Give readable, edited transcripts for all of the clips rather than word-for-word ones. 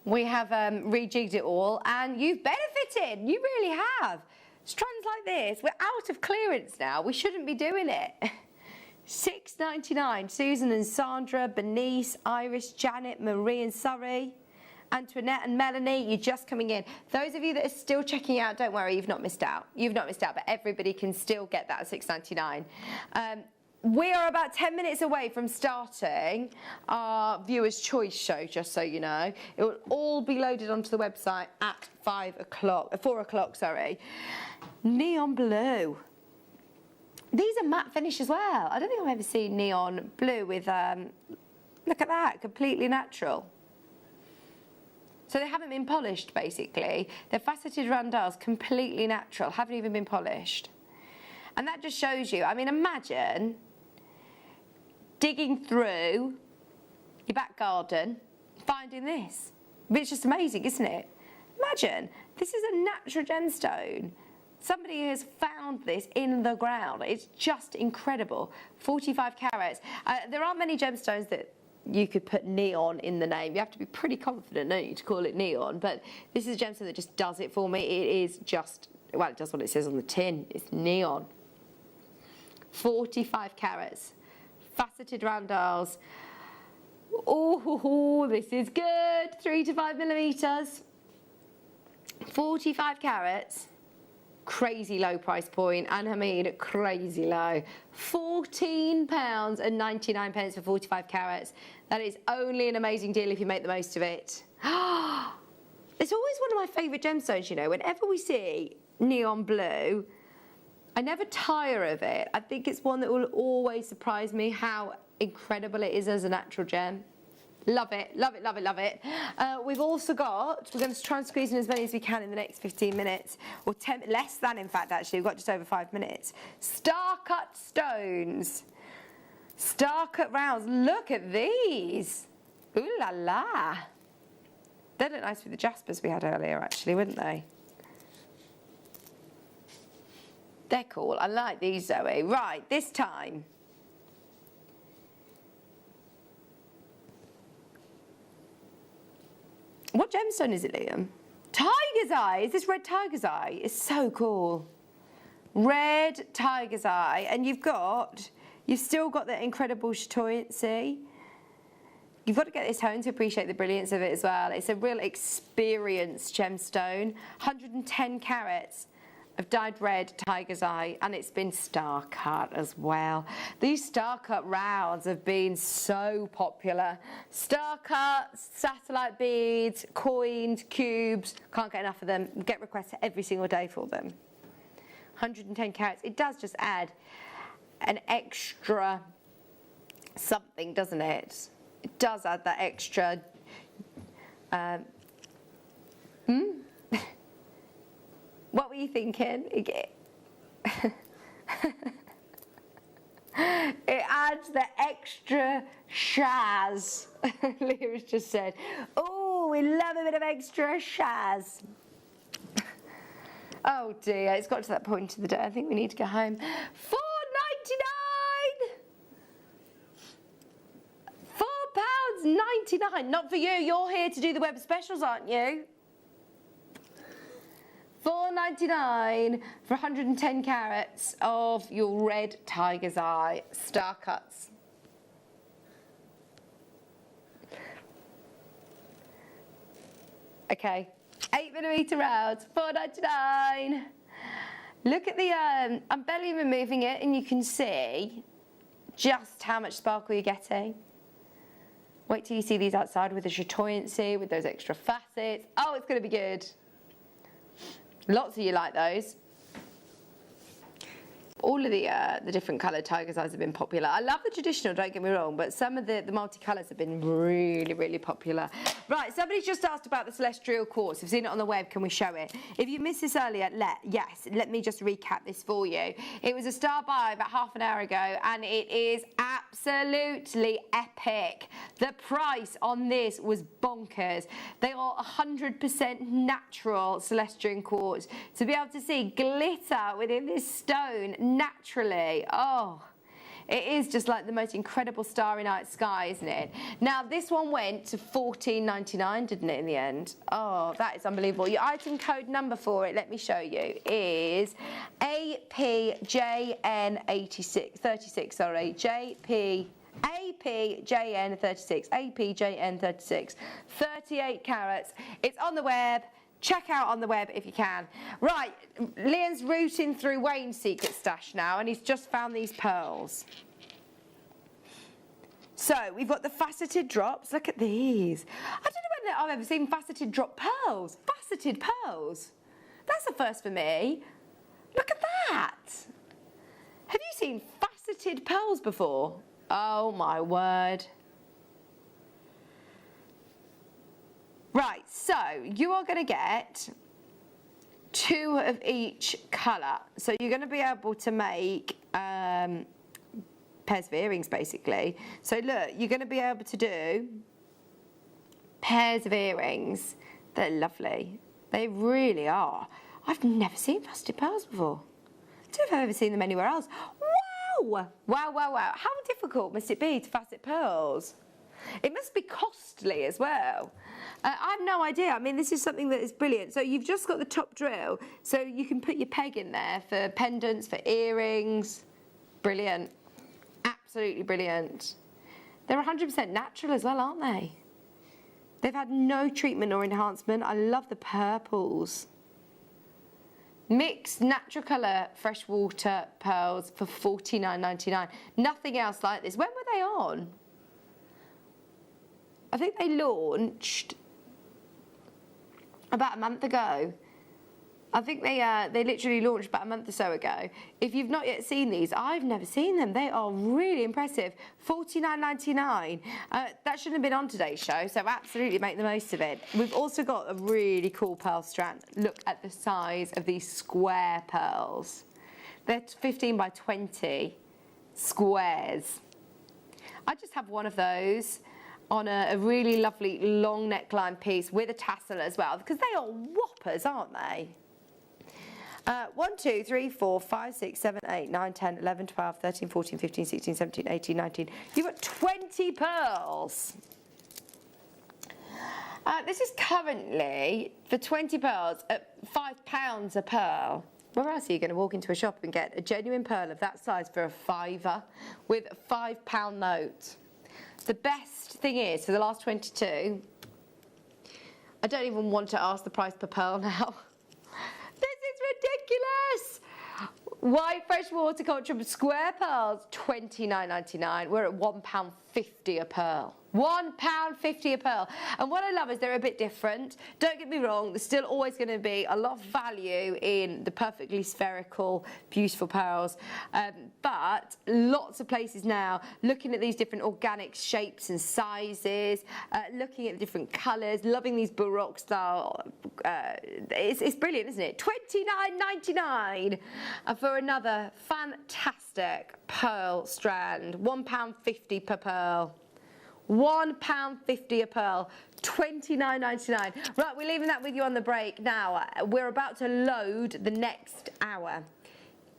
We have rejigged it all, and you've benefited. You really have. Strands like this, we're out of clearance now. We shouldn't be doing it. $6.99. Susan and Sandra, Bernice, Iris, Janet, Marie and Surrey, Antoinette and Melanie, you're just coming in. Those of you that are still checking out, don't worry, you've not missed out. You've not missed out, but everybody can still get that at $6.99. We are about 10 minutes away from starting our Viewer's Choice show, just so you know. It will all be loaded onto the website at 4 o'clock, sorry. Neon blue. These are matte finish as well. I don't think I've ever seen neon blue with, look at that, completely natural. So they haven't been polished, basically. They're faceted rondelles, completely natural, haven't even been polished. And that just shows you, I mean, imagine digging through your back garden, finding this. It's just amazing, isn't it? Imagine, this is a natural gemstone. Somebody has found this in the ground. It's just incredible. 45 carats. There aren't many gemstones that you could put neon in the name. You have to be pretty confident, don't you, to call it neon. But this is a gemstone that just does it for me. It is just, well, it does what it says on the tin. It's neon. 45 carats. Faceted rondelles. Oh, this is good. 3 to 5 millimeters. 45 carats. Crazy low price point, and I mean crazy low. £14.99 for 45 carats. That is only an amazing deal if you make the most of it. It's always one of my favourite gemstones, you know. Whenever we see neon blue, I never tire of it. I think it's one that will always surprise me how incredible it is as a natural gem. Love it, love it, love it, love it. We've also got, we're going to try and squeeze in as many as we can in the next 15 minutes, or 10, less than in fact actually, we've got just over 5 minutes. Star cut stones. Star cut rounds, look at these. Ooh la la. They'd look nice with the jaspers we had earlier actually, wouldn't they? They're cool, I like these, Zoe. Right, this time. What gemstone is it, Liam? Tiger's eye. Is this red tiger's eye? It's so cool. Red tiger's eye. And you've still got that incredible chatoyancy. You've got to get this home to appreciate the brilliance of it as well. It's a real experience gemstone. 110 carats of dyed red tiger's eye, and it's been star cut as well. These star cut rounds have been so popular. Star cuts, satellite beads, coins, cubes, can't get enough of them. Get requests every single day for them. 110 carats. It does just add an extra something, doesn't it? It does add that extra What were you thinking? It adds the extra shaz. Leah's just said, oh, we love a bit of extra shaz. Oh dear, it's got to that point of the day. I think we need to go home. £4.99. Not for you. You're here to do the web specials, aren't you? $4.99 for 110 carats of your red tiger's eye star cuts. Okay, 8mm rounds, $4.99. Look at the, I'm barely removing it, and you can see just how much sparkle you're getting. Wait till you see these outside with the chatoyancy, with those extra facets. Oh, it's going to be good. Lots of you like those. All of the different coloured tiger's eyes have been popular. I love the traditional, don't get me wrong, but some of the multicolours have been really, really popular. Right, somebody's just asked about the celestial quartz. If you've seen it on the web, can we show it? If you missed this earlier, let me just recap this for you. It was a star buy about half an hour ago, and it is absolutely epic. The price on this was bonkers. They are 100% natural celestial quartz. To be able to see glitter within this stone naturally, oh, It is just like the most incredible starry night sky, isn't it? Now, this one went to $14.99, didn't it, in the end? Oh, that is unbelievable. Your item code number for it, let me show you, is APJN36, APJN36, 38 carats. It's on the web. Check out on the web if you can. Right, Liam's rooting through Wayne's secret stash now, and he's just found these pearls. So we've got the faceted drops. Look at these. I don't know whether I've ever seen faceted drop pearls. Faceted pearls. That's a first for me. Look at that. Have you seen faceted pearls before? Oh my word. Right, so you are going to get 2 of each colour. So you're going to be able to make pairs of earrings, basically. So look, you're going to be able to do pairs of earrings. They're lovely. They really are. I've never seen faceted pearls before. I don't know if I've ever seen them anywhere else. Wow! Wow, wow, wow. How difficult must it be to facet pearls? It must be costly as well. I have no idea. I mean, this is something that is brilliant. So you've just got the top drill, so you can put your peg in there for pendants, for earrings. Brilliant. Absolutely brilliant. They're 100% natural as well, aren't they? They've had no treatment or enhancement. I love the purples. Mixed natural colour freshwater pearls for $49.99. Nothing else like this. When were they on? I think they launched about a month ago. I think they literally launched about a month or so ago. If you've not yet seen these, I've never seen them. They are really impressive. $49.99. That shouldn't have been on today's show, so absolutely make the most of it. We've also got a really cool pearl strand. Look at the size of these square pearls. They're 15 by 20 squares. I just have one of those on a really lovely long neckline piece with a tassel as well, because they are whoppers, aren't they? 1, 2, 3, 4, 5, 6, 7, 8, 9, 10, 11, 12, 13, 14, 15, 16, 17, 18, 19. You've got 20 pearls. This is currently, for 20 pearls, at £5 a pearl. Where else are you going to walk into a shop and get a genuine pearl of that size for a £5 with a £5 note? The best thing is, for the last 22, I don't even want to ask the price per pearl now. This is ridiculous! White freshwater culture square pearls, $29.99. We're at £1.50 a pearl. £1.50 a pearl. And what I love is they're a bit different. Don't get me wrong, there's still always going to be a lot of value in the perfectly spherical, beautiful pearls. But lots of places now looking at these different organic shapes and sizes, looking at the different colours, loving these Baroque style. It's brilliant, isn't it? $29.99 for another fantastic pearl strand. £1.50 per pearl. £1.50 a pearl, $29.99. Right, we're leaving that with you on the break. Now, we're about to load the next hour.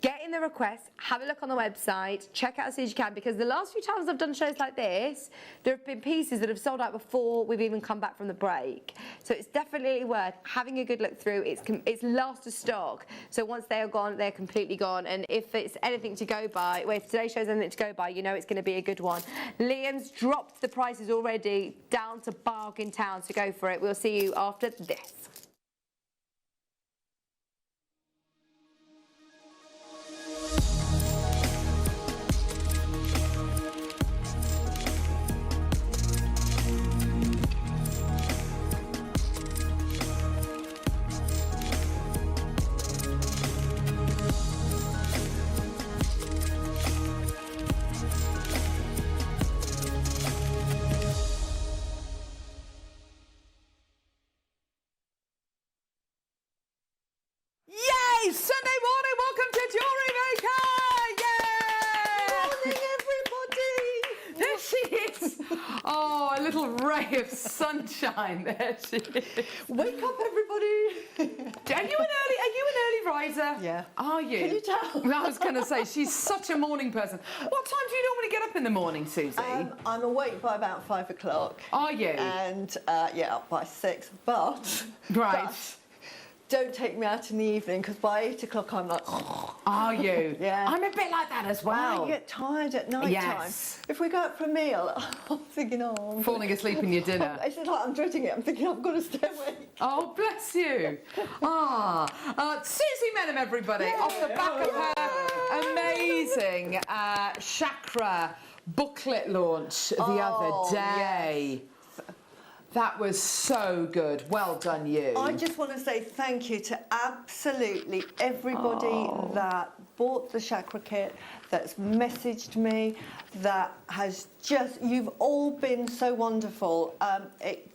Get in the request, have a look on the website, check out as soon as you can, because the last few times I've done shows like this, there have been pieces that have sold out before we've even come back from the break. So it's definitely worth having a good look through. It's last of stock. So once they are gone, they're completely gone. And if it's anything to go by, well, if today's show's anything to go by, you know it's going to be a good one. Liam's dropped the prices already down to bargain town, so go for it. We'll see you after this. ray of sunshine. There she is. Wake up, everybody. Are you an early riser? Yeah. Are you? Can you tell? Well, I was going to say, she's such a morning person. What time do you normally get up in the morning, Susie? I'm awake by about 5 o'clock. Are you? And yeah, up by 6. But Right. don't take me out in the evening, because by 8 o'clock I'm like, Are you? Yeah. I'm a bit like that as well. I get tired at night time. Yes. If we go out for a meal, I'm thinking, I'm Falling asleep in your dinner. It's just like I'm dreading it. I'm thinking I've got to stay awake. Oh, bless you. Susie Menham, everybody, off the back of her amazing chakra booklet launch the other day. That was so good. Well done, you. I just want to say thank you to absolutely everybody that bought the chakra kit, that's messaged me, that has just, you've all been so wonderful. It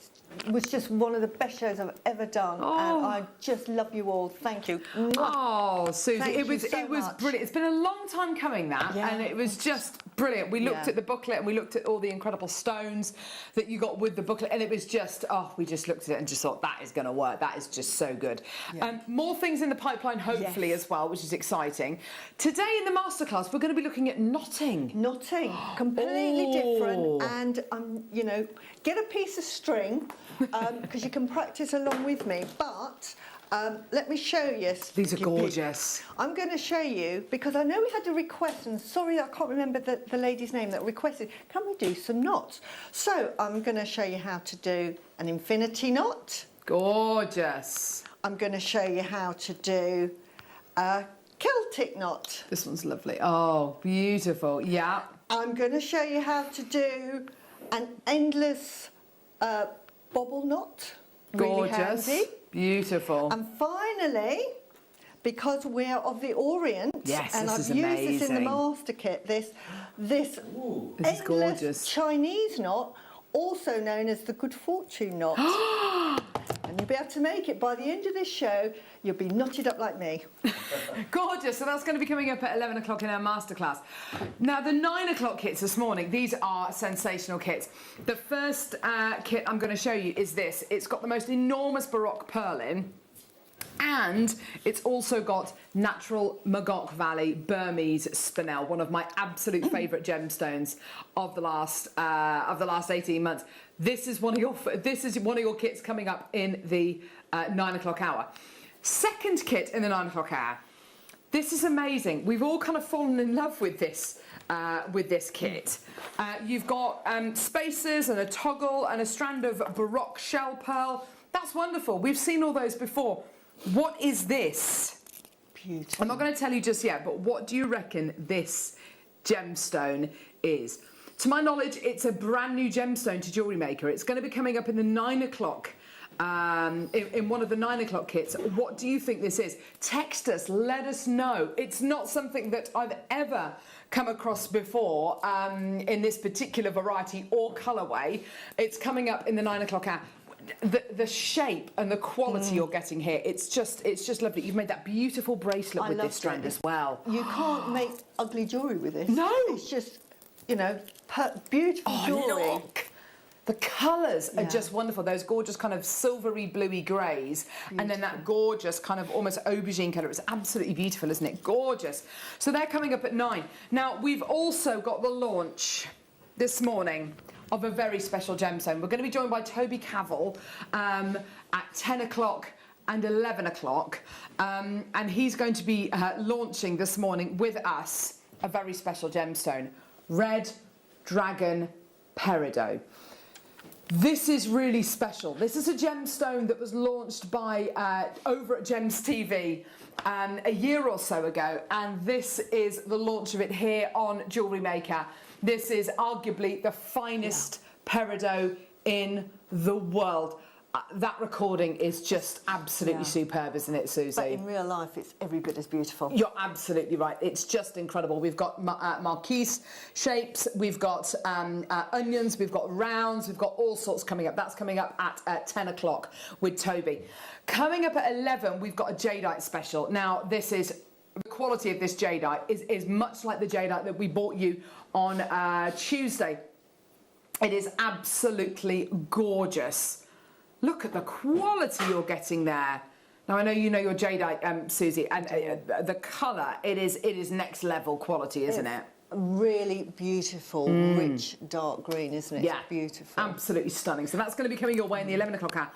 was just one of the best shows I've ever done, and I just love you all. Thank you. Oh, Susie, Thank it was you so brilliant. much. It's been a long time coming, that, Yeah. and it was just brilliant. We looked Yeah. at the booklet and we looked at all the incredible stones that you got with the booklet, and it was just, we just looked at it and just thought, that is going to work. That is just so good. Yeah. More things in the pipeline, hopefully, Yes. as well, which is exciting. Today in the masterclass, we're going to be looking at knotting. Knotting, completely different, and you know, get a piece of string because you can practice along with me. But let me show you. These are gorgeous. I'm going to show you because I know we had a request, and sorry I can't remember the lady's name that requested. Can we do some knots? So I'm going to show you how to do an infinity knot. Gorgeous. I'm going to show you how to do a Celtic knot. This one's lovely. Oh, beautiful. Yeah. I'm going to show you how to do an endless bobble knot. Really Gorgeous. handy. Beautiful. And finally, because we're of the Orient, Yes, and this I've is used this in the amazing. master kit, this This is endless gorgeous. Chinese knot, also known as the good fortune knot. And you'll be able to make it by the end of this show. You'll be knotted up like me. Gorgeous. So that's going to be coming up at 11 o'clock in our masterclass. Now, the 9 o'clock kits this morning, these are sensational kits. The first kit I'm going to show you is this. It's got the most enormous Baroque purlin, and it's also got natural Magog Valley Burmese spinel, one of my absolute favourite gemstones of the last 18 months. This is one of your kits coming up in the 9 o'clock hour. Second kit in the 9 o'clock hour. This is amazing. We've all kind of fallen in love with this kit. You've got spacers and a toggle and a strand of Baroque shell pearl. That's wonderful. We've seen all those before. What is this? Beautiful. I'm not going to tell you just yet, but what do you reckon this gemstone is? To my knowledge, it's a brand new gemstone to Jewellery Maker. It's going to be coming up in the 9 o'clock, in one of the 9 o'clock kits. What do you think this is? Text us, let us know. It's not something that I've ever come across before in this particular variety or colourway. It's coming up in the 9 o'clock hour. The shape and the quality you're getting here, it's just lovely. You've made that beautiful bracelet with this strand as well. You can't make ugly jewellery with this. No. It's just, you know, beautiful jewellery. Look! The colours are just wonderful. Those gorgeous kind of silvery bluey greys, and then that gorgeous kind of almost aubergine colour. It's absolutely beautiful, isn't it? Gorgeous. So they're coming up at 9. Now, we've also got the launch this morning of a very special gemstone. We're going to be joined by Toby Cavell at 10 o'clock and 11 o'clock, and he's going to be launching this morning with us a very special gemstone, Red Dragon Peridot. This is really special. This is a gemstone that was launched by over at Gems TV a year or so ago, and this is the launch of it here on Jewellery Maker. This is arguably the finest peridot in the world. That recording is just absolutely superb, isn't it, Susie? But in real life, it's every bit as beautiful. You're absolutely right. It's just incredible. We've got marquise shapes, we've got onions, we've got rounds, we've got all sorts coming up. That's coming up at 10 o'clock with Toby. Coming up at 11, we've got a jadeite special. Now, this is... The quality of this jadeite is much like the jadeite that we bought you on Tuesday. It is absolutely gorgeous. Look at the quality you're getting there. Now I know you know your jadeite, Susie, and the colour, it is next level quality, isn't it? Really beautiful, rich, dark green, isn't it? Yeah, it's beautiful. Absolutely stunning. So that's going to be coming your way in the 11 o'clock hour.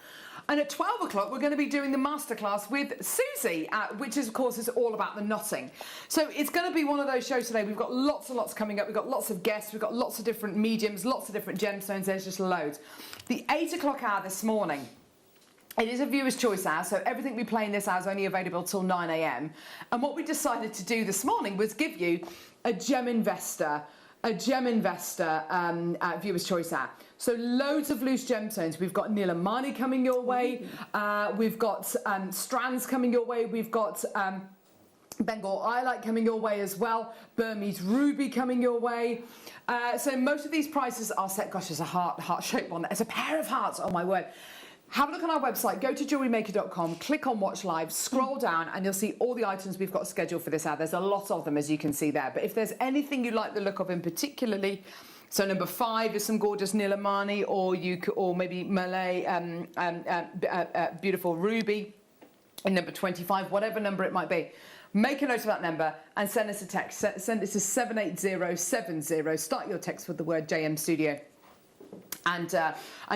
And at 12 o'clock, we're going to be doing the masterclass with Susie, which is, of course, is all about the knotting. So it's going to be one of those shows today. We've got lots and lots coming up. We've got lots of guests. We've got lots of different mediums, lots of different gemstones. There's just loads. The 8 o'clock hour this morning, it is a viewer's choice hour, so everything we play in this hour is only available till 9 a.m. And what we decided to do this morning was give you a gem investor viewer's choice hour. So loads of loose gemstones. We've got Nilamani coming your way. We've got strands coming your way. We've got Bengal Eyelight coming your way as well. Burmese Ruby coming your way. So most of these prices are set. Gosh, there's a heart shape one. There's a pair of hearts. Oh my word. Have a look on our website, go to JewelleryMaker.com, click on Watch Live, scroll down and you'll see all the items we've got scheduled for this hour. There's a lot of them, as you can see there. But if there's anything you like the look of in particularly, so number 5 is some gorgeous Nilamani, or maybe Malay, beautiful Ruby, and number 25, whatever number it might be. Make a note of that number and send us a text. Send it to 78070. Start your text with the word JM Studio. And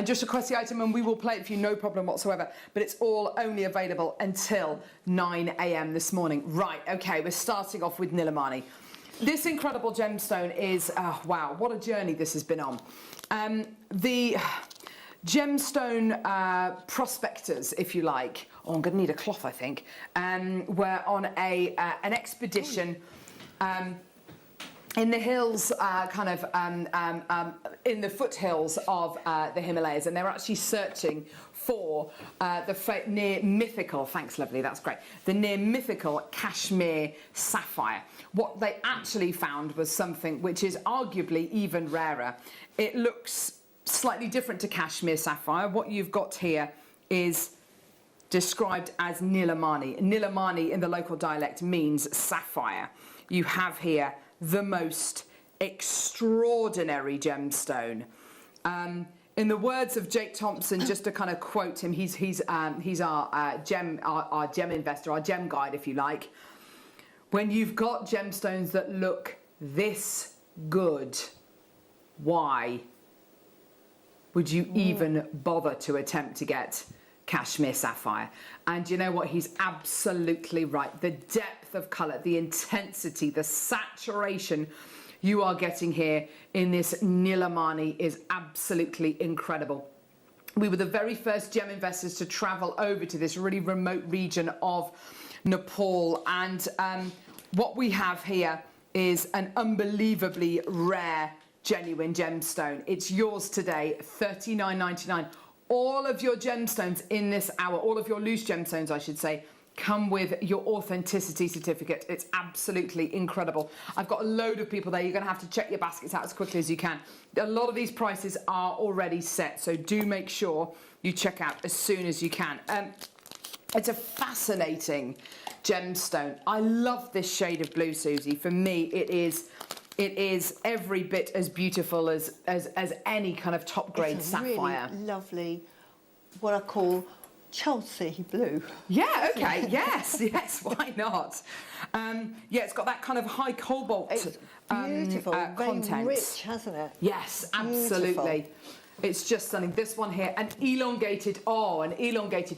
just request the item and we will play it for you, no problem whatsoever. But it's all only available until 9 a.m. this morning. Right, okay, we're starting off with Nilamani. This incredible gemstone is, wow, what a journey this has been on. The gemstone prospectors, if you like, I'm going to need a cloth, I think, were on an expedition in the hills, in the foothills of the Himalayas, and they were actually searching for the near mythical, thanks lovely, that's great, the near mythical Kashmir sapphire. What they actually found was something which is arguably even rarer. It looks slightly different to Kashmir sapphire. What you've got here is described as Nilamani. Nilamani in the local dialect means sapphire. You have here the most extraordinary gemstone. In the words of Jake Thompson, just to kind of quote him, he's our gem investor, our gem guide, if you like. When you've got gemstones that look this good, why would you even bother to attempt to get Kashmir sapphire? And you know what, he's absolutely right. The depth of colour, the intensity, the saturation you are getting here in this Nilamani is absolutely incredible. We were the very first gem investors to travel over to this really remote region of Nepal, and what we have here is an unbelievably rare genuine gemstone. It's yours today, $39.99. All of your gemstones in this hour, all of your loose gemstones, I should say, come with your authenticity certificate. It's absolutely incredible. I've got a load of people there. You're going to have to check your baskets out as quickly as you can. A lot of these prices are already set, so do make sure you check out as soon as you can. It's a fascinating gemstone. I love this shade of blue, Susie. For me, it is every bit as beautiful as any kind of top grade sapphire. Really lovely, what I call Chelsea blue. Yeah, okay, yes, why not? Yeah, it's got that kind of high cobalt beautiful, content. very rich, hasn't it? Yes, absolutely. Beautiful. It's just stunning. This one here, an elongated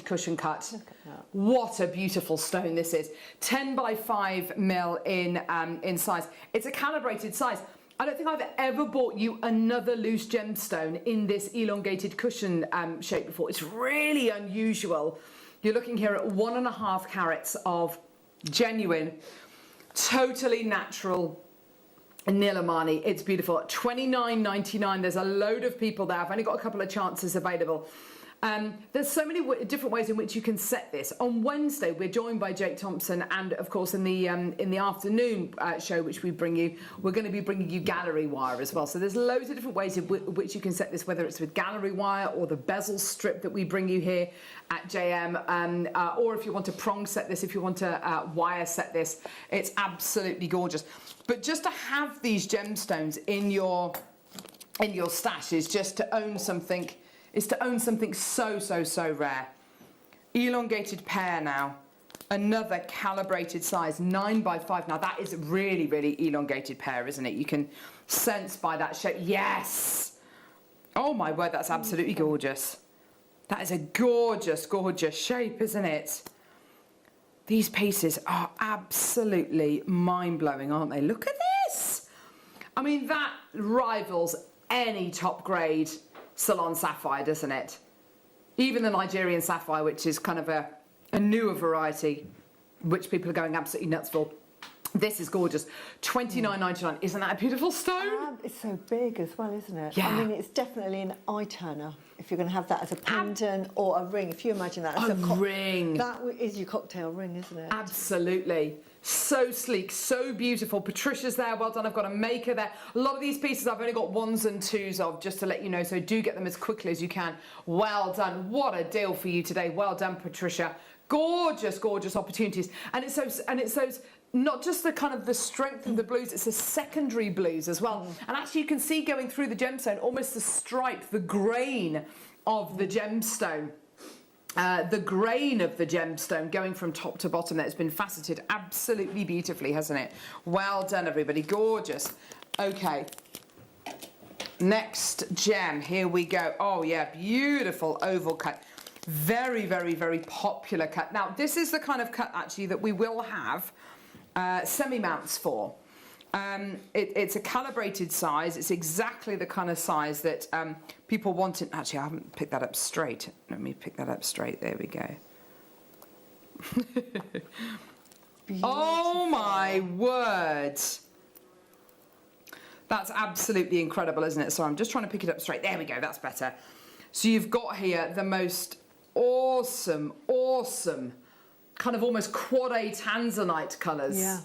cushion cut. Look at that. What a beautiful stone this is. 10 by 5 mil in size. It's a calibrated size. I don't think I've ever bought you another loose gemstone in this elongated cushion shape before. It's really unusual. You're looking here at 1.5 carats of genuine, totally natural Nilamani. It's beautiful. $29.99. There's a load of people there. I've only got a couple of chances available. There's so many different ways in which you can set this. On Wednesday, we're joined by Jake Thompson, and of course in the afternoon show, which we bring you, we're going to be bringing you gallery wire as well. So there's loads of different ways in which you can set this, whether it's with gallery wire or the bezel strip that we bring you here at JM, or if you want to prong set this, if you want to wire set this, it's absolutely gorgeous. But just to have these gemstones in your in your stash is just to own something, so rare. Elongated pear now. Another calibrated size, 9x5. Now that is really, really elongated pear, isn't it? You can sense by that shape. Yes! Oh my word, that's absolutely gorgeous. That is a gorgeous, gorgeous shape, isn't it? These pieces are absolutely mind-blowing, aren't they? Look at this! I mean, that rivals any top-grade salon sapphire, doesn't it? Even the Nigerian sapphire, which is kind of a newer variety, which people are going absolutely nuts for. This is gorgeous. $29.99. Isn't that a beautiful stone? It's so big as well, isn't it? Yeah. I mean, it's definitely an eye turner if you're going to have that as a pendant or a ring. If you imagine that as a ring. That is your cocktail ring, isn't it? Absolutely. So sleek, so beautiful. Patricia's there, well done. I've got a maker there. A lot of these pieces I've only got 1s and 2s of, just to let you know, so do get them as quickly as you can. Well done. What a deal for you today. Well done, Patricia. Gorgeous, gorgeous opportunities. And it's those not just the kind of the strength of the blues, it's the secondary blues as well. And actually you can see going through the gemstone, almost the stripe, the grain of the gemstone. The grain of the gemstone going from top to bottom there. It's been faceted absolutely beautifully, hasn't it? Well done, everybody. Gorgeous. Okay. Next gem. Here we go. Oh, yeah. Beautiful oval cut. Very, very, very popular cut. Now, this is the kind of cut, actually, that we will have semi-mounts for. It's a calibrated size. It's exactly the kind of size that people want it. Actually, I haven't picked that up straight. Let me pick that up straight. There we go. Oh my word. That's absolutely incredible, isn't it? So I'm just trying to pick it up straight. There we go. That's better. So you've got here the most awesome kind of almost quad A tanzanite colours. Yeah.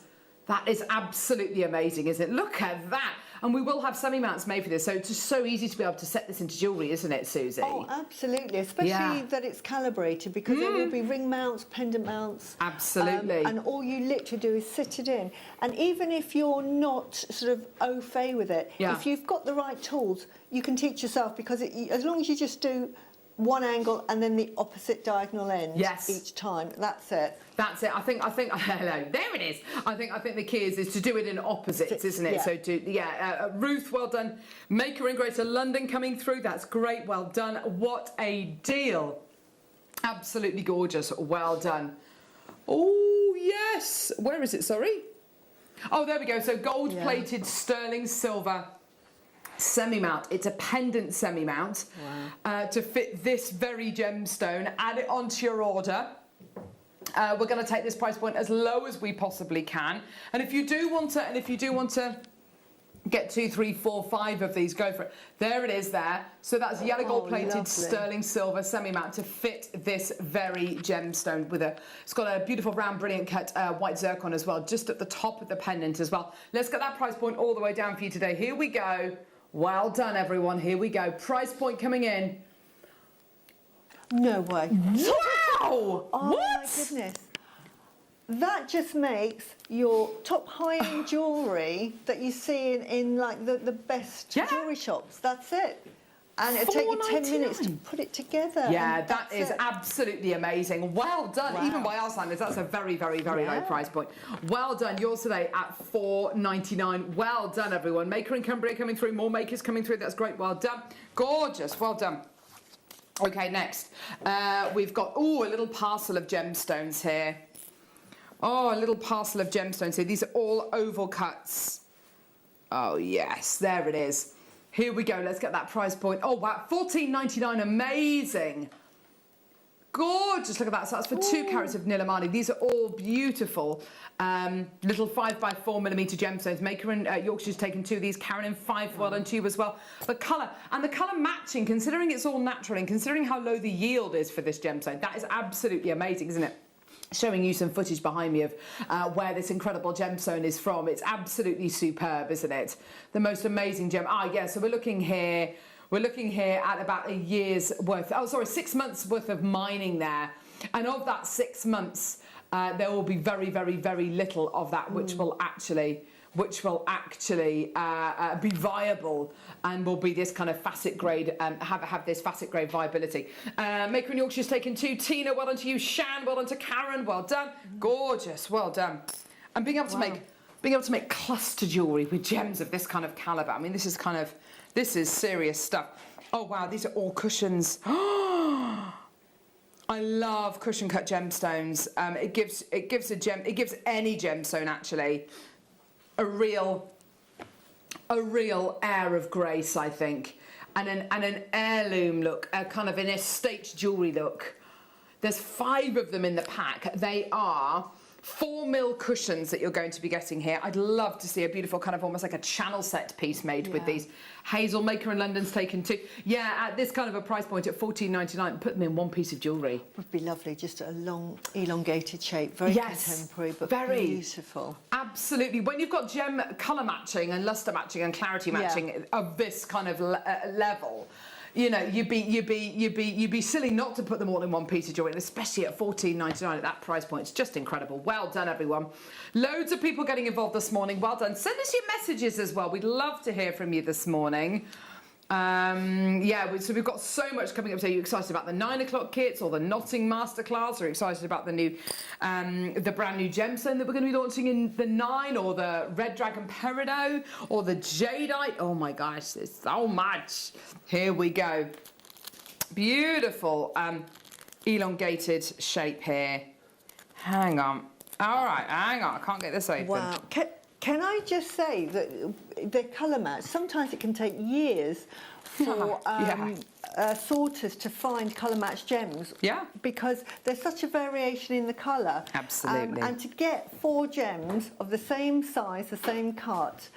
That is absolutely amazing, isn't it? Look at that. And we will have semi-mounts made for this, so it's just so easy to be able to set this into jewellery, isn't it, Susie? Oh, absolutely, especially that it's calibrated, because there will be ring mounts, pendant mounts. Absolutely. And all you literally do is sit it in. And even if you're not sort of au fait with it, if you've got the right tools, you can teach yourself, because as long as you just do one angle and then the opposite diagonal end each time. That's it. That's it. I think hello, there it is. I think the key is to do it in opposites, isn't it? Yeah. So Ruth, well done. Maker in Greater London coming through. That's great. Well done. What a deal. Absolutely gorgeous. Well done. Oh yes. Where is it? Sorry. Oh, there we go. So gold-plated sterling silver semi-mount. It's a pendant semi-mount to fit this very gemstone. Add it onto your order. We're going to take this price point as low as we possibly can. And if you do want to, get 2, 3, 4, 5 of these, go for it. There it is there. So that's yellow gold-plated sterling silver semi-mount to fit this very gemstone with it's got a beautiful round brilliant cut white zircon as well, just at the top of the pendant as well. Let's get that price point all the way down for you today. Here we go. Well done, everyone. Here we go. Price point coming in. No way. Wow! Oh, what? My goodness. That just makes your top high-end jewellery that you see in like the best jewellery shops. That's it. And it'll take you 10 minutes to put it together. Yeah, that is absolutely amazing. Well done. Wow. Even by our standards, that's a very, very, very low price point. Well done. Yours today at $4.99. Well done, everyone. Maker in Cumbria coming through. More makers coming through. That's great. Well done. Gorgeous. Well done. Okay, next. We've got, a little parcel of gemstones here. Oh, a little parcel of gemstones here. These are all oval cuts. Oh, yes. There it is. Here we go. Let's get that price point. Oh, wow. $14.99. Amazing. Gorgeous. Look at that. So that's for 2 carats of Nilamani. These are all beautiful little 5x4mm gemstones. Maker in Yorkshire's taken 2 of these. Karen in 5. Well done to you as well. The colour. And the colour matching, considering it's all natural and considering how low the yield is for this gemstone, that is absolutely amazing, isn't it? Showing you some footage behind me of where this incredible gemstone is from. It's absolutely superb, isn't it? The most amazing gem. So we're looking here at about a year's worth, 6 months worth of mining there. And of that 6 months, there will be very, very, very little of that which will actually which will actually be viable and will be this kind of facet grade, have this facet grade viability. Maker in Yorkshire's taken 2. Tina, well done to you. Shan, well done to Karen, well done. Gorgeous, well done. And being able to make cluster jewellery with gems of this kind of calibre. I mean, this is serious stuff. Oh wow, these are all cushions. I love cushion cut gemstones. It gives any gemstone actually a real air of grace, I think, and an heirloom look, a kind of an estate jewellery look. There's 5 of them in the pack. They are 4mm cushions that you're going to be getting here. I'd love to see a beautiful kind of almost like a channel set piece made with these. Hazel, Maker in London's taken 2. Yeah, at this kind of a price point at $14.99, put them in one piece of jewellery. Would be lovely, just a long elongated shape, very contemporary, but very beautiful. Absolutely. When you've got gem colour matching and lustre matching and clarity matching of this kind of level, you know, you'd be silly not to put them all in one piece of jewellery, and especially at $14.99 at that price point. It's just incredible. Well done, everyone. Loads of people getting involved this morning. Well done. Send us your messages as well. We'd love to hear from you this morning. So we've got so much coming up today. Are you excited about the 9 o'clock kits or the knotting masterclass? Are you excited about the new, the brand new gemstone that we're going to be launching in the 9, or the Red Dragon Peridot, or the Jadeite? Oh my gosh, there's so much. Here we go. Beautiful elongated shape here. Hang on. All right, hang on. I can't get this open. Wow. Can I just say that the colour match, sometimes it can take years for sorters to find colour match gems. Yeah. Because there's such a variation in the colour. Absolutely. And to get 4 gems of the same size, the same cut,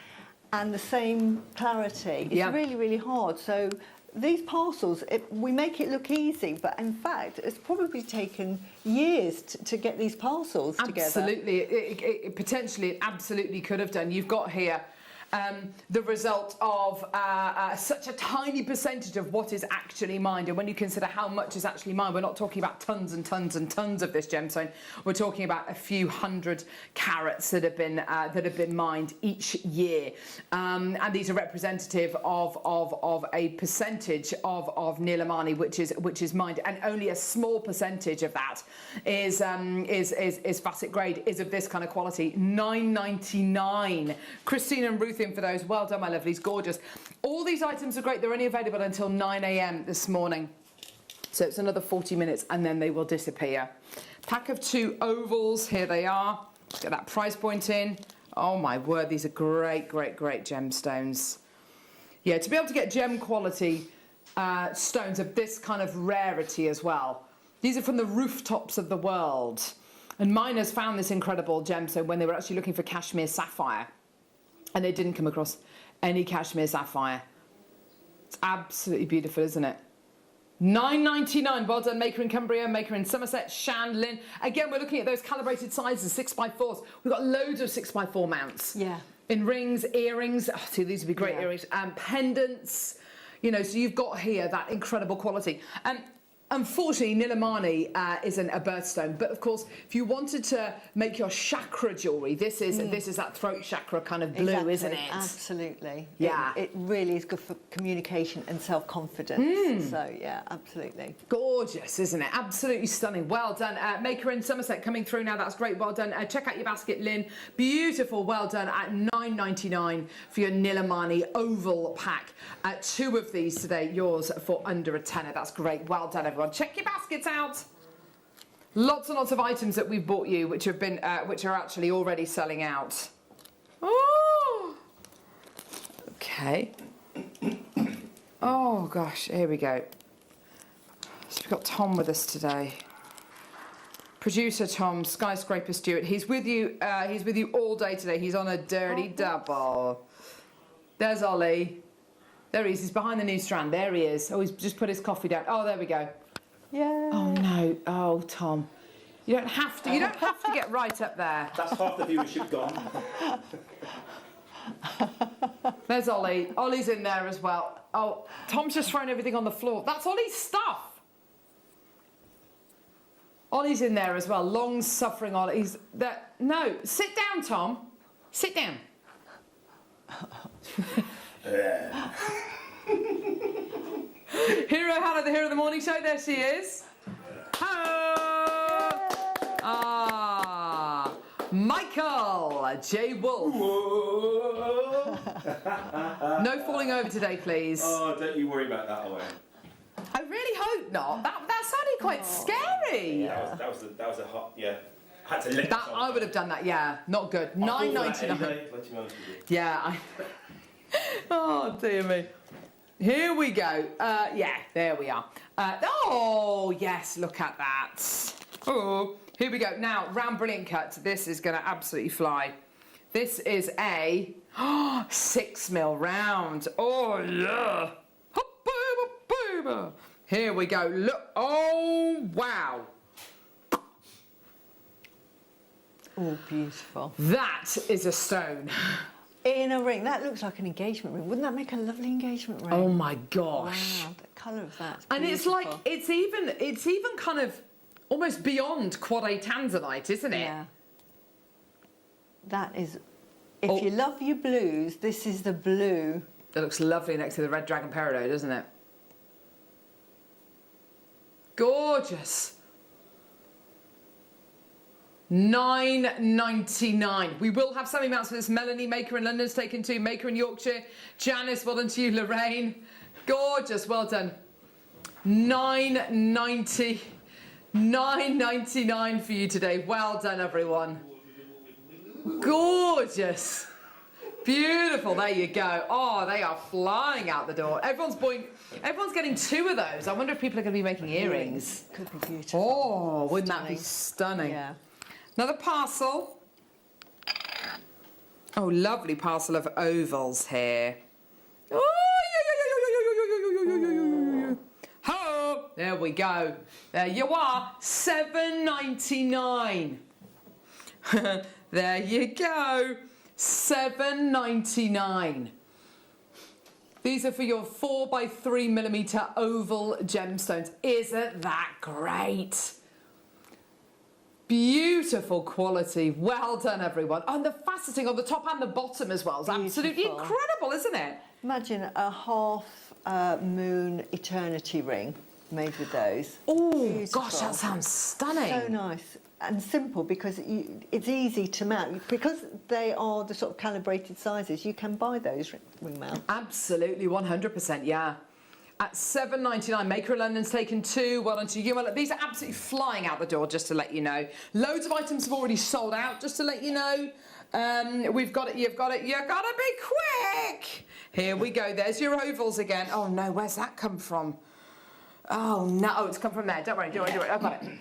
and the same clarity, it's really, really hard. So these parcels, we make it look easy, but in fact, it's probably taken years to get these parcels together. Absolutely. It potentially absolutely could have done. You've got here the result of such a tiny percentage of what is actually mined. And when you consider how much is actually mined, we're not talking about tons and tons and tons of this gemstone. We're talking about a few hundred carats that have been mined each year. And these are representative of a percentage of Nilamani which is mined, and only a small percentage of that is facet grade, is of this kind of quality. $9.99. Christine and Ruth in for those. Well done, my lovelies. Gorgeous. All these items are great. They're only available until 9 a.m. this morning. So it's another 40 minutes and then they will disappear. Pack of 2 ovals. Here they are. Get that price point in. Oh my word, these are great, great, great gemstones. Yeah, to be able to get gem quality stones of this kind of rarity as well. These are from the rooftops of the world. And miners found this incredible gemstone when they were actually looking for cashmere sapphire. And they didn't come across any cashmere sapphire. It's absolutely beautiful, isn't it? $9.99. Well done, Maker in Cumbria, Maker in Somerset, Shan, Lynn. Again, we're looking at those calibrated sizes, 6x4s. We've got loads of 6x4 mounts. Yeah. In rings, earrings. Oh, see, these would be great earrings. Pendants. You know, so you've got here that incredible quality. Unfortunately, Nilamani isn't a birthstone, but of course, if you wanted to make your chakra jewellery, this is that throat chakra kind of blue, isn't it? Absolutely. Yeah. It really is good for communication and self-confidence. So, yeah, absolutely. Gorgeous, isn't it? Absolutely stunning. Well done. Maker in Somerset coming through now. That's great. Well done. Check out your basket, Lynn. Beautiful. Well done at $9.99 for your Nilamani oval pack. 2 of these today, yours for under a tenner. That's great. Well done, everyone. Check your baskets out. Lots and lots of items that we've bought you, which are actually already selling out. Oh, okay. Oh gosh, here we go. So we've got Tom with us today. Producer Tom, Skyscraper Stewart. He's with you. He's with you all day today. He's on a dirty double. There's Ollie. There he is. He's behind the new strand. There he is. Oh, he's just put his coffee down. Oh, there we go. Yeah. Oh no. Oh, Tom. You don't have to. You don't have to get right up there. That's half the viewership gone. There's Ollie. Ollie's in there as well. Oh, Tom's just thrown everything on the floor. That's Ollie's stuff. Ollie's in there as well. Long-suffering Ollie. He's there. No, sit down, Tom. Sit down. Hero Hannah, the hero of the morning show. There she is. Hello. Ah, Michael J. Wolf. No falling over today, please. Oh, don't you worry about that, Owen. I really hope not. That sounded quite scary. Yeah, that was a hot, yeah. Had to let That I would have done that. Yeah, not good. $9.99. Yeah. Oh dear me. Here we go. Yeah, there we are. Oh yes, look at that. Oh, here we go. Now, round brilliant cut. This is going to absolutely fly. This is a 6mm round. Oh yeah. Here we go. Look. Oh wow. Oh, beautiful. That is a stone. In a ring. That looks like an engagement ring. Wouldn't that make a lovely engagement ring? Oh my gosh. Wow, the colour of that. And it's like, it's even kind of almost beyond quad A tanzanite, isn't it? Yeah. That is, if you love your blues, this is the blue. That looks lovely next to the red dragon peridot, doesn't it? Gorgeous. $9.99. We will have some amounts for this. Melanie, Maker in London's taken 2. Maker in Yorkshire. Janice, well done to you. Lorraine. Gorgeous, well done. $9.99 for you today. Well done, everyone. Gorgeous. Beautiful, there you go. Oh, they are flying out the door. Everyone's getting 2 of those. I wonder if people are going to be making earrings. Could be beautiful. Oh, wouldn't that be stunning? Yeah. Another parcel. Oh, lovely parcel of ovals here. Oh, ho! There we go. There you are. $7.99. There you go. $7.99. These are for your 4x3mm oval gemstones. Isn't that great? Beautiful quality. Well done, everyone. And the faceting on the top and the bottom as well is absolutely Beautiful. incredible, isn't it? Imagine a half moon eternity ring made with those. Oh, Beautiful. gosh, that sounds stunning. So nice and simple because it's easy to mount. Because they are the sort of calibrated sizes, you can buy those ring mounts. Absolutely, 100%, yeah. At $7.99, Maker in London's taken 2. Well done to you. Well, these are absolutely flying out the door, just to let you know. Loads of items have already sold out, just to let you know. We've got it, you've got it, you've got to be quick. Here we go, there's your ovals again. Oh no, where's that come from? Oh no, oh, it's come from there. Don't worry, I've got it.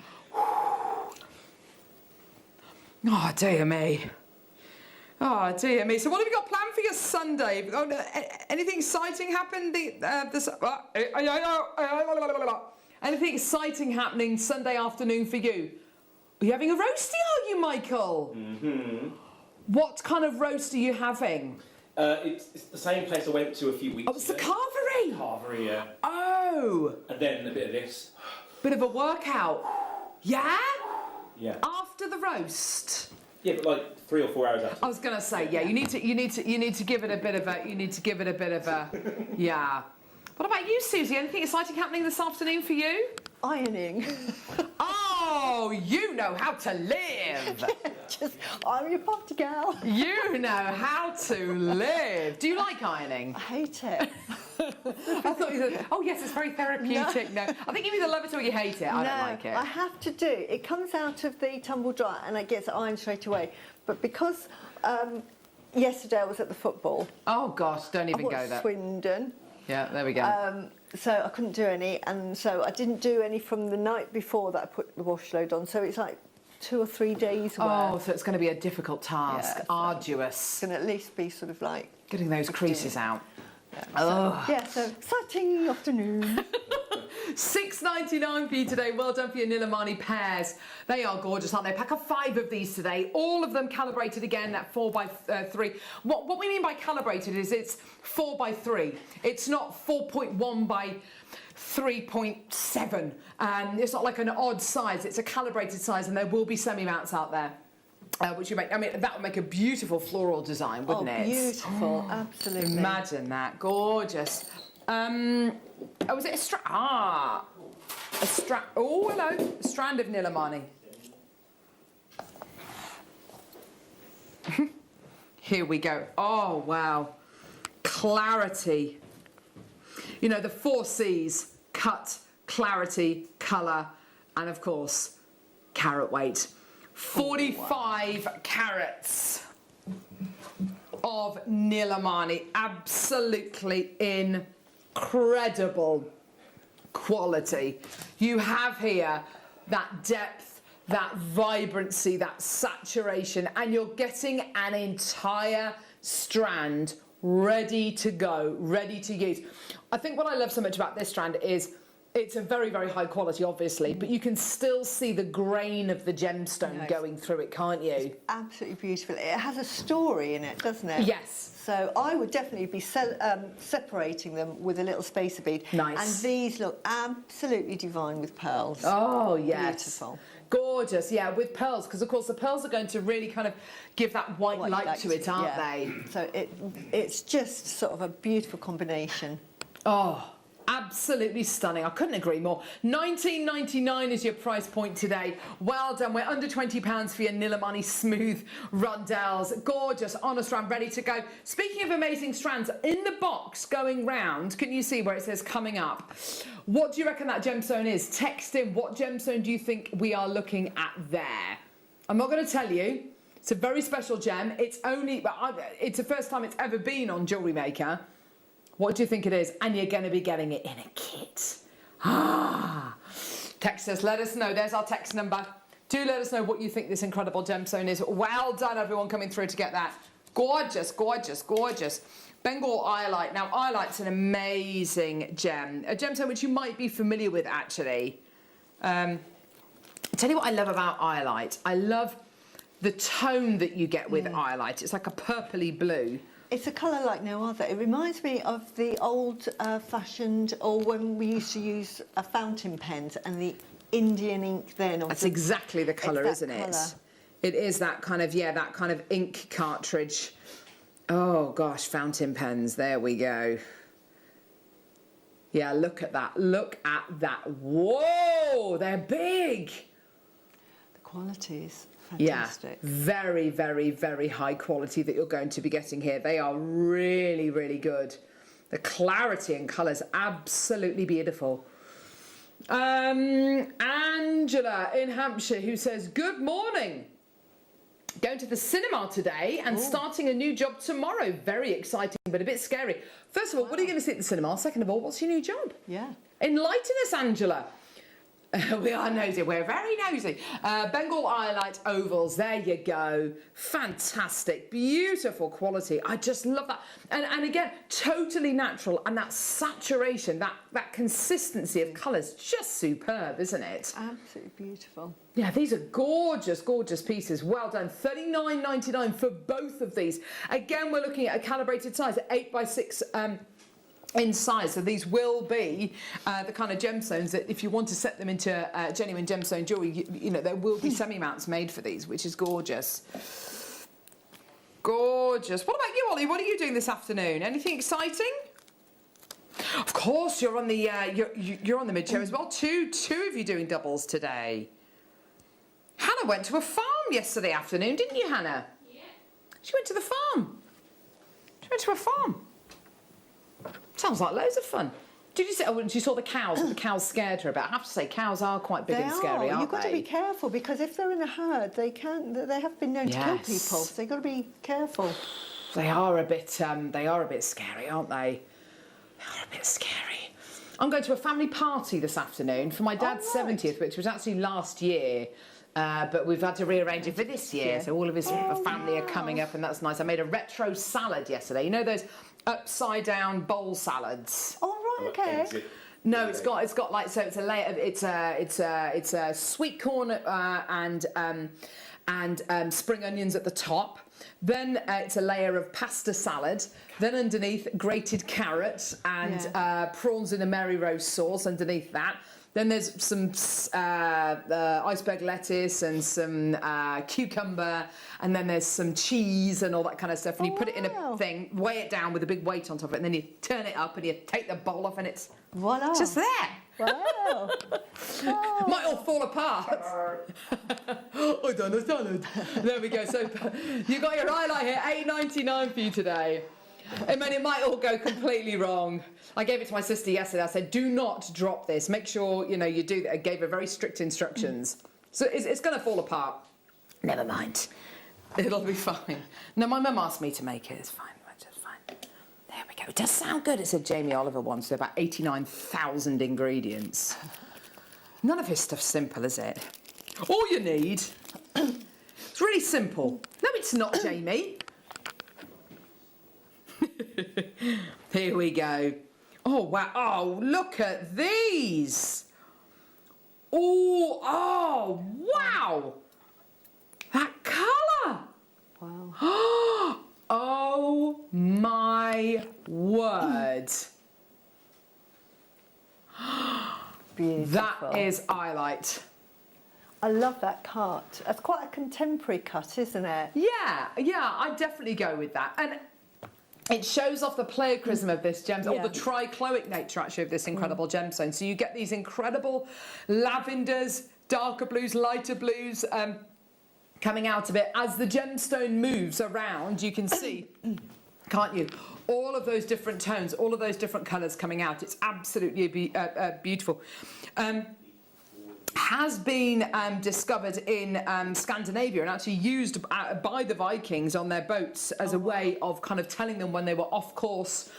Oh dear me. Oh dear me. So what have you got planned for your Sunday? Oh, anything exciting happened? Anything exciting happening Sunday afternoon for you? Are you having a roasty, are you, Michael? Mm-hmm. What kind of roast are you having? It's the same place I went to a few weeks ago. Oh, it's the carvery. Carvery, yeah. Oh. And then a bit of this. Bit of a workout. Yeah? Yeah. After the roast. Yeah, but like 3 or 4 hours after. I was going to say, yeah, you need to give it a bit of a, yeah. What about you, Susie? Anything exciting happening this afternoon for you? Ironing. Oh, you know how to live. I'm your party gal. You know how to live. Do you like ironing? I hate it. I thought you said, oh yes, it's very therapeutic. No, I think you either love it or you hate it. I don't like it. I have to do. It comes out of the tumble dryer and it gets ironed straight away. But because yesterday I was at the football. Oh gosh, don't even go there. Swindon. Yeah, there we go. So I couldn't do any, and so I didn't do any from the night before that I put the wash load on. So it's like 2 or 3 days worth. Oh, so it's going to be a difficult task, Yeah, arduous. It's going to at least be sort of like Getting those creases out. Yeah, so exciting afternoon. $6.99 for you today. Well done for your Nilamani pears. They are gorgeous, aren't they? Pack of 5 of these today. All of them calibrated again at 4x3. What we mean by calibrated is it's 4x3. It's not 4.1 by 3.7. It's not like an odd size. It's a calibrated size, and there will be semi-mounts out there. which you make, I mean, that would make a beautiful floral design, wouldn't it? Beautiful, absolutely. Imagine that, gorgeous. Was it a strand? Oh, hello, a strand of Nilamani. Here we go. Oh, wow. Clarity. You know, the 4 C's: cut, clarity, colour, and of course, carat weight. 45 carats of Nilamani. Absolutely incredible quality. You have here that depth, that vibrancy, that saturation, and you're getting an entire strand ready to go, ready to use. I think what I love so much about this strand is it's a very, very high quality, obviously, but you can still see the grain of the gemstone going through it, can't you? It's absolutely beautiful. It has a story in it, doesn't it? Yes. So I would definitely be separating them with a little spacer bead. Nice. And these look absolutely divine with pearls. Oh, yes. Beautiful. Gorgeous, yeah, with pearls, because of course the pearls are going to really kind of give that white light to it, aren't they? So it's just sort of a beautiful combination. Oh, absolutely stunning. I couldn't agree more. $19.99 is your price point today. Well done. We're under £20 for your Nilamani smooth rondelles. Gorgeous, on a strand, ready to go. Speaking of amazing strands, in the box going round, can you see where it says coming up? What do you reckon that gemstone is? Text in, what gemstone do you think we are looking at there? I'm not going to tell you. It's a very special gem. It's the first time it's ever been on Jewellery Maker. What do you think it is? And you're going to be getting it in a kit. Text us, let us know. There's our text number. Do let us know what you think this incredible gemstone is. Well done, everyone coming through to get that. Gorgeous, gorgeous, gorgeous. Bengal Iolite. Now, Iolite's an amazing gem. A gemstone which you might be familiar with, actually. I'll tell you what I love about Iolite. I love the tone that you get with Iolite. It's like a purpley blue. It's a colour like no other. It reminds me of the old fashioned, or when we used to use fountain pens and the Indian ink then. That's exactly the colour, isn't colour. it? It is that kind of, that kind of ink cartridge. Oh gosh, fountain pens, there we go. Yeah, look at that, look at that. Whoa, they're big. The qualities. Yeah, Fantastic. very, very, very high quality that you're going to be getting here. They are really, really good. The clarity and colours, absolutely beautiful. Angela in Hampshire, who says, good morning. Going to the cinema today and starting a new job tomorrow. Very exciting, but a bit scary. First of all, what are you going to see at the cinema? Second of all, what's your new job? Yeah. Enlighten us, Angela. We are nosy, we're very nosy. Bengal Iolite ovals, there you go. Fantastic, beautiful quality. I just love that. And again, totally natural, and that saturation, that consistency of colours, just superb, isn't it? Absolutely beautiful. Yeah, these are gorgeous, gorgeous pieces. Well done. $39.99 for both of these. Again, we're looking at a calibrated size, 8x6 in size, so these will be the kind of gemstones that if you want to set them into genuine gemstone jewellery, you know, there will be semi-mounts made for these, which is gorgeous. Gorgeous. What about you, Ollie? What are you doing this afternoon? Anything exciting? Of course, you're on the you're on the mid-show as well. Two of you doing doubles today. Hannah went to a farm yesterday afternoon, didn't you, Hannah? Yeah. She went to the farm. She went to a farm. Sounds like loads of fun. Did you say, when she saw the cows, the cows scared her a bit? I have to say, cows are quite big and scary, aren't You've got they? to be careful, because if they're in a herd, they have been known to kill people, so you've got to be careful. They are a bit scary, aren't they? They are a bit scary. I'm going to a family party this afternoon for my dad's 70th, which was actually last year. But we've had to rearrange it for this year, so all of his family are coming up, and that's nice. I made a retro salad yesterday. You know those upside down bowl salads? Oh right, okay. No, it's got like, so it's a layer of, it's a sweet corn and spring onions at the top. Then it's a layer of pasta salad. Then underneath, grated carrot and prawns in a Mary Rose sauce underneath that. Then there's some iceberg lettuce and some cucumber, and then there's some cheese and all that kind of stuff. And you put it in a thing, weigh it down with a big weight on top of it, and then you turn it up and you take the bowl off, and it's just there. Wow. Might all fall apart. I don't understand. There we go. So you got your highlight here, £8.99 for you today. I mean, it might all go completely wrong. I gave it to my sister yesterday. I said, do not drop this. Make sure, you do that. I gave her very strict instructions. So it's going to fall apart. Never mind. It'll be fine. No, my mum asked me to make it. It's fine. It's just fine. There we go. It does sound good. It said Jamie Oliver once. There are about 89,000 ingredients. None of his stuff's simple, is it? All you need... It's really simple. No, it's not, Jamie. Here we go. Oh, wow. Oh, look at these. Oh, wow. That colour. Wow. Oh, my word. Beautiful. That is highlight. I love that cut. That's quite a contemporary cut, isn't it? Yeah, I'd definitely go with that. And it shows off the pleochrysm of this gemstone, or the trichloic nature actually of this incredible gemstone. So you get these incredible lavenders, darker blues, lighter blues coming out of it. As the gemstone moves around, you can see, can't you? All of those different tones, all of those different colours coming out. It's absolutely beautiful. Has been discovered in Scandinavia and actually used by the Vikings on their boats as a way of kind of telling them when they were off course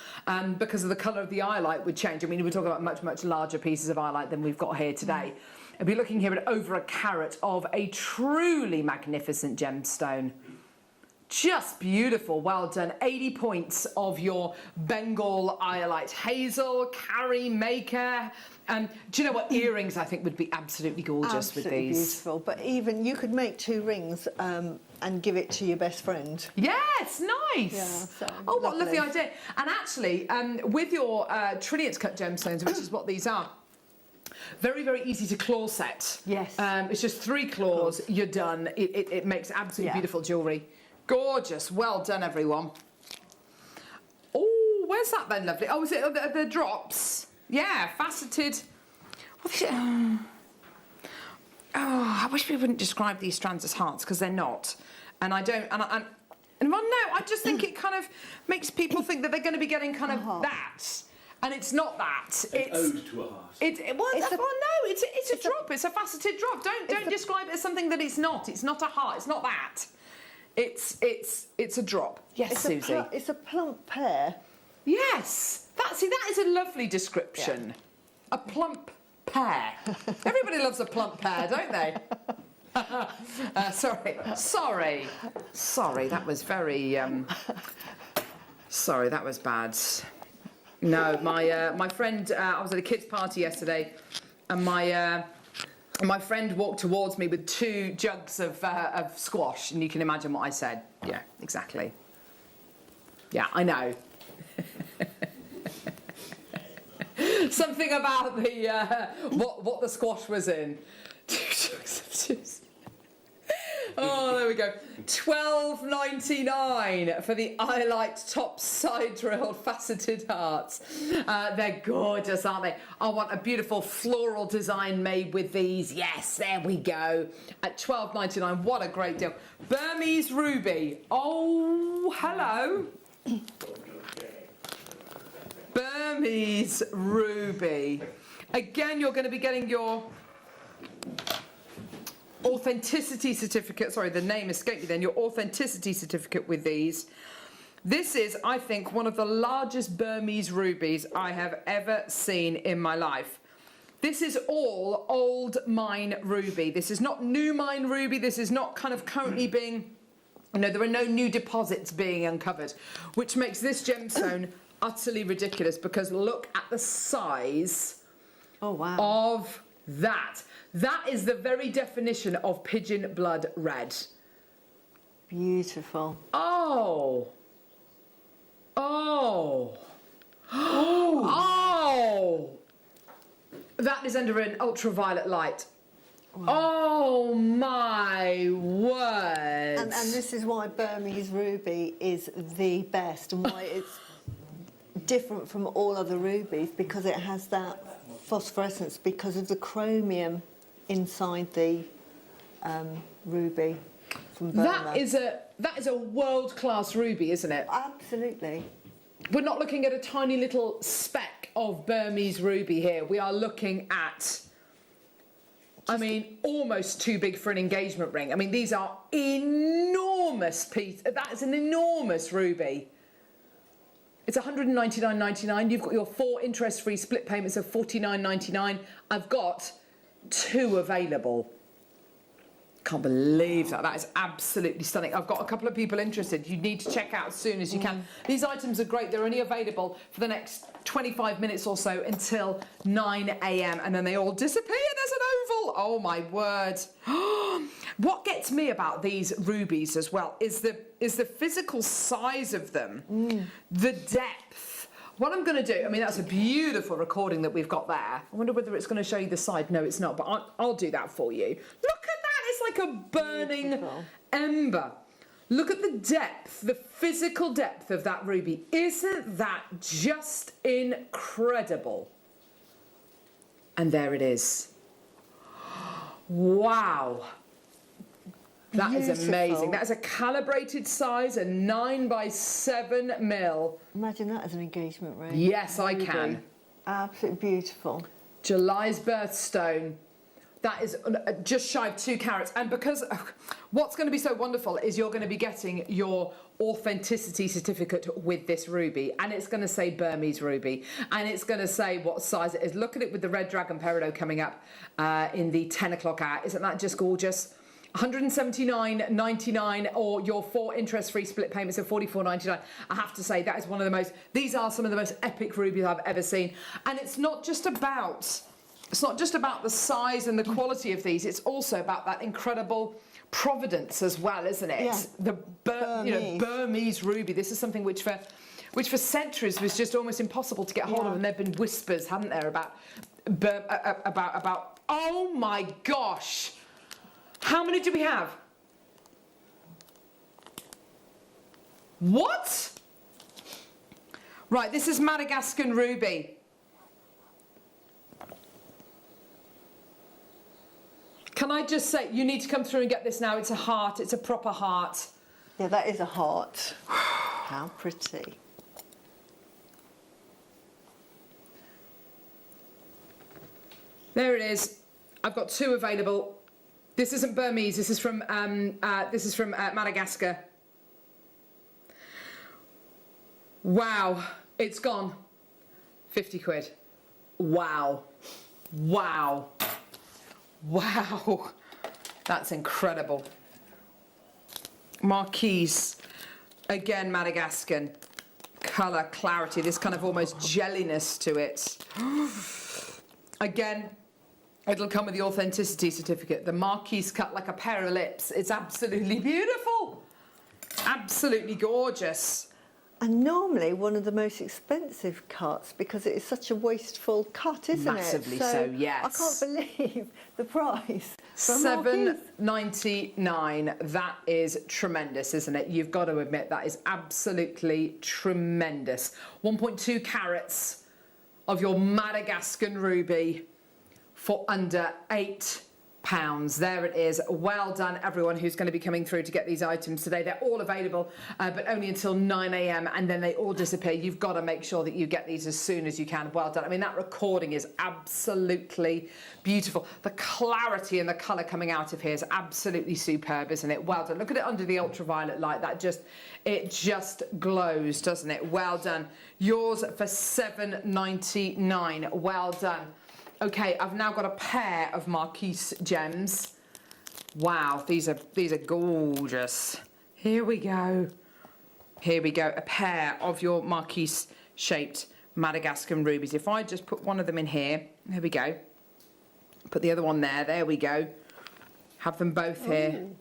because of the colour of the eyelight would change. I mean, we're talking about much, much larger pieces of eyelight than we've got here today. I'll be looking here at over a carat of a truly magnificent gemstone. Just beautiful, well done. 80 points of your Bengal Iolite Hazel, JewelleryMaker. Do you know what? Earrings, I think, would be absolutely gorgeous with these. Beautiful. But even you could make 2 rings and give it to your best friend. Yes, nice. Yeah, so oh, what a lovely idea. And actually, with your trilliant cut gemstones, which is what these are, very, very easy to claw set. Yes. It's just 3 claws, you're done. It makes absolutely beautiful jewellery. Gorgeous. Well done, everyone. Oh, where's that then, lovely? Oh, is it the drops? Yeah, faceted. What is it? Oh, I wish we wouldn't describe these strands as hearts because they're not. And I don't. And well, no, I just think it kind of makes people think that they're going to be getting kind of that. And it's not that. It's ode to a heart. It's a drop. It's a faceted drop. Don't describe it as something that it's not. It's not a heart. It's not that. It's a drop. Yes, Susie. It's a plump pear. Yes. That is a lovely description. Yeah. A plump pear. Everybody loves a plump pear, don't they? Sorry. That was very. Sorry, that was bad. No, my friend. I was at a kids' party yesterday, and my friend walked towards me with 2 jugs of squash, and you can imagine what I said. Yeah, exactly. Yeah, I know. Something about the what the squash was in. 2 jugs of juice. Oh, there we go. $12.99 for the Iolite top side drilled faceted hearts. They're gorgeous, aren't they? I want a beautiful floral design made with these. Yes, there we go. At $12.99. What a great deal. Burmese ruby. Oh, hello. Burmese ruby. Again, you're going to be getting your authenticity certificate. Sorry, the name escaped me then. Your authenticity certificate with these. This is, I think, one of the largest Burmese rubies I have ever seen in my life. This is all old mine ruby. This is not new mine ruby. This is not kind of currently being, there are no new deposits being uncovered, which makes this gemstone utterly ridiculous because look at the size of that. That is the very definition of pigeon blood red. Beautiful. Oh. That is under an ultraviolet light. Oh my word! And this is why Burmese ruby is the best, and why it's different from all other rubies, because it has that phosphorescence because of the chromium inside the ruby from Burma. That is a world-class ruby, isn't it? Absolutely. We're not looking at a tiny little speck of Burmese ruby here. We are looking at, I mean, almost too big for an engagement ring. I mean, these are enormous pieces. That is an enormous ruby. It's $199.99. You've got your 4 interest-free split payments of $49.99. I've got 2 available. Can't believe that. That is absolutely stunning. I've got a couple of people interested. You need to check out as soon as you can. These items are great. They're only available for the next 25 minutes or so until 9 a.m. and then they all disappear. There's an oval. Oh my word. What gets me about these rubies as well is the physical size of them, the depth. What I'm going to do, I mean, that's a beautiful recording that we've got there. I wonder whether it's going to show you the side. No, it's not, but I'll do that for you. Look at that. It's like a burning ember. Look at the depth, the physical depth of that ruby. Isn't that just incredible? And there it is. Wow. That is amazing. That is a calibrated size, a 9x7mm. Imagine that as an engagement ring. Yes, I can. Absolutely beautiful. July's birthstone. That is just shy of 2 carats. And because what's going to be so wonderful is you're going to be getting your authenticity certificate with this ruby. And it's going to say Burmese ruby. And it's going to say what size it is. Look at it with the red dragon peridot coming up in the 10 o'clock hour. Isn't that just gorgeous? $179.99 or your 4 interest-free split payments of $44.99. I have to say that is one of the most, these are some of the most epic rubies I've ever seen. And it's not just about the size and the quality of these, it's also about that incredible provenance as well, isn't it? Yeah. The Burmese ruby. This is something which for centuries was just almost impossible to get hold of, and there've been whispers, haven't there, about oh my gosh. How many do we have? What? Right, this is Madagascar ruby. Can I just say, you need to come through and get this now. It's a heart. It's a proper heart. Yeah, that is a heart. How pretty. There it is. I've got 2 available. This isn't Burmese. This is from Madagascar. Wow, it's gone. 50 quid. Wow, wow, wow. That's incredible. Marquise, again Madagascar. Colour, clarity. This kind of almost jelliness to it. Again. It'll come with the authenticity certificate. The marquise cut like a pair of lips. It's absolutely beautiful. Absolutely gorgeous. And normally one of the most expensive cuts because it is such a wasteful cut, isn't Massively it? so, yes. I can't believe the price. $7.99. That is tremendous, isn't it? You've got to admit that is absolutely tremendous. 1.2 carats of your Madagascar ruby for under £8. There it is. Well done, everyone who's going to be coming through to get these items today. They're all available, but only until 9 a.m. and then they all disappear. You've got to make sure that you get these as soon as you can. Well done. I mean, that recording is absolutely beautiful. The clarity and the colour coming out of here is absolutely superb, isn't it? Well done. Look at it under the ultraviolet light. It just glows, doesn't it? Well done. Yours for $7.99. Well done. Okay, I've now got a pair of Marquise gems. Wow, these are gorgeous. Here we go. Here we go. A pair of your Marquise shaped Madagascar rubies. If I just put one of them in here, there we go. Put the other one there. There we go. Have them both here. Ooh.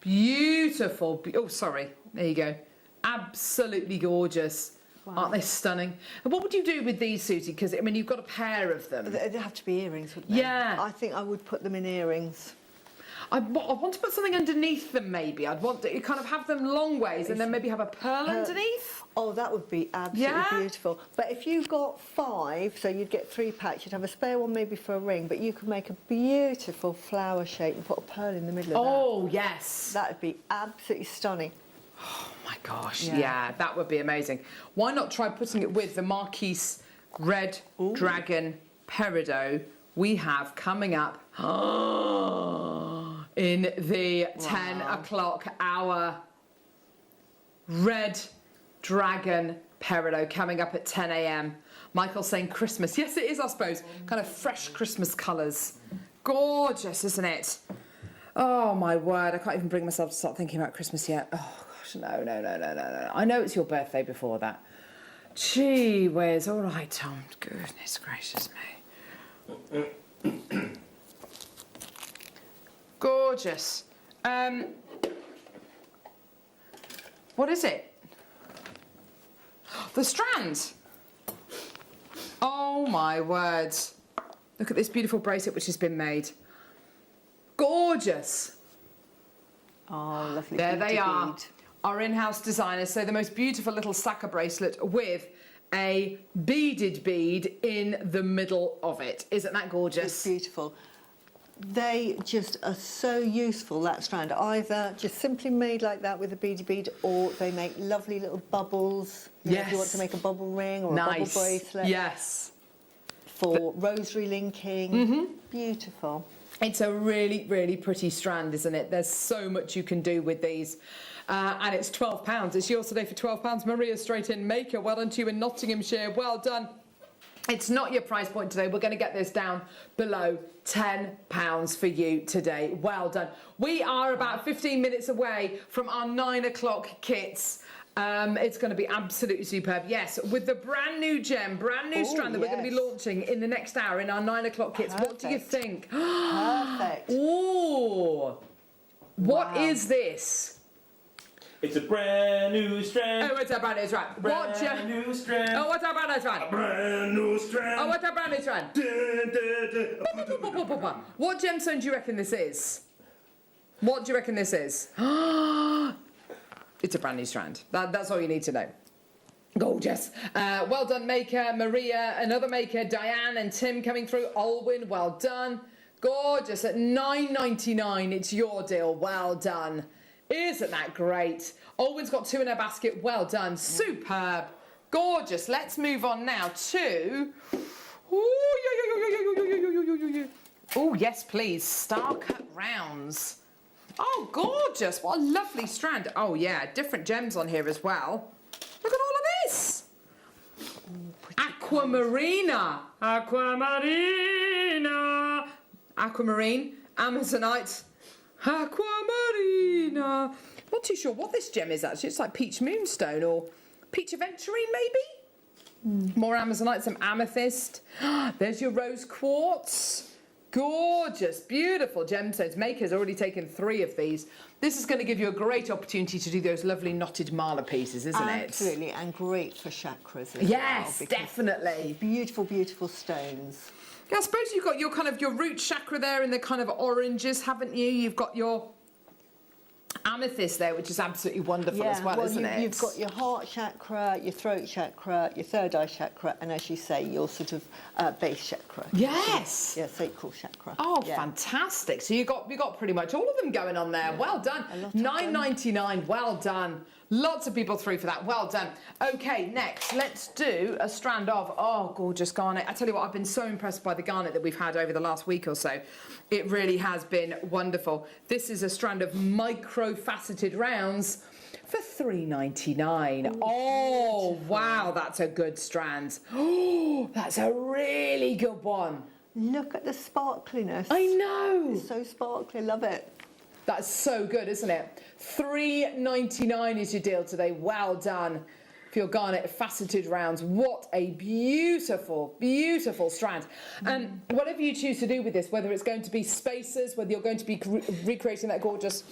Beautiful. Oh, sorry. There you go. Absolutely gorgeous. Aren't they stunning? And what would you do with these, Susie? Because, I mean, you've got a pair of them. They'd have to be earrings, wouldn't they? Yeah. I think I would put them in earrings. I want to put something underneath them, maybe. I'd want to kind of have them long ways and then maybe have a pearl underneath. Oh, that would be absolutely Yeah? beautiful. But if you got 5, so you'd get 3 packs, you'd have a spare one maybe for a ring, but you could make a beautiful flower shape and put a pearl in the middle of Oh, yes. that. That would be absolutely stunning. Oh, my gosh. Yeah. Yeah, that would be amazing. Why not try putting it with the Marquise Red Dragon Peridot we have coming up in the 10 o'clock hour. Red Dragon Peridot coming up at 10 a.m. Michael's saying Christmas. Yes, it is, I suppose. Kind of fresh Christmas colours. Gorgeous, isn't it? Oh, my word. I can't even bring myself to start thinking about Christmas yet. Oh, gosh, no. I know it's your birthday before that. Gee whiz. All right, Tom. Goodness gracious me. Gorgeous. What is it? The strand. Oh my word. Look at this beautiful bracelet which has been made. Gorgeous. Oh, lovely. There they bead. are. Our in-house designers. So the most beautiful little Saka bracelet with a beaded bead in the middle of it. Isn't that gorgeous? It's beautiful. They just are so useful, that strand. Either just simply made like that with a beady bead, or they make lovely little bubbles. You know, if you want to make a bubble ring or a bubble bracelet. Yes. For rosary linking. Beautiful. It's a really, really pretty strand, isn't it? There's so much you can do with these. And it's £12. It's yours today for £12. Maria straight in Maker. Well done to you in Nottinghamshire. Well done. It's not your price point today. We're going to get this down below £10 for you today. Well done. We are about 15 minutes away from our 9 o'clock kits. It's going to be absolutely superb. Yes, with the brand new gem, brand new strand that we're going to be launching in the next hour in our 9 o'clock kits. What do you think? Perfect. Oh, what is this? It's a brand new strand. Oh, what's a brand new strand? Brand new strand. Oh, what's a brand new strand? Brand new strand. Oh, what's a brand new strand? What gemstone do you reckon this is? What do you reckon this is? It's a brand new strand. That's all you need to know. Gorgeous. Well done, Maker, Maria, another Maker, Diane and Tim coming through. Olwyn, well done. Gorgeous. At £9.99, it's your deal. Well done. Isn't that great? Olwyn's got 2 in her basket. Well done. Superb. Gorgeous. Let's move on now to... Oh, yes, please. Star cut rounds. Oh, gorgeous. What a lovely strand. Oh, yeah. Different gems on here as well. Look at all of this. Aquamarina. Aquamarina. Aquamarine. Amazonite. Aquamarina. Not too sure what this gem is, actually. It's like peach moonstone or peach aventurine, maybe? More amazonite, some amethyst. There's your rose quartz. Gorgeous, beautiful gemstones. Maker's already taken 3 of these. This is going to give you a great opportunity to do those lovely knotted mala pieces, isn't it? Absolutely, and great for chakras as Yes, well. definitely. Beautiful, beautiful stones. Yeah, I suppose you've got your kind of your root chakra there in the kind of oranges, haven't you? You've got your amethyst there, which is absolutely wonderful as well, isn't it? You've got your heart chakra, your throat chakra, your third eye chakra, and as you say, your sort of base chakra. Yes. Yeah, sacral chakra. Oh, yeah. fantastic! So you got pretty much all of them going on there. Well done. £9.99. Well done. Lots of people through for that. Well done. Okay, next, let's do a strand of, oh, gorgeous garnet. I tell you what, I've been so impressed by the garnet that we've had over the last week or so. It really has been wonderful. This is a strand of micro-faceted rounds for $3.99. Oh, wow, that's a good strand. Oh, that's a really good one. Look at the sparkliness. I know. It's so sparkly, love it. That's so good, isn't it? $3.99 is your deal today. Well done for your garnet faceted rounds. What a beautiful, beautiful strand. And whatever you choose to do with this, whether it's going to be spacers, whether you're going to be recreating that gorgeous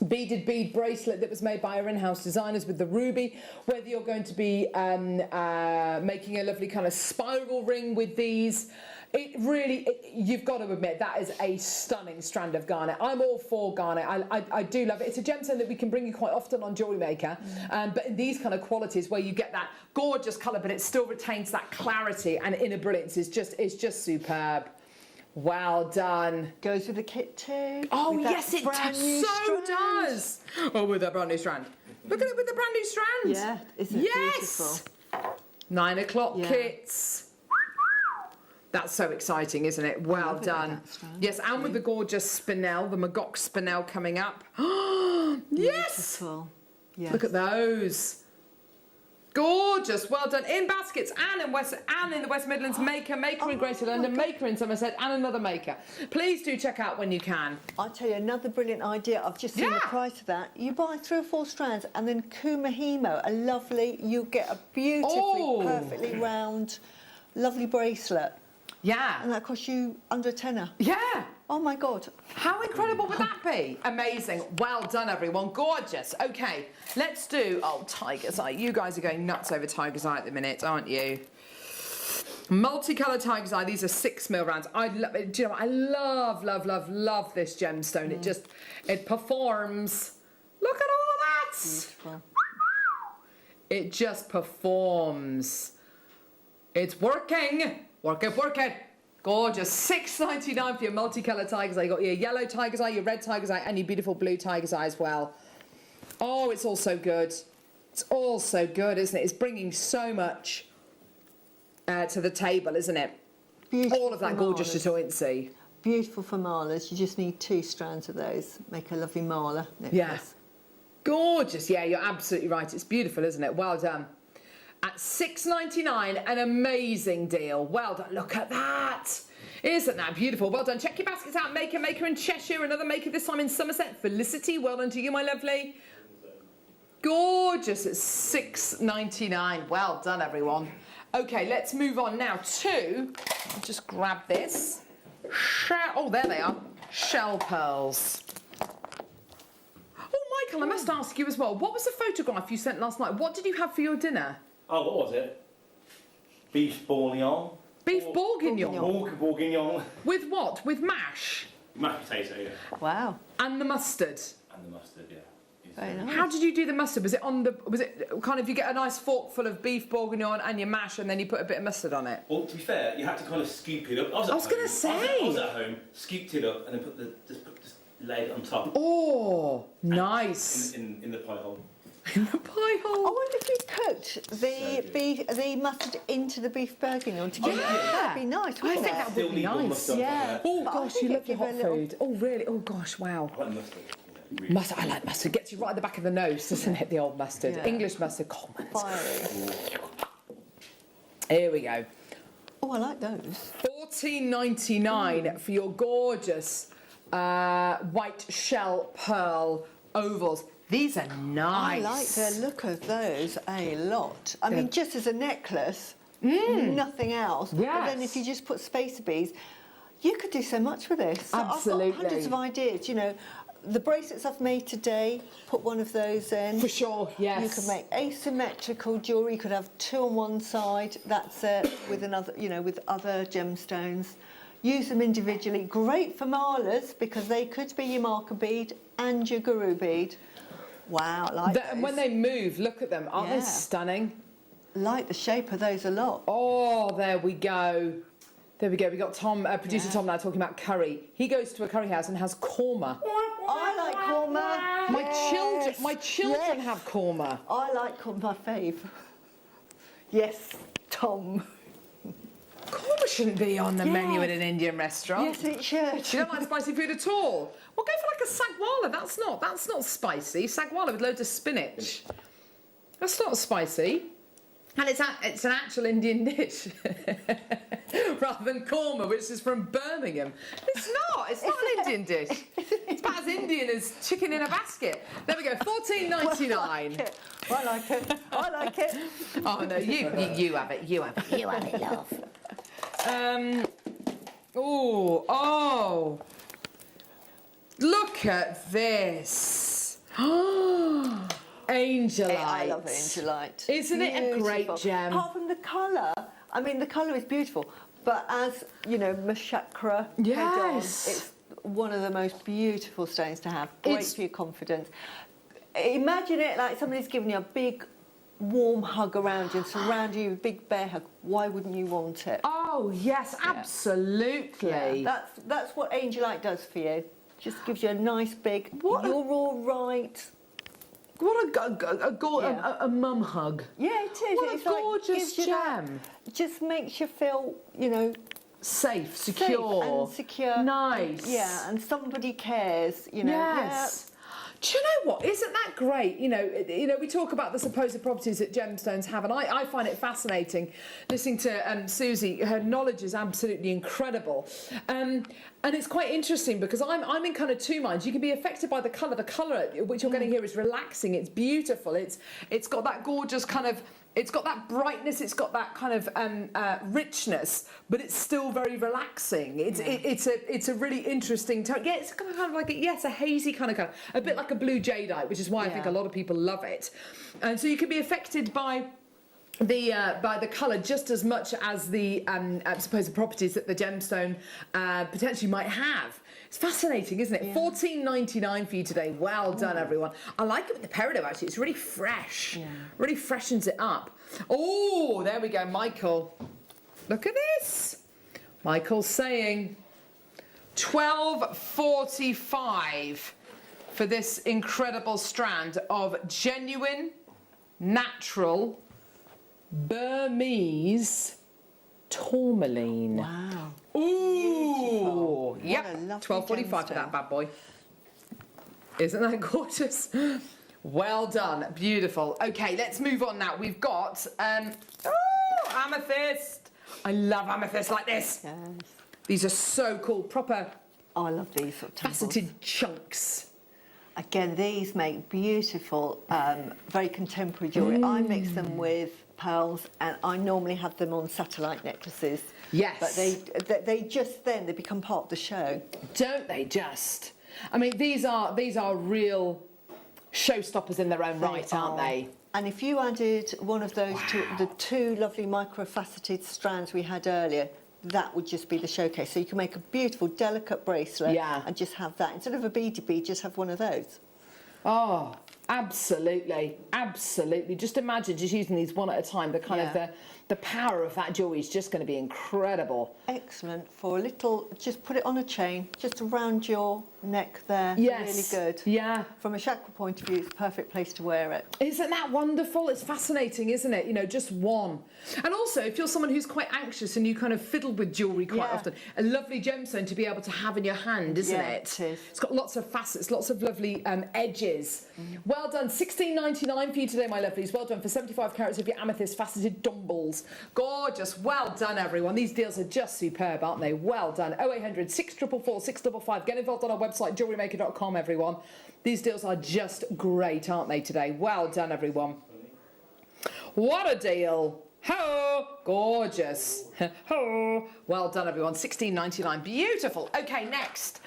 beaded bead bracelet that was made by our in-house designers with the ruby, whether you're going to be making a lovely kind of spiral ring with these. You've got to admit, that is a stunning strand of garnet. I'm all for garnet. I do love it. It's a gemstone that we can bring you quite often on Jewellery Maker, but in these kind of qualities where you get that gorgeous colour, but it still retains that clarity and inner brilliance is just superb. Well done. Goes with the kit too. Oh with that yes, it brand new so strand. does. Oh, with a brand new strand. Look at it with the brand new strand. Yeah, isn't it yes. beautiful? 9 o'clock Yeah. kits. That's so exciting, isn't it? Well love it with done. that strand, Yes, and with the gorgeous spinel, the Magok spinel coming up. Yes. Beautiful. Yes. Look at those. Gorgeous, well done. In baskets and in the West Midlands, Maker in Greater London, Maker in Somerset, and another Maker. Please do check out when you can. I'll tell you another brilliant idea. I've just seen the Yeah. price of that. You buy 3 or 4 strands and then Kumahimo, a lovely, you get a beautifully, Oh. perfectly round, lovely bracelet. Yeah. And that costs you under a tenner. Yeah. Oh my God. How incredible would that be? Amazing. Well done, everyone. Gorgeous. Okay, let's do... Oh, Tiger's Eye. You guys are going nuts over Tiger's Eye at the minute, aren't you? Multicolour Tiger's Eye. These are 6mm rounds. Do you know what? I love this gemstone. It performs. Look at all of that. Beautiful. It just performs. It's working. Work it. Gorgeous. $6.99 for your multicolour Tiger's Eye. You got your yellow Tiger's Eye, your red Tiger's Eye, and your beautiful blue Tiger's Eye as well. Oh, it's all so good. It's all so good, isn't it? It's bringing so much to the table, isn't it? Beautiful All of that for gorgeous malas. chatoyancy. Beautiful for malas. You just need 2 strands of those. Make a lovely mala necklace. Yeah. Gorgeous. Yeah, you're absolutely right. It's beautiful, isn't it? Well done. At $6.99, an amazing deal. Well done. Look at that. Isn't that beautiful? Well done. Check your baskets out. Maker in Cheshire. Another Maker this time in Somerset. Felicity, well done to you, my lovely. Gorgeous. It's $6.99. Well done, everyone. Okay, let's move on now to... I'll just grab this. Oh, there they are. Shell pearls. Oh, Michael, I must ask you as well. What was the photograph you sent last night? What did you have for your dinner? Oh, what was it? Beef bourguignon. Beef bourguignon. Bourguignon. With what? With mash? Mashed potato, yeah. Wow. And the mustard. And the mustard, yeah. Very nice. How did you do the mustard? Was it kind of you get a nice fork full of beef bourguignon and your mash and then you put a bit of mustard on it? Well, to be fair, you had to kind of scoop it up. I was gonna say. I was at home, scooped it up, and then just laid it on top. Oh, nice. In the pie hole. In the pie I hole. wonder if you cooked the mustard into the beef bourguignon to get Yeah. That'd be nice, I wouldn't think it? that Still would be need more nice. mustard. Yeah. Oh But I gosh, think you it'd love your give hot a little- food. Oh really? Oh gosh, wow. I like mustard. Yeah, really. Mustard, I like mustard. Gets you right at the back of the nose, doesn't it? The old mustard. Yeah. English mustard. Coleman's. Fiery. Here we go. Oh, I like those. $14.99 for your gorgeous white shell pearl ovals. These are nice. I like the look of those a lot. I They're- mean, just as a necklace, nothing else. But then Yes. if you just put spacer beads, you could do so much with this. So Absolutely. I've got hundreds of ideas, you know. The bracelets I've made today, put one of those in. For sure, yes. You could make asymmetrical jewellery. You could have 2 on one side. That's it. With another, you know, with other gemstones. Use them individually. Great for malas because they could be your marker bead and your guru bead. Wow, I like those. And when they move, look at them. Aren't they Yeah. stunning? Like the shape of those a lot. Oh, there we go. There we go. We got Tom, producer Tom, now talking about curry. He goes to a curry house and has korma. I like korma. My children have korma. I like korma, my fave. Yes, Tom. Korma shouldn't be on the menu at Yes. an Indian restaurant. Yes, it should. You don't like spicy food at all? Well, go for like a sagwala. That's not spicy. Sagwala with loads of spinach. That's not spicy. And it's an actual Indian dish. Rather than korma, which is from Birmingham. It's not an Indian dish. It's about as Indian as chicken in a basket. There we go, $14.99. I like it. I like it. Oh no, you have it. You have it. You have it, love. Oh. Look at this. Angelite. I love Angelite. Isn't it a great Beautiful. gem? Apart from the colour, I mean, the colour is beautiful, but as, you know, my chakra head on, Yes. it's one of the most beautiful stones to have. Great It's- for your confidence. Imagine it like somebody's giving you a big, warm hug around you and surrounding you with a big bear hug. Why wouldn't you want it? Oh, yes, absolutely. That's what Angelite does for you. Just gives you a nice big, What a- you're all right. What Yeah. a mum hug. Yeah, it is. What It's a like, gorgeous gives you that- gem. just makes you feel, you know, Safe, safe secure. and secure. Nice. Yeah, and somebody cares, you know. Yes. Do you know what? Isn't that great? You know, we talk about the supposed properties that gemstones have, and I find it fascinating listening to Susie. Her knowledge is absolutely incredible, and it's quite interesting because I'm in kind of two minds. You can be affected by the colour. The colour which you're getting here is relaxing. It's beautiful. It's got that gorgeous kind of. It's got that brightness, it's got that kind of richness, but it's still very relaxing. It's a really interesting tone. Yeah, it's kind of like a hazy kind of colour, a bit like a blue jadeite, which is why I think a lot of people love it. And so you can be affected by the colour just as much as the supposed properties that the gemstone potentially might have. It's fascinating, isn't it? Yeah. $14.99 for you today. Well done, everyone. I like it with the peridot, actually. It's really fresh. Yeah. Really freshens it up. Oh, there we go, Michael. Look at this. Michael's saying $12.45 for this incredible strand of genuine, natural Burmese tourmaline. Wow. Ooh, What yep. a lovely $12.45 for that gemstone. bad boy. Isn't that gorgeous? Well done, beautiful. Okay, let's move on now. We've got amethyst. I love amethyst like this. Yes. These are so cool, proper Oh, I love these sort of temples. faceted chunks. Again, these make beautiful, very contemporary jewellery. I mix them with pearls, and I normally have them on satellite necklaces. Yes. But they just then they become part of the show. Don't they just? I mean, these are real showstoppers in their own right, aren't they? And if you added one of those to the two lovely microfaceted strands we had earlier, that would just be the showcase. So you can make a beautiful, delicate bracelet and just have that. Instead of a beady bead, just have one of those. Oh, absolutely, absolutely. Just imagine just using these one at a time. The kind of the power of that jewellery is just going to be incredible. Excellent for a little, just put it on a chain, just around your neck there. Yes. Really good. Yeah. From a chakra point of view, it's a perfect place to wear it. Isn't that wonderful? It's fascinating, isn't it? You know, just one. And also, if you're someone who's quite anxious and you kind of fiddle with jewellery quite often, a lovely gemstone to be able to have in your hand, isn't it? It is. It's got lots of facets, lots of lovely edges. Well done. $16.99 for you today, my lovelies. Well done for 75 carats of your amethyst faceted dumbles. Gorgeous. Well done, everyone. These deals are just superb, aren't they? Well done. 0800 644 655. Get involved on our website, JewelleryMaker.com, everyone. These deals are just great, aren't they, today? Well done, everyone. What a deal. Ho! Gorgeous. Ho! Well done, everyone. $16.99. Beautiful. Okay, next.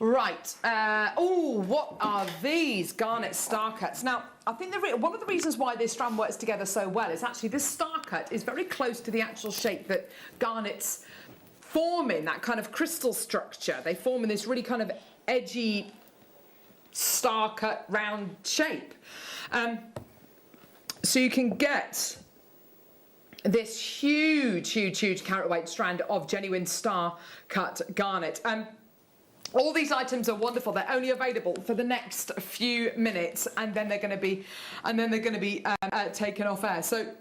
Right. Oh, what are these garnet star cuts? Now, I think one of the reasons why this strand works together so well is actually this star cut is very close to the actual shape that garnets form in, that kind of crystal structure. They form in this really kind of edgy star cut round shape. So you can get this huge carat weight strand of genuine star cut garnet. All these items are wonderful. They're only available for the next few minutes, and then they're going to be taken off air. So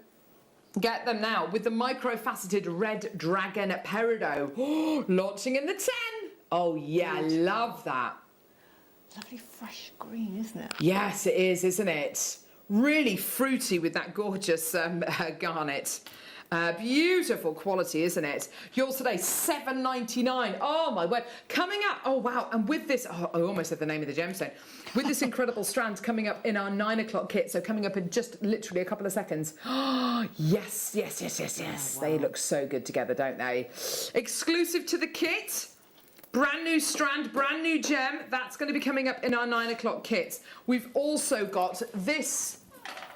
get them now with the micro-faceted red dragon peridot launching in the 10. Oh yeah, I love that. Lovely fresh green, isn't it? Yes, it is, isn't it? Really fruity with that gorgeous garnet. Beautiful quality, isn't it? Yours today, $7.99. Oh my word. Coming up, oh wow, and with this, I almost said the name of the gemstone. With this incredible strand coming up in our 9 o'clock kit, so coming up in just literally a couple of seconds. Oh, yes. Oh, wow. They look so good together, don't they? Exclusive to the kit, Brand new strand, brand new gem. That's going to be coming up in our 9 o'clock kits. We've also got this,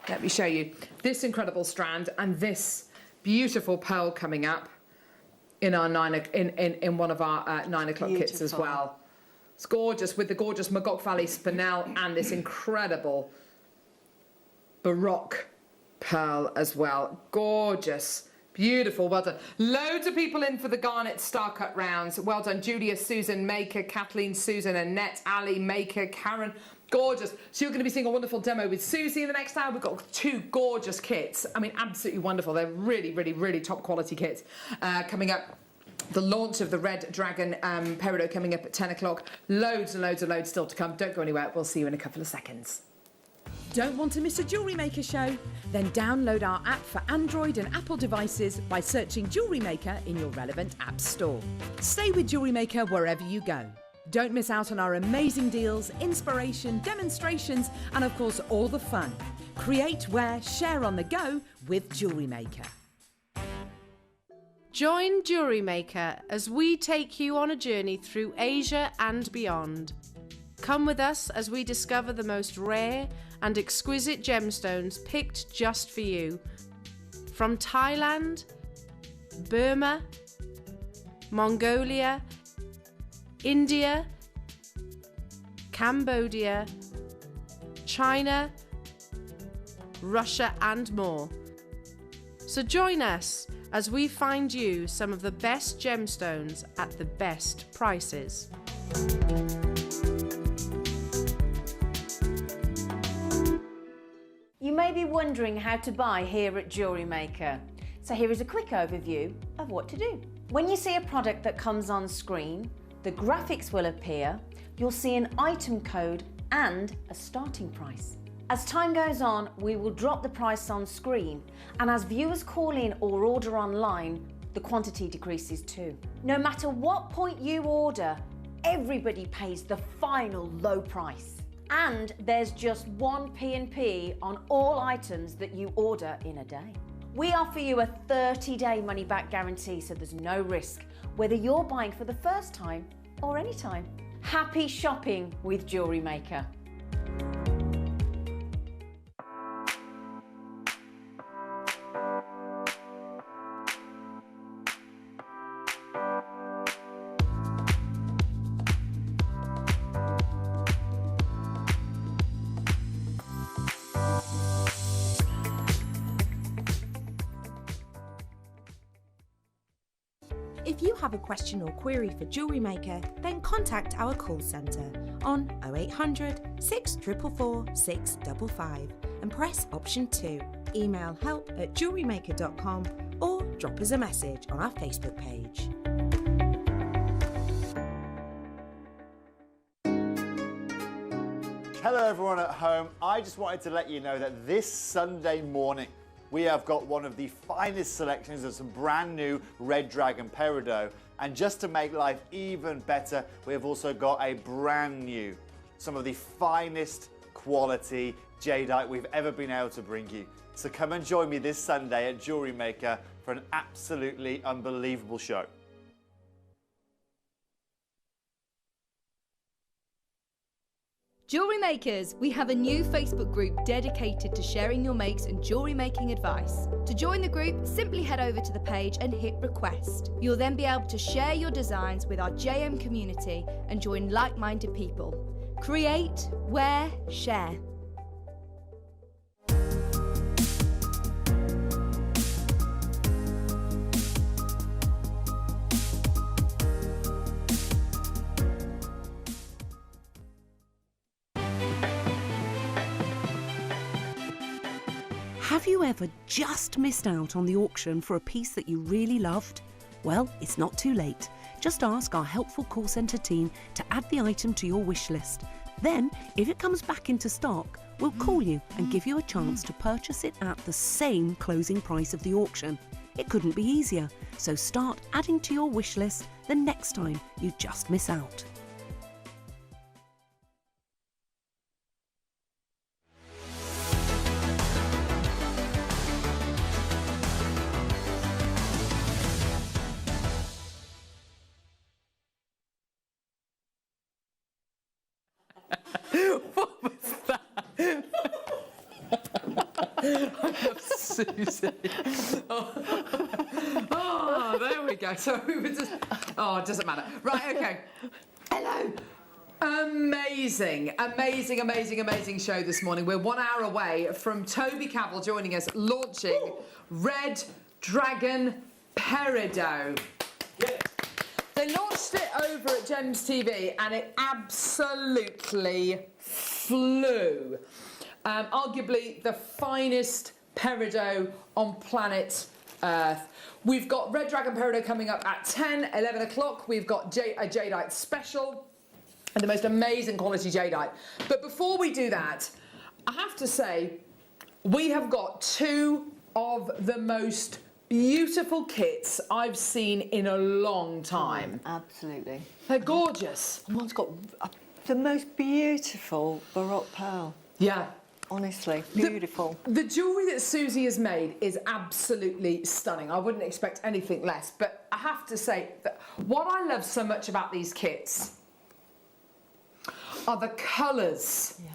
let me show you, this incredible strand and this beautiful pearl coming up in our in one of our 9 o'clock kits as well. It's gorgeous with the gorgeous Magog Valley spinel and this incredible Baroque pearl as well. Gorgeous. Beautiful, well done. Loads of people in for the Garnet Star Cut rounds. Well done, Julia, Susan, Maker, Kathleen, Susan, Annette, Ali, Maker, Karen. Gorgeous. So you're going to be seeing a wonderful demo with Susie in the next hour. We've got 2 gorgeous kits. I mean, absolutely wonderful. They're really, really, really top quality kits coming up. The launch of the Red Dragon Peridot coming up at 10 o'clock. Loads and loads and loads still to come. Don't go anywhere. We'll see you in a couple of seconds. Don't want to miss a Jewellery Maker show? Then download our app for Android and Apple devices by searching Jewellery Maker in your relevant app store. Stay with Jewellery Maker wherever you go. Don't miss out on our amazing deals, inspiration, demonstrations, and of course all the fun. Create, wear, share on the go with Jewellery Maker. Join Jewellery Maker as we take you on a journey through Asia and beyond. Come with us as we discover the most rare and exquisite gemstones picked just for you. From Thailand, Burma, Mongolia, India, Cambodia, China, Russia and more. So join us as we find you some of the best gemstones at the best prices. You may be wondering how to buy here at Jewellery Maker. So here is a quick overview of what to do. When you see a product that comes on screen, the graphics will appear, you'll see an item code and a starting price. As time goes on, we will drop the price on screen, and as viewers call in or order online, the quantity decreases too. No matter what point you order, everybody pays the final low price. And there's just one P&P on all items that you order in a day. We offer you a 30-day money-back guarantee, so there's no risk, whether you're buying for the first time or any time. Happy shopping with Jewellery Maker. If you have a question or query for Jewellery Maker, then contact our call centre on 0800 644 655 and press option 2. Email help@jewellerymaker.com or drop us a message on our Facebook page. Hello everyone at home. I just wanted to let you know that this Sunday morning we have got one of the finest selections of some brand new Red Dragon Peridot, and just to make life even better, we have also got a brand new, some of the finest quality jadeite we've ever been able to bring you. So come and join me this Sunday at Jewellery Maker for an absolutely unbelievable show. Jewellery Makers, we have a new Facebook group dedicated to sharing your makes and jewellery making advice. To join the group, simply head over to the page and hit request. You'll then be able to share your designs with our JM community and join like-minded people. Create, wear, share. Have you ever just missed out on the auction for a piece that you really loved? Well, it's not too late. Just ask our helpful call centre team to add the item to your wish list. Then, if it comes back into stock, we'll call you and give you a chance to purchase it at the same closing price of the auction. It couldn't be easier, so start adding to your wish list the next time you just miss out. What was that? I love Susie. Oh, there we go. So we were just... Oh, it doesn't matter. Right, okay. Hello. Amazing, amazing, amazing, amazing show this morning. We're 1 hour away from Toby Cavill joining us, launching Red Dragon Peridot. Yeah. They launched it over at Gems TV and it absolutely flew. Arguably the finest peridot on planet Earth. We've got Red Dragon Peridot coming up at 10, 11 o'clock. We've got a jadeite special and the most amazing quality jadeite. But before we do that, I have to say, we have got two of the most beautiful kits I've seen in a long time. Absolutely. They're gorgeous. One's got the most beautiful Baroque pearl. Yeah. Honestly, beautiful. The jewellery that Susie has made is absolutely stunning. I wouldn't expect anything less. But I have to say that what I love so much about these kits are the colours. Yeah.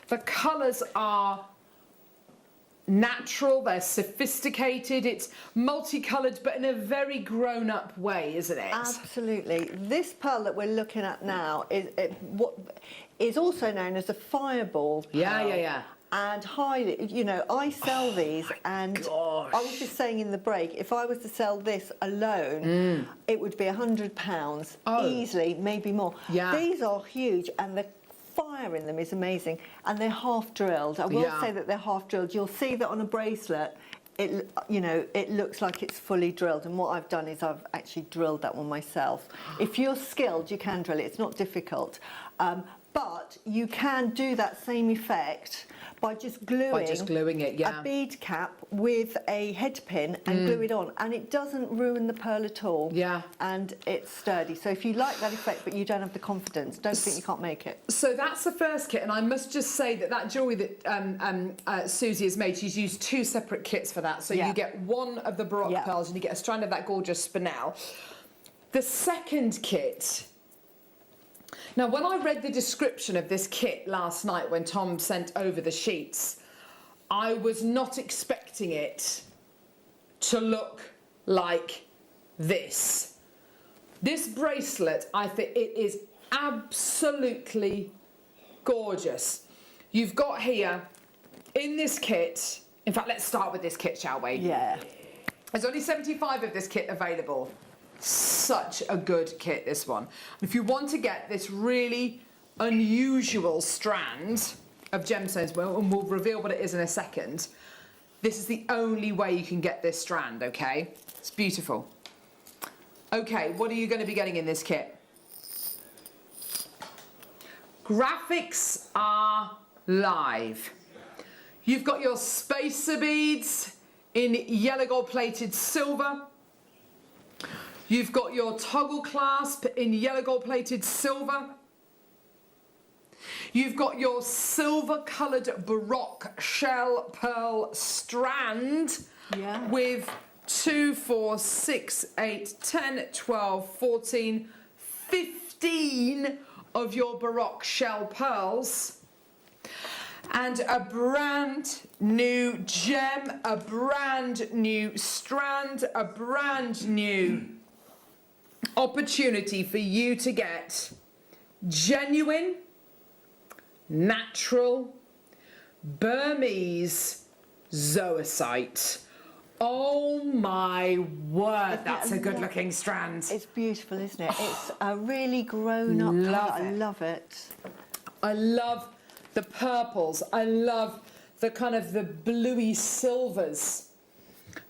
The colours are natural, they're sophisticated, it's multicoloured but in a very grown-up way, isn't it? Absolutely. This pearl that we're looking at now what is also known as a fireball pearl. Yeah. And highly, you know, I sell these and gosh. I was just saying in the break, if I was to sell this alone, it would be £100 easily, maybe more. Yeah. These are huge and the fire in them is amazing and they're half drilled. I will say that they're half drilled. You'll see that on a bracelet, it looks like it's fully drilled, and what I've done is I've actually drilled that one myself. If you're skilled, you can drill it. It's not difficult. But you can do that same effect by just gluing it, yeah. a bead cap with a head pin and glue it on, and it doesn't ruin the pearl at all. Yeah. And it's sturdy. So if you like that effect but you don't have the confidence, don't think you can't make it. So that's the first kit, and I must just say that jewellery that Susie has made, she's used two separate kits for that. So you get one of the Baroque pearls and you get a strand of that gorgeous spinel. The second kit. Now, when I read the description of this kit last night when Tom sent over the sheets, I was not expecting it to look like this. This bracelet, I think it is absolutely gorgeous. You've got here, in this kit, in fact, let's start with this kit, shall we? Yeah. There's only 75 of this kit available. Such a good kit, this one. If you want to get this really unusual strand of gemstones, and we'll reveal what it is in a second, this is the only way you can get this strand, okay? It's beautiful. Okay, what are you going to be getting in this kit? Graphics are live. You've got your spacer beads in yellow gold plated silver. You've got your toggle clasp in yellow gold plated silver. You've got your silver coloured Baroque shell pearl strand with 2, 4, 6, 8, 10, 12, 14, 15 of your Baroque shell pearls. And a brand new gem, a brand new strand, a brand new opportunity for you to get genuine, natural, Burmese zoisite. Oh my word, that's a good looking strand. It's beautiful, isn't it? It's a really grown up colour. I love it. I love the purples. I love the kind of the bluey silvers.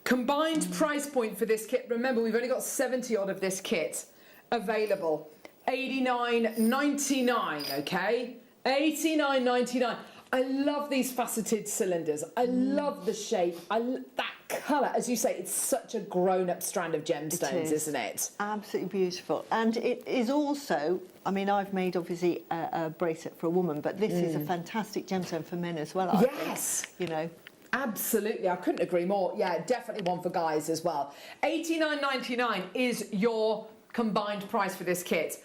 Combined price point for this kit, remember we've only got 70 odd of this kit available. $89.99, okay? $89.99. I love these faceted cylinders. I love the shape. That colour, as you say, it's such a grown-up strand of gemstones, isn't it? Absolutely beautiful. And it is also, I mean, I've made obviously a bracelet for a woman, but this is a fantastic gemstone for men as well, I think. You know. Absolutely, I couldn't agree more. Yeah, definitely one for guys as well. $89.99 is your combined price for this kit.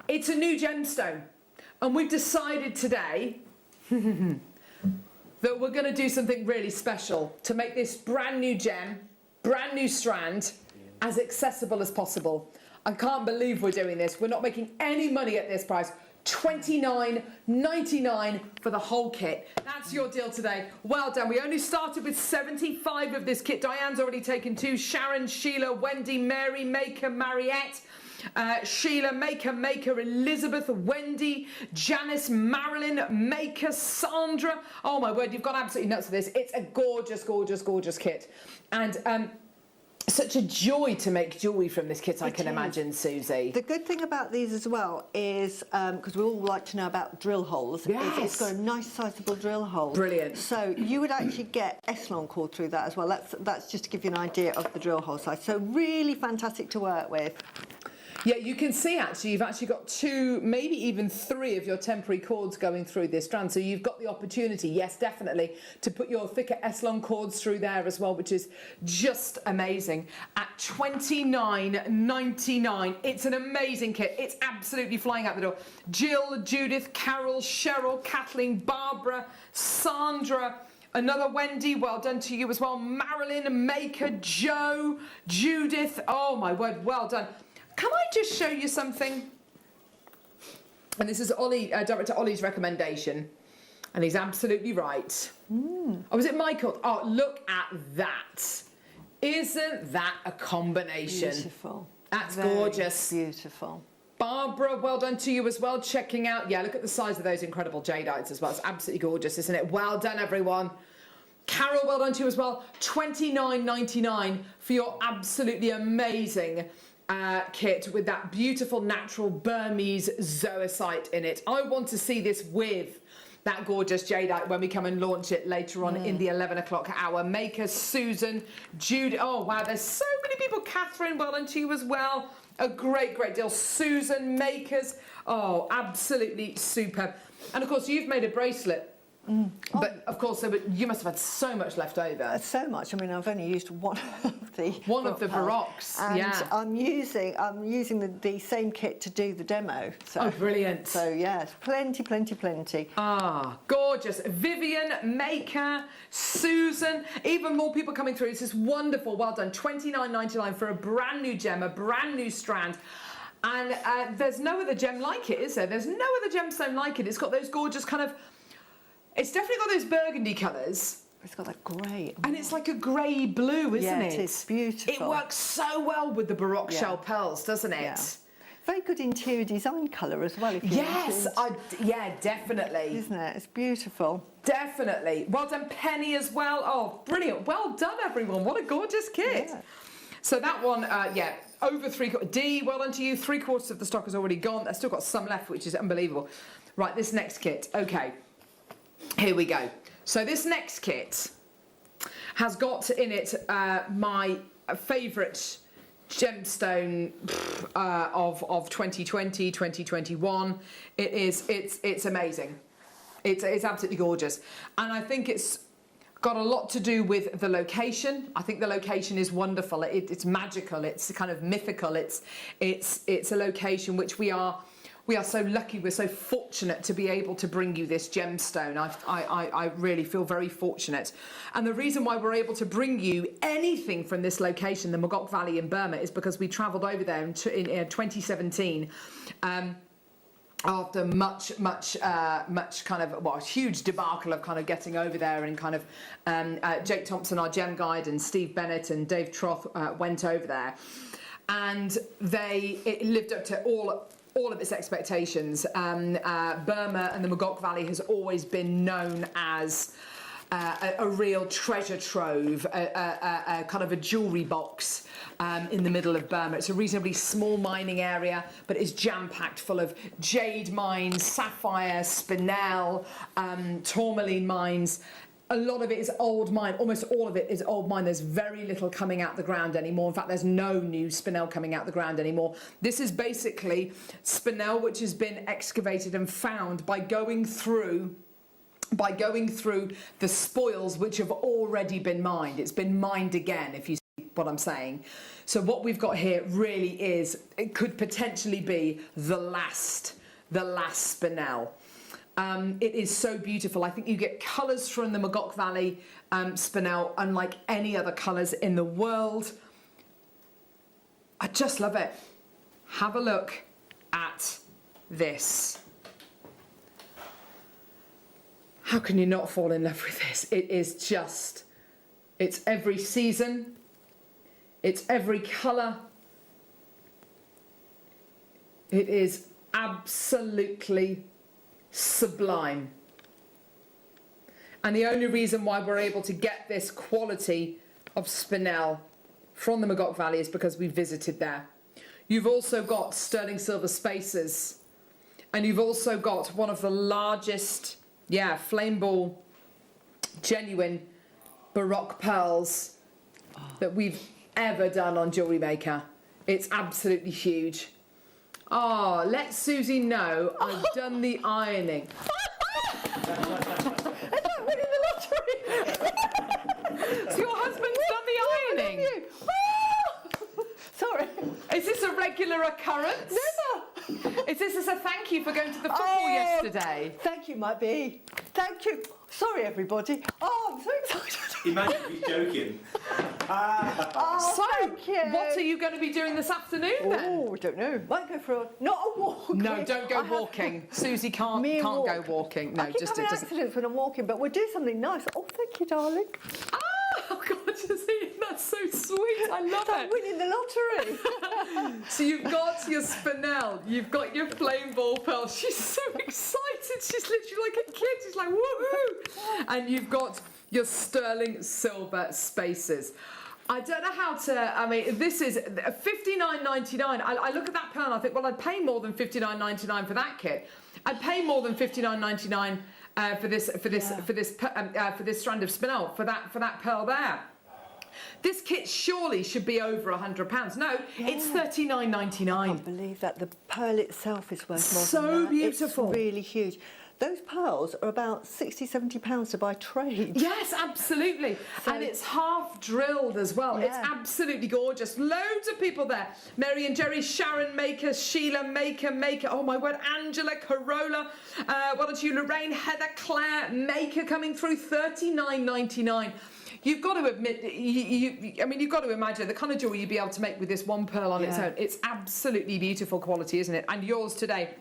It's a new gemstone. And we've decided today that we're going to do something really special to make this brand new gem, brand new strand, as accessible as possible. I can't believe we're doing this. We're not making any money at this price. $29.99 for the whole kit. That's your deal today. Well done. We only started with 75 of this kit. Diane's already taken 2. Sharon, Sheila, Wendy, Mary, Maker, Mariette, Sheila, Maker, Elizabeth, Wendy, Janice, Marilyn, Maker, Sandra. Oh my word, you've gone absolutely nuts with this. It's a gorgeous, gorgeous, gorgeous kit. And such a joy to make jewellery from this kit, I can imagine, Susie. The good thing about these as well is, because we all like to know about drill holes, is it's got a nice sizable drill hole. Brilliant. So you would actually get Echelon cord through that as well. That's just to give you an idea of the drill hole size. So really fantastic to work with. Yeah, you can see actually you've actually got 2, maybe even 3 of your temporary cords going through this strand. So you've got the opportunity, yes, definitely, to put your thicker Echelon cords through there as well, which is just amazing. At $29.99, it's an amazing kit. It's absolutely flying out the door. Jill, Judith, Carol, Cheryl, Kathleen, Barbara, Sandra, another Wendy, well done to you as well. Marilyn, Maker, Joe, Judith, oh my word, well done. Can I just show you something? And this is Ollie, Director Ollie's recommendation. And he's absolutely right. Oh, was it Michael? Oh, look at that. Isn't that a combination? Beautiful. That's Very gorgeous. Beautiful. Barbara, well done to you as well. Checking out. Yeah, look at the size of those incredible jadeite as well. It's absolutely gorgeous, isn't it? Well done, everyone. Carol, well done to you as well. $29.99 for your absolutely amazing kit with that beautiful natural Burmese zoisite in it. I want to see this with that gorgeous jadeite when we come and launch it later on in the 11 o'clock hour. Maker, Susan, Jude. Oh wow, there's so many people. Catherine, well done to you as well. A great, great deal. Susan, Makers. Oh, absolutely superb. And of course, you've made a bracelet. But of course, you must have had so much left over. So much. I mean, I've only used one of the baroques. And yeah. I'm using the same kit to do the demo. So, oh, brilliant. So yes, plenty. Ah, gorgeous. Vivian, Maker, Susan, even more people coming through. This is wonderful. Well done. $29.99 for a brand new gem, a brand new strand. And there's no other gem like it, is there? There's no other gemstone like it. It's got those gorgeous kind of... It's definitely got those burgundy colours. It's got that grey. And it's like a grey blue, isn't it? Yeah, it is beautiful. It works so well with the Baroque shell pearls, doesn't it? Yeah. Very good interior design colour as well. If you yeah, definitely. Isn't it? It's beautiful. Definitely. Well done, Penny, as well. Oh, brilliant. Well done, everyone. What a gorgeous kit. Yeah. So that one, over 3/4. D, well done to you. 3/4 of the stock has already gone. I've still got some left, which is unbelievable. Right, this next kit. Okay. Here we go. So this next kit has got in it my favourite gemstone of 2020, 2021. It's amazing. It's absolutely gorgeous. And I think it's got a lot to do with the location. I think the location is wonderful. It's magical. It's kind of mythical. It's a location which we are so lucky, we're so fortunate to be able to bring you this gemstone. I really feel very fortunate. And the reason why we're able to bring you anything from this location, the Mogok Valley in Burma, is because we travelled over there in 2017 after much kind of, well, a huge debacle of kind of getting over there, and kind of Jake Thompson, our gem guide, and Steve Bennett and Dave Troth went over there. And it lived up to all of its expectations. Burma and the Mogok Valley has always been known as a real treasure trove, a kind of a jewellery box in the middle of Burma. It's a reasonably small mining area, but it's jam-packed full of jade mines, sapphire, spinel, tourmaline mines. A lot of it is old mine. Almost all of it is old mine. There's very little coming out the ground anymore. In fact, there's no new spinel coming out the ground anymore. This is basically spinel which has been excavated and found by going through the spoils which have already been mined. It's been mined again, if you see what I'm saying. So what we've got here really is, it could potentially be the last the last spinel. It is so beautiful. I think you get colours from the Magog Valley spinel unlike any other colours in the world. I just love it. Have a look at this. How can you not fall in love with this? It is just, it's every season, it's every colour. It is absolutely sublime. And the only reason why we're able to get this quality of spinel from the Magog Valley is because we visited there. You've also got sterling silver spacers, and you've also got one of the largest, flame ball, genuine Baroque pearls that we've ever done on Jewellery Maker. It's absolutely huge. Oh, let Susie know I've done the ironing. Winning the lottery. So your husband's done the ironing? Sorry. Is this a regular occurrence? Never. Is this as a thank you for going to the football yesterday? Thank you might be. Thank you. Sorry, everybody. Oh, I'm so excited. Imagine he's joking. Thank you. What are you going to be doing this afternoon then? Oh, I don't know. Might go for not a walk. No, don't go walking. Susie can't go walking. No, I keep just having it doesn't. accidents when I'm walking, but we'll do something nice. Oh, thank you, darling. Oh, gorgeous, Ian. That's so sweet. I love I'm it. winning the lottery. So you've got your spinel, you've got your flame ball pearl. She's so excited. She's literally like a kid. She's like, woohoo! And you've got your sterling silver spacers. I don't know how to, I mean, this is $59.99. I look at that pearl and I think, well, I'd pay more than $59.99 for that kit. I'd pay more than $59.99 for this strand of spinel, for that pearl there. This kit surely should be over £100. No, it's $39.99. I can't believe that. The pearl itself is worth more So than that. beautiful. It's really huge. Those pearls are about £60, £70 to buy trade. Yes, absolutely. And it's half drilled as well. Yeah. It's absolutely gorgeous. Loads of people there. Mary and Jerry, Sharon Maker, Sheila Maker, oh my word, Angela, Corolla, what are you, Lorraine, Heather, Claire, Maker coming through, $39.99. You've got to admit, you've got to imagine the kind of jewellery you'd be able to make with this one pearl on its own. It's absolutely beautiful quality, isn't it? And yours today,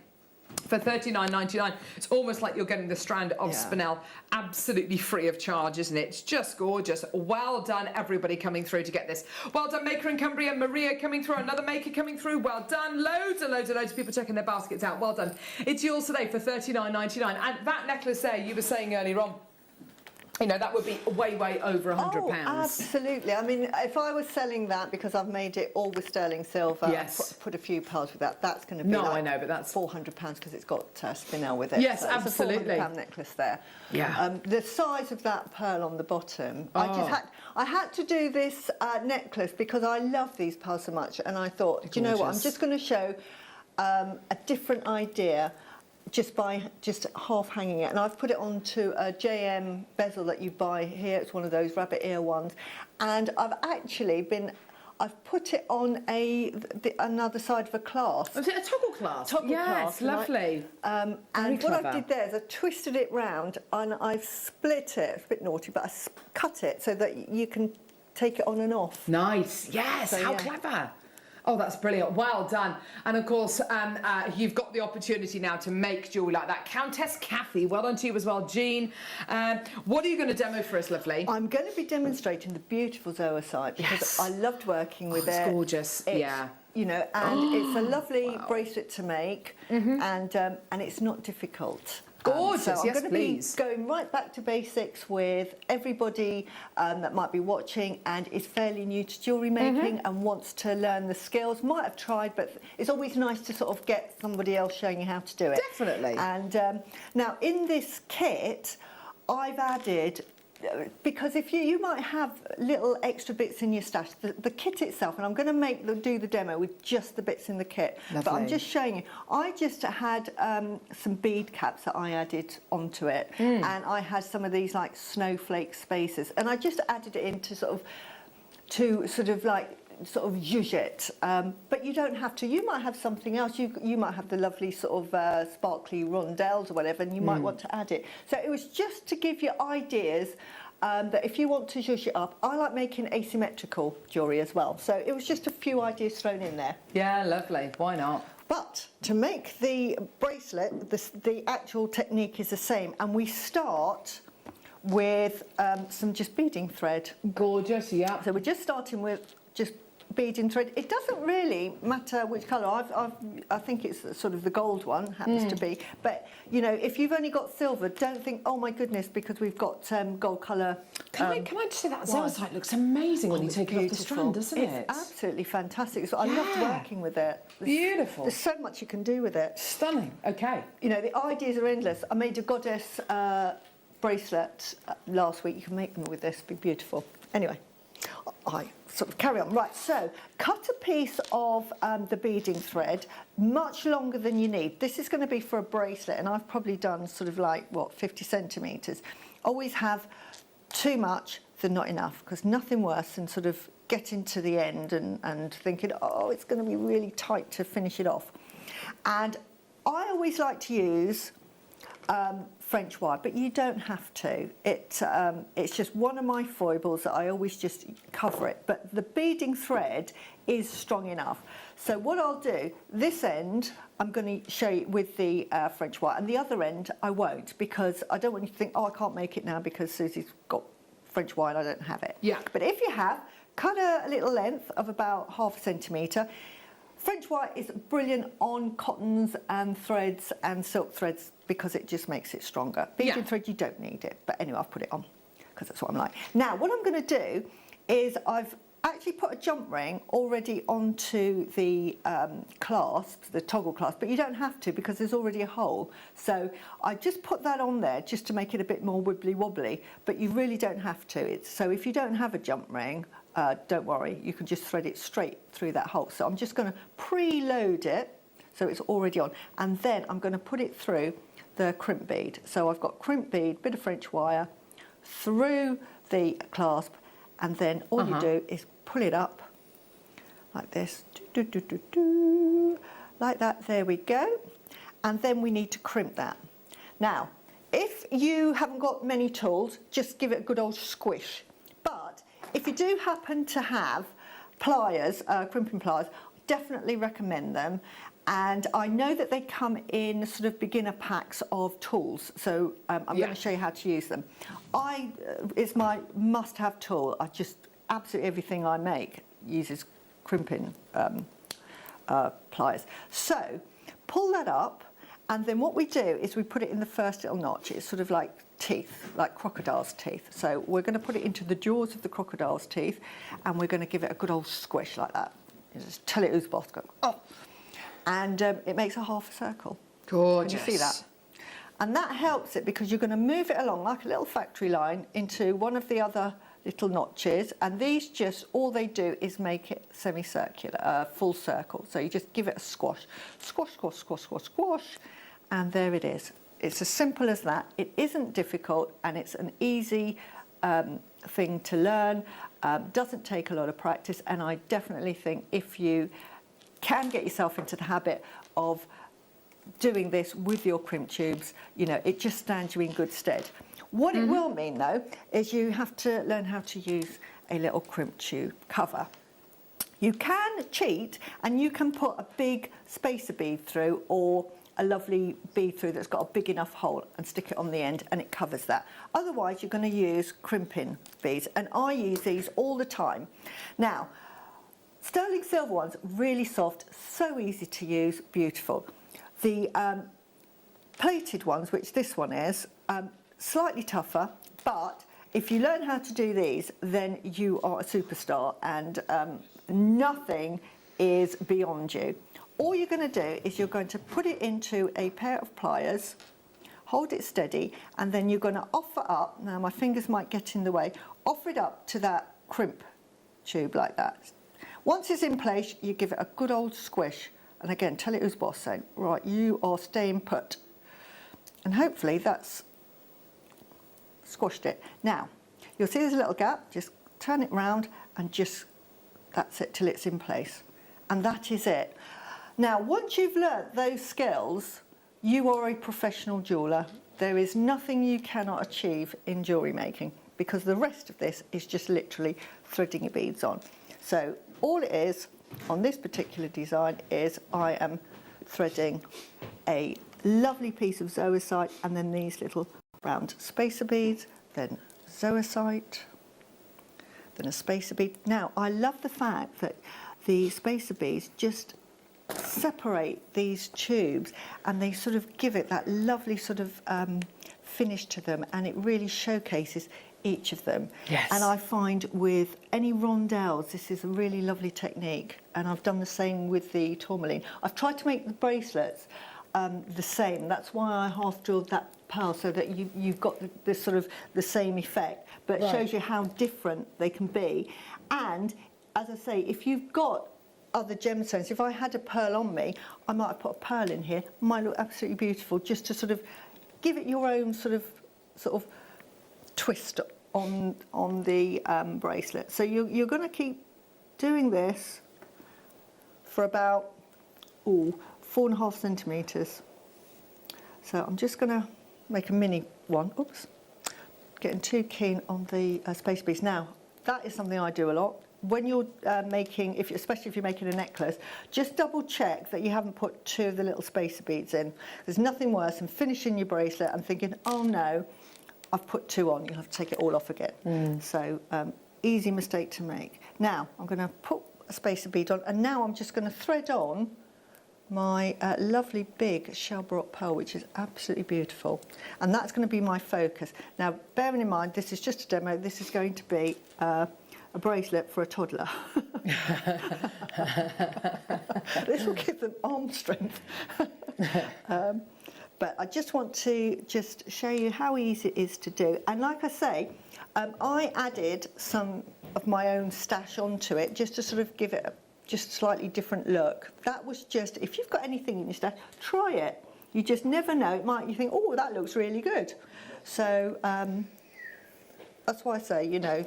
for $39.99, it's almost like you're getting the strand of spinel absolutely free of charge, isn't it? It's just gorgeous. Well done, everybody coming through to get this. Well done, Maker in Cumbria, Maria coming through, another Maker coming through. Well done, loads of people checking their baskets out. Well done. It's yours today for $39.99. And that necklace there, you were saying earlier on, you know, that would be way over £100. Oh, absolutely. I mean, if I was selling that, because I've made it all with sterling silver, put a few pearls with that, that's going to be I know, but that's £400 because it's got spinel with it. Yes, so absolutely. It's a £400 necklace there. Yeah. The size of that pearl on the bottom, Oh. I had to do this necklace because I love these pearls so much, and I thought, do you know what, I'm just going to show a different idea just by half hanging it, and I've put it onto a JM bezel that you buy here. It's one of those rabbit ear ones, and I've put it on another side of a clasp. Was it a toggle clasp? Toggle yes, clasp, lovely. And what I did there is I twisted it round and I split it. It's a bit naughty, but I cut it so that you can take it on and off. Nice. Yes. So, how clever. Oh, that's brilliant. Well done. And of course, you've got the opportunity now to make jewellery like that. Countess Kathy, well done to you as well. Jean, what are you going to demo for us, lovely? I'm going to be demonstrating the beautiful zoisite because I loved working with it. It's gorgeous. You know, and it's a lovely bracelet to make, and it's not difficult. Gorgeous, so I'm yes, going to please. be going right back to basics with everybody that might be watching and is fairly new to jewellery making and wants to learn the skills. Might have tried, but it's always nice to sort of get somebody else showing you how to do it. Definitely. And now in this kit, I've added, because if you might have little extra bits in your stash, the kit itself, and I'm going to do the demo with just the bits in the kit, but I'm just showing you. I just had some bead caps that I added onto it, and I had some of these like snowflake spacers, and I just added it in to sort of like sort of zhuzh it, but you don't have to. You might have something else. You might have the lovely sort of sparkly rondelles or whatever, and you might want to add it. So it was just to give you ideas that if you want to zhuzh it up, I like making asymmetrical jewellery as well. So it was just a few ideas thrown in there. Yeah, lovely. Why not? But to make the bracelet, the actual technique is the same, and we start with some just beading thread. Gorgeous, yeah. So we're just starting with just beading thread. It doesn't really matter which colour. I think it's sort of the gold one, happens to be. But, you know, if you've only got silver, don't think, oh my goodness, because we've got gold colour. Can I just say that zeolite looks amazing when you take it off the strand, doesn't it? It's absolutely fantastic. So I loved working with it. Beautiful. There's so much you can do with it. Stunning. Okay. You know, the ideas are endless. I made a goddess bracelet last week. You can make them with this, be beautiful. Anyway, I sort of carry on. Right, so cut a piece of the beading thread, much longer than you need. This is going to be for a bracelet, and I've probably done sort of like, what, 50 centimetres. Always have too much than not enough, because nothing worse than sort of getting to the end and thinking, oh, it's going to be really tight to finish it off. And I always like to use French wire, but you don't have to. It's just one of my foibles that I always just cover it. But the beading thread is strong enough. So what I'll do, this end, I'm going to show you with the French wire, and the other end I won't, because I don't want you to think, oh, I can't make it now because Susie's got French wire and I don't have it. Yeah. But if you have, cut a little length of about ½ centimetre. French wire is brilliant on cottons and threads and silk threads because it just makes it stronger. Beading thread, you don't need it. But anyway, I've put it on because that's what I'm like. Now, what I'm going to do is I've actually put a jump ring already onto the clasps, the toggle clasp, but you don't have to because there's already a hole. So I just put that on there just to make it a bit more wibbly wobbly, but you really don't have to. So if you don't have a jump ring, don't worry, you can just thread it straight through that hole. So I'm just going to preload it so it's already on, and then I'm going to put it through the crimp bead. So I've got crimp bead, bit of French wire through the clasp, and then all you do is pull it up like this, like that. There we go. And then we need to crimp that. Now, if you haven't got many tools, just give it a good old squish. But if you do happen to have pliers, crimping pliers, definitely recommend them. And I know that they come in sort of beginner packs of tools, so I'm going to show you how to use them. It's my must-have tool. Absolutely everything I make uses crimping pliers. So pull that up, and then what we do is we put it in the first little notch. It's sort of like teeth, like crocodile's teeth. So we're going to put it into the jaws of the crocodile's teeth, and we're going to give it a good old squish like that. You just tell it who's boss. Go, oh. And it makes a half a circle. Gorgeous. Can you see that? And that helps it because you're going to move it along like a little factory line into one of the other little notches, and these just, all they do is make it semicircular, full circle. So you just give it a squash, squash, squash, squash, squash, squash, and there it is. It's as simple as that. It isn't difficult, and it's an easy thing to learn. Doesn't take a lot of practice, and I definitely think if you can get yourself into the habit of doing this with your crimp tubes, you know, it just stands you in good stead. What it will mean, though, is you have to learn how to use a little crimp tube cover. You can cheat, and you can put a big spacer bead through or a lovely bead through that's got a big enough hole and stick it on the end, and it covers that. Otherwise, you're going to use crimping beads, and I use these all the time. Now, sterling silver ones, really soft, so easy to use, beautiful. The plated ones, which this one is, slightly tougher, but if you learn how to do these, then you are a superstar, and nothing is beyond you. All you're going to do is you're going to put it into a pair of pliers, hold it steady, and then you're going to offer up, now my fingers might get in the way, offer it up to that crimp tube like that. Once it's in place, you give it a good old squish, and again, tell it who's boss, saying, right, you are staying put. And hopefully that's squashed it. Now, you'll see there's a little gap, just turn it round and just That's it, till it's in place. And that is it. Now, once you've learnt those skills, you are a professional jeweller. There is nothing you cannot achieve in jewellery making, because the rest of this is just literally threading your beads on. So all it is on this particular design is I am threading a lovely piece of zoisite and then these little round spacer beads, then zoisite, then a spacer bead. Now, I love the fact that the spacer beads just separate these tubes and they sort of give it that lovely sort of finish to them, and it really showcases each of them. Yes. And I find with any rondelles, this is a really lovely technique, and I've done the same with the tourmaline. I've tried to make the bracelets the same. That's why I half drilled that pearl, so that you've got this sort of the same effect, but it shows you how different they can be. And as I say, if you've got other gemstones, if I had a pearl on me, I might have put a pearl in here. Might look absolutely beautiful, just to sort of give it your own sort of twist on the bracelet. So you're going to keep doing this for about 4.5 centimetres. So I'm just going to make a mini one. Oops, getting too keen on the space beads. Now, that is something I do a lot. When you're making, especially if you're making a necklace, just double check that you haven't put 2 of the little spacer beads in. There's nothing worse than finishing your bracelet and thinking, oh no, I've put 2 on. You'll have to take it all off again. So easy mistake to make. Now I'm going to put a spacer bead on, and now I'm just going to thread on my lovely big shell baroque pearl, which is absolutely beautiful, and that's going to be my focus. Now, bearing in mind this is just a demo, this is going to be a bracelet for a toddler. This will give them arm strength. But I just want to just show you how easy it is to do. And like I say, I added some of my own stash onto it just to sort of give it a just slightly different look. That was just, if you've got anything in your stash, try it. You just never know. You think, oh, that looks really good. So that's why I say, you know,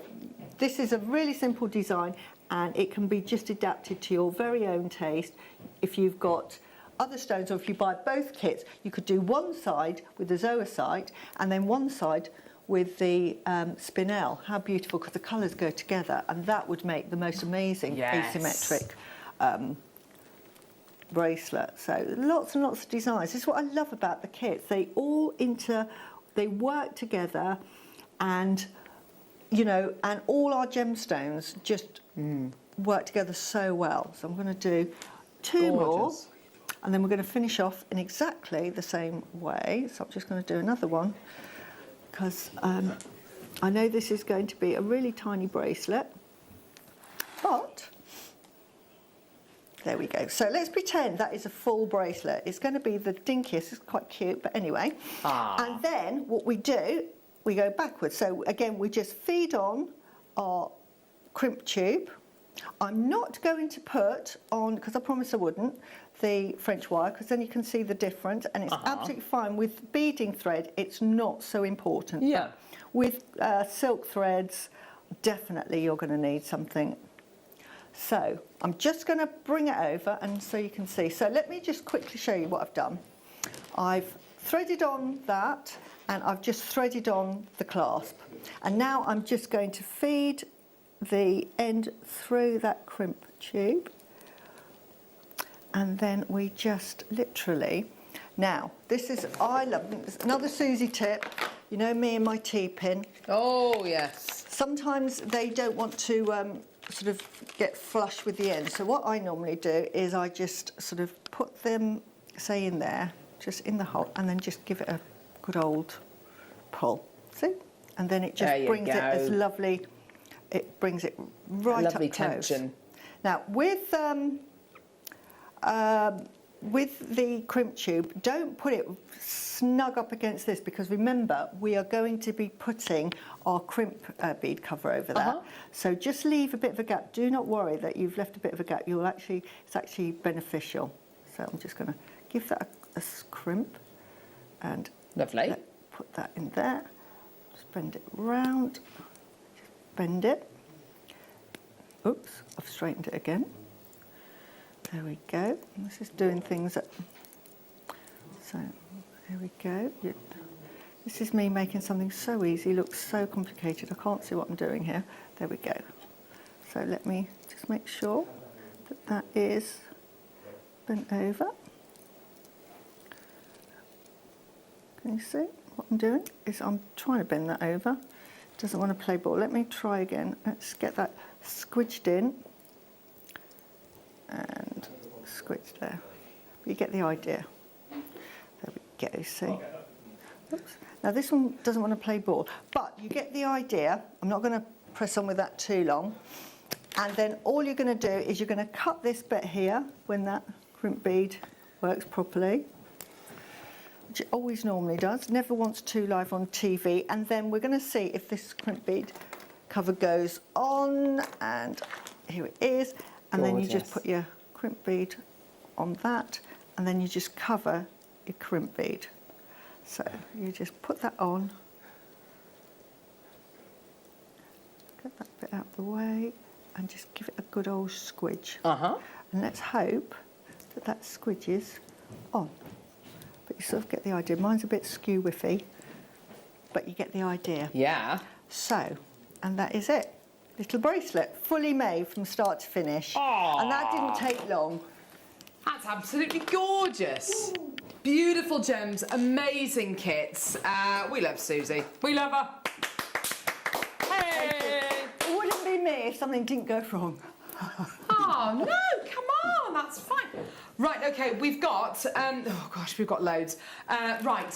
this is a really simple design, and it can be just adapted to your very own taste. If you've got other stones, or if you buy both kits, you could do one side with the zoisite and then one side with the spinel. How beautiful, because the colours go together, and that would make the most amazing asymmetric bracelet. So lots and lots of designs. This is what I love about the kits. They all they work together, and you know, and all our gemstones just work together so well. So I'm going to do 2 more, and then we're going to finish off in exactly the same way. So I'm just going to do another one, because I know this is going to be a really tiny bracelet, but there we go. So let's pretend that is a full bracelet. It's going to be the dinkiest. It's quite cute, but anyway. And then what we do, we go backwards. So again, we just feed on our crimp tube. I'm not going to put on, because I promised I wouldn't, the French wire, because then you can see the difference, and it's absolutely fine. With beading thread, it's not so important. Yeah. But with silk threads, definitely you're going to need something. So I'm just going to bring it over, and so you can see. So let me just quickly show you what I've done. I've threaded on that, and I've just threaded on the clasp. And now I'm just going to feed the end through that crimp tube, and then we just literally, now this is, I love this, another Susie tip. You know me and my T-pin. Oh yes. Sometimes they don't want to sort of get flush with the end, so what I normally do is I just sort of put them, say, in there, just in the hole, and then just give it a good old pull. See? And then it just brings it as lovely. It brings it right up close. Lovely tension. Now with the crimp tube, don't put it snug up against this, because remember, we are going to be putting our crimp bead cover over that. So just leave a bit of a gap. Do not worry that you've left a bit of a gap. It's actually beneficial. So I'm just going to give that a crimp, and lovely. Put that in there. Just bend it round. Bend it. oops, I've straightened it again. There we go. This is doing things that, so here we go. This is me making something so easy, looks so complicated. I can't see what I'm doing here. There we go. So let me just make sure that that is bent over. Can you see what I'm doing? Is I'm trying to bend that over. Doesn't want to play ball. Let me try again. Let's get that squidged in and squidged there. You get the idea. There we go, see? Oops. Now this one doesn't want to play ball, but you get the idea. I'm not going to press on with that too long. And then all you're going to do is you're going to cut this bit here when that crimp bead works properly, which it always normally does. Never wants too live on TV. And then we're going to see if this crimp bead cover goes on. And here it is. And then you just put your crimp bead on that, and then you just cover your crimp bead. So you just put that on. Get that bit out of the way and just give it a good old squidge. And let's hope that that squidges on. But you sort of get the idea. Mine's a bit skew-whiffy, but you get the idea. Yeah. So, and that is it. Little bracelet, fully made from start to finish. Aww. And that didn't take long. That's absolutely gorgeous. Ooh. Beautiful gems, amazing kits. We love Susie. We love her. Hey! It wouldn't be me if something didn't go wrong. Oh, no, come on, that's fine. Right, okay, we've got, oh gosh, we've got loads. Right,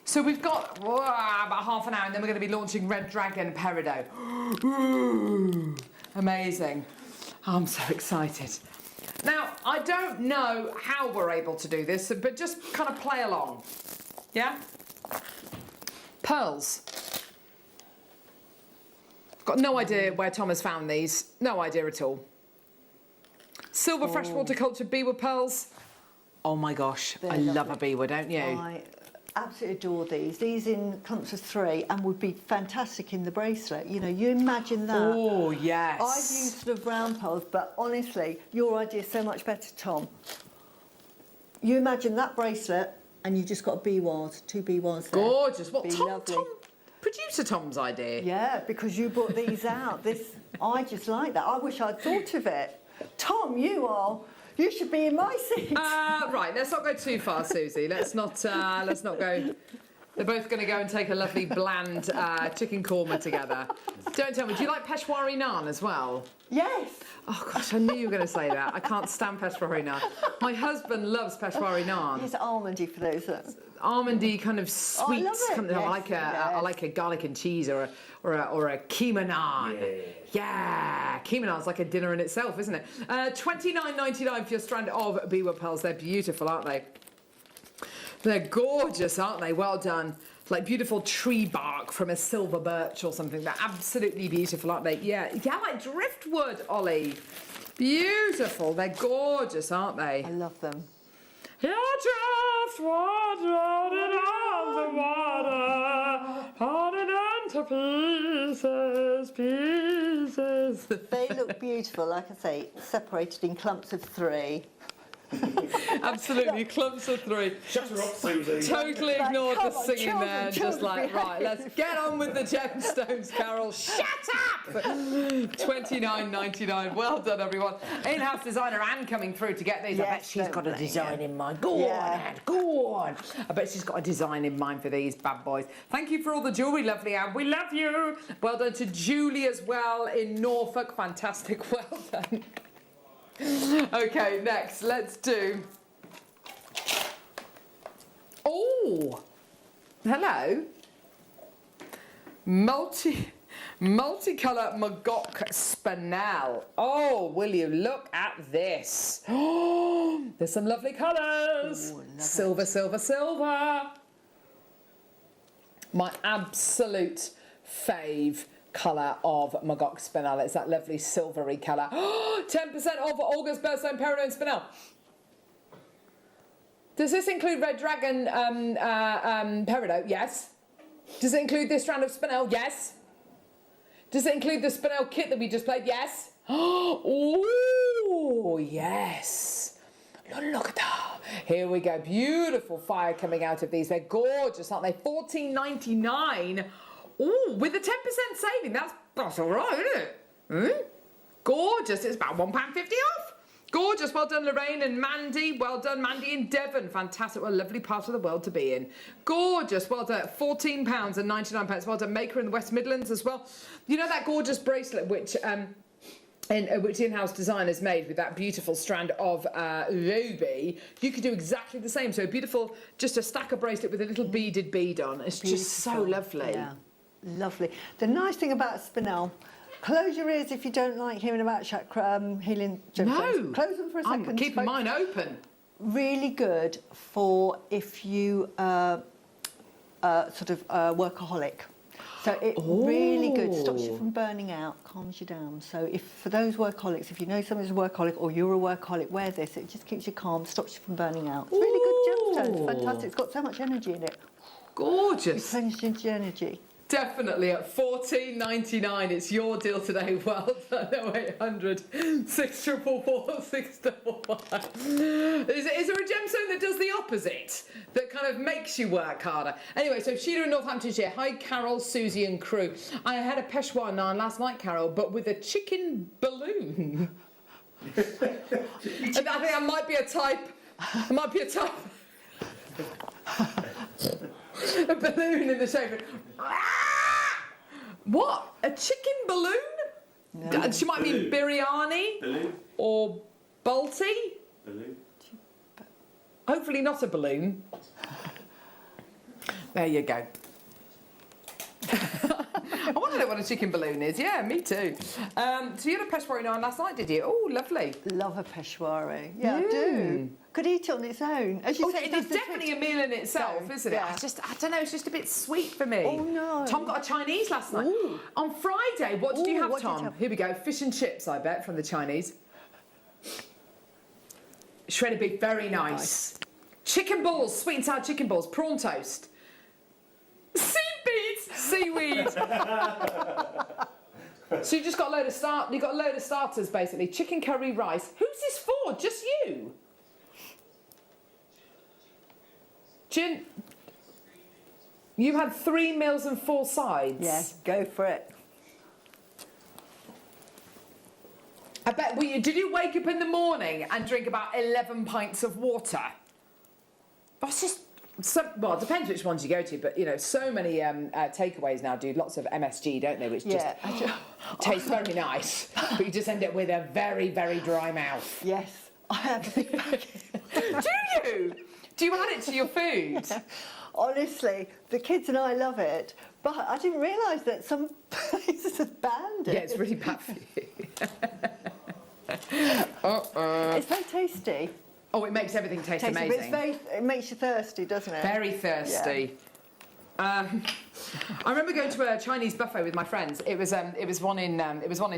so we've got about half an hour and then we're going to be launching Red Dragon Peridot. Ooh, amazing. I'm so excited. Now, I don't know how we're able to do this, but just kind of play along. Yeah? Pearls. Got no idea where Tom has found these. No idea at all. Silver freshwater cultured beewood pearls. Oh my gosh, I love a beewood, don't you? I absolutely adore these. These in clumps of 3 and would be fantastic in the bracelet. You know, you imagine that. Oh, yes. I've used sort of round pearls, but honestly, your idea is so much better, Tom. You imagine that bracelet and you just got a B-wires, 2 B-wires there. Gorgeous. What, Tom, producer Tom's idea? Yeah, because you brought these out. I just like that. I wish I'd thought of it. Tom, you should be in my seat. Right, let's not go too far, Susie. Let's not go. They're both going to go and take a lovely bland chicken korma together. Don't tell me, do you like Peshwari naan as well? Yes. Oh gosh, I knew you were going to say that. I can't stand Peshwari naan. My husband loves Peshwari naan. He's almondy for those. Almondy kind of sweet. I like a garlic and cheese or a keema naan. Yeah, keema naan's like a dinner in itself, isn't it? $29.99 for your strand of beewood pearls. They're beautiful, aren't they? They're gorgeous, aren't they? Well done. Like beautiful tree bark from a silver birch or something. They're absolutely beautiful, aren't they? Yeah, like driftwood, Ollie. Beautiful. They're gorgeous, aren't they? I love them. Your driftwood rolling on the water, parted into pieces. They look beautiful, like I say, separated in clumps of 3. Absolutely, clumps of 3. Shut her up, Susie. Totally ignored the singing children, there, and just like, right, let's get on with the gemstones, Carol. Shut up! $29.99. Well done, everyone. In-house designer Anne coming through to get these. Yes, I bet she's got a design in mind. Go on, Anne, go on. I bet she's got a design in mind for these bad boys. Thank you for all the jewellery, lovely Anne. We love you. Well done to Julie as well in Norfolk. Fantastic. Well done. Okay, next, let's do... Oh! Hello. Multicolour Magok Spinel. Oh, will you look at this? Oh, there's some lovely colours. Ooh, silver, silver, silver. My absolute fave colour of Magok Spinel. It's that lovely silvery colour. 10% off August Birthstone Peridot and Spinel. Does this include Red Dragon Peridot? Yes. Does it include this strand of Spinel? Yes. Does it include the Spinel kit that we just played? Yes. Oh, yes. Look at that. Here we go. Beautiful fire coming out of these. They're gorgeous, aren't they? $14.99. Oh, with a 10% saving. That's all right, isn't it? Gorgeous. It's about £1.50 off. Gorgeous. Well done, Lorraine and Mandy. Well done, Mandy in Devon. Fantastic. What a lovely part of the world to be in. Gorgeous. Well done. £14.99. Well done, Maker in the West Midlands as well. You know that gorgeous bracelet which in-house designers made with that beautiful strand of ruby? You could do exactly the same. So beautiful, just a stack of bracelet with a little beaded bead on. It's just so lovely. Yeah, lovely. The nice thing about spinel, close your ears if you don't like hearing about chakra healing gemstones. No, close them for a second. I'm keeping mine open. Really good for if you workaholic. So it really good, stops you from burning out, calms you down. So if for those workaholics, if you know somebody's a workaholic or you're a workaholic, wear this. It just keeps you calm, stops you from burning out. It's really good gemstone. It's fantastic. It's got so much energy in it. Gorgeous. Replenishes your energy. Definitely at $14.99. It's your deal today. Well done. 0800 644 655. Is there a gemstone that does the opposite? That kind of makes you work harder? Anyway, so Sheila in Northamptonshire. Hi, Carol, Susie and crew. I had a Peshawar naan last night, Carol, but with a chicken balloon. I think that might be a type. It might be a type. A balloon in the shape of... What? A chicken balloon? No. She might mean biryani. Balloon. Or balti. Balloon. Hopefully not a balloon. There you go. I want to know what a chicken balloon is. Yeah, me too. So you had a Peshawari naan last night, did you? Oh, lovely. Love a Peshawari. Yeah, I do. Could eat it on its own. As you say, it's definitely a meal in itself, isn't it? Yeah. I don't know, it's just a bit sweet for me. Oh, no. Tom got a Chinese last night. Ooh. On Friday, what did you have, what did you Tom? have? Here we go. Fish and chips, I bet, from the Chinese. Shredded beef, very nice. Chicken balls, sweet and sour chicken balls, prawn toast. Sea beads, seaweed. So you just got a load of you got a load of starters basically. Chicken curry rice. Who's this for? Just you? Gin. You had 3 meals and 4 sides. Yes, go for it. I bet. Did you wake up in the morning and drink about 11 pints of water? That's just. Well, it depends which ones you go to, but you know, so many takeaways now do lots of MSG, don't they? Which just tastes very nice, but you just end up with a very, very dry mouth. Yes, I have a big packet. Do you? Do you add it to your food? Honestly, the kids and I love it, but I didn't realise that some places have banned it. Yeah, it's really bad for you. It's very tasty. Oh, it makes everything taste amazing. But it makes you thirsty, doesn't it? Very thirsty. I remember going to a Chinese buffet with my friends. It was one in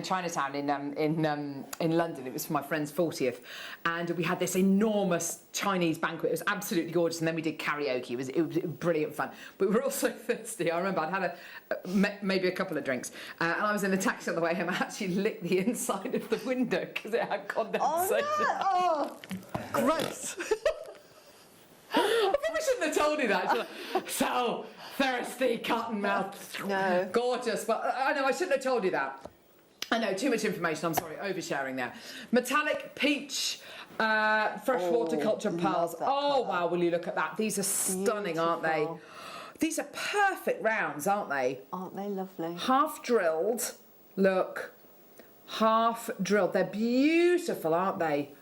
Chinatown in London. It was for my friend's 40th, and we had this enormous Chinese banquet. It was absolutely gorgeous, and then we did karaoke. It was brilliant fun. But we were all so thirsty. I remember I'd had maybe a couple of drinks, and I was in a taxi on the way home. I actually licked the inside of the window because it had condensation. Oh, gross. I probably shouldn't have told you that. So thirsty, cotton mouth. No. Gorgeous, but I know I shouldn't have told you that. I know, too much information, I'm sorry, oversharing there. Metallic peach, freshwater culture pearls. Oh, wow, will you look at that? These are stunning, aren't they? These are perfect rounds, aren't they? Aren't they lovely? Half drilled, look. Half drilled. They're beautiful, aren't they?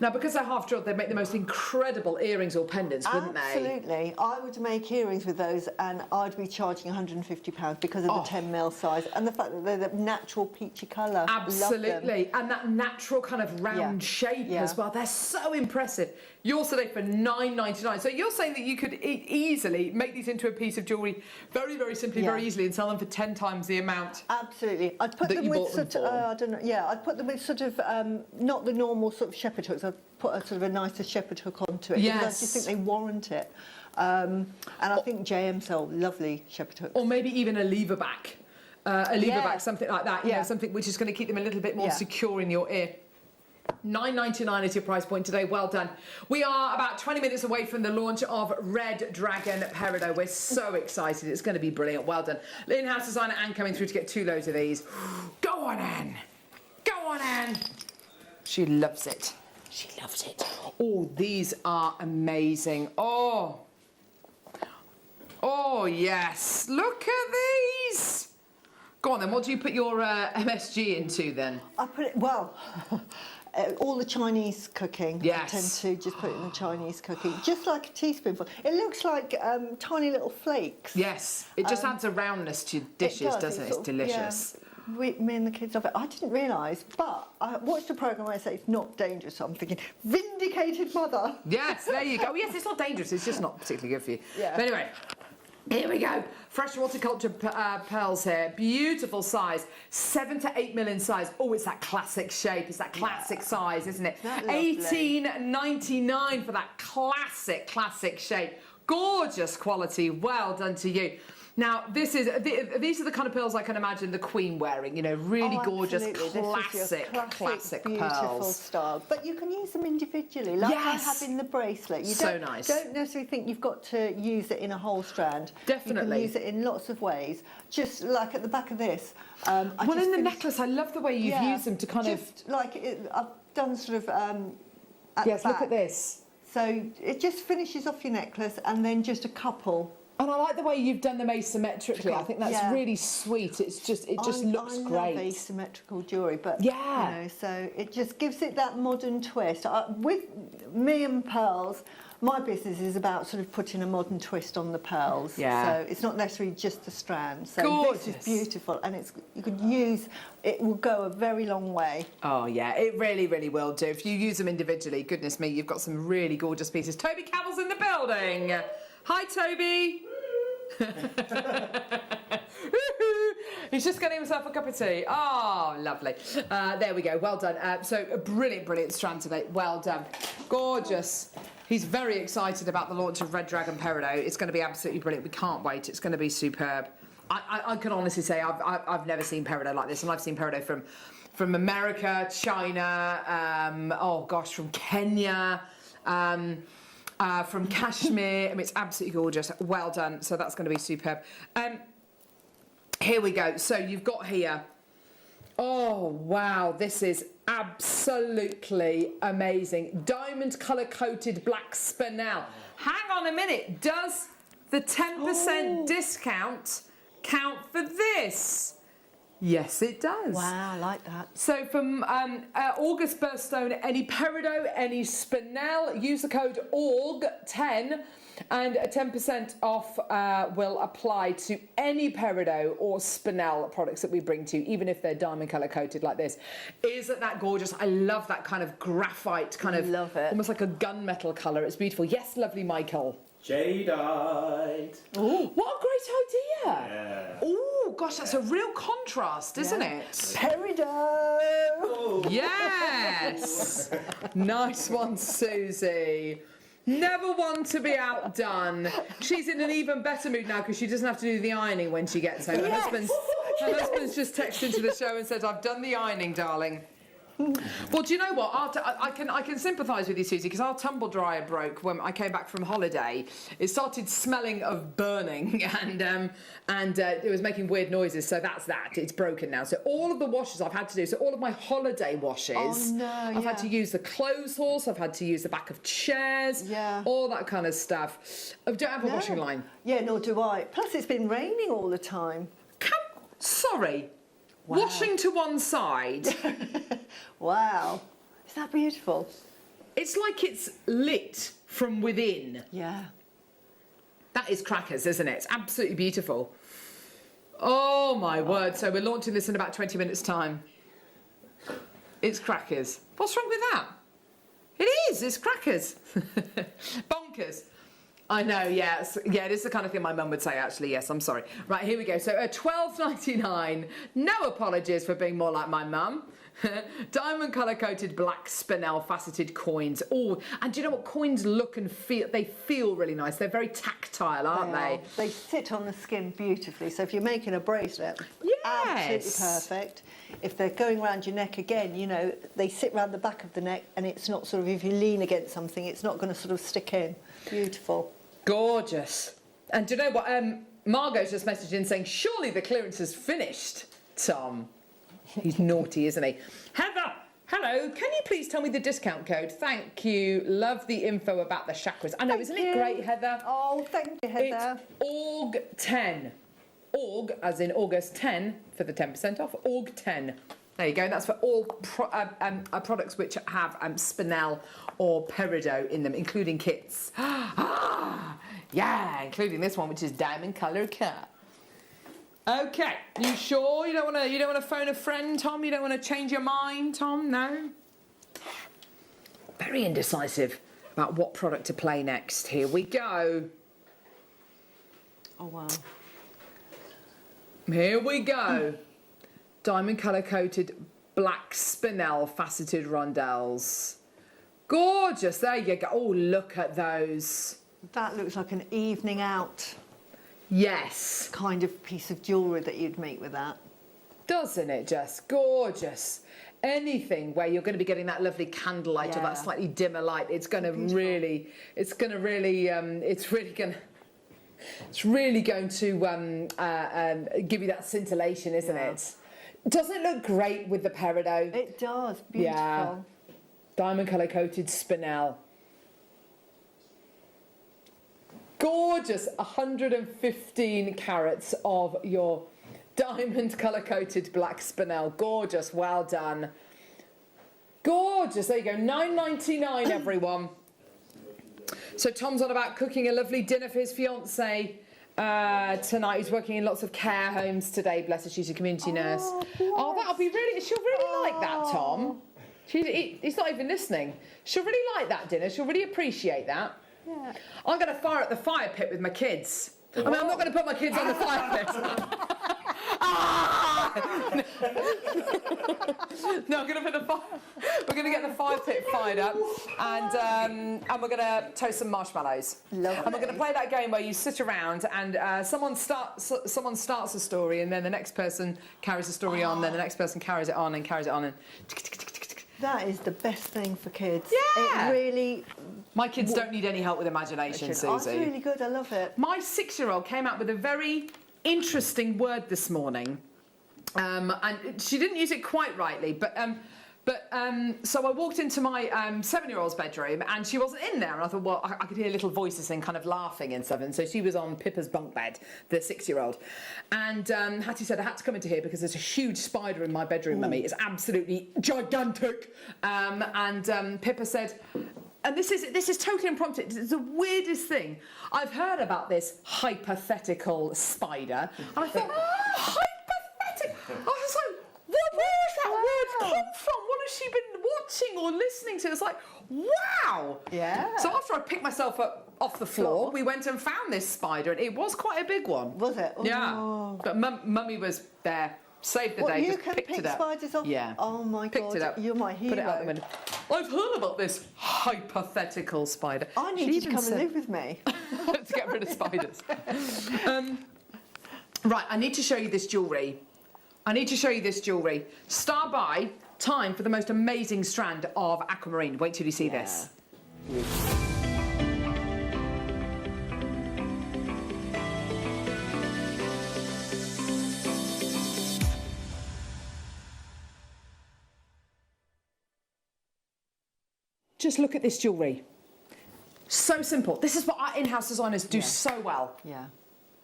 Now, because they're half drilled, they'd make the most incredible earrings or pendants, wouldn't they? Absolutely. I would make earrings with those, and I'd be charging £150 because of the 10mm size and the fact that they're the natural peachy colour. Absolutely. And that natural kind of round shape as well. They're so impressive. Yours today for £9.99. So you're saying that you could easily make these into a piece of jewellery very, very simply, very easily, and sell them for 10 times the amount. Absolutely. I'd put them with sort of, I don't know. Yeah, I'd put them with sort of not the normal sort of shepherd hooks. I'd put a sort of a nicer shepherd hook onto it. Yes. Because I just think they warrant it. And I think JM sell lovely shepherd hooks. Or maybe even a lever back. a lever back, Yeah. something like that. You know, Yeah. something which is going to keep them a little bit more secure in your ear. $9.99 is your price point today. Well done. We are about 20 minutes away from the launch of Red Dragon Peridot. We're so excited. It's going to be brilliant. Well done. In-house designer Anne coming through to get 2 loads of these. Go on, Anne. Go on, Anne. She loves it. She loves it. Oh, these are amazing. Oh. Oh, yes. Look at these. Go on then. What do you put your MSG into then? I put it, well, all the Chinese cooking. Yes. I tend to just put it in the Chinese cooking, just like a teaspoonful. It looks like tiny little flakes. Yes. It just adds a roundness to dishes, doesn't it? It's sort of, delicious. yeah, me and the kids love it. I didn't realise, but I watched a programme where I say it's not dangerous. So I'm thinking, vindicated mother. Yes, there you go. Yes, it's not dangerous. It's just not particularly good for you. Yeah. But anyway, here we go. Fresh horticulture pearls here. Beautiful size. 7 to 8 mil in size. Oh, it's that classic shape. It's that classic size, isn't it? $18.99 for that classic shape. Gorgeous quality. Well done to you. Now, these are the kind of pearls I can imagine the Queen wearing, you know, really gorgeous, classic beautiful pearls. style. But you can use them individually, like I have in the bracelet. You So nice. Don't necessarily think you've got to use it in a whole strand. Definitely. You can use it in lots of ways, just like at the back of this. Well, in the necklace, I love the way you've used them to kind of... like I've done sort of at Yes, the back. look at this. So it just finishes off your necklace and then just a couple. And I like the way you've done them asymmetrically. I think that's really sweet. It just looks great. I love asymmetrical jewellery, but yeah, you know, so it just gives it that modern twist. With me and pearls, my business is about sort of putting a modern twist on the pearls. Yeah. So it's not necessarily just the strand. So gorgeous. This is beautiful, and you could use. It will go a very long way. Oh yeah, it really will do. If you use them individually, goodness me, you've got some really gorgeous pieces. Toby Cavill's in the building. Hi, Toby. He's just getting himself a cup of tea. Oh, lovely. There we go. Well done. So a brilliant strand today. Well done. Gorgeous. He's very excited about the launch of Red Dragon Peridot. It's going to be absolutely brilliant. We can't wait. It's going to be superb. I can honestly say I've never seen Peridot like this, and I've seen Peridot from America, China, from Kenya. From Kashmir. I mean, it's absolutely gorgeous. Well done. So that's going to be superb. Here we go. So you've got here. Oh, wow. This is absolutely amazing. Diamond colour coated black spinel. Hang on a minute. Does the 10% discount count for this? Yes, it does. Wow, I like that. So from August birthstone, any peridot, any spinel, use the code AUG10 and 10% off will apply to any peridot or spinel products that we bring to you, even if they're diamond colour coated like this. Isn't that gorgeous? I love that kind of graphite, love it. Almost like a gunmetal colour. It's beautiful. Yes, lovely Michael. Jadeite. Oh, what a great idea. Yeah. Oh, gosh, that's a real contrast, isn't it? Peridot. Yes. Nice one, Susie. Never one to be outdone. She's in an even better mood now because she doesn't have to do the ironing when she gets home. Her husband's just texted into the show and said, "I've done the ironing, darling." Well, do you know what? I can sympathise with you, Susie, because our tumble dryer broke when I came back from holiday. It started smelling of burning, and it was making weird noises. So that's that. It's broken now. So all of the washes I've had to do. So all of my holiday washes. I've had to use the clothes horse. I've had to use the back of chairs. Yeah. All that kind of stuff. I don't have a washing line. Yeah, nor do I. Plus, it's been raining all the time. Sorry. Wow. Washing to one side. Wow. Is that beautiful? It's like it's lit from within. Yeah. That is crackers, isn't it? It's absolutely beautiful. Oh, my word. So we're launching this in about 20 minutes' time. It's crackers. What's wrong with that? It is. It's crackers. Bonkers. I know, yeah. Yeah, it is the kind of thing my mum would say, actually. Yes, I'm sorry. Right, here we go. So $12.99. No apologies for being more like my mum. Diamond colour coated black spinel faceted coins. Oh, and do you know what? Coins look and feel, they feel really nice. They're very tactile, aren't they? They sit on the skin beautifully. So if you're making a bracelet, absolutely perfect. If they're going around your neck again, you know, they sit around the back of the neck and it's not sort of, if you lean against something, it's not going to sort of stick in. Beautiful. Gorgeous. And do you know what? Margot's just messaged in saying, surely the clearance is finished, Tom. He's naughty, isn't he? Heather, hello. Can you please tell me the discount code? Thank you. Love the info about the chakras. I know, isn't it great, Heather? Oh, thank you, Heather. It's AUG10. AUG, as in August 10, for the 10% off. AUG10. There you go. That's for all products which have spinel or peridot in them, including kits. Yeah, including this one, which is diamond colour cut. Okay, you sure you don't want to phone a friend, Tom? You don't want to change your mind, Tom? No. Very indecisive about what product to play next. Here we go. Oh wow. Here we go. Diamond colour coated black spinel faceted rondelles. Gorgeous. There you go. Oh, look at those. That looks like an evening out. Yes. Kind of piece of jewellery that you'd make with that. Doesn't it just? Gorgeous. Anything where you're going to be getting that lovely candlelight or that slightly dimmer light, it's going to really going to give you that scintillation, isn't it? Doesn't it look great with the peridot? It does. Beautiful. Yeah. Diamond colour coated spinel. Gorgeous. 115 carats of your diamond colour coated black spinel. Gorgeous. Well done. Gorgeous. There you go. £9.99, everyone. So Tom's on about cooking a lovely dinner for his fiancée tonight. He's working in lots of care homes today. Bless her, she's a community nurse. Oh, that'll be really... She'll really like that, Tom. He's not even listening. She'll really like that dinner. She'll really appreciate that. Yeah. I'm going to fire at the fire pit with my kids. I mean, I'm not going to put my kids on the fire pit. No, I'm going to put the fire. We're going to get the fire pit fired up, and we're going to toast some marshmallows. Lovely. And we're going to play that game where you sit around and someone starts a story, and then the next person carries the story on, then the next person carries it on and carries it on, and. That is the best thing for kids. Yeah. It really... My kids don't need any help with imagination, Susie. Oh, it's really good. I love it. My 6-year-old came out with a very interesting word this morning, and she didn't use it quite rightly, but so I walked into my 7-year-old's bedroom, and she wasn't in there, and I thought, well, I could hear little voices and kind of laughing and stuff, and so she was on Pippa's bunk bed, the 6-year-old, and Hattie said, I had to come into here because there's a huge spider in my bedroom, Mummy. It's absolutely gigantic, and Pippa said, and this is totally impromptu. It's the weirdest thing. I've heard about this hypothetical spider, and I thought, hypothetical? I was like, where has that word come from? What has she been watching or listening to? It's like, wow. Yeah. So after I picked myself up off the floor, we went and found this spider, and it was quite a big one. Was it? Oh. Yeah. But Mummy was there. Saved the day, you just can picked pick it up. spiders off? Yeah. Oh my Picked God, it up. you're my hero. Put it out the window. I've heard about this hypothetical spider. I need you to come and live with me. to get rid of spiders. Right, I need to show you this jewellery. Star by, time for the most amazing strand of aquamarine. Wait till you see this. Just look at this jewellery. So simple. This is what our in-house designers do so well. Yeah.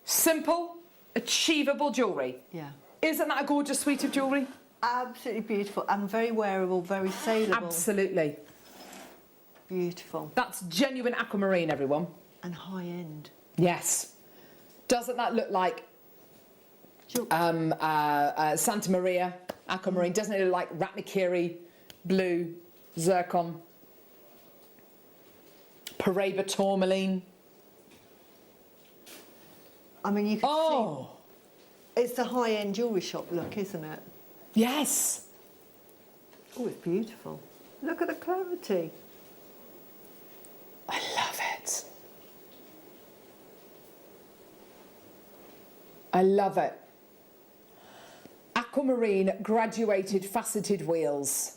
Simple, achievable jewellery. Yeah. Isn't that a gorgeous suite of jewellery? Absolutely beautiful and very wearable, very saleable. Absolutely. Beautiful. That's genuine aquamarine, everyone. And high end. Yes. Doesn't that look like Santa Maria aquamarine? Doesn't it look like Ratnakiri blue zircon? Paraiba tourmaline. I mean, you can see... It's the high-end jewellery shop look, isn't it? Yes. Oh, it's beautiful. Look at the clarity. I love it. I love it. Aquamarine graduated faceted wheels.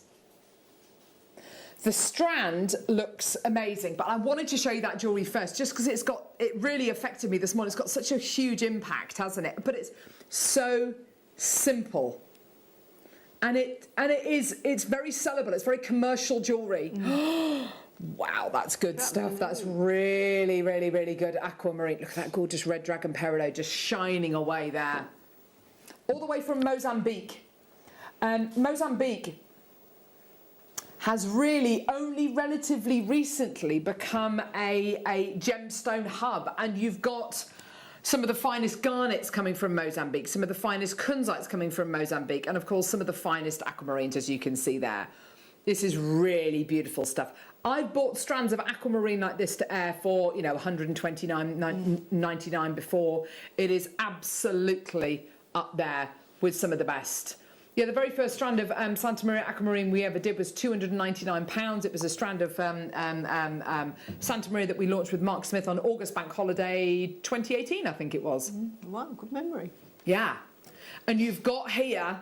The strand looks amazing, but I wanted to show you that jewellery first, just because it really affected me this morning. It's got such a huge impact, hasn't it? But it's so simple. And it's very sellable. It's very commercial jewellery. Wow, that's good stuff. That's really, really, really good aquamarine. Look at that gorgeous red dragon peridot just shining away there. All the way from Mozambique. Mozambique has really only relatively recently become a gemstone hub, and you've got some of the finest garnets coming from Mozambique, some of the finest kunzites coming from Mozambique, and of course some of the finest aquamarines, as you can see there. This is really beautiful stuff. I've bought strands of aquamarine like this to air for, $129.99 before. It is absolutely up there with some of the best. Yeah, the very first strand of Santa Maria aquamarine we ever did was £299. It was a strand of Santa Maria that we launched with Mark Smith on August Bank Holiday 2018, I think it was. Wow, good memory. Yeah. And you've got here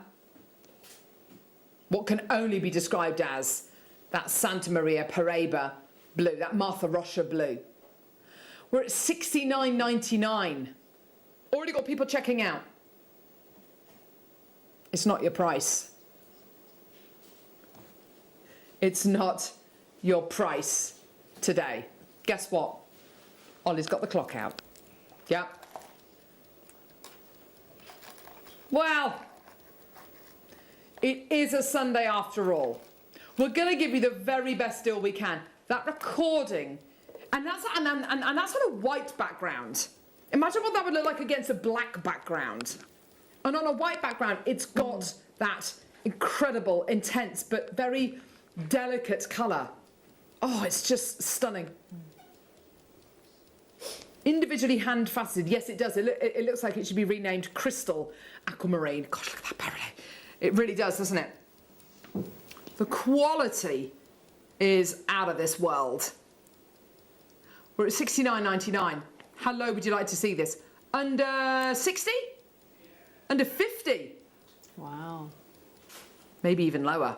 what can only be described as that Santa Maria Paraiba blue, that Martha Rocha blue. We're at $69.99. Already got people checking out. It's not your price. It's not your price today. Guess what? Ollie's got the clock out. Yeah. Well, it is a Sunday after all. We're going to give you the very best deal we can. That recording, and that's on a white background. Imagine what that would look like against a black background. And on a white background, it's got that incredible, intense, but very delicate colour. Oh, it's just stunning. Individually hand-faceted. Yes, it does. It looks like it should be renamed Crystal Aquamarine. Gosh, look at that peridot. It really does, doesn't it? The quality is out of this world. We're at $69.99. How low would you like to see this? Under 60? Under 50? Wow. Maybe even lower.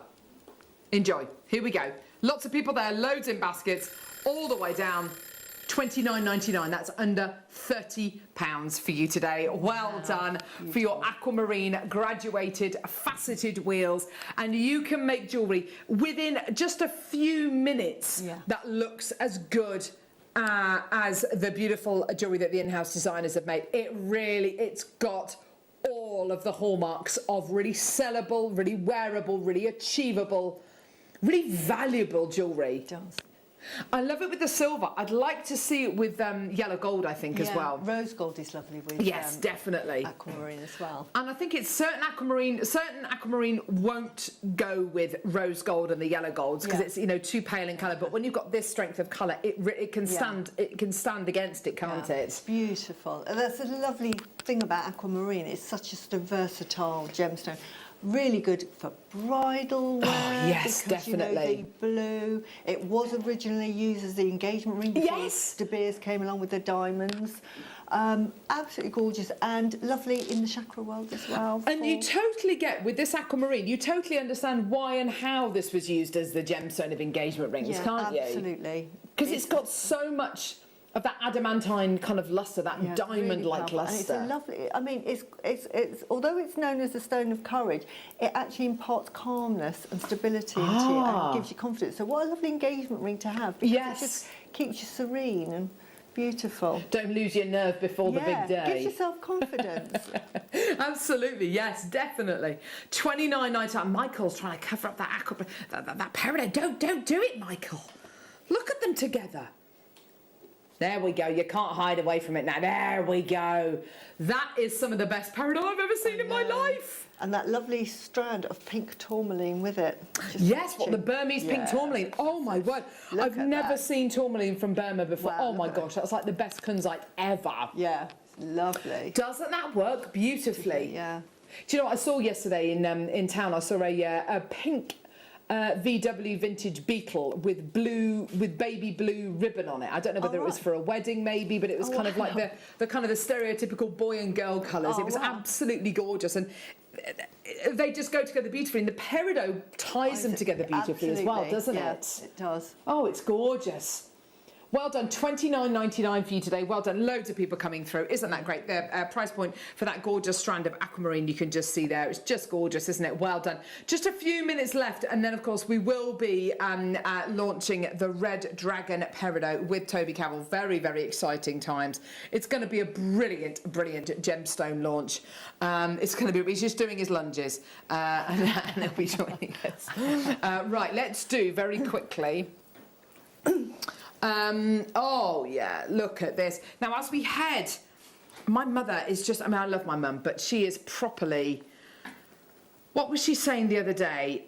Enjoy. Here we go. Lots of people there, loads in baskets, all the way down. $29.99. That's under £30 for you today. Well done for your aquamarine graduated faceted wheels, and you can make jewellery within just a few minutes that looks as good as the beautiful jewellery that the in-house designers have made. It's got all of the hallmarks of really sellable, really wearable, really achievable, really valuable jewellery. It does. I love it with the silver. I'd like to see it with yellow gold, I think, as well. Rose gold is lovely with yes, definitely. aquamarine as well. And I think it's certain aquamarine won't go with rose gold and the yellow golds because it's too pale in colour. But when you've got this strength of colour, it can stand against it, can't it? It's beautiful. And that's a lovely thing about aquamarine. It's such a versatile gemstone. Really good for bridal wear. Oh, yes, because, definitely. The blue. It was originally used as the engagement ring before De Beers came along with the diamonds. Absolutely gorgeous and lovely in the chakra world as well. And you totally get, with this aquamarine, you totally understand why and how this was used as the gemstone of engagement rings, can't you? Absolutely. Because it's got so much of that adamantine kind of lustre, that diamond-like really lustre. And it's a lovely. I mean, it's although it's known as the stone of courage, it actually imparts calmness and stability into you and gives you confidence. So what a lovely engagement ring to have! Because it just keeps you serene and beautiful. Don't lose your nerve before the big day. Gives yourself confidence. Absolutely, yes, definitely. $29.99. Michael's trying to cover up that peridot. Don't do it, Michael. Look at them together. There we go. You can't hide away from it now. There we go. That is some of the best peridot I've ever seen in my life. And that lovely strand of pink tourmaline with it. Yes, the Burmese pink tourmaline. Oh my word. I've never seen tourmaline from Burma before. Wow, oh my gosh, that's like the best kunzite ever. Yeah, lovely. Doesn't that work beautifully? Yeah. Do you know what I saw yesterday in town? I saw a pink VW vintage Beetle with baby blue ribbon on it. I don't know whether it was for a wedding maybe, but it was kind of like the kind of the stereotypical boy and girl colours. It was absolutely gorgeous, and they just go together beautifully, and the peridot ties them together beautifully as well, doesn't it? It does. Oh, it's gorgeous. Well done, $29.99 for you today. Well done, loads of people coming through. Isn't that great? The price point for that gorgeous strand of aquamarine you can just see there. It's just gorgeous, isn't it? Well done. Just a few minutes left, and then of course we will be launching the Red Dragon Peridot with Toby Cavell. Very, very exciting times. It's going to be a brilliant, brilliant gemstone launch. It's going to be, he's just doing his lunges, and he'll be joining us. Right, let's do very quickly. Oh yeah, look at this. Now as we head, my mother is just, I mean I love my mum, but she is properly, what was she saying the other day?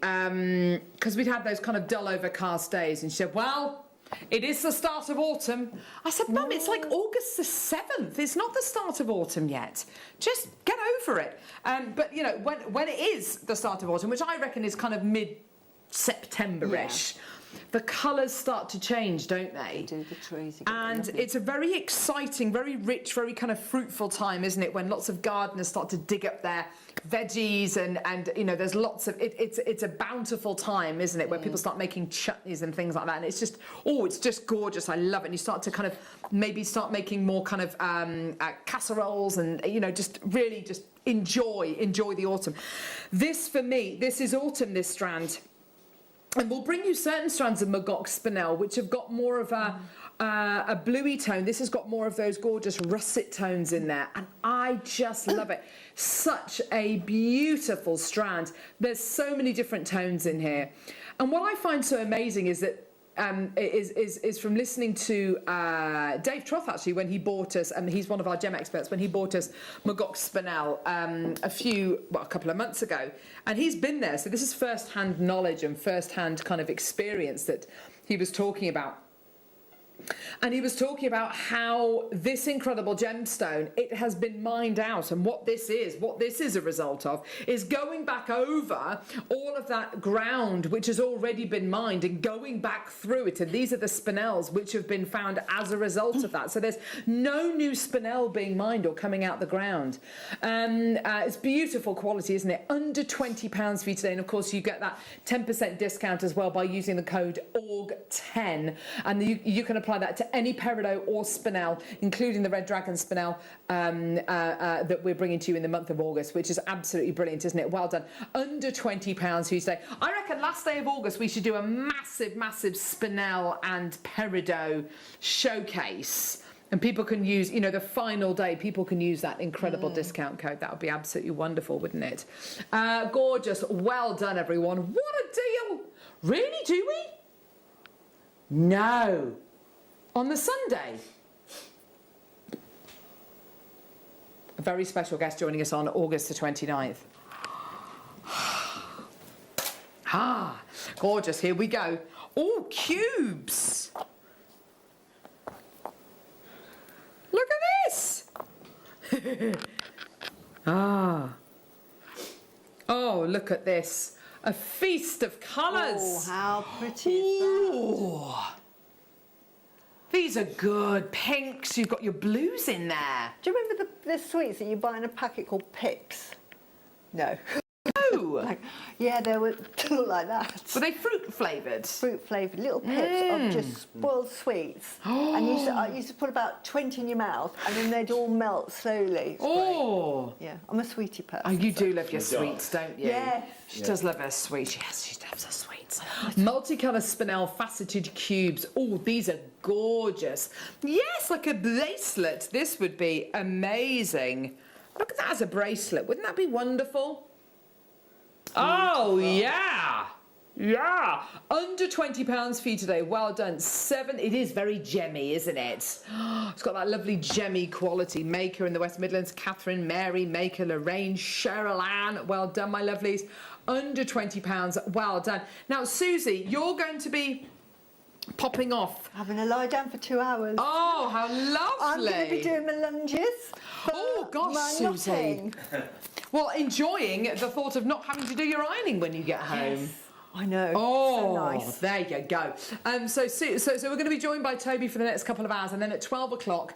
Because we'd had those kind of dull overcast days, and she said, well, it is the start of autumn. I said, Mum, it's like August the 7th. It's not the start of autumn yet. Just get over it. But you know, when it is the start of autumn, which I reckon is kind of mid-September-ish, the colours start to change, don't they? They do, the trees. And it's a very exciting, very rich, very kind of fruitful time, isn't it? When lots of gardeners start to dig up their veggies and you know, there's lots of, it's a bountiful time, isn't it? Where people start making chutneys and things like that. And it's just, oh, it's just gorgeous. I love it. And you start to kind of maybe start making more kind of casseroles and, you know, just really just enjoy the autumn. This, for me, this is autumn, this strand. And we'll bring you certain strands of Magok Spinel, which have got more of a bluey tone. This has got more of those gorgeous russet tones in there, and I just love it. Such a beautiful strand. There's so many different tones in here. And what I find so amazing is that is from listening to Dave Troth, actually, when he bought us, and he's one of our gem experts, when he bought us Magok Spinel a couple of months ago, and he's been there, so this is first-hand knowledge and first-hand kind of experience that he was talking about. And he was talking about how this incredible gemstone, it has been mined out, and what this is a result of, is going back over all of that ground which has already been mined and going back through it, and these are the spinels which have been found as a result of that. So there's no new spinel being mined or coming out the ground. It's beautiful quality, isn't it? Under £20 for you today, and of course you get that 10% discount as well by using the code ORG10, and you can apply that to any peridot or spinel, including the Red Dragon spinel that we're bringing to you in the month of August, which is absolutely brilliant, isn't it? Well done. Under £20 for you today. I reckon last day of August we should do a massive spinel and peridot showcase. And people can use, you know, the final day, people can use that incredible discount code. That would be absolutely wonderful, wouldn't it? Gorgeous. Well done, everyone. What a deal. Really, do we? No. On the Sunday. A very special guest joining us on August the 29th. Ah, gorgeous. Here we go. Oh, cubes. Look at this. Ah. Oh, look at this. A feast of colours. Oh, how pretty is that? Ooh. These are good pinks. You've got your blues in there. Do you remember the sweets that you buy in a packet called Pips? No. No. Yeah, they were like that. Were they fruit flavoured? Fruit flavoured little pips of just spoiled sweets. And I used to put about 20 in your mouth, and then they'd all melt slowly. It's great. Yeah, I'm a sweetie person. Oh, you do love your sweets, don't you? Yes. She does love her sweets. Yes, she loves her sweets. Multicolour spinel faceted cubes. Oh, these are gorgeous. Yes, like a bracelet. This would be amazing. Look at that as a bracelet. Wouldn't that be wonderful? Oh, yeah. Yeah. Under £20 for you today. Well done. It is very gemmy, isn't it? It's got that lovely gemmy quality. Maker in the West Midlands. Catherine, Mary, Maker, Lorraine, Cheryl Ann. Well done, my lovelies. Under £20. Well done. Now, Susie, you're going to be popping off. Having a lie down for 2 hours. Oh, how lovely. I'm going to be doing my lunges. Oh, gosh, Susie. Well, enjoying the thought of not having to do your ironing when you get home. Yes. I know. Oh, so nice. there you go. So we're going to be joined by Toby for the next couple of hours, and then at 12 o'clock,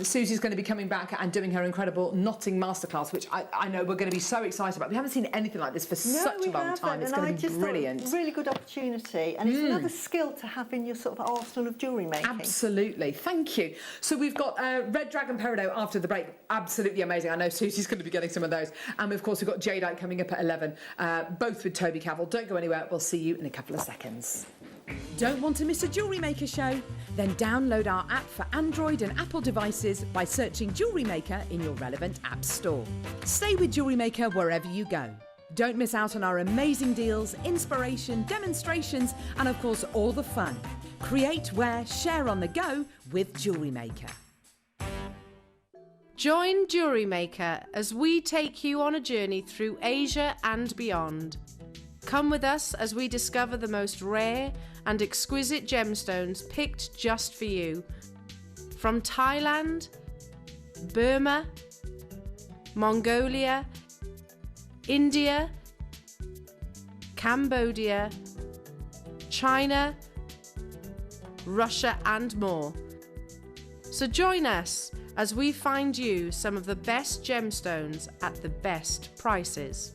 Susie's going to be coming back and doing her incredible knotting masterclass, which I know we're going to be so excited about. We haven't seen anything like this for such a long time. It's going to be brilliant. Really good opportunity, and it's another skill to have in your sort of arsenal of jewellery making. Absolutely, thank you. So we've got Red Dragon Peridot after the break. Absolutely amazing. I know Susie's going to be getting some of those, and of course we've got Jadeite coming up at 11, both with Toby Cavill. Don't go anywhere. We'll see you in a couple of seconds. Don't want to miss a Jewellery Maker show? Then download our app for Android and Apple devices by searching Jewellery Maker in your relevant app store. Stay with Jewellery Maker wherever you go. Don't miss out on our amazing deals, inspiration, demonstrations, and of course all the fun. Create, wear, share on the go with Jewellery Maker. Join Jewellery Maker as we take you on a journey through Asia and beyond. Come with us as we discover the most rare and exquisite gemstones picked just for you. From Thailand, Burma, Mongolia, India, Cambodia, China, Russia and more. So join us as we find you some of the best gemstones at the best prices.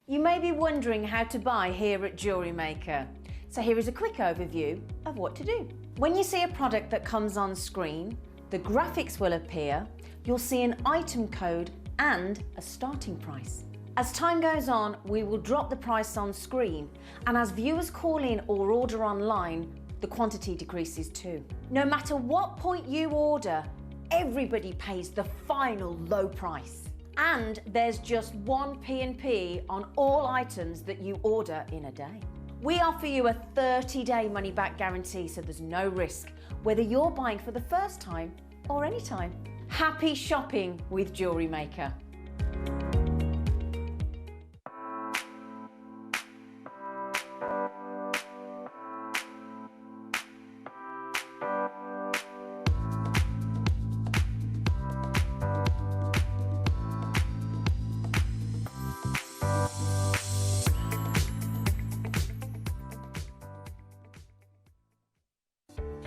You may be wondering how to buy here at Jewellery Maker. So here is a quick overview of what to do. When you see a product that comes on screen, the graphics will appear, you'll see an item code and a starting price. As time goes on, we will drop the price on screen, and as viewers call in or order online, the quantity decreases too. No matter what point you order, everybody pays the final low price. And there's just one P&P on all items that you order in a day. We offer you a 30-day money-back guarantee, so there's no risk, whether you're buying for the first time or any time. Happy shopping with Jewellery Maker.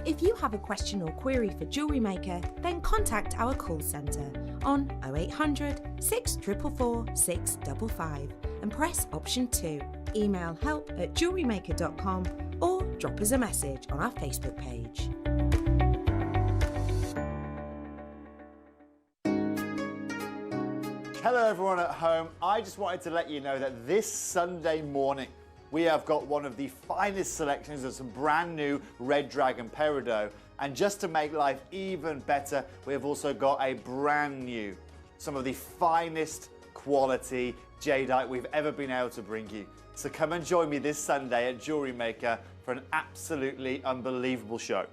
If you have a question or query for Jewellery Maker, then contact our call centre on 0800 644 655 and press option 2. Email help@jewellerymaker.com or drop us a message on our Facebook page. Hello everyone at home. I just wanted to let you know that this Sunday morning we have got one of the finest selections of some brand new Red Dragon Peridot. And just to make life even better, we have also got a brand new, some of the finest quality jadeite we've ever been able to bring you. So come and join me this Sunday at Jewellery Maker for an absolutely unbelievable show.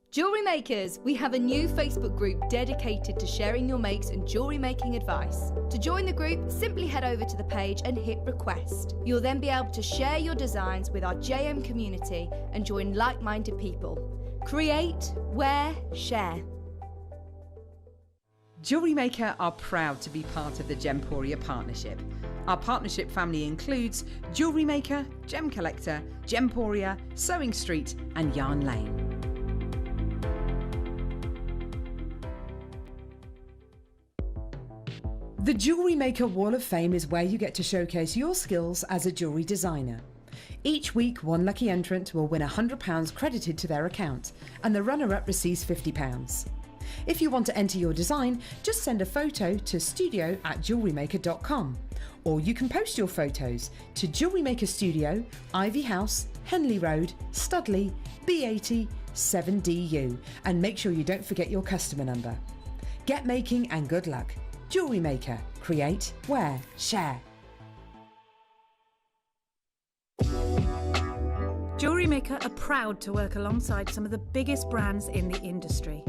Jewellery Makers, we have a new Facebook group dedicated to sharing your makes and jewellery making advice. To join the group, simply head over to the page and hit request. You'll then be able to share your designs with our JM community and join like-minded people. Create, wear, share. Jewellery Maker are proud to be part of the Gemporia partnership. Our partnership family includes Jewellery Maker, Gem Collector, Gemporia, Sewing Street and Yarn Lane. The Jewellery Maker Wall of Fame is where you get to showcase your skills as a jewellery designer. Each week, one lucky entrant will win £100 credited to their account, and the runner-up receives £50. If you want to enter your design, just send a photo to studio@jewellerymaker.com, or you can post your photos to Jewellery Maker Studio, Ivy House, Henley Road, Studley, B80 7DU, and make sure you don't forget your customer number. Get making and good luck. Jewellery Maker. Create, wear, share. Jewellery Maker are proud to work alongside some of the biggest brands in the industry.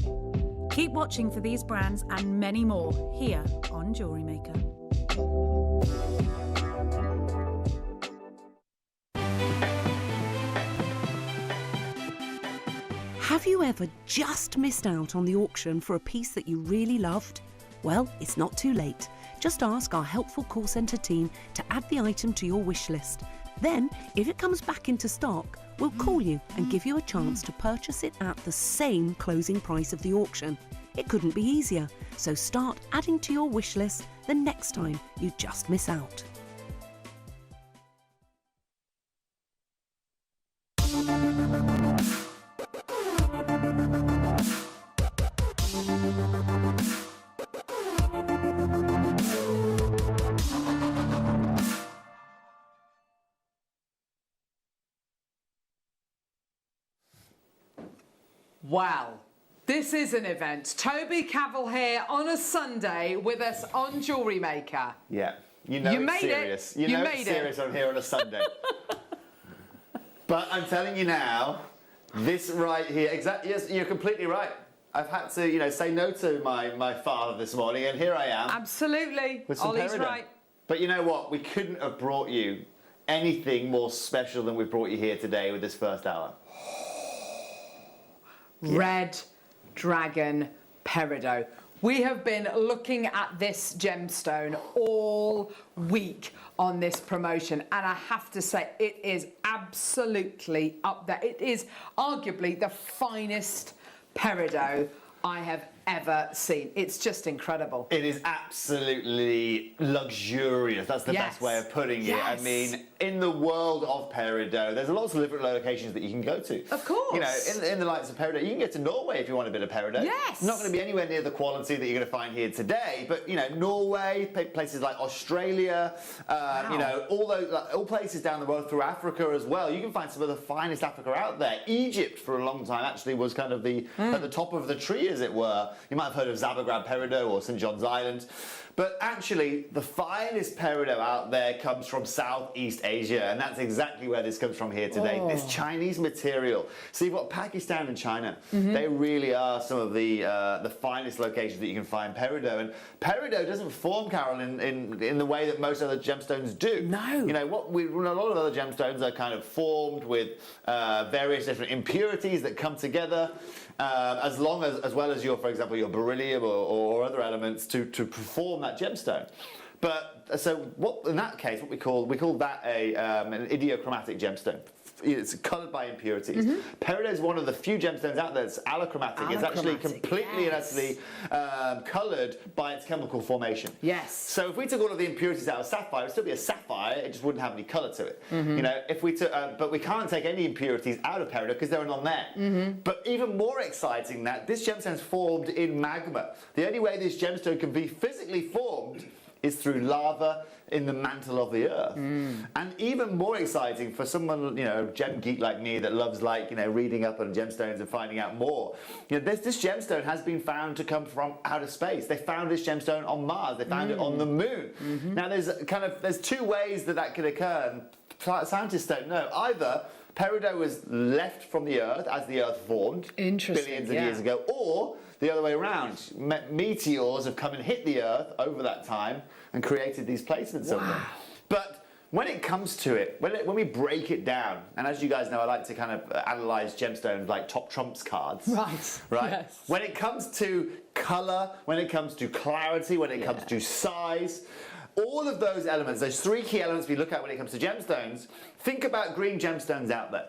Keep watching for these brands and many more here on Jewellery Maker. Have you ever just missed out on the auction for a piece that you really loved? Well, it's not too late. Just ask our helpful call centre team to add the item to your wish list. Then, if it comes back into stock, we'll call you and give you a chance to purchase it at the same closing price of the auction. It couldn't be easier, so start adding to your wish list the next time you just miss out. Wow, this is an event. Toby Cavill here on a Sunday with us on Jewellery Maker. Yeah, you know it's serious. You know it's serious on here on a Sunday. But I'm telling you now, this right here, exactly. Yes, you're completely right. I've had to, you know, say no to my father this morning, and here I am. Absolutely, with some Ollie's peridot. right. But you know what? We couldn't have brought you anything more special than we've brought you here today with this first hour. Red Dragon Peridot. We have been looking at this gemstone all week on this promotion, and I have to say it is absolutely up there. It is arguably the finest peridot I have ever seen. It's just incredible. It is absolutely luxurious. That's the best way of putting it. I mean, in the world of peridot, there's lots of different locations that you can go to. Of course. You know, in the likes of peridot, you can get to Norway if you want a bit of peridot. Yes. It's not going to be anywhere near the quality that you're going to find here today, but you know, Norway, places like Australia, you know, all places down the road through Africa as well. You can find some of the finest Africa out there. Egypt, for a long time, actually was kind of at the top of the tree, as it were. You might have heard of Zabagrad Peridot or St. John's Island. But actually, the finest peridot out there comes from Southeast Asia, and that's exactly where this comes from here today. This Chinese material. So you've got Pakistan and China. They really are some of the finest locations that you can find peridot. And peridot doesn't form, Carol, in the way that most other gemstones do. No. You know, a lot of other gemstones are kind of formed with various different impurities that come together. As well as your, for example, your beryllium or other elements to perform that gemstone. But so what in that case, what we call that an idiochromatic gemstone. It's coloured by impurities. Peridot is one of the few gemstones out there that's allochromatic. It's actually completely and utterly coloured by its chemical formation. Yes. So if we took all of the impurities out of sapphire, it would still be a sapphire. It just wouldn't have any colour to it. You know, if we took, but we can't take any impurities out of peridot because there are none there. But even more exciting than that, this gemstone is formed in magma. The only way this gemstone can be physically formed is through lava in the mantle of the earth. And even more exciting for someone, you know, gem geek like me that loves, like, you know, reading up on gemstones and finding out more. You know, this gemstone has been found to come from outer space. They found this gemstone on Mars. They found it on the moon. Now there's two ways that could occur, and scientists don't know. Either peridot was left from the earth as the earth formed billions of years ago, or the other way around. Meteors have come and hit the earth over that time and created these placements of them. But when it comes to it, when we break it down, and as you guys know, I like to kind of analyse gemstones like top trumps cards. Right? Yes. When it comes to colour, when it comes to clarity, when it comes to size, all of those elements, those three key elements we look at when it comes to gemstones, think about green gemstones out there.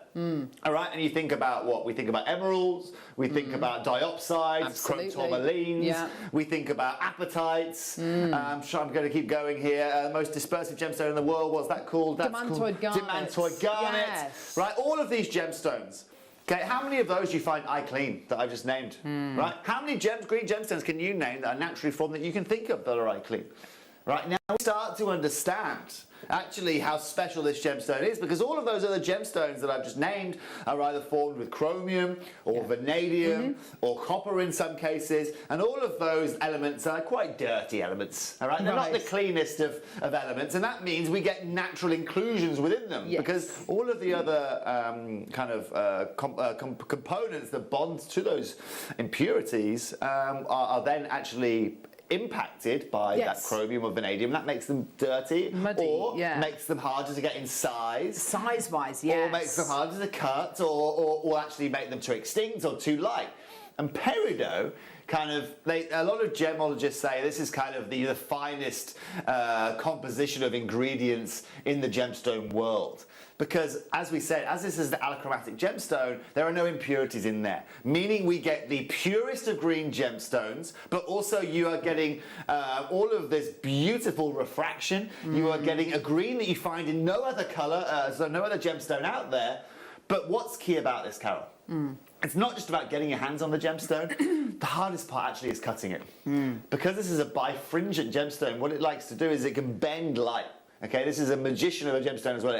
All right, and you think about what? We think about emeralds, we think about diopsides, chrome tourmalines, we think about apatites. I'm sure I'm going to keep going here. The most dispersive gemstone in the world, what's that called? That's Demantoid garnet. Demantoid garnet. Yes. Right, all of these gemstones. Okay, how many of those do you find eye clean that I've just named? Right, how many green gemstones can you name that are naturally formed that you can think of that are eye clean? Right, now we start to understand actually how special this gemstone is, because all of those other gemstones that I've just named are either formed with chromium or vanadium or copper in some cases, and all of those elements are quite dirty elements. All right, they're not the cleanest of elements, and that means we get natural inclusions within them because all of the other components that bond to those impurities are then actually impacted by that chromium or vanadium. That makes them dirty, muddy, or makes them harder to get in size. Size-wise, yes. Or makes them harder to cut, or actually make them too extinct or too light. And peridot, kind of, a lot of gemologists say this is kind of the finest composition of ingredients in the gemstone world. Because, as we said, as this is the allochromatic gemstone, there are no impurities in there. Meaning we get the purest of green gemstones, but also you are getting all of this beautiful refraction. You are getting a green that you find in no other colour, so no other gemstone out there. But what's key about this, Carol? It's not just about getting your hands on the gemstone. The hardest part actually is cutting it. Because this is a bifringent gemstone, what it likes to do is it can bend light. Okay, this is a magician of a gemstone as well.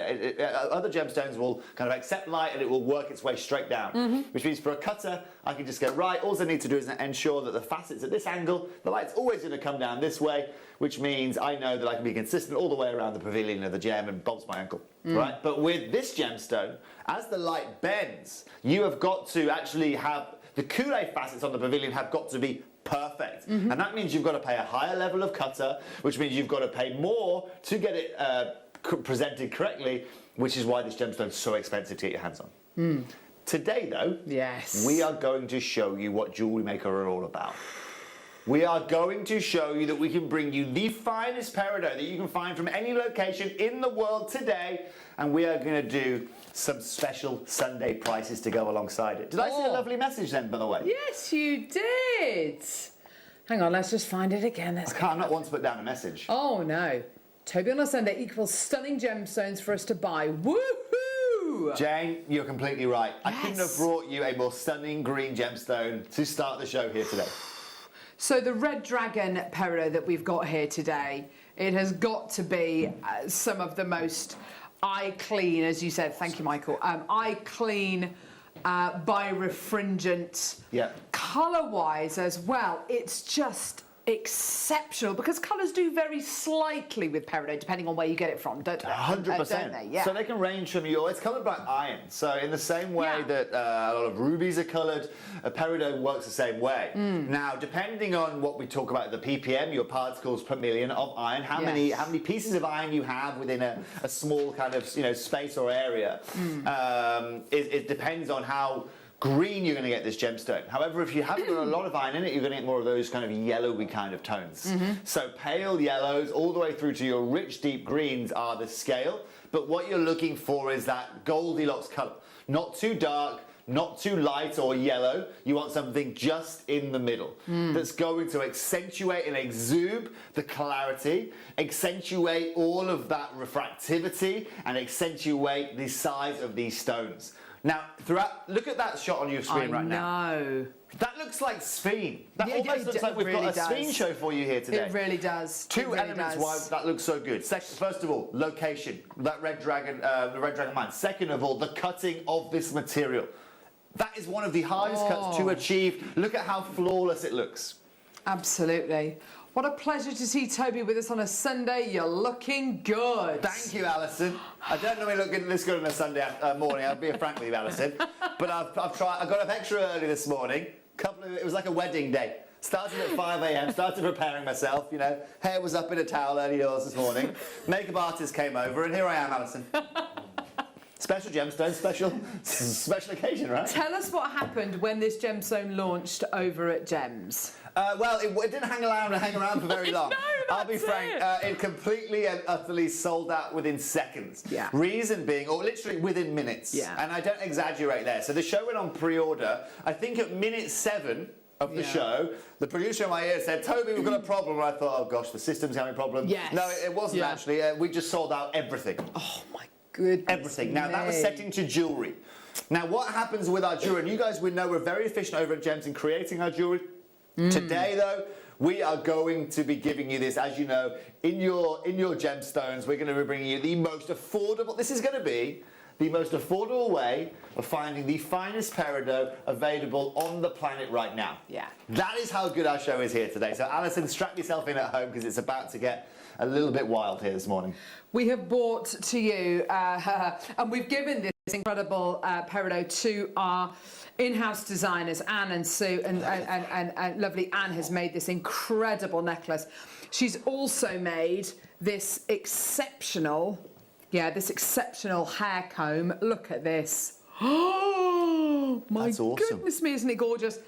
Other gemstones will kind of accept light and it will work its way straight down. Which means for a cutter, I can just go, right, all I need to do is ensure that the facet's at this angle, the light's always going to come down this way, which means I know that I can be consistent all the way around the pavilion of the gem and bumps my ankle. Right? But with this gemstone, as the light bends, you have got to actually have the Kool-Aid facets on the pavilion have got to be perfect. And that means you've got to pay a higher level of cutter, which means you've got to pay more to get it presented correctly, which is why this gemstone is so expensive to get your hands on. Today, though, we are going to show you what Jewellery Maker are all about. We are going to show you that we can bring you the finest peridot that you can find from any location in the world today, and we are going to do some special Sunday prices to go alongside it. Did I say a lovely message then, by the way? Yes, you did. Hang on, let's just find it again. I'm not one to put down a message. Oh, no. Toby on a Sunday equals stunning gemstones for us to buy. Woohoo! Jane, you're completely right. I couldn't have brought you a more stunning green gemstone to start the show here today. So the red dragon peridot that we've got here today, it has got to be some of the most eye clean, as you said, thank you, Michael, eye clean, birefringent, colour-wise as well. It's just exceptional because colours do vary slightly with peridot depending on where you get it from, don't they? 100%. Don't they? Yeah. So they can range from it's coloured by iron. So in the same way that a lot of rubies are coloured, a peridot works the same way. Now, depending on what we talk about, the ppm, your particles per million of iron, how many pieces of iron you have within a small kind of space or area, it depends on how green you're going to get this gemstone. However, if you haven't got a lot of iron in it, you're going to get more of those kind of yellowy kind of tones. So pale yellows all the way through to your rich deep greens are the scale, but what you're looking for is that Goldilocks colour. Not too dark, not too light or yellow. You want something just in the middle that's going to accentuate and exude the clarity, accentuate all of that refractivity, and accentuate the size of these stones. Now, look at that shot on your screen right now. I know. That looks like Sphene. That almost looks like we've got a Sphene show for you here today. It really does. Two elements why that looks so good. First of all, location. That red dragon, the red dragon mine. Second of all, the cutting of this material. That is one of the hardest cuts to achieve. Look at how flawless it looks. Absolutely. What a pleasure to see Toby with us on a Sunday. You're looking good. Thank you, Alison. I don't normally look this good on a Sunday morning, I'll be frank with you, Alison. But I've tried. I got up extra early this morning. It was like a wedding day. Started at 5 a.m, started preparing myself, Hair was up in a towel early doors this morning. Makeup artist came over, and here I am, Alison. Special gemstone, special occasion, right? Tell us what happened when this gemstone launched over at Gems. Well, it didn't hang around for very long. I'll be frank, it completely and utterly sold out within seconds. Yeah. Reason being, or literally within minutes. Yeah. And I don't exaggerate there. So the show went on pre-order. I think at minute 7 of the show, the producer in my ear said, Toby, we've got a problem. And I thought, oh gosh, the system's having a problem. Yes. No, it wasn't actually. We just sold out everything. Oh my goodness. Everything. Now, that was setting to jewellery. Now, what happens with our jewellery, and you guys would know we're very efficient over at Gems in creating our jewellery. Today, though, we are going to be giving you this, as you know, in your gemstones. We're going to be bringing you the most affordable. This is going to be the most affordable way of finding the finest peridot available on the planet right now. Yeah. That is how good our show is here today. So, Alison, strap yourself in at home because it's about to get a little bit wild here this morning. We have brought to you, and we've given this incredible peridot to our in-house designers, Anne and Sue, and lovely Anne has made this incredible necklace. She's also made this exceptional hair comb. Look at this. Oh, my That's awesome. goodness me, isn't it gorgeous?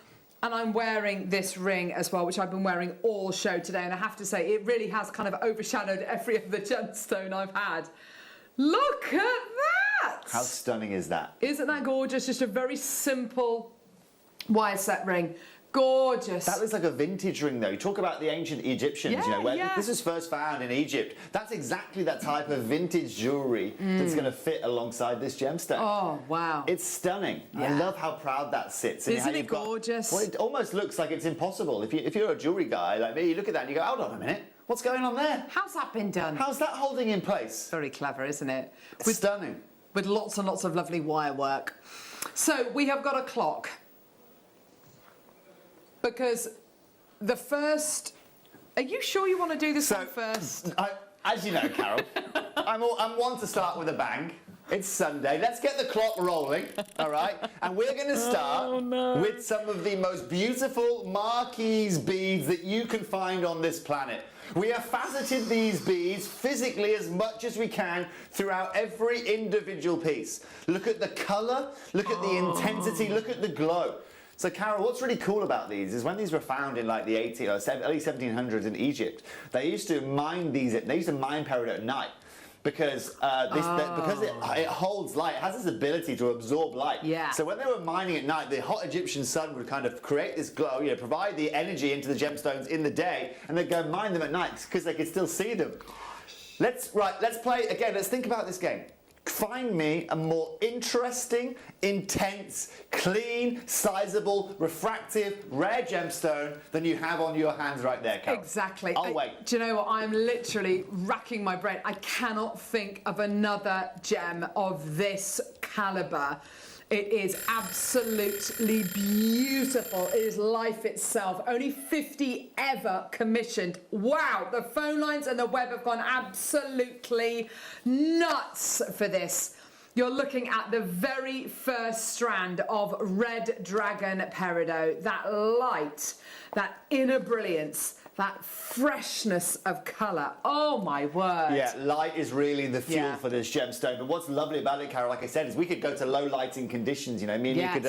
And I'm wearing this ring as well, which I've been wearing all show today. And I have to say, it really has kind of overshadowed every other gemstone I've had. Look at that! How stunning is that? Isn't that gorgeous? Just a very simple wire set ring. Gorgeous. That looks like a vintage ring, though. You talk about the ancient Egyptians, where this was first found in Egypt. That's exactly that type of vintage jewellery that's going to fit alongside this gemstone. Oh, wow. It's stunning. I love how proud that sits. And isn't it gorgeous? Well, it almost looks like it's impossible. If you're a jewellery guy like me, you look at that and you go, hold on a minute. What's going on there? How's that been done? How's that holding in place? Very clever, isn't it? Stunning. With lots and lots of lovely wire work. So we have got a clock. Because the first... Are you sure you want to do this one first? As you know, Carol, I'm one to start with a bang. It's Sunday. Let's get the clock rolling, all right? And we're going to start with some of the most beautiful marquise beads that you can find on this planet. We have faceted these beads physically as much as we can throughout every individual piece. Look at the colour, look at the intensity, look at the glow. So, Carol, what's really cool about these is when these were found in like the early 1700s in Egypt, they used to mine peridot at night because it holds light. It has this ability to absorb light. Yeah. So when they were mining at night, the hot Egyptian sun would kind of create this glow, provide the energy into the gemstones in the day, and they'd go mine them at night because they could still see them. Let's play again. Let's think about this game. Find me a more interesting, intense, clean, sizable, refractive, rare gemstone than you have on your hands right there, Carol. Exactly. I'll wait. Do you know what? I'm literally racking my brain. I cannot think of another gem of this calibre. It is absolutely beautiful. It is life itself. Only 50 ever commissioned. Wow, the phone lines and the web have gone absolutely nuts for this. You're looking at the very first strand of Red Dragon Peridot. That light, that inner brilliance, that freshness of colour. Oh my word. Yeah, light is really the fuel for this gemstone. But what's lovely about it, Carol, like I said, is we could go to low lighting conditions. Me and you could,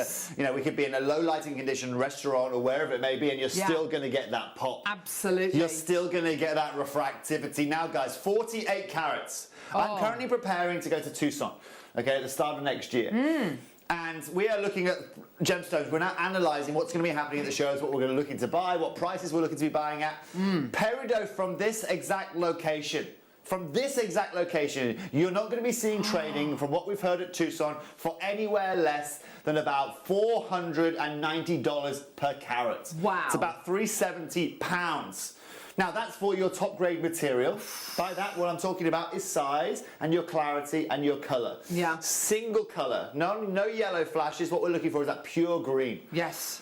we could be in a low lighting condition restaurant or wherever it may be, and you're still going to get that pop. Absolutely. You're still going to get that refractivity. Now, guys, 48 carats. I'm currently preparing to go to Tucson, at the start of next year. And we are looking at gemstones. We're now analysing what's going to be happening at the shows, what we're going to looking to buy, what prices we're looking to be buying at. Peridot from this exact location. You're not going to be seeing trading, from what we've heard at Tucson, for anywhere less than about $490 per carat. Wow. It's about £370. Now, that's for your top grade material. By that, what I'm talking about is size and your clarity and your colour. Yeah. Single colour. No yellow flashes. What we're looking for is that pure green. Yes.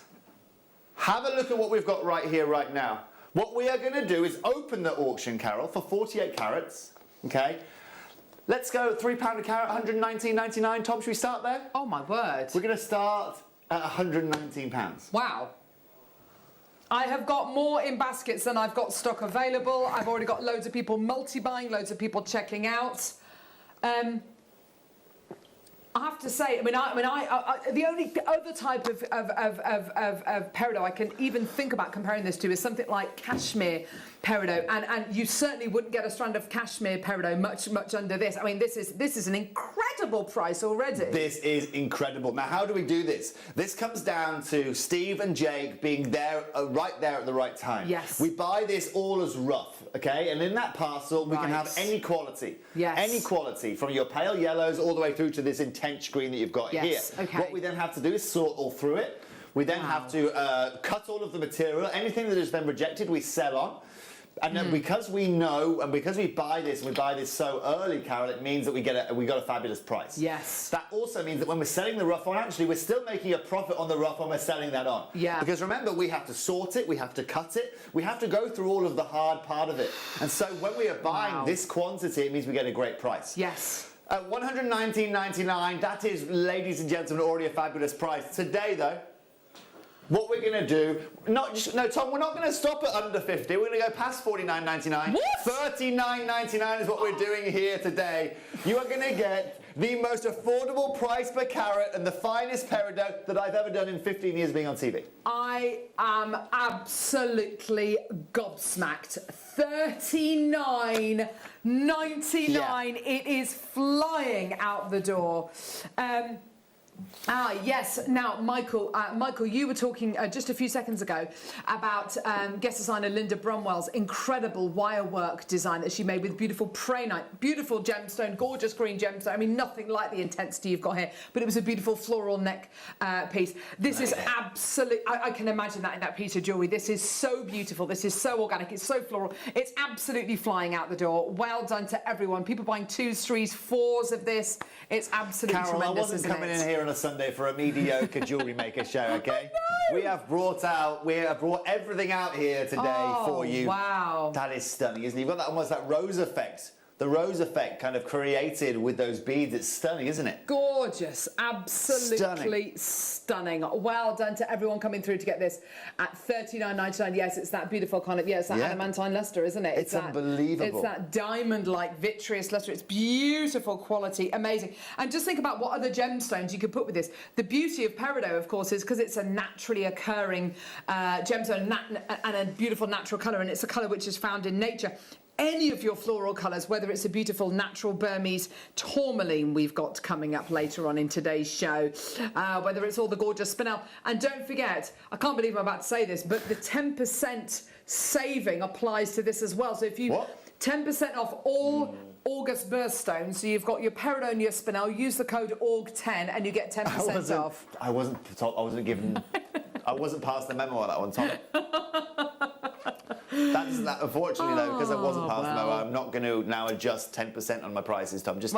Have a look at what we've got right here, right now. What we are going to do is open the auction, Carol, for 48 carats. Okay? Let's go £3 a carat, £119.99. Tom, should we start there? Oh, my word. We're going to start at £119. Wow. I have got more in baskets than I've got stock available. I've already got loads of people multi-buying, loads of people checking out. I have to say, the only other type of peridot I can even think about comparing this to is something like cashmere peridot, and you certainly wouldn't get a strand of cashmere peridot much under this. I mean, this is an incredible price already. This is incredible. Now, how do we do this? This comes down to Steve and Jake being there, right there at the right time. Yes. We buy this all as rough, okay? And in that parcel, we can have any quality. Yes. Any quality, from your pale yellows all the way through to this intense green that you've got here. Okay. What we then have to do is sort all through it. We then have to cut all of the material. Anything that has been rejected, we sell on. And then because we know, and because we buy this, and we buy this so early, Carol, it means that we got a fabulous price. Yes. That also means that when we're selling the rough on, actually, we're still making a profit on the rough when we're selling that on. Yeah. Because remember, we have to sort it, we have to cut it, we have to go through all of the hard part of it. And so when we are buying this quantity, it means we get a great price. Yes. At $119.99, that is, ladies and gentlemen, already a fabulous price. Today, though, what we're going to do, Tom, we're not going to stop at under 50. We're going to go past $49.99. What? $39.99 is what we're doing here today. You are going to get the most affordable price per carat and the finest peridot that I've ever done in 15 years being on TV. I am absolutely gobsmacked. $39.99. Yeah. It is flying out the door. Yes. Now, Michael, you were talking just a few seconds ago about guest designer Linda Bromwell's incredible wire work design that she made with beautiful prehnite, beautiful gemstone, gorgeous green gemstone. I mean, nothing like the intensity you've got here, but it was a beautiful floral neck piece. This is absolute. I can imagine that in that piece of jewellery. This is so beautiful. This is so organic. It's so floral. It's absolutely flying out the door. Well done to everyone. People buying 2s, 3s, 4s of this. It's absolutely Carol, tremendous. I wasn't coming in here on a Sunday for a mediocre Jewellery Maker show, okay? We have brought everything out here today for you. Wow. That is stunning, isn't it? You've got that almost that rose effect. The rose effect kind of created with those beads. It's stunning, isn't it? Gorgeous. Absolutely stunning. Well done to everyone coming through to get this at $39.99. Yes, it's that beautiful kind of, it's that adamantine luster, isn't it? It's unbelievable. It's that diamond-like vitreous luster. It's beautiful quality, amazing. And just think about what other gemstones you could put with this. The beauty of peridot, of course, is because it's a naturally occurring gemstone and a beautiful natural colour, and it's a colour which is found in nature. Any of your floral colours, whether it's a beautiful natural Burmese tourmaline we've got coming up later on in today's show, whether it's all the gorgeous spinel. And don't forget, I can't believe I'm about to say this, but the 10% saving applies to this as well. So if you... What? 10% off all August birthstones. So you've got your peridot and your spinel. Use the code AUG10 and you get 10% off. I wasn't given... I wasn't passed the memo on that one, Tom. Unfortunately, though, because I wasn't passed the memo, I'm not going to now adjust 10% on my prices, Tom. Just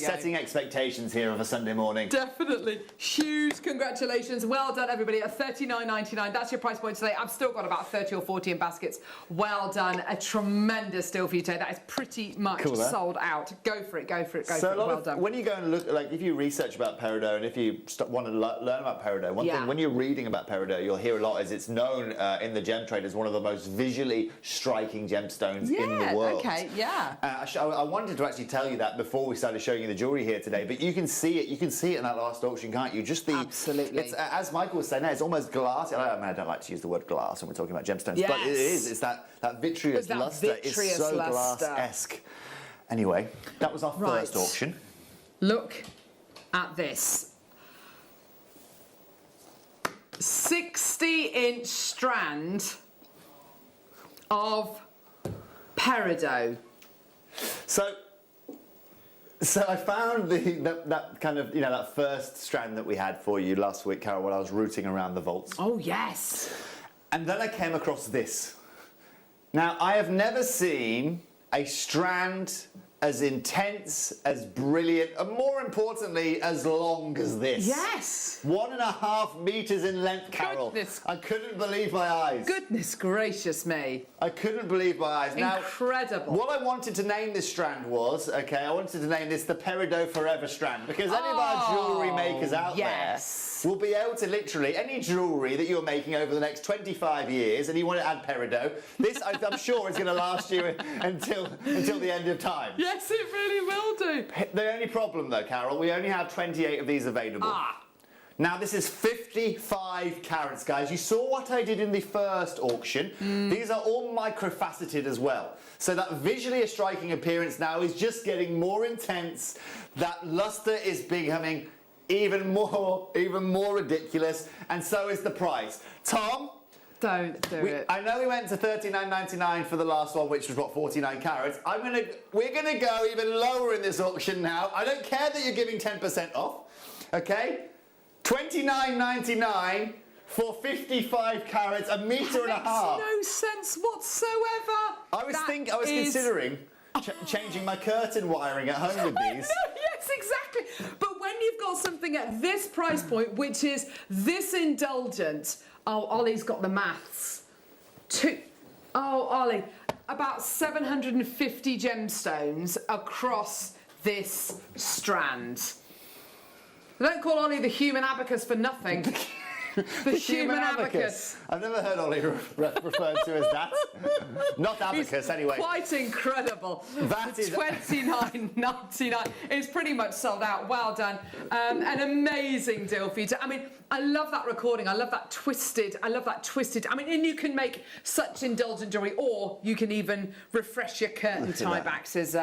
setting expectations here of a Sunday morning. Definitely. Huge congratulations. Well done, everybody. At $39.99. That's your price point today. I've still got about 30 or 40 in baskets. Well done. A tremendous deal for you today. That is pretty much sold out. Go for it. Go for it. Go for it. Well done. When you go and look, like if you research about peridot and if you want to learn about peridot, one thing when you're reading about peridot, you'll hear a lot is it's known in the gem trade as one of the most visually striking gemstones in the world. Okay, yeah. I wanted to actually tell you that before we started showing you the jewellery here today, but you can see it. You can see it in that last auction, can't you? Just the absolutely. It's, as Michael was saying, it's almost glass. I mean, I don't like to use the word glass when we're talking about gemstones, but it is. It's that vitreous luster. It's so glass-esque. Anyway, that was our first auction. Look at this. 60-inch strand of peridot. So I found that kind of, that first strand that we had for you last week, Carol, when I was rooting around the vaults. Oh, yes. And then I came across this. Now, I have never seen a strand as intense, as brilliant, and more importantly, as long as this. Yes! 1.5 metres in length, Carol. Goodness. I couldn't believe my eyes. Goodness gracious me. I couldn't believe my eyes. Incredible. Now, what I wanted to name this strand was, I wanted to name this the Peridot Forever strand, because any of our jewellery makers out there will be able to literally, any jewellery that you're making over the next 25 years, and you want to add peridot, this, I'm sure, is going to last you until the end of time. Yes, it really will do. The only problem, though, Carol, we only have 28 of these available. Now, this is 55 carats, guys. You saw what I did in the first auction. These are all microfaceted as well. So that visually a striking appearance now is just getting more intense. That luster is becoming even more ridiculous, and so is the price. Tom? Don't do it. I know we went to $39.99 for the last one, which was, 49 carats. We're gonna go even lower in this auction now. I don't care that you're giving 10% off, okay? $29.99 for 55 carats, a metre and a half. Makes no sense whatsoever. I was considering changing my curtain wiring at home with these. Yes, exactly. But when you've got something at this price point, which is this indulgent, Ollie's got the maths. Ollie, about 750 gemstones across this strand. They don't call Ollie the human abacus for nothing. The human abacus. I've never heard Ollie referred to as that. Not abacus, anyway. Quite incredible. That is $29.99. It's pretty much sold out. Well done. An amazing deal for you. I mean, I love that recording. I love that twisted. I mean, and you can make such indulgent jewellery, or you can even refresh your curtain tiebacks, as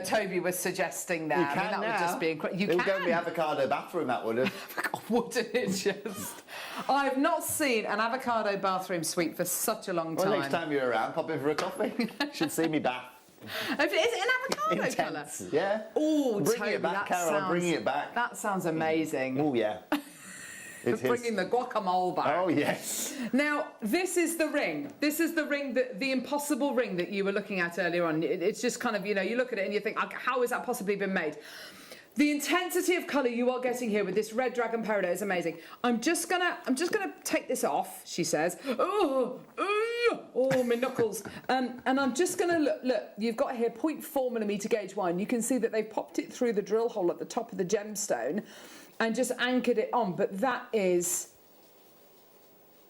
Toby was suggesting there. You can that now. would just be incredible. You It can. would go in the avocado bathroom, that would have. Wouldn't it just? I've not seen an avocado bathroom suite for such a long time. Well, next time you're around, pop in for a coffee. You should see me bath. Is it an avocado colour? Intense, yeah. Oh, bringing Toby, it back, that Carol. I'm bringing it back. That sounds amazing. Oh yeah. It is. Bringing the guacamole back. Oh yes. Now this is the ring. This is the ring the impossible ring that you were looking at earlier on. It's just kind of, you know, you look at it and you think, how has that possibly been made? The intensity of colour you are getting here with this red dragon peridot is amazing. I'm just gonna take this off, she says. Oh, my knuckles. And I'm just gonna look, you've got here 0.4mm gauge wire. You can see that they've popped it through the drill hole at the top of the gemstone and just anchored it on. But that is...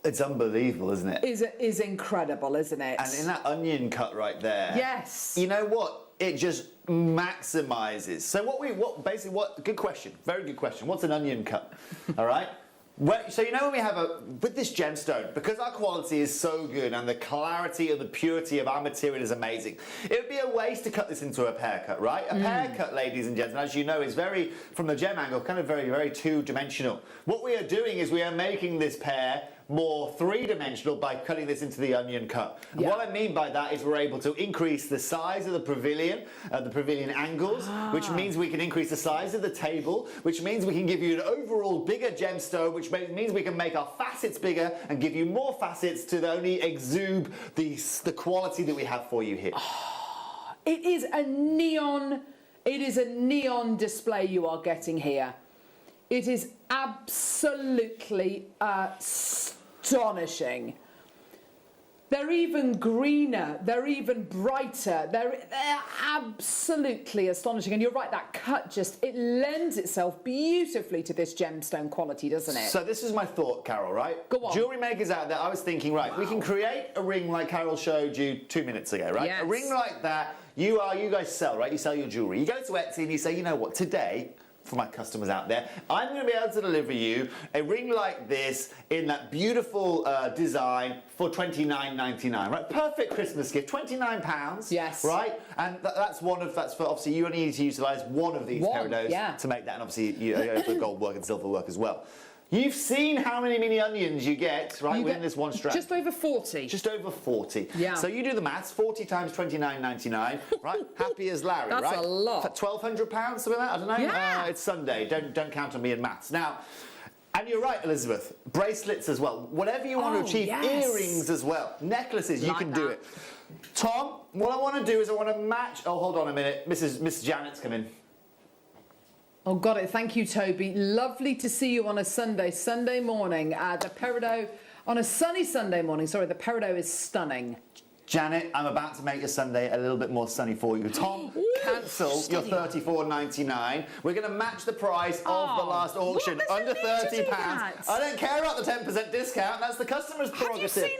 It's unbelievable, isn't it? Is incredible, isn't it? And in that onion cut right there. Yes. You know what? It just maximizes. So good question. Very good question. What's an onion cut? All right. So you know when we have with this gemstone, because our quality is so good and the clarity and the purity of our material is amazing, it would be a waste to cut this into a pear cut, right? A pear cut, ladies and gentlemen, as you know, is very, from the gem angle, kind of very, very two-dimensional. What we are doing is we are making this pear more three-dimensional by cutting this into the onion cut. Yeah. What I mean by that is we're able to increase the size of the pavilion angles, which means we can increase the size of the table, which means we can give you an overall bigger gemstone, which means we can make our facets bigger and give you more facets to only exude the quality that we have for you here. It is a neon display you are getting here. It is absolutely astonishing. They're even greener, they're even brighter, they're absolutely astonishing. And you're right, that cut it lends itself beautifully to this gemstone quality, doesn't it? So this is my thought, Carol, right? Go on. Jewellery makers out there, I was thinking, right, we can create a ring like Carol showed you 2 minutes ago, right? Yes. A ring like that, you guys sell, right? You sell your jewellery. You go to Etsy and you say, you know what, today, for my customers out there, I'm going to be able to deliver you a ring like this in that beautiful design for $29.99, right? Perfect Christmas gift, £29. Yes. Right? And that's for obviously you only need to utilise one of these peridots to make that, and obviously you have the gold work and silver work as well. You've seen how many mini onions you get, right, within this one strand. Just over 40. Just over 40. Yeah. So you do the maths, 40 times $29.99, right? Happy as Larry, right? That's a lot. £1,200, something like that? I don't know. Yeah. It's Sunday. Don't count on me in maths. Now, and you're right, Elizabeth, bracelets as well. Whatever you want to achieve, earrings as well, necklaces, you can do it. Tom, what I want to do is I want to match... Oh, hold on a minute. Miss Janet's come in. Oh, got it. Thank you, Toby. Lovely to see you on a Sunday morning. The peridot, on a sunny Sunday morning. Sorry, the peridot is stunning. Janet, I'm about to make your Sunday a little bit more sunny for you. Tom, cancel your $34.99. We're going to match the price of the last auction, under £30. I don't care about the 10% discount. That's the customer's prerogative.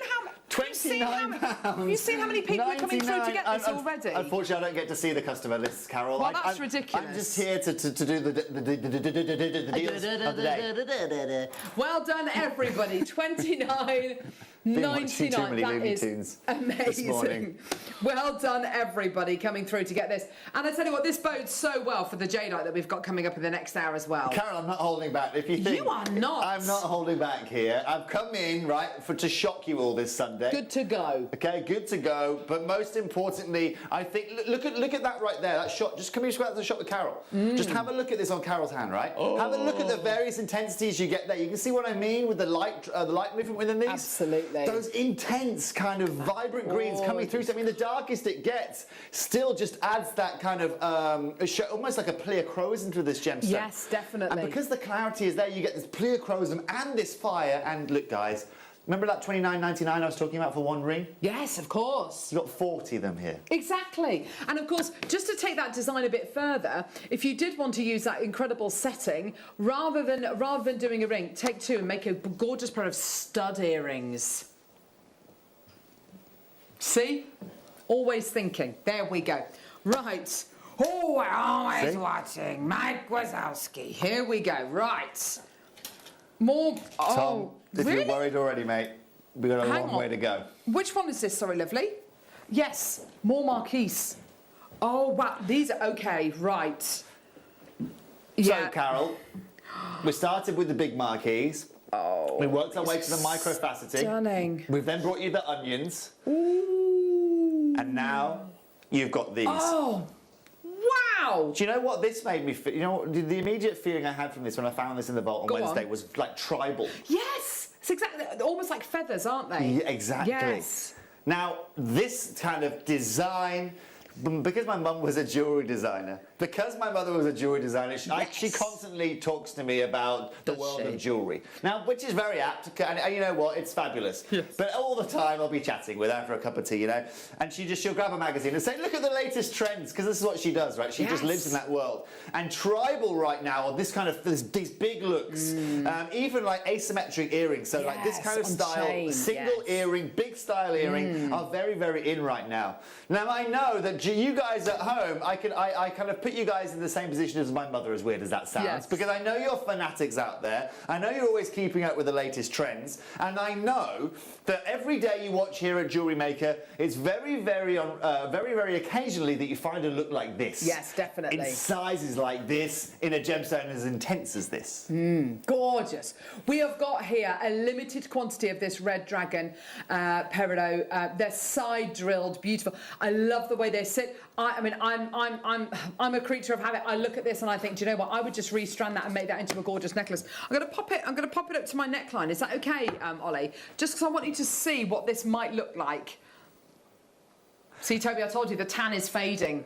Have you seen how many people are coming through to get this already? Unfortunately, I don't get to see the customer lists, Carol. Well, that's ridiculous. I'm just here to do the deals of the day. Well done, everybody. $29.99. That is amazing. Well done, everybody, coming through to get this. And I tell you what, this bodes so well for the jadeite that we've got coming up in the next hour as well. Carol, I'm not holding back. If you think you are not, I'm not holding back here. I've come in to shock you all this Sunday. Good to go. Okay, good to go. But most importantly, I think look at that right there. That shot. Just come here, go out to the shot with Carol. Just have a look at this on Carol's hand, right? Have a look at the various intensities you get there. You can see what I mean with the light movement within these. Absolutely. Those intense kind of vibrant greens coming through. So, I mean, the darkest it gets still just adds that kind of almost like a pleochrosm to this gemstone. Yes, definitely. And because the clarity is there, you get this pleochrosm and this fire. And look, guys, Remember that $29.99 I was talking about for one ring? Yes, of course. You've got 40 of them here. Exactly. And of course, just to take that design a bit further, if you did want to use that incredible setting, rather than doing a ring, take two and make a gorgeous pair of stud earrings. See? Always thinking. There we go. Right. Oh, we're always watching. Mike Wazowski. Here we go. Right. More. Tom, if really? you're worried already, mate, we've got a long way to go. Which one is this? Sorry, lovely. Yes, more marquise. Oh, wow. These are okay. Right. So, Carol, we started with the big marquise. Oh. We worked our way to the microfaceting. Stunning. We've then brought you the onions. Ooh. And now you've got these. Oh. Wow! Do you know what this made me feel? You know, the immediate feeling I had from this when I found this in the vault on Wednesday was like tribal. Yes! It's exactly, almost like feathers, aren't they? Yeah, exactly. Yes. Now, this kind of design, because my mum was a jewellery designer, because my mother was a jewellery designer, she constantly talks to me about the world of jewellery. Now, which is very apt, and you know what, it's fabulous. Yes. But all the time I'll be chatting with her for a cup of tea, you know, and she'll grab a magazine and say, look at the latest trends, because this is what she does, right? She just lives in that world. And tribal right now, or this kind of, these big looks, even like asymmetric earrings, so like this kind of style, single earring, big style earring, are very, very in right now. Now, I know that you guys at home, I kind of put you guys in the same position as my mother, as weird as that sounds, because I know you're fanatics out there. I know you're always keeping up with the latest trends, and I know that every day you watch here at Jewellery Maker, it's very, very occasionally that you find a look like this. Yes, definitely. In sizes like this, in a gemstone as intense as this. Gorgeous. We have got here a limited quantity of this red dragon peridot. They're side drilled, beautiful. I love the way they sit. I mean, I'm a creature of habit. I look at this and I think, do you know what? I would just restrand that and make that into a gorgeous necklace. I'm going to pop it up to my neckline. Is that okay, Ollie? Just because I want you to see what this might look like. See, Toby, I told you the tan is fading.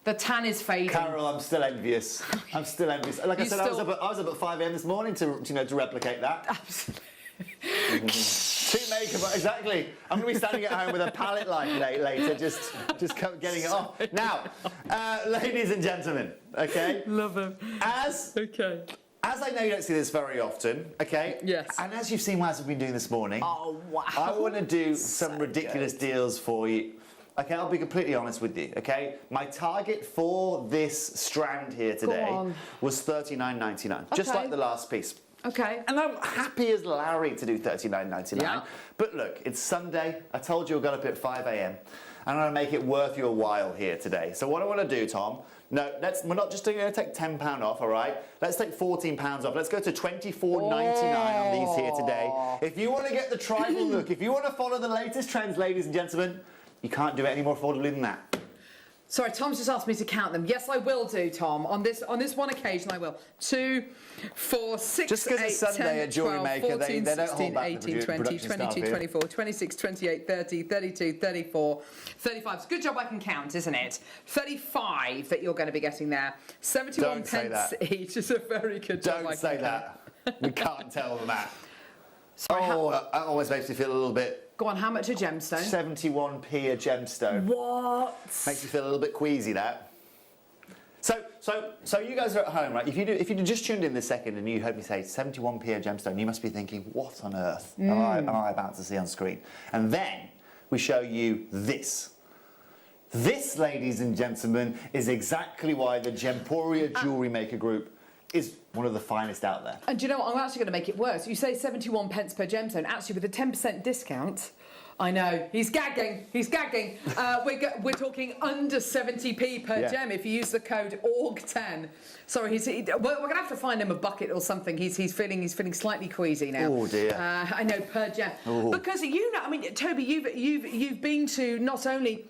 The tan is fading. Carol, I'm still envious. I'm still envious. Like I said, I was up at 5 a.m. this morning to replicate that. Absolutely. To make exactly. I'm going to be standing at home with a palette line later, just getting it off. Now, ladies and gentlemen, okay? Love them. As I know you don't see this very often, okay? Yes. And as you've seen what I've been doing this morning, oh wow! I want to do some ridiculous deals for you. Okay, I'll be completely honest with you, okay? My target for this strand here today was $39.99, just like the last piece. Okay. And I'm happy as Larry to do $39.99. Yeah. But look, it's Sunday. I told you I got up at 5 a.m. and I'm going to make it worth your while here today. So what I want to do, Tom, no, we're not just going to take £10 off, all right? Let's take £14 off. Let's go to $24.99 on these here today. If you want to get the tribal look, if you want to follow the latest trends, ladies and gentlemen, you can't do it any more affordably than that. Sorry, Tom's just asked me to count them. Yes, I will do, Tom. On this one occasion, I will. 2, 4, 6, just 8, it's Sunday 10, 12, at 14, Maker, 16, they 18, 20, 22, 24, 26, 28, 30, 32, 34, 35. Good job I can count, isn't it? 35 that you're going to be getting there. 71 pence each is a very good job. Don't say that. We can't tell them that. Sorry, that always makes me feel a little bit... Go on, how much a gemstone? 71p a gemstone. What? Makes you feel a little bit queasy, that. So you guys are at home, right? If you just tuned in this second and you heard me say 71p a gemstone, you must be thinking, what on earth am I about to see on screen? And then we show you this. This, ladies and gentlemen, is exactly why the Gemporia Jewellery Maker Group is one of the finest out there. And do you know what? I'm actually going to make it worse. You say 71 pence per gemstone. Actually, with a 10% discount, I know. He's gagging. He's gagging. We're talking under 70p per gem if you use the code ORG10. Sorry, we're going to have to find him a bucket or something. He's feeling slightly queasy now. Oh dear. I know, per gem. Because you know, I mean, Toby, you've been to not only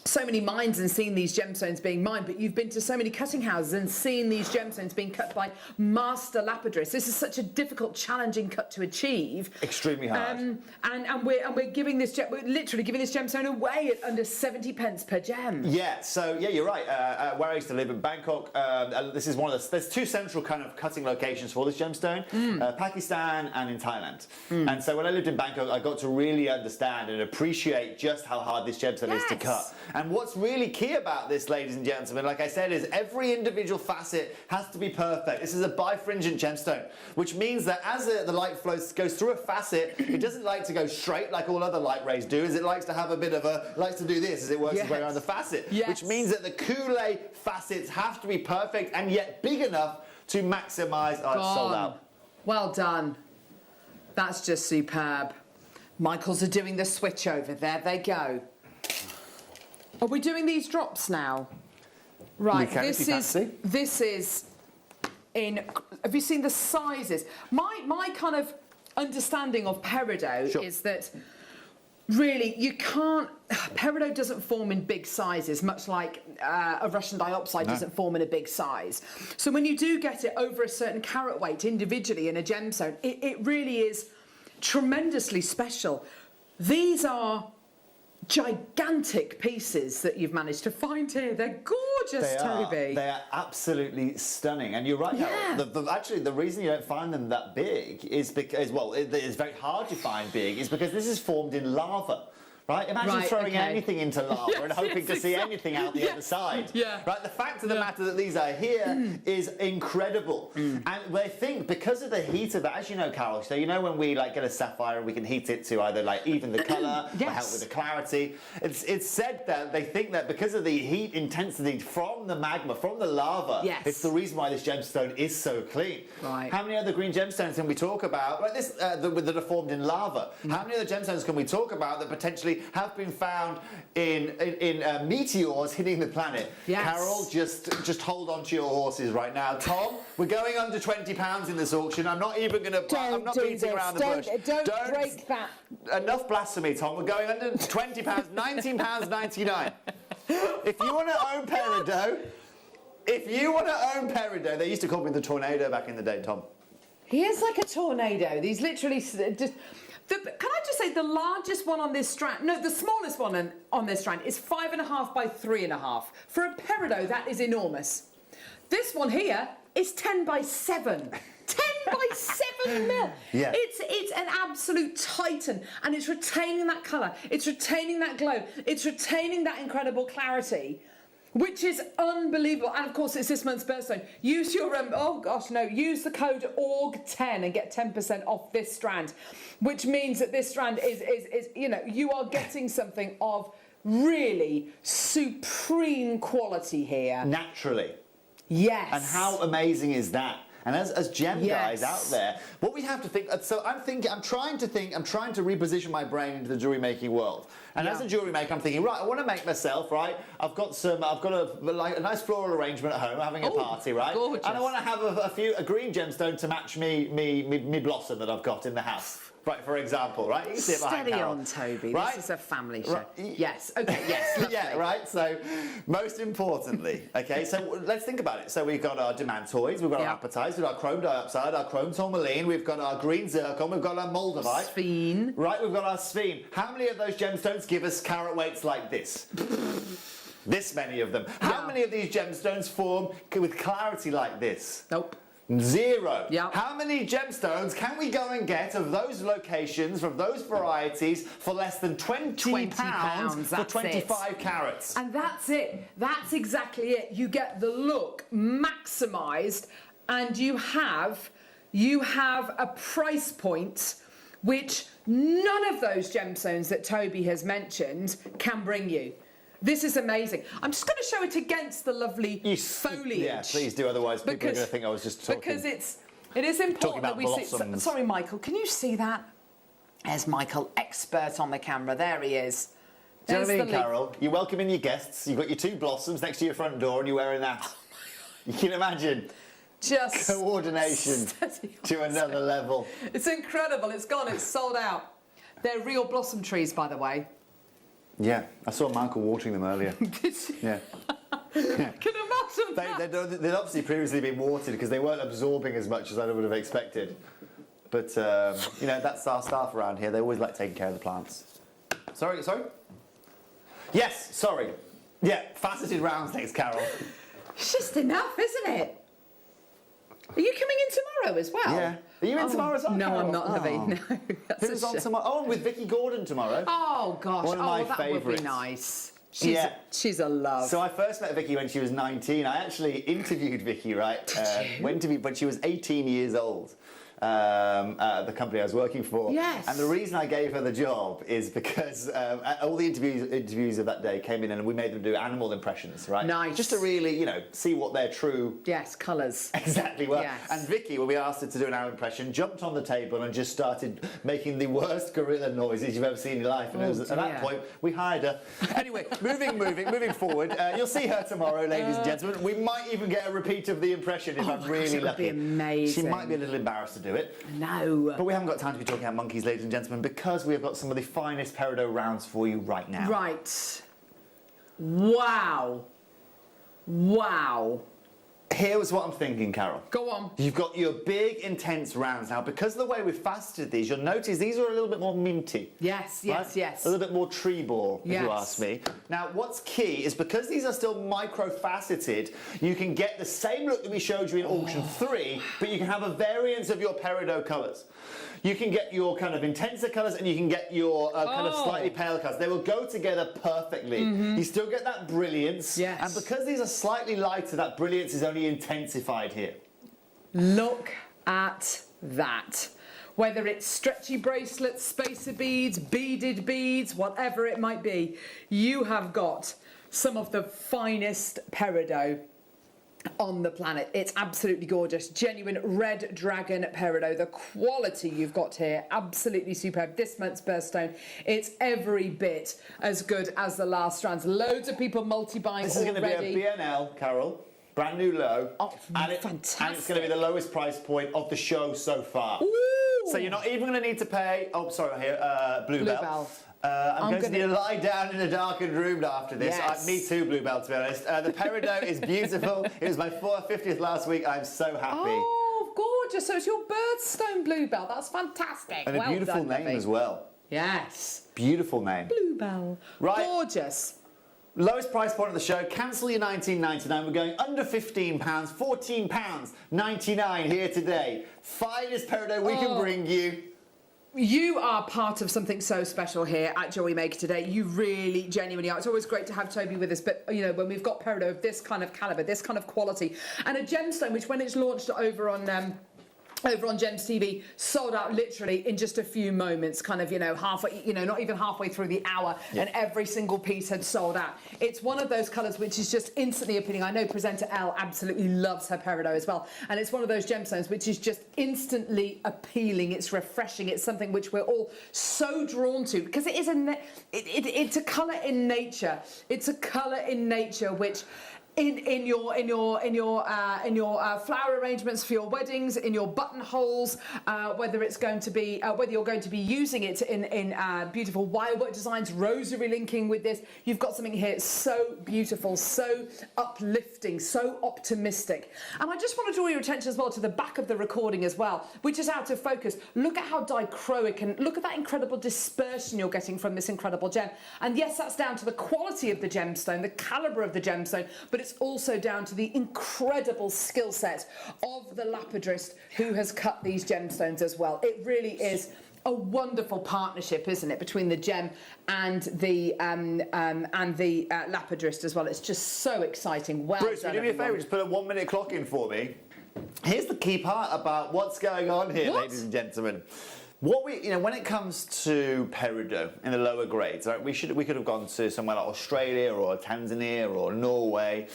so many mines and seen these gemstones being mined, but you've been to so many cutting houses and seen these gemstones being cut by master lapidaries. This is such a difficult, challenging cut to achieve. Extremely hard. And we're giving this we're literally giving this gemstone away at under 70 pence per gem. Yeah, so yeah, you're right. Where I used to live in Bangkok, this is one of the, there's two central kind of cutting locations for this gemstone, Pakistan and in Thailand. And so when I lived in Bangkok, I got to really understand and appreciate just how hard this gemstone is to cut. And what's really key about this, ladies and gentlemen, like I said, is every individual facet has to be perfect. This is a bifringent gemstone, which means that as the light goes through a facet, it doesn't like to go straight like all other light rays do, as it likes to have a bit of a, likes to do this as it works its way around the facet, which means that the coulee facets have to be perfect and yet big enough to maximise, it's sold out. Well done. That's just superb. Michaels are doing the switch over. There they go. Are we doing these drops now? Right, this is in, have you seen the sizes? My kind of understanding of peridot is that really you can't, peridot doesn't form in big sizes, much like a Russian diopside doesn't form in a big size. So when you do get it over a certain carat weight individually in a gemstone, it really is tremendously special. These are gigantic pieces that you've managed to find here. They're gorgeous, Toby. They are absolutely stunning. And you're right, Carol. Actually, the reason you don't find them that big is because, well, it's very hard to find big, is because this is formed in lava. Right? Imagine throwing anything into lava and hoping to see anything out the other side. Right? The fact of the matter that these are here is incredible. And they think because of the heat of it, as you know, Carol, so you know when we like get a sapphire and we can heat it to either like even the colour or help with the clarity. It's said that they think that because of the heat intensity from the magma, from the lava, it's the reason why this gemstone is so clean. Right. How many other green gemstones can we talk about? Like this that are formed in lava. How many other gemstones can we talk about that potentially have been found in meteors hitting the planet? Carol, just hold on to your horses right now. Tom, we're going under £20 in this auction. I'm not even going to. I'm not beating around the bush. Don't break that. Enough blasphemy, Tom. We're going under £20, £19.99. If you want to own peridot, they used to call me the tornado back in the day, Tom. He is like a tornado. These literally just. Can I just say the largest one on this strand, no, the smallest one on this strand is 5.5 by 3.5. For a peridot, that is enormous. This one here is 10 by 7. 10 by 7 mil. Yeah. It's an absolute titan, and it's retaining that colour, it's retaining that glow, it's retaining that incredible clarity, which is unbelievable. And of course, it's this month's birthstone. Use your use the code ORG10 and get 10% off this strand, which means that this strand is you are getting something of really supreme quality here. Naturally. Yes. And how amazing is that? And as gem guys out there, what we have to think, so I'm trying to reposition my brain into the jewellery making world. And as a jewellery maker, I'm thinking, right, I want to make myself, right, I've got a nice floral arrangement at home, I'm having a party, right? Gorgeous. And I want to have a green gemstone to match me blossom that I've got in the house. Right, for example, right? You can see it behind Steady Carol. on, Toby. Right? This is a family show. Right. Yes. Okay. Yes. Yeah. Right. So, most importantly, okay. So let's think about it. So we've got our demantoids, we've got our apatites, we've got our chrome diopside, our chrome tourmaline, we've got our green zircon, we've got our moldavite, sphene. Right. We've got our sphene. How many of those gemstones give us carat weights like this? This many of them. How many of these gemstones form with clarity like this? Nope. 0. Yep. How many gemstones can we go and get of those locations, from those varieties, for less than £20 for 25 carats? And that's it. That's exactly it. You get the look maximised, and you have a price point which none of those gemstones that Toby has mentioned can bring you. This is amazing. I'm just going to show it against the lovely foliage. Yeah, please do, otherwise people are going to think I was just talking. Because it is important that we see. Sorry, Michael, can you see that? There's Michael, expert on the camera. There he is. Do you know what I mean, Carol? You're welcoming your guests. You've got your 2 blossoms next to your front door, and you're wearing that. Oh my God. You can imagine. Just coordination to another level. It's incredible. It's gone. It's sold out. They're real blossom trees, by the way. Yeah, I saw Michael watering them earlier. Yeah. Can imagine that. They'd obviously previously been watered because they weren't absorbing as much as I would have expected. But, you know, that's our staff around here. They always like taking care of the plants. Sorry? Yes, sorry. Yeah, faceted rounds next, Carol. It's just enough, isn't it? Are you coming in tomorrow as well? Yeah. Are you in tomorrow as well, No, Carol? I'm not, Lovey. No. Who's on tomorrow? Oh, I'm with Vicky Gordon tomorrow. Oh, gosh. One of my that would favourites. be nice. She's a love. So I first met Vicky when she was 19. I actually interviewed Vicky, right? But she was 18 years old. At the company I was working for. Yes. And the reason I gave her the job is because all the interviews of that day came in and we made them do animal impressions, right? Nice. Just to really, you know, see what their true... Yes, colours. Exactly. Well, Yes. And Vicky, when we asked her to do an animal impression, jumped on the table and just started making the worst gorilla noises you've ever seen in your life. And at that point, we hired her. Anyway, moving forward. You'll see her tomorrow, ladies and gentlemen. We might even get a repeat of the impression if I'm really lucky. That would be amazing. She might be a little embarrassed to do it. No. But we haven't got time to be talking about monkeys, ladies and gentlemen, because we have got some of the finest peridot rounds for you right now. Right. Wow. Wow. Here's what I'm thinking, Carol. Go on. You've got your big, intense rounds. Now, because of the way we've faceted these, you'll notice these are a little bit more minty. Yes, right? yes, yes. A little bit more tree ball, if you Yes. ask me. Now, what's key is because these are still micro-faceted, you can get the same look that we showed you in auction 3, but you can have a variance of your peridot colours. You can get your kind of intenser colours and you can get your kind of slightly paler colours. They will go together perfectly. You still get that brilliance. Yes. And because these are slightly lighter, that brilliance is only intensified here. Look at that. Whether it's stretchy bracelets, spacer beads, beaded beads, whatever it might be, you have got some of the finest peridot on the planet. It's absolutely gorgeous. Genuine red dragon peridot. The quality you've got here, absolutely superb. This month's birthstone, it's every bit as good as the last strands. Loads of people multi-buying already. This is going to be a BNL, Carol. Brand new low. Oh, fantastic. And it's going to be the lowest price point of the show so far. Ooh. So you're not even going to need to pay... Oh, sorry, here, Bluebell. I'm going to need to lie down in a darkened room after this. Yes. Me too, Bluebell, to be honest. The peridot is beautiful. It was my 50th last week. I'm so happy. Oh, gorgeous. So it's your birthstone Bluebell. That's fantastic. And a beautiful name as well. Yes. Beautiful name. Bluebell. Right. Gorgeous. Lowest price point of the show, cancel your £19.99. We're going under £15, £14.99 here today. Finest peridot we can bring you. You are part of something so special here at Jewellery Maker today. You really, genuinely are. It's always great to have Toby with us, but, you know, when we've got peridot of this kind of calibre, this kind of quality, and a gemstone which, when it's launched over on Gems TV, sold out literally in just a few moments, kind of, you know, halfway, you know, not even halfway through the hour, and every single piece had sold out. It's one of those colours which is just instantly appealing. I know presenter Elle absolutely loves her peridot as well, and it's one of those gemstones which is just instantly appealing. It's refreshing. It's something which we're all so drawn to because it is it's a colour in nature. It's a colour in nature which. In your flower arrangements for your weddings, in your buttonholes, whether it's going to be whether you're going to be using it in beautiful wirework designs, rosary linking with this, you've got something here so beautiful, so uplifting, so optimistic. And I just want to draw your attention as well to the back of the recording as well, which is out of focus. Look at how dichroic and look at that incredible dispersion you're getting from this incredible gem. And yes, that's down to the quality of the gemstone, the calibre of the gemstone, but it's also down to the incredible skill set of the lapidrist who has cut these gemstones as well. It really is a wonderful partnership, isn't it, between the gem and the lapidrist as well. It's just so exciting. Well Bruce, done, do me a favour, everyone. just put a 1 minute clock in for me. Here's the key part about what's going on here, ladies and gentlemen. What when it comes to peridot in the lower grades, right, we could have gone to somewhere like Australia or Tanzania or Norway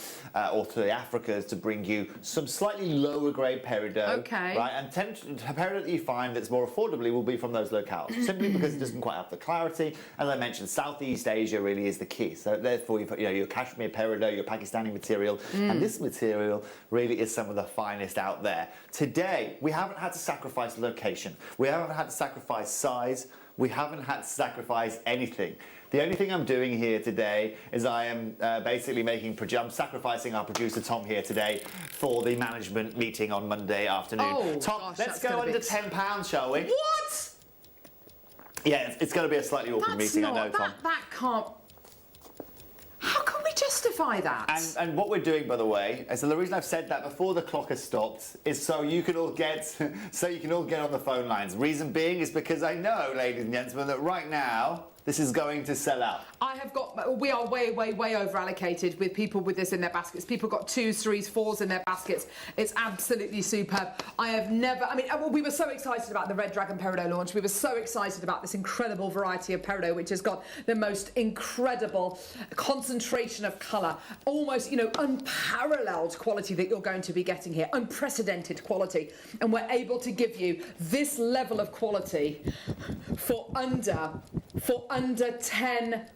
or to the Africas to bring you some slightly lower grade peridot. Okay. Right, and peridot that you find that's more affordably will be from those locales, simply because it doesn't quite have the clarity. As I mentioned, Southeast Asia really is the key. So therefore, you've got, your Kashmir peridot, your Pakistani material, and this material really is some of the finest out there. Today, we haven't had to sacrifice location. We haven't had to sacrifice size. we haven't had to sacrifice anything. The only thing I'm doing here today is I am basically I'm sacrificing our producer Tom here today for the management meeting on Monday afternoon. Oh, Tom, gosh, let's that's go gonna under be £10, shall we? What? Yeah, it's going to be a slightly awkward meeting, I know, Tom. That can't... How can we justify that? And what we're doing, by the way, so the reason I've said that before the clock has stopped is so you can all get on the phone lines. Reason being is because I know, ladies and gentlemen, that right now this is going to sell out. We are way over allocated with people with this in their baskets. People got 2s, 3s, 4s in their baskets. It's absolutely superb. We were so excited about the Red Dragon Peridot launch. We were so excited about this incredible variety of peridot, which has got the most incredible concentration of colour, almost, unparalleled quality that you're going to be getting here, unprecedented quality. And we're able to give you this level of quality for under £10.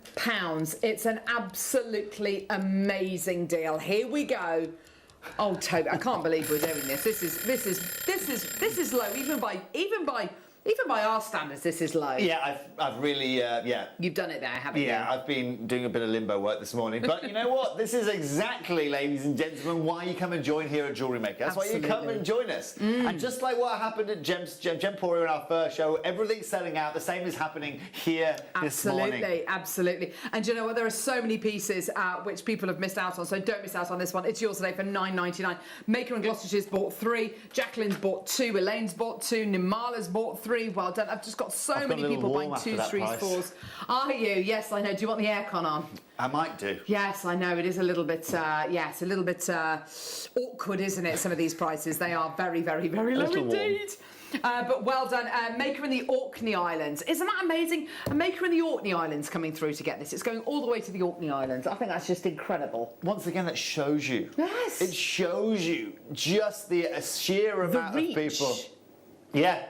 It's an absolutely amazing deal. Here we go. Oh, Toby, I can't believe we're doing this. This is low. Even by our standards, this is low. Yeah, I've really, You've done it there, haven't you? Yeah, I've been doing a bit of limbo work this morning. But you know what? This is exactly, ladies and gentlemen, why you come and join here at Jewellery Maker. That's why you come and join us. And just like what happened at Gemporia in our first show, everything's selling out. The same is happening here this morning. Absolutely. And you know what? There are so many pieces which people have missed out on, so don't miss out on this one. It's yours today for £9.99. Maker and Gloucestershire's bought 3. Jacqueline's bought 2. Elaine's bought 2. Nimala's bought 3. Well done. I've just got so many people buying 2s, 3s, 4s. Are you? Yes, I know. Do you want the aircon on? I might do. Yes, I know. It is a little bit, it's a little bit awkward, isn't it? Some of these prices. They are very low indeed. But well done. Maker in the Orkney Islands. Isn't that amazing? A Maker in the Orkney Islands coming through to get this. It's going all the way to the Orkney Islands. I think that's just incredible. Once again, that shows you. Yes. It shows you just the sheer amount of people. Yeah.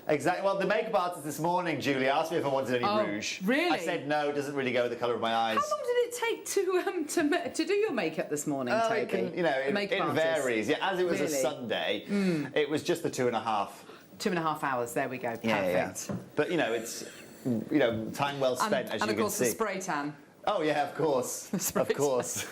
Exactly. Well, the makeup artist this morning, Julie, asked me if I wanted any rouge. Really? I said no, it doesn't really go with the colour of my eyes. How long did it take to do your makeup this morning, Toby? It varies. Yeah, as it was a Sunday, it was just the 2.5. 2.5 hours. There we go. Perfect. Yeah. But it's time well spent, as you can see. And of course the spray tan. Oh yeah, of course. Of course.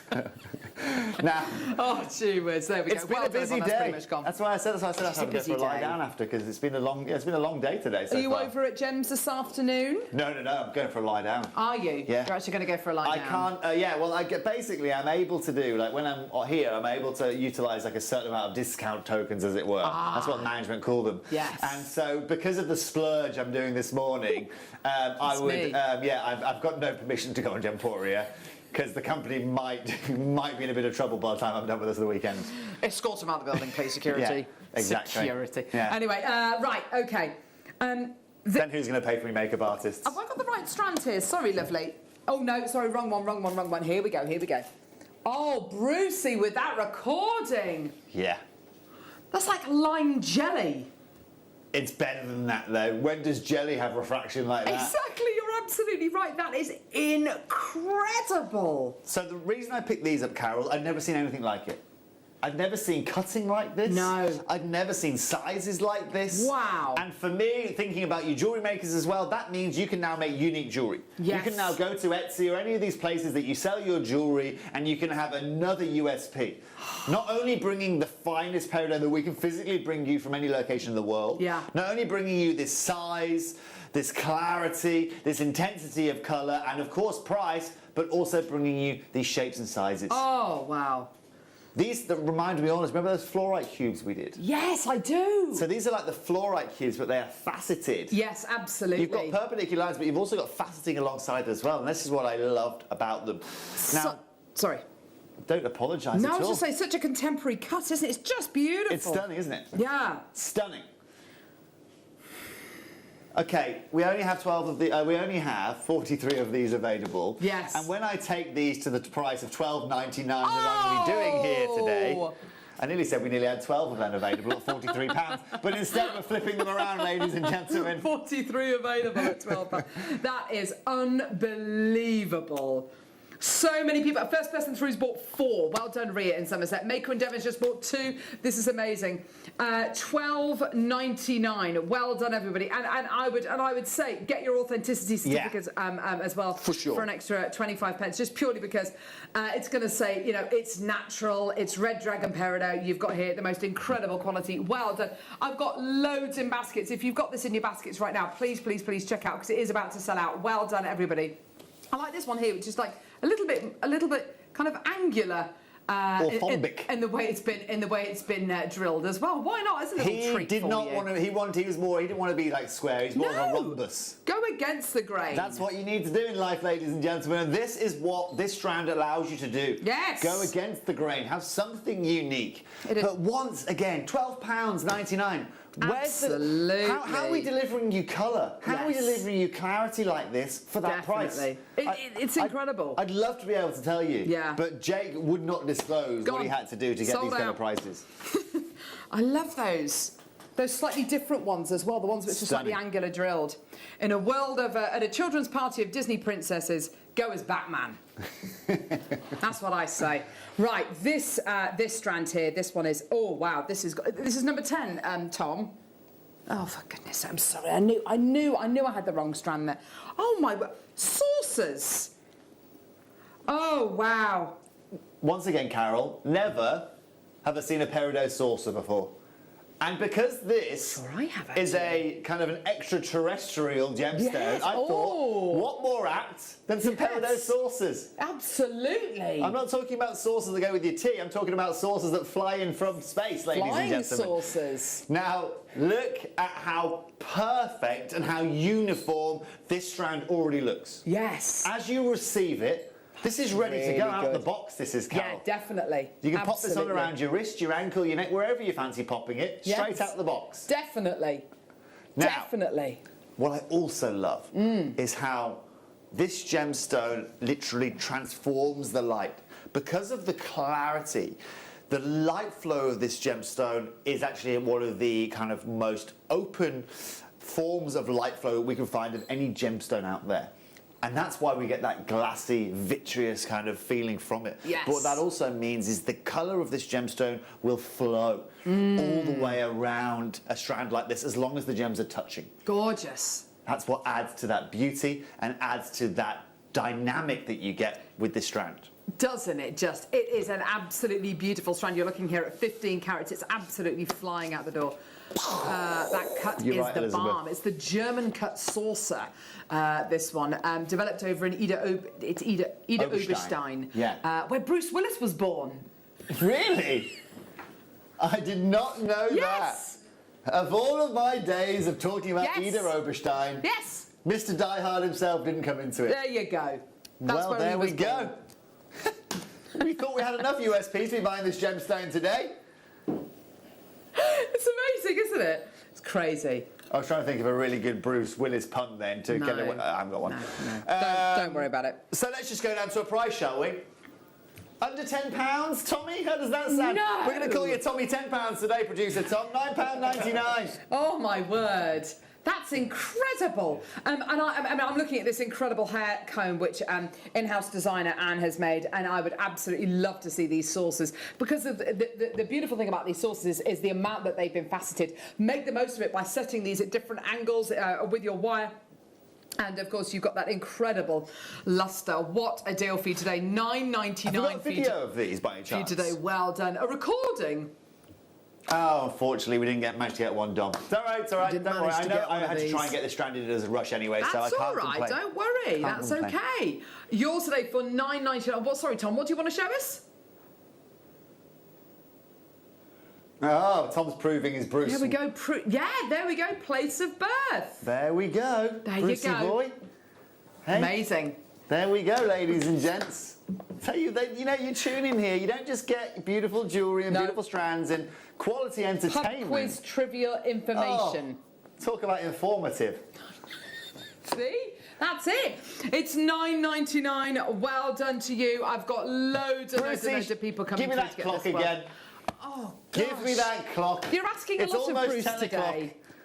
Now. Oh, gee whiz, there we go. It's been a busy day. That's why I said I have to go for a lie down after, because it's been a long day today. So Are you over at Gem's this afternoon? No. I'm going for a lie down. Are you? Yeah. You're actually going to go for a lie down. I can't. Well, basically I'm able to do, like when I'm here, I'm able to utilise like a certain amount of discount tokens, as it were. That's what management call them. Yes. And so because of the splurge I'm doing this morning, I've got no permission to go on Gemporia, because the company might be in a bit of trouble by the time I'm done with us for the weekend. Escort them out of the building, please, security. Yeah, exactly. Security. Yeah. Anyway, right, okay. Then who's going to pay for me makeup artists? Have I got the right strand here? Sorry, lovely. Oh, no, sorry, wrong one. Here we go. Oh, Brucey, with that recording. Yeah. That's like lime jelly. It's better than that, though. When does jelly have refraction like that? Exactly, you're absolutely right. That is incredible. So the reason I picked these up, Carol, I'd never seen anything like it. I'd never seen cutting like this. No. I'd never seen sizes like this. Wow. And for me, thinking about you jewellery makers as well, that means you can now make unique jewellery. Yes. You can now go to Etsy or any of these places that you sell your jewellery, and you can have another USP. Not only bringing the finest peridot that we can physically bring you from any location in the world. Yeah. Not only bringing you this size, this clarity, this intensity of colour, and of course price, but also bringing you these shapes and sizes. Oh, wow. These that remind me, honest, remember those fluorite cubes we did? Yes, I do. So these are like the fluorite cubes, but they are faceted. Yes, absolutely. You've got perpendicular lines, but you've also got faceting alongside as well, and this is what I loved about them. Now, sorry. Don't apologise at all. No, I was just saying, such a contemporary cut, isn't it? It's just beautiful. It's stunning, isn't it? Yeah. Stunning. Okay, we only have 43 of these available. Yes. And when I take these to the price of $12.99 that I'm going to be doing here today, I nearly said we nearly had 12 of them available at £43, but instead we're flipping them around, ladies and gentlemen. 43 available at £12. That is unbelievable. So many people. First person through's bought 4. Well done, Ria in Somerset. Maker and Devon's just bought 2. This is amazing. $12.99. Well done, everybody. And I would say get your authenticity certificates as well for sure, for an extra 25 pence, just purely because it's going to say, you know, it's natural. It's Red Dragon Peridot. You've got here the most incredible quality. Well done. I've got loads in baskets. If you've got this in your baskets right now, please check out because it is about to sell out. Well done, everybody. I like this one here, which is like a little bit kind of angular Orthombic. in the way it's been drilled as well. Why not? It's a little treat for you. He didn't want to be like square. He's more of a rhombus. Go against the grain. That's what you need to do in life, ladies and gentlemen. And this is what this strand allows you to do. Yes. Go against the grain. Have something unique. But once again, £12.99. Absolutely. How are we delivering you colour? How are we delivering you clarity like this for that price? It's incredible. I'd love to be able to tell you. Yeah. But Jake would not disclose what he had to do to get these kind of prices. I love those. Those slightly different ones as well, the ones which are slightly angular drilled. In a world of, at a children's party of Disney princesses, go as Batman. That's what I say. Right, this strand here, this one is, oh wow, this is number 10, Tom. Oh, for goodness sake, I'm sorry, I knew I had the wrong strand there. Oh my, saucers. Oh, wow. Once again, Carol, never have I seen a peridot saucer before. And because this is a kind of an extraterrestrial gemstone, I thought, what more apt than some peridot saucers? Absolutely. I'm not talking about saucers that go with your tea. I'm talking about saucers that fly in from space, ladies and gentlemen. Flying saucers. Now, look at how perfect and how uniform this strand already looks. Yes. As you receive it, this is ready to go out of the box, this is, Carol. Yeah, definitely. You can pop this on around your wrist, your ankle, your neck, wherever you fancy popping it, straight out of the box. Definitely. Now, definitely. What I also love is how this gemstone literally transforms the light. Because of the clarity, the light flow of this gemstone is actually one of the kind of most open forms of light flow we can find of any gemstone out there. And that's why we get that glassy, vitreous kind of feeling from it. Yes. But what that also means is the colour of this gemstone will flow all the way around a strand like this as long as the gems are touching. Gorgeous. That's what adds to that beauty and adds to that dynamic that you get with this strand. Doesn't it just? It is an absolutely beautiful strand. You're looking here at 15 carats. It's absolutely flying out the door. That cut is right, the Elizabeth. bomb. It's the German cut saucer, this one. Developed over in Ida Oberstein. Yeah. Where Bruce Willis was born. Really? I did not know that. Of all of my days of talking about Ida Oberstein, Mr. Die Hard himself didn't come into it. There you go. That's well, where there he we was go. born. We thought we had enough USPs to be buying this gemstone today. It's amazing, isn't it? It's crazy. I was trying to think of a really good Bruce Willis pun then to get away. I haven't got one. No. Don't worry about it. So let's just go down to a price, shall we? Under £10, Tommy? How does that sound? No. We're going to call you Tommy £10 today, producer Tom. £9.99. Oh my word. That's incredible. And I'm looking at this incredible hair comb which in-house designer Anne has made, and I would absolutely love to see these saucers, because of the beautiful thing about these saucers is the amount that they've been faceted. Make the most of it by setting these at different angles with your wire. And of course, you've got that incredible luster. What a deal for you today! £9.99 Have you got a video of these by any chance? for you today. Well done. A recording. Oh, unfortunately, we didn't manage to get one, Dom. It's all right, it's all right. Don't worry. I know I had to try and get this stranded as a rush anyway, so I can't all right. complain. Don't worry. That's okay. Yours today for £9.99. What? Sorry, Tom. What do you want to show us? Oh, Tom's proving his Bruce. There we go. There we go. Place of birth. There we go. There Brucey you go. boy. Hey. Amazing. There we go, ladies and gents. Tell you that, you know, you tune in here. You don't just get beautiful jewellery and beautiful strands and quality entertainment. Pub quiz trivial information. Oh, talk about informative. See? That's it. It's £9.99. Well done to you. I've got loads of people coming give me through that to get clock this again. Oh, gosh. Give me that clock. You're asking a lot of Bruce 10 today. o'clock.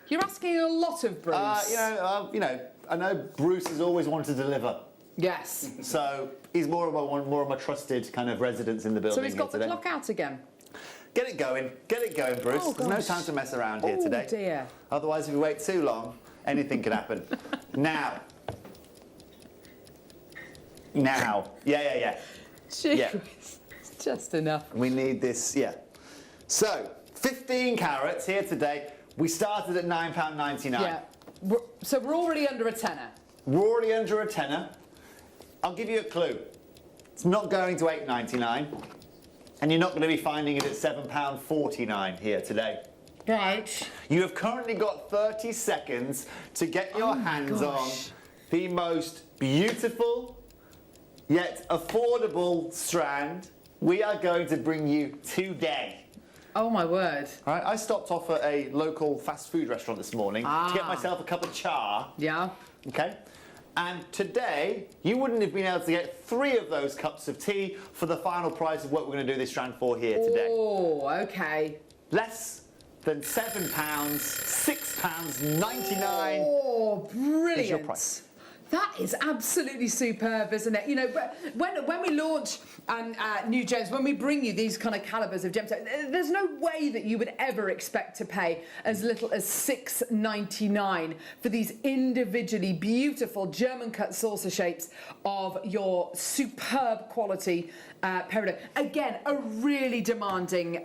You're asking a lot of Bruce. You know, I know Bruce has always wanted to deliver. Yes. So he's more of my trusted kind of residence in the building. So he's got the today. clock out again. Get it going, Bruce. Oh, There's no gosh. time to mess around here Oh, today. dear. Otherwise, if we wait too long, anything could happen. Now. Yeah. Jeez. Yeah. It's just enough. We need this, yeah. So, 15 carats here today. We started at £9.99. Yeah. So we're already under a tenner. We're already under a tenner. I'll give you a clue. It's not going to £8.99, and you're not going to be finding it at £7.49 here today. Right. You have currently got 30 seconds to get your hands on the most beautiful yet affordable strand we are going to bring you today. Oh my word. All right, I stopped off at a local fast food restaurant this morning to get myself a cup of cha. Yeah. Okay. And today, you wouldn't have been able to get 3 of those cups of tea for the final price of what we're going to do this strand for here today. Oh, okay. Less than £7, £6.99. Oh, brilliant. Is your price. That is absolutely superb, isn't it? You know, but when we launch new gems, when we bring you these kind of calibers of gemstones, there's no way that you would ever expect to pay as little as $6.99 for these individually beautiful German-cut saucer shapes of your superb quality peridot. Again, a really demanding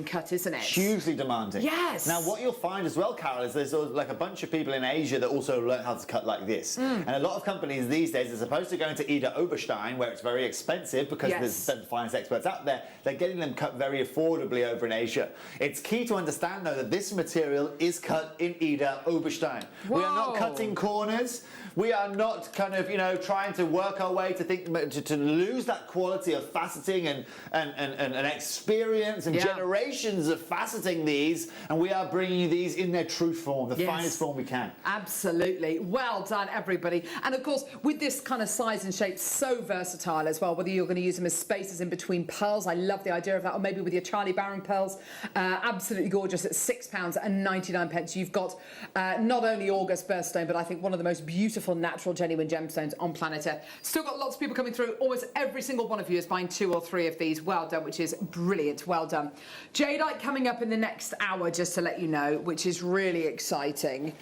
cut, isn't it? Hugely demanding. Yes. Now, what you'll find as well, Carol, is there's like a bunch of people in Asia that also learn how to cut like this. And a lot of companies these days, as opposed to going to Ida Oberstein, where it's very expensive because there's the finest experts out there, they're getting them cut very affordably over in Asia. It's key to understand, though, that this material is cut in Ida Oberstein. Whoa. We are not cutting corners. We are not kind of, trying to work our way to lose that quality of faceting and experience and generations of faceting these, and we are bringing you these in their true form, the finest form we can. Absolutely. Well done, everybody. And of course, with this kind of size and shape, so versatile as well, whether you're going to use them as spaces in between pearls, I love the idea of that, or maybe with your Charlie Barron pearls, absolutely gorgeous at £6.99. You've got not only August birthstone, but I think one of the most beautiful natural genuine gemstones on planet Earth. Still got lots of people coming through. Almost every single one of you is buying 2 or 3 of these. Well done, which is brilliant. Well done. Jadeite coming up in the next hour, just to let you know, which is really exciting.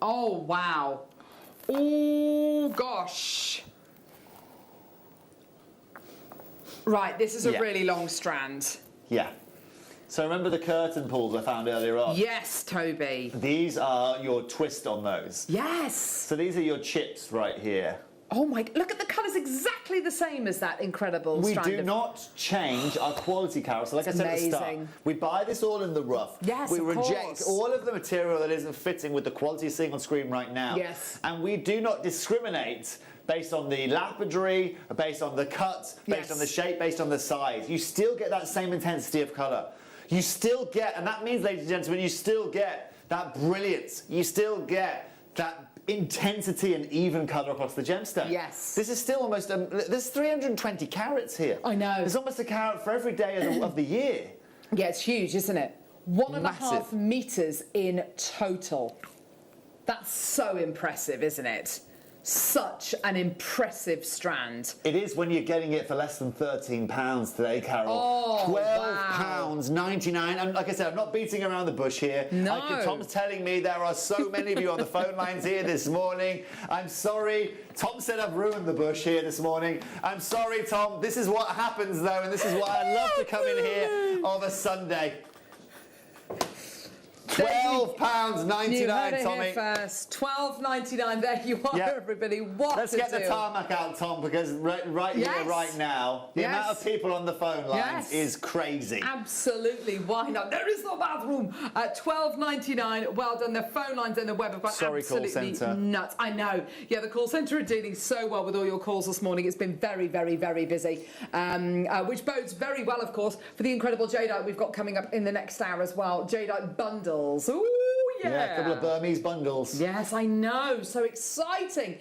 Oh, wow. Oh, gosh. Right, this is a really long strand. Yeah. So remember the curtain pulls I found earlier on? Yes, Toby. These are your twist on those. Yes. So these are your chips right here. Oh my, look at the colours exactly the same as that incredible strand. We do not change our quality, Carol. So like I said at the start, we buy this all in the rough. Yes, we of reject course. all of the material that isn't fitting with the quality you're seeing on screen right now. Yes. And we do not discriminate based on the lapidary, based on the cut, based on the shape, based on the size. You still get that same intensity of colour. You still get, and that means, ladies and gentlemen, you still get that brilliance. You still get that intensity and even colour across the gemstone. Yes. This is still almost, there's 320 carats here. I know. There's almost a carat for every day of the year. Yeah, it's huge, isn't it? 1.5 Massive. metres in total. That's so impressive, isn't it? Such an impressive strand. It is when you're getting it for less than £13 today, Carol. Oh, £12.99. And like I said, I'm not beating around the bush here. No. Tom's telling me there are so many of you on the phone lines here this morning. I'm sorry. Tom said I've ruined the bush here this morning. I'm sorry, Tom. This is what happens, though, and this is why I love to come in here of a Sunday. £12.99, Tommy. Here first. £12.99. There you are, everybody. What Let's get the tarmac out, Tom, because right here, right now, the amount of people on the phone lines is crazy. Absolutely. Why not? There is no bathroom. £12.99. Well done. The phone lines and the web have gone absolutely call centre. nuts. I know. Yeah, the call centre are dealing so well with all your calls this morning. It's been very, very, very busy, which bodes very well, of course, for the incredible jadeite we've got coming up in the next hour as well. Jadeite bundles. Ooh, yeah. A couple of Burmese bundles. Yes, I know. So exciting.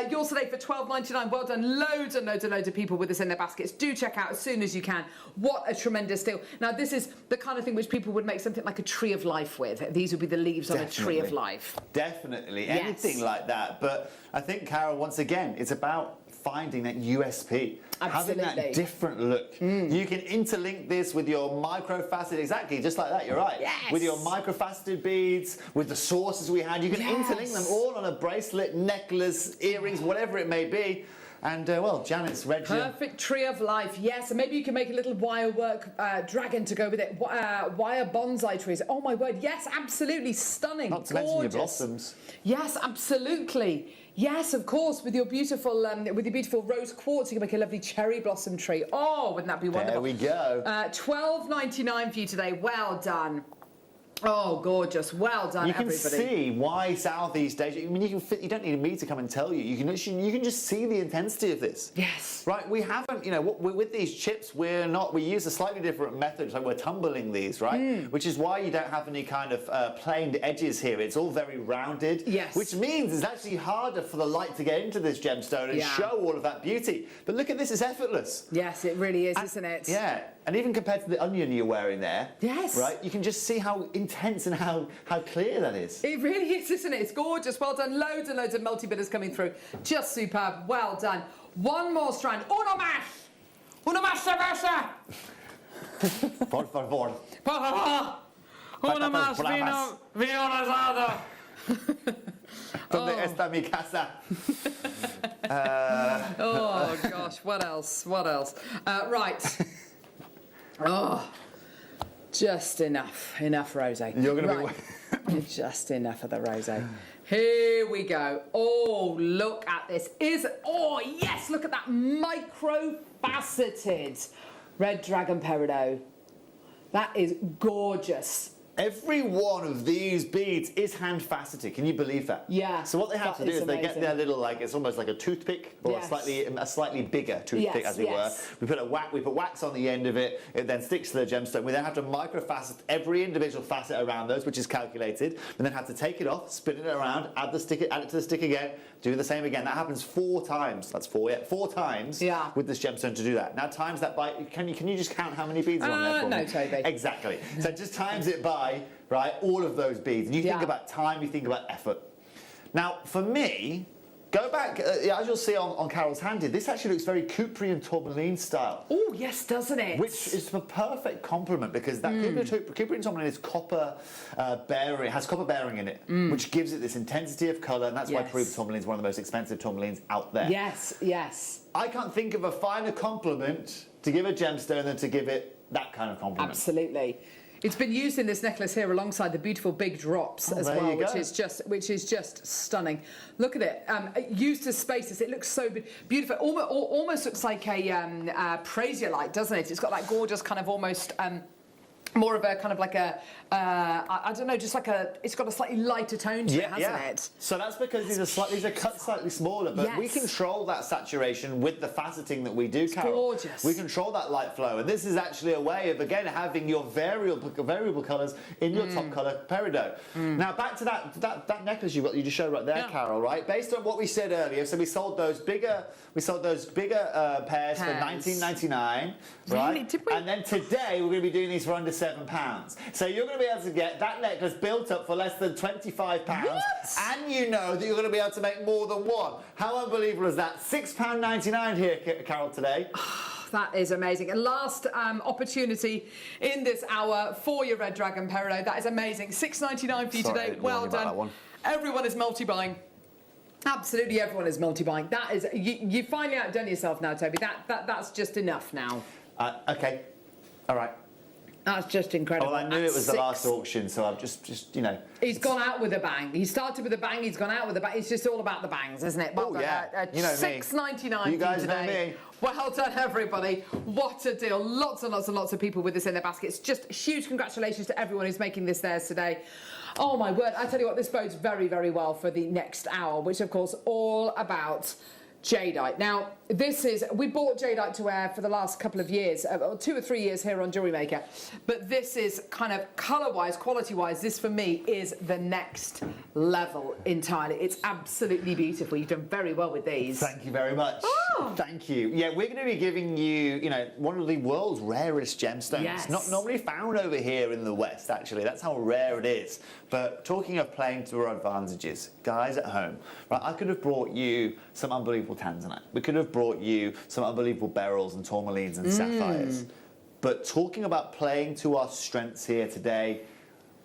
Yours today for $12.99. Well done. Loads and loads and loads of people with this in their baskets. Do check out as soon as you can. What a tremendous deal. Now, this is the kind of thing which people would make something like a tree of life with. These would be the leaves on a tree of life. Definitely. Yes. Anything like that. But I think, Carol, once again, it's about finding that USP. Absolutely. Having that different look. You can interlink this with your microfaceted, exactly, just like that, you're right. Yes. With your microfaceted beads, with the sources we had, you can interlink them all on a bracelet, necklace, earrings, whatever it may be. And, well, Janet's read you. Perfect tree of life, yes. And maybe you can make a little wire work dragon to go with it. Wire bonsai trees. Oh, my word. Yes, absolutely stunning. Not to mention your blossoms. Yes, absolutely. Yes, of course, with your beautiful rose quartz, you can make a lovely cherry blossom tree. Oh, wouldn't that be wonderful? There we go. $12.99 for you today. Well done. Oh, gorgeous. Well done, everybody. You can see why Southeast Asia, I mean, you don't need me to come and tell you. You can just see the intensity of this. Yes. Right, we haven't, you know, with these chips, we use a slightly different method, like we're tumbling these, right? Which is why you don't have any kind of planed edges here. It's all very rounded. Yes. Which means it's actually harder for the light to get into this gemstone and show all of that beauty. But look at this, it's effortless. Yes, it really is, isn't it? Yeah. And even compared to the onion you're wearing there, yes, right, you can just see how intense and how clear that is. It really is, isn't it? It's gorgeous. Well done. Loads and loads of multi-bidders coming through. Just superb. Well done. One more strand. Uno más. Uno más cerveza. Por favor. Por favor. Uno más vino rosado. ¿Dónde está mi casa? Oh, gosh. What else? What else? Right. Oh, just enough rosé. You're going to be just enough of the rosé. Here we go. Oh, look at this. Oh yes, look at that micro-faceted red dragon peridot. That is gorgeous. Every one of these beads is hand faceted. Can you believe that? Yeah. So what they have to do is they get their little, like, it's almost like a toothpick, or a slightly bigger toothpick, as it were. We put wax on the end of it. It then sticks to the gemstone. We then have to microfacet every individual facet around those, which is calculated. We then have to take it off, spin it around, add it to the stick again, do the same again. That happens 4 times. That's 4 times. Yeah. With this gemstone to do that. Now times that by. Can you just count how many beads are on there for no, me? Toby. Exactly. So just times it by. Right, all of those beads. And you think about time, you think about effort. Now, for me, go back, as you'll see on Carol's hand here, this actually looks very Couperin tourmaline style. Oh, yes, doesn't it? Which is a perfect complement, because that Couperin tourmaline is copper bearing, has copper bearing in it, which gives it this intensity of colour, and that's why Couperin tourmaline is one of the most expensive tourmalines out there. Yes, yes. I can't think of a finer compliment to give a gemstone than to give it that kind of compliment. Absolutely. It's been used in this necklace here alongside the beautiful big drops as well, which is just stunning. Look at it. Used as spaces, it looks so beautiful. Almost looks like a brazier-light, doesn't it? It's got that gorgeous kind of almost. More of a kind of like a, I don't know, just like it's got a slightly lighter tone to it, hasn't it? So that's because these are cut slightly smaller, but we control that saturation with the faceting that we do, Carol. Gorgeous. We control that light flow, and this is actually a way of, again, having your variable colours in your top colour peridot. Now, back to that necklace you just showed right there, Carol, right? Based on what we said earlier, so we sold those bigger pairs for $19.99, right? Really? Did we? And then today, we're going to be doing these for under £7. So you're going to be able to get that necklace built up for less than £25, and you know that you're going to be able to make more than one. How unbelievable is that? £6.99 here, Carol, today. That is amazing. And last opportunity in this hour for your Red Dragon Peridot. That is amazing. $6.99 for you today. Well done. Everyone is multi-buying. Absolutely everyone is multi-buying. That is, you finally outdone yourself now, Toby. That's just enough now. Okay. All right. That's just incredible. Well, I knew it was the last auction, so I've just you know. He's gone out with a bang. He started with a bang. He's gone out with a bang. It's just all about the bangs, isn't it? Oh yeah. You know me. $6.99 You guys today. know me. Well done, everybody. What a deal. Lots and lots and lots of people with this in their baskets. Just huge congratulations to everyone who's making this theirs today. Oh my word. I tell you what, this bodes very, very well for the next hour, which of course all about jadeite. Now, we bought jadeite to wear for the last couple of years, 2 or 3 years here on Jewellery Maker, but this is kind of colour-wise, quality-wise, this for me is the next level entirely. It's absolutely beautiful. You've done very well with these. Thank you very much. Oh. Thank you. Yeah, we're going to be giving you, one of the world's rarest gemstones. Yes. Not normally found over here in the West, actually. That's how rare it is. But talking of playing to our advantages, guys at home, right, I could have brought you some unbelievable tanzanite. We could have brought you some unbelievable beryls and tourmalines and sapphires. But talking about playing to our strengths here today,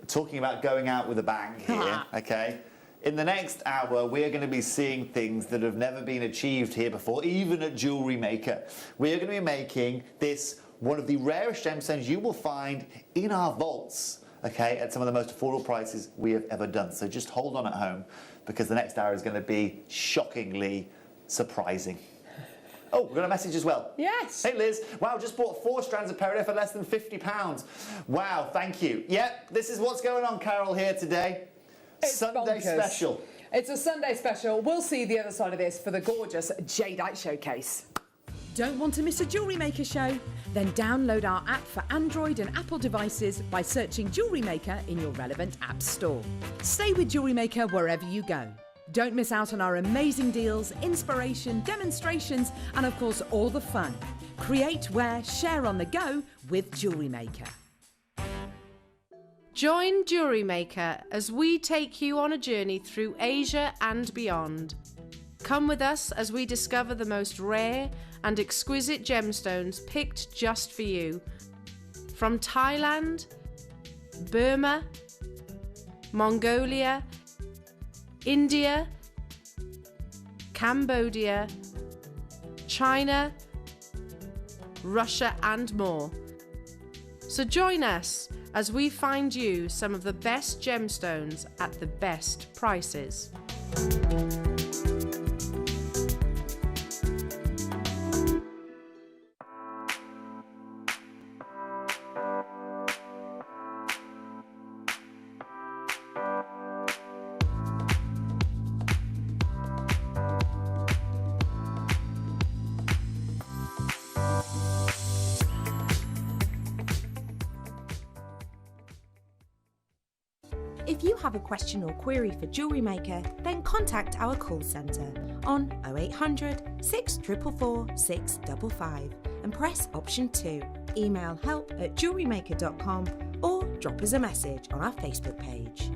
talking about going out with a bang here, okay? In the next hour, we're going to be seeing things that have never been achieved here before, even at Jewellery Maker. We're going to be making this one of the rarest gemstones you will find in our vaults, okay, at some of the most affordable prices we have ever done. So just hold on at home, because the next hour is going to be shockingly surprising. Oh, we've got a message as well. Yes. Hey, Liz. Wow, just bought 4 strands of peridot for less than £50. Wow, thank you. Yep, this is what's going on, Carol, here today. It's Sunday bonkers. special. It's a Sunday special. We'll see the other side of this for the gorgeous jadeite showcase. Don't want to miss a Jewellery Maker show? Then download our app for Android and Apple devices by searching Jewellery Maker in your relevant app store. Stay with Jewellery Maker wherever you go. Don't miss out on our amazing deals, inspiration, demonstrations, and of course all the fun. Create, wear, share on the go with Jewellery Maker. Join Jewellery Maker as we take you on a journey through Asia and beyond. Come with us as we discover the most rare and exquisite gemstones picked just for you. From Thailand, Burma, Mongolia, India, Cambodia, China, Russia and more. So join us as we find you some of the best gemstones at the best prices. If you have a question or query for Jewellery Maker, then contact our call centre on 0800 644 655 and press option 2. Email help@jewellerymaker.com or drop us a message on our Facebook page.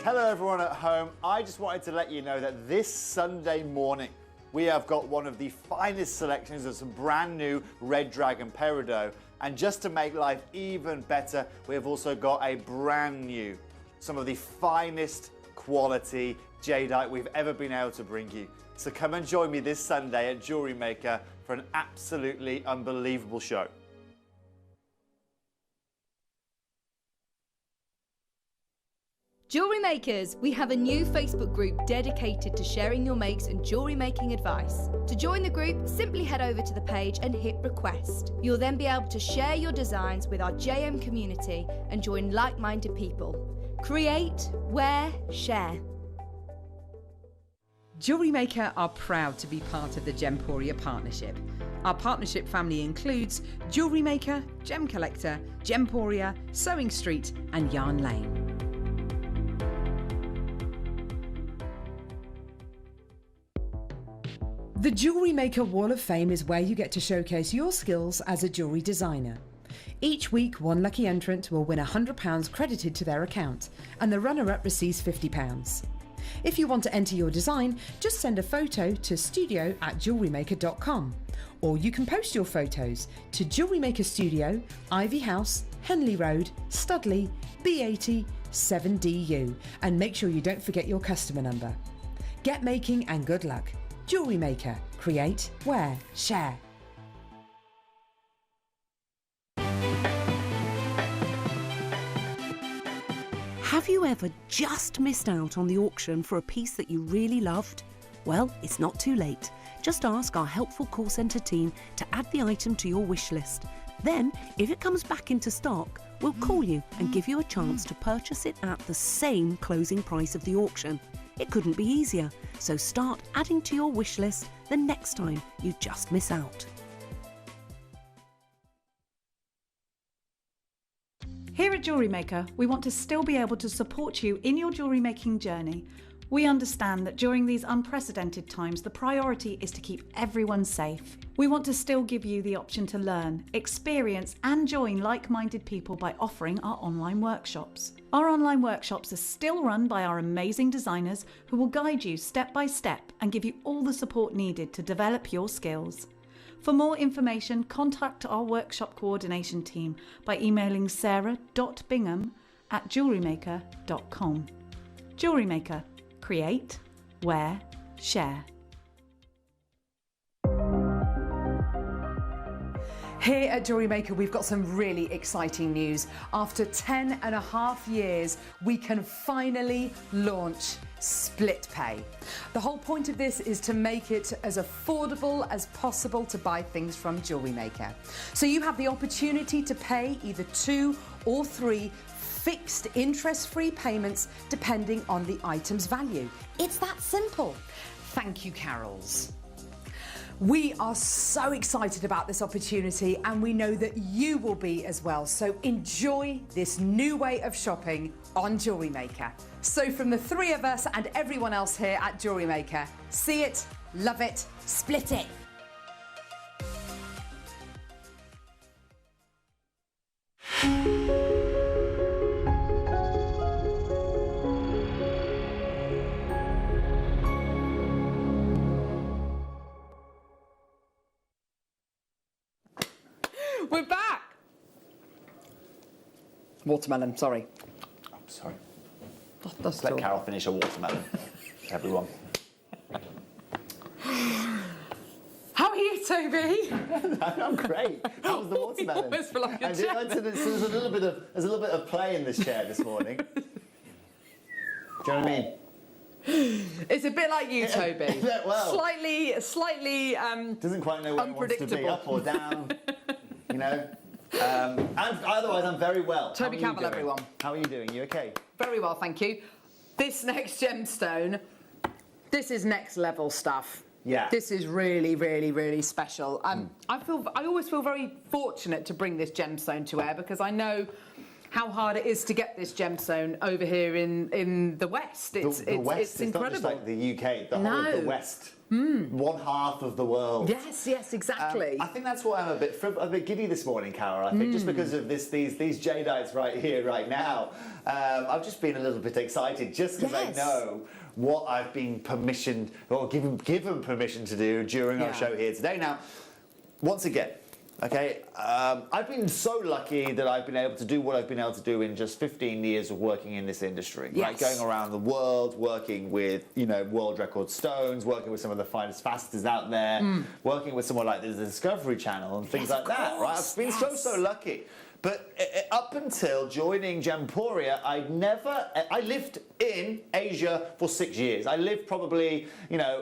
Hello everyone at home. I just wanted to let you know that this Sunday morning we have got one of the finest selections of some brand new Red Dragon peridot, and just to make life even better, we have also got a brand new, some of the finest quality jadeite we've ever been able to bring you. So come and join me this Sunday at Jewellery Maker for an absolutely unbelievable show. Jewellery Makers, we have a new Facebook group dedicated to sharing your makes and jewellery making advice. To join the group, simply head over to the page and hit request. You'll then be able to share your designs with our JM community and join like-minded people. Create, wear, share. Jewellery Maker are proud to be part of the Gemporia partnership. Our partnership family includes Jewellery Maker, Gem Collector, Gemporia, Sewing Street and Yarn Lane. The Jewellery Maker Wall of Fame is where you get to showcase your skills as a jewellery designer. Each week, one lucky entrant will win £100 credited to their account, and the runner-up receives £50. If you want to enter your design, just send a photo to studio@jewellerymaker.com, or you can post your photos to Jewellery Maker Studio, Ivy House, Henley Road, Studley, B80 7DU, and make sure you don't forget your customer number. Get making and good luck. Jewellery Maker. Create, wear, share. Have you ever just missed out on the auction for a piece that you really loved? Well, it's not too late. Just ask our helpful call centre team to add the item to your wish list. Then, if it comes back into stock, we'll call you and give you a chance to purchase it at the same closing price of the auction. It couldn't be easier, so start adding to your wish list the next time you just miss out. Here at Jewellery Maker, we want to still be able to support you in your jewellery making journey. We understand that during these unprecedented times, the priority is to keep everyone safe. We want to still give you the option to learn, experience and join like-minded people by offering our online workshops. Our online workshops are still run by our amazing designers who will guide you step by step and give you all the support needed to develop your skills. For more information, contact our workshop coordination team by emailing sarah.bingham@jewellerymaker.com. Jewellery Maker. Create, wear, share. Here at Jewellery Maker, we've got some really exciting news. After 10.5 years, we can finally launch split pay. The whole point of this is to make it as affordable as possible to buy things from Jewellery Maker. So you have the opportunity to pay either 2 or 3 fixed interest-free payments depending on the item's value. It's that simple. Thank you, Carols. We are so excited about this opportunity and we know that you will be as well. So enjoy this new way of shopping on Jewellery Maker. So from the 3 of us and everyone else here at Jewellery Maker, see it, love it, split it. We're back! Watermelon, sorry. I'm sorry. That's Let Carol finish a watermelon, everyone. How are you, Toby? I'm great. How was the watermelon? almost feel like a There's a little bit of play in this chair this morning. Do you know what I mean? It's a bit like you, Toby. Well, slightly doesn't quite know where it wants to be, up or down. You know. And otherwise, I'm very well. Toby Campbell, everyone. How are you doing? You okay? Very well, thank you. This next gemstone, this is next level stuff. Yeah. This is really, really, really special. I always feel very fortunate to bring this gemstone to air because I know how hard it is to get this gemstone over here in the West. It's incredible. It's not just like the UK, the whole of the West. One half of the world. Yes, exactly. I think that's why I'm a bit giddy this morning, Cara. I think just because of these jadeite right here, right now. I've just been a little bit excited just because I know what I've been permissioned or given permission to do during our show here today. Now, once again, okay, I've been so lucky that I've been able to do what I've been able to do in just 15 years of working in this industry. Right? Going around the world, working with, world record stones, working with some of the finest fasters out there, working with someone like the Discovery Channel and things like that, right? I've been so lucky. But up until joining Gemporia, I lived in Asia for 6 years. I lived probably,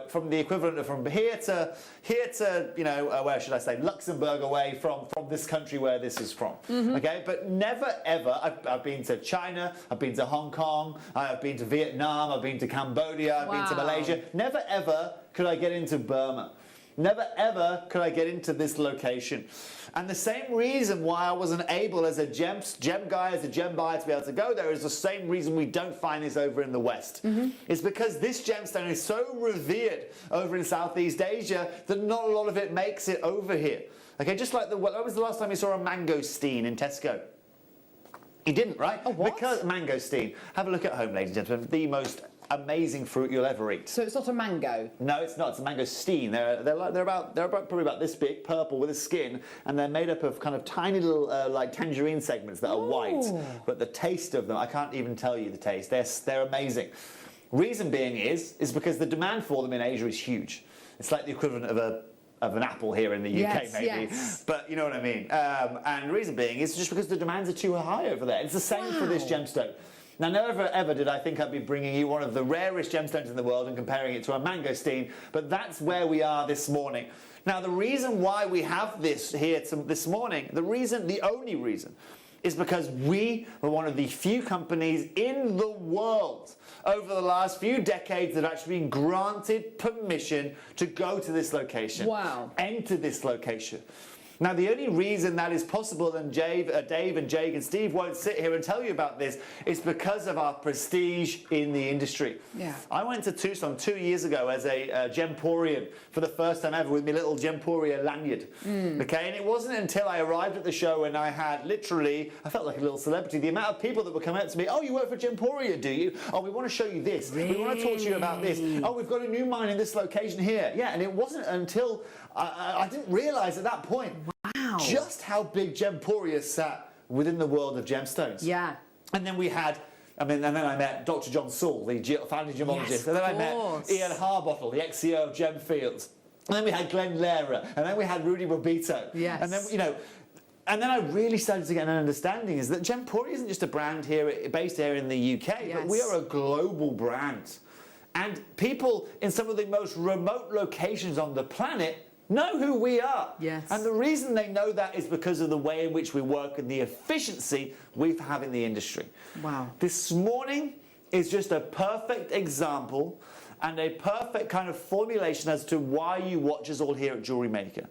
from the equivalent of from here to, where should I say, Luxembourg away from this country where this is from. Okay, but never ever, I've been to China, I've been to Hong Kong, I've been to Vietnam, I've been to Cambodia, I've been to Malaysia. Never ever could I get into Burma. Never ever could I get into this location. And the same reason why I wasn't able as a gem guy, as a gem buyer to be able to go there is the same reason we don't find this over in the West. It's because this gemstone is so revered over in Southeast Asia that not a lot of it makes it over here. Okay, just like when was the last time you saw a mangosteen in Tesco? You didn't, right? Oh, what? Because mangosteen. Have a look at home, ladies and gentlemen. The most amazing fruit you'll ever eat. So it's not a mango? No, it's not. It's a mangosteen. They're probably about this big, purple with a skin, and they're made up of kind of tiny little like tangerine segments that are white. But the taste of them, I can't even tell you the taste. They're amazing. Reason being is because the demand for them in Asia is huge. It's like the equivalent of an apple here in the UK, maybe. Yes. But you know what I mean. And the reason being is just because the demands are too high over there. It's the same for this gemstone. Now, never ever did I think I'd be bringing you one of the rarest gemstones in the world and comparing it to a mangosteen, but that's where we are this morning. Now, the reason why we have this here this morning, the only reason, is because we were one of the few companies in the world over the last few decades that have actually been granted permission to go to this location. Wow. Enter this location. Now, the only reason that is possible, and Dave and Jake and Steve won't sit here and tell you about this, is because of our prestige in the industry. Yeah. I went to Tucson 2 years ago as a Gemporian for the first time ever with my little Gemporia lanyard. Okay, and it wasn't until I arrived at the show and I had literally, I felt like a little celebrity, the amount of people that would come up to me, oh, you work for Gemporia, do you? Oh, we want to show you this. We want to talk to you about this. Oh, we've got a new mine in this location here. Yeah, and it wasn't until I didn't realise at that point just how big Gemporia sat within the world of gemstones. Yeah. And then we had, and then I met Dr. John Saul, the founding gemologist. Yes, and then I of met course. Ian Harbottle, the ex-CEO of Gemfields. And then we had Glenn Lehrer. And then we had Rudy Robito. Yes. And then, you know, and then I really started to get an understanding is that Gemporia isn't just a brand here, based here in the UK, but we are a global brand. And people in some of the most remote locations on the planet know who we are. Yes. And the reason they know that is because of the way in which we work and the efficiency we have in the industry. Wow. This morning is just a perfect example and a perfect kind of formulation as to why you watch us all here at Jewellery Maker.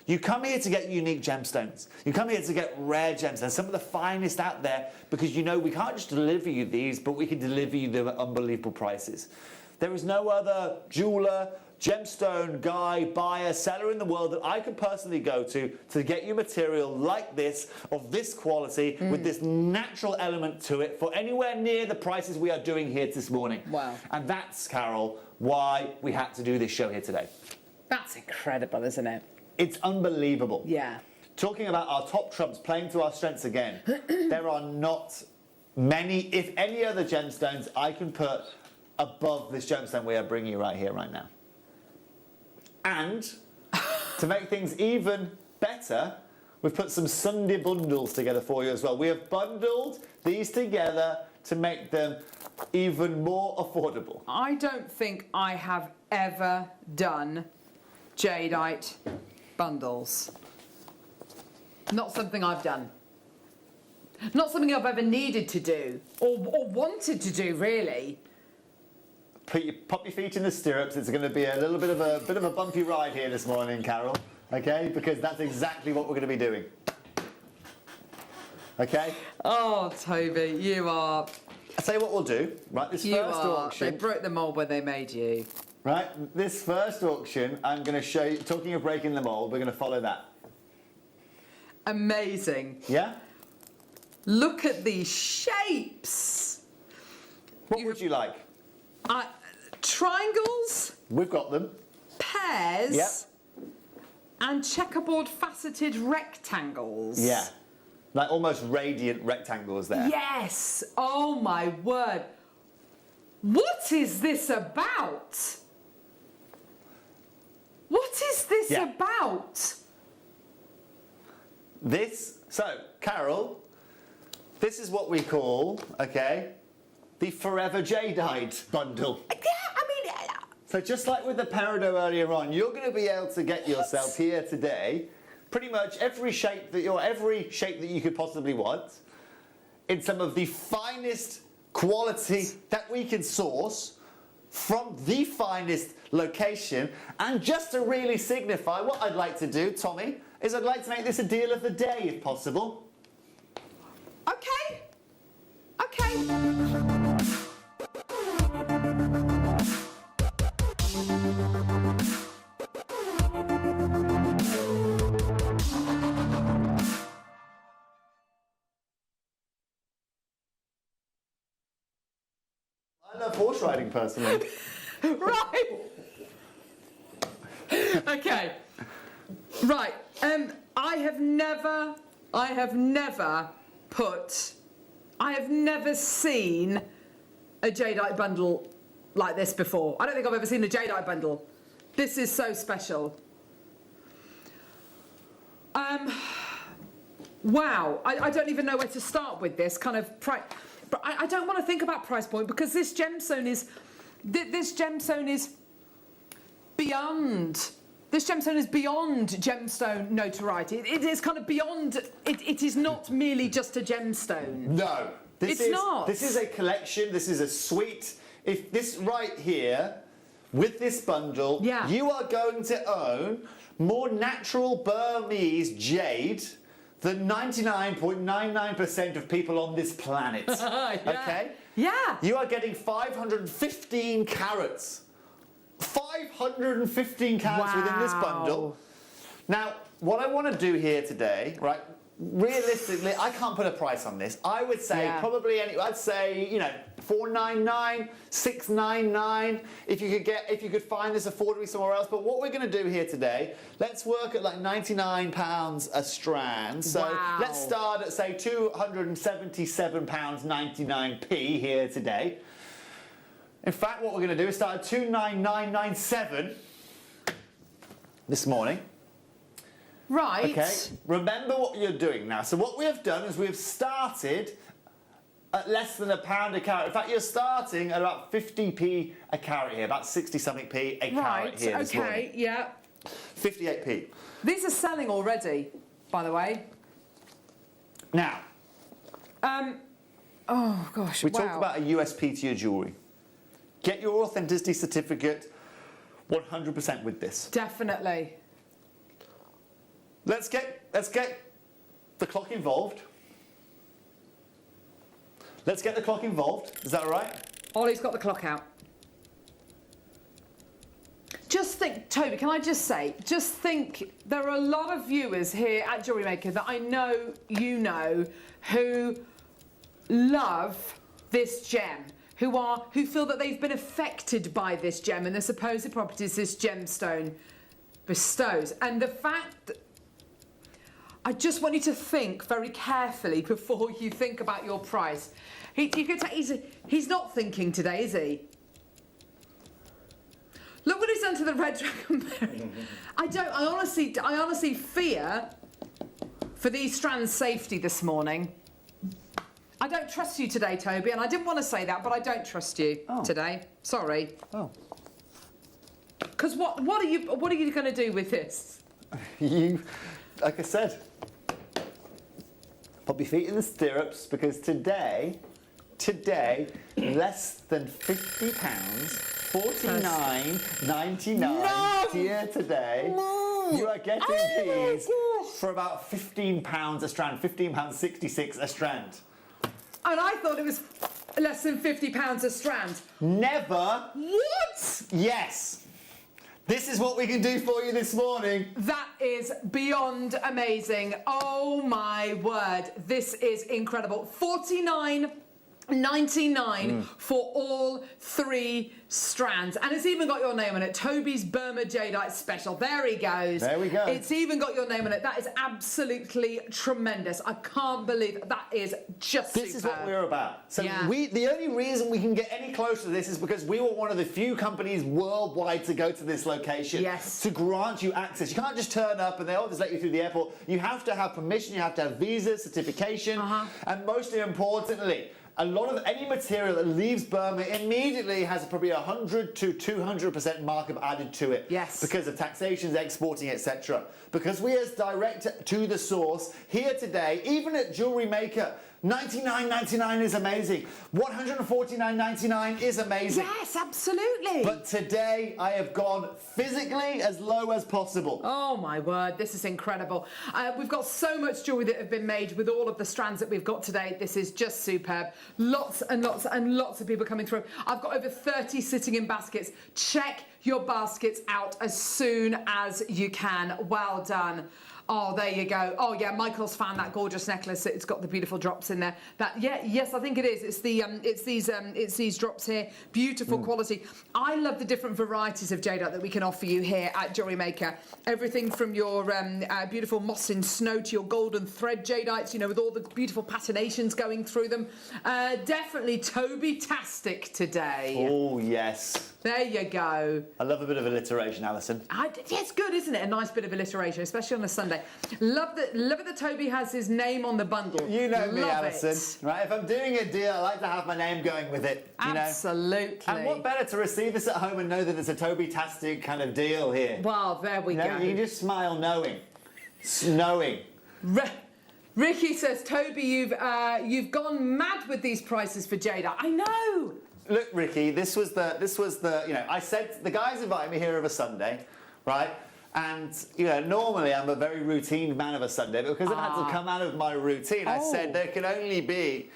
You come here to get unique gemstones. You come here to get rare gemstones, some of the finest out there, because you know we can't just deliver you these, but we can deliver you them at unbelievable prices. There is no other jeweler, gemstone guy, buyer, seller in the world that I could personally go to get you material like this, of this quality, with this natural element to it, for anywhere near the prices we are doing here this morning. Wow. And that's, Carol, why we had to do this show here today. That's incredible, isn't it? It's unbelievable. Yeah. Talking about our top trumps, playing to our strengths again, there are not many, if any other gemstones I can put above this gemstone we are bringing you right here, right now. And to make things even better, we've put some Sunday bundles together for you as well. We have bundled these together to make them even more affordable. I don't think I have ever done jadeite bundles. Not something I've done. Not something I've ever needed to do or wanted to do, really. Pop your feet in the stirrups. It's going to be a little bit of a bumpy ride here this morning, Carol. Okay, because that's exactly what we're going to be doing. Okay. Oh, Toby, you are. I'll tell you what we'll do. Right, this first auction. They broke the mould when they made you. Right, this first auction, I'm going to show you. Talking of breaking the mould, we're going to follow that. Amazing. Yeah. Look at these shapes. What would you like? Triangles. We've got them. Pairs. Yep. And checkerboard faceted rectangles. Yeah. Like almost radiant rectangles there. Yes. Oh my word. What is this about? What is this about? So, Carol, this is what we call, okay, the Forever Jadeite bundle. Yeah, I mean... So just like with the peridot earlier on, you're going to be able to get yourself here today pretty much every shape that you could possibly want in some of the finest quality that we can source from the finest location. And just to really signify, what I'd like to do, Tommy, is I'd like to make this a deal of the day if possible. Okay. Okay. I love horse riding personally. Right. Okay. Right. I have never seen a jadeite bundle like this before. I don't think I've ever seen a jadeite bundle. This is so special. Wow. I don't even know where to start with this kind of price. But I don't want to think about price point because this gemstone is beyond. this gemstone is beyond gemstone notoriety. It is kind of beyond. It is not merely just a gemstone. No, It's not. This is a collection. This is a suite. If this right here, with this bundle, you are going to own more natural Burmese jade than 99.99% of people on this planet. Okay? Yeah. You are getting 515 carats. 515 carats within this bundle. Now, what I want to do here today, right? Realistically, I can't put a price on this. I would say probably I'd say, you know, $499, $699 if you could find this affordably somewhere else. But what we're going to do here today, let's work at like £99 a strand. So let's start at say £277.99p here today. In fact, what we're going to do is start at $299.97 this morning. Right. Okay. Remember what you're doing now. So what we have done is we've started at less than £1 a carat. In fact, you're starting at about 50p a carat here, about 60-something p a carat here this morning. Yeah. 58p. These are selling already, by the way. Now. Oh gosh. We talked about a USP to your jewellery. Get your authenticity certificate 100% with this. Definitely. Let's get the clock involved. Let's get the clock involved. Is that all right? Ollie's got the clock out. Just think, Toby, can I just say, there are a lot of viewers here at Jewellery Maker that I know you know who love this gem, who feel that they've been affected by this gem and the supposed properties this gemstone bestows. And the fact I just want you to think very carefully before you think about your price. You could say he's not thinking today, is he? Look what he's done to the red dragon berry. I honestly fear for these strands' safety this morning. I don't trust you today, Toby, and I didn't want to say that, but I don't trust you today. Sorry. Oh. Because what are you going to do with this? Like I said, put your feet in the stirrups because today, less than £50, $49.99 here today. You are getting these for about £15 a strand, £15.66 a strand. And I thought it was less than £50 a strand. Never. What? Yes. This is what we can do for you this morning. That is beyond amazing. Oh my word. This is incredible. $49.99 for all 3 strands. And it's even got your name on it. Toby's Burma Jadeite Special. There he goes. There we go. It's even got your name on it. That is absolutely tremendous. I can't believe it. That is just This is what we're about. So Yeah. the only reason we can get any closer to this is because we were one of the few companies worldwide to go to this location. Yes. To grant you access. You can't just turn up and they'll just let you through the airport. You have to have permission, you have to have visa, certification, and most importantly, a lot of any material that leaves Burma immediately has probably 100 to 200% markup added to it. Yes. Because of taxations, exporting, etc. Because we as direct to the source here today, even at Jewellery Maker, $99.99 is amazing. $149.99 is amazing. Yes, absolutely. But today I have gone physically as low as possible. Oh my word, this is incredible. We've got so much jewellery that have been made with all of the strands that we've got today. This is just superb. Lots and lots and lots of people coming through. I've got over 30 sitting in baskets. Check your baskets out as soon as you can. Well done. Oh, there you go. Oh, yeah, Michael's found that gorgeous necklace. It's got the beautiful drops in there. Yes, I think it is. It's these drops here. Beautiful quality. I love the different varieties of jadeite that we can offer you here at Jewellery Maker. Everything from your beautiful moss in snow to your golden thread jadeites, you know, with all the beautiful patinations going through them. Definitely Toby-tastic today. Oh, yes. There you go. I love a bit of alliteration, Alison. It's good, isn't it? A nice bit of alliteration, especially on a Sunday. Sunday. Love it that Toby has his name on the bundle. You know me, Love Alison. it. Right? If I'm doing a deal, I like to have my name going with it. You know? Absolutely. And what better to receive this at home and know that it's a Toby-tastic kind of deal here? Well, there we You know, go. you can just smile knowing. Knowing. Ricky says, Toby, you've gone mad with these prices for Jada. I know. Look, Ricky, this was the, you know, I said, the guys invited me here of a Sunday, right? And, you know, normally I'm a very routine man of a Sunday, but because I've had to come out of my routine, I said there can only be,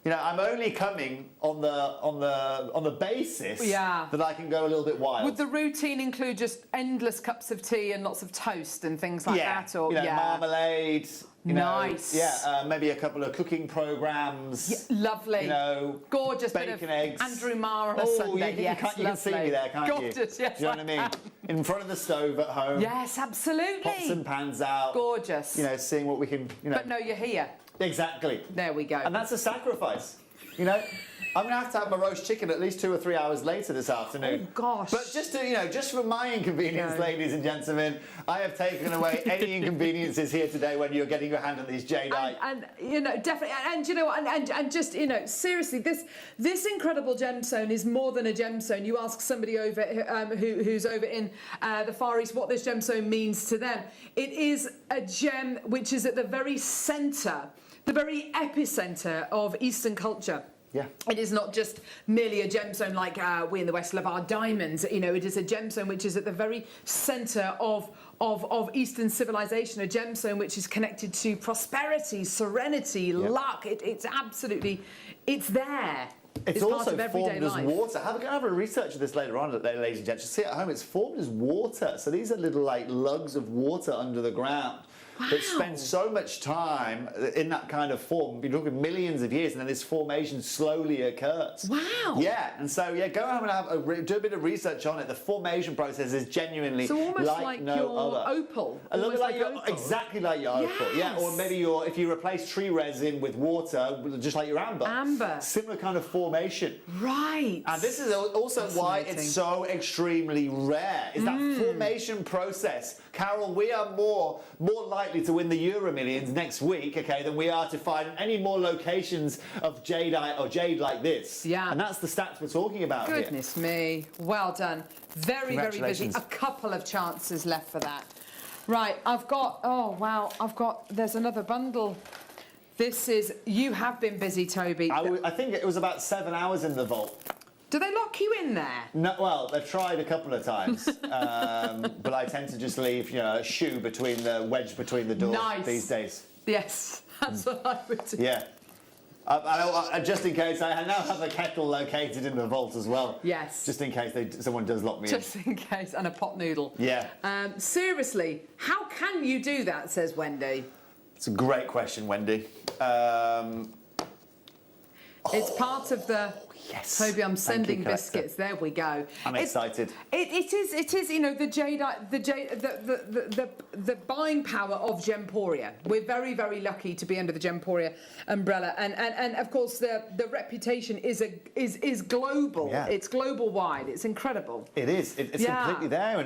you know, I'm only coming on the basis that I can go a little bit wild. Would the routine include just endless cups of tea and lots of toast and things like that? Or, you know, marmalade. You nice. Know, maybe a couple of cooking programs. Yeah, lovely. You know, gorgeous bacon, bit of eggs. Andrew Marr on a Sunday. You can see me there, can't you? Gorgeous, yes. Do you know what I mean? In front of the stove at home. Yes, absolutely. Pots and pans out. Gorgeous. You know, seeing what we can, you know. But no, you're here. Exactly. There we go. And that's a sacrifice. You know, I'm going to have my roast chicken at least 2 or 3 hours later this afternoon. Oh, gosh. But just to, you know, just for my inconvenience, ladies and gentlemen, I have taken away any inconveniences here today when you're getting your hand on these jadeite. And you know, definitely, and you know, and just, you know, seriously, this incredible gemstone is more than a gemstone. You ask somebody over who's over in the Far East what this gemstone means to them. It is a gem which is at the very centre, the very epicenter of Eastern culture. Yeah. It is not just merely a gemstone like we in the West love our diamonds. You know, it is a gemstone which is at the very centre of Eastern civilization, a gemstone which is connected to prosperity, serenity, luck. It's absolutely, it's there. It's part also of everyday formed as life. water. Have a research of this later on, ladies and gentlemen. See it at home, it's formed as water. So these are little like lugs of water under the ground. That spend so much time in that kind of form. You're talking millions of years, and then this formation slowly occurs. Wow. Yeah, and so go home and do a bit of research on it. The formation process is genuinely So almost like no your other. opal. A little bit like your, opal. exactly like your opal. Yeah, or maybe if you replace tree resin with water, just like your amber. Amber. Similar kind of formation. Right. And this is also why it's so extremely rare, is that formation process. Carol, we are more likely to win the Euro Millions next week, okay, than we are to find any more locations of jadeite or jade like this. Yeah. And that's the stats we're talking about here. Goodness me. Well done. Very, very busy. A couple of chances left for that. Right, I've got, there's another bundle. You have been busy, Toby. I think it was about 7 hours in the vault. Do they lock you in there? No, well, they've tried a couple of times, but I tend to just leave, you know, a shoe wedge between the doors these days. Yes, that's what I would do. Yeah. Just in case, I now have a kettle located in the vault as well. Yes. Just in case someone does lock me in. Just in case, and a pot noodle. Yeah. Seriously, how can you do that, says Wendy? It's a great question, Wendy. It's part of the... Yes. Toby, I'm sending collector. biscuits. There we go. I'm excited. It is. You know, the buying power of Gemporia. We're very, very lucky to be under the Gemporia umbrella, and of course the reputation is global. Yeah. It's global wide. It's incredible. It is. It's completely there,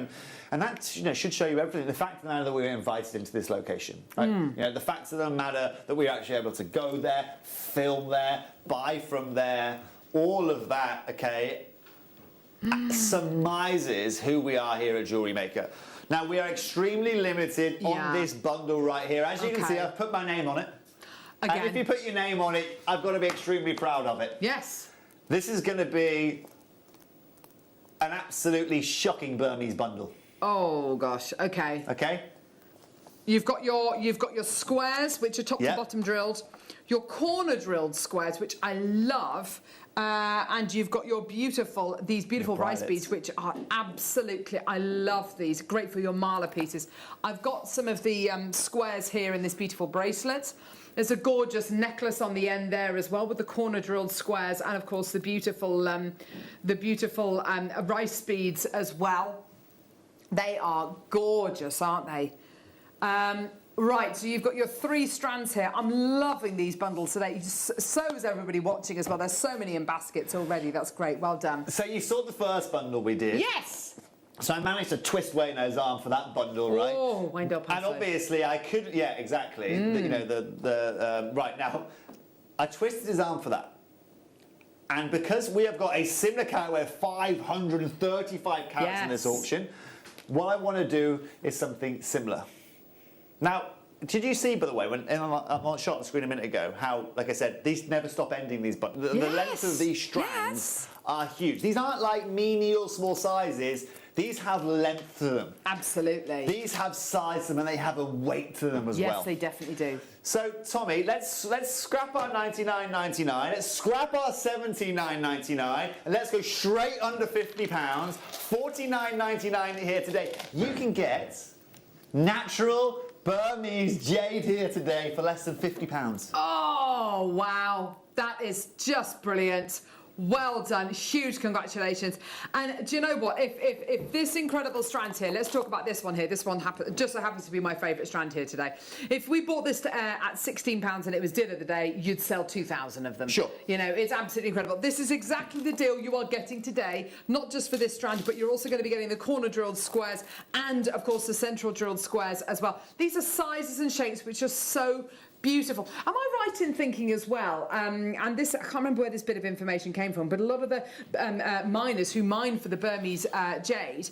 and that should show you everything. The fact of the matter that we were invited into this location, right? You know, the fact of the matter that we were actually able to go there, film there, buy from there. All of that, okay, surmises who we are here at Jewellery Maker. Now, we are extremely limited on this bundle right here. As you can see, I've put my name on it. Again. And if you put your name on it, I've got to be extremely proud of it. Yes. This is going to be an absolutely shocking Burmese bundle. Oh gosh. Okay. Okay. You've got your squares, which are top to Yep. bottom drilled. Your corner drilled squares, which I love. And you've got these beautiful rice beads, which are absolutely, I love these. Great for your mala pieces. I've got some of the squares here in this beautiful bracelet. There's a gorgeous necklace on the end there as well with the corner drilled squares, and of course the beautiful rice beads as well. They are gorgeous, aren't they? Right, so you've got your 3 strands here. I'm loving these bundles today. So is everybody watching as well. There's so many in baskets already. That's great. Well done. So you saw the first bundle we did. Yes. So I managed to twist Wayno's arm for that bundle, right? Oh, wind up. And obviously I could, yeah, exactly. You know, right now, I twisted his arm for that. And because we have got a similar carat, we have 535 carats in this auction, what I want to do is something similar. Now, did you see, by the way, when I shot the screen a minute ago, how, like I said, these never stop ending, these buttons. The length of these strands are huge. These aren't like menial small sizes. These have length to them. Absolutely. These have size to them and they have a weight to them as well. Yes, they definitely do. So, Tommy, let's scrap our $99.99, let's scrap our $79.99, and let's go straight under £50, $49.99 here today. You can get natural Burmese jade here today for less than £50. Oh, wow. That is just brilliant. Well done, huge congratulations. And do you know what, if this incredible strand here, let's talk about this one here, this one just so happens to be my favourite strand here today. If we bought this at £16 and it was dinner of the day, you'd sell 2,000 of them. Sure. You know, it's absolutely incredible. This is exactly the deal you are getting today, not just for this strand, but you're also going to be getting the corner drilled squares and, of course, the central drilled squares as well. These are sizes and shapes which are so beautiful. Am I right in thinking as well, and this, I can't remember where this bit of information came from, but a lot of the miners who mine for the Burmese jade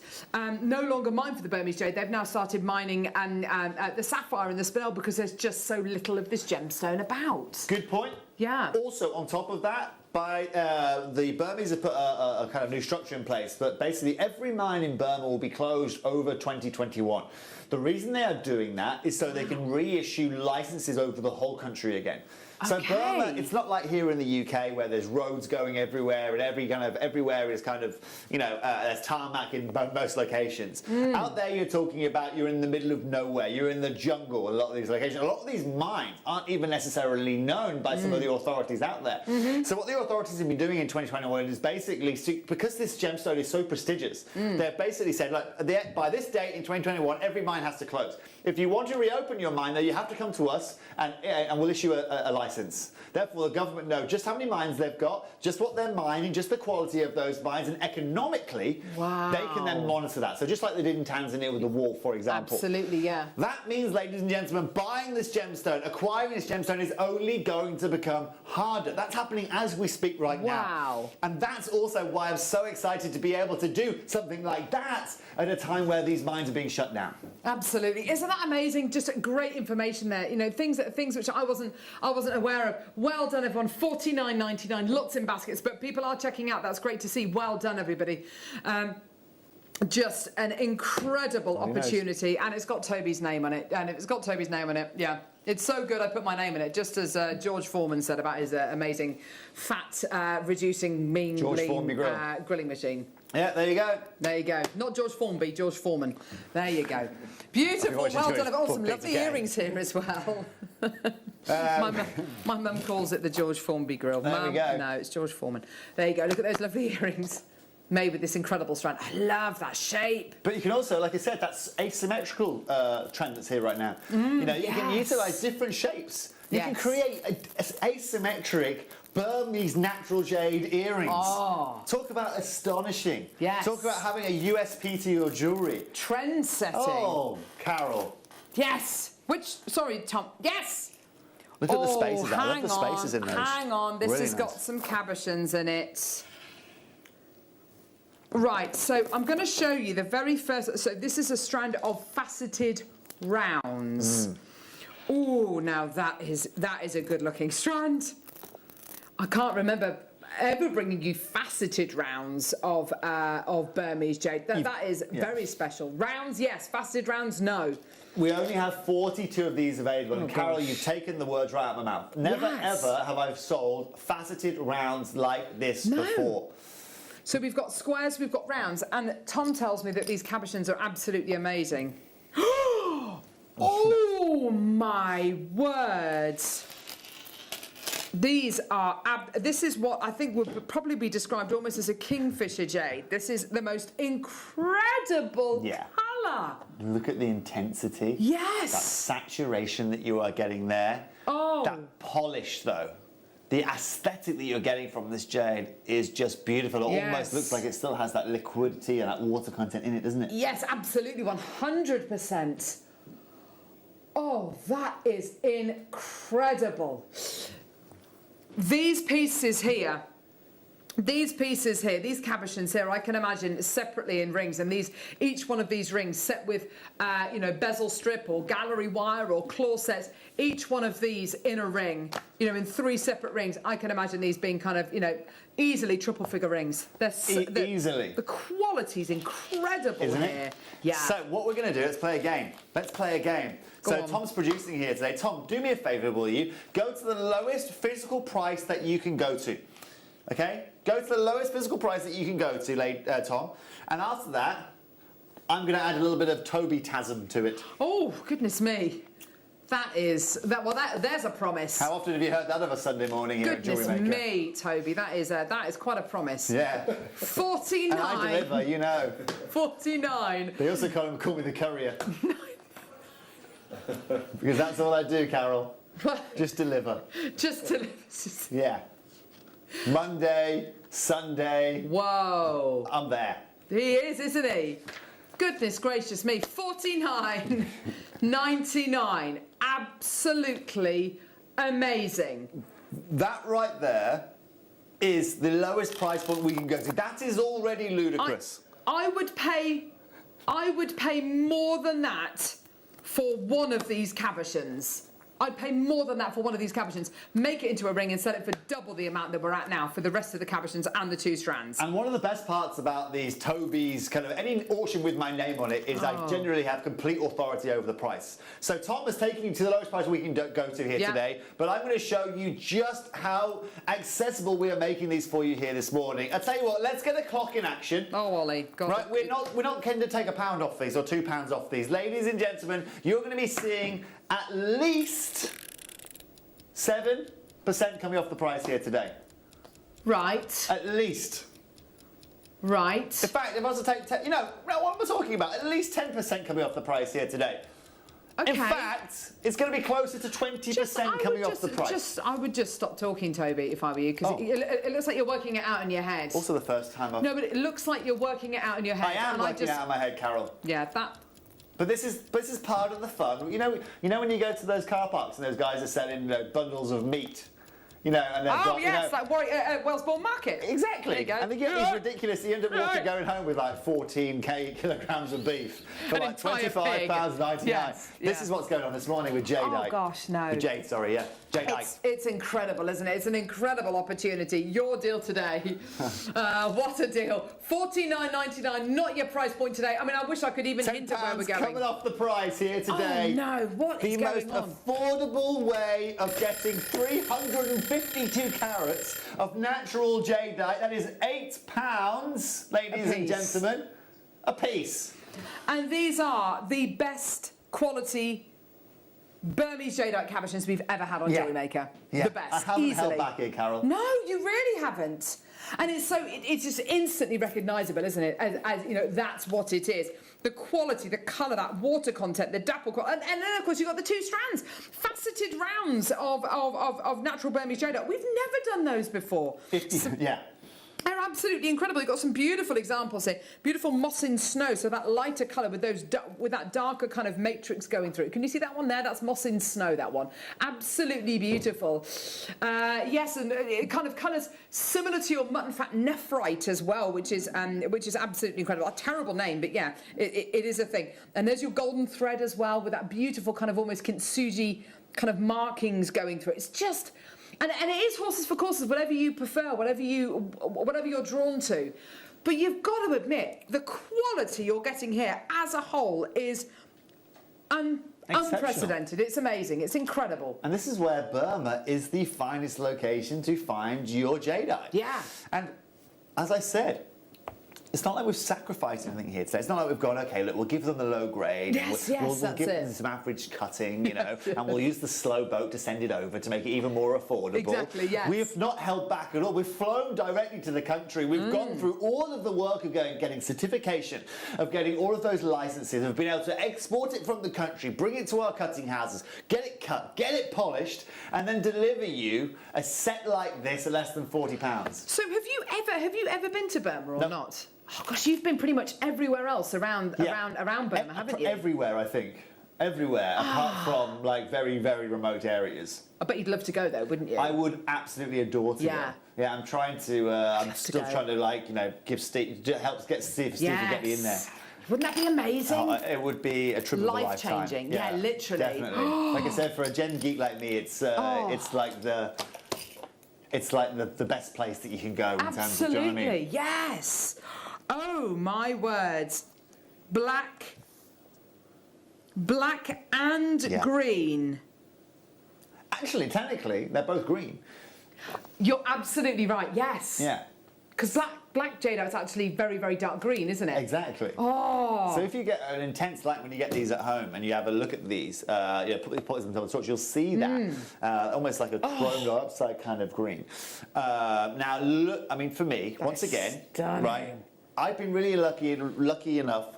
no longer mine for the Burmese jade. They've now started mining the sapphire and the spinel because there's just so little of this gemstone about. Good point. Yeah. Also, on top of that, the Burmese have put a kind of new structure in place, but basically every mine in Burma will be closed over 2021. The reason they are doing that is so they can reissue licenses over the whole country again. So Burma, it's not like here in the UK where there's roads going everywhere and everywhere is kind of, you know, there's tarmac in most locations. Out there you're talking about you're in the middle of nowhere, you're in the jungle, a lot of these locations. A lot of these mines aren't even necessarily known by some of the authorities out there. So what the authorities have been doing in 2021 is basically, because this gemstone is so prestigious, they've basically said, look, by this date in 2021, every mine has to close. If you want to reopen your mine, though, you have to come to us and we'll issue a license. Therefore, the government know just how many mines they've got, just what they're mining, just the quality of those mines, and economically, they can then monitor that. So just like they did in Tanzania with the wall, for example. Absolutely, yeah. That means, ladies and gentlemen, buying this gemstone, acquiring this gemstone is only going to become harder. That's happening as we speak right now. Wow. And that's also why I'm so excited to be able to do something like that at a time where these mines are being shut down. Absolutely. Isn't that amazing? Just great information there. You know, things which I wasn't aware of. Well done, everyone. $49.99, lots in baskets, but people are checking out. That's great to see. Well done, everybody. Just an incredible opportunity, and it's got Toby's name on it. And if it's got Toby's name on it, yeah, it's so good I put my name in it, just as George Foreman said about his amazing fat reducing mean grilling machine. Yeah, there you go. There you go. Not George Formby, George Foreman. There you go. Beautiful. Well done. I've got some lovely earrings here as well. My mum calls it the George Formby grill. There we go. No, it's George Foreman. There you go. Look at those lovely earrings. Made with this incredible strand. I love that shape. But you can also, like I said, that's asymmetrical trend that's here right now. You know, you can utilise different shapes. You can create asymmetric Burmese natural jade earrings. Oh. Talk about astonishing. Yes. Talk about having a USP to your jewellery. Trend setting. Oh, Carol. Yes. Sorry, Tom. Yes. Look at the spaces. I love the spaces in those. Hang on. This Really has got nice. some cabochons in it. Right, so I'm going to show you the very first. So this is a strand of faceted rounds. Oh, now that is a good-looking strand. I can't remember ever bringing you faceted rounds of Burmese jade. That is very special. Rounds, yes. Faceted rounds, no. We only have 42 of these available, and Carol, you've taken the words right out of my mouth. Never ever have I sold faceted rounds like this before. So we've got squares, we've got rounds, and Tom tells me that these cabochons are absolutely amazing. Oh my words! These are, this is what I think would probably be described almost as a kingfisher jade. This is the most incredible colour. Look at the intensity. Yes. That saturation that you are getting there. Oh. That polish, though. the aesthetic that you're getting from this jade is just beautiful. It almost looks like it still has that liquidity and that water content in it, doesn't it? Yes, absolutely, 100%. Oh, that is incredible. These pieces here, these cabochons here, I can imagine separately in rings, and each one of these rings set with, you know, bezel strip or gallery wire or claw sets. Each one of these in a ring, you know, in 3 separate rings. I can imagine these being kind of, you know, easily triple figure rings. They're easily. The quality's incredible, isn't here. It? Yeah. So what we're going to do, let's play a game. Let's play a game. Go So on. Tom's producing here today. Tom, do me a favour, will you? Go to the lowest physical price that you can go to. Okay? Go to the lowest physical price that you can go to, Tom. And after that, I'm going to add a little bit of Toby-tasm to it. Oh, goodness me. There's a promise. How often have you heard that of a Sunday morning here at Jewellery Goodness Maker? me, Toby, that is quite a promise. Yeah. 49. And I deliver, you know. 49. They also call me the courier. Because that's all I do, Carol. Just deliver. Just deliver. Yeah. Monday, Sunday. Whoa. I'm there. He is, isn't he? Goodness gracious me. 49.99. Absolutely amazing. That right there is the lowest price point we can go to. That is already ludicrous. I would pay more than that for one of these cabochons. I'd pay more than that for one of these cabochons. Make it into a ring and sell it for double the amount that we're at now for the rest of the cabochons and the 2 strands. And one of the best parts about these Toby's, kind of any auction with my name on it, is I generally have complete authority over the price. So Tom has taken you to the lowest price we can go to here today, but I'm going to show you just how accessible we are making these for you here this morning. I'll tell you what, let's get a clock in action. Oh, Ollie, God. Right, we're not going to take £1 off these or £2 off these. Ladies and gentlemen, you're going to be seeing at least 7% coming off the price here today. Right. At least. Right. In fact, if I was to take, you know, what am I talking about? At least 10% coming off the price here today. Okay. In fact, it's going to be closer to 20% coming off the price. I would just stop talking, Toby, if I were you, because it looks like you're working it out in your head. Also the first time I've... No, but it looks like you're working it out in your head. I am working it out in my head, Carol. Yeah, that... But this is part of the fun. You know when you go to those car parks and those guys are selling, you know, bundles of meat, you know, and they've got, yes, you know, like Wellsbourne Market. Exactly. There you go. And they get these ridiculous. You end up going home with like 14 kilograms of beef for An like entire £25.99. Yes, This is what's going on this morning with Jade. Oh gosh, no. With Jade, sorry, yeah. Jade. It's incredible, isn't it? It's an incredible opportunity. Your deal today. What a deal. $49.99, not your price point today. I mean, I wish I could even hint at where we're going. Coming off the price here today. Oh no, what is going on? The most affordable way of getting 352 carats of natural jadeite. That is £8, ladies and gentlemen, a piece. And these are the best quality Burmese jadeite cabochons we've ever had on Jewellery Maker. Yeah. The best, I haven't easily. held back here, Carol. No, you really haven't. And it's just instantly recognisable, isn't it? As you know, that's what it is. The quality, the colour, that water content, the dapple, and then of course you've got the 2 strands, faceted rounds of natural Burmese jadeite. We've never done those before. 50, yeah. They're absolutely incredible. You've got some beautiful examples here. Beautiful moss in snow, so that lighter colour with that darker kind of matrix going through. Can you see that one there? That's moss in snow, that one. Absolutely beautiful. Yes, and it kind of colours similar to your mutton fat nephrite as well, which is absolutely incredible. A terrible name, but yeah, it is a thing. And there's your golden thread as well, with that beautiful kind of almost kintsugi kind of markings going through it. It's just... And it is horses for courses, whatever you prefer, whatever you're drawn to. But you've got to admit, the quality you're getting here as a whole is unprecedented. It's amazing. It's incredible. And this is where Burma is the finest location to find your jadeite. Yeah. And as I said, it's not like we've sacrificed anything here today. It's not like we've gone, okay, look, we'll give them the low grade. Yes, and we'll that's give it. them some average cutting, you know, and we'll use the slow boat to send it over to make it even more affordable. Exactly, yes. We've not held back at all. We've flown directly to the country. We've gone through all of the work of getting certification, of getting all of those licenses, of being able to export it from the country, bring it to our cutting houses, get it cut, get it polished, and then deliver you a set like this at less than £40. So have you ever been to Burma or No. not? Oh gosh, you've been pretty much everywhere else around Burma, haven't you? Everywhere, I think. Everywhere, apart from like very, very remote areas. I bet you'd love to go though, wouldn't you? I would absolutely adore to Yeah. go. Yeah, I'm trying to. I'm Just to still go. trying to like give Steve help get Steve to get me in there. Wouldn't that be amazing? It would be a trip of a lifetime. Life-changing, yeah, literally. Definitely. Like I said, for a Gen geek like me, it's like the best place that you can go in terms of. Do you know what I mean? Absolutely, yes. Oh my words, black and green. Actually, technically, they're both green. You're absolutely right. Yes. Yeah. Because black jadeite is actually very, very dark green, isn't it? Exactly. Oh. So if you get an intense light when you get these at home and you have a look at these, put these on the torch, you'll see that almost like a chromed or upside kind of green. Now look, I mean, for me, once again, stunning. right, I've been really lucky enough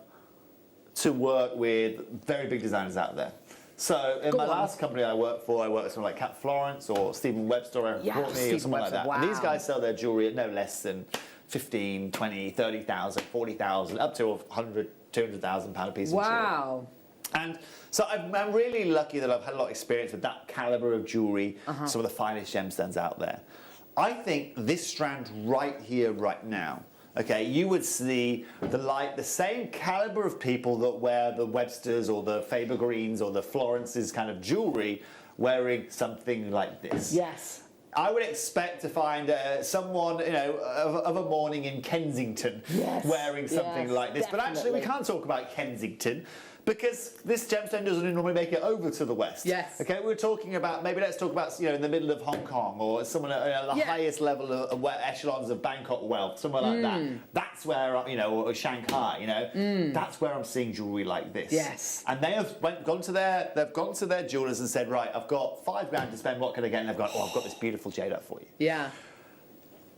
to work with very big designers out there. So in my last company I worked for, I worked with someone like Cat Florence or Stephen Webster or Courtney or someone like that. Wow. And these guys sell their jewellery at no less than 15, 20, 30,000, 40,000, up to 100, 200,000 pound a piece of jewellery. Wow. And so I'm really lucky that I've had a lot of experience with that calibre of jewellery, some of the finest gemstones out there. I think this strand right here, right now, okay, you would see the same calibre of people that wear the Websters or the Faber Greens or the Florence's kind of jewellery wearing something like this. Yes. I would expect to find someone, you know, of a morning in Kensington wearing something like this. But actually, we can't talk about Kensington because this gemstone doesn't normally make it over to the west. Yes. Okay, we're talking about, maybe let's talk about, you know, in the middle of Hong Kong or someone at the highest level of echelons of Bangkok wealth, somewhere like that. That's where, you know, or Shanghai, you know, that's where I'm seeing jewellery like this. Yes. And they have gone to their jewellers and said, right, I've got £5 to spend, what can I get? And they've gone, oh, I've got this beautiful jadeite for you. Yeah.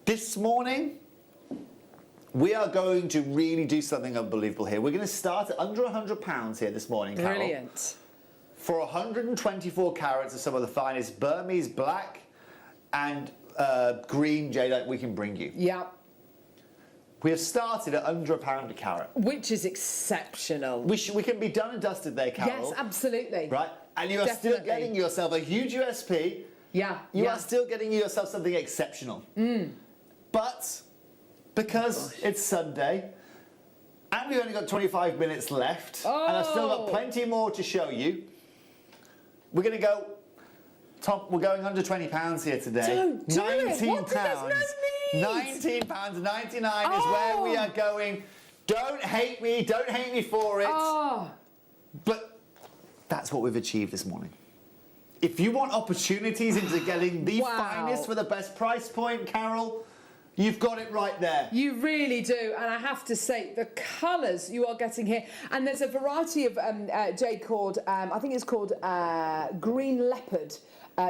This morning, we are going to really do something unbelievable here. We're going to start at under £100 here this morning, Carol. Brilliant. For 124 carats of some of the finest Burmese black and green jadeite we can bring you. Yeah. We have started at under £1 a carat. Which is exceptional. We can be done and dusted there, Carol. Yes, absolutely. Right? And you are still getting yourself a huge USP. Yeah. You are still getting yourself something exceptional. But because it's Sunday and we've only got 25 minutes left and I've still got plenty more to show you, we're going to go top. We're going under £20 here today. Don't do it. What? There's no need. £19.99 is where we are going. Don't hate me for it. But that's what we've achieved this morning. If you want opportunities into getting the finest for the best price point, Carol, you've got it right there. You really do, and I have to say, the colours you are getting here, and there's a variety of jade called, I think it's called green leopard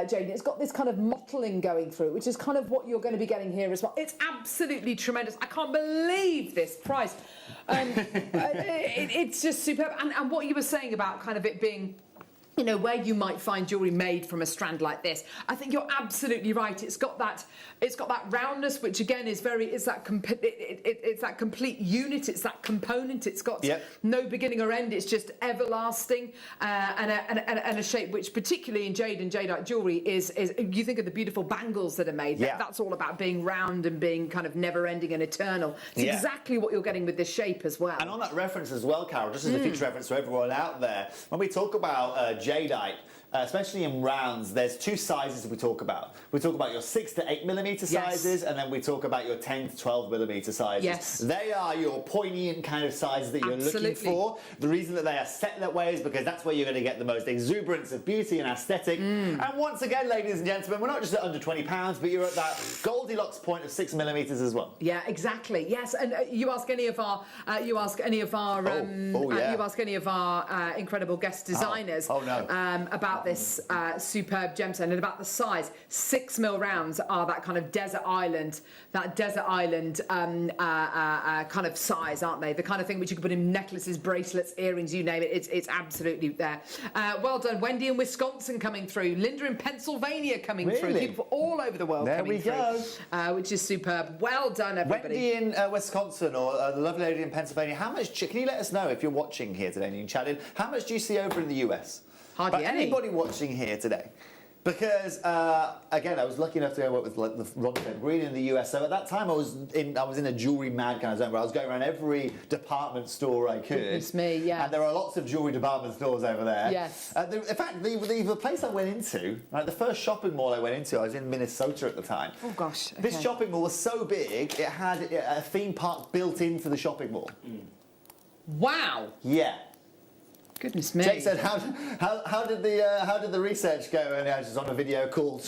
jade, and it's got this kind of mottling going through it, which is kind of what you're going to be getting here as well. It's absolutely tremendous. I can't believe this price. It's just superb, and what you were saying about kind of it being, you know, where you might find jewellery made from a strand like this. I think you're absolutely right. It's got that roundness, which again is it's that complete unit. It's that component. It's got no beginning or end. It's just everlasting, and a shape which, particularly in jade and jadeite jewellery, is you think of the beautiful bangles that are made. That's all about being round and being kind of never-ending and eternal. It's exactly what you're getting with this shape as well. And on that reference as well, Carol, just as a future reference to everyone out there, when we talk about jadeite, especially in rounds, there's two sizes we talk about. We talk about your 6 to 8 millimeter sizes, and then we talk about your 10 to 12 millimeter sizes. Yes. They are your poignant kind of sizes that you're looking for. The reason that they are set that way is because that's where you're going to get the most exuberance of beauty and aesthetic. And once again, ladies and gentlemen, we're not just at under £20, but you're at that Goldilocks point of 6 millimeters as well. Yeah, exactly. Yes, and you ask any of our, incredible guest designers about this superb gemstone and about the size. 6 mil rounds are that kind of desert island kind of size, aren't they? The kind of thing which you can put in necklaces, bracelets, earrings, you name it. It's absolutely there. Well done, Wendy in Wisconsin coming through, Linda in Pennsylvania coming through, people from all over the world coming through, which is superb. Well done, everybody. Wendy in Wisconsin, or the lovely lady in Pennsylvania, how much? Can you let us know if you're watching here today and you can chat in? How much do you see over in the US? Hardly any. Anybody watching here today? Because again, I was lucky enough to go work with the Ron Green in the US. So at that time, I was in a jewelry mad kind of zone where I was going around every department store I could. It's me, yeah. And there are lots of jewelry department stores over there. Yes. In fact, the place I went into, the first shopping mall I went into, I was in Minnesota at the time. Oh gosh. Okay. This shopping mall was so big, it had a theme park built into the shopping mall. Wow. Yeah. Goodness me. Jake said, how did the research go? And I was just on a video call.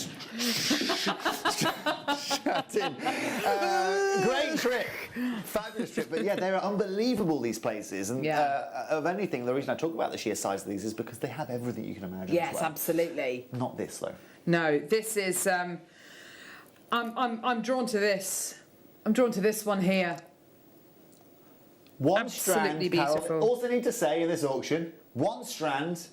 Chatting. Great trick, fabulous trick. But yeah, they're unbelievable, these places. And of anything, the reason I talk about the sheer size of these is because they have everything you can imagine. Yes, as well. absolutely. Not this though. No, this is. I'm drawn to this. I'm drawn to this one here. One Absolutely strand, beautiful. Carol, also need to say in this auction, one strand,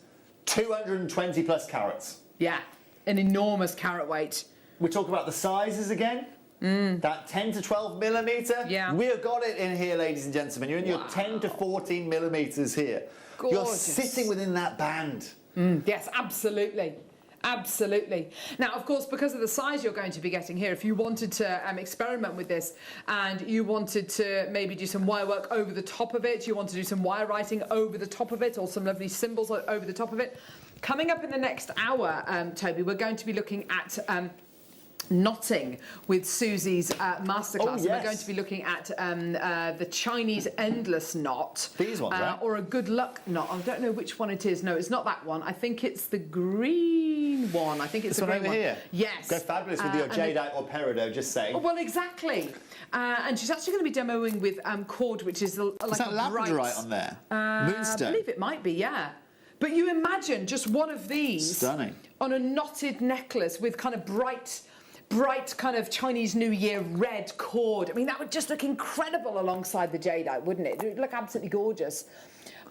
220 plus carats. Yeah, an enormous carat weight. We talk about the sizes again. That 10 to 12 millimeter. Yeah. We've got it in here, ladies and gentlemen. You're in your 10 to 14 millimeters here. Gorgeous. You're sitting within that band. Yes, absolutely. Absolutely. Now, of course, because of the size you're going to be getting here, if you wanted to experiment with this and you wanted to maybe do some wire work over the top of it, you want to do some wire writing over the top of it, or some lovely symbols over the top of it, coming up in the next hour, Toby, we're going to be looking at knotting with Susie's masterclass. Oh, yes. And we're going to be looking at the Chinese endless knot. These ones, right? Or a good luck knot. I don't know which one it is. No, it's not that one. I think it's the green one. I think it's This the one green over one. here? Yes. Go fabulous with your jadeite or peridot, just saying. Oh, well, exactly. And she's actually going to be demoing with cord, which is like Is that a bright... labradorite on there? Moonstone? I believe it might be, yeah. But you imagine just one of these Stunning. on a knotted necklace with kind of bright kind of Chinese New Year red cord. I mean, that would just look incredible alongside the jadeite, wouldn't it? It would look absolutely gorgeous.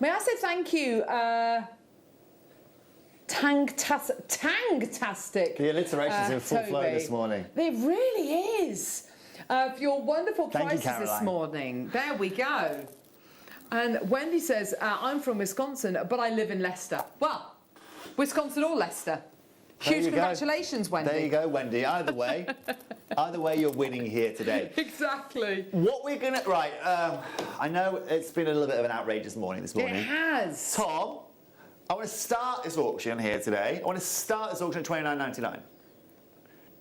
May I say thank you, Tangtastic. The alliteration's in full flow this morning. It really is. For your wonderful Thank you, prices this Caroline. morning. There we go. And Wendy says, I'm from Wisconsin, but I live in Leicester. Well, Wisconsin or Leicester. Huge congratulations, Wendy. There you go, Wendy. Either way, you're winning here today. Exactly. What we're gonna I know it's been a little bit of an outrageous morning this morning. It has. Tom, I want to start this auction here today. I want to start this auction at $29.99.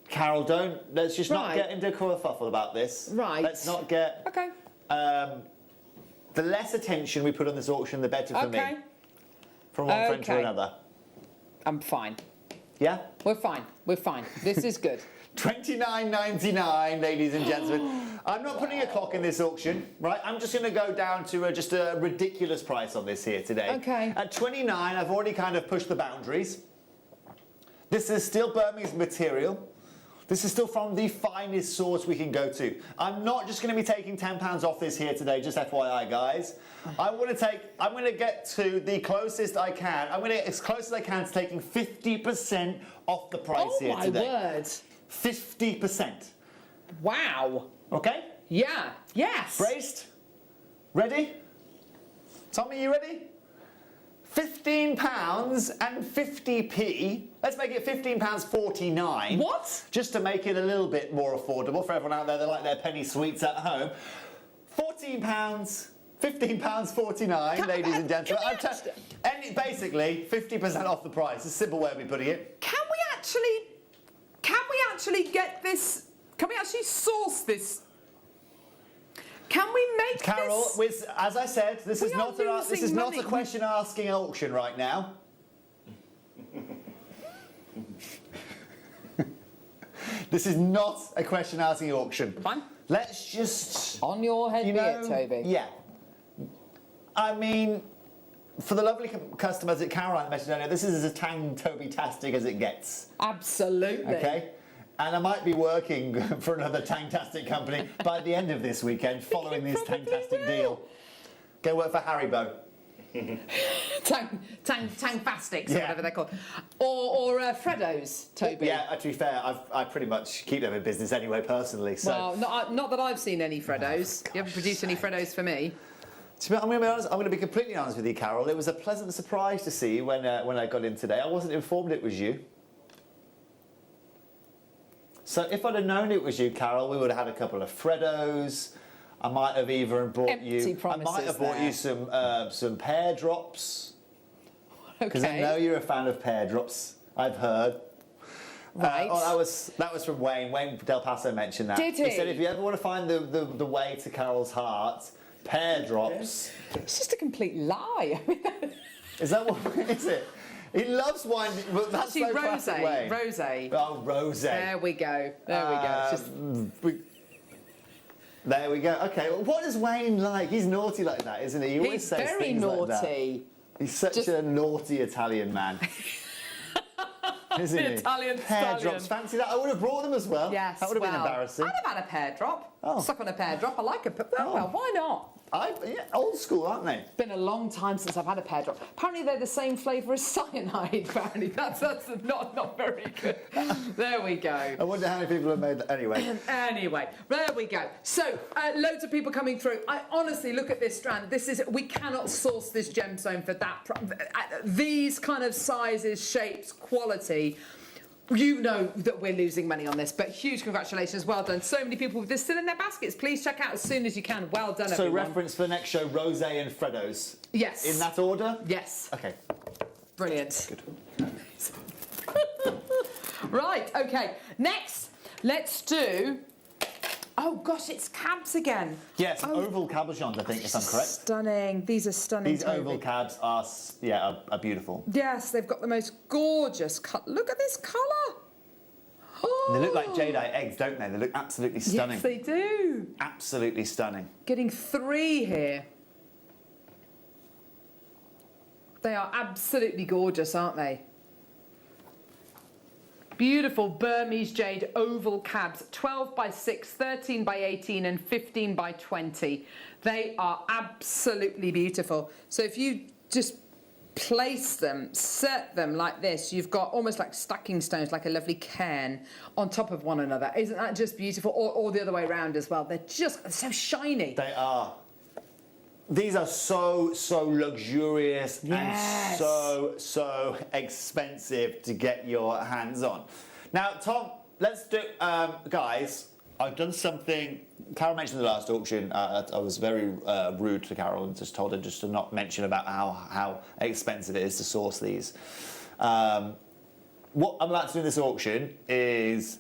Carol, let's just not get into a kerfuffle about this. Right. Let's not get. Okay. The less attention we put on this auction, the better for me. From one friend to another. I'm fine. Yeah? We're fine. We're fine. This is good. $29.99, ladies and gentlemen. I'm not putting a clock in this auction, right? I'm just going to go down to just a ridiculous price on this here today. Okay. At 29, I've already kind of pushed the boundaries. This is still Burmese material. This is still from the finest source we can go to. I'm not just going to be taking £10 off this here today, just FYI, guys. I'm going to get to the closest I can. I'm going to get as close as I can to taking 50% off the price here today. Oh, my word. 50%. Wow. Okay? Yeah. Yes. Braced? Ready? Tommy, you ready? £15.50p. Let's make it £15.49. What? Just to make it a little bit more affordable for everyone out there that like their penny sweets at home. £14.50. £15.49, ladies and gentlemen. Basically, 50% off the price. A simple way of me putting it. Can we actually get this? Can we actually source this? Can we make Carol, this? as I said, this is not money. a question asking auction right now. This is not a question asking auction. Fine. Let's just... On your head be it, Toby. Yeah. I mean, for the lovely customers that Caroline mentioned earlier, this is as Tang-Toby-tastic as it gets. Absolutely. Okay? And I might be working for another Tang-tastic company by the end of this weekend, following this Tang-tastic deal. Go work for Haribo. Tang-fastics, or whatever they're called. Or Freddo's, Toby. Yeah, to be fair, I pretty much keep them in business anyway, personally. So. Well, not that I've seen any Freddo's. You haven't produced any Freddo's for me. I'm going to be honest. I'm going to be completely honest with you, Carol. It was a pleasant surprise to see you when I got in today. I wasn't informed it was you. So if I'd have known it was you, Carol, we would have had a couple of Freddo's. I might have even bought you. I might have bought you some pear drops. Because I know you're a fan of pear drops. I've heard. Right. That was from Wayne. Wayne Del Paso mentioned that. Did he? He said if you ever want to find the way to Carol's heart, pear drops. It's just a complete lie. Is that what is it? He loves wine. But that's actually so classic Wayne. Rosé. Oh, rosé. There we go. There we go. It's just... There we go. Okay, well, what is Wayne like? He's naughty like that, isn't he? He always says very things naughty. like that. He's such a naughty Italian man. Isn't he? Italian pear drops. Fancy that? I would have brought them as well. Yes. That would have been embarrassing. I'd have had a pear drop. Oh. Stuck on a pear drop. I like it. Well, why not? Old school, aren't they? Been a long time since I've had a pear drop. Apparently they're the same flavour as cyanide. Apparently that's not very good. There we go. I wonder how many people have made that. Anyway. Anyway, there we go. So loads of people coming through. I honestly look at this strand. We cannot source this gemstone for that. These kind of sizes, shapes, quality. You know that we're losing money on this, but huge congratulations, well done. So many people, they're still in their baskets. Please check out as soon as you can. Well done, so everyone. Reference for the next show, Rosé and Freddo's. Yes. In that order? Yes. Okay. Brilliant. Good. Right, okay. Next, let's do... Oh, gosh, it's cabs again. Yes, oval cabochons, I think, if I'm correct. Stunning. These are stunning. These oval cabs are beautiful. Yes, they've got the most gorgeous cut. Look at this colour. They look like jadeite eggs, don't they? They look absolutely stunning. Yes, they do. Absolutely stunning. Getting 3 here. They are absolutely gorgeous, aren't they? Beautiful Burmese jade oval cabs, 12 by 6, 13 by 18 and 15 by 20. They are absolutely beautiful. So if you just place them, set them like this, you've got almost like stacking stones, like a lovely cairn on top of one another. Isn't that just beautiful? Or the other way around as well. They're just so shiny. They are. These are so luxurious and so expensive to get your hands on. Now, Tom, let's do, guys, I've done something. Carol mentioned the last auction. I was very rude to Carol and just told her just to not mention about how expensive it is to source these. What I'm about to do in this auction is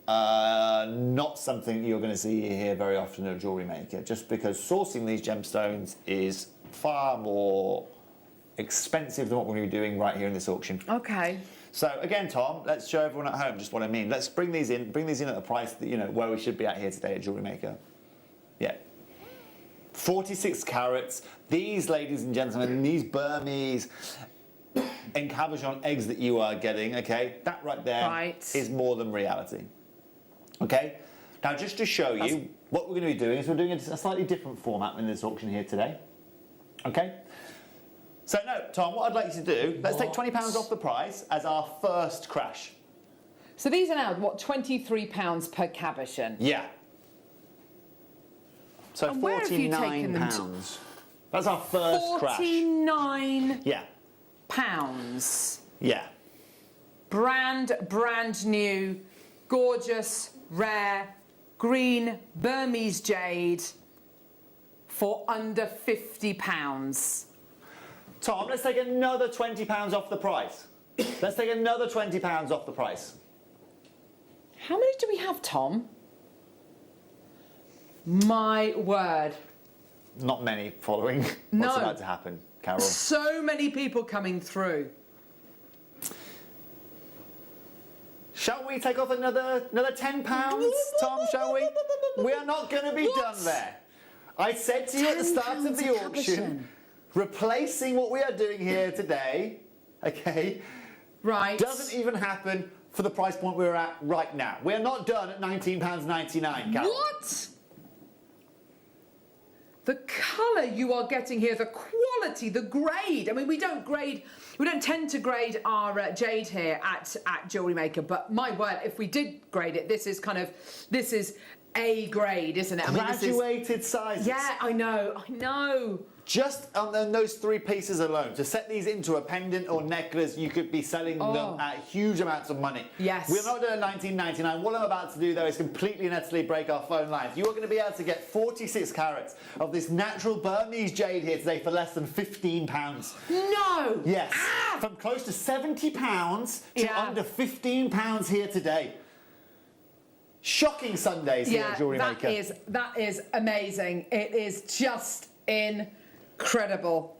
not something you're going to see here very often at Jewellery Maker, just because sourcing these gemstones is far more expensive than what we're going to be doing right here in this auction. Okay. So again, Tom, let's show everyone at home just what I mean. Let's bring these in at the price that, you know, where we should be at here today at Jewellery Maker. Yeah. 46 carats. These, ladies and gentlemen, these Burmese and cabochon eggs that you are getting, okay, that right there is more than reality. Okay? Now, just to show you, what we're going to be doing is we're doing a slightly different format in this auction here today. Okay? So, no, Tom, what I'd like you to do, let's take £20 off the price as our first crash. So these are now, what, £23 per cabochon? Yeah. So And where have you taken them £49. That's our first crash. £49. Yeah. Pounds. Yeah. Brand new, gorgeous, rare, green Burmese jade. for under £50. Tom, let's take another £20 off the price. Let's take another £20 off the price. How many do we have, Tom? My word. Not many following what's about to happen, Carol. So many people coming through. Shall we take off another £10, Tom, shall we? We are not going to be done there. I said to you at the start of the auction, replacing what we are doing here today, okay, right, doesn't even happen for the price point we're at right now. We're not done at £19.99, Carol. What? The colour you are getting here, the quality, the grade. I mean, we don't tend to grade our jade here at Jewellery Maker, but my word, if we did grade it, this is A grade, isn't it? I mean, Graduated sizes. Yeah, I know. Just on those 3 pieces alone, to set these into a pendant or necklace, you could be selling them at huge amounts of money. Yes. We're not doing $19.99. What I'm about to do, though, is completely and utterly break our phone lines. You are going to be able to get 46 carats of this natural Burmese jade here today for less than £15. No! Yes. From close to £70 to under £15 here today. Shocking Sundays here at Jewellery Maker. That is amazing. It is just incredible.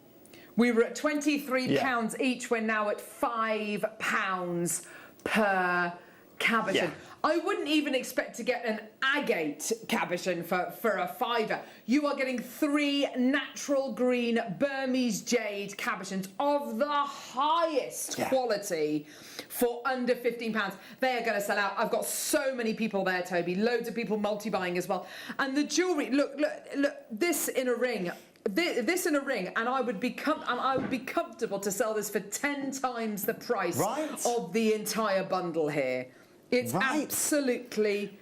We were at £23 each. We're now at £5 per cabochon. Yeah. I wouldn't even expect to get an agate cabochon for a £5. You are getting 3 natural green Burmese jade cabochons of the highest quality for under £15. They are going to sell out. I've got so many people there, Toby. Loads of people multi-buying as well. And the jewellery, look, this in a ring. This in a ring, and I would be comfortable to sell this for 10 times the price of the entire bundle here. It's absolutely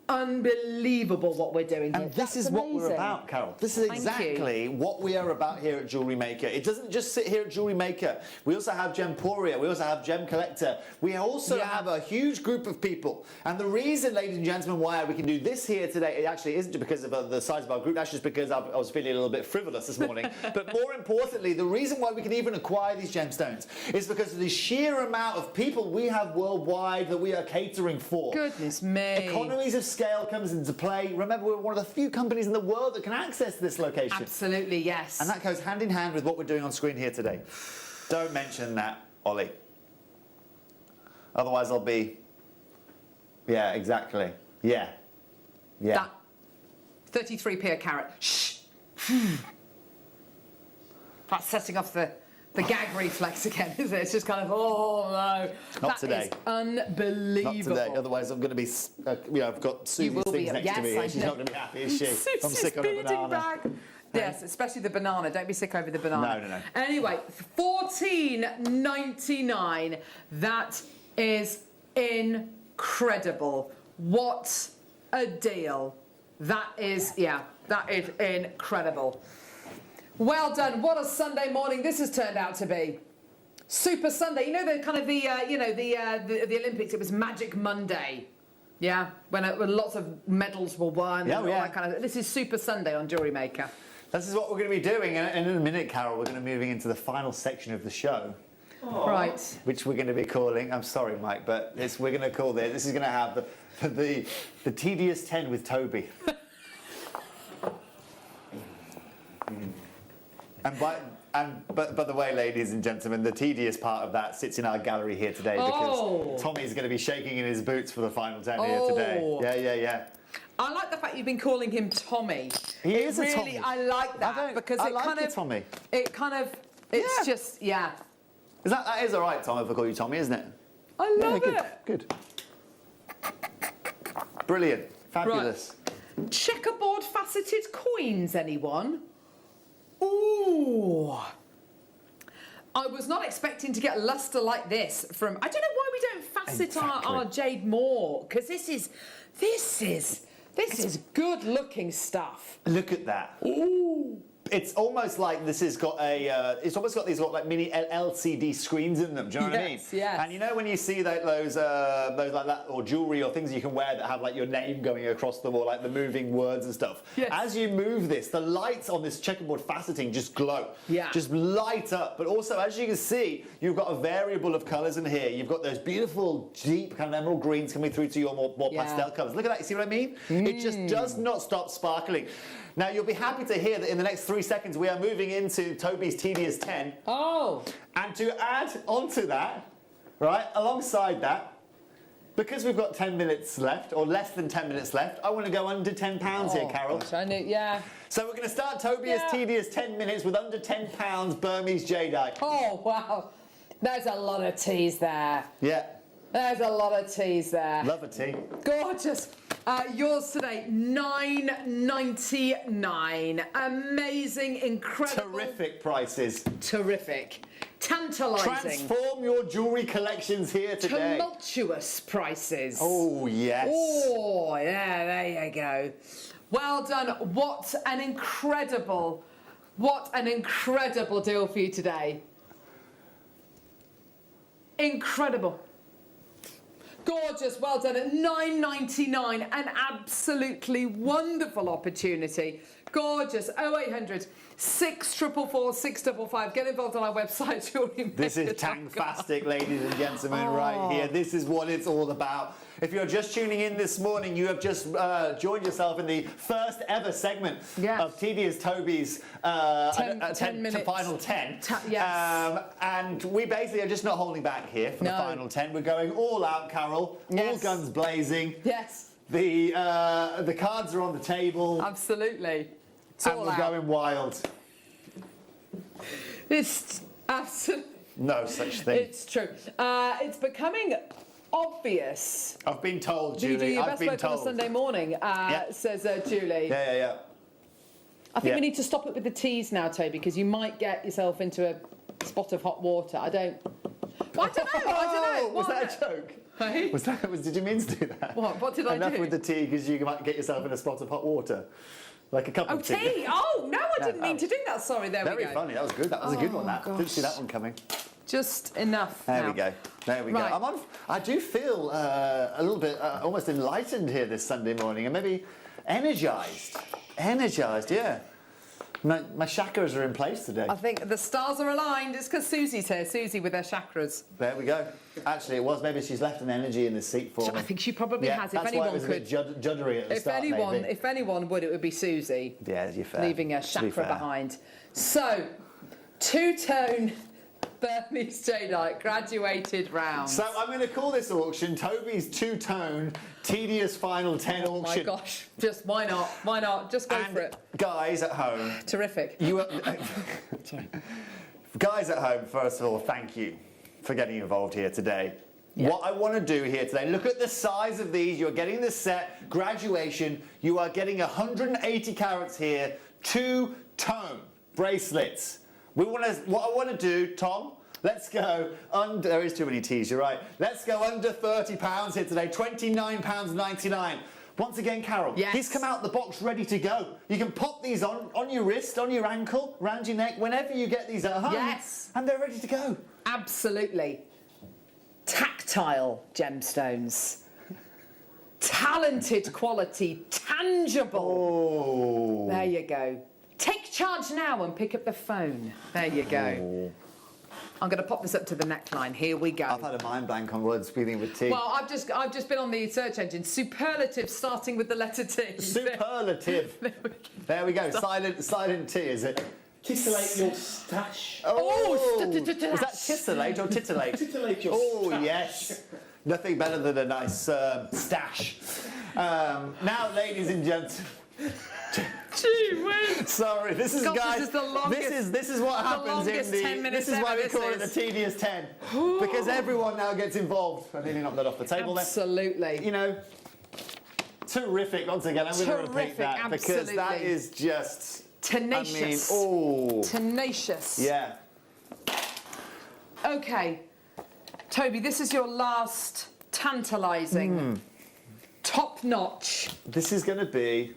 unbelievable what we're doing here. And this is what we're about, Carol. This is exactly what we are about here at Jewellery Maker. It doesn't just sit here at Jewellery Maker. We also have Gemporia. We also have Gem Collector. We also have a huge group of people. And the reason, ladies and gentlemen, why we can do this here today, it actually isn't because of the size of our group. That's just because I was feeling a little bit frivolous this morning. But more importantly, the reason why we can even acquire these gemstones is because of the sheer amount of people we have worldwide that we are catering for. Goodness me. Economies of scale comes into play. Remember, we're one of the few companies in the world that can access this location. Absolutely, yes. And that goes hand in hand with what we're doing on screen here today. Don't mention that, Ollie. Otherwise I'll be... Yeah, exactly. Yeah. That 33p a carat. Shh. That's setting off the gag reflex again, isn't it? It's just kind of, oh no. Not today. That is unbelievable. Not today, otherwise I'm going to be, I've got Susie's things next to me here. She's not going to be happy, is she? I'm sick on a banana. Yes, especially the banana. Don't be sick over the banana. No. Anyway, $14.99. That is incredible. What a deal. That is incredible. Well done. What a Sunday morning this has turned out to be. Super Sunday. You know the kind of the Olympics. It was Magic Monday. Yeah, when lots of medals were won. And all that kind of. This is Super Sunday on Jewellery Maker. This is what we're going to be doing, and in a minute, Carol, we're going to be moving into the final section of the show. Aww. Right. Which we're going to be calling. I'm sorry, Mike, but we're going to call this. This is going to have the tedious 10 with Toby. But by the way, ladies and gentlemen, the tedious part of that sits in our gallery here today because Tommy's going to be shaking in his boots for the final 10 here today. Yeah. I like the fact you've been calling him Tommy. He is a Tommy. I like that because I like Tommy. It's just. That is all right, Tom, if I call you Tommy, isn't it? I love it. Good. Brilliant. Fabulous. Right. Checkerboard faceted coins, anyone? Ooh. I was not expecting to get lustre like this from... I don't know why we don't facet our jade more, because this is good looking stuff. Look at that. Ooh. It's almost like this has got a. It's almost got these like mini LCD screens in them. Do you know what I mean? Yes. And you know when you see those like that, or jewelry or things you can wear that have like your name going across them, or like the moving words and stuff. Yes. As you move this, the lights on this checkerboard faceting just glow. Yeah. Just light up. But also, as you can see, you've got a variable of colours in here. You've got those beautiful, deep kind of emerald greens coming through to your more pastel colours. Look at that. You see what I mean? It just does not stop sparkling. Now, you'll be happy to hear that in the next 3 seconds, we are moving into Toby's Tedious 10. Oh. And to add onto that, right, alongside that, because we've got 10 minutes left, or less than 10 minutes left, I want to go under £10 here, Carol. Gosh, I knew, yeah. So we're going to start Toby's Tedious 10 minutes with under £10 Burmese jadeite. Oh, wow. There's a lot of teas there. Yeah. There's a lot of teas there. Love a tea. Gorgeous. Yours today, $9.99. Amazing, incredible. Terrific prices. Terrific. Tantalising. Transform your jewellery collections here today. Tumultuous prices. Oh, yes. Oh, yeah, there you go. Well done. What an incredible deal for you today. Incredible. Gorgeous, well done at $9.99, an absolutely wonderful opportunity. Gorgeous, 0800 644 655. Get involved on our website, JewelleryMaker.com. This is Tangfastic, ladies and gentlemen, right here. This is what it's all about. If you're just tuning in this morning, you have just joined yourself in the first ever segment of Tedious Toby's 10 minutes. to final 10. Yes. And we basically are just not holding back here for the final 10. We're going all out, Carol. All guns blazing. Yes. The cards are on the table. Absolutely. And we're going wild. It's absolutely... No such thing. It's true. It's becoming obvious. I've been told, Do you do Julie. your I've best been work told. on a Sunday morning, says Julie. Yeah. I think we need to stop it with the teas now, Toby, because you might get yourself into a spot of hot water. I don't know. Was that a joke? Hey? Did you mean to do that? What did I do? Enough with the tea, because you might get yourself in a spot of hot water. Like a cup of tea. Tea! Oh, no, I didn't mean to do that. Sorry, there we go. Very funny. That was good. That was a good one, that. gosh. Didn't see that one coming. Just enough There now. we go. There we Right. go. I do feel a little bit almost enlightened here this Sunday morning, and maybe energised. Energized, yeah. My chakras are in place today. I think the stars are aligned. It's because Susie's here. Susie with her chakras. There we go. Actually, it was. Maybe she's left an energy in the seat for me. I think she probably has. If That's anyone why it was could, a bit juddery at the if start, maybe. if anyone would, it would be Susie. Yeah, you're fair. Leaving her To be chakra fair. behind. So, two-tone Burmese jadeite graduated round. So I'm going to call this auction Toby's two-tone tedious final 10 Oh auction. my gosh! Just why not? Why not? Just go And for it. guys at home, Terrific. guys at home, first of all, thank you for getting involved here today. What I want to do here today, look at the size of these. You're getting the set, graduation. You are getting 180 carats here, two-tone bracelets. What I want to do, Tom, let's go under, there is too many T's, you're right. Let's go under £30 here today, £29.99. Once again, Carol, these come out the box ready to go. You can pop these on your wrist, on your ankle, around your neck, whenever you get these at home. Yes. And they're ready to go. Absolutely. Tactile gemstones. Talented quality, tangible. Oh. There you go. Take charge now and pick up the phone. There you go. I'm going to pop this up to the neckline. Here we go. I've had a mind blank on words beginning with T. Well, I've just been on the search engine. Superlative starting with the letter T. Superlative. There we go. Silent T, is it? Titillate your stash. Oh, was that titillate or titillate? Titillate your Oh, stash. yes. Nothing better than a nice stash. Now, ladies and gents. Gee whiz. Sorry, this is, God, guys. this is the longest. This is what happens in longest the. 10 minutes This is why ever, we call it this the tedious 10, because everyone now gets involved. I nearly knocked that off the table. Absolutely. There. You know, terrific. Once again, I'm going to repeat Terrific, that because that absolutely. is just Tenacious. I mean, oh, Tenacious. yeah. Okay, Toby, this is your last tantalising, top-notch. This is going to be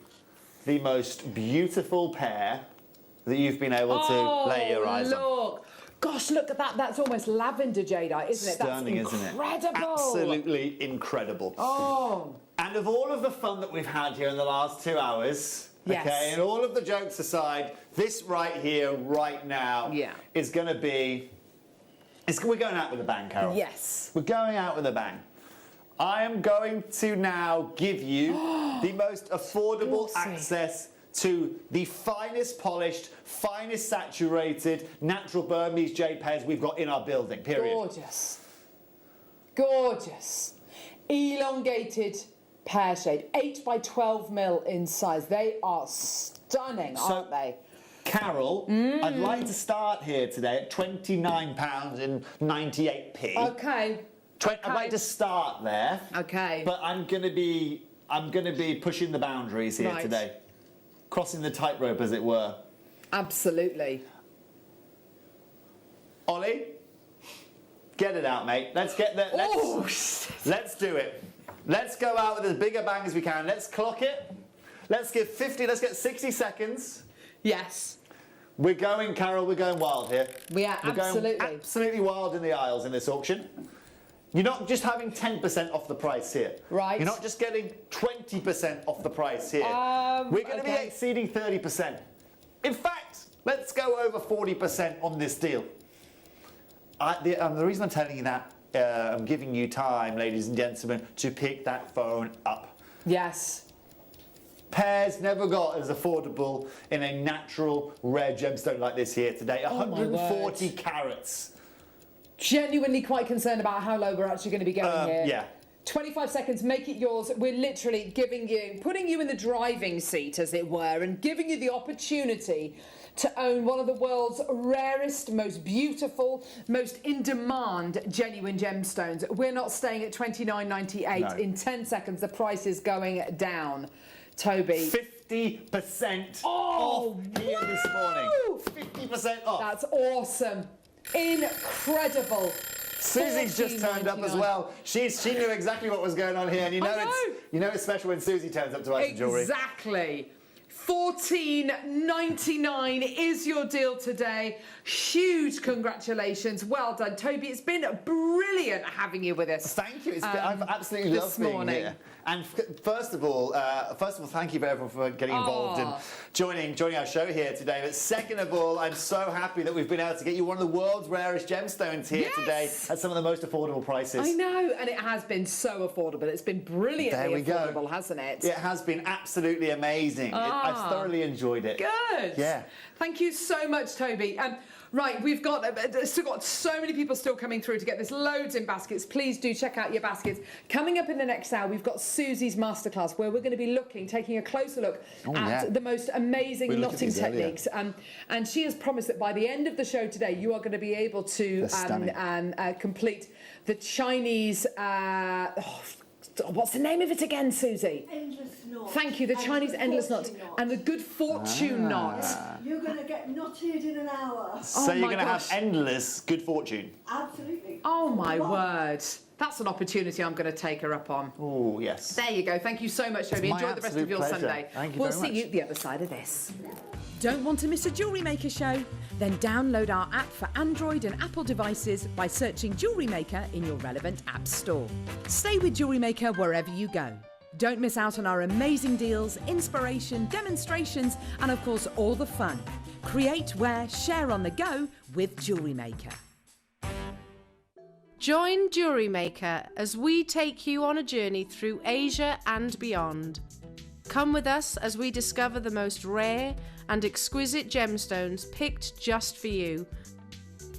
the most beautiful pair that you've been able to lay your eyes on. Look. Gosh, look at that. That's almost lavender jadeite, isn't it? Stunning, That's isn't it? incredible. Absolutely incredible. Oh. And of all of the fun that we've had here in the last 2 hours, Yes. okay, and all of the jokes aside, this right here, right now, is going to be... we're going out with a bang, Carol. Yes. We're going out with a bang. I am going to now give you the most affordable access to the finest polished, finest saturated, natural Burmese jade pairs we've got in our building, period. Gorgeous. Gorgeous. Elongated pear shade, 8 by 12 mil in size. They are stunning, aren't they? Carol, I'd like to start here today at £29.98. Okay. I'd like to start there. Okay. But I'm gonna be pushing the boundaries here today. Crossing the tightrope, as it were. Absolutely. Ollie, get it out, mate. Let's get there. Let's do it. Let's go out with as big a bang as we can. Let's clock it. Let's get 60 seconds. Yes. We're going, Carol, we're going wild here. We are, absolutely. Going absolutely wild in the aisles in this auction. You're not just having 10% off the price here. Right. You're not just getting 20% off the price here. We're going to be exceeding 30%. In fact, let's go over 40% on this deal. The reason I'm telling you that, I'm giving you time, ladies and gentlemen, to pick that phone up. Yes. Pairs never got as affordable in a natural rare gemstone like this here today. 140 carats. Genuinely quite concerned about how low we're actually going to be going here. Yeah. 25 seconds, make it yours. We're literally putting you in the driving seat, as it were, and giving you the opportunity to own one of the world's rarest, most beautiful, most in-demand genuine gemstones. We're not staying at $29.98. No. In 10 seconds, the price is going down. Toby. 50% off here this morning. 50% off. That's awesome. Incredible. Susie's just turned up as well. She knew exactly what was going on here, and you know it's special when Susie turns up to buy some jewellery. Exactly. $14.99 is your deal today. Huge congratulations. Well done, Toby. It's been brilliant having you with us. Thank you. I've absolutely loved being here. And first of all, thank you everyone for getting involved and joining our show here today. But second of all, I'm so happy that we've been able to get you one of the world's rarest gemstones here today at some of the most affordable prices. I know, and it has been so affordable. It's been brilliantly affordable, hasn't it? It has been absolutely amazing. I've thoroughly enjoyed it. Good. Yeah. Thank you so much, Toby. Right, we've still got so many people still coming through to get this. Loads in baskets. Please do check out your baskets. Coming up in the next hour, we've got Susie's masterclass, where we're going to be taking a closer look at the most amazing knotting techniques. And she has promised that by the end of the show today, you are going to be able to complete the Chinese. What's the name of it again, Susie? Endless knot. Thank you, the Chinese endless knot and the good fortune knot. You're going to get knotted in an hour. So you're going to have endless good fortune. Absolutely. Oh my word. That's an opportunity I'm going to take her up on. Oh, yes. There you go. Thank you so much, Toby. Enjoy the rest of your pleasure. Sunday. Thank you we'll very see much. you the other side of this. Don't want to miss a Jewellery Maker show? Then download our app for Android and Apple devices by searching Jewellery Maker in your relevant app store. Stay with Jewellery Maker wherever you go. Don't miss out on our amazing deals, inspiration, demonstrations, and of course all the fun. Create, wear, share on the go with Jewellery Maker. Join Jewellery Maker as we take you on a journey through Asia and beyond. Come with us as we discover the most rare and exquisite gemstones picked just for you.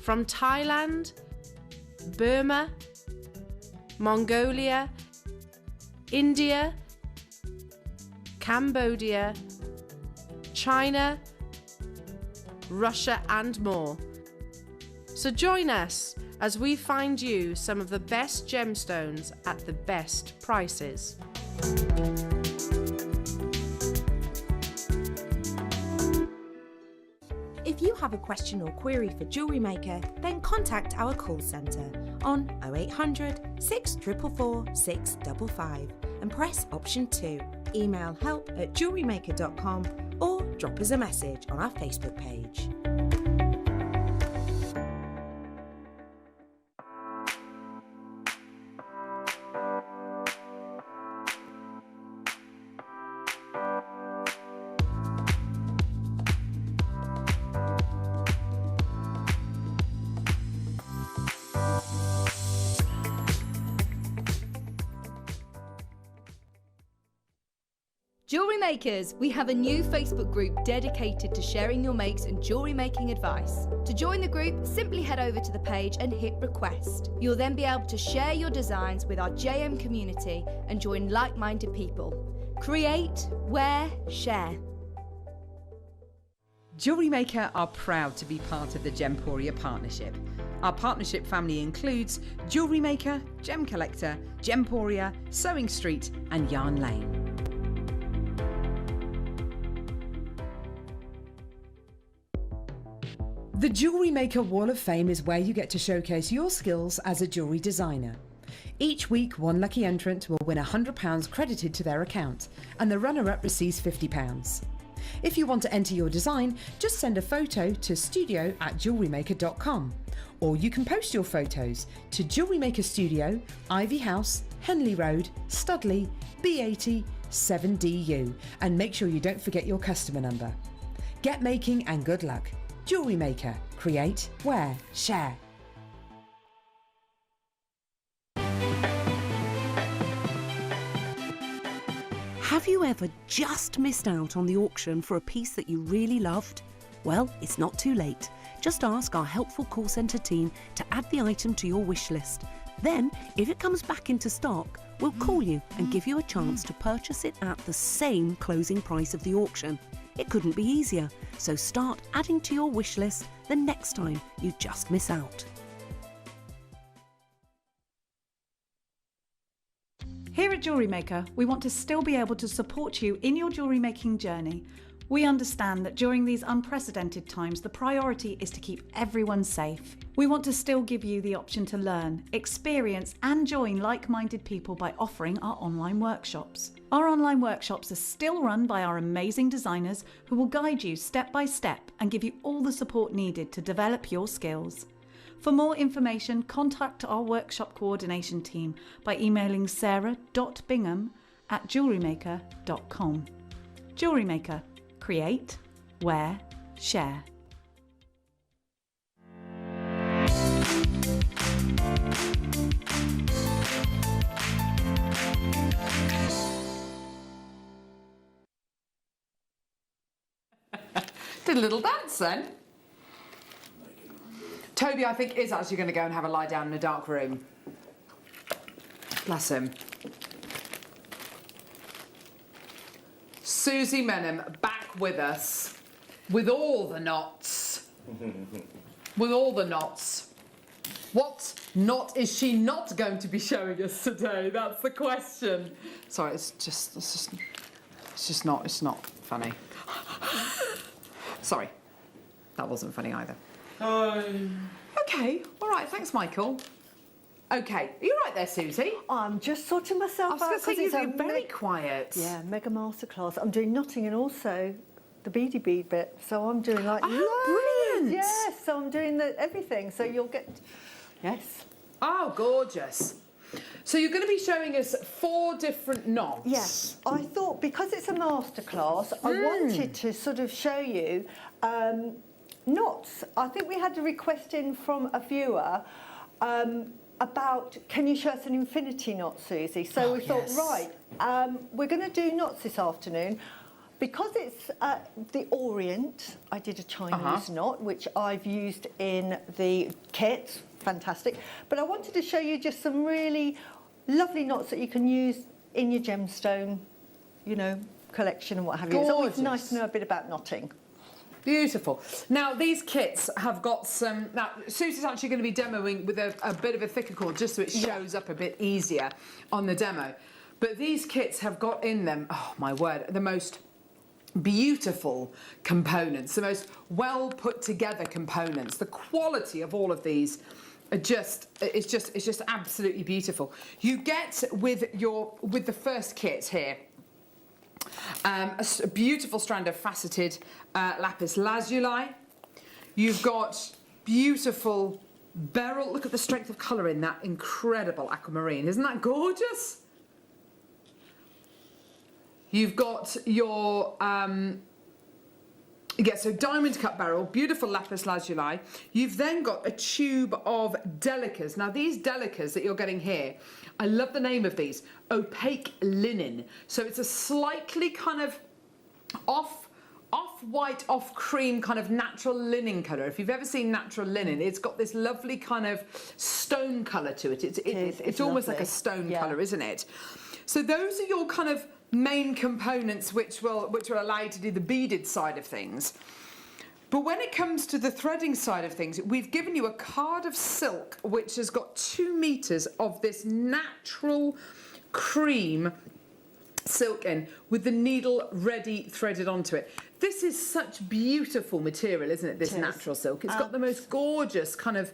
From Thailand, Burma, Mongolia, India, Cambodia, China, Russia and more. So join us as we find you some of the best gemstones at the best prices. If you have a question or query for Jewellery Maker, then contact our call centre on 0800 644 655 and press option 2. Email help@jewellerymaker.com or drop us a message on our Facebook page. Jewellery Makers, we have a new Facebook group dedicated to sharing your makes and jewellery making advice. To join the group, simply head over to the page and hit request. You'll then be able to share your designs with our JM community and join like-minded people. Create, wear, share. Jewellery Maker are proud to be part of the Gemporia partnership. Our partnership family includes Jewellery Maker, Gem Collector, Gemporia, Sewing Street and Yarn Lane. The Jewellery Maker Wall of Fame is where you get to showcase your skills as a jewellery designer. Each week, one lucky entrant will win £100 credited to their account, and the runner-up receives £50. If you want to enter your design, just send a photo to studio@jewellerymaker.com, or you can post your photos to Jewellery Maker Studio, Ivy House, Henley Road, Studley, B80 7DU, and make sure you don't forget your customer number. Get making and good luck. Jewellery Maker. Create, wear, share. Have you ever just missed out on the auction for a piece that you really loved? Well, it's not too late. Just ask our helpful call centre team to add the item to your wish list. Then, if it comes back into stock, we'll call you and give you a chance to purchase it at the same closing price of the auction. It couldn't be easier, so start adding to your wish list the next time you just miss out. Here at Jewellery Maker, we want to still be able to support you in your jewellery making journey. We understand that during these unprecedented times, the priority is to keep everyone safe. We want to still give you the option to learn, experience and join like-minded people by offering our online workshops. Our online workshops are still run by our amazing designers who will guide you step by step and give you all the support needed to develop your skills. For more information, contact our workshop coordination team by emailing sarah.bingham@jewellerymaker.com. Jewellery Maker. Create, wear, share. Did a little dance then. Toby, I think, is actually going to go and have a lie down in a dark room. Bless him. Susie Menham back with us with all the knots. With all the knots. What knot is she not going to be showing us today? That's the question. Sorry, it's not funny. Sorry, that wasn't funny either. Okay, all right, thanks, Michael. Okay, are you right there, Susie? I'm just sorting myself out. I was going to say, you're very quiet. Yeah, mega masterclass. I'm doing knotting and also the beady bead bit. So I'm doing like... Oh, brilliant! Yes, so I'm doing everything. So you'll get... Yes. Oh, gorgeous. So you're going to be showing us 4 different knots. Yes. I thought, because it's a masterclass, I wanted to sort of show you knots. I think we had a request in from a viewer about, can you show us an infinity knot, Susie? So we thought, right, we're going to do knots this afternoon. Because it's the Orient, I did a Chinese knot, which I've used in the kit. Fantastic. But I wanted to show you just some really lovely knots that you can use in your gemstone, you know, collection and what have you. It's always nice to know a bit about knotting. Beautiful. Now, these kits have got some... Now, Susie's actually going to be demoing with a bit of a thicker cord, just so it shows up a bit easier on the demo. But these kits have got in them, oh, my word, the most beautiful components, the most well put together components. The quality of all of these are just absolutely beautiful. You get with the first kit here a beautiful strand of faceted lapis lazuli. You've got beautiful beryl. Look at the strength of colour in that incredible aquamarine. Isn't that gorgeous? You've got your, so diamond cut beryl, beautiful lapis lazuli. You've then got a tube of delicas. Now these delicas that you're getting here, I love the name of these, opaque linen. So it's a slightly kind of off-white, off-cream kind of natural linen colour. If you've ever seen natural linen, it's got this lovely kind of stone colour to it. It's almost like a stone colour, isn't it? So those are your kind of main components which will allow you to do the beaded side of things. But when it comes to the threading side of things, we've given you a card of silk which has got 2 meters of this natural cream silk in with the needle ready threaded onto it. This is such beautiful material, isn't it, this natural silk? It's got the most gorgeous kind of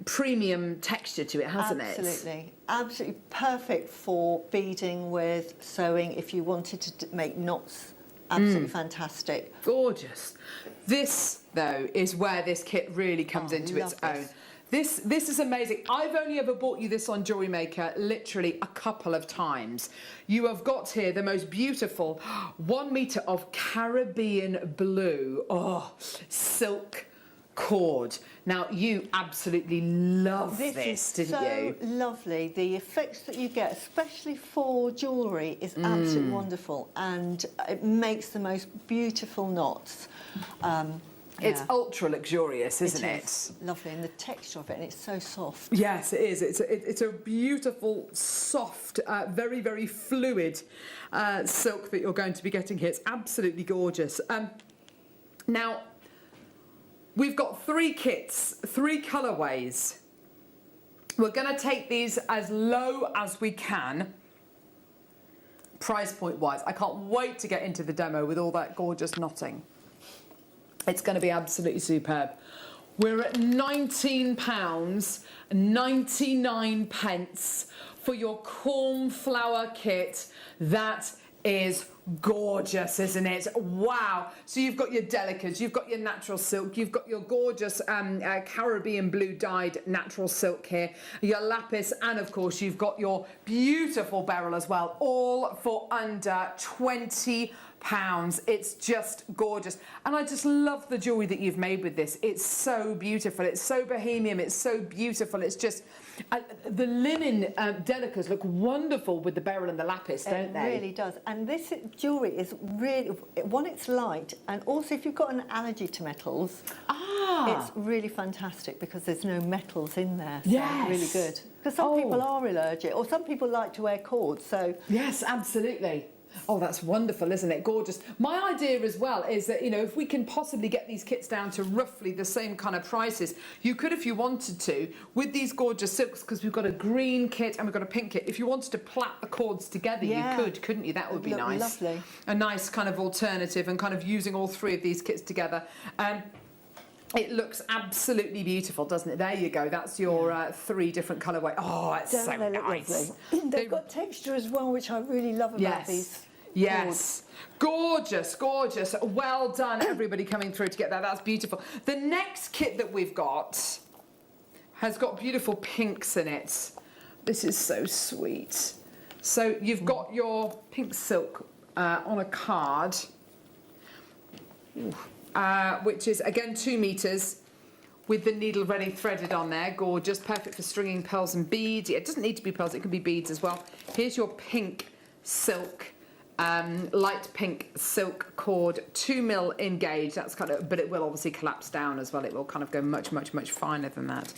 premium texture to it, hasn't it? Absolutely. Absolutely perfect for beading with, sewing, if you wanted to make knots. Absolutely fantastic. Gorgeous. This, though, is where this kit really comes into its own. This is amazing. I've only ever bought you this on Jewellery Maker literally a couple of times. You have got here the most beautiful 1 meter of Caribbean blue, silk cord. Now, you absolutely love this, didn't you? This is so lovely. The effects that you get, especially for jewellery, is absolutely wonderful, and it makes the most beautiful knots. It's ultra luxurious, isn't it? It's lovely, and the texture of it, and it's so soft. Yes, it is. It's a beautiful, soft, very, very fluid silk that you're going to be getting here. It's absolutely gorgeous. Now, we've got 3 kits, 3 colourways. We're going to take these as low as we can, price point wise. I can't wait to get into the demo with all that gorgeous knotting. It's going to be absolutely superb. We're at £19.99 for your cornflower kit. That is gorgeous, isn't it? Wow. So you've got your delicas, you've got your natural silk, you've got your gorgeous Caribbean blue dyed natural silk here, your lapis, and of course you've got your beautiful beryl as well, all for under £20. It's just gorgeous, and I just love the jewellery that you've made with this. It's so beautiful, it's so bohemian, it's so beautiful. It's just the linen delicas look wonderful with the beryl and the lapis, don't they? It really does. And this jewellery is really, one, it's light, and also if you've got an allergy to metals, it's really fantastic because there's no metals in there. So yes. Really good. Because some people are allergic, or some people like to wear cords, so... Yes, absolutely. Oh, that's wonderful, isn't it? Gorgeous. My idea as well is that, you know, if we can possibly get these kits down to roughly the same kind of prices, you could, if you wanted to, with these gorgeous silks, because we've got a green kit and we've got a pink kit, if you wanted to plait the cords together, you could, couldn't you? That would be nice. Lovely. A nice kind of alternative, and kind of using all 3 of these kits together. It looks absolutely beautiful, doesn't it? There you go. That's your 3 different colourways. Oh, it's so nice. They've got texture as well, which I really love about these. Yes. Gorgeous, gorgeous. Well done, everybody coming through to get that. That's beautiful. The next kit that we've got has got beautiful pinks in it. This is so sweet. So you've got your pink silk on a card, which is, again, 2 meters with the needle ready threaded on there. Gorgeous, perfect for stringing pearls and beads. Yeah, it doesn't need to be pearls, it can be beads as well. Here's your pink silk. Light pink silk cord, 2 mil in gauge. That's kind of, but it will obviously collapse down as well. It will kind of go much, much, much finer than that.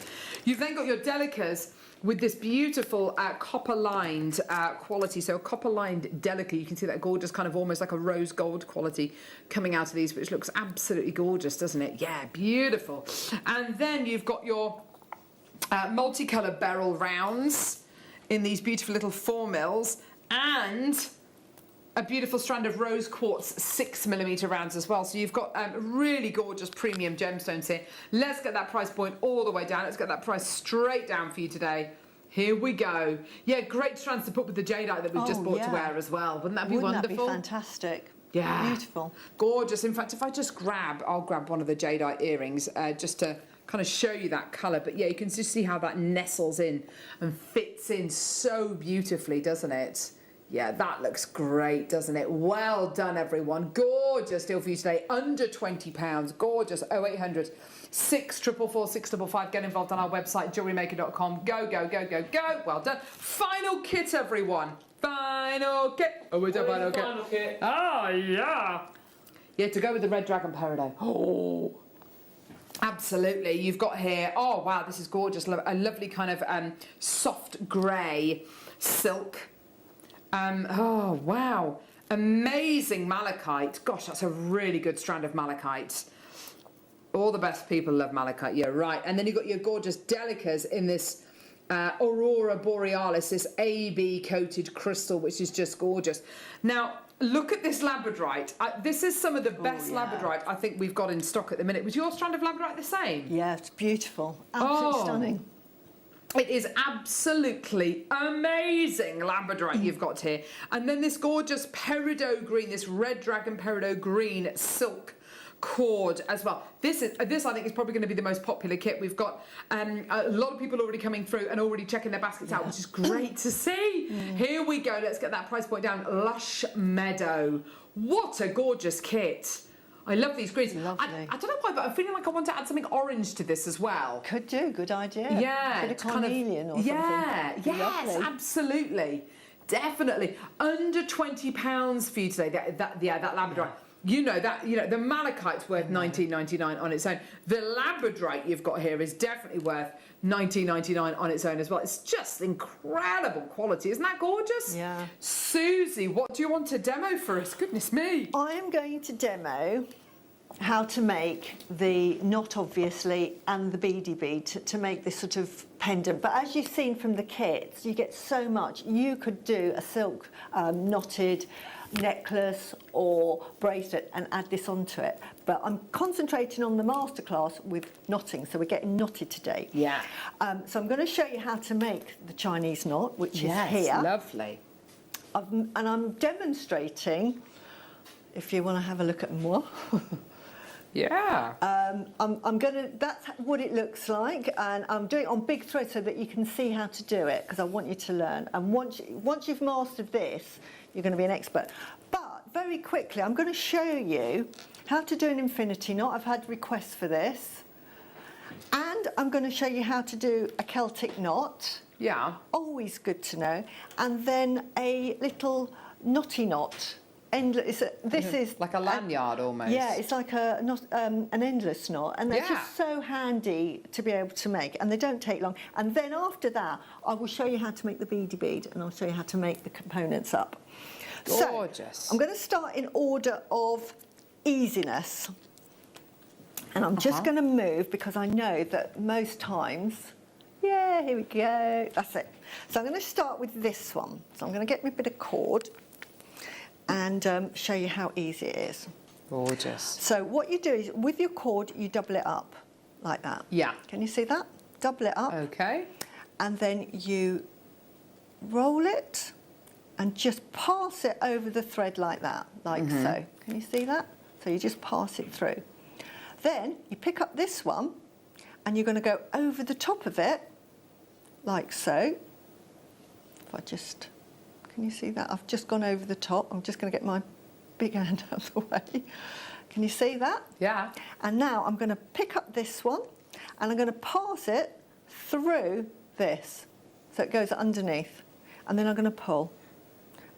You've then got your delicas with this beautiful copper-lined quality. So a copper-lined delica, you can see that gorgeous kind of almost like a rose gold quality coming out of these, which looks absolutely gorgeous, doesn't it? Yeah, beautiful. And then you've got your multicoloured beryl rounds in these beautiful little 4 mils, and a beautiful strand of rose quartz 6mm rounds as well. So you've got really gorgeous premium gemstones here. Let's get that price point all the way down. Let's get that price straight down for you today. Here we go. Yeah, great strands to put with the jadeite that we've just bought to wear as well. Wouldn't that be wonderful? Wouldn't that be fantastic? Yeah. Beautiful. Gorgeous. In fact, if I just I'll grab one of the jadeite earrings just to kind of show you that colour. But yeah, you can just see how that nestles in and fits in so beautifully, doesn't it? Yeah, that looks great, doesn't it? Well done, everyone. Gorgeous deal for you today. Under £20. Gorgeous. 0800 644 655. Get involved on our website, jewellerymaker.com. Go, go, go, go, go. Well done. Final kit, everyone. Final kit. Oh, it's a final kit. Final kit. Oh, yeah. Yeah, to go with the red dragon peridot. Oh. Absolutely. You've got here, oh, wow, this is gorgeous. A lovely kind of soft grey silk. Oh, wow. Amazing malachite. Gosh, that's a really good strand of malachite. All the best people love malachite. Yeah, right. And then you've got your gorgeous delicas in this Aurora Borealis, this AB coated crystal, which is just gorgeous. Now, look at this labradorite. This is some of the best labradorite I think we've got in stock at the minute. Was your strand of labradorite the same? Yeah, it's beautiful. Absolutely stunning. It is absolutely amazing labradorite you've got here. And then this gorgeous peridot green, this red dragon peridot green silk cord as well. This I think is probably going to be the most popular kit. We've got a lot of people already coming through and already checking their baskets out, which is great to see. Here we go. Let's get that price point down. Lush Meadow. What a gorgeous kit. I love these greens. Lovely. I don't know why, but I'm feeling like I want to add something orange to this as well. Could do. Good idea. Yeah. A bit of carnelian or something. Yeah. Yes, Lovely. absolutely. Definitely. Under £20 for you today. That labradorite. You know the malachite's worth $19.99 on its own. The labradorite you've got here is definitely worth $19.99 on its own as well. It's just incredible quality. Isn't that gorgeous? Yeah. Susie, what do you want to demo for us? Goodness me. I am going to demo how to make the knot, obviously, and the beady bead to make this sort of pendant. But as you've seen from the kits, you get so much. You could do a silk knotted necklace or bracelet and add this onto it. But I'm concentrating on the masterclass with knotting, so we're getting knotted today. Yeah. So I'm going to show you how to make the Chinese knot, which is here. Yes, lovely. And I'm demonstrating, if you want to have a look at moi. Yeah. That's what it looks like, and I'm doing it on big thread so that you can see how to do it, because I want you to learn. And once you've mastered this, you're going to be an expert. But very quickly, I'm going to show you how to do an infinity knot. I've had requests for this. And I'm going to show you how to do a Celtic knot. Yeah. Always good to know. And then a little knotty knot. This is like a lanyard almost. Yeah, it's like an endless knot, and they're just so handy to be able to make, and they don't take long. And then after that, I will show you how to make the beady bead, and I'll show you how to make the components up. Gorgeous. So, I'm going to start in order of easiness, and I'm just going to move because I know that most times. Yeah, here we go. That's it. So I'm going to start with this one. So I'm going to get me a bit of cord and show you how easy it is. Gorgeous. So what you do is, with your cord, you double it up, like that. Yeah. Can you see that? Double it up. Okay. And then you roll it and just pass it over the thread like that, like so. Can you see that? So you just pass it through. Then you pick up this one and you're going to go over the top of it, like so. If I just... Can you see that? I've just gone over the top. I'm just going to get my big hand out of the way. Can you see that? Yeah. And now I'm going to pick up this one and I'm going to pass it through this. So it goes underneath. And then I'm going to pull.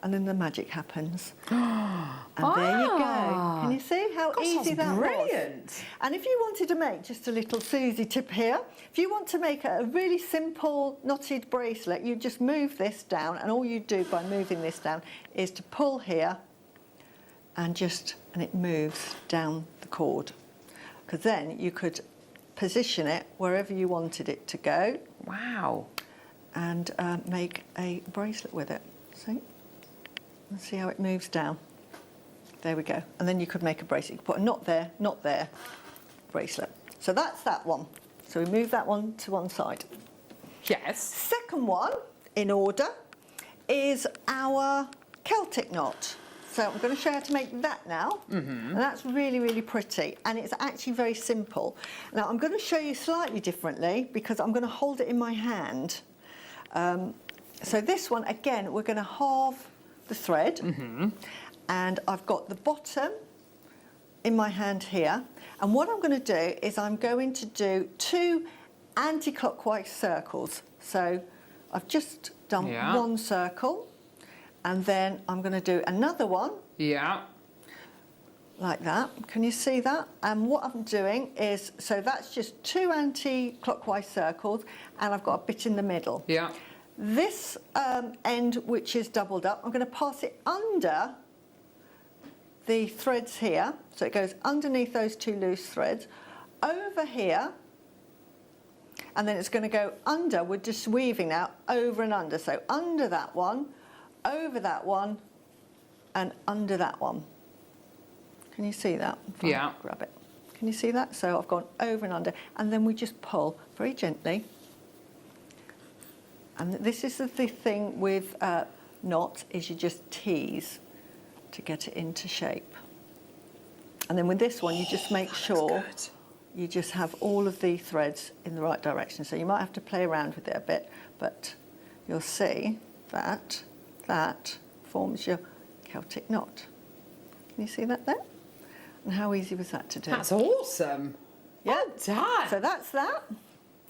And then the magic happens. And there you go. Can you see how easy that was? Brilliant. And if you wanted to make just a little Susie tip here, if you want to make a really simple knotted bracelet, you just move this down, and all you do by moving this down is to pull here and it moves down the cord. Because then you could position it wherever you wanted it to go. Wow. And make a bracelet with it. See? Let's see how it moves down. There we go. And then you could make a bracelet. You could put a knot there, bracelet. So that's that one. So we move that one to one side. Yes. Second one, in order, is our Celtic knot. So I'm going to show you how to make that now. And that's really, really pretty. And it's actually very simple. Now, I'm going to show you slightly differently because I'm going to hold it in my hand. So this one, again, we're going to halve the thread. And I've got the bottom in my hand here. And what I'm going to do is I'm going to do 2 anti-clockwise circles. So I've just done one circle. And then I'm going to do another one. Yeah. Like that. Can you see that? And what I'm doing is, so that's just 2 anti-clockwise circles, and I've got a bit in the middle. Yeah. This end, which is doubled up, I'm going to pass it under the threads here. So it goes underneath those 2 loose threads, over here, and then it's going to go under. We're just weaving now, over and under. So under that one, over that one, and under that one. Can you see that? Yeah. Grab it. Can you see that? So I've gone over and under, and then we just pull very gently. And this is the thing with knots, is you just tease to get it into shape. And then with this one, you just make sure you just have all of the threads in the right direction. So you might have to play around with it a bit, but you'll see that that forms your Celtic knot. Can you see that there? And how easy was that to do? That's awesome. Yeah. Well done. So that's that.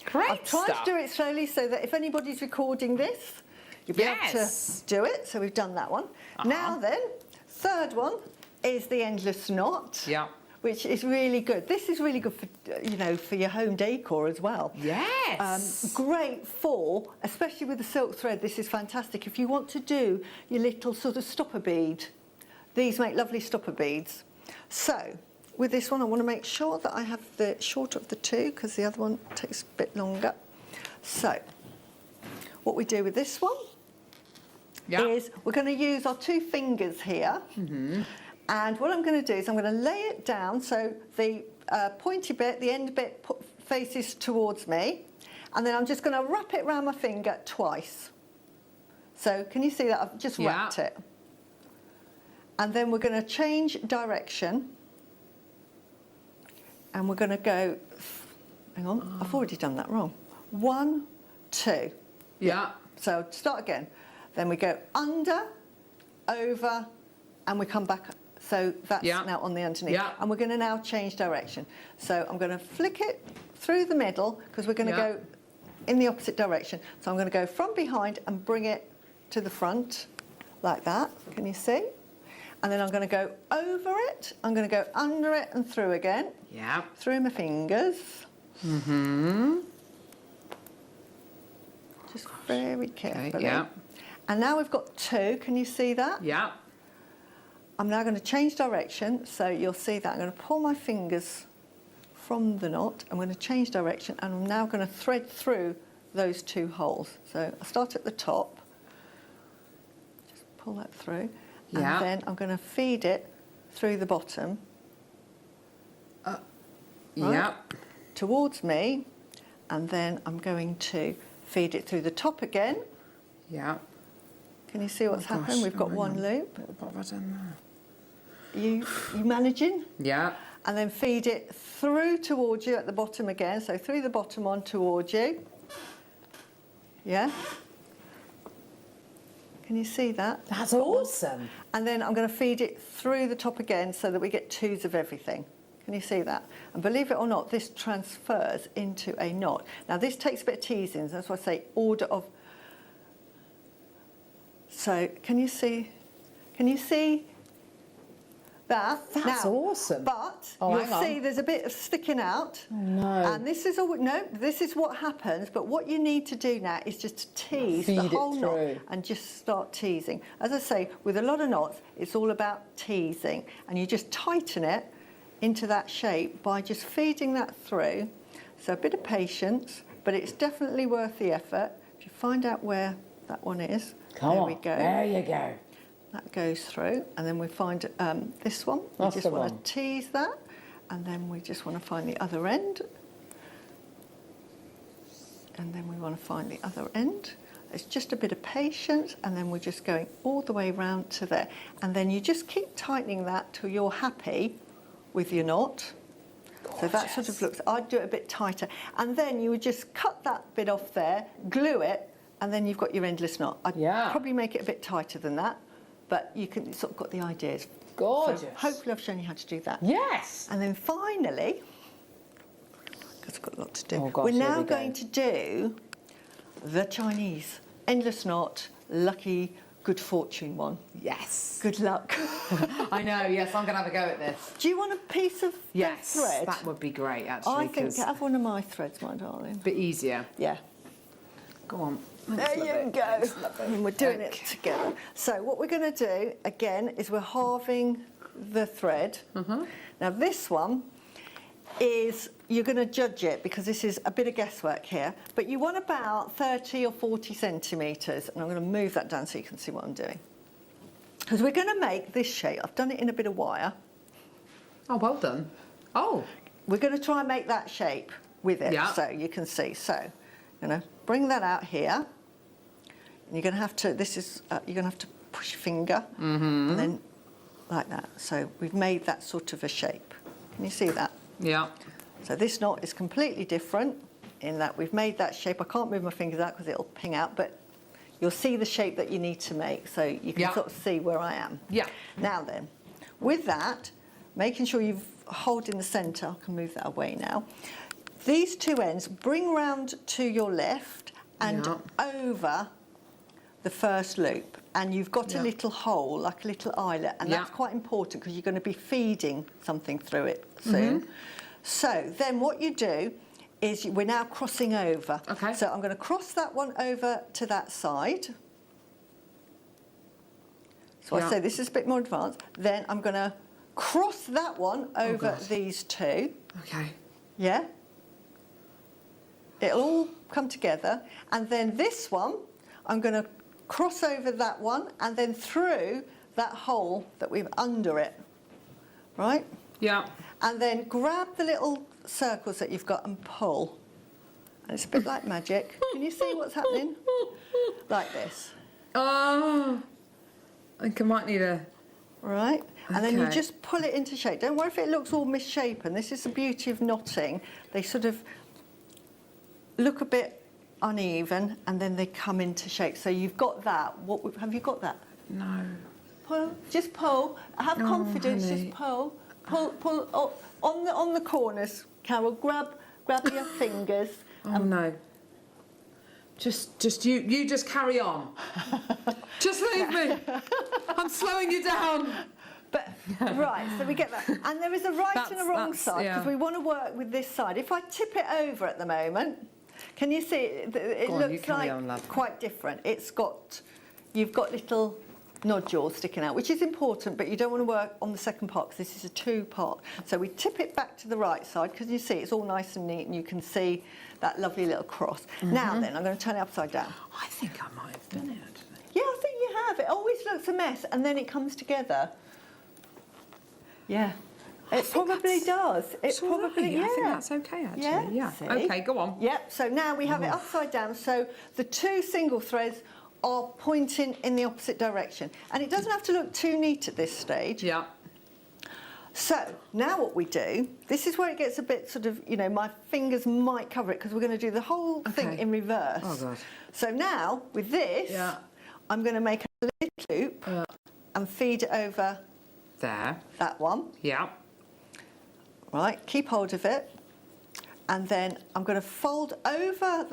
Great I've tried stuff. to do it slowly so that if anybody's recording this, you'll be able to do it. So we've done that one. Now then, third one is the endless knot. Yeah. Which is really good. This is really good for, you know, for your home decor as well. Yes. Great for, especially with the silk thread, this is fantastic. If you want to do your little sort of stopper bead, these make lovely stopper beads. So, with this one, I want to make sure that I have the shorter of the 2 because the other one takes a bit longer. So, what we do with this one is we're going to use our 2 fingers here. And what I'm going to do is I'm going to lay it down so the pointy bit, the end bit faces towards me. And then I'm just going to wrap it around my finger twice. So can you see that? I've just wrapped it. And then we're going to change direction. And we're going to go, hang on, I've already done that wrong. 1, 2. Yeah. So start again. Then we go under, over, and we come back. So that's now on the underneath. And we're going to now change direction. So I'm going to flick it through the middle because we're going to go in the opposite direction. So I'm going to go from behind and bring it to the front like that. Can you see? And then I'm going to go over it. I'm going to go under it and through again. Yeah. Through my fingers. Just very carefully. Okay, yeah. And now we've got 2. Can you see that? Yeah. I'm now going to change direction, so you'll see that I'm going to pull my fingers from the knot. I'm going to change direction, and I'm now going to thread through those 2 holes. So I start at the top, just pull that through, and then I'm going to feed it through the bottom. Towards me, and then I'm going to feed it through the top again. Yeah. Can you see what's happened? We've got one loop. What have I done there? You managing? Yeah. And then feed it through towards you at the bottom again. So through the bottom on towards you. Yeah? Can you see that? That's awesome. And then I'm going to feed it through the top again so that we get 2s of everything. Can you see that? And believe it or not, this transfers into a knot. Now this takes a bit of teasing. That's why I say order of... So can you see that? That's awesome. But you'll see there's a bit of sticking out. Oh, no. And this is this is what happens. But what you need to do now is just tease the whole knot and just start teasing. As I say, with a lot of knots, it's all about teasing, and you just tighten it into that shape by just feeding that through. So a bit of patience, but it's definitely worth the effort. If you find out where that one is. There we go. There you go. That goes through, and then we find this one. That's we just want to tease that, and then we just want to find the other end. and then we want to find the other end. It's just a bit of patience, and then we're just going all the way round to there. And then you just keep tightening that till you're happy with your knot. Gorgeous. So that sort of looks, I'd do it a bit tighter. And then you would just cut that bit off there, glue it, and then you've got your endless knot. I'd probably make it a bit tighter than that, but you can sort of got the ideas. Gorgeous. So hopefully I've shown you how to do that. Yes. And then finally, because I've got a lot to do, Oh gosh, we're now here we go. going to do the Chinese endless knot, lucky, good fortune one. Yes. Good luck. I know, yes, I'm going to have a go at this. Do you want a piece of Yes, thread? that would be great, actually. I think 'cause to have one of my threads, my darling. a bit easier. Yeah. Go on. There you go. And we're doing it together. So what we're going to do, again, is we're halving the thread. Now this one is, you're going to judge it because this is a bit of guesswork here, but you want about 30 or 40 centimetres, and I'm going to move that down so you can see what I'm doing. Because we're going to make this shape. I've done it in a bit of wire. Oh, well done. Oh. We're going to try and make that shape with it, Yeah. so you can see. So I'm going to bring that out here, and you're going to have to, this is, you're going to have to push your finger, and then like that. So we've made that sort of a shape. Can you see that? Yeah. So this knot is completely different in that we've made that shape. I can't move my fingers out because it'll ping out, but you'll see the shape that you need to make, so you can sort of see where I am. Yeah. Now then, with that, making sure you've hold in the centre, I can move that away now. These two ends, bring round to your left and over the first loop, and you've got a little hole, like a little eyelet, and that's quite important because you're going to be feeding something through it soon. So then what you do is we're now crossing over. Okay. So I'm going to cross that one over to that side. So I say this is a bit more advanced. Then I'm going to cross that one over these two. Okay. Yeah? It'll all come together. And then this one, I'm going to cross over that one and then through that hole that we've under it. Right? Yeah. And then grab the little circles that you've got and pull. And it's a bit like magic. Can you see what's happening? Like this. Oh, I think I might need a... Right? And then you Okay. just pull it into shape. Don't worry if it looks all misshapen. This is the beauty of knotting. They sort of look a bit uneven and then they come into shape. So you've got that. Have you got that? No. Pull. Just pull. Have confidence. honey. Just pull. Pull. Oh, on the corners, Carol. Grab your fingers. Oh, no. Just you just carry on. Just leave me. I'm slowing you down. But right, so we get that. And there is a right and a wrong side because yeah. we want to work with this side. If I tip it over at the moment, can you see it Go on, you looks carry like on, love. quite different. You've got little nodules sticking out, which is important, but you don't want to work on the second part because this is a two-part. So we tip it back to the right side because you see it's all nice and neat and you can see that lovely little cross. Now then, I'm going to turn it upside down. I think I might have done it, actually. Yeah, I think you have. It always looks a mess and then it comes together. Yeah. It probably does. It probably, yeah. I think that's okay, actually. Yeah. see? Okay, go on. Yep, so now we have it upside down, so the two single threads are pointing in the opposite direction. And it doesn't have to look too neat at this stage. Yeah. So, now what we do, this is where it gets a bit sort of, you know, my fingers might cover it because we're going to do the whole thing in reverse. Oh, God. So now, with this, I'm going to make a little loop and feed it over There. that one. Yeah. Right, keep hold of it. And then I'm going to fold over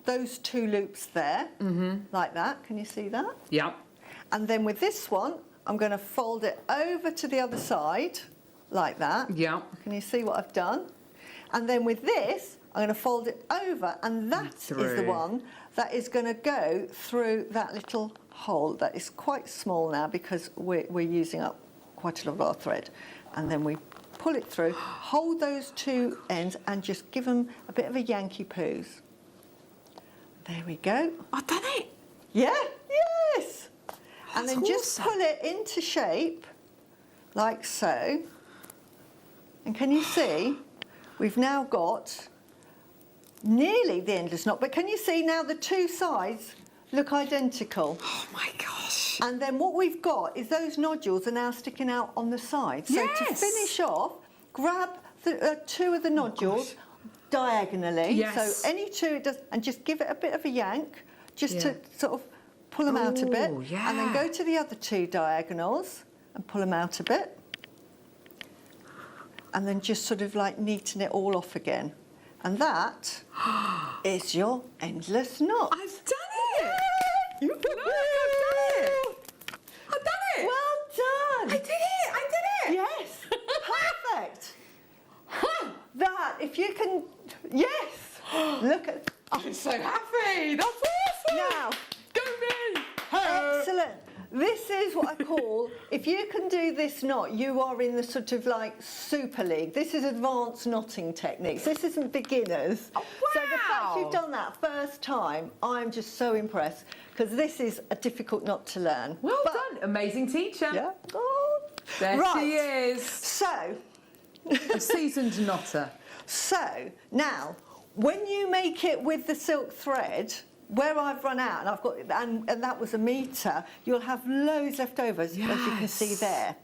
those two loops there, like that. Can you see that? Yeah. And then with this one, I'm going to fold it over to the other side, like that. Yeah. Can you see what I've done? And then with this, I'm going to fold it over, and that is the Through. one that is going to go through that little hole that is quite small now because we're using up quite a lot of our thread. And then we pull it through, hold those two ends, and just give them a bit of a Yankee pose. There we go. I've done it. Yeah, yes. And then just awesome. pull it into shape, like so. And can you see, we've now got nearly the endless knot, but can you see now the two sides look identical? Oh my gosh. And then what we've got is those nodules are now sticking out on the side. So to finish off, grab the, 2 of the nodules diagonally. Yes. So any 2 it does, and just give it a bit of a yank, just to sort of pull them out a bit. Yeah. And then go to the other 2 diagonals and pull them out a bit. And then just sort of like neaten it all off again. And that is your endless knot. I've done it! You Look, I've done it! I've done it! Well done! I did it! I did it! Yes, perfect. That, if you can, yes. Look at. I'm so happy. That's awesome. Now, go me. Excellent. This is what I call, if you can do this knot, you are in the sort of like super league. This is advanced knotting techniques. This isn't beginners. Oh, wow. So the fact you've done that first time, I'm just so impressed, because this is a difficult knot to learn. Well done. Amazing teacher. Yeah. Oh. There Right. she is. So. A seasoned knotter. So now, when you make it with the silk thread, where I've run out, and I've got, and that was 1 metre, you'll have loads left over, as you can see there.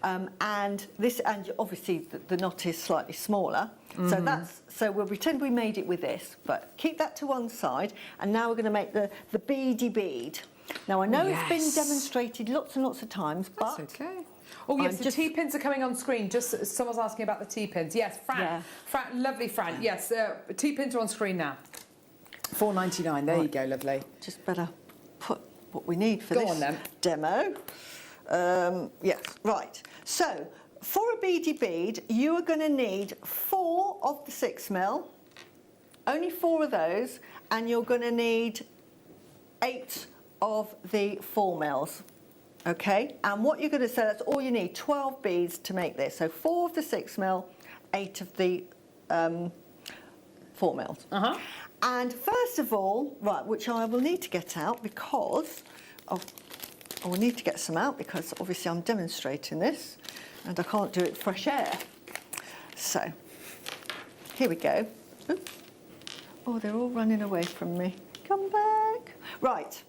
And this, and obviously the knot is slightly smaller. So that's, so we'll pretend we made it with this, but keep that to one side. And now we're going to make the beady bead. Now I know it's been demonstrated lots and lots of times, but that's okay. Oh yes, the T-pins are coming on screen. Just someone's asking about the T-pins. Yes, Fran. Yeah. Fran, lovely Fran. Yes, T-pins are on screen now. $4.99. There you go, lovely. Just better put what we need for Go this on, then. demo. Yes, right. So for a beady bead, you are going to need 4 of the 6mm, only 4 of those, and you're going to need 8 of the 4mm. Okay, and what you're going to say, that's all you need, 12 beads to make this. So 4 of the 6mm, 8 of the 4mm. And first of all, right, which I will need to get out because, I will need to get some out because obviously I'm demonstrating this and I can't do it fresh air. So, here we go. Oops. Oh, they're all running away from me. Come back. Right.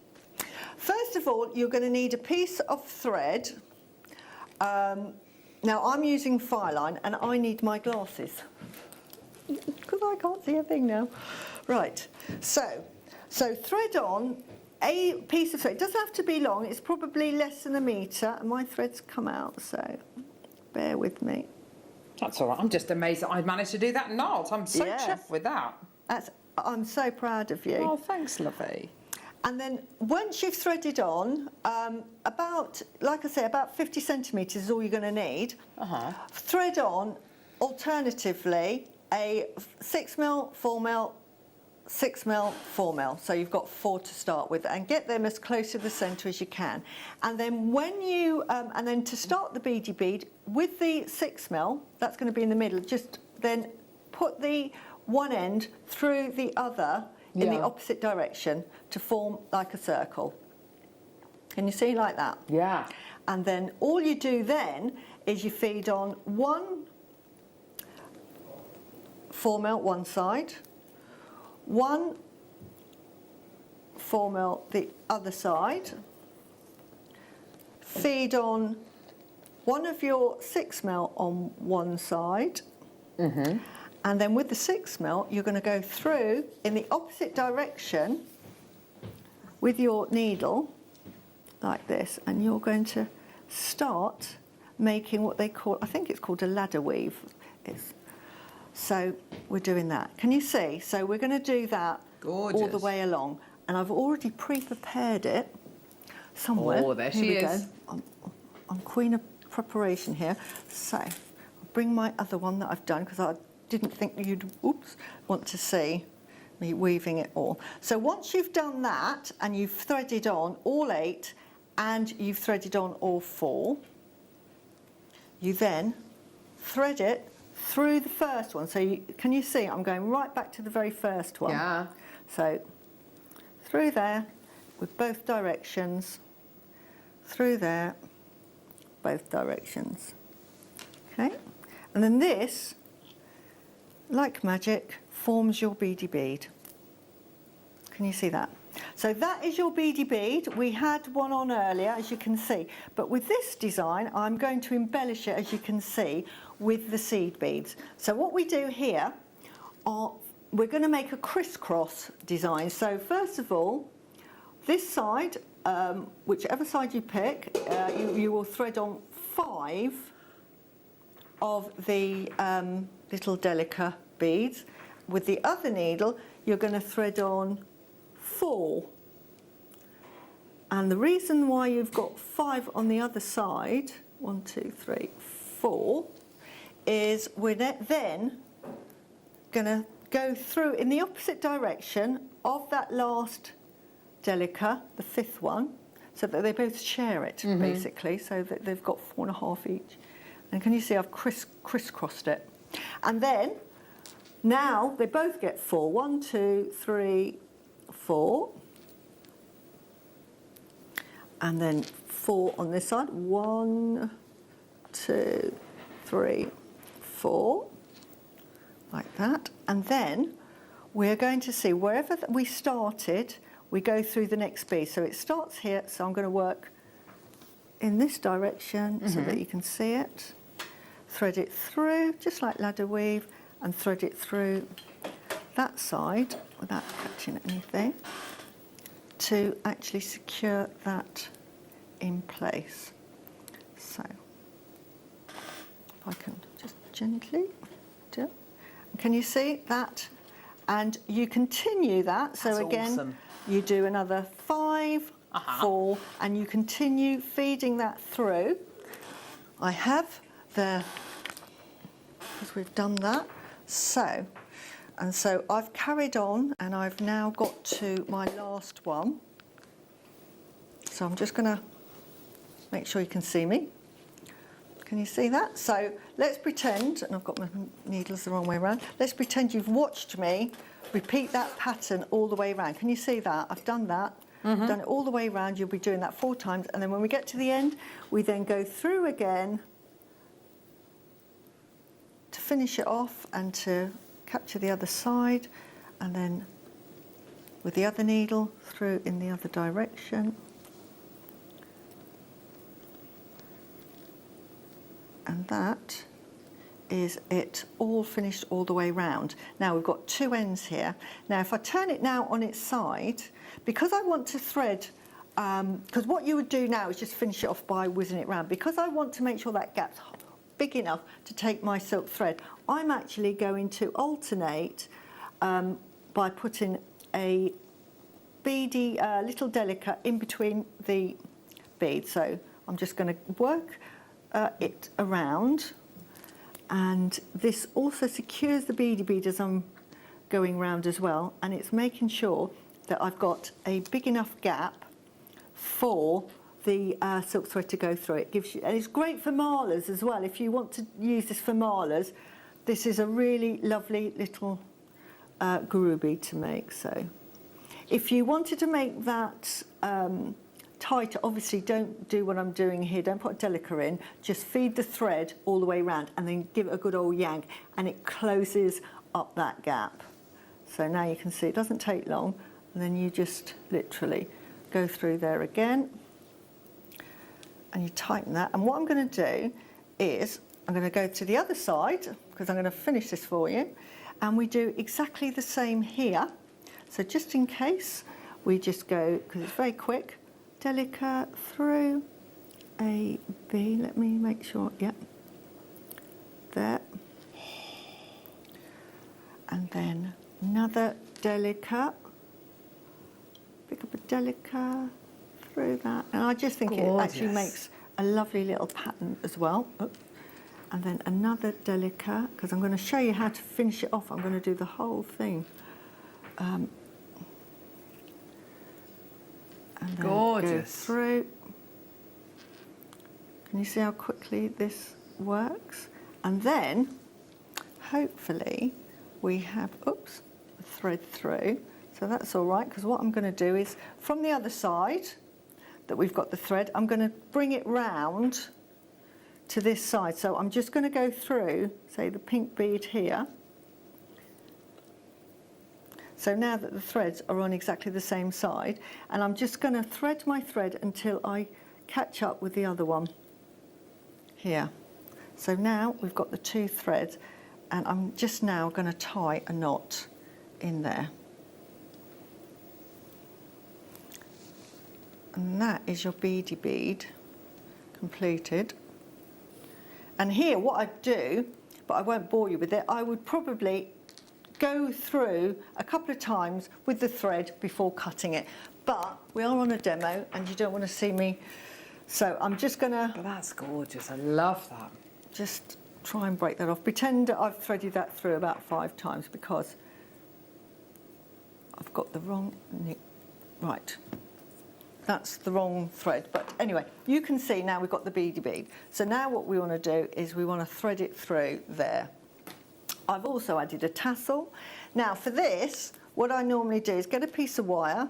First of all, you're going to need a piece of thread. Now, I'm using Fireline and I need my glasses because I can't see a thing now. Right, so thread on a piece of thread. It doesn't have to be long, it's probably less than 1 metre, and my thread's come out, so bear with me. That's all right. I'm just amazed that I managed to do that knot. I'm so chuffed with that. I'm so proud of you. Oh, thanks, lovey. And then once you've threaded on, about, like I say, about 50 centimetres is all you're going to need. Thread on, alternatively, a 6mm, 4mm, 6mm, 4mm. So you've got 4 to start with, and get them as close to the centre as you can. And then when you, and then to start the beady bead with the 6mm, that's going to be in the middle. Just then put the one end through the other in the opposite direction to form like a circle. Can you see like that? Yeah. And then all you do then is you feed on 1 4mm one side, 1 4mm the other side, feed on 1 of your 6mm on one side, and then with the 6mm you're going to go through in the opposite direction with your needle like this, and you're going to start making what they call, I think it's called a ladder weave. So we're doing that. Can you see? So we're going to do that all the way along. And I've already pre-prepared it somewhere. Oh, there she is. I'm queen of preparation here. So I'll bring my other one that I've done because I didn't think you'd want to see me weaving it all. So once you've done that and you've threaded on all 8 and you've threaded on all 4, you then thread it through the first one. So can you see I'm going right back to the very first one? Yeah. So through there with both directions, through there, both directions. Okay, and then this, like magic, forms your beady bead. Can you see that? So that is your beady bead. We had one on earlier, as you can see, but with this design I'm going to embellish it, as you can see, with the seed beads. So what we do here are, we're going to make a crisscross design. So first of all, this side, whichever side you pick, you will thread on 5 of the little delica beads. With the other needle, you're going to thread on 4. And the reason why you've got 5 on the other side, 1, 2, 3, 4, is we're then going to go through in the opposite direction of that last delica, the 5th one, so that they both share it, basically, so that they've got 4.5 each. And can you see I've crisscrossed it? And then, now they both get 4. 1, 2, 3, 4. And then 4 on this side. 1, 2, 3, 4. Like that. And then we're going to see wherever we started, we go through the next bead. So it starts here, so I'm going to work in this direction so that you can see it. Thread it through, just like ladder weave, and thread it through that side without catching anything to actually secure that in place. So if I can just gently do it. Can you see that? And you continue that. So That's again, awesome. you do another 5, 4, and you continue feeding that through. I have the, because we've done that. So I've carried on, and I've now got to my last one. So I'm just going to make sure you can see me. Can you see that? So let's pretend, and I've got my needles the wrong way around, let's pretend you've watched me repeat that pattern all the way around. Can you see that? I've done that. I've done it all the way around. You'll be doing that 4 times, and then when we get to the end, we then go through again to finish it off and to capture the other side, and then with the other needle through in the other direction. And that is it all finished all the way round. Now we've got 2 ends here. Now if I turn it now on its side, because I want to thread, because what you would do now is just finish it off by whizzing it round. Because I want to make sure that gap's big enough to take my silk thread, I'm actually going to alternate by putting a beady little delica in between the beads. So I'm just going to work it around, and this also secures the beady bead as I'm going round as well, and it's making sure that I've got a big enough gap for the silk thread to go through. It gives you, and it's great for marlers as well. If you want to use this for marlers, this is a really lovely little guru bead to make. So if you wanted to make that tighter, obviously don't do what I'm doing here, don't put a delica in, just feed the thread all the way around and then give it a good old yank, and it closes up that gap. So now you can see it doesn't take long, and then you just literally go through there again and you tighten that. And what I'm going to do is I'm going to go to the other side, because I'm going to finish this for you, and we do exactly the same here. So just in case, we just go, because it's very quick, delica through A, B, let me make sure, yep, there, and then another delica, pick up a delica through that, and I just think it actually makes a lovely little pattern as well. And then another delica, because I'm going to show you how to finish it off. I'm going to do the whole thing. And then go through. Can you see how quickly this works? And then, hopefully, we have, a thread through. So that's all right, because what I'm going to do is, from the other side that we've got the thread, I'm going to bring it round to this side. So I'm just going to go through, say, the pink bead here, So now that the threads are on exactly the same side, and I'm just going to thread my thread until I catch up with the other one here. So now we've got the 2 threads, and I'm just now going to tie a knot in there. And that is your beady bead completed. And here what I do, but I won't bore you with it, I would probably go through a couple of times with the thread before cutting it. But we are on a demo and you don't want to see me, so I'm just going to... But that's gorgeous, I love that. Just try and break that off. Pretend that I've threaded that through about 5 times because I've got the wrong... Right. That's the wrong thread, but anyway, you can see now we've got the beady bead. So now what we want to do is we want to thread it through there. I've also added a tassel. Now for this, what I normally do is get a piece of wire,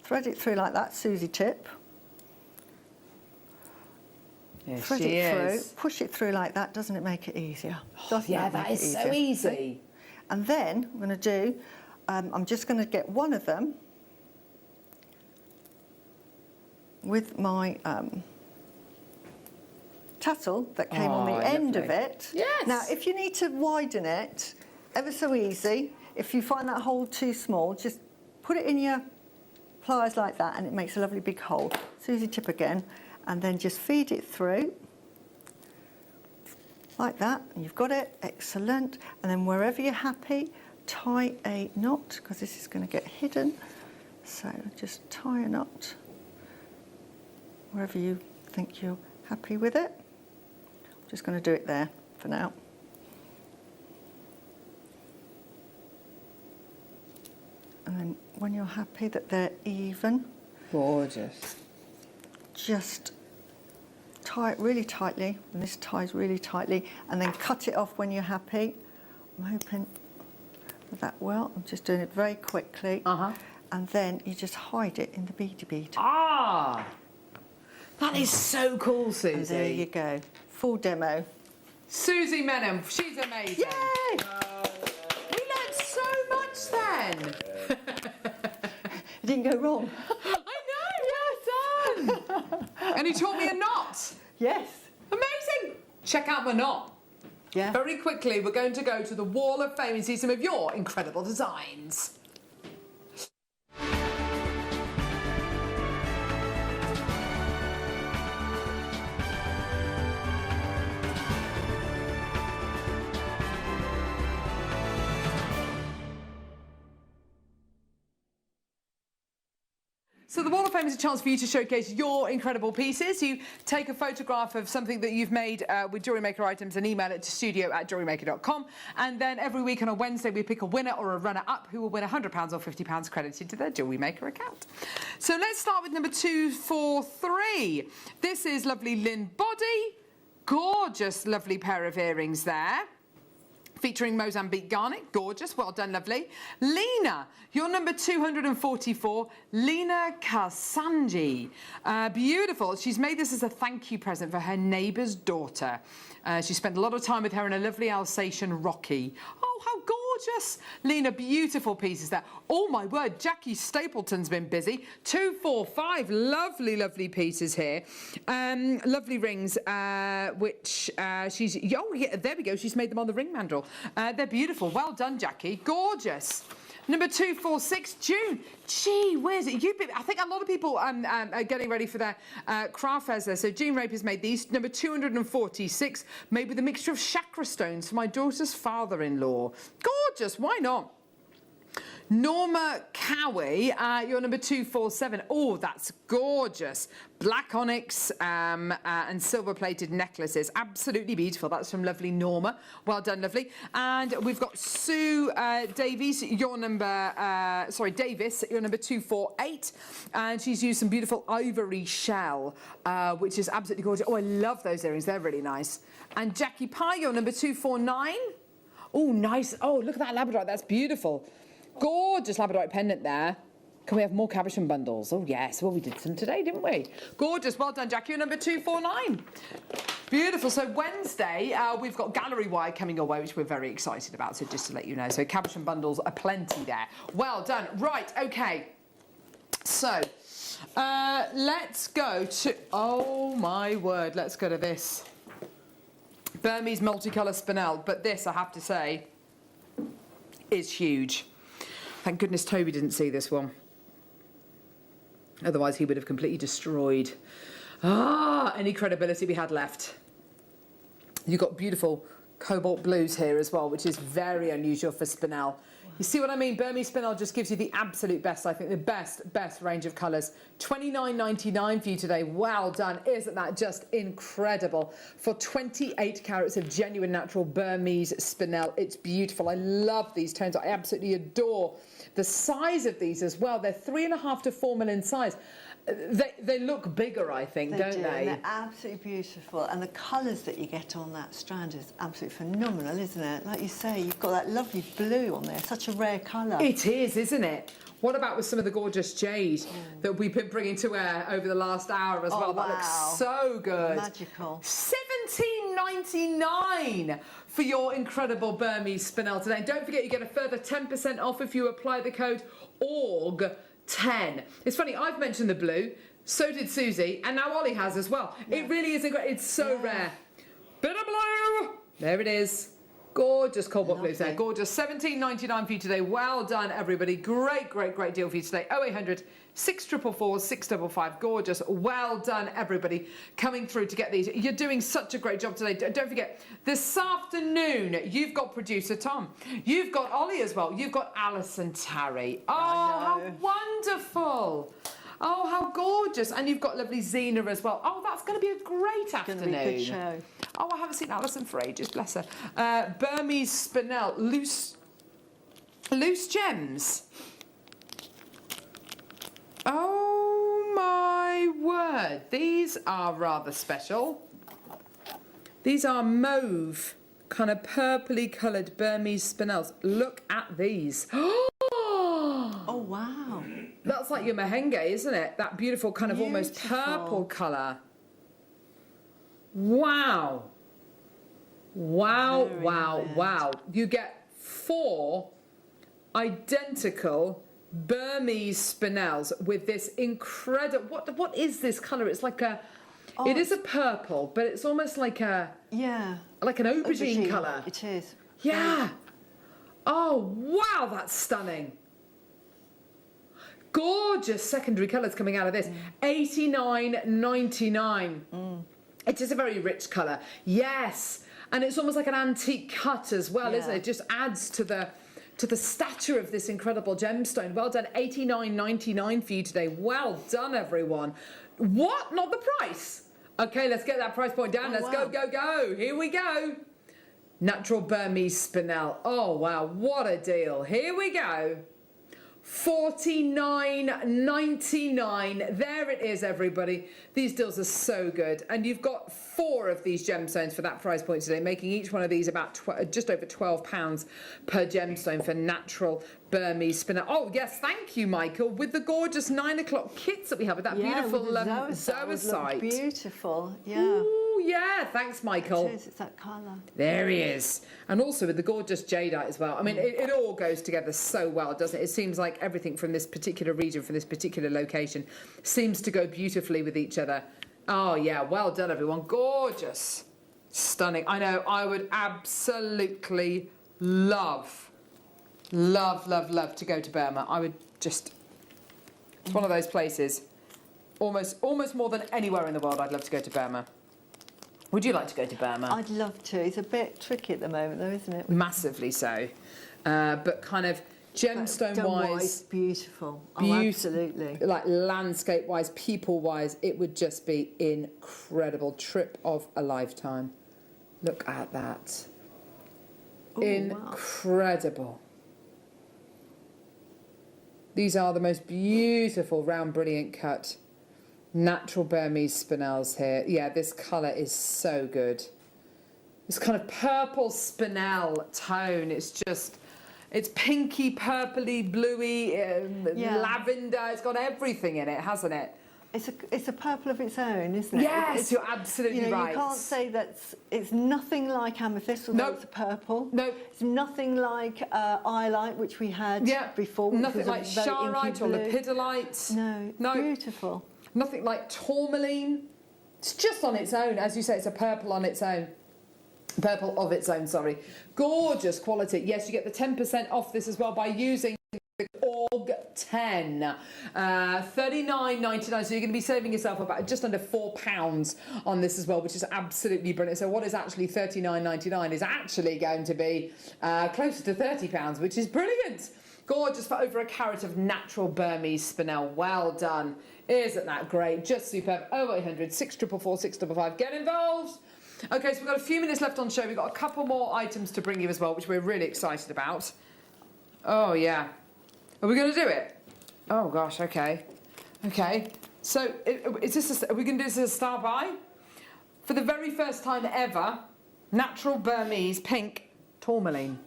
thread it through like that, Susie tip. Yes, thread she it is. through, push it through like that. Doesn't it make it easier? Yeah, that is so easy. And then I'm going to do, I'm just going to get one of them with my tassel that came on the end of it. Yes. Now, if you need to widen it, ever so easy, if you find that hole too small, just put it in your pliers like that and it makes a lovely big hole. Susie tip again, and then just feed it through like that. And you've got it, excellent. And then wherever you're happy, tie a knot, because this is going to get hidden. So just tie a knot wherever you think you're happy with it. I'm just going to do it there for now. And then when you're happy that they're even, gorgeous, just tie it really tightly, and this ties really tightly, and then cut it off when you're happy. I'm hoping that well. I'm just doing it very quickly. And then you just hide it in the beady bead. Ah! That is so cool, Susie. And there you go. Full demo. Susie Menham, she's amazing. Yay! We learned so much then. It didn't go wrong. I know, well done. And he taught me a knot. Yes. Amazing. Check out my knot. Yeah. Very quickly, we're going to go to the Wall of Fame and see some of your incredible designs. So the Wall of Fame is a chance for you to showcase your incredible pieces. You take a photograph of something that you've made with Jewellery Maker items and email it to studio@jewellerymaker.com. And then every week on a Wednesday, we pick a winner or a runner-up who will win £100 or £50 credited to their Jewellery Maker account. So let's start with number 243. This is lovely Lynn Body. Gorgeous, lovely pair of earrings there. Featuring Mozambique garnet, gorgeous, well done, lovely. Lena, you're number 244, Lena Karsanji. Beautiful, she's made this as a thank you present for her neighbour's daughter. She spent a lot of time with her in a lovely Alsatian Rocky. Oh, how gorgeous. Lena, beautiful pieces there. Oh my word, Jackie Stapleton's been busy. 245, lovely, lovely pieces here. Lovely rings, which she's, oh yeah, there we go, she's made them on the ring mandrel. They're beautiful, well done, Jackie, gorgeous. Number 246, June. Gee, where's it? I think a lot of people are getting ready for their craft fairs there. So Jean Raper's made these. Number 246, made with a mixture of chakra stones for my daughter's father-in-law. Gorgeous, why not? Norma Cowie, you're number 247. Oh, that's gorgeous. Black onyx and silver-plated necklaces. Absolutely beautiful. That's from lovely Norma. Well done, lovely. And we've got Sue Davies, your number, Davis, you're number 248. And she's used some beautiful ivory shell, which is absolutely gorgeous. Oh, I love those earrings. They're really nice. And Jackie Pye, you're number 249. Oh, nice. Oh, look at that labradorite. That's beautiful. Gorgeous labradorite pendant there. Can we have more Cabochon bundles? Oh, yes. Well, we did some today, didn't we? Gorgeous. Well done, Jackie. You're number 249. Beautiful. So Wednesday, we've got gallery wire coming your way, which we're very excited about. So just to let you know, so cabochon bundles are plenty there. Well done. Right. Okay. So let's go to. Oh my word. Let's go to this Burmese multicolour spinel. But this, I have to say, is huge. Thank goodness Toby didn't see this one. Otherwise, he would have completely destroyed any credibility we had left. You've got beautiful cobalt blues here as well, which is very unusual for spinel. You see what I mean? Burmese spinel just gives you the absolute best, I think, the best range of colours. $29.99 for you today. Well done. Isn't that just incredible? For 28 carats of genuine natural Burmese spinel. It's beautiful. I love these tones. I absolutely adore the size of these as well. They're 3.5 to 4 mil in size. They look bigger, I think, don't they? And they're absolutely beautiful. And the colours that you get on that strand is absolutely phenomenal, isn't it? Like you say, you've got that lovely blue on there. Such a rare colour. It is, isn't it? What about with some of the gorgeous jade that we've been bringing to air over the last hour as well? Wow. That looks so good. Magical. $17.99 for your incredible Burmese spinel today. And don't forget, you get a further 10% off if you apply the code ORG10. It's funny, I've mentioned the blue, so did Susie, and now Ollie has as well. Yeah. It really is incredible. It's so rare. Bit of blue. There it is. Gorgeous cobalt blues there. Gorgeous. $17.99 for you today. Well done, everybody. Great deal for you today. 0800 644 655. Gorgeous. Well done, everybody, coming through to get these. You're doing such a great job today. Don't forget, this afternoon, you've got producer Tom. You've got Ollie as well. You've got Alison Tarry. Oh, how wonderful. Oh, how gorgeous. And you've got lovely Zena as well. Oh, that's going to be a great afternoon. It's going to be a good show. Oh, I haven't seen Alison for ages, bless her. Burmese spinel, loose gems. Oh my word, these are rather special. These are mauve, kind of purpley coloured Burmese spinels. Look at these. Oh, wow. That's like your mahenge, isn't it? That beautiful kind of almost purple colour. Wow. Wow, wow. You get 4 identical Burmese spinels with this incredible... What is this colour? It's like a... it is a purple, but it's almost like a... Yeah. Like an aubergine colour. It is. Yeah. Oh, wow, that's stunning. Gorgeous secondary colours coming out of this. $89.99. It is a very rich colour. Yes. And it's almost like an antique cut as well, isn't it? It just adds to the stature of this incredible gemstone. Well done. $89.99 for you today. Well done, everyone. What? Not the price? Okay, let's get that price point down. Let's go. Here we go. Natural Burmese spinel. Oh, wow. What a deal. Here we go. $49.99. There it is, everybody. These deals are so good. And you've got 4 of these gemstones for that price point today, making each one of these about just over £12 per gemstone for natural Burmese spinel. Oh, yes, thank you, Michael, with the gorgeous 9 o'clock kits that we have with that beautiful zoisite. Beautiful, yeah. Ooh, yeah, thanks, Michael. It is, it's that colour. There he is. And also with the gorgeous jadeite as well. I mean, it all goes together so well, doesn't it? It seems like everything from this particular region, from this particular location, seems to go beautifully with each other. Oh, yeah, well done, everyone. Gorgeous. Stunning. I know, I would absolutely love to go to Burma. I would just... It's one of those places. Almost more than anywhere in the world, I'd love to go to Burma. Would you like to go to Burma? I'd love to. It's a bit tricky at the moment, though, isn't it? Massively so. But kind of gemstone-wise... beautiful. Oh, absolutely. Like landscape-wise, people-wise, it would just be incredible. Trip of a lifetime. Look at that. Ooh, incredible. Wow. These are the most beautiful, round, brilliant cut natural Burmese spinels here. Yeah, this colour is so good. This kind of purple spinel tone. It's just, it's pinky, purpley, bluey, lavender. It's got everything in it, hasn't it? it's a purple of its own, isn't it? Yes, you're absolutely right. You can't say that it's nothing like amethyst, although it's a purple. No. It's nothing like iolite, which we had before. Nothing like charoite or lepidolite. No, no. Beautiful. Nothing like tourmaline. It's just on its own. As you say, it's a purple on its own. Purple of its own, sorry. Gorgeous quality. Yes, you get the 10% off this as well by using the Org 10. $39.99, so you're going to be saving yourself about just under £4 on this as well, which is absolutely brilliant. So what is actually $39.99 is actually going to be closer to £30, which is brilliant. Gorgeous for over a carat of natural Burmese spinel. Well done. Isn't that great? Just superb. 0800 644 655. Get involved. Okay, so we've got a few minutes left on show. We've got a couple more items to bring you as well, which we're really excited about. Oh, yeah. Are we going to do it? Oh, gosh, okay. Okay. So, are we going to do this as a star buy? For the very first time ever, natural Burmese pink tourmaline.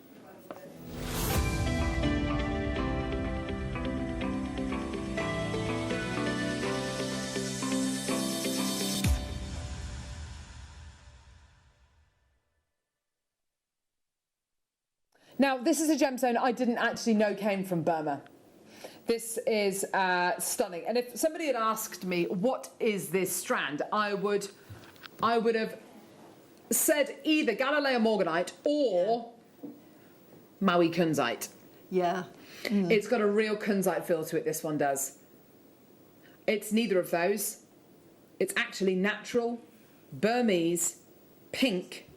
Now, this is a gemstone I didn't actually know came from Burma. This is stunning. And if somebody had asked me, what is this strand, I would have said either Galileo morganite or Maui kunzite. Yeah. Mm. It's got a real kunzite feel to it, this one does. It's neither of those. It's actually natural Burmese pink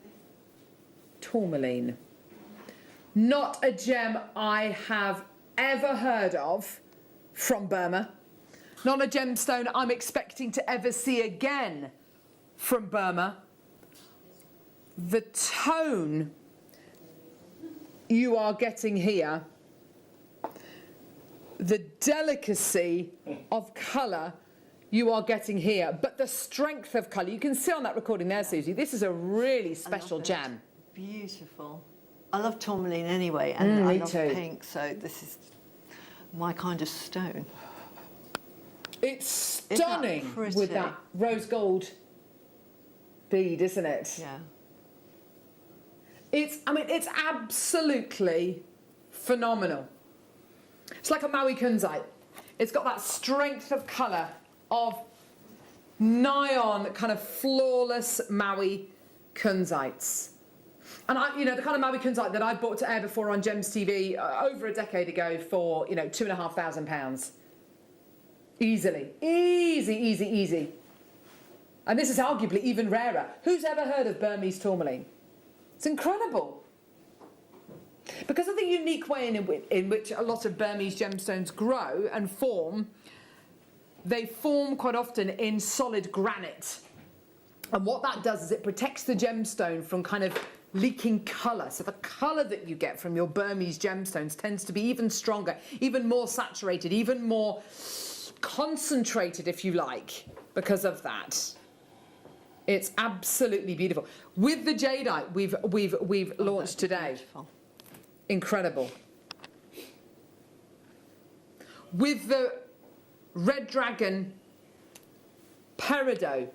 tourmaline. Not a gem I have ever heard of from Burma. Not a gemstone I'm expecting to ever see again from Burma. The tone you are getting here, the delicacy of colour you are getting here, but the strength of colour, you can see on that recording there, Susie, this is a really special gem. Beautiful. I love tourmaline anyway, and I love too. pink, so this is my kind of stone. It's stunning with that rose gold bead, isn't it? Yeah. It's absolutely phenomenal. It's like a Maui kunzite. It's got that strength of colour of nigh on kind of flawless Maui kunzites. And the kind of Maui kunzite that I bought to air before on Gems TV over a decade ago for, £2,500. Easily. Easy. And this is arguably even rarer. Who's ever heard of Burmese tourmaline? It's incredible. Because of the unique way in which a lot of Burmese gemstones grow and form, they form quite often in solid granite. And what that does is it protects the gemstone from kind of leaking colour. So the colour that you get from your Burmese gemstones tends to be even stronger, even more saturated, even more concentrated, if you like, because of that. It's absolutely beautiful. With the jadeite we've launched today. Beautiful. Incredible. With the red dragon peridot,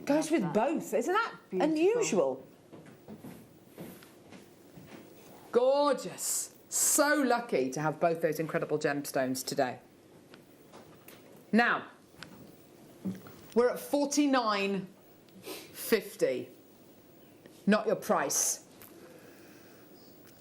goes with both. Isn't that unusual? Gorgeous. So lucky to have both those incredible gemstones today. Now, we're at $49.50. Not your price.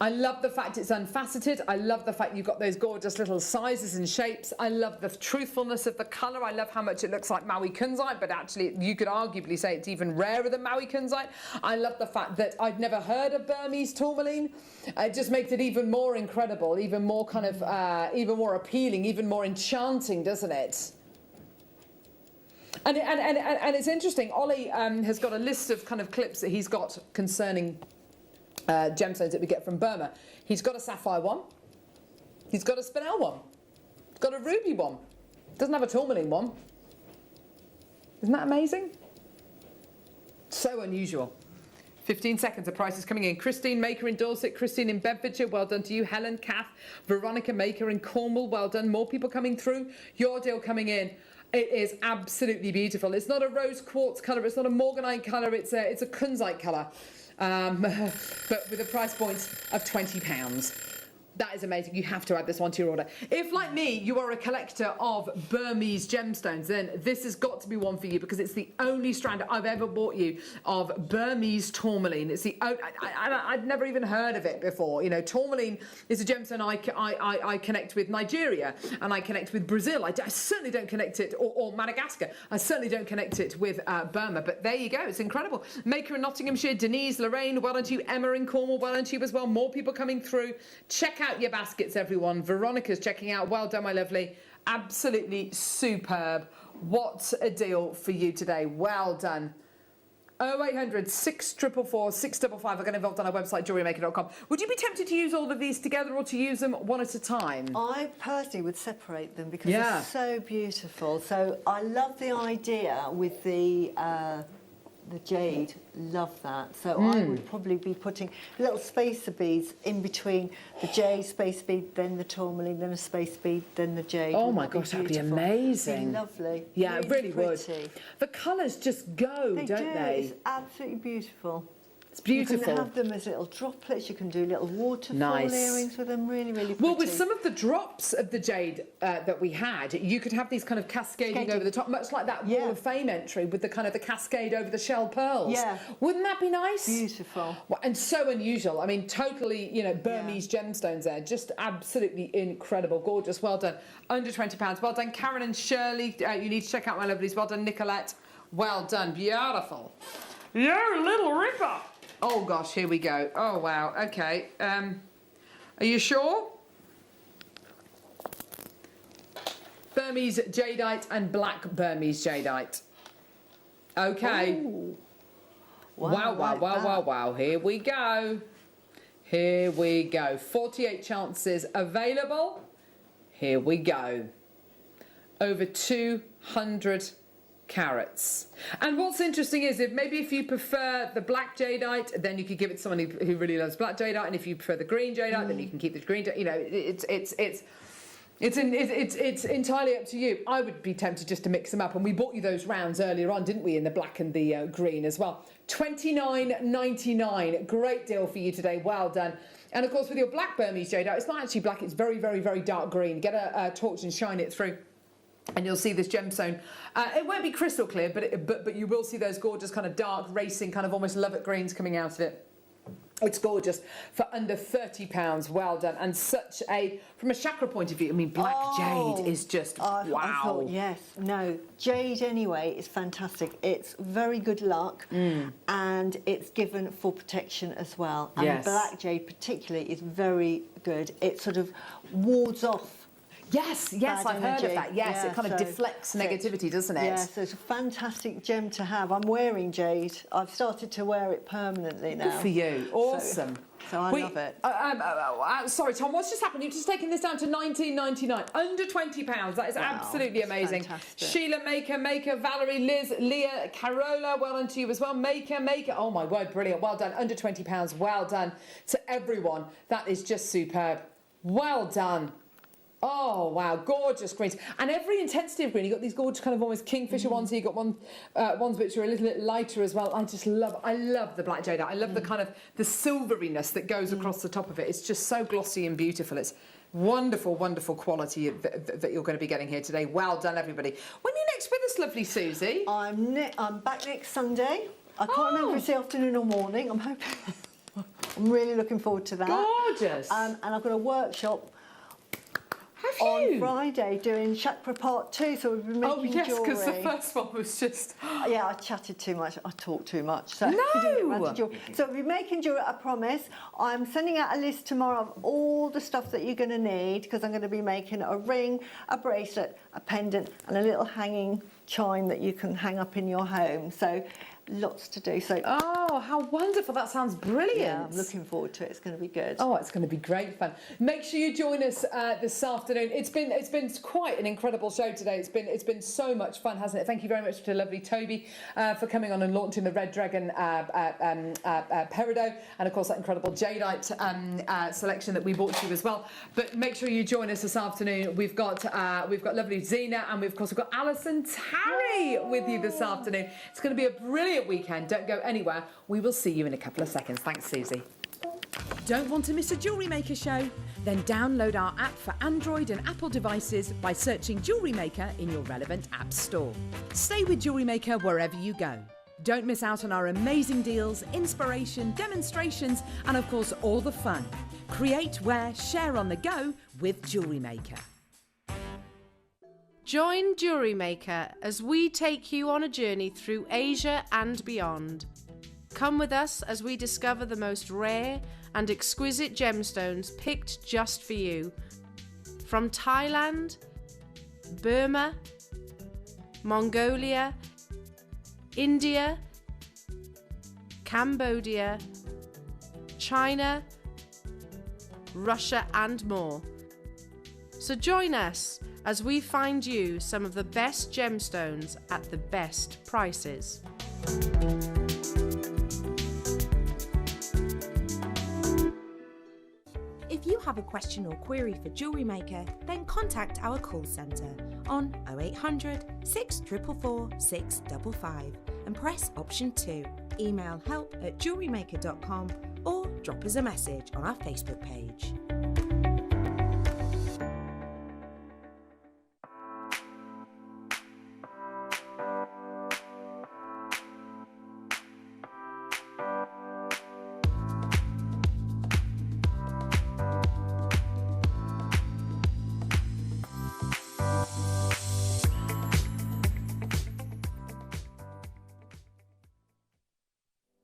I love the fact it's unfaceted. I love the fact you've got those gorgeous little sizes and shapes. I love the truthfulness of the colour. I love how much it looks like Maui kunzite, but actually you could arguably say it's even rarer than Maui kunzite. I love the fact that I'd never heard of Burmese tourmaline. It just makes it even more incredible, even more kind of, even more appealing, even more enchanting, doesn't it? And it's interesting. Ollie has got a list of kind of clips that he's got concerning gemstones that we get from Burma. He's got a sapphire one. He's got a spinel one. He's got a ruby one. Doesn't have a tourmaline one. Isn't that amazing? So unusual. 15 seconds, the price is coming in. Christine Maker in Dorset, Christine in Bedfordshire, well done to you. Helen, Kath, Veronica Maker in Cornwall, well done. More people coming through. Your deal coming in. It is absolutely beautiful. It's not a rose quartz colour, it's not a morganite colour, it's a kunzite colour, but with a price point of £20. That is amazing. You have to add this one to your order. If, like me, you are a collector of Burmese gemstones, then this has got to be one for you, because it's the only strand I've ever bought you of Burmese tourmaline. It's the I'd never even heard of it before. You know, tourmaline is a gemstone I connect with Nigeria, and I connect with Brazil. I certainly don't connect it, or Madagascar. I certainly don't connect it with Burma. But there you go. It's incredible. Maker in Nottinghamshire, Denise, Lorraine, well done to you. Emma in Cornwall, well done to you as well. More people coming through. Check out your baskets, everyone. Veronica's checking out. Well done, my lovely. Absolutely superb. What a deal for you today. Well done. 0800 644 655 are going to involved on our website, jewellerymaker.com. Would you be tempted to use all of these together, or to use them one at a time? I personally would separate them because they're so beautiful. So I love the idea with the jade, love that. So I would probably be putting little spacer beads in between the jade space bead, then the tourmaline, then a space bead, then the jade. Oh my gosh, that'd be amazing. It'd be lovely. Yeah, it really would. Pretty. The colours just go, don't they? It's absolutely beautiful. It's beautiful. You can have them as little droplets. You can do little waterfall earrings with them. Really, really pretty. Well, with some of the drops of the jade that we had, you could have these kind of cascading over the top, much like that Wall of Fame entry with the kind of the cascade over the shell pearls. Yeah. Wouldn't that be nice? Beautiful. Well, and so unusual. I mean, totally, you know, Burmese gemstones there. Just absolutely incredible. Gorgeous. Well done. Under £20. Well done, Karen and Shirley. You need to check out my lovelies. Well done, Nicolette. Well done. Beautiful. You're a little ripper. Oh gosh, here we go. Oh wow, okay. Are you sure? Burmese jadeite and black Burmese jadeite. Okay. Ooh. Wow. Here we go. Here we go. 48 chances available. Here we go. Over 200 carats. And what's interesting is, if you prefer the black jadeite, then you could give it to someone who really loves black jadeite, and if you prefer the green jadeite, then you can keep the green jadeite. You know, it's entirely up to you. I would be tempted just to mix them up, and we bought you those rounds earlier on, didn't we, in the black and the green as well. $29.99. Great deal for you today. Well done. And of course, with your black Burmese jadeite, it's not actually black, it's very, very, very dark green. Get a torch and shine it through, and you'll see this gemstone. It won't be crystal clear, but you will see those gorgeous kind of dark racing, kind of almost Lovat greens coming out of it. It's gorgeous for under £30. Well done. And such a, from a chakra point of view, I mean, black jade is just wow. I thought, yes, no, jade anyway is fantastic. It's very good luck, and it's given for protection as well. And black jade particularly is very good. It sort of wards off. Yes, I've heard of that. Yes, it kind of deflects negativity, doesn't it? Yes, so it's a fantastic gem to have. I'm wearing jade. I've started to wear it permanently now. Good for you. Awesome. So I love it. Sorry, Tom, what's just happened? You've just taken this down to $19.99. Under £20. That is absolutely amazing. Fantastic. Sheila, Maker, Valerie, Liz, Leah, Carola, well done to you as well. Maker. Oh, my word, brilliant. Well done. Under £20. Well done to everyone. That is just superb. Well done. Oh, wow, gorgeous greens. And every intensity of green, you've got these gorgeous kind of almost kingfisher ones here. You've got ones which are a little bit lighter as well. I love the black jadeite. I love the kind of the silveriness that goes across the top of it. It's just so glossy and beautiful. It's wonderful, wonderful quality that you're going to be getting here today. Well done, everybody. When are you next with us, lovely Susie? I'm back next Sunday. I can't remember if it's the afternoon or morning. I'm hoping. I'm really looking forward to that. Gorgeous. And I've got a workshop on Friday doing chakra part 2, so we've been making jewellery. Oh yes, because the first one was just... Yeah, I chatted too much, I talked too much. So no! So we'll be making jewellery, I promise. I'm sending out a list tomorrow of all the stuff that you're going to need, because I'm going to be making a ring, a bracelet, a pendant, and a little hanging chime that you can hang up in your home. So lots to do. So Wow, how wonderful. That sounds brilliant. Yeah, I'm looking forward to it. It's going to be good. Oh, it's going to be great fun. Make sure you join us this afternoon. It's been quite an incredible show today. It's been so much fun, hasn't it? Thank you very much to lovely Toby for coming on and launching the Red Dragon peridot, and of course that incredible jadeite selection that we brought to you as well. But make sure you join us this afternoon. We've got lovely Zena, and we've got Alison Tarry with you this afternoon. It's going to be a brilliant weekend. Don't go anywhere. We will see you in a couple of seconds. Thanks, Susie. Don't want to miss a Jewellery Maker show? Then download our app for Android and Apple devices by searching Jewellery Maker in your relevant app store. Stay with Jewellery Maker wherever you go. Don't miss out on our amazing deals, inspiration, demonstrations, and of course all the fun. Create, wear, share on the go with Jewellery Maker. Join Jewellery Maker as we take you on a journey through Asia and beyond. Come with us as we discover the most rare and exquisite gemstones picked just for you. From Thailand, Burma, Mongolia, India, Cambodia, China, Russia and more. So join us as we find you some of the best gemstones at the best prices. If you have a question or query for Jewellery Maker, then contact our call centre on 0800 644 655 and press option 2. Email help@jewellerymaker.com or drop us a message on our Facebook page.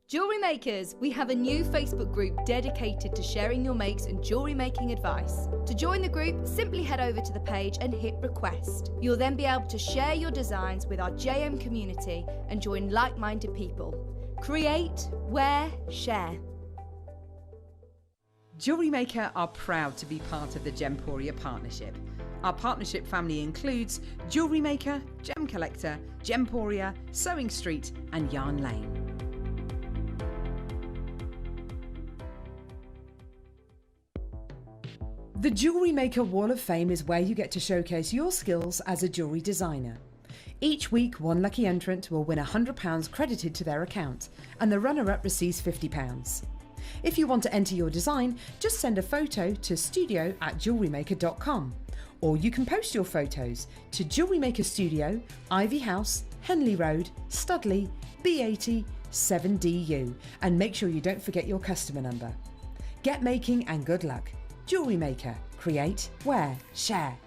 Jewellery Makers, we have a new Facebook group dedicated to sharing your makes and jewellery making advice. To join the group, simply head over to the page and hit request. You'll then be able to share your designs with our JM community and join like-minded people. Create, wear, share. Jewellery Maker are proud to be part of the Gemporia partnership. Our partnership family includes Jewellery Maker, Gem Collector, Gemporia, Sewing Street and Yarn Lane. The Jewellery Maker Wall of Fame is where you get to showcase your skills as a jewellery designer. Each week, one lucky entrant will win £100 credited to their account, and the runner-up receives £50. If you want to enter your design, just send a photo to studio@jewellerymaker.com, or you can post your photos to Jewellery Maker Studio, Ivy House, Henley Road, Studley, B80 7DU, and make sure you don't forget your customer number. Get making and good luck. Jewellery Maker. Create, wear, share.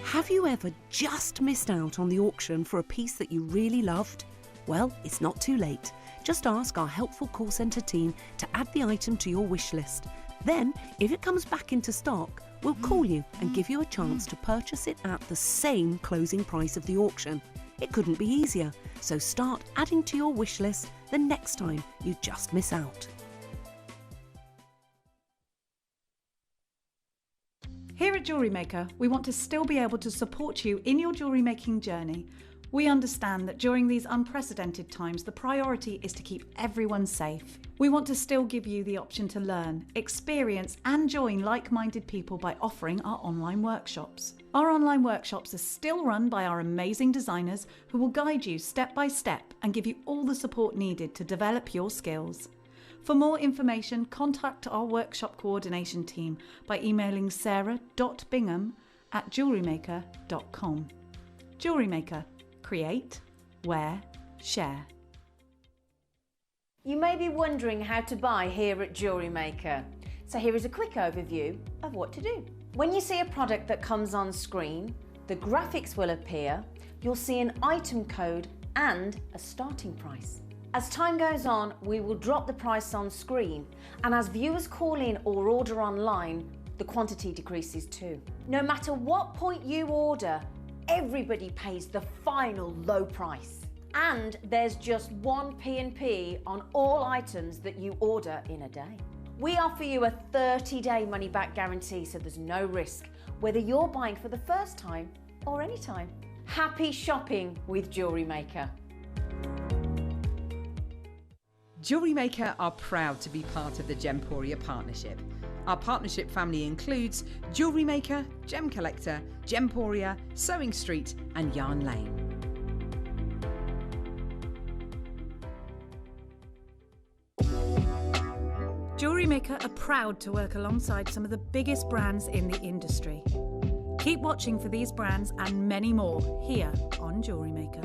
Have you ever just missed out on the auction for a piece that you really loved? Well, it's not too late. Just ask our helpful call centre team to add the item to your wish list. Then, if it comes back into stock, we'll call you and give you a chance to purchase it at the same closing price of the auction. It couldn't be easier, so start adding to your wish list the next time you just miss out. Here at Jewellery Maker, we want to still be able to support you in your jewellery making journey. We understand that during these unprecedented times, the priority is to keep everyone safe. We want to still give you the option to learn, experience and join like-minded people by offering our online workshops. Our online workshops are still run by our amazing designers who will guide you step by step and give you all the support needed to develop your skills. For more information, contact our workshop coordination team by emailing sarah.bingham@jewellerymaker.com. Jewellery Maker. Create, wear, share. You may be wondering how to buy here at Jewellery Maker. So here is a quick overview of what to do. When you see a product that comes on screen, the graphics will appear, you'll see an item code and a starting price. As time goes on, we will drop the price on screen, and as viewers call in or order online, the quantity decreases too. No matter what point you order, everybody pays the final low price. And there's just one P&P on all items that you order in a day. We offer you a 30-day money-back guarantee, so there's no risk, whether you're buying for the first time or any time. Happy shopping with Jewellery Maker. Jewellery Maker are proud to be part of the Gemporia partnership. Our partnership family includes Jewellery Maker, Gem Collector, Gemporia, Sewing Street and Yarn Lane. Jewellery Maker are proud to work alongside some of the biggest brands in the industry. Keep watching for these brands and many more here on Jewellery Maker.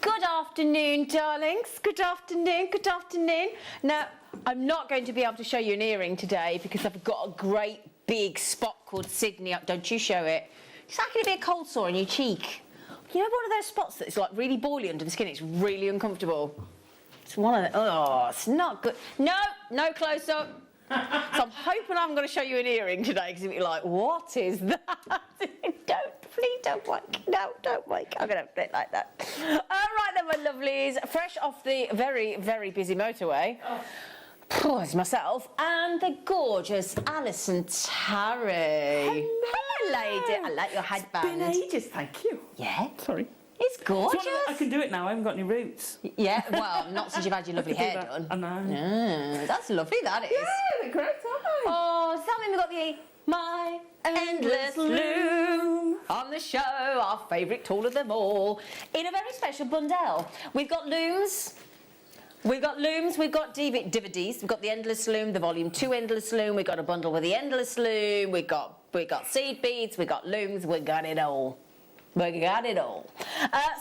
Good afternoon, darlings. Good afternoon, good afternoon. Now, I'm not going to be able to show you an earring today because I've got a great big spot called Sydney up. Don't you show it. It's actually a bit cold sore on your cheek. You know, one of those spots that's like really boily under the skin. It's really uncomfortable. It's one of the, oh, it's not good. No, no close up. So I'm hoping I'm going to show you an earring today because you'll be like, what is that? Please don't wake. No, don't wake. I'm going to play it like that. All right then, my lovelies. Fresh off the very, very busy motorway. Oh, it's myself and the gorgeous Alison Tarry. Hello, lady. I like your headband. It's been ages, thank you. Yeah? Sorry. It's gorgeous. I can do it now, I haven't got any roots. Yeah, well, not since you've had your lovely hair done. I know. Yeah, that's lovely, that is. Yeah, they're great, aren't they? Oh, does that mean we've got the My Endless Loom on the show, our favourite tool of them all, in a very special bundle. We've got looms. We've got DVDs. We've got the Endless Loom, the Volume 2 Endless Loom. We've got a bundle with the Endless Loom. We've got seed beads. We've got looms. We got it all. We got it all.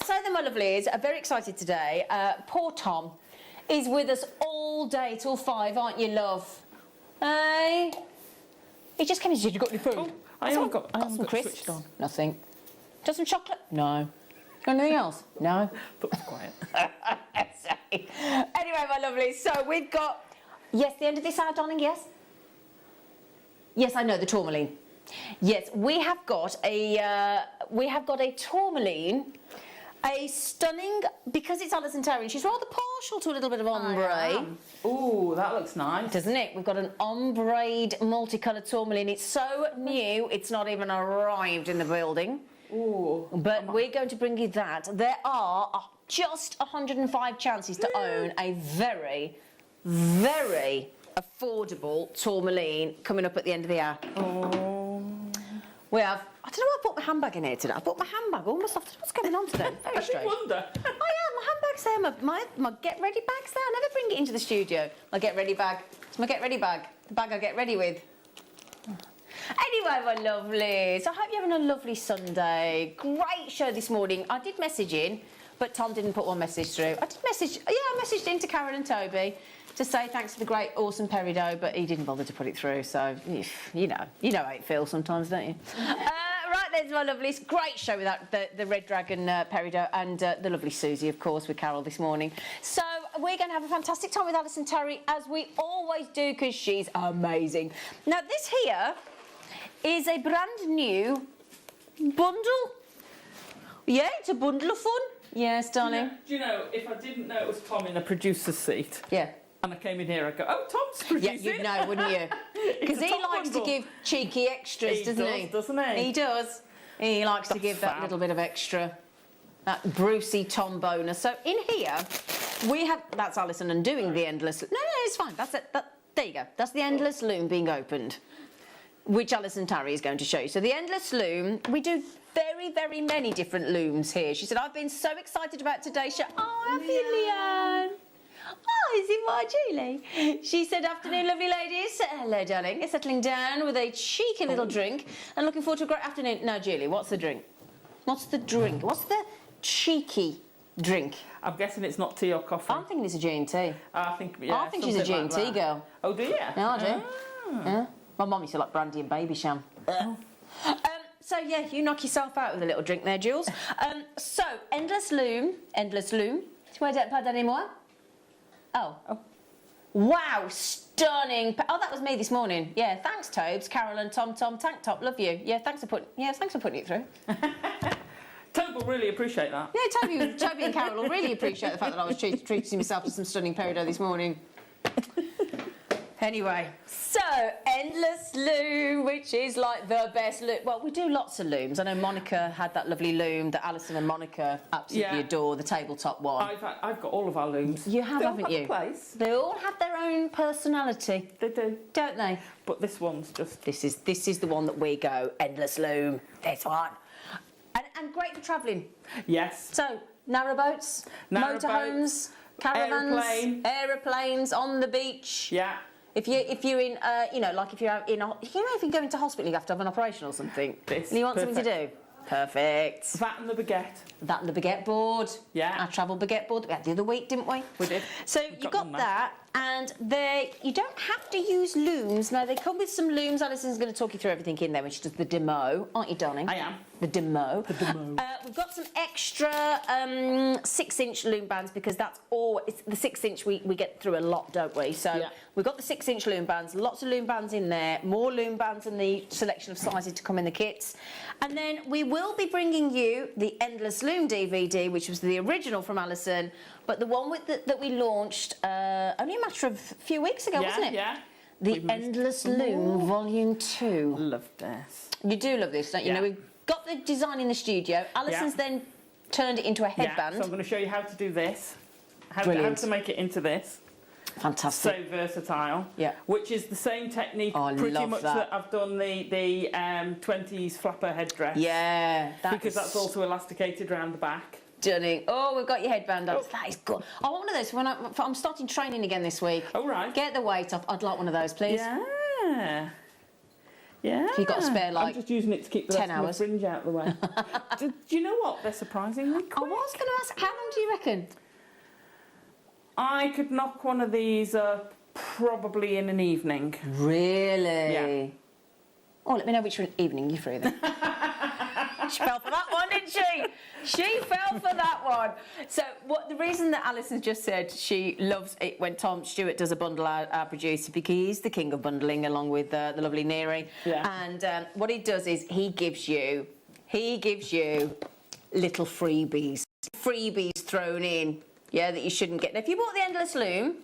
So then, my lovelies, I'm very excited today. Poor Tom is with us all day till 5, aren't you, love? Hey? He just came in and said, you got any food? Oh, I haven't got some crisps. switched on. Nothing. Just some chocolate? No. Got anything else? No. But it's quiet. Anyway, my lovelies, so we've got, yes, the end of this hour, darling, yes? Yes, I know, the tourmaline. Yes, we have got a tourmaline, a stunning, because it's Alison Tarry, and she's rather partial to a little bit of ombre. Ooh, that looks nice. Doesn't it? We've got an ombre multicoloured tourmaline. It's so new, it's not even arrived in the building. Ooh. But we're going to bring you that. There are just 105 chances to own a very, very affordable tourmaline coming up at the end of the hour. Oh. We have, I don't know why I put my handbag in here today. I put my handbag almost off. What's going on today? Very strange. I wonder. Oh yeah, my handbag's there. My get ready bag's there. I never bring it into the studio. My get ready bag. It's my get ready bag. The bag I get ready with. Anyway, my lovelies, I hope you're having a lovely Sunday. Great show this morning. I did message in, but Tom didn't put one message through. I messaged in to Karen and Toby to say thanks for the great, awesome peridot, but he didn't bother to put it through, so you know how it feels sometimes, don't you? Right, there's my lovelies. Great show with that, the Red Dragon peridot and the lovely Susie, of course, with Carol this morning. So we're going to have a fantastic time with Alison Tarry, as we always do, because she's amazing. Now, this here is a brand new bundle. Yeah, it's a bundle of fun. Yes, darling. Do you know, if I didn't know it was Tom in a producer's seat, yeah, and I came in here, I'd go, oh, Tom's producing. Yeah, you'd know, wouldn't you? Because he likes to give cheeky extras, doesn't he? Doesn't he? He does. He likes to give that little bit of extra, that Brucey Tom bonus. So in here, we have, that's Alison undoing the endless, no, it's fine, that's it, there you go. That's the endless loom being opened, which Alison Tarry is going to show you. So the endless loom, we do very, very many different looms here. She said, I've been so excited about today's show. Oh, have you, Leanne? Oh, is it my Julie? She said, afternoon, lovely ladies. Hello, darling. You're settling down with a cheeky little drink and looking forward to a great afternoon. Now, Julie, what's the drink? What's the drink? What's the cheeky drink? I'm guessing it's not tea or coffee. I'm thinking it's a G&T. I think, yeah, I think she's a G&T like girl. Oh, do you? Yeah, I do. Yeah. My mum used to like brandy and baby sham. So yeah, you knock yourself out with a little drink there, Jules. So endless loom. Tu vois pas d'anymore? Oh. Wow, stunning. Oh, that was me this morning. Yeah, thanks, Tobes, Carol and Tom. Tank top, love you. Yeah, thanks for putting it through. Toby will really appreciate that. Yeah, Toby and Carol will really appreciate the fact that I was treating myself to some stunning peridot this morning. Anyway, so endless loom, which is like the best loom. Well, we do lots of looms. I know Monica had that lovely loom that Alison and Monica absolutely adore, the tabletop one. I've got all of our looms. You have, haven't you? They all have a place. They all have their own personality. They do. Don't they? But this one's just... This is the one that we go, endless loom, this one. And great for travelling. Yes. So, narrowboats, motorhomes, caravans, aeroplanes, on the beach. Yeah. If you're in, if you go into hospital, you have to have an operation or something. And you want something to do. Perfect. That and the baguette. That and the baguette board. Yeah. Our travel baguette board we had the other week, didn't we? We did. So you got that, and you don't have to use looms. Now, they come with some looms. Alison's going to talk you through everything in there when she does the demo. Aren't you, darling? I am. The demo. We've got some extra 6-inch loom bands because that's all. It's the 6-inch we get through a lot, don't we? So we've got the 6-inch loom bands. Lots of loom bands in there. More loom bands and the selection of sizes to come in the kits. And then we will be bringing you the Endless Loom DVD, which was the original from Alison, but the one that we launched only a matter of a few weeks ago, wasn't it? Yeah. The Endless Loom Volume 2. Love this. You do love this, don't you? Yeah. We've got the design in the studio. Alison's then turned it into a headband. So I'm going to show you how to do this. How to make it into this. Fantastic. So versatile. Yeah. Which is the same technique pretty much that I've done the 20s flapper headdress. Yeah. Because that's also elasticated around the back. Stunning. Oh, we've got your headband on. Oh. That is good. I want one of those when I'm starting training again this week. Oh, right. Get the weight off. I'd like one of those, please. Yeah. Yeah. If you've got a spare, like, I'm just using it to keep the 10 rest of my fringe out of the way. do you know what? They're surprisingly quick. I was going to ask, how long do you reckon? I could knock one of these up probably in an evening. Really? Yeah. Oh, let me know which evening you're free then. She fell for that one, didn't she? She fell for that one. So the reason that Alison just said she loves it when Tom Stewart does a bundle, our producer, because he's the king of bundling along with the lovely Neri. Yeah. And what he does is he gives you little freebies thrown in, that you shouldn't get. Now, if you bought the Endless Loom,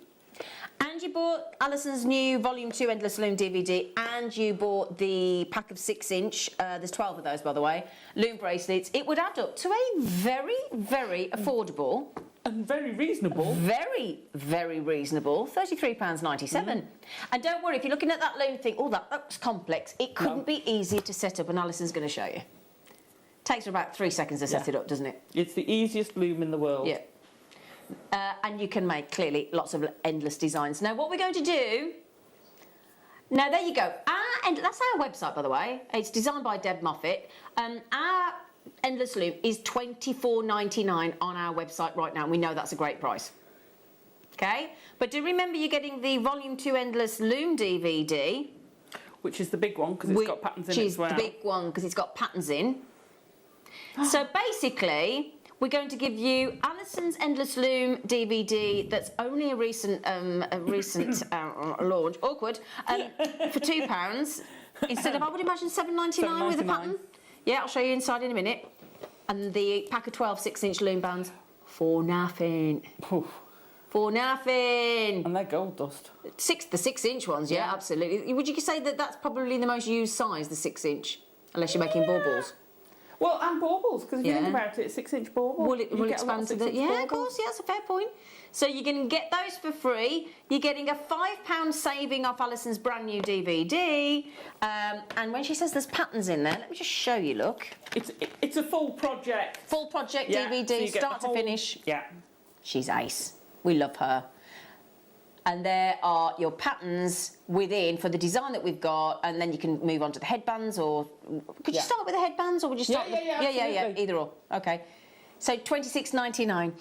and you bought Alison's new Volume 2 Endless Loom DVD, and you bought the pack of 6-inch, there's 12 of those, by the way, loom bracelets, it would add up to a very, very affordable... And very reasonable. Very, very reasonable, £33.97. And don't worry, if you're looking at that loom thing, that looks complex, it couldn't be easier to set up, and Alison's going to show you. Takes her about 3 seconds to set it up, doesn't it? It's the easiest loom in the world. Yeah. And you can make, clearly, lots of endless designs. Now, what we're going to do... Now, there you go. That's our website, by the way. It's designed by Deb Moffat. Our Endless Loom is $24.99 on our website right now. And we know that's a great price. OK? But do remember you're getting the Volume 2 Endless Loom DVD. Which is the big one, because it's got patterns in it as well. Which is the big one, because it's got patterns in. So, basically... We're going to give you Alison's Endless Loom DVD that's only a recent launch, awkward, for £2 instead of, I would imagine, $7.99 with a pattern. Yeah, I'll show you inside in a minute. And the pack of 12 6-inch loom bands for nothing. Oof. For nothing. And they're gold dust. The 6-inch ones, yeah, absolutely. Would you say that that's probably the most used size, the 6-inch, unless you're making baubles? Well, and baubles, because if you think about it, 6-inch bauble. Will expand to the... Yeah, of course, yeah, that's a fair point. So you're going to get those for free. You're getting a £5 saving off Alison's brand new DVD. And when she says there's patterns in there, let me just show you, look. It's a full project. Full project DVD, so start to finish. Yeah. She's ace. We love her. And there are your patterns within for the design that we've got, and then you can move on to the headbands, or could you start with the headbands, or would you start with... Yeah, either or. Okay. So £26.99.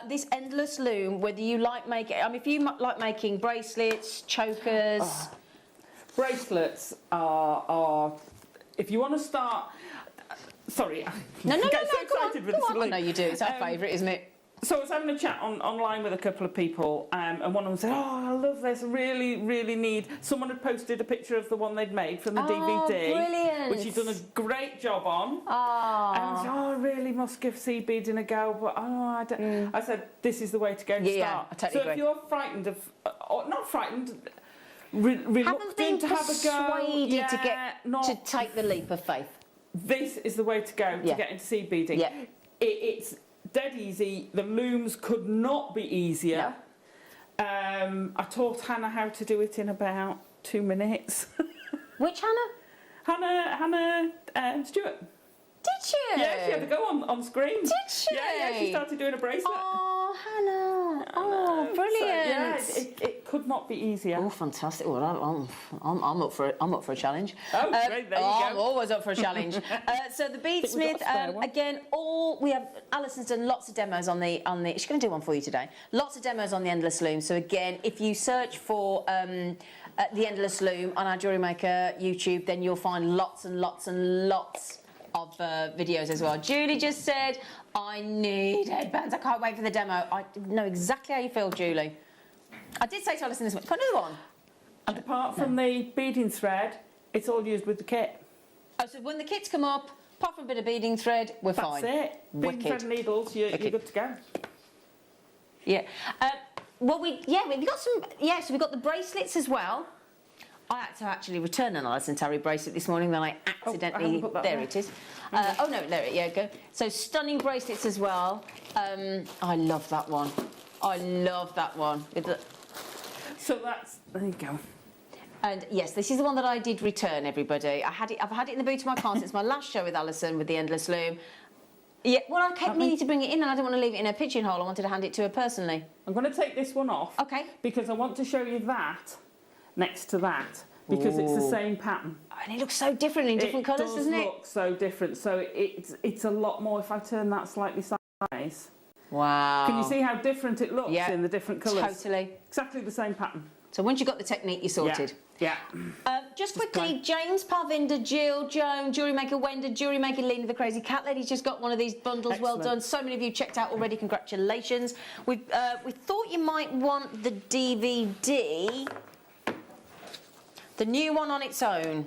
This Endless Loom, whether you like making... if you like making bracelets, chokers... Bracelets are... If you want to start... Sorry. No, I get so go on, excited with go this on. I loop. know you do. It's our favourite, isn't it? So I was having a chat online with a couple of people, and one of them said, "Oh, I love this. I really, really need." Someone had posted a picture of the one they'd made from the DVD, brilliant. which she'd done a great job on. And I said, "Oh, I really must give seed beading a go." But I don't. I said, "This is the way to go to start." I totally so agree. if you're frightened of, or not frightened, Haven't been reluctant to have a go, persuaded to take the leap of faith. This is the way to go to get into seed beading. Yeah. It's dead easy. The looms could not be easier. I taught Hannah how to do it in about 2 minutes. Which Hannah? Hannah Stewart. Did you? Yeah, she had to go on screen. Did she? Yeah, she started doing a bracelet. Oh, Hannah. Oh, brilliant. So, yeah, it could not be easier. Oh, fantastic. Well, I'm up for it. I'm up for a challenge. Oh, great, there you go. I'm always up for a challenge. So the beadsmith, again, we have, Alison's done lots of demos on the, she's going to do one for you today. Lots of demos on the Endless Loom. So again, if you search for the Endless Loom on our Jewellery Maker YouTube, then you'll find lots and lots and lots of videos as well. Julie just said, I need headbands. I can't wait for the demo. I know exactly how you feel, Julie. I did say to Alison this morning, put another one. And apart from the beading thread, it's all used with the kit. Oh, so when the kits come up, apart from a bit of beading thread, we're fine. That's it. Beading thread and needles, you're good to go. Yeah. Well, we've got some. Yeah, so we've got the bracelets as well. I had to actually return an Alison Terry bracelet this morning, then I accidentally. There it is. Oh no, there it. Yeah, go. So stunning bracelets as well. I love that one. I love that one. So that's there you go. And yes, this is the one that I did return, everybody. I've had it in the boot of my car since my last show with Alison with the Endless Loom. Yeah, well, I kept needing to bring it in and I didn't want to leave it in a pigeonhole. I wanted to hand it to her personally. I'm going to take this one off. Okay. Because I want to show you that next to that. Because it's the same pattern. And it looks so different in different colours, doesn't it? It does look so different. So it's a lot more if I turn that slightly sideways. Wow. Can you see how different it looks in the different colours? Totally. Exactly the same pattern. So once you've got the technique, you're sorted. Yeah. Just quickly, James, Parvinder, Jill, Joan, Jewellery Maker, Wenda, Jewellery Maker, Lena, the Crazy Cat Lady's just got one of these bundles. Excellent. Well done. So many of you checked out already. Congratulations. We thought you might want the DVD, the new one on its own.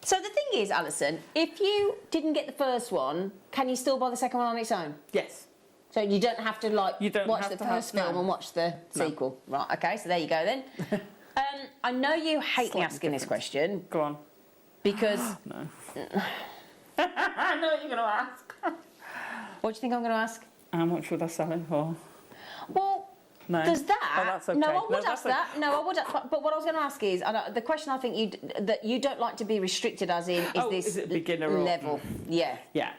So the thing is, Alison, if you didn't get the first one, can you still buy the second one on its own? Yes. So you don't have to watch the first film and watch the sequel, right? Okay, so there you go then. I know you hate me asking this question. Go on. Because no. I know what you're going to ask. What do you think I'm going to ask? How much would I sell it for? Well, there's that. Oh, that's okay. No, I would ask that. No, I would. But what I was going to ask is, the question I think that you don't like to be restricted as in is it beginner level? Yeah. Yeah.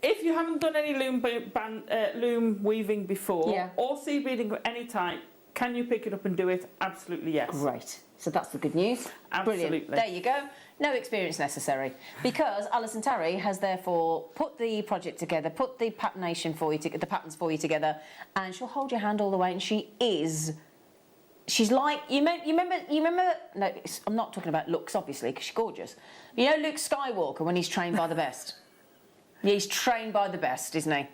If you haven't done any loom weaving before or seed beading of any type, can you pick it up and do it? Absolutely yes. Great. So that's the good news. Absolutely. Brilliant. There you go. No experience necessary. Because Alison Terry has therefore put the project together, put the patternation for you, the patterns for you together, and she'll hold your hand all the way. And she's like, you remember, no, I'm not talking about looks, obviously, because she's gorgeous. You know Luke Skywalker when he's trained by the best? Yeah, he's trained by the best, isn't he?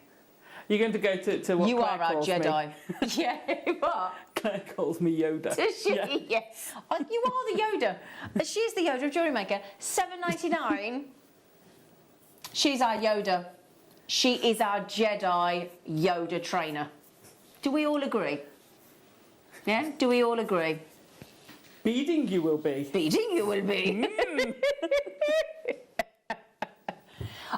You're going to go to what you Claire are our calls Jedi. Me. Yeah, you are. Claire calls me Yoda. Does she? Yeah. You are the Yoda. She's the Yoda of Jewellery Maker. $7.99. She's our Yoda. She is our Jedi Yoda trainer. Do we all agree? Yeah? Do we all agree? Beading you will be. Beading you will be.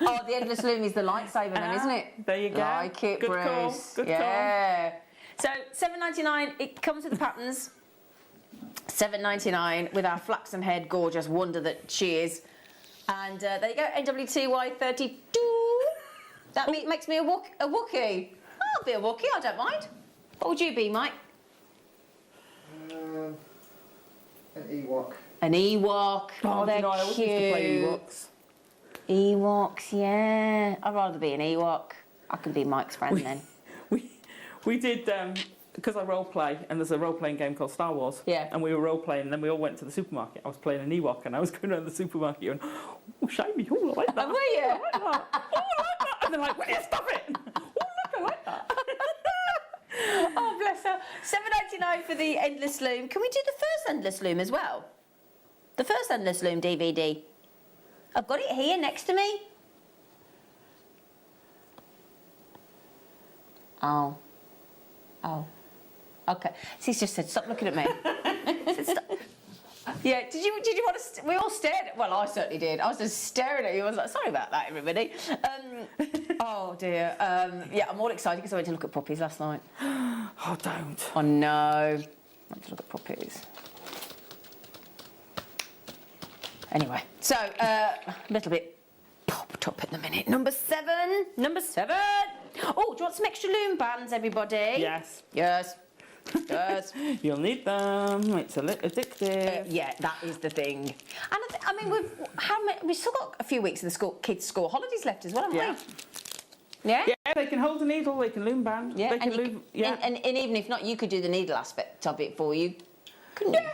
Oh, the Endless Loom is the lightsaber then, isn't it? There you go. Like it, Good Bruce. Call. Good call. So $7.99. It comes with the patterns. $7.99 with our flaxen head, gorgeous wonder that she is. And there you go. NWTY32. That makes me a Wookiee. I'll be a Wookiee. I don't mind. What would you be, Mike? An Ewok. An Ewok. Oh, they're I always cute. used to play Ewoks. Ewoks, yeah. I'd rather be an Ewok. I can be Mike's friend then. We did because I role play, and there's a role playing game called Star Wars. Yeah. And we were role playing, and then we all went to the supermarket. I was playing an Ewok, and I was going around the supermarket going, "Oh, shiny! Oh, I like that. Were you? I like that. Oh, I like that." And they're like, "Will you stop it?" "Oh, look, I like that." Oh, bless her. £7.99 for the Endless Loom. Can we do the first Endless Loom as well? The first Endless Loom DVD. I've got it here next to me. Oh. Oh. Okay. She's just said, stop looking at me. Stop. Yeah, did you want to... we all stared at... Well, I certainly did. I was just staring at you. I was like, sorry about that, everybody. Oh, dear. Yeah, I'm all excited because I went to look at puppies last night. Oh, don't. Oh, no. I went to look at puppies. Anyway, so, a little bit popped up at the minute. Number 7. Number 7. Oh, do you want some extra loom bands, everybody? Yes. Yes. Yes. You'll need them. It's a little addictive. Yeah, that is the thing. And I mean, we've still got a few weeks of the kids' school holidays left as well, haven't we? Yeah. Yeah, they can hold a needle, they can loom band. Yeah, they can loom, and even if not, you could do the needle aspect of it for you, couldn't you? Yeah.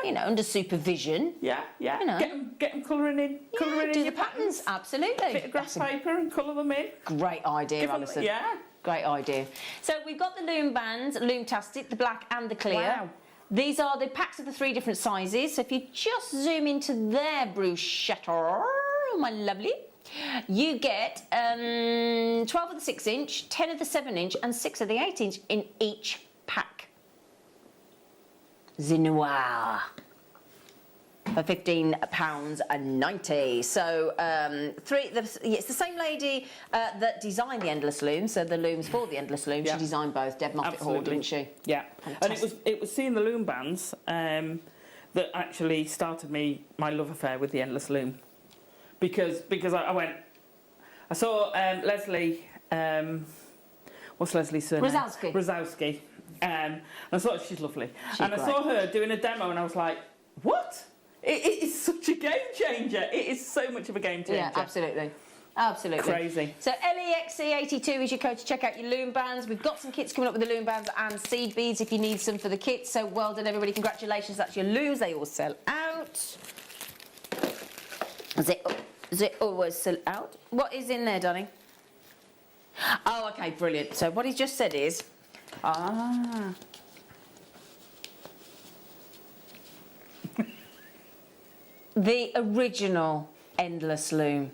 You know, under supervision. Yeah. You know. Get them colouring in. Colouring do in the your patterns. Absolutely. Bit of grass paper and colour them in. Great idea, Give 'em- Alison. yeah. Great idea. So we've got the loom bands, Loom-tastic, the black and the clear. Wow. These are the packs of the 3 different sizes. So if you just zoom into their bruschetta, my lovely, you get 12 of the 6-inch, 10 of the 7-inch and 6 of the 8-inch in each pack. Zinoir. For £15.90. So it's the same lady that designed the Endless Loom. So the looms for the Endless Loom, she designed both. Deb Moffat Hall, didn't she? Yeah. Fantastic. And it was seeing the loom bands that actually started my love affair with the Endless Loom, because I saw Leslie. What's Leslie's surname? Rosowski. And I thought she's lovely. I saw her doing a demo, and I was like, what? It is such a game changer. It is so much of a game changer. Yeah, absolutely. Absolutely. Crazy. So LEXC82 is your code to check out your loom bands. We've got some kits coming up with the loom bands and seed beads if you need some for the kits. So well done, everybody. Congratulations. That's your looms. They all sell out. They always sell out. What is in there, darling? Oh, okay, brilliant. So what he just said is... the original Endless Loom.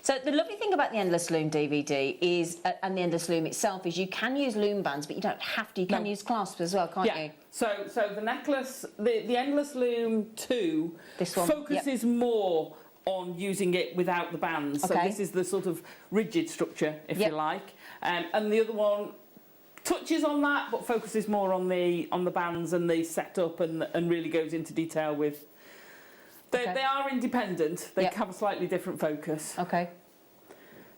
So the lovely thing about the Endless Loom DVD is, and the Endless Loom itself, is you can use loom bands, but you don't have to. You can use clasps as well, can't you? So the necklace, the Endless Loom 2 focuses more on using it without the bands. So this is the sort of rigid structure, if you like, and the other one touches on that, but focuses more on the bands and the setup, and really goes into detail with. They are independent. They have a slightly different focus. Okay.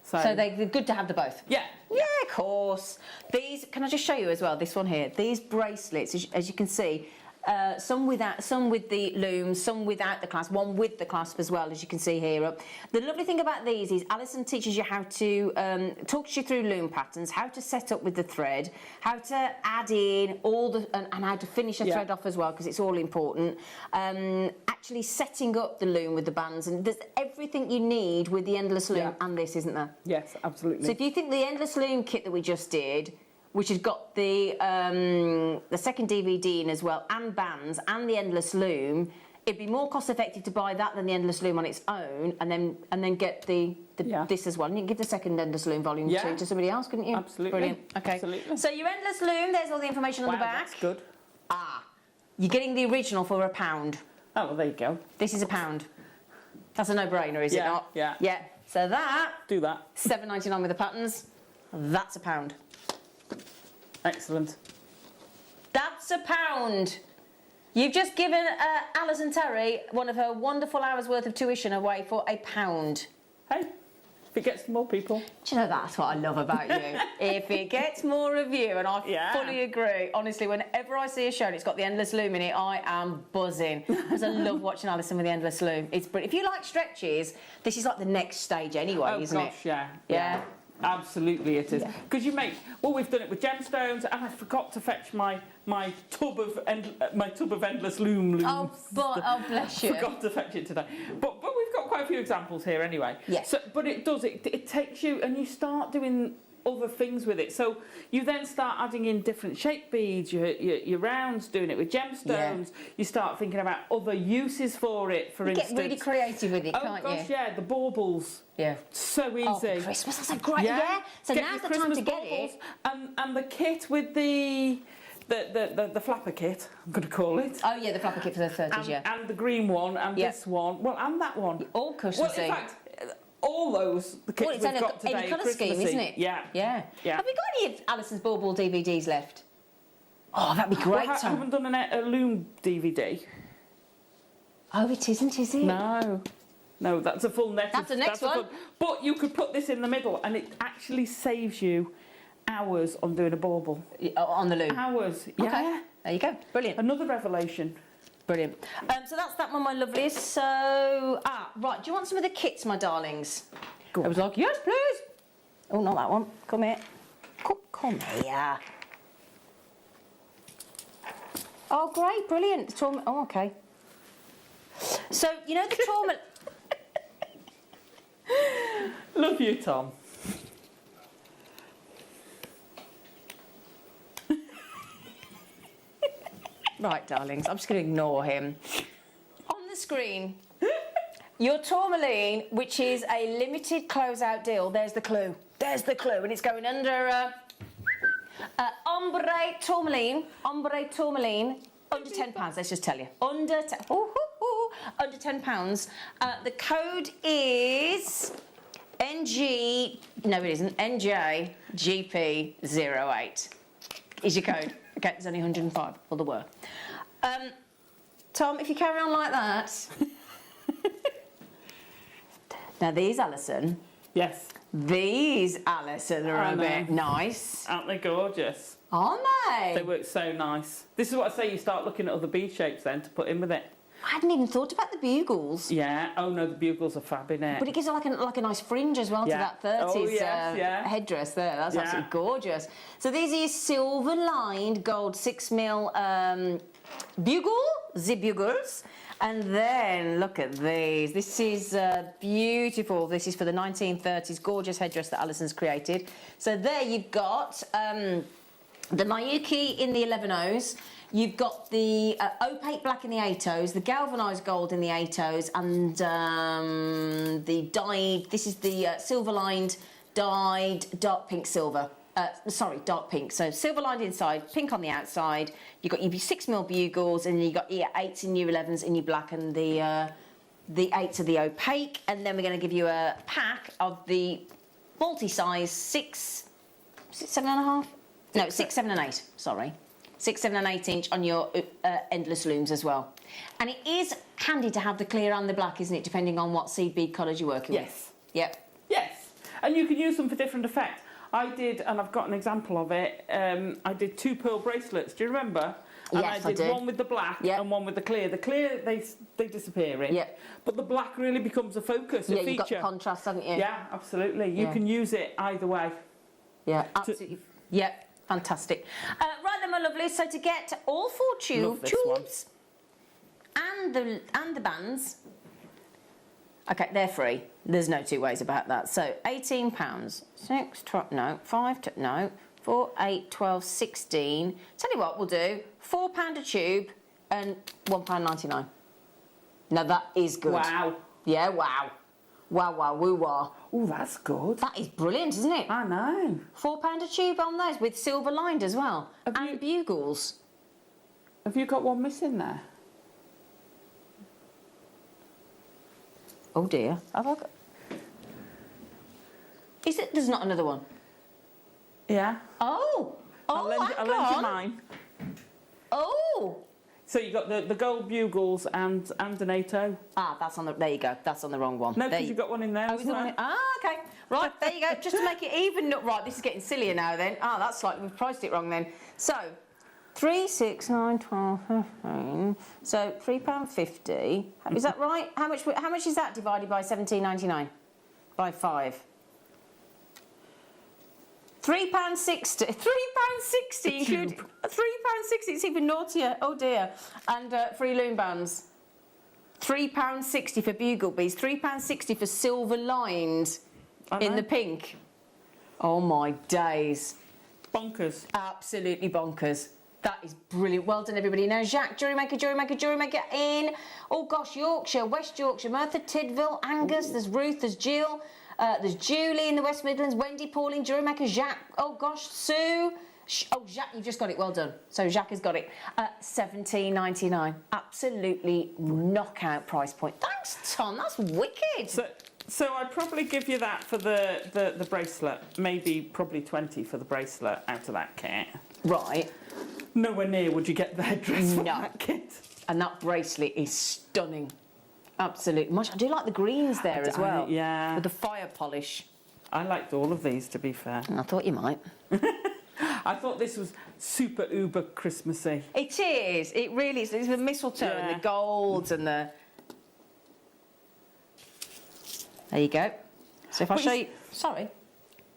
So they're good to have the both. Yeah. Yeah, of course. These, can I just show you as well? This one here. These bracelets, as you can see, some with the loom, some without the clasp, one with the clasp as well, as you can see here. The lovely thing about these is Alison teaches you how to, talks you through loom patterns, how to set up with the thread, how to add in all the, and how to finish a thread off as well, because it's all important. Actually setting up the loom with the bands, and there's everything you need with the Endless Loom and this, isn't there? Yes, absolutely. So if you think the Endless Loom kit that we just did, which has got the second DVD in as well, and bands, and the Endless Loom, it'd be more cost effective to buy that than the Endless Loom on its own, and then get this as well. And you can give the second Endless Loom volume 2 to somebody else, couldn't you? Absolutely. Brilliant. Okay. Absolutely. So your Endless Loom, there's all the information on the back. That's good. You're getting the original for £1. Oh, well, there you go. This is £1. That's a no-brainer, is it not? Yeah. Yeah. So that. Do that. £7.99 with the patterns. That's £1. Excellent. That's £1. You've just given Alison Terry one of her wonderful hours worth of tuition away for £1. Hey, if it gets more people. Do you know, that's what I love about you? If it gets more of you, and I fully agree. Honestly, whenever I see a show and it's got the Endless Loom in it, I am buzzing. Because I love watching Alison with the Endless Loom. It's brilliant. If you like stretches, this is like the next stage anyway, isn't it? Yeah. Absolutely it is. Because you make, well, we've done it with gemstones, and I forgot to fetch my tub of endless loom. Oh, bless you. Forgot to fetch it today. But we've got quite a few examples here anyway. Yes. So, but it takes you, and you start doing other things with it. So you then start adding in different shape beads, your rounds, doing it with gemstones. You start thinking about other uses for it, for instance. You get really creative with it, can't you? Oh gosh, yeah, the baubles. Yeah. So easy. Oh, for Christmas, that's a great, So get now's your the time Christmas to get baubles, it. And the kit with the flapper kit, I'm going to call it. Oh yeah, the flapper kit for the 30s, and the green one, and this one, well, and that one. All Christmassy. Well, in fact, all those the kits we've got today. Any colour scheme, isn't it? Yeah. Have we got any of Alison's bauble DVDs left? Oh, that'd be great. Well, I haven't done a loom DVD. Oh, it isn't, is it? No, that's a full net. That's the next one. But you could put this in the middle, and it actually saves you hours on doing a bauble. On the loom. Hours. Yeah. Okay. There you go. Brilliant. Another revelation. Brilliant. So that's that one, my lovelies. So, right, do you want some of the kits, my darlings? I was like, yes, please. Oh, not that one. Come here. Come here. Oh, great, brilliant. Trauma. Oh, okay. So, you know the trauma... Love you, Tom. Right, darlings, I'm just going to ignore him. On the screen, your tourmaline, which is a limited closeout deal. There's the clue. There's the clue, and it's going under ombre tourmaline, under £10. Let's just tell you, under £10. The code is NG. No, it isn't. NJGP08 is your code. Okay, there's only 105. Well, there were. Tom, if you carry on like that. Now, these, Alison. Yes. These, Alison, are a bit nice. Aren't they gorgeous? Aren't they? They work so nice. This is what I say, you start looking at other bead shapes then to put in with it. I hadn't even thought about the bugles. Yeah. Oh, no, the bugles are fab, innit? But it gives like a nice fringe as well to that 30s headdress there. That's absolutely gorgeous. So these are your silver-lined gold 6mm zip bugles. And then, look at these. This is beautiful. This is for the 1930s gorgeous headdress that Alison's created. So there you've got the Miyuki in the 11Os. You've got the opaque black in the 8Os, the galvanised gold in the 8Os, and the dyed, this is the silver-lined dyed dark pink silver. Dark pink. So silver-lined inside, pink on the outside. You've got your 6mm bugles, and you've got your 8s and your 11s in your black, and the 8s are the opaque. And then we're going to give you a pack of the multi-size 6, 7.5? No, 6, 7 and 8, sorry. 6, 7 and 8 inch on your endless looms as well. And it is handy to have the clear and the black, isn't it, depending on what seed bead colours you're working with? Yep. Yes, and you can use them for different effects. I did, and I've got an example of it, I did 2 pearl bracelets, do you remember? And yes, I did one with the black and one with the clear. The clear, they disappear in, but the black really becomes a focus, a feature. You've got the contrast, haven't you? Yeah, absolutely. You can use it either way. Yeah, absolutely. Yep. Fantastic. Right then, my lovely. So to get all 4 tubes and the bands, okay, they're free. There's no two ways about that. So £18, 6, 12, no, 5, no, 4, 8, 12, 16. Tell you what, we'll do £4 a tube and £1.99. Now that is good. Wow. Yeah, wow. Wow, wow, woo, wah. Oh, that's good. That is brilliant, isn't it? I know. £4 a tube on those with silver lined as well. And bugles. Have you got one missing there? Oh dear. Have I got... Is it? There's not another one? Yeah. Oh! I'll lend you mine. Oh! So you got the gold bugles and an 8O. Ah, that's on the... There you go. That's on the wrong one. No, because you've got one in there as well. Ah, OK. Right, there you go. Just to make it even... Right, this is getting sillier now then. Ah, that's like... We've priced it wrong then. So, 3, 6, 9, 12, 15... So, £3.50. Is that right? How much is that divided by £17.99? By 5? £3.60. £3.60 include £3.60. It's even naughtier. Oh dear. And free loom bands. £3.60 for bugle beads. £3.60 for silver lined in the pink. Oh my days. Bonkers. Absolutely bonkers. That is brilliant. Well done, everybody. Now, Jacques, Jewellery Maker in, oh gosh, Yorkshire, West Yorkshire, Merthyr Tydfil, Angus, there's Ruth, there's Jill, there's Julie in the West Midlands, Wendy, Pauline, Jewellery Maker, Jacques, oh gosh, Sue. Oh, Jacques, you've just got it. Well done. So Jacques has got it. £17.99. Absolutely knockout price point. Thanks, Tom. That's wicked. So I'd probably give you that for the bracelet. Maybe probably 20 for the bracelet out of that kit. Right. Nowhere near would you get the headdress from that kit. And that bracelet is stunning. Absolutely. I do like the greens there as well. Yeah. With the fire polish. I liked all of these, to be fair. I thought you might. I thought this was super uber Christmassy. It is. It really is. It's the mistletoe and the golds and the... There you go. So if I show you... Sorry. I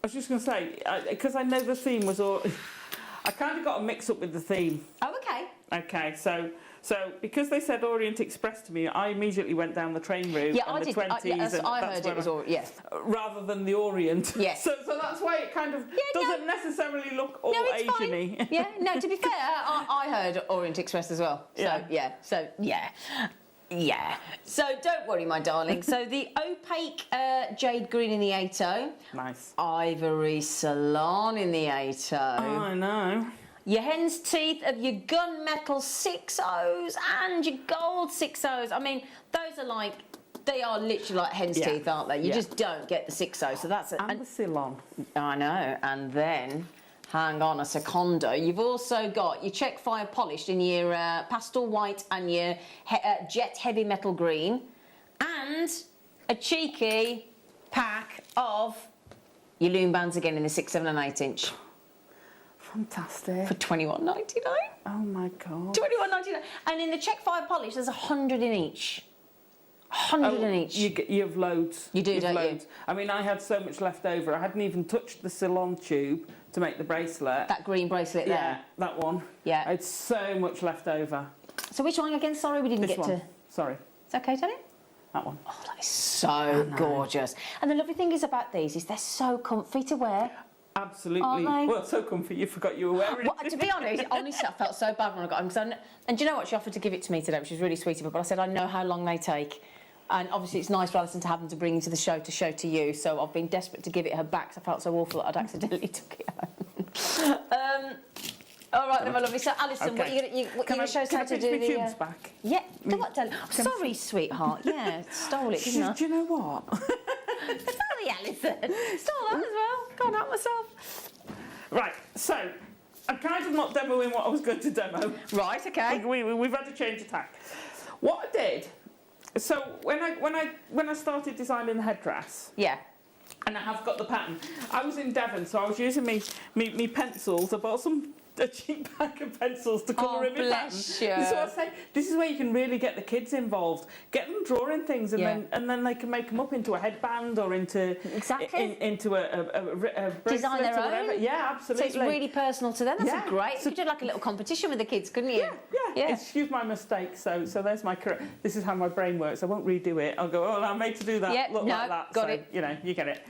was just going to say, because I know the theme was all... I kind of got a mix up with the theme. Oh, okay. Okay, so because they said Orient Express to me, I immediately went down the train route and the 20s. I heard it was Orient, yes. Rather than the Orient. Yes. So that's why it kind of doesn't necessarily look all Asian-y. Yeah, no, to be fair, I heard Orient Express as well. So, yeah. So don't worry, my darling. So the opaque jade green in the 80. Nice. Ivory salon in the 80. Oh, I know. Your hen's teeth of your gunmetal 6Os and your gold 6Os. I mean, those are like, they are literally like hen's teeth, aren't they? You just don't get the 6O. So that's and the salon. I know. And then, hang on a secondo, you've also got your check fire polished in your pastel white and your jet heavy metal green, and a cheeky pack of your loom bands again in the 6, 7 and 8 inch. Fantastic. For $21.99. Oh my God. $21.99. And in the check fire polish, there's 100 in each. 100 in each. You have loads. You do, don't loads. you? I mean, I had so much left over. I hadn't even touched the salon tube to make the bracelet. That green bracelet there. Yeah, that one. Yeah. I had so much left over. So which one again? Sorry, we didn't This get one. to... Sorry. It's okay, Tony? That one. Oh, that is so gorgeous. And the lovely thing is about these is they're so comfy to wear. Absolutely. Aren't they? Well, so comfy, you forgot you were wearing Well, to be honest, honestly, I felt so bad when I got them. And do you know what? She offered to give it to me today, which was really sweet of her. But I said, I know how long they take. And obviously, it's nice for Alison to have them to bring into the show to show to you. So I've been desperate to give it her back. So I felt so awful that I'd accidentally took it home. All right, then, my lovely. So, Alison, what are you going to show us how to do the... tubes back? Yeah. Do what, darling? Oh, sorry, sweetheart. Yeah, stole it, didn't I? Do you know what? Sorry, Alison. Stole that as well. Can't help myself. Right, so I'm kind of not demoing what I was going to demo. Right, okay. We've had to change the tack. What I did, so when I started designing the headdress, and I have got the pattern, I was in Devon, so I was using me pencils. I bought a cheap pack of pencils to colour in my pattern. So I say, this is where you can really get the kids involved. Get them drawing things, and then they can make them up into a headband or into into a bracelet Design their or whatever. own. Yeah, absolutely. So it's really personal to them. That's great. So you could do like a little competition with the kids, couldn't you? Yeah. Excuse my mistake. So there's my correct. This is how my brain works. I won't redo it. I'll go. Oh, I'm made to do that. Look like that. Got it. You know, you get it.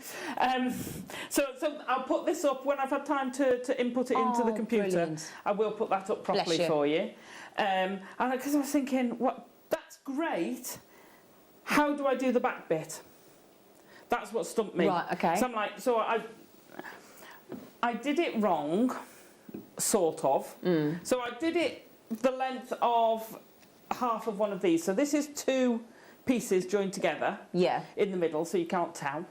So I'll put this up when I've had time to input it into the computer. Brilliant. I will put that up properly for you. And because I was thinking, that's great. How do I do the back bit? That's what stumped me. Right. Okay. So I'm like, I did it wrong, sort of. So I did it the length of half of one of these. So this is 2 pieces joined together. Yeah. In the middle, so you can't tell.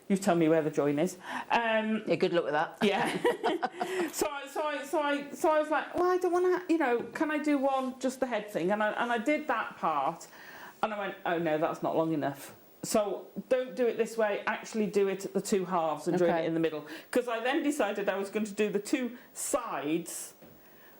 You tell me where the join is. Yeah, good luck with that. Yeah. So I was like, well, I don't want to, can I do one, just the head thing? And I did that part, and I went, oh no, that's not long enough. So don't do it this way, actually do it at the 2 halves and join it in the middle. Because I then decided I was going to do the 2 sides,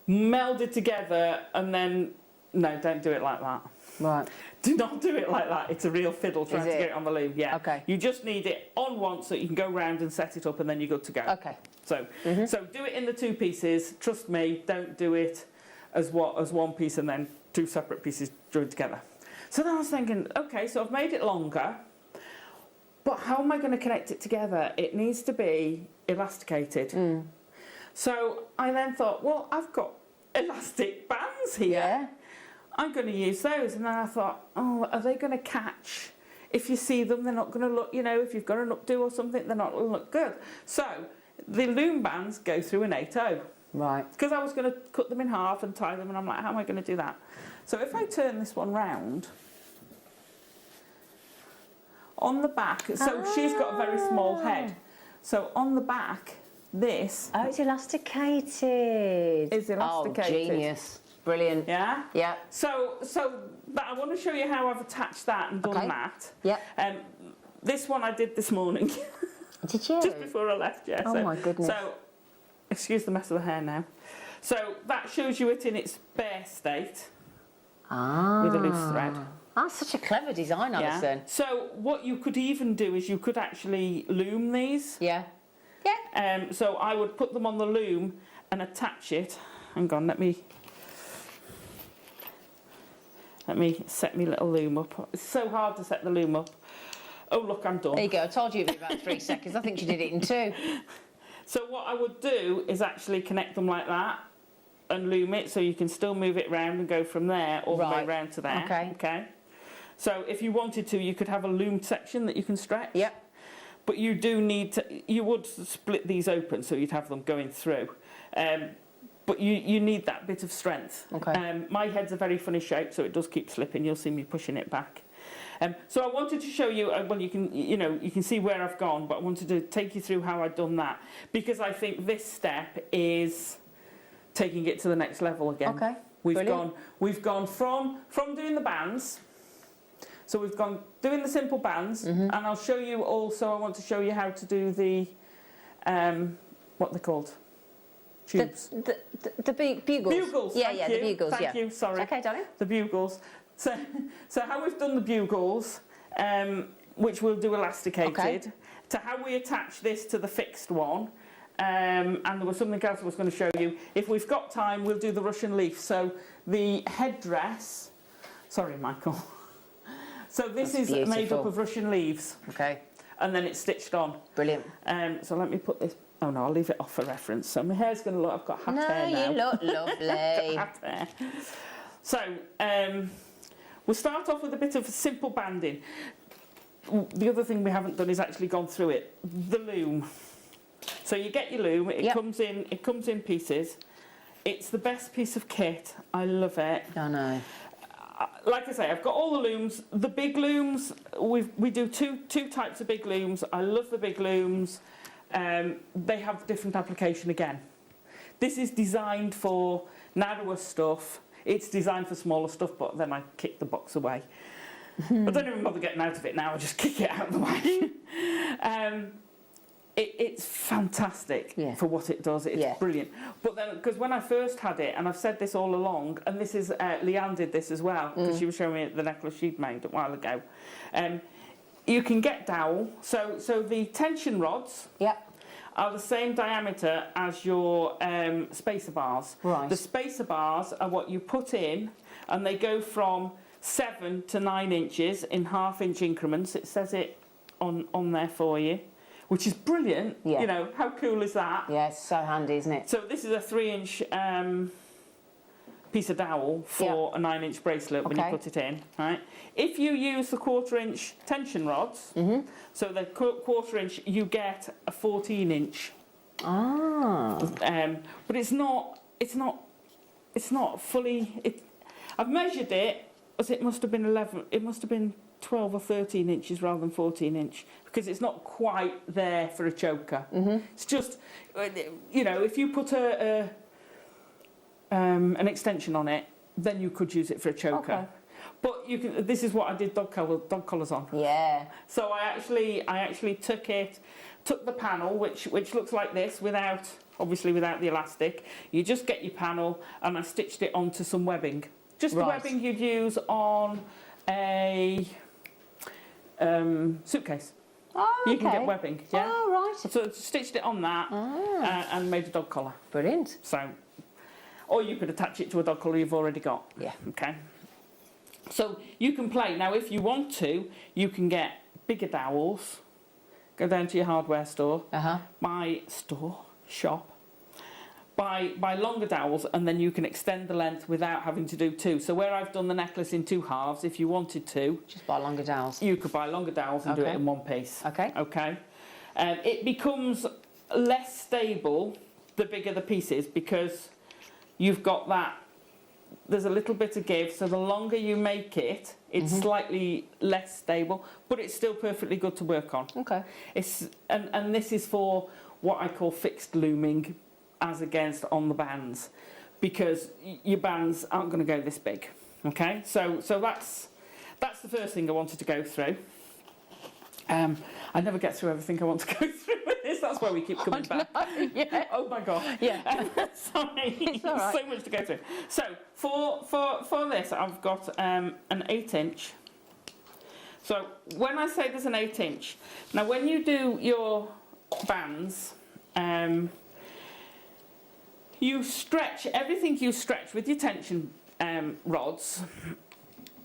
meld it together, and then, no, don't do it like that. Right. Do not do it like that. It's a real fiddle trying to get it on the loom. Yeah. Okay. You just need it on once so you can go round and set it up and then you're good to go. Okay. So, so do it in the 2 pieces. Trust me, don't do it as one piece and then 2 separate pieces joined together. So then I was thinking, okay, so I've made it longer, but how am I going to connect it together? It needs to be elasticated. So I then thought, well, I've got elastic bands here. Yeah. I'm going to use those. And then I thought, oh, are they going to catch? If you see them, they're not going to look, you know, if you've got an updo or something, they're not going to look good. So the loom bands go through an 8/0. Right. Because I was going to cut them in half and tie them, and I'm like, how am I going to do that? So if I turn this one round, on the back, so she's got a very small head. So on the back, this... Oh, it's elasticated. Is elasticated. Oh, genius. Brilliant. Yeah? Yeah. So that, I want to show you how I've attached that and done that. Yeah. This one I did this morning. Did you? Just before I left, yeah. Oh, so, my goodness. So, excuse the mess of the hair now. So that shows you it in its bare state. Ah. With a loose thread. That's such a clever design, Alison. So what you could even do is you could actually loom these. Yeah. Yeah. So I would put them on the loom and attach it. Hang on, let me set my little loom up. It's so hard to set the loom up. Oh, look, I'm done. There you go. I told you it'd be about 3 seconds. I think you did it in 2. So what I would do is actually connect them like that and loom it so you can still move it round and go from there all the way round to there. Okay. Okay. So if you wanted to, you could have a loomed section that you can stretch. Yep. But you do need to, you would split these open so you'd have them going through. But you need that bit of strength. Okay. My head's a very funny shape, so it does keep slipping. You'll see me pushing it back. So I wanted to show you, well, you can see where I've gone, but I wanted to take you through how I've done that because I think this step is taking it to the next level again. Okay. We've gone from doing the bands. So we've gone doing the simple bands, and I'll show you also. I want to show you how to do the what they're called. Tubes. The bugles. Bugles. Yeah, thank yeah, you. the bugles. Thank you. Sorry. Okay, darling. The bugles. So how we've done the bugles, which we'll do elasticated, to how we attach this to the fixed one, and there was something else I was going to show you. If we've got time, we'll do the Russian leaf. So the headdress. Sorry, Michael. So this is made up of Russian leaves. Okay. And then it's stitched on. Brilliant. So let me put this. Oh no, I'll leave it off for reference. So my hair's going to look. I've got hat hair now. No, you look lovely. Hat hair. So we'll start off with a bit of simple banding. The other thing we haven't done is actually gone through it. The loom. So you get your loom. It comes in. It comes in pieces. It's the best piece of kit. I love it. I know. Like I say, I've got all the looms. The big looms, we do two types of big looms. I love the big looms. They have different application again. This is designed for narrower stuff. It's designed for smaller stuff, but then I kick the box away. I don't even bother getting out of it now. I just kick it out of the way. It's fantastic for what it does. It's brilliant. But then, because when I first had it, and I've said this all along, and this is Leanne did this as well, because she was showing me the necklace she'd made a while ago. You can get dowel. So the tension rods are the same diameter as your spacer bars. Right. The spacer bars are what you put in, and they go from 7 to 9 inches in half-inch increments. It says it on there for you. Which is brilliant. Yeah. You know, how cool is that? Yeah, it's so handy, isn't it? So this is a 3-inch piece of dowel for a 9-inch bracelet when you put it in, right? If you use the 1/4-inch tension rods, so the 1/4-inch, you get a 14-inch. Ah. But it's not fully. I've measured it, as it must have been 11. It must have been 12 or 13 inches rather than 14-inch because it's not quite there for a choker. It's just, you know, if you put an extension on it, then you could use it for a choker. Okay. But you can. This is what I did dog collars on. Yeah. So I actually took the panel, which looks like this, obviously without the elastic. You just get your panel, and I stitched it onto some webbing. Just the webbing you'd use on a suitcase. Oh, okay. You can get webbing, yeah. Oh, right. So stitched it on that and made a dog collar. Brilliant. So, or you could attach it to a dog collar you've already got. Yeah. Okay. So you can play. Now, if you want to, you can get bigger dowels. Go down to your hardware store, shop, buy longer dowels, and then you can extend the length without having to do two. So where I've done the necklace in 2 halves, if you wanted to, just buy longer dowels. You could buy longer dowels and do it in 1 piece. Okay. Okay. It becomes less stable the bigger the piece is, because you've got that. There's a little bit of give, so the longer you make it, it's slightly less stable, but it's still perfectly good to work on. Okay. And this is for what I call fixed looming, as against on the bands, because your bands aren't going to go this big. Okay, so that's the first thing I wanted to go through. I never get through everything I want to go through with this. That's why we keep coming back. Yeah. Oh my god. Yeah. Sorry. It's all right. So much to go through. So for this, I've got an 8-inch. So when I say there's an 8-inch, now when you do your bands, you stretch everything. You stretch with your tension rods,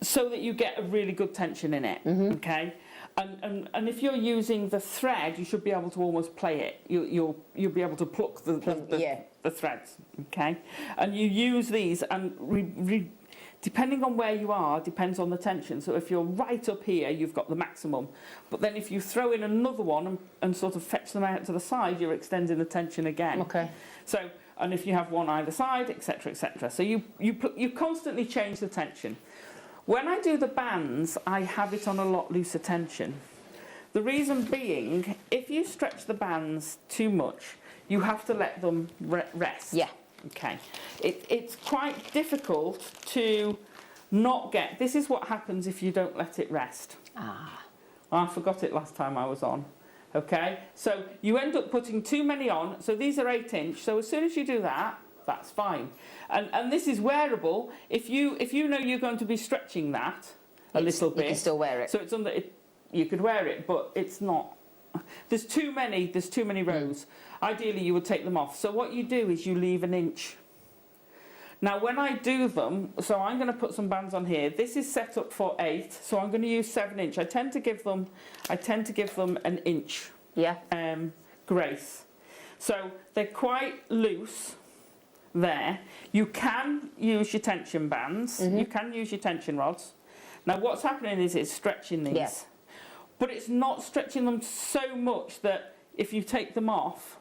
so that you get a really good tension in it. Okay. And if you're using the thread, you should be able to almost play it. You'll be able to pluck the threads, okay? And you use these, and depending on where you are, depends on the tension. So if you're right up here, you've got the maximum. But then if you throw in another one and sort of fetch them out to the side, you're extending the tension again. Okay. So, and if you have one either side, etc., etc. So you constantly change the tension. When I do the bands, I have it on a lot looser tension. The reason being, if you stretch the bands too much, you have to let them rest. Yeah. Okay. It's quite difficult to not get... This is what happens if you don't let it rest. I forgot it last time I was on. Okay? So you end up putting too many on. So these are 8-inch. So as soon as you do that, that's fine. And this is wearable. If you know you're going to be stretching that a little bit, you can still wear it. So it's under it. You could wear it, but it's not. There's too many rows. Ideally, you would take them off. So what you do is you leave an inch. Now, when I do them, so I'm going to put some bands on here. This is set up for 8, so I'm going to use 7-inch. I tend to give them an inch. Yeah. Grace. So they're quite loose. There, you can use your tension bands, you can use your tension rods. Now what's happening is it's stretching these, but it's not stretching them so much that if you take them off,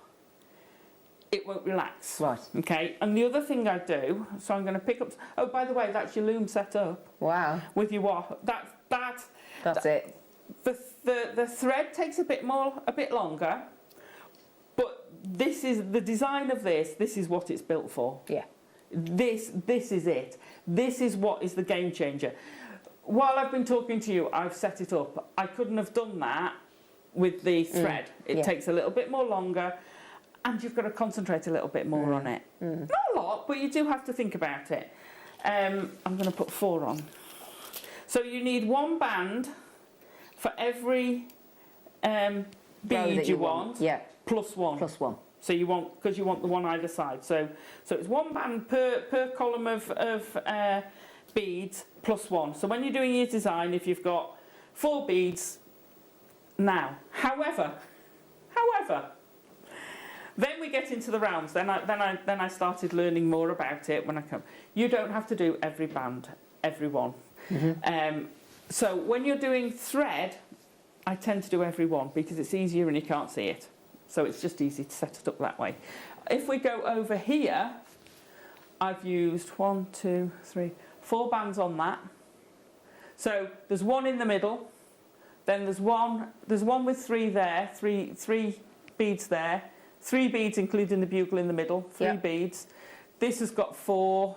it won't relax. Right. Okay, and the other thing I do, so I'm going to pick up, oh by the way, that's your loom set up. Wow. With your what? That's it. The thread takes a bit longer. But this is the design of this. This is what it's built for. Yeah. This is it. This is what is the game changer. While I've been talking to you, I've set it up. I couldn't have done that with the thread. It takes a little bit more longer, and you've got to concentrate a little bit more on it. Not a lot, but you do have to think about it. I'm going to put 4 on. So you need 1 band for every bead you want. Yeah. Plus 1. Plus 1. So you want, because you want the one either side. So it's 1 band per column of beads plus 1. So when you're doing your design, if you've got 4 beads, now. However, then we get into the rounds. Then I started learning more about it when I come. You don't have to do every band, every one. So when you're doing thread, I tend to do every one because it's easier and you can't see it. So it's just easy to set it up that way. If we go over here, I've used 1, 2, 3, 4 bands on that. So there's 1 in the middle, then there's one with 3 there, three beads there, 3 beads including the bugle in the middle, 3 beads. This has got 4,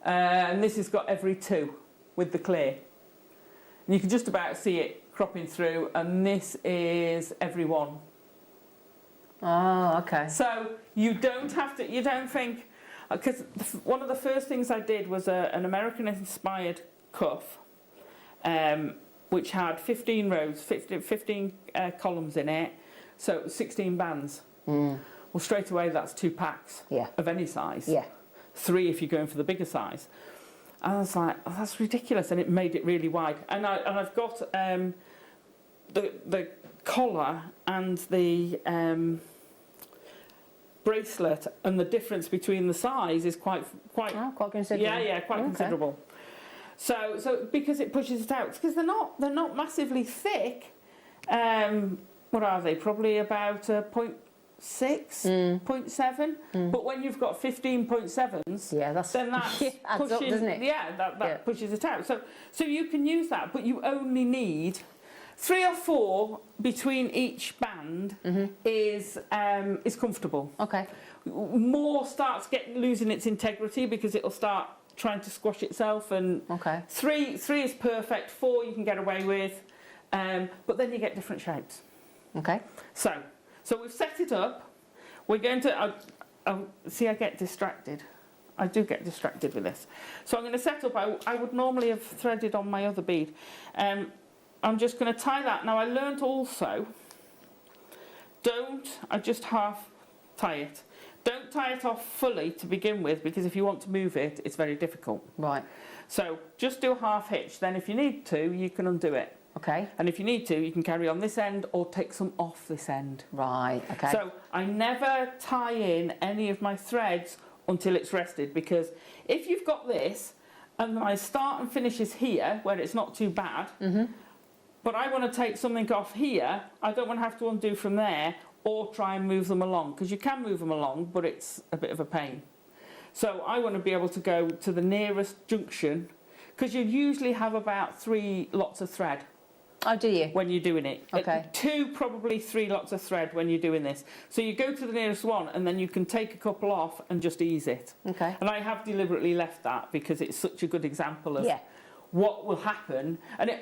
and this has got every 2 with the clear. And you can just about see it cropping through, and this is every 1. Oh, okay. So you don't have to, you don't think, because one of the first things I did was an American-inspired cuff, which had 15 rows, 15 columns in it, so 16 bands. Well, straight away that's 2 packs of any size. 3 if you're going for the bigger size. And I was like, oh, that's ridiculous, and it made it really wide. And I've got the collar and the bracelet, and the difference between the size is quite considerable. Yeah, quite considerable. So because it pushes it out, because they're not massively thick. What are they? Probably about 0.6, 0.7. But when you've got 15.7s, then that's adds up, doesn't it? That pushes it out. So you can use that, but you only need 3 or 4 between each band is comfortable. Okay. More starts losing its integrity because it'll start trying to squash itself, and 3 is perfect. 4 you can get away with, but then you get different shapes. Okay. So we've set it up. We're going to see. I get distracted. I do get distracted with this. So I'm going to set up. I would normally have threaded on my other bead. I'm just going to tie that. Now I learnt also, I just half tie it. Don't tie it off fully to begin with, because if you want to move it, it's very difficult. Right. So just do a half hitch. Then if you need to, you can undo it. Okay. And if you need to, you can carry on this end or take some off this end. Right, okay. So I never tie in any of my threads until it's rested, because if you've got this and my start and finish is here, where it's not too bad, but I want to take something off here, I don't want to have to undo from there or try and move them along, because you can move them along, but it's a bit of a pain. So I want to be able to go to the nearest junction, because you usually have about 3 lots of thread. Oh, do you? When you're doing it. Okay. 2, probably 3 lots of thread when you're doing this. So you go to the nearest one, and then you can take a couple off and just ease it. Okay. And I have deliberately left that because it's such a good example of what will happen. And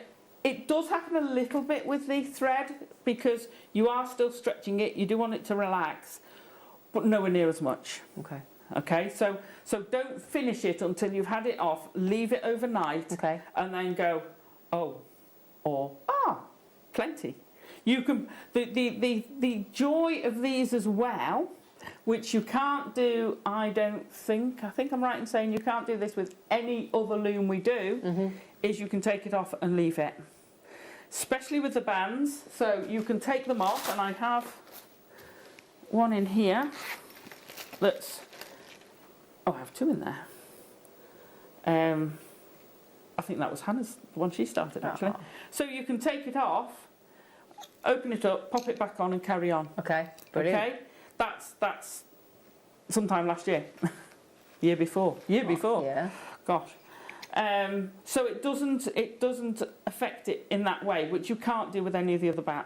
it does happen a little bit with the thread, because you are still stretching it. You do want it to relax, but nowhere near as much. Okay. Okay, so don't finish it until you've had it off. Leave it overnight. Okay. And then go, oh, or plenty. You can the joy of these as well, which you can't do. I think I'm right in saying you can't do this with any other loom we do. Is you can take it off and leave it, especially with the bands. So you can take them off, and I have one in here that's. Oh, I have 2 in there. I think that was Hannah's, the one she started actually. So you can take it off, open it up, pop it back on, and carry on. Okay, brilliant. Okay, that's sometime last year, year before. Yeah. Gosh. So it doesn't affect it in that way, which you can't do with any of the other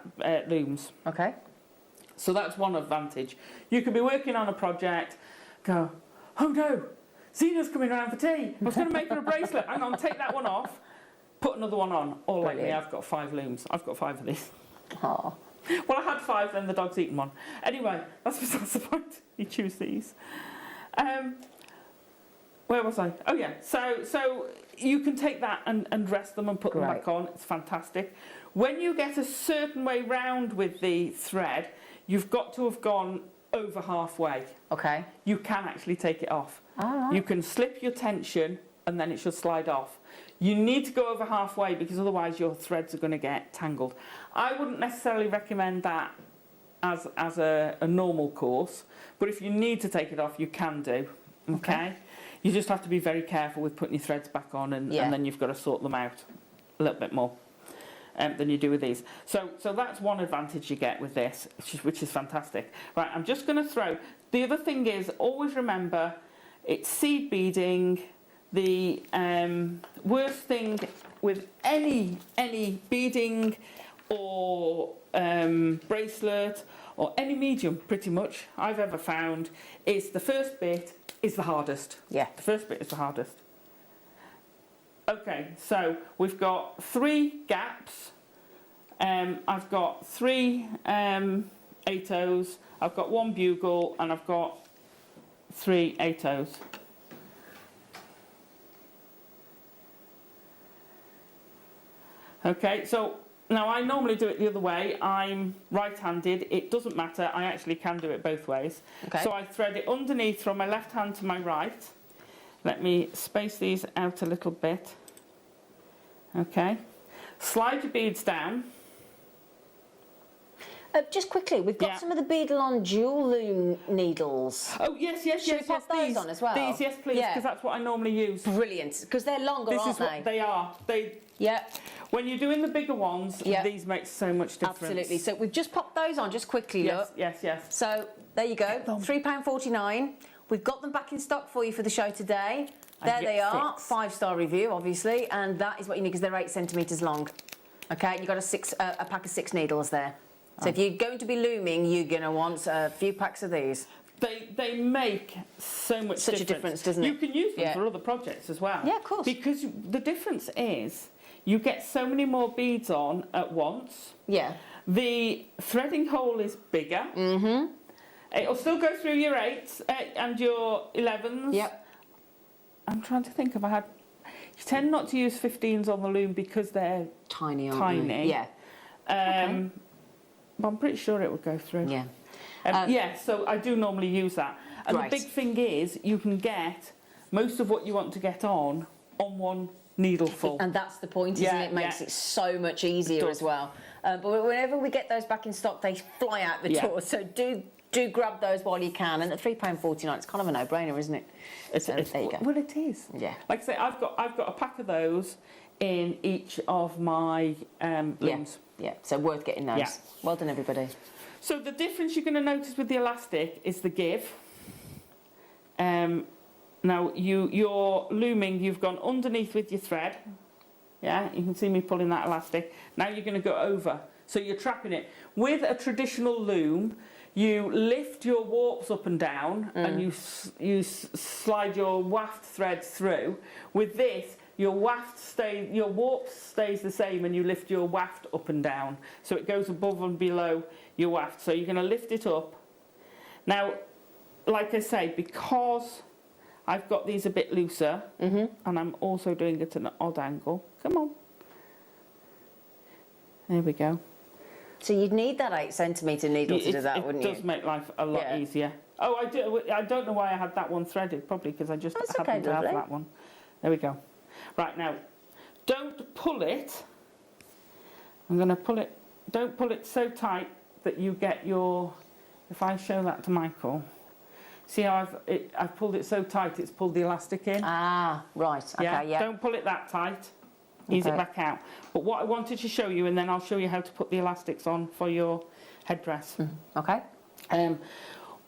looms. Okay. So that's one advantage. You could be working on a project, go, oh no, Zena's coming around for tea. I was going to make her a bracelet. Hang on, take that one off, put another one on. Or like me, I've got 5 looms. I've got 5 of these. Oh. Well, I had 5, then the dog's eaten one. Anyway, that's besides the point. You choose these. Where was I? Oh yeah. So you can take that and rest them and put them back on. It's fantastic. When you get a certain way round with the thread, you've got to have gone over halfway. Okay. You can actually take it off. You can slip your tension and then it should slide off. You need to go over halfway, because otherwise your threads are going to get tangled. I wouldn't necessarily recommend that as a normal course, but if you need to take it off, you can do. Okay? You just have to be very careful with putting your threads back on, and then you've got to sort them out a little bit more than you do with these. So that's one advantage you get with this, which is fantastic. Right, I'm just going to throw. The other thing is, always remember, it's seed beading. The worst thing with any beading or bracelet or any medium, pretty much, I've ever found, is the first bit is the hardest. Yeah. The first bit is the hardest. Okay, so we've got 3 gaps. I've got 3 8/0s. I've got 1 bugle, and I've got 3 8/0s. Okay, so now I normally do it the other way. I'm right-handed. It doesn't matter. I actually can do it both ways. Okay. So I thread it underneath from my left hand to my right. Let me space these out a little bit. Okay. Slide your beads down. Just quickly, we've got some of the beadle on jewel loom needles. Oh, yes, Should we pop those these, on as well? These, yes, please, because that's what I normally use. Brilliant, because they're longer, This aren't is what they? they are. When you're doing the bigger ones, these make so much difference. Absolutely. So we've just popped those on, just quickly, look. Yes. So there you go, £3.49. We've got them back in stock for you for the show today. There they are, 5-star review, obviously, and that is what you need because they're 8 centimetres long. Okay, you've got a pack of 6 needles there. So if you're going to be looming, you're going to want a few packs of these. They make so much Such a difference, doesn't it? You can use them for other projects as well. Yeah, of course. Because the difference is you get so many more beads on at once. Yeah. The threading hole is bigger. Mm-hmm. It'll still go through your 8s and your 11s. Yep. I'm trying to think if I had... You tend not to use 15s on the loom because they're tiny, aren't they? Yeah. Okay. But I'm pretty sure it would go through. Yeah. Yeah, so I do normally use that. And the big thing is you can get most of what you want to get on one needle full. And that's the point, isn't it? It makes it so much easier as well. But whenever we get those back in stock, they fly out the door. So do grab those while you can. And at £3.49, it's kind of a no-brainer, isn't it? There you go. Well, it is. Yeah. Like I say, I've got a pack of those in each of my looms. Yeah, so worth getting those. Yeah. Well done, everybody. So the difference you're going to notice with the elastic is the give. Now, you're looming, you've gone underneath with your thread. Yeah, you can see me pulling that elastic. Now you're going to go over. So you're trapping it. With a traditional loom, you lift your warps up and down and you slide your waft thread through. With this, your warp stays the same and you lift your waft up and down. So it goes above and below your waft. So you're going to lift it up. Now, like I say, because I've got these a bit looser and I'm also doing it at an odd angle. Come on. There we go. So you'd need that 8 centimetre needle to do that, wouldn't you? It does make life a lot easier. Oh, I don't know why I had that one threaded, probably because I just happened to have that one. There we go. Right, now, don't pull it. I'm going to pull it. Don't pull it so tight that you get your... If I show that to Michael... See how I've pulled it so tight it's pulled the elastic in? Ah, right. Okay, yeah. Don't pull it that tight. Ease it back out. But what I wanted to show you, and then I'll show you how to put the elastics on for your headdress. Okay.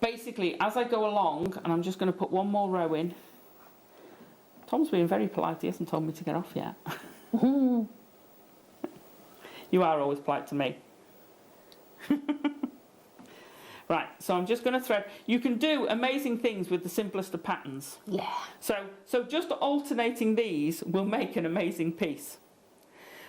Basically, as I go along, and I'm just going to put one more row in. Tom's being very polite. He hasn't told me to get off yet. You are always polite to me. Right, so I'm just going to thread. You can do amazing things with the simplest of patterns. Yeah. So just alternating these will make an amazing piece.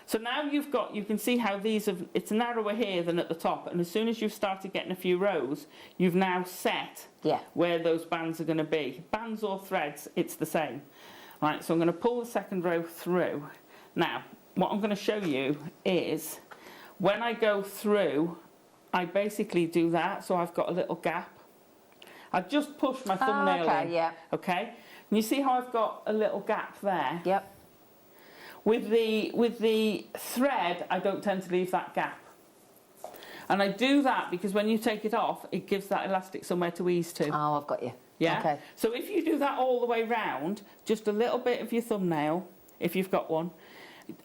So now you can see how it's narrower here than at the top, and as soon as you've started getting a few rows, you've now set where those bands are going to be. Bands or threads, it's the same. Right, so I'm going to pull the second row through. Now, what I'm going to show you is when I go through, I basically do that, so I've got a little gap. I just push my thumbnail in. Okay? And you see how I've got a little gap there? Yep. With the thread, I don't tend to leave that gap. And I do that because when you take it off, it gives that elastic somewhere to ease to. Oh, I've got you. Yeah? Okay. So if you do that all the way round, just a little bit of your thumbnail, if you've got one,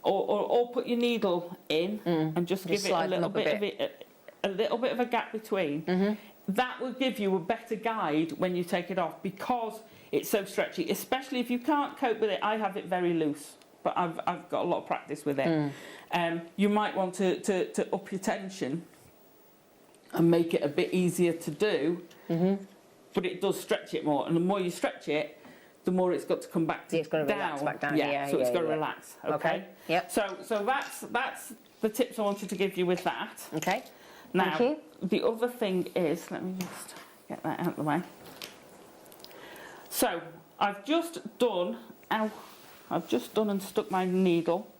or put your needle in and just give it a little bit of a gap between, that will give you a better guide when you take it off because it's so stretchy, especially if you can't cope with it. I have it very loose, but I've got a lot of practice with it. You might want to up your tension and make it a bit easier to do, but it does stretch it more, and the more you stretch it, the more it's got to come back it's got to relax back down. So it's got to relax. Okay. Yep. So that's the tips I wanted to give you with that. Okay. Now, the other thing is, let me just get that out of the way. So I've just done, and stuck my needle.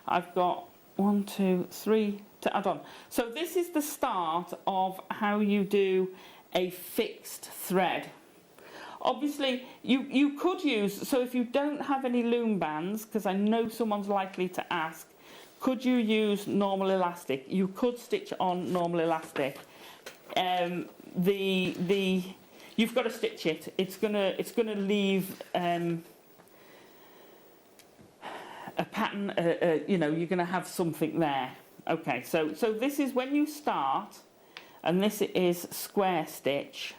I've got 1, 2, 3 to add on. So this is the start of how you do a fixed thread. Obviously, you could use, so if you don't have any loom bands, because I know someone's likely to ask, could you use normal elastic? You could stitch on normal elastic. You've got to stitch it. It's gonna leave a pattern. You know, you're gonna have something there. Okay, so this is when you start, and this is square stitch.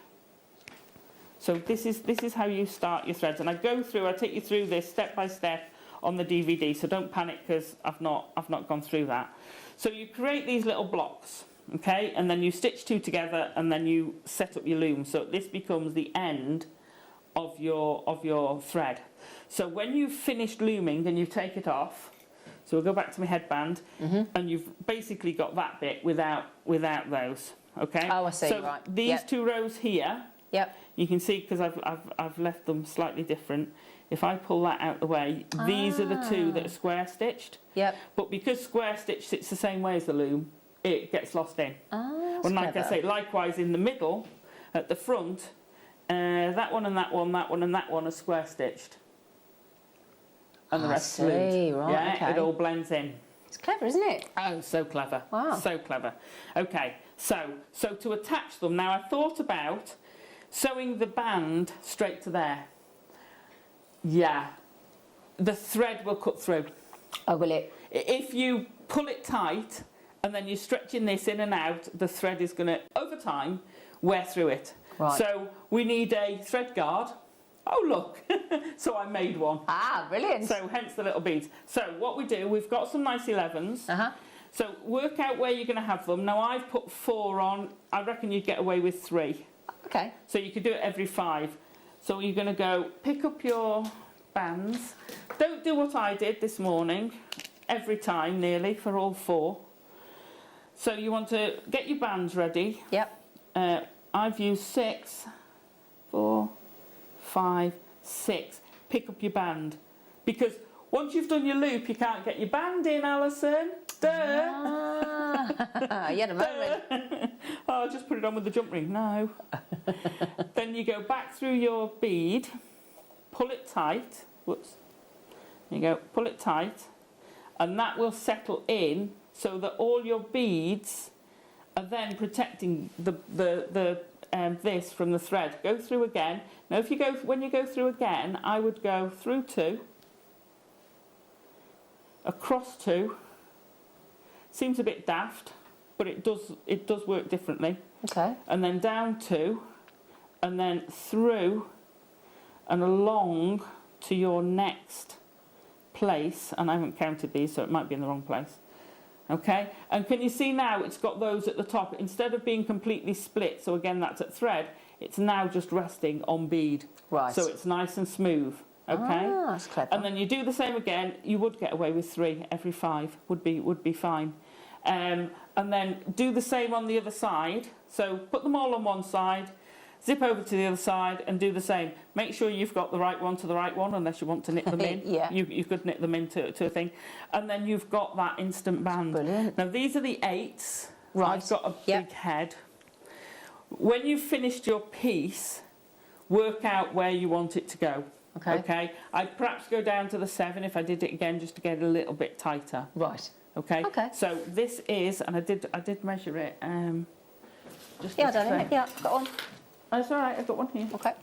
So this is how you start your threads, and I take you through this step by step on the DVD. So don't panic because I've not gone through that. So you create these little blocks, okay, and then you stitch 2 together, and then you set up your loom. So this becomes the end of your thread. So when you've finished looming and you take it off, so we'll go back to my headband, and you've basically got that bit without those, okay? Oh, I see. So right. these 2 rows here. Yep. You can see because I've left them slightly different. If I pull that out the way, these are the 2 that are square stitched. Yep. But because square stitch sits the same way as the loom, it gets lost in. That's And like clever. I say, likewise in the middle, at the front, that one and that one, that one and that one are square stitched. And the rest are loomed. Right, yeah, okay. it all blends in. It's clever, isn't it? Oh, so clever. Wow. So clever. Okay, so to attach them, now I thought about sewing the band straight to there. Yeah, the thread will cut through. Oh, will it? If you pull it tight and then you're stretching this in and out, the thread is going to, over time, wear through it. Right. So we need a thread guard. Oh, look. So I made one. Ah, brilliant. So hence the little beads. So what we do, we've got some nice 11s. So work out where you're going to have them. Now I've put 4 on. I reckon you'd get away with 3. Okay. So you could do it every 5. So you're going to go pick up your bands. Don't do what I did this morning, every time nearly, for all 4. So you want to get your bands ready. Yep. I've used 6, 4, 5, 6. Pick up your band. Because once you've done your loop, you can't get your band in, Alison. Duh. Ah, you had a moment. Oh, I'll just put it on with the jump ring. No. Then you go back through your bead, pull it tight. Whoops. There you go. Pull it tight. And that will settle in so that all your beads are then protecting this from the thread. Go through again. Now, when you go through again, I would go through 2, across 2. Seems a bit daft, but it does work differently. Okay. And then down 2, and then through and along to your next place. And I haven't counted these, so it might be in the wrong place. Okay, and can you see now it's got those at the top instead of being completely split? So again, that's at thread. It's now just resting on bead. Right. So it's nice and smooth. Okay. Ah, that's clever. And then you do the same again. You would get away with 3 every 5. Would be fine. And then do the same on the other side. So put them all on one side. Zip over to the other side and do the same. Make sure you've got the right one to the right one, unless you want to knit them in. Yeah. You could knit them into a thing. And then you've got that instant band. Brilliant. Now, these are the 8s. Right. I've got a big head. When you've finished your piece, work out where you want it to go. Okay. I'd perhaps go down to the 7 if I did it again, just to get a little bit tighter. Right. Okay. Okay. So this is, and I did measure it. Just Yeah, I don't know. Yeah, got one. That's all right. I've got one here. Okay.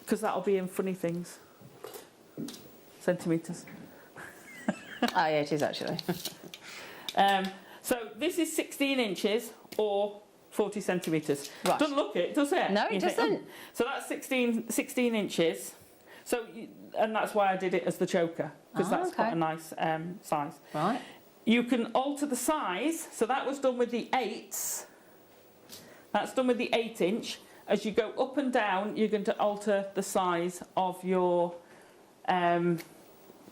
Because that'll be in funny things. Centimetres. Oh, yeah, it is actually. So this is 16 inches or 40 centimetres. Right. Doesn't look it, does it? No, it You think, doesn't. So that's 16 inches. So, and that's why I did it as the choker, because that's quite a nice size. Right. You can alter the size. So that was done with the 8s. That's done with the 8-inch. As you go up and down, you're going to alter the size of your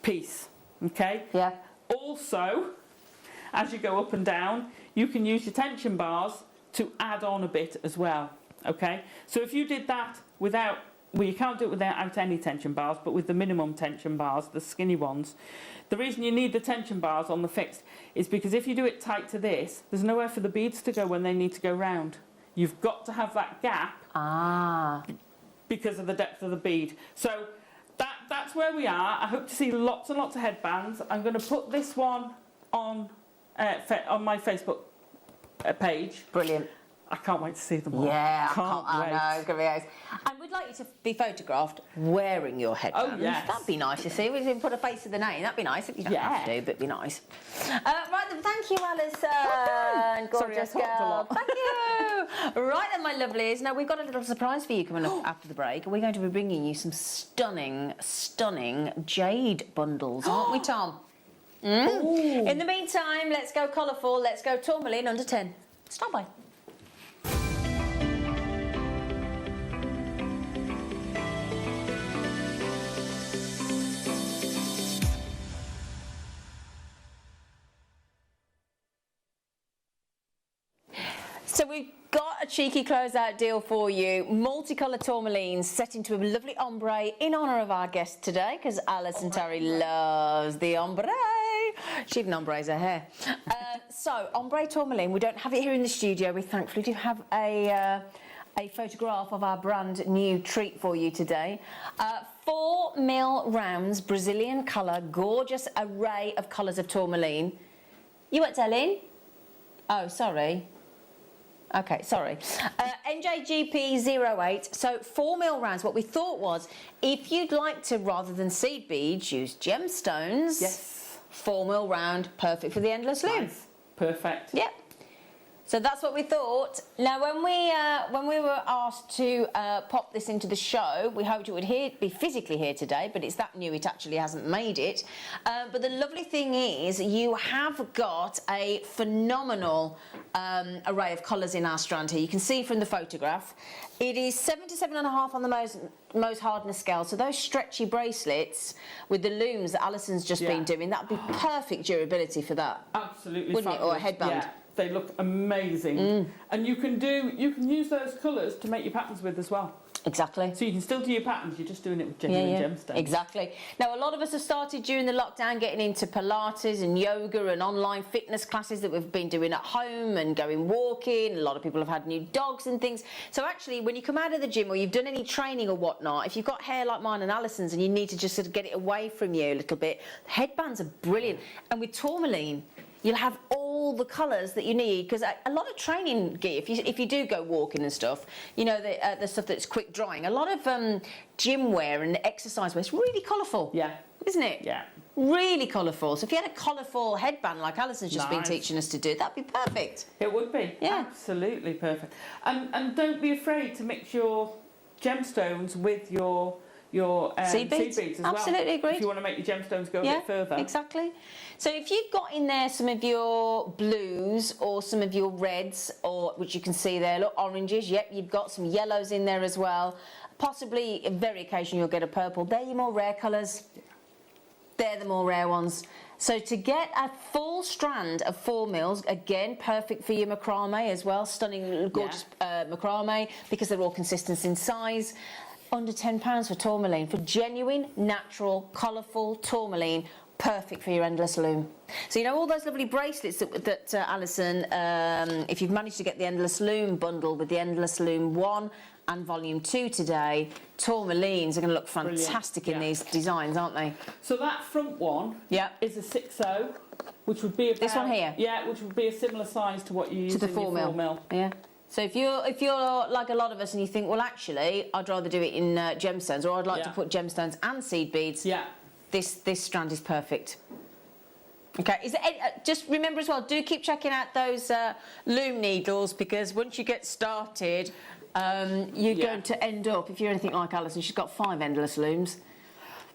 piece. Okay? Yeah. Also, as you go up and down, you can use your tension bars to add on a bit as well. Okay? So if you did that without well, you can't do it without any tension bars, but with the minimum tension bars, the skinny ones. The reason you need the tension bars on the fixed is because if you do it tight to this, there's nowhere for the beads to go when they need to go round. You've got to have that gap because of the depth of the bead. So that's where we are. I hope to see lots and lots of headbands. I'm going to put this one on my Facebook page. Brilliant. I can't wait to see them all. Yeah, I know, it's going to be nice. And we'd like you to be photographed wearing your headband. Oh, yes. That'd be nice, you see. We can put a face to the name. That'd be nice. You don't have to, but it'd be nice. Right then, thank you, Alison. Gorgeous Sorry, I talked a girl. lot. Thank you. Right then, my lovelies. Now, we've got a little surprise for you coming up after the break. We're going to be bringing you some stunning, stunning jade bundles, aren't we, Tom? In the meantime, let's go colourful. Let's go tourmaline under 10. Stand by. So we've got a cheeky closeout deal for you. Multicolour tourmalines set into a lovely ombre in honour of our guest today, because Alison Terry loves the ombre. She even ombres her hair. So, ombre tourmaline, we don't have it here in the studio. We thankfully do have a photograph of our brand new treat for you today. 4mm rounds, Brazilian colour, gorgeous array of colours of tourmaline. You weren't telling? Oh, sorry. Okay, sorry. NJGP08, so 4mm rounds. What we thought was, if you'd like to, rather than seed beads, use gemstones. Yes. 4mm round, perfect for the endless loom. Nice. Perfect. Yep. So that's what we thought. Now, when we were asked to pop this into the show, we hoped it would be physically here today, but it's that new it actually hasn't made it. But the lovely thing is, you have got a phenomenal array of colours in our strand here. You can see from the photograph. It is 7 to 7.5 on the most hardness scale. So those stretchy bracelets with the looms that Alison's just been doing, that would be perfect durability for that. Absolutely. Wouldn't it? Or a headband. Yeah. They look amazing. And you can use those colours to make your patterns with as well. Exactly. So you can still do your patterns, you're just doing it with genuine gemstones. Exactly. Now, a lot of us have started during the lockdown getting into Pilates and yoga and online fitness classes that we've been doing at home and going walking. A lot of people have had new dogs and things. So actually, when you come out of the gym or you've done any training or whatnot, if you've got hair like mine and Alison's and you need to just sort of get it away from you a little bit, headbands are brilliant. And with tourmaline, you'll have all the colours that you need, because a lot of training gear, if you do go walking and stuff, you know, the stuff that's quick drying, a lot of gym wear and exercise wear is really colourful. Yeah. Isn't it? Yeah. Really colourful. So if you had a colourful headband like Alison's just been teaching us to do, that'd be perfect. It would be. Yeah. Absolutely perfect. And don't be afraid to mix your gemstones with your seed beads as well. Absolutely agreed. If you want to make your gemstones go a bit further. Exactly. So if you've got in there some of your blues or some of your reds, or which you can see there, look, oranges, yep, you've got some yellows in there as well. Possibly, very occasionally, you'll get a purple. They're your more rare colours. They're the more rare ones. So to get a full strand of 4mm, again, perfect for your macrame as well. Stunning, gorgeous macrame, because they're all consistent in size. Under £10 for tourmaline, for genuine, natural, colourful tourmaline, perfect for your endless loom. So you know all those lovely bracelets that Alison, if you've managed to get the endless loom bundle with the endless loom 1 and volume 2 today, tourmalines are going to look fantastic in these designs, aren't they? So that front one is a 6/0, which would be about, this one here. Yeah, which would be a similar size to what you use to the in your 4mm. Yeah. So if you're like a lot of us and you think, well, actually, I'd rather do it in gemstones, or I'd like to put gemstones and seed beads. Yeah. This strand is perfect. Okay. Is there any, just remember as well, do keep checking out those loom needles, because once you get started, you're going to end up, if you're anything like Alison, she's got 5 endless looms.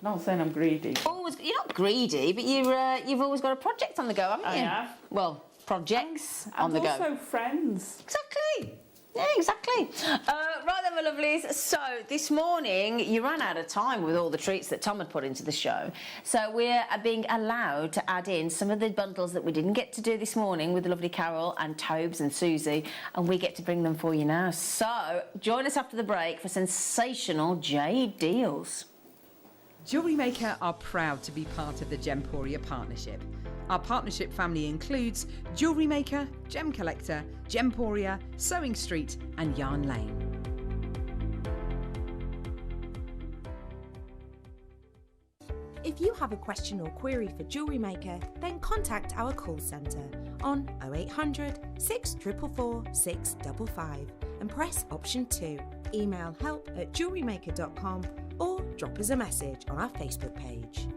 Not saying I'm greedy. You're not greedy, but you've always got a project on the go, haven't you? I have. Well, projects on the go. And also friends. Exactly. Yeah, exactly. Right then, my lovelies. So this morning you ran out of time with all the treats that Tom had put into the show. So we're being allowed to add in some of the bundles that we didn't get to do this morning with the lovely Carol and Tobes and Susie, and we get to bring them for you now. So join us after the break for sensational jade deals. Jewellery Maker are proud to be part of the Gemporia partnership. Our partnership family includes Jewellery Maker, Gem Collector, Gemporia, Sewing Street and Yarn Lane. If you have a question or query for Jewellery Maker, then contact our call centre on 0800 644 655 and press option 2. Email help@jewellerymaker.com or drop us a message on our Facebook page.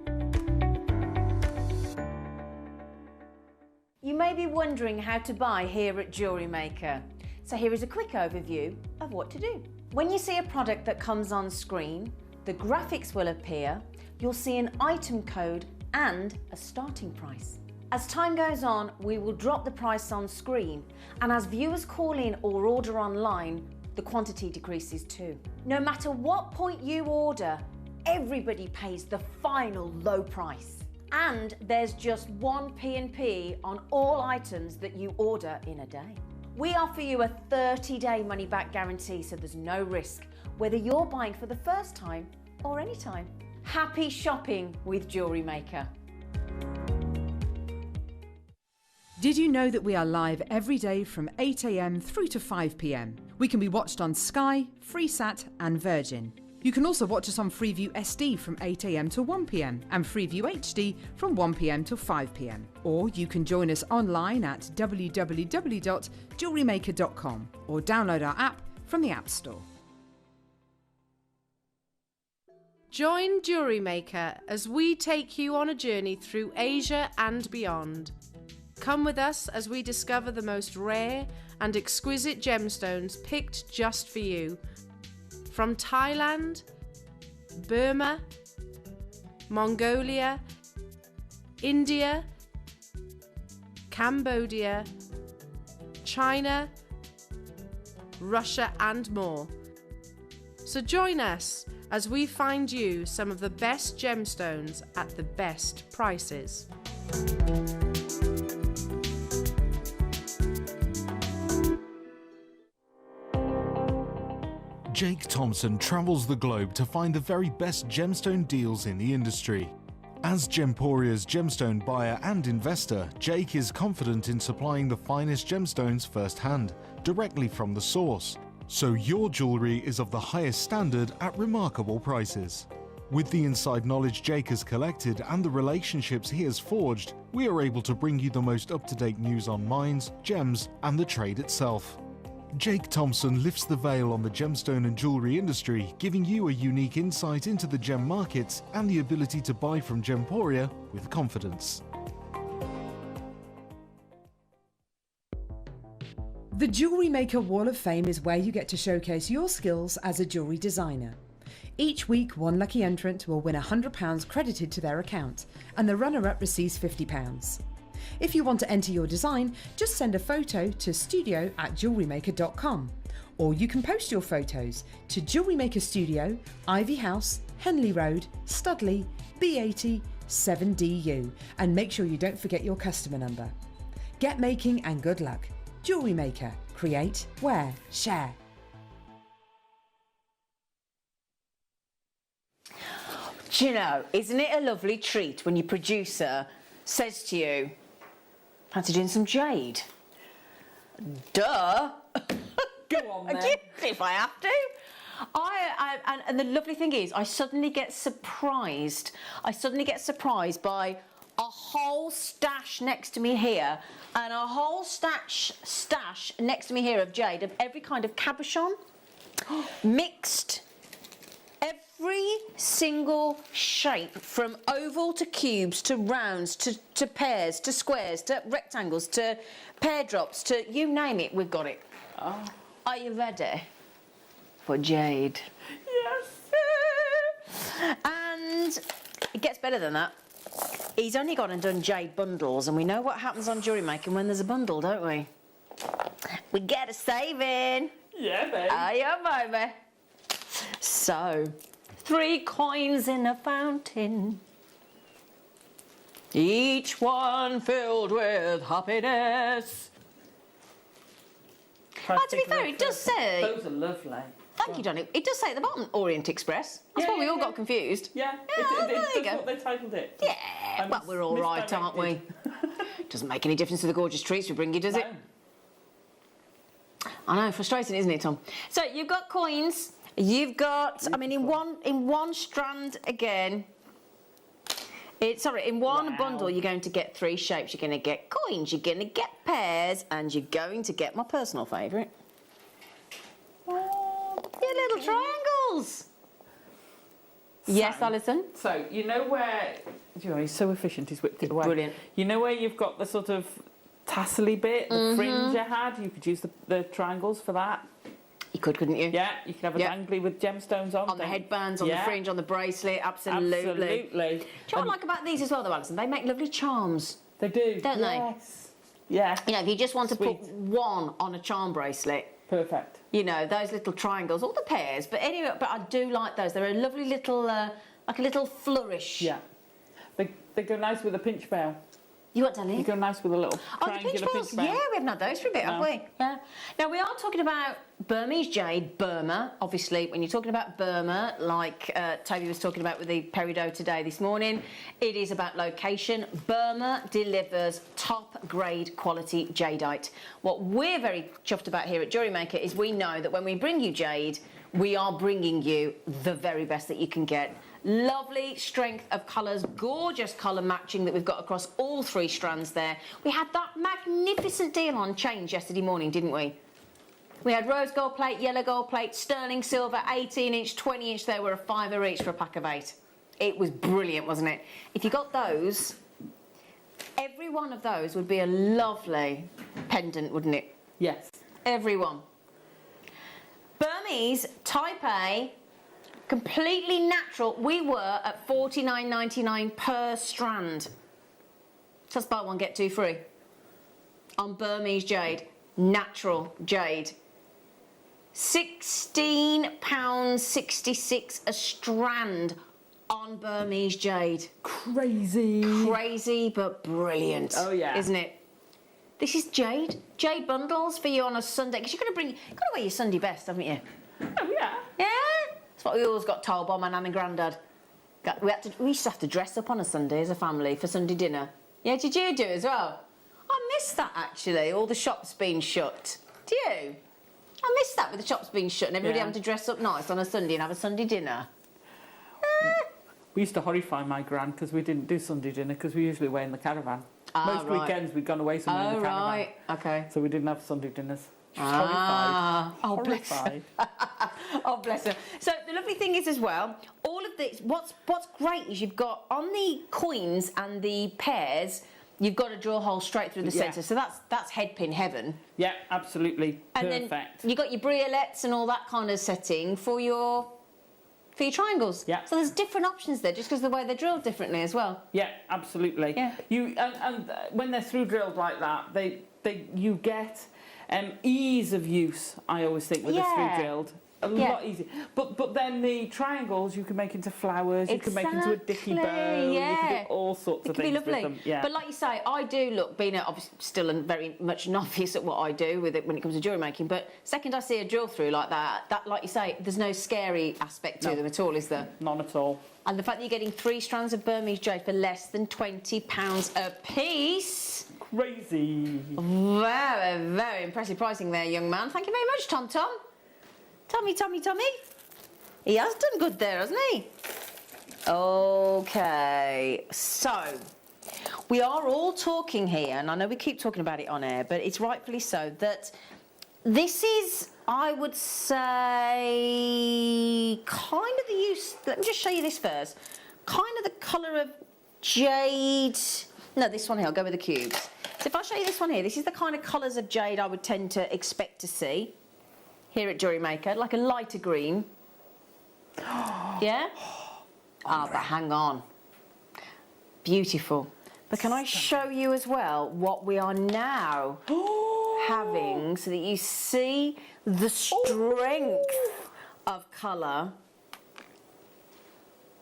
You may be wondering how to buy here at Jewellery Maker. So here is a quick overview of what to do. When you see a product that comes on screen, the graphics will appear, you'll see an item code and a starting price. As time goes on, we will drop the price on screen, and as viewers call in or order online, the quantity decreases too. No matter what point you order, everybody pays the final low price. And there's just one P&P on all items that you order in a day. We offer you a 30-day money-back guarantee, so there's no risk, whether you're buying for the first time or any time. Happy shopping with Jewellery Maker. Did you know that we are live every day from 8 a.m. through to 5 p.m? We can be watched on Sky, Freesat and Virgin. You can also watch us on Freeview SD from 8 a.m. to 1 p.m. and Freeview HD from 1 p.m. to 5 p.m. Or you can join us online at www.jewellerymaker.com or download our app from the App Store. Join Jewellery Maker as we take you on a journey through Asia and beyond. Come with us as we discover the most rare and exquisite gemstones picked just for you. From Thailand, Burma, Mongolia, India, Cambodia, China, Russia and more. So join us as we find you some of the best gemstones at the best prices. Jake Thompson travels the globe to find the very best gemstone deals in the industry. As Gemporia's gemstone buyer and investor, Jake is confident in supplying the finest gemstones firsthand, directly from the source, so your jewellery is of the highest standard at remarkable prices. With the inside knowledge Jake has collected and the relationships he has forged, we are able to bring you the most up-to-date news on mines, gems and the trade itself. Jake Thompson lifts the veil on the gemstone and jewellery industry, giving you a unique insight into the gem markets and the ability to buy from Gemporia with confidence. The Jewellery Maker Wall of Fame is where you get to showcase your skills as a jewellery designer. Each week, one lucky entrant will win £100 credited to their account, and the runner-up receives £50. If you want to enter your design, just send a photo to studio@jewellerymaker.com, or you can post your photos to Jewellery Maker Studio, Ivy House, Henley Road, Studley, B80 7DU, and make sure you don't forget your customer number. Get making and good luck. Jewellery Maker. Create, wear, share. Do you know, isn't it a lovely treat when your producer says to you, fancy doing some jade? Duh! Go on then. If I have to. And the lovely thing is, I suddenly get surprised. By a whole stash next to me here, and a whole stash next to me here of jade, of every kind of cabochon, mixed. Every single shape, from oval to cubes to rounds to pairs to squares to rectangles to pear drops to you name it, we've got it. Oh. Are you ready for jade? Yes. And it gets better than that. He's only gone and done jade bundles, and we know what happens on Jewellery Making when there's a bundle, don't we? We get a saving. Yeah, babe. Yeah, baby. So, 3 coins in a fountain, each one filled with happiness. To be fair, it does say... Those are lovely. Thank you, Johnny. It does say at the bottom, Orient Express. That's why we all got confused. Yeah, that's what they titled it. Yeah, well, we're all right, aren't we? Doesn't make any difference to the gorgeous treats we bring you, does it? I know, frustrating, isn't it, Tom? So you've got coins. You've got, I mean, in one strand again. In one bundle, you're going to get 3 shapes. You're going to get coins. You're going to get pairs, and you're going to get my personal favourite. Your little triangles. Yes, Alison? So, you know where... He's so efficient, he's whipped it away. Brilliant. You know where you've got the sort of tassely bit, the fringe you had? You could use the triangles for that. You could, couldn't you? Yeah, you could have a dangly with gemstones on. On the headbands, on the fringe, on the bracelet, absolutely. Absolutely. Do you know what I like about these as well, though, Alison? They make lovely charms. They do. Don't they? Yes. Yeah. You know, if you just want to put one on a charm bracelet. Perfect. You know, those little triangles, all the pairs. But anyway, but I do like those. They're a lovely little, like a little flourish. Yeah. They go nice with a pinch veil. You what, darling? They go nice with a little triangular the pinch veils. Yeah, we haven't had those for a bit, have we? Yeah. Now, we are talking about Burmese jade, Burma. Obviously, when you're talking about Burma, like Toby was talking about with the peridot today, this morning, it is about location. Burma delivers top-grade quality jadeite. What we're very chuffed about here at Jewellery Maker is we know that when we bring you jade, we are bringing you the very best that you can get. Lovely strength of colours, gorgeous colour matching that we've got across all 3 strands there. We had that magnificent deal on chains yesterday morning, didn't we? We had rose gold plate, yellow gold plate, sterling silver, 18-inch, 20-inch. They were a £5 each for a pack of 8. It was brilliant, wasn't it? If you got those, every one of those would be a lovely pendant, wouldn't it? Yes. Every one. Burmese Type A, completely natural. We were at $49.99 per strand. So that's buy one, get 2 free. On Burmese jade, natural jade. £16.66 a strand on Burmese jade. Crazy. Crazy, but brilliant. Oh, yeah. Isn't it? This is jade. Jade bundles for you on a Sunday. Because you've got to wear your Sunday best, haven't you? Oh, yeah. Yeah? That's what we always got told by my nan and granddad. We used to have to dress up on a Sunday as a family for Sunday dinner. Yeah, did you do as well? I miss that, actually, all the shops being shut. Do you? I miss that with the shops being shut and everybody having to dress up nice on a Sunday and have a Sunday dinner. We used to horrify my gran because we didn't do Sunday dinner because we usually away in the caravan. Most weekends we'd gone away somewhere in the caravan. Right, okay. So we didn't have Sunday dinners. Ah, Horrified. Oh, bless her. So the lovely thing is as well, all of this, what's great is you've got on the coins and the pairs, you've got a drill hole straight through the centre. So that's headpin heaven. Yeah, absolutely. And perfect. then you've got your briolets and all that kind of setting for your triangles. Yeah. So there's different options there just because of the way they're drilled differently as well. Yeah, absolutely. Yeah. And when they're through drilled like that, you get ease of use, I always think, with the through drilled. A lot easier. But then the triangles you can make into flowers, you can make into a dicky bow, you can do all sorts of things with them. Yeah. But like you say, I do look, being obviously still very much novice at what I do with it when it comes to jewellery making, but second I see a drill through like that, like you say, there's no scary aspect to them at all, is there? None at all. And the fact that you're getting 3 strands of Burmese jade for less than £20 a piece. Crazy. Very, very impressive pricing there, young man. Thank you very much, Tom. Tommy. He has done good there, hasn't he? Okay, so we are all talking here, and I know we keep talking about it on air, but it's rightfully so, that this is, I would say, kind of the use... Let me just show you this first. Kind of the colour of jade... No, this one here, I'll go with the cubes. So if I show you this one here, this is the kind of colours of jade I would tend to expect to see here at Jewellery Maker, like a lighter green. Yeah? Ah, but hang on. Beautiful. But can I show you as well what we are now having, so that you see the strength of colour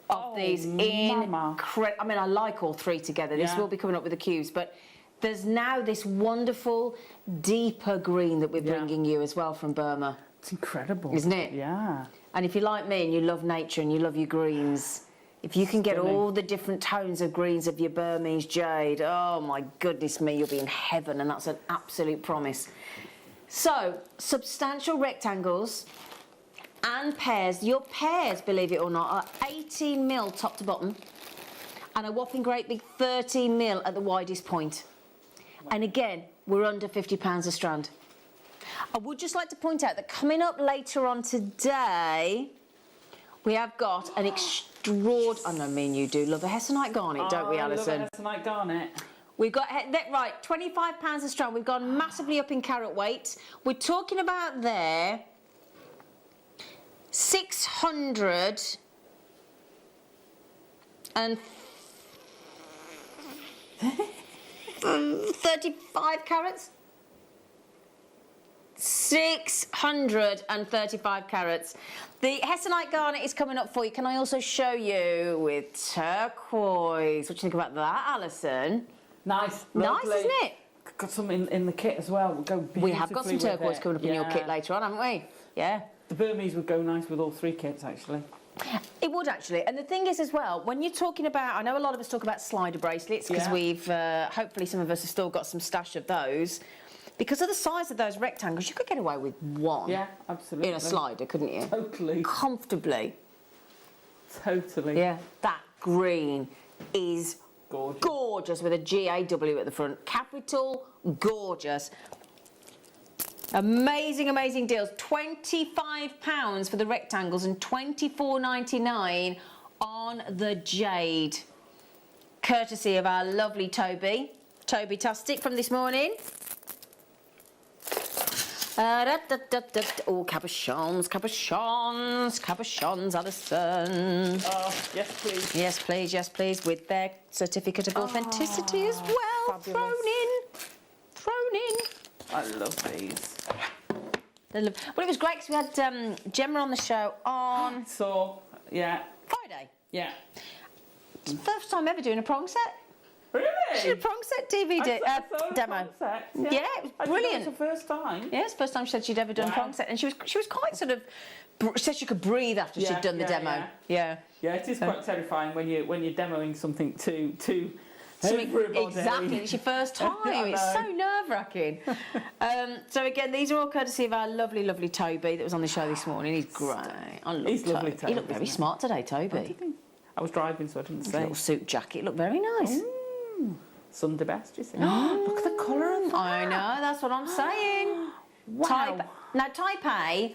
of these incredible. I mean, I like all three together. This will be coming up with the cubes, but there's now this wonderful deeper green that we're bringing you as well from Burma. It's incredible, isn't it? Yeah. And if you're like me and you love nature and you love your greens, if you can get all the different tones of greens of your Burmese jade, oh my goodness me, you'll be in heaven, and that's an absolute promise. So, substantial rectangles and pairs. Your pairs, believe it or not, are 18 mil top to bottom and a whopping great big 13 mil at the widest point. And again, we're under £50 a strand. I would just like to point out that coming up later on today, we have got an extraordinary... I know me and you do love a Hessonite garnet, don't we, Alison? I love a Hessonite garnet. We've got, right, £25 a strand. We've gone massively up in carat weight. We're talking about there 600 and 35 carats. 635 carats. The Hessonite garnet is coming up for you. Can I also show you with turquoise? What do you think about that, Alison? Nice. Nice, lovely. isn't it? Got some in the kit as well. We'll go beautifully. We have got some turquoise coming up in your kit later on, haven't we? Yeah. The Burmese would go nice with all three kits, actually. It would actually, and the thing is as well, when you're talking about, I know a lot of us talk about slider bracelets because we've, hopefully some of us have still got some stash of those. Because of the size of those rectangles, you could get away with one. Yeah, absolutely. In a slider, couldn't you? Totally. Comfortably. Totally. Yeah, that green is gorgeous with a GAW at the front. Capital gorgeous. Amazing, amazing deals. £25 for the rectangles and £24.99 on the jade. Courtesy of our lovely Toby Tustic from this morning. Oh, cabochons, Alison. Oh, yes, please. Yes, please, yes, please, with their certificate of authenticity as well. Fabulous. Thrown in. I love these. Well, it was great because we had Gemma on the show on... Friday. Yeah. First time ever doing a prong set. Really? She did a prong set TV demo. Set. Yeah, it was brilliant. It was the first time. Yeah, it's the first time she said she'd ever done a prong set, and she was quite sort of. She said she could breathe after she'd done the demo. Yeah, it is quite terrifying when you're demoing something to everybody. Exactly, it's your first time. It's so nerve-wracking. So again, these are all courtesy of our lovely, lovely Toby that was on the show this morning. He's great. I love He's lovely, Toby. He looked very smart today, Toby. I was driving, so I didn't see. His little suit jacket looked very nice. Sunday best, you see. Look at the colour of that. I know, that's what I'm saying. Wow. Now, Type A,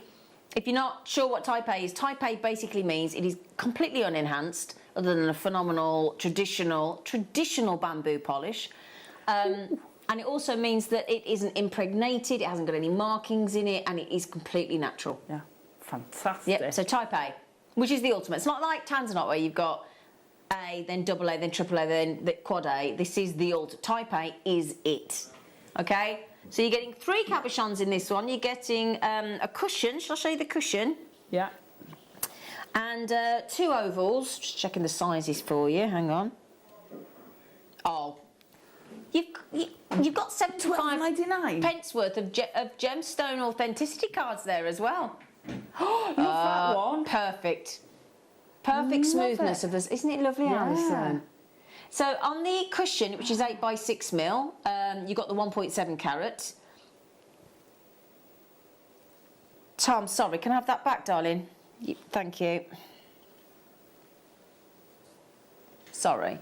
if you're not sure what Type A is, Type A basically means it is completely unenhanced, other than a phenomenal traditional bamboo polish. And it also means that it isn't impregnated, it hasn't got any markings in it, and it is completely natural. Yeah, fantastic. Yep, so Type A, which is the ultimate. It's not like Tanzanite where you've got A, then double A, then triple A, then the quad A. This is the ultimate. Type A is it. Okay? So you're getting 3 cabochons in this one. You're getting a cushion. Shall I show you the cushion? Yeah. And 2 ovals. Just checking the sizes for you. Hang on. Oh. You've got 75 pence worth of gemstone authenticity cards there as well. Oh, love that one. Perfect. Perfect smoothness of this. Isn't it lovely, Alison? So on the cushion, which is 8 by 6 mil, you've got the 1.7 carat. Tom, sorry, can I have that back, darling? Thank you. Sorry.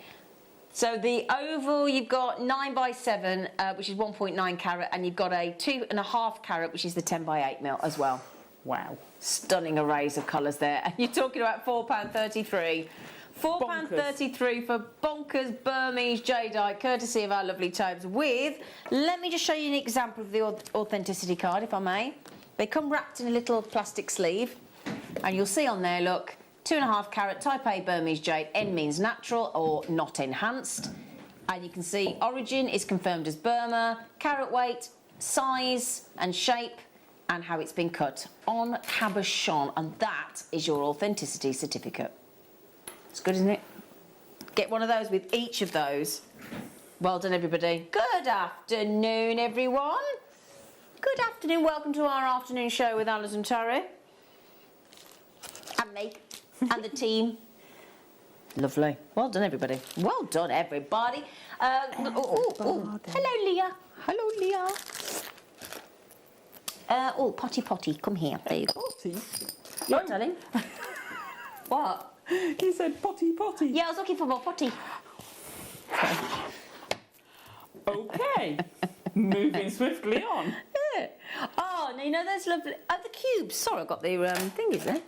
So the oval, you've got 9 by 7, which is 1.9 carat, and you've got a 2.5 carat, which is the 10 by 8 mil as well. Wow. Stunning arrays of colours there. And you're talking about £4.33. £4.33 for bonkers Burmese jadeite, courtesy of our lovely Tobes with... Let me just show you an example of the authenticity card, if I may. They come wrapped in a little plastic sleeve. And you'll see on there, look, 2.5 carat Type A Burmese jade. N means natural or not enhanced. And you can see origin is confirmed as Burma. Carat weight, size and shape and how it's been cut on cabochon, and that is your authenticity certificate. It's good, isn't it? Get one of those with each of those. Well done, everybody. Good afternoon, everyone. Good afternoon. Welcome to our afternoon show with Alice and Terry. And me. And the team. Lovely. Well done, everybody. Well done, everybody. Hello, Leah. Hello, Leah. Potty, come here. There you go. Potty? What, darling? What? You said potty. Yeah, I was looking for more potty. Okay. Moving swiftly on. Yeah. Oh, now you know those lovely... Oh, the cubes. Sorry, I got the thingies there.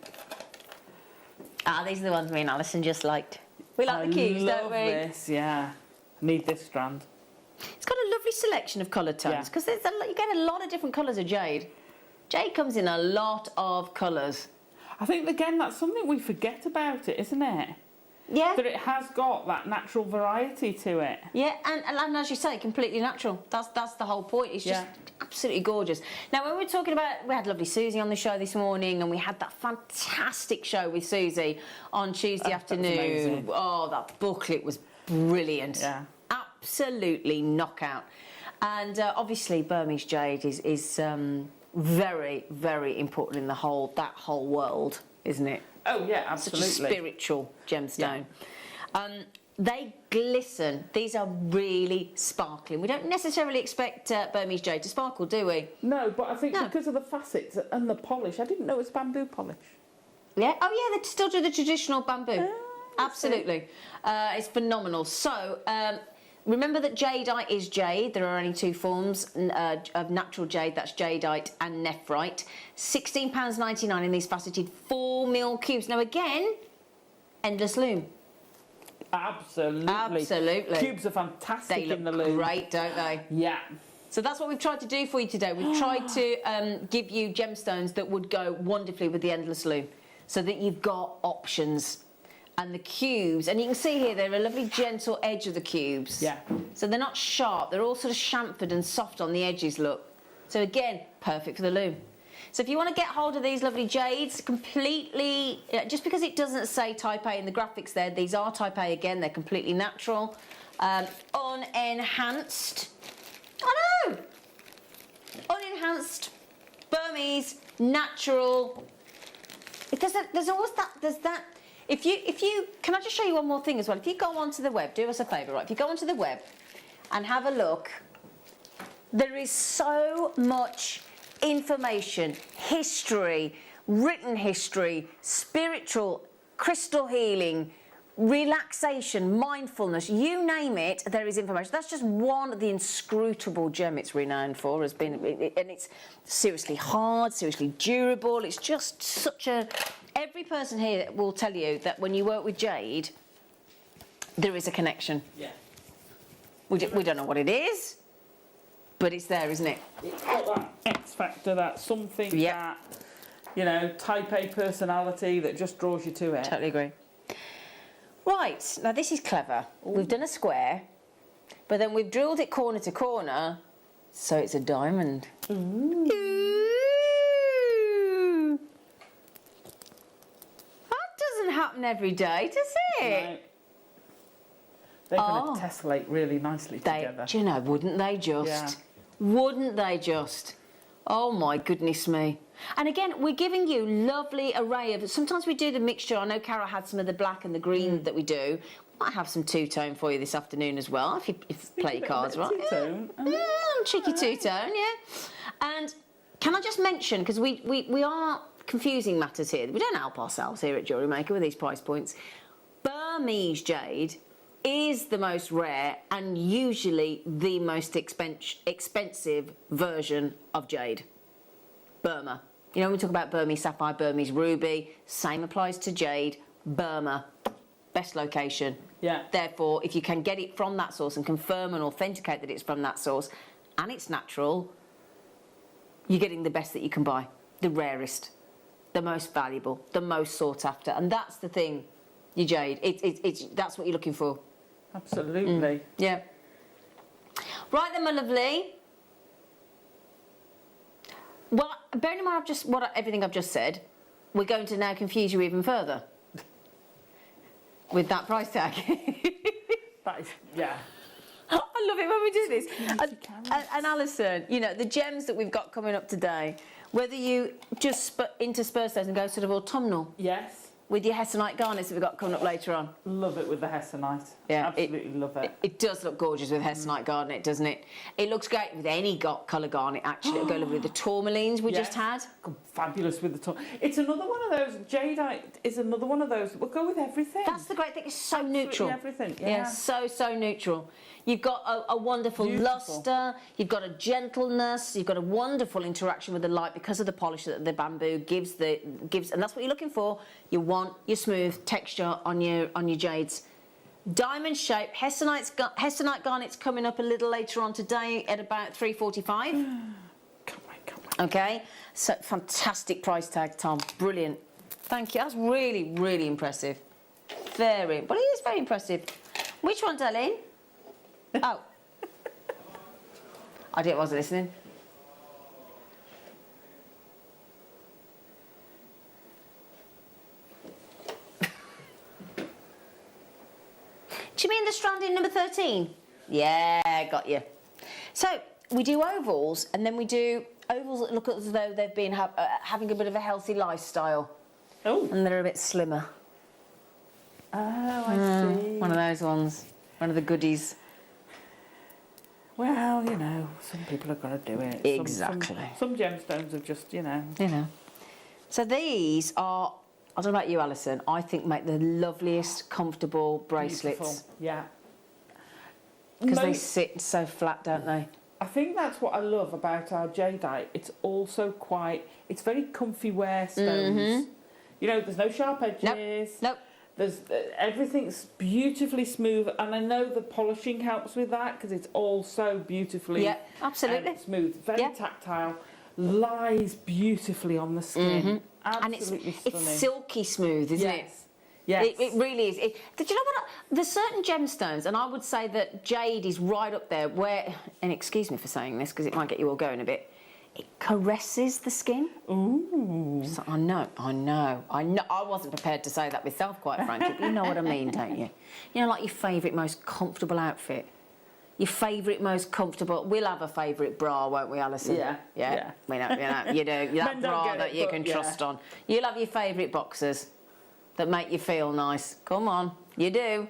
Ah, these are the ones me and Alison just liked. We like the cubes, don't we? This, yeah. Need this strand. It's got a lovely selection of colour tones because you get a lot of different colours of jade. Jade comes in a lot of colours. I think, again, that's something we forget about it, isn't it? Yeah. That it has got that natural variety to it. Yeah, and as you say, completely natural. That's the whole point. It's just absolutely gorgeous. Now, when we're talking about... We had lovely Susie on the show this morning, and we had that fantastic show with Susie on Tuesday afternoon. Oh, that booklet was brilliant. Yeah. Absolutely knockout. And obviously, Burmese jade is very, very important in that whole world, isn't it? Oh, yeah, absolutely. Such a spiritual gemstone. Yeah. They glisten. These are really sparkling. We don't necessarily expect Burmese jade to sparkle, do we? No, but I think because of the facets and the polish, I didn't know it was bamboo polish. Yeah. Oh, yeah, they still do the traditional bamboo. Absolutely. It's phenomenal. So, remember that jadeite is jade. There are only two forms of natural jade. That's jadeite and nephrite. £16.99 in these faceted 4mm cubes. Now, again, endless loom. Absolutely. Cubes are fantastic in the loom. They look great, don't they? Yeah. So that's what we've tried to do for you today. We've tried to give you gemstones that would go wonderfully with the endless loom so that you've got options. And the cubes, and you can see here they're a lovely gentle edge of the cubes. Yeah. So they're not sharp, they're all sort of chamfered and soft on the edges, look. So again, perfect for the loom. So if you want to get hold of these lovely jades, completely, just because it doesn't say type A in the graphics there, these are type A again, they're completely natural, unenhanced. I know! Unenhanced, Burmese, natural. There's always that. If you, can I just show you one more thing as well? If you go onto the web, do us a favour, right? If you go onto the web and have a look, there is so much information, history, written history, spiritual, crystal healing, relaxation, mindfulness, you name it, there is information. That's just one of the inscrutable gem it's renowned for, and it's seriously hard, seriously durable. It's just such a... Every person here will tell you that when you work with jade, there is a connection. Yeah. We don't know what it is, but it's there, isn't it? It's got that X factor, that something that, you know, type A personality that just draws you to it. Totally agree. Right, now this is clever. Ooh. We've done a square, but then we've drilled it corner to corner, so it's a diamond. Ooh. Doesn't happen every day, does it? No. They're going to tessellate really nicely together. Do you know, wouldn't they just? Yeah. Wouldn't they just? Oh my goodness me. And again, we're giving you lovely array of... Sometimes we do the mixture. I know Carol had some of the black and the green that we do. We might have some two-tone for you this afternoon as well, if you play your cards right. Two-tone. Yeah, cheeky two-tone, yeah. And can I just mention, because we are... confusing matters here. We don't help ourselves here at Jewellery Maker with these price points. Burmese jade is the most rare and usually the most expensive version of jade. Burma. You know, when we talk about Burmese sapphire, Burmese ruby, same applies to jade. Burma, best location. Yeah. Therefore, if you can get it from that source and confirm and authenticate that it's from that source and it's natural, you're getting the best that you can buy, the rarest. The most valuable, the most sought after, and that's the thing, you jade. That's what you're looking for. Absolutely. Yeah. Right then, my lovely. Well, bearing in mind everything I've just said, we're going to now confuse you even further with that price tag. That is, yeah. I love it when we do this. And Alison, you know, the gems that we've got coming up today, whether you just intersperse those and go sort of autumnal. Yes. With your hessonite garnets that we've got coming up later on. Love it with the hessonite. Yeah, absolutely love it. It does look gorgeous with hessonite garnet, doesn't it? It looks great with any colour garnet, actually. It'll go lovely with the tourmalines we just had. Fabulous with the tourmaline. It's another one of those, jadeite is another one of those, we'll go with everything. That's the great thing, it's so neutral. Everything, yeah. So neutral. You've got a wonderful lustre, you've got a gentleness, you've got a wonderful interaction with the light because of the polish that the bamboo gives, and that's what you're looking for. You want your smooth texture on your jades. Diamond shape, hessonite garnet's coming up a little later on today at about 3:45. Can't wait. Okay, so fantastic price tag, Tom. Brilliant. Thank you. That's really, really impressive. Well, it is very impressive. Which one, darling? Oh. Wasn't listening. Do you mean the strand in number 13? Yeah, got you. So, we do ovals, and then we do ovals that look as though they've been having a bit of a healthy lifestyle. Oh. And they're a bit slimmer. Oh, I see. One of those ones. One of the goodies. Well, you know, some people have got to do it. Exactly. Some gemstones have just, you know. So these are, I don't know about you, Alison, I think make the loveliest, comfortable bracelets. Beautiful. Yeah. Because they sit so flat, don't they? I think that's what I love about our jadeite. It's also it's very comfy wear stones. You know, there's no sharp edges. Nope. There's everything's beautifully smooth, and I know the polishing helps with that because it's all so beautifully absolutely smooth, very tactile, lies beautifully on the skin. Absolutely and it's silky smooth, isn't it? Yes. It really is. Did you know what? There's certain gemstones, and I would say that jade is right up there where, and excuse me for saying this because it might get you all going a bit, it caresses the skin. Ooh. So I know. I wasn't prepared to say that myself, quite frankly, but you know what I mean, don't you? You know, like your favourite, most comfortable outfit. Your favourite, most comfortable... We'll have a favourite bra, won't we, Alison? Yeah. We know, you do. That bra that you can trust on. You'll have your favourite boxers that make you feel nice. Come on. You do.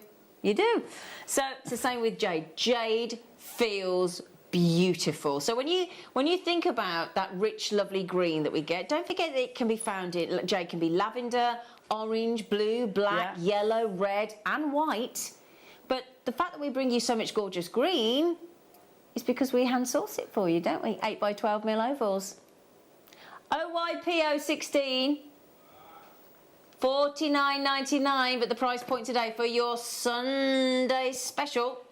So it's the same with jade. Jade feels beautiful. So when you think about that rich, lovely green that we get, don't forget that it can be found in... Jade can be lavender, orange, blue, black, yellow, red and white. But the fact that we bring you so much gorgeous green is because we hand source it for you, don't we? 8 by 12 mil ovals. OYPO 16, $49.99, but the price point today for your Sunday special,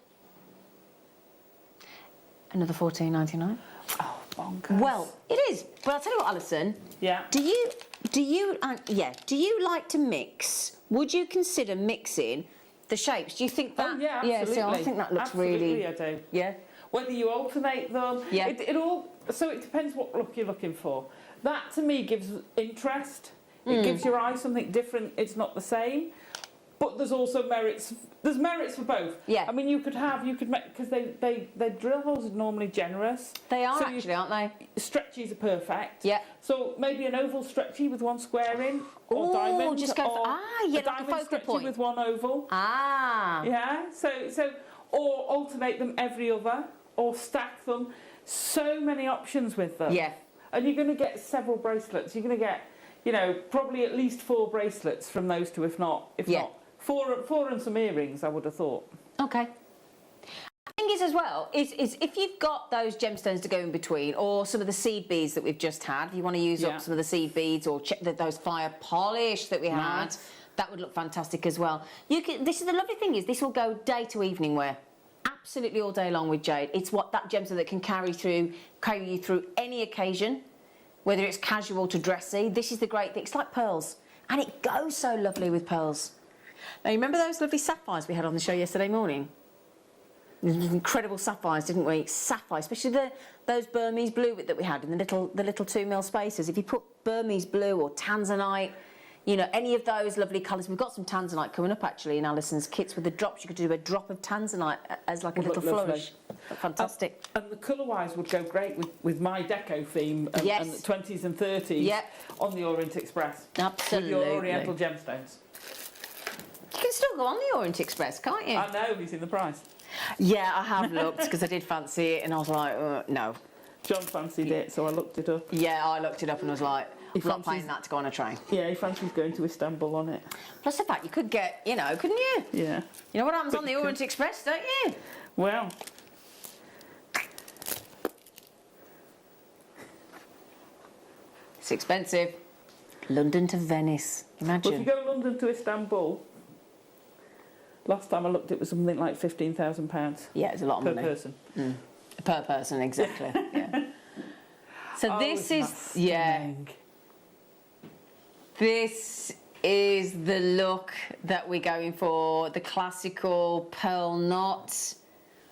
another $14.99. Oh, bonkers. Well, it is. But I'll tell you what, Alison. Yeah. Do you like to mix? Would you consider mixing the shapes? Do you think that? Oh, yeah, absolutely. Yeah, so I think that looks absolutely, I do. Yeah. Whether you alternate them. Yeah. So it depends what look you're looking for. That to me gives interest. It gives your eye something different. It's not the same. But there's also merits. There's merits for both. Yeah. I mean, you could make, because they drill holes are normally generous. They are so actually, aren't they? Stretchies are perfect. Yeah. So maybe an oval stretchy with one square in, or diamond. Just go for, a diamond focal stretchy point with one oval. Yeah. So or alternate them every other, or stack them. So many options with them. Yeah. And you're going to get several bracelets. You're going to get, you know, probably at least 4 bracelets from those two, if not. Four and some earrings, I would have thought. Okay. The thing is as well, is if you've got those gemstones to go in between, or some of the seed beads that we've just had, if you want to use up some of the seed beads, or check those fire polish that we had, that would look fantastic as well. This is the lovely thing is, this will go day to evening wear. Absolutely all day long with jade. It's that gemstone that can carry you through any occasion, whether it's casual to dressy. This is the great thing. It's like pearls, and it goes so lovely with pearls. Now, you remember those lovely sapphires we had on the show yesterday morning? incredible sapphires, didn't we? Sapphire, especially those Burmese blue that we had in the little 2mm spaces. If you put Burmese blue or tanzanite, you know, any of those lovely colours. We've got some tanzanite coming up actually in Alison's kits with the drops. You could do a drop of tanzanite as like a little flourish. Fantastic. And the colour-wise would go great with my deco theme and the 20s and 30s on the Orient Express. Absolutely. With your Oriental gemstones. You can still go on the Orient Express, can't you? I know, have you seen the price? Yeah, I have looked because I did fancy it and I was like, no. John fancied it, so I looked it up. Yeah, I looked it up and I was like, I'm not paying that to go on a train. Yeah, he fancies going to Istanbul on it. Plus the fact you could get, you know, couldn't you? Yeah. You know what happens on the Orient Express, don't you? Well. It's expensive. London to Venice, imagine. Well, if you go London to Istanbul, last time I looked it was something like £15,000. Yeah, it's a lot of money. Per person. Per person, exactly. Yeah. So this is, this is the look that we're going for. The classical pearl knot,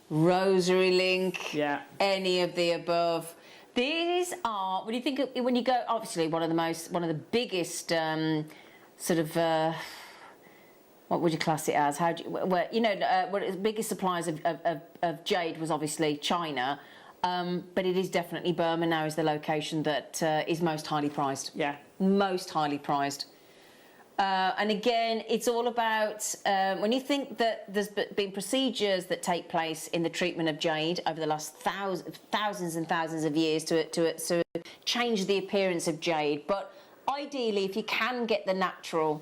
rosary link, any of the above. These are, when you think of, when you go, obviously one of the biggest sort of, what would you class it as? How do you, well, you know, one of the biggest suppliers of jade was obviously China, but it is definitely Burma now is the location that is most highly prized. Yeah. Most highly prized. And again, it's all about, when you think that there's been procedures that take place in the treatment of jade over the last thousands and thousands of years to change the appearance of jade, but ideally, if you can get the natural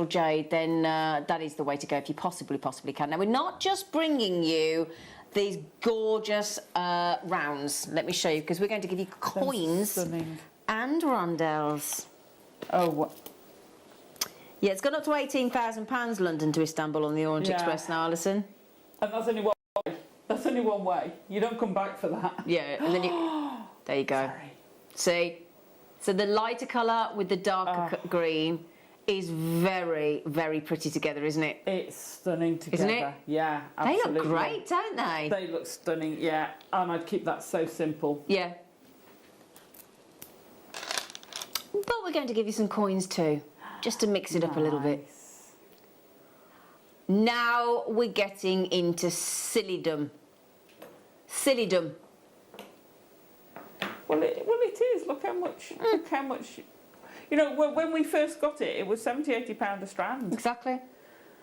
jade, then that is the way to go if you possibly can. Now, we're not just bringing you these gorgeous rounds. Let me show you, because we're going to give you coins and rondelles. Oh, what? Yeah, it's gone up to £18,000 London to Istanbul on the Orient Express now, Alison. And that's only one way. That's only one way. You don't come back for that. Yeah, and then you... There you go. See? So the lighter colour with the darker green is very, very pretty together, isn't it? It's stunning together. Isn't it? Yeah, absolutely. They look great, don't they? They look stunning, yeah. And I'd keep that so simple. Yeah. But we're going to give you some coins too, just to mix it up a little bit. Now we're getting into sillydom. Sillydom. Well, it is. Look how much. Look how much. You know, when we first got it, it was £70–80 a strand. Exactly.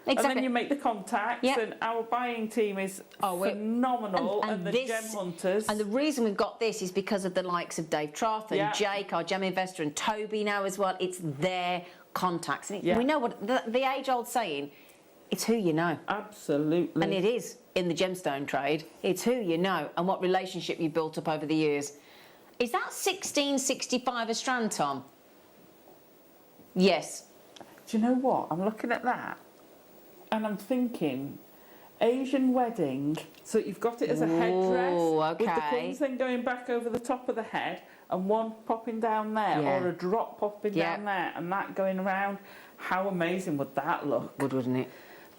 And then you make the contacts, and our buying team is phenomenal, and the gem hunters. And the reason we've got this is because of the likes of Dave Troth and Jake, our gem investor, and Toby now as well. It's their contacts. And we know what the age-old saying, it's who you know. Absolutely. And it is in the gemstone trade. It's who you know and what relationship you built up over the years. Is that £16.65 a strand, Tom? Yes. Do you know what? I'm looking at that. And I'm thinking, Asian wedding, so you've got it as a headdress, with the coins then going back over the top of the head, and one popping down there, or a drop popping down there, and that going around. How amazing would that look? Wouldn't it?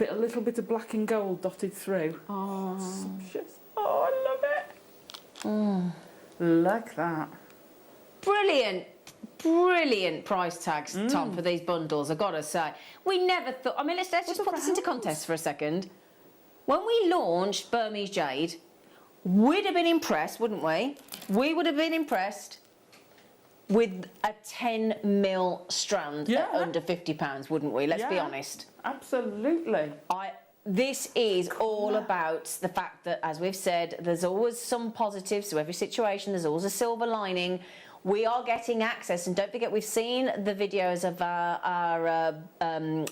A little bit of black and gold dotted through. Oh. Sumptuous. Oh, I love it. Like that. Brilliant. Brilliant price tags, Tom, for these bundles, I've got to say. We never thought... I mean, let's just put this into context for a second. When we launched Burmese Jade, we'd have been impressed, wouldn't we? We would have been impressed with a 10mm strand at under £50, wouldn't we? Let's be honest. Absolutely. This is all about the fact that, as we've said, there's always some positives to every situation. There's always a silver lining. We are getting access, and don't forget, we've seen the videos of our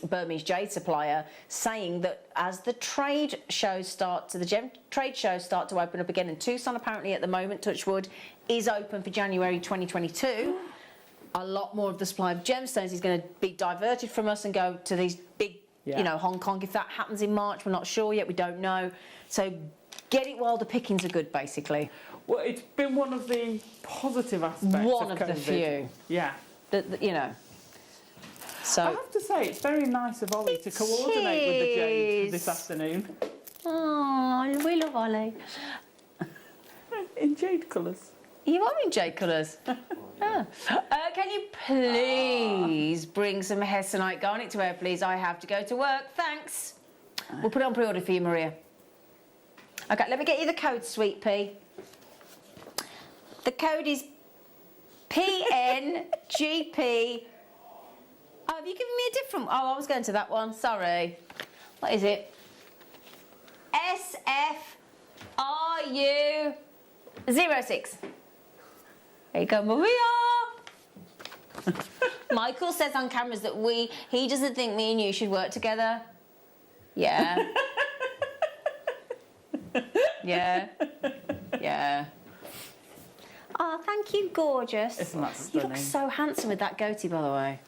Burmese jade supplier saying that as the trade shows the gem trade shows start to open up again, and Tucson apparently at the moment, touch wood, is open for January 2022. A lot more of the supply of gemstones is going to be diverted from us and go to these big, you know, Hong Kong. If that happens in March, we're not sure yet. We don't know. So get it while the pickings are good, basically. Well, it's been one of the positive aspects one of of COVID. the few. Yeah. You know. So I have to say, it's very nice of Ollie to coordinate with the jade this afternoon. Oh, we love Ollie. In jade colours. You are in jade colours. Oh. Can you please bring some Hessonite garnet to wear, please? I have to go to work. Thanks. We'll put it on pre-order for you, Maria. Okay, let me get you the code, sweet pea. The code is PNGP. Oh, have you given me a different... Oh, I was going to that one. Sorry. What is it? SFRU06. There you go, Maria. Michael says on cameras that he doesn't think me and you should work together. Yeah. Yeah. Yeah. Oh, thank you, gorgeous. Isn't that stunning? You look so handsome with that goatee, by the way.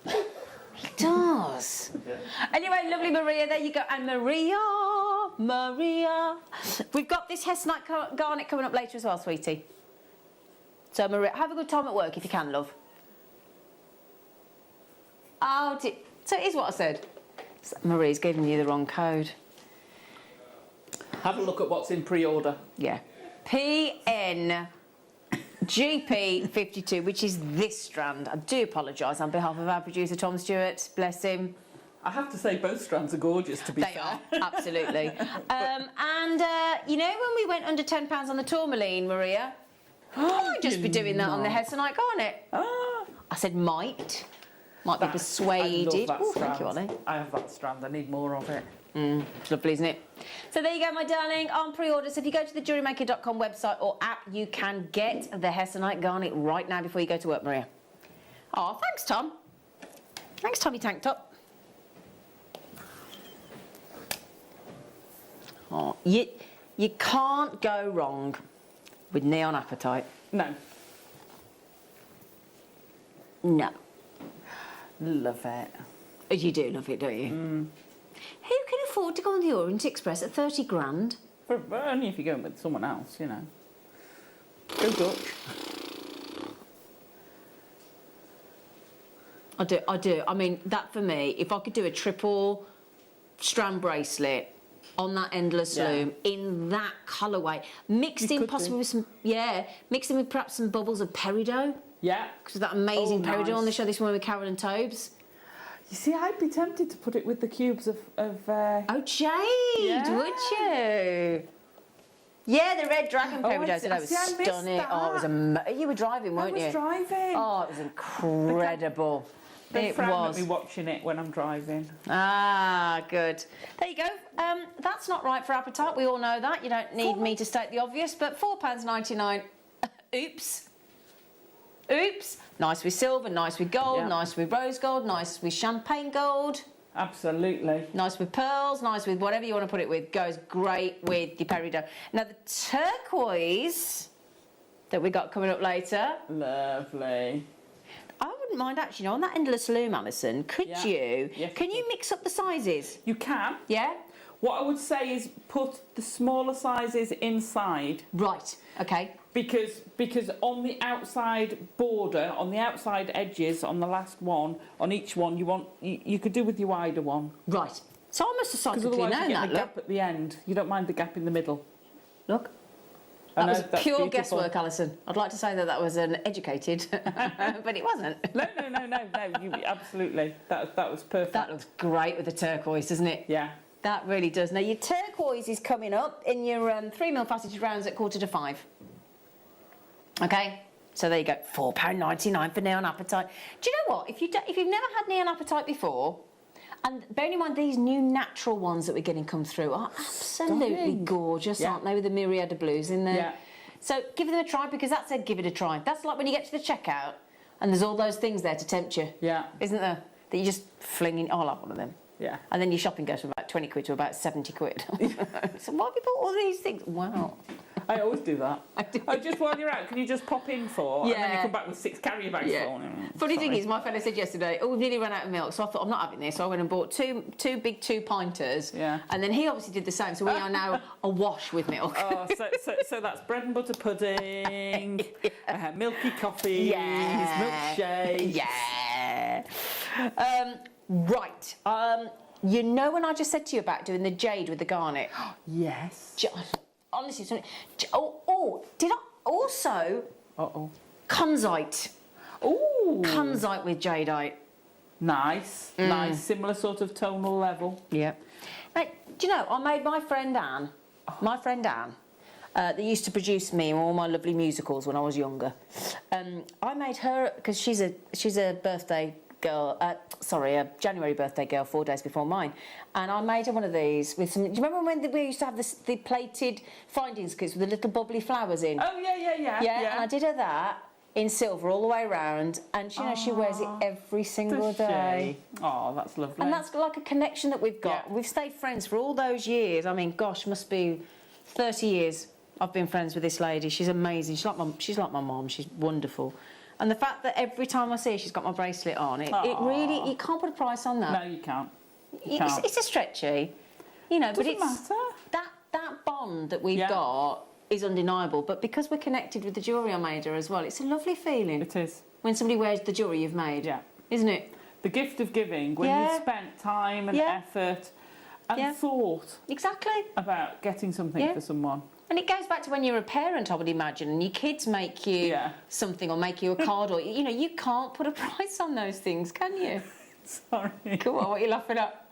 He does. Anyway, lovely Maria, there you go. And Maria. We've got this Hessonite garnet coming up later as well, sweetie. So, Maria, have a good time at work if you can, love. Oh, so it is what I said. Marie's giving you the wrong code. Have a look at what's in pre-order. Yeah. PNGP52, which is this strand. I do apologise on behalf of our producer, Tom Stewart. Bless him. I have to say, both strands are gorgeous, to be fair. They are, absolutely. You know when we went under £10 on the tourmaline, Maria? I might just be doing that on the Hessonite garnet. I said might. Might be persuaded. I love that strand. Thank you, Ollie. I have that strand. I need more of it. It's lovely, isn't it? So there you go, my darling, on pre-order. So if you go to the JewelleryMaker.com website or app, you can get the Hessonite garnet right now before you go to work, Maria. Oh, thanks, Tom. Thanks, Tommy Tank Top. Oh, you can't go wrong with neon apatite. No. No. Love it. You do love it, don't you? Who can afford to go on the Orient Express at 30 grand? But only if you're going with someone else, you know. Go Dutch. I do. I mean, that for me, if I could do a triple strand bracelet on that endless loom in that colourway, mixed in possibly with some, mixed in with perhaps some bubbles of peridot. Yeah. Because of that amazing peridot on the show this morning with Karen and Tobes. You see, I'd be tempted to put it with the cubes of Oh, jade, would you? Yeah, the red dragon peridot. That was stunning. Oh, it was you were driving, weren't you? I was driving. Oh, it was incredible. They It frown was. at me watching it when I'm driving. Ah, good. There you go. That's not right for appetite. We all know that. You don't need me to state the obvious, but £4.99. Oops. Oops. Nice with silver, nice with gold, nice with rose gold, nice with champagne gold. Absolutely. Nice with pearls, nice with whatever you want to put it with. Goes great with the peridot. Now, the turquoise that we got coming up later. Lovely. I wouldn't mind actually, on that endless loom, Alison, could you? Yes, can you mix up the sizes? You can. Yeah? What I would say is put the smaller sizes inside. Right, okay. Because on the outside border, on the outside edges, on the last one, on each one, you could do with your wider one. Right. So I must have psychically known that. Because otherwise you get the look. gap at the end. You don't mind the gap in the middle. Look. I That was know, that's pure beautiful. guesswork, Alison. I'd like to say that was an educated, but it wasn't. No, you, absolutely. That was perfect. That looks great with the turquoise, doesn't it? Yeah. That really does. Now, your turquoise is coming up in your 3mm faceted rounds at 4:45. Okay? So there you go. £4.99 for neon apatite. Do you know what? If you've never had neon apatite before, and bearing in mind these new natural ones that we're getting come through are absolutely gorgeous, aren't they, with the myriad of blues in there? Yeah. So give them a try, because that said give it a try. That's like when you get to the checkout and there's all those things there to tempt you. Yeah. Isn't there? That you just fling in. Oh, I'll have one of them. Yeah. And then your shopping goes from about 20 quid to about 70 quid. So why have you bought all these things? Wow. I always do that. Oh, just while you're out, can you just pop in for? And then you Yeah. come back with 6 carrier bags full. Funny thing is, my fellow said yesterday, oh, we've nearly run out of milk, so I thought, I'm not having this. So I went and bought two big 2-pinters. Yeah. And then he obviously did the same, so we are now awash with milk. Oh, so that's bread and butter pudding, milky coffees, milkshake. Yeah. Right. You know when I just said to you about doing the jade with the garnet? Yes. Honestly, did I also... Kunzite. Ooh. Kunzite with jadeite. Nice, nice, similar sort of tonal level. Yeah. Now, do you know, I made my friend Anne, that used to produce me in all my lovely musicals when I was younger. I made her, because she's a birthday girl, a January birthday girl, 4 days before mine, and I made her one of these with some. Do you remember when we used to have the plated finding kits with the little bubbly flowers in? Oh yeah. Yeah, and I did her that in silver all the way around, and she wears it every single day. Oh, that's lovely. And that's like a connection that we've got. We've stayed friends for all those years. I mean, gosh, must be 30 years I've been friends with this lady. She's amazing. She's like my mum. She's wonderful. And the fact that every time I see her, she's got my bracelet on, it really, you can't put a price on that. No, you can't. It's a stretchy, you know, but Doesn't matter. That bond that we've got is undeniable. But because we're connected with the jewellery I made her as well, it's a lovely feeling. It is. When somebody wears the jewellery you've made, isn't it? The gift of giving, when you've spent time and effort and thought about getting something for someone. And it goes back to when you're a parent, I would imagine, and your kids make you something or make you a card, or you can't put a price on those things, can you? Sorry. Come on, what are you laughing at?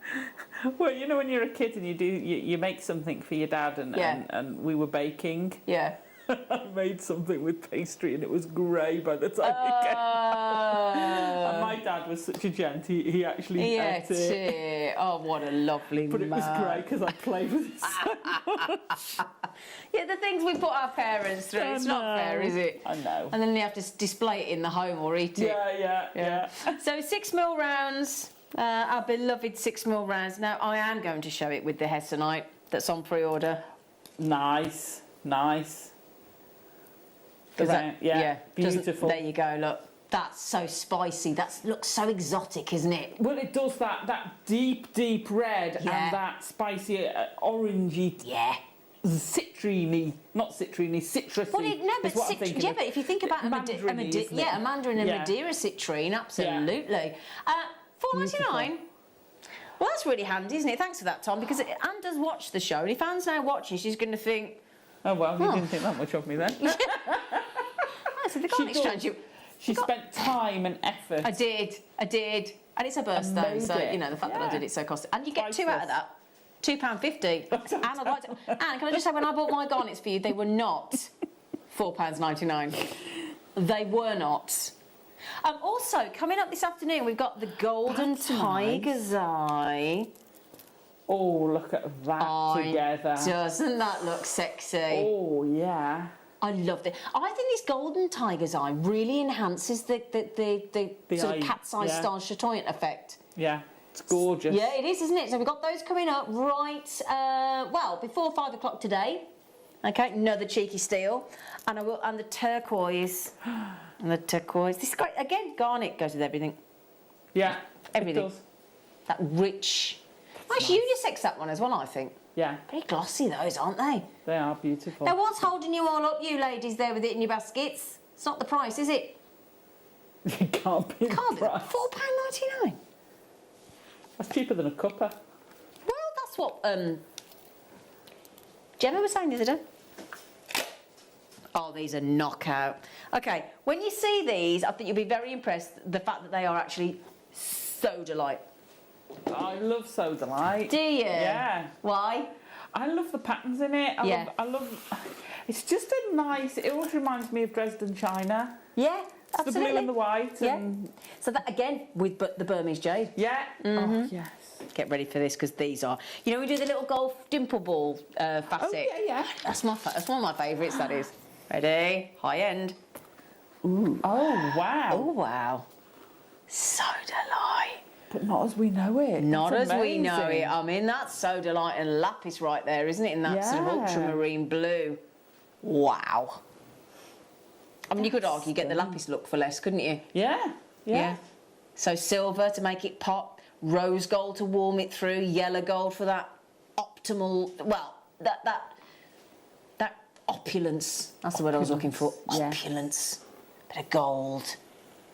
Well, you know when you're a kid and you make something for your dad, and we were baking. Yeah. I made something with pastry and it was grey by the time it came out. And my dad was such a gent, he actually ate it. Oh, what a lovely But it was great because I played with it so much. Yeah, the things we put our parents through, it's not fair, is it? I know. And then they have to display it in the home or eat it. Yeah. So 6mm rounds, our beloved 6mm rounds. Now, I am going to show it with the hessonite that's on pre-order. Nice. Beautiful. There you go, look. That's so spicy. That looks so exotic, isn't it? Well, it does that deep red and that spicy orangey. Yeah. Citrusy. Well, but if you think about a mandarin and Madeira citrine, absolutely. $4.99. Well, that's really handy, isn't it? Thanks for that, Tom, because Anne does watch the show, and if Anne's now watching, she's going to think, oh, well, you didn't think that much of me then. So they can't exchange you. She spent time and effort. I did. And it's her birthday, so, the fact that I did it so costly. And you get two out of that. £2.50. And I'd like to... Anne, can I just say, when I bought my garnets for you, they were not £4.99. They were not. Also, coming up this afternoon, we've got the Golden Tiger's Eye. Oh, look at that together. Doesn't that look sexy? Oh, yeah. I loved it. I think this Golden Tiger's Eye really enhances the sort of cat's eye style chatoyant effect. Yeah, it's gorgeous. Yeah, it is, isn't it? So we've got those coming up before 5 o'clock today. Okay, another cheeky steal. And the turquoise. And the turquoise. This is great. Again, garnet goes with everything. Yeah, everything. It does. That rich... Nice unisex, that one as well, I think. Yeah. Very glossy, those, aren't they? They are beautiful. Now, what's holding you all up, you ladies there with it in your baskets? It's not the price, is it? It can't be the price. £4.99. That's cheaper than a cuppa. Well, that's what Gemma was saying the other day. Oh, these are knockout. Okay, when you see these, I think you'll be very impressed the fact that they are actually Sodalite. I love Sodalite. Do you? Yeah. Why? I love the patterns in it. I love. It's just a nice. It always reminds me of Dresden China. Yeah, it's absolutely. The blue and the white. Yeah. And... So that again with the Burmese jade. Yeah. Mm-hmm. Oh yes. Get ready for this because these are. You know, we do the little golf dimple ball facet. Oh yeah. That's one of my favourites. That is. Ready? High end. Ooh. Oh wow. Oh wow. Sodalite. But not as we know it. Not as we know it. I mean, that's Sodalite and lapis right there, isn't it? In that sort of ultramarine blue. Wow. I mean, you could argue get the lapis look for less, couldn't you? Yeah. So silver to make it pop, rose gold to warm it through, yellow gold for that optimal. Well, that opulence. That's the word I was looking for. Opulence. Bit of gold.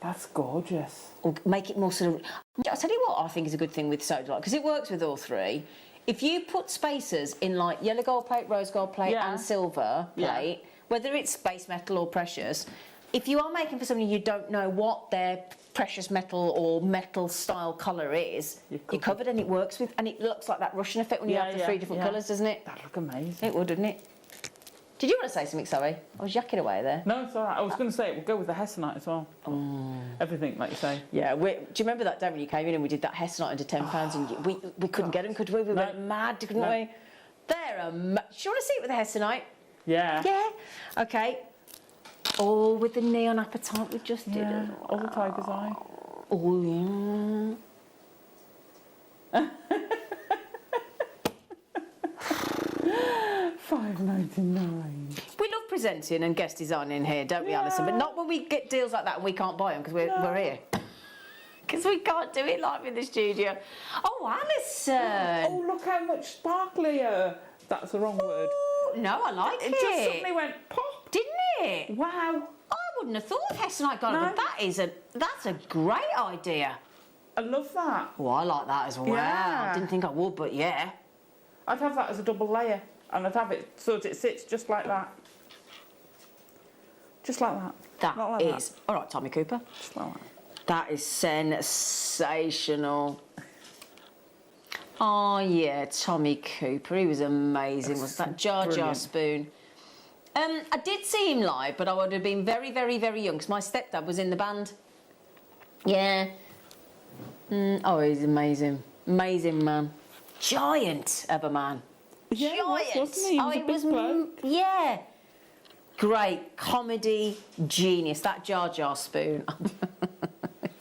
That's gorgeous. Or make it more sort of... I'll tell you what I think is a good thing with soda light, because it works with all three. If you put spacers in like yellow gold plate, rose gold plate and silver plate, whether it's base metal or precious, if you are making for somebody you don't know what their precious metal or metal style colour is, you're covered, and it works with, and it looks like that Russian effect when you have the three different colours, doesn't it? That'd look amazing. It would, wouldn't it? Did you want to say something, sorry? I was yakking away there. No, it's all right. I was going to say it would go with the hessonite as well. Everything, like you say. Yeah, do you remember that day when you came in and we did that hessonite under £10 and we couldn't get them, could we? We went mad, couldn't we? They're do you want to see it with the hessonite? Yeah. Yeah. Okay. Oh, with the neon apatite we just did as well. All the tiger's eye. Oh, yeah. £5.99. We love presenting and guest designing here, don't we, Alison? But not when we get deals like that and we can't buy them because we're here. Because we can't do it live in the studio. Oh, Alison! Oh, look how much sparklier. That's the wrong word. No, I like it. It just suddenly went pop. Didn't it? Wow. I wouldn't have thought hessonite got it, but that's a great idea. I love that. Oh, I like that as well. Yeah. I didn't think I would, but yeah. I'd have that as a double layer, and I'd have it so that it sits just like that. Just like that. That Not like is... All right, Tommy Cooper. Just like that. That is sensational. Oh, yeah, Tommy Cooper. He was amazing. Was that Jar Spoon? I did see him live, but I would have been very, very, very young because my stepdad was in the band. Yeah. Oh, he's amazing. Amazing man. Giant of a man. Yeah, Giant. he was, wasn't he? He was a big bloke. Yeah. Great comedy genius. That Jar Spoon.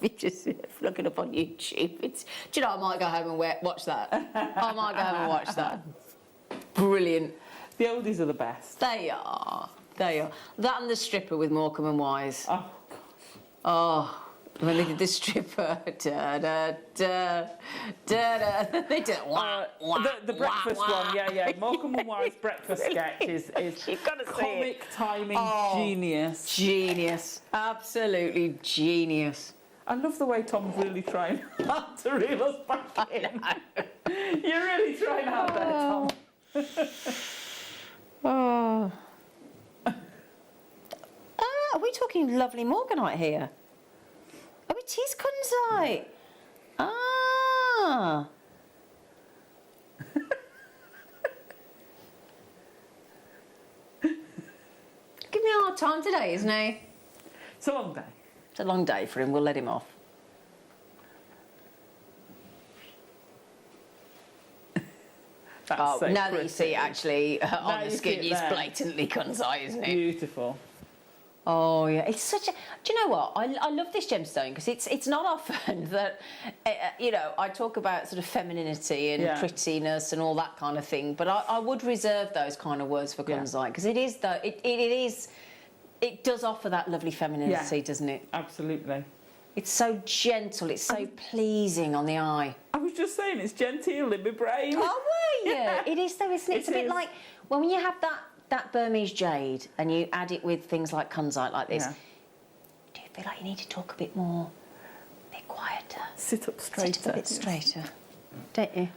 You just look it up on YouTube. Do you know, I might go home and watch that. I might go home and watch that. Brilliant. The oldies are the best. They are. They are. That and the stripper with Morecambe and Wise. Oh, gosh. Oh, when they did the stripper. Da da da da da. They did wah, wah, the breakfast wah, one, yeah. Morecambe and Wise breakfast sketch is You've got to see comic it. timing genius. Genius. Absolutely genius. I love the way Tom's really trying hard to reel us back in. You're really trying hard there, Tom. Oh. Are we talking lovely morganite here? Oh, it is kunzite. Ah. Give me a hard time today, isn't he? It's a long day. It's a long day for him. We'll let him off. That's so now that you pretty. see it actually on the you see skin, it it's there. blatantly kunzite, isn't it? Beautiful. Oh yeah, it's such a. Do you know what? I love this gemstone because it's not often that you know, I talk about sort of femininity and prettiness and all that kind of thing, but I would reserve those kind of words for kunzite because it does offer that lovely femininity, doesn't it? Absolutely. It's so gentle. It's so pleasing on the eye. I was just saying, it's genteel in my brain. Oh, were you? It is though, isn't it? It's a bit like when you have that Burmese jade and you add it with things like kunzite like this. Do you feel like you need to talk a bit more, a bit quieter? Sit up straighter. Sit up a bit straighter, don't you?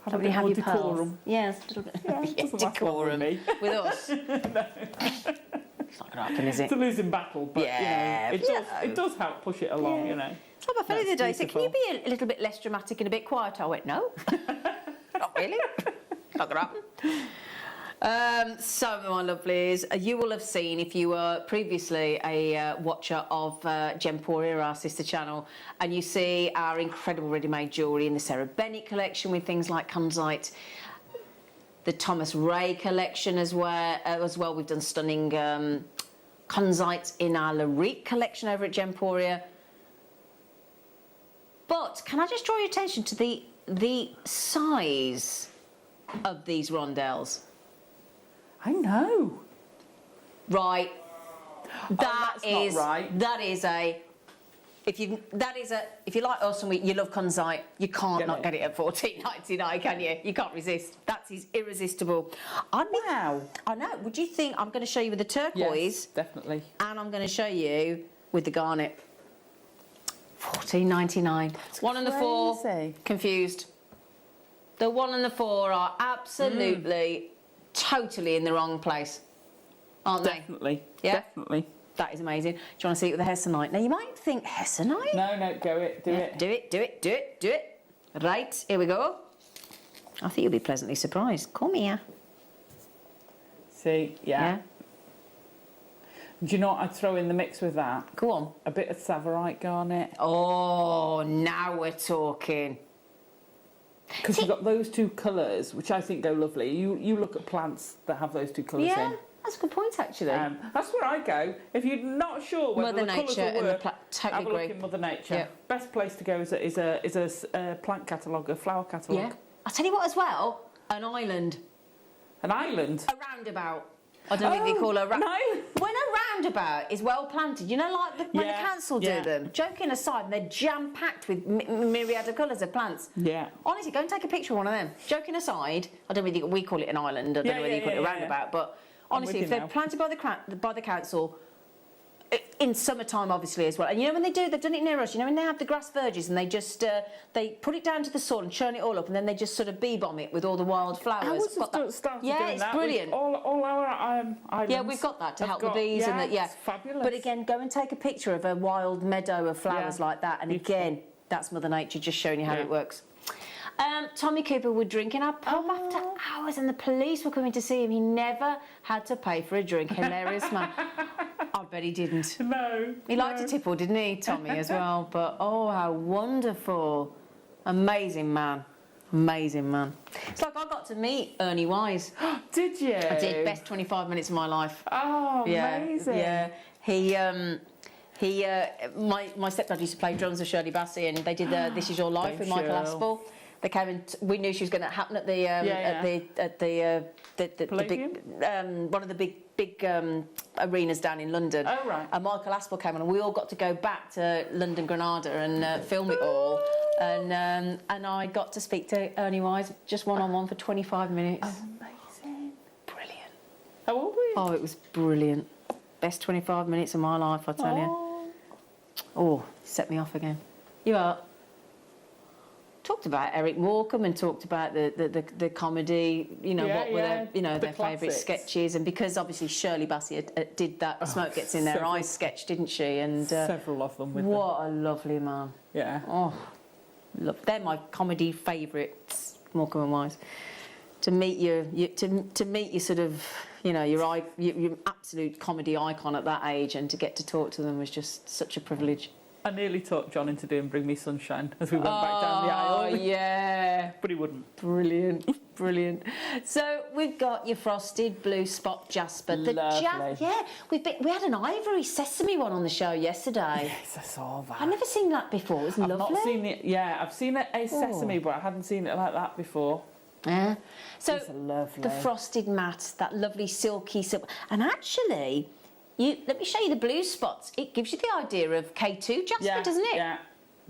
Have a bit more decorum. Yes, a little bit. Yeah, it doesn't matter what with me. With us. It's not going to happen, is it? It's a losing battle, but Yeah, you know, it does help push it along, you know. So my fellow the other day said, "Can you be a little bit less dramatic and a bit quieter?" I went, "No, not really. Not going to happen." So, my lovelies, you will have seen, if you were previously a watcher of Gemporia, our sister channel, and you see our incredible ready-made jewellery in the Sarah Bennett collection with things like kunzite, the Thomas Ray collection as well. We've done stunning kunzite in our Larique collection over at Gemporia. But can I just draw your attention to the size of these rondelles? I know. Right. That's not right. That is a. If you like us and you love kunzite, you can't not get it at $14.99, can you? You can't resist. That is irresistible. Wow. I know. Would you think I'm going to show you with the turquoise? Yes, definitely. And I'm going to show you with the garnet. $14.99. One and the four, confused. The 1 and the 4 are absolutely, totally in the wrong place, aren't they? Definitely. Yeah? Definitely. That is amazing. Do you want to see it with the Hessenite? Now, you might think, Hessenite? No, go it, do it. Do it, do it, do it, do it. Right, here we go. I think you'll be pleasantly surprised. Come here. See, yeah. Do you know what I'd throw in the mix with that? Go on. A bit of Savorite garnet. Oh, now we're talking. Because you've got those two colours, which I think go lovely. You look at plants that have those two colours in. Yeah, that's a good point, actually. That's where I go. If you're not sure whether Mother the colours Nature will work, totally have a agree. look in Mother Nature. Yep. Best place to go is a plant catalogue, a flower catalogue. Yeah. I'll tell you what as well, an island. An island? A roundabout. I don't think they call a an island. When a roundabout is well planted, you know, like when the council do them. Joking aside, they're jam packed with myriad of colours of plants. Yeah. Honestly, go and take a picture of one of them. Joking aside, I don't know whether we call it an island. I don't know whether you call it a roundabout, but honestly, if they're planted by the council. In summertime, obviously, as well. And you know when they've done it near us, you know when they have the grass verges and they just, they put it down to the sun, churn it all up, and then they just sort of bee bomb it with all the wild flowers. Ours have started doing it's that. brilliant. All our islands. Yeah, we've got that to help the bees. It's fabulous. But again, go and take a picture of a wild meadow of flowers like that. And again, that's Mother Nature just showing you how it works. Tommy Cooper would drink in our pub after hours and the police were coming to see him. He never had to pay for a drink. Hilarious man. I bet he didn't. No. He liked a tipple, didn't he, Tommy, as well? But, oh, how wonderful. Amazing man. Amazing man. It's like I got to meet Ernie Wise. Did you? I did. Best 25 minutes of my life. Oh, amazing. Yeah. My stepdad used to play drums with Shirley Bassey, and they did This Is Your Life with Michael Aspel. They came and we knew she was going to happen at the big one of the big arenas down in London. Oh right. And Michael Aspel came on, and we all got to go back to London Granada and film it all. And I got to speak to Ernie Wise just one-on-one for 25 minutes. Oh, amazing. Brilliant. How old were you? Oh, it was brilliant. Best 25 minutes of my life, I tell you. Oh, set me off again. You are. Talked about Eric Morecambe and talked about the comedy, you know, what were their favourite sketches, and because obviously Shirley Bassey did that Smoke Gets in Their Eyes sketch, didn't she? And several of them with what a lovely man. Yeah. Oh, they're my comedy favourites, Morecambe and Wise. To meet to meet your sort of, you know, your absolute comedy icon at that age, and to get to talk to them was just such a privilege. I nearly talked John into doing Bring Me Sunshine as we went back down the aisle. Oh, yeah. But he wouldn't. Brilliant, brilliant. So we've got your frosted blue spot jasper. Lovely. We had an ivory sesame one on the show yesterday. Yes, I saw that. I've never seen that before. It was lovely. I've not seen it. Yeah, I've seen a sesame, but I hadn't seen it like that before. Yeah. So it's lovely. The frosted mat, that lovely silky silk, and actually. Let me show you the blue spots. It gives you the idea of K2 jasper, doesn't it? Yeah,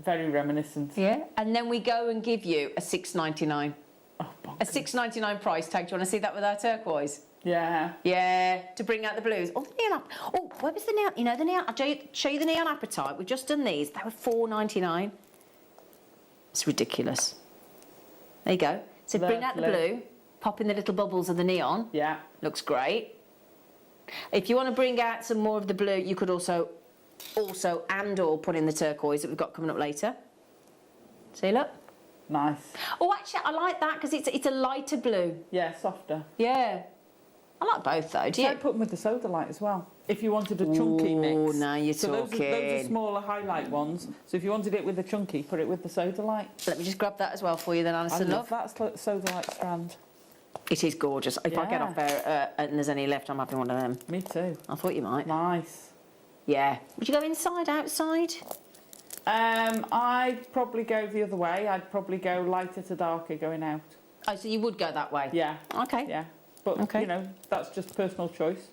very reminiscent. Yeah, and then we go and give you a $6.99. Oh, a $6.99 price tag. Do you want to see that with our turquoise? Yeah. Yeah, to bring out the blues. Oh, the neon. Oh, where was the neon? You know the neon. I'll show you the neon apatite. We've just done these. They were $4.99. It's ridiculous. There you go. So bring out the blue, pop in the little bubbles of the neon. Yeah. Looks great. If you want to bring out some more of the blue, you could also or put in the turquoise that we've got coming up later. See, look. Nice. Oh, actually, I like that because it's a lighter blue. Yeah, softer. Yeah. I like both though. Do you? I'd put them with the soda light as well. If you wanted a chunky mix. Oh, now you're talking. Those are smaller highlight ones. So if you wanted it with the chunky, put it with the soda light. Let me just grab that as well for you then, Alison. I love that soda light strand. It is gorgeous. If I get off there and there's any left, I'm having one of them. Me too. I thought you might. Nice. Yeah. Would you go inside, outside? I'd probably go the other way. I'd probably go lighter to darker going out. Oh, so you would go that way? Yeah. Okay. Yeah. But, you know, that's just personal choice.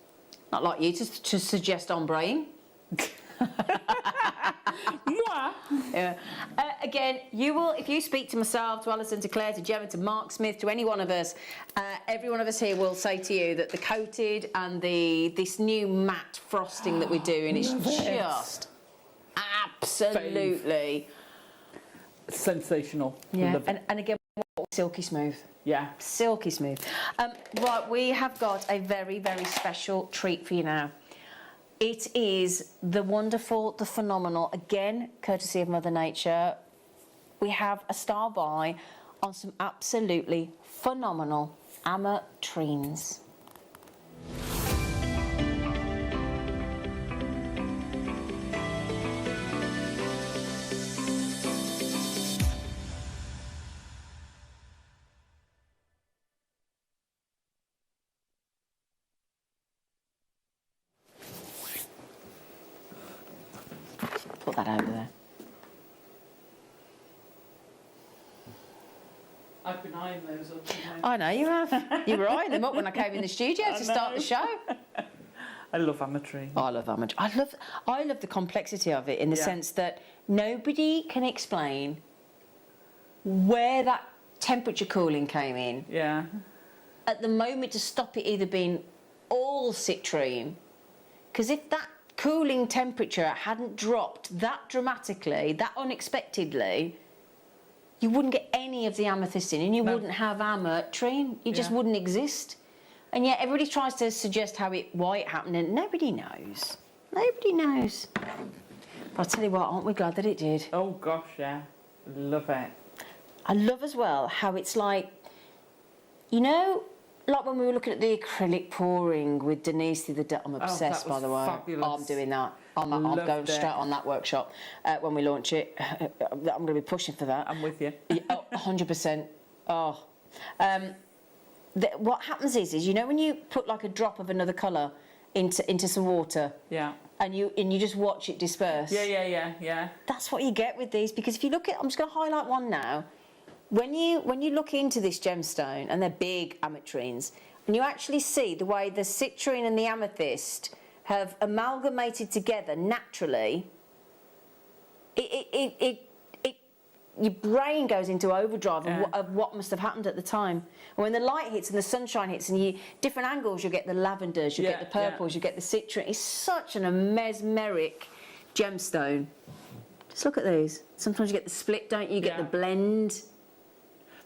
Not like you to suggest ombreing. Yeah. Again, you will, if you speak to myself, to Alison, to Claire, to Gemma, to Mark Smith, to any one of us, every one of us here will say to you that the coated and this new matte frosting that we're doing is just absolutely sensational. Yeah, Love it. and again, silky smooth. Yeah. Silky smooth. Right, we have got a very, very special treat for you now. It is the wonderful, the phenomenal, again, courtesy of Mother Nature. We have a star buy on some absolutely phenomenal ametrines. Put that over there. I've been eyeing those up. I know you have. You were eyeing them up when I came in the studio to start the show. I love ametrine. I love ametrine. I love the complexity of it in the sense that nobody can explain where that temperature cooling came in. Yeah. At the moment to stop it either being all citrine, because if that cooling temperature hadn't dropped that dramatically, that unexpectedly, you wouldn't get any of the amethyst in and you wouldn't have ametrine. You just wouldn't exist. And yet everybody tries to suggest why it happened and nobody knows. Nobody knows. But I'll tell you what, aren't we glad that it did? Oh gosh, yeah. Love it. I love as well how it's like, you know, like when we were looking at the acrylic pouring with Denise the other day. I'm obsessed, by the way. Fabulous. I'm doing that. I'm going straight on that workshop when we launch it. I'm going to be pushing for that. I'm with you. 100%. Oh. What happens is, you know, when you put like a drop of another colour into some water, and you just watch it disperse. Yeah. That's what you get with these, because if you look at, I'm just going to highlight one now. When you look into this gemstone, and they're big ametrines, and you actually see the way the citrine and the amethyst have amalgamated together naturally, your brain goes into overdrive of what must have happened at the time. And when the light hits and the sunshine hits and different angles, you get the lavenders, you get the purples, you get the citrine. It's such an mesmeric gemstone. Just look at these. Sometimes you get the split, don't you? You get the blend.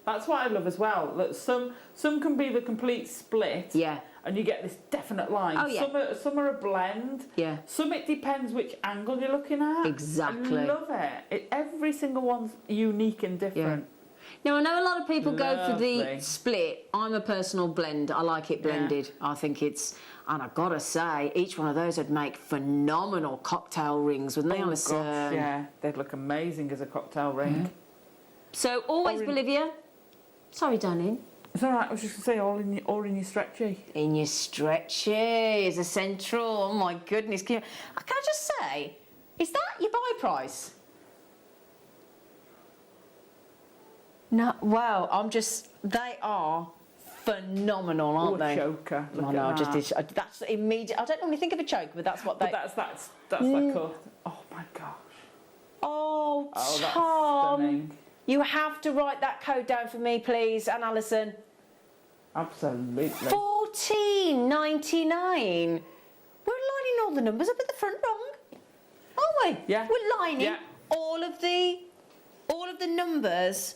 That's what I love as well. Look, some can be the complete split. Yeah. And you get this definite line. Oh, yeah. Some are a blend. Yeah. Some it depends which angle you're looking at. Exactly. I love it. Every single one's unique and different. Now, I know a lot of people go for the split. I'm a personal blend. I like it blended. I think it's, and I've got to say, each one of those would make phenomenal cocktail rings, wouldn't they, Alison? Yeah, they'd look amazing as a cocktail ring. So, always, Bolivia. Sorry, darling. It's all right. I was just going to say, all in your stretchy. In your stretchy is a central. Oh my goodness! Can I just say, is that your buy price? No. Wow. They are phenomenal, aren't they? Choker. Look I know. at that. That's immediate. I don't normally think of a choker, but that's what they. But that's that cut. Oh my gosh. Oh, that's Tom. stunning. You have to write that code down for me, please, and Alison. Absolutely. $14.99. We're lining all the numbers up at the front wrong, aren't we? Yeah. We're lining all of the numbers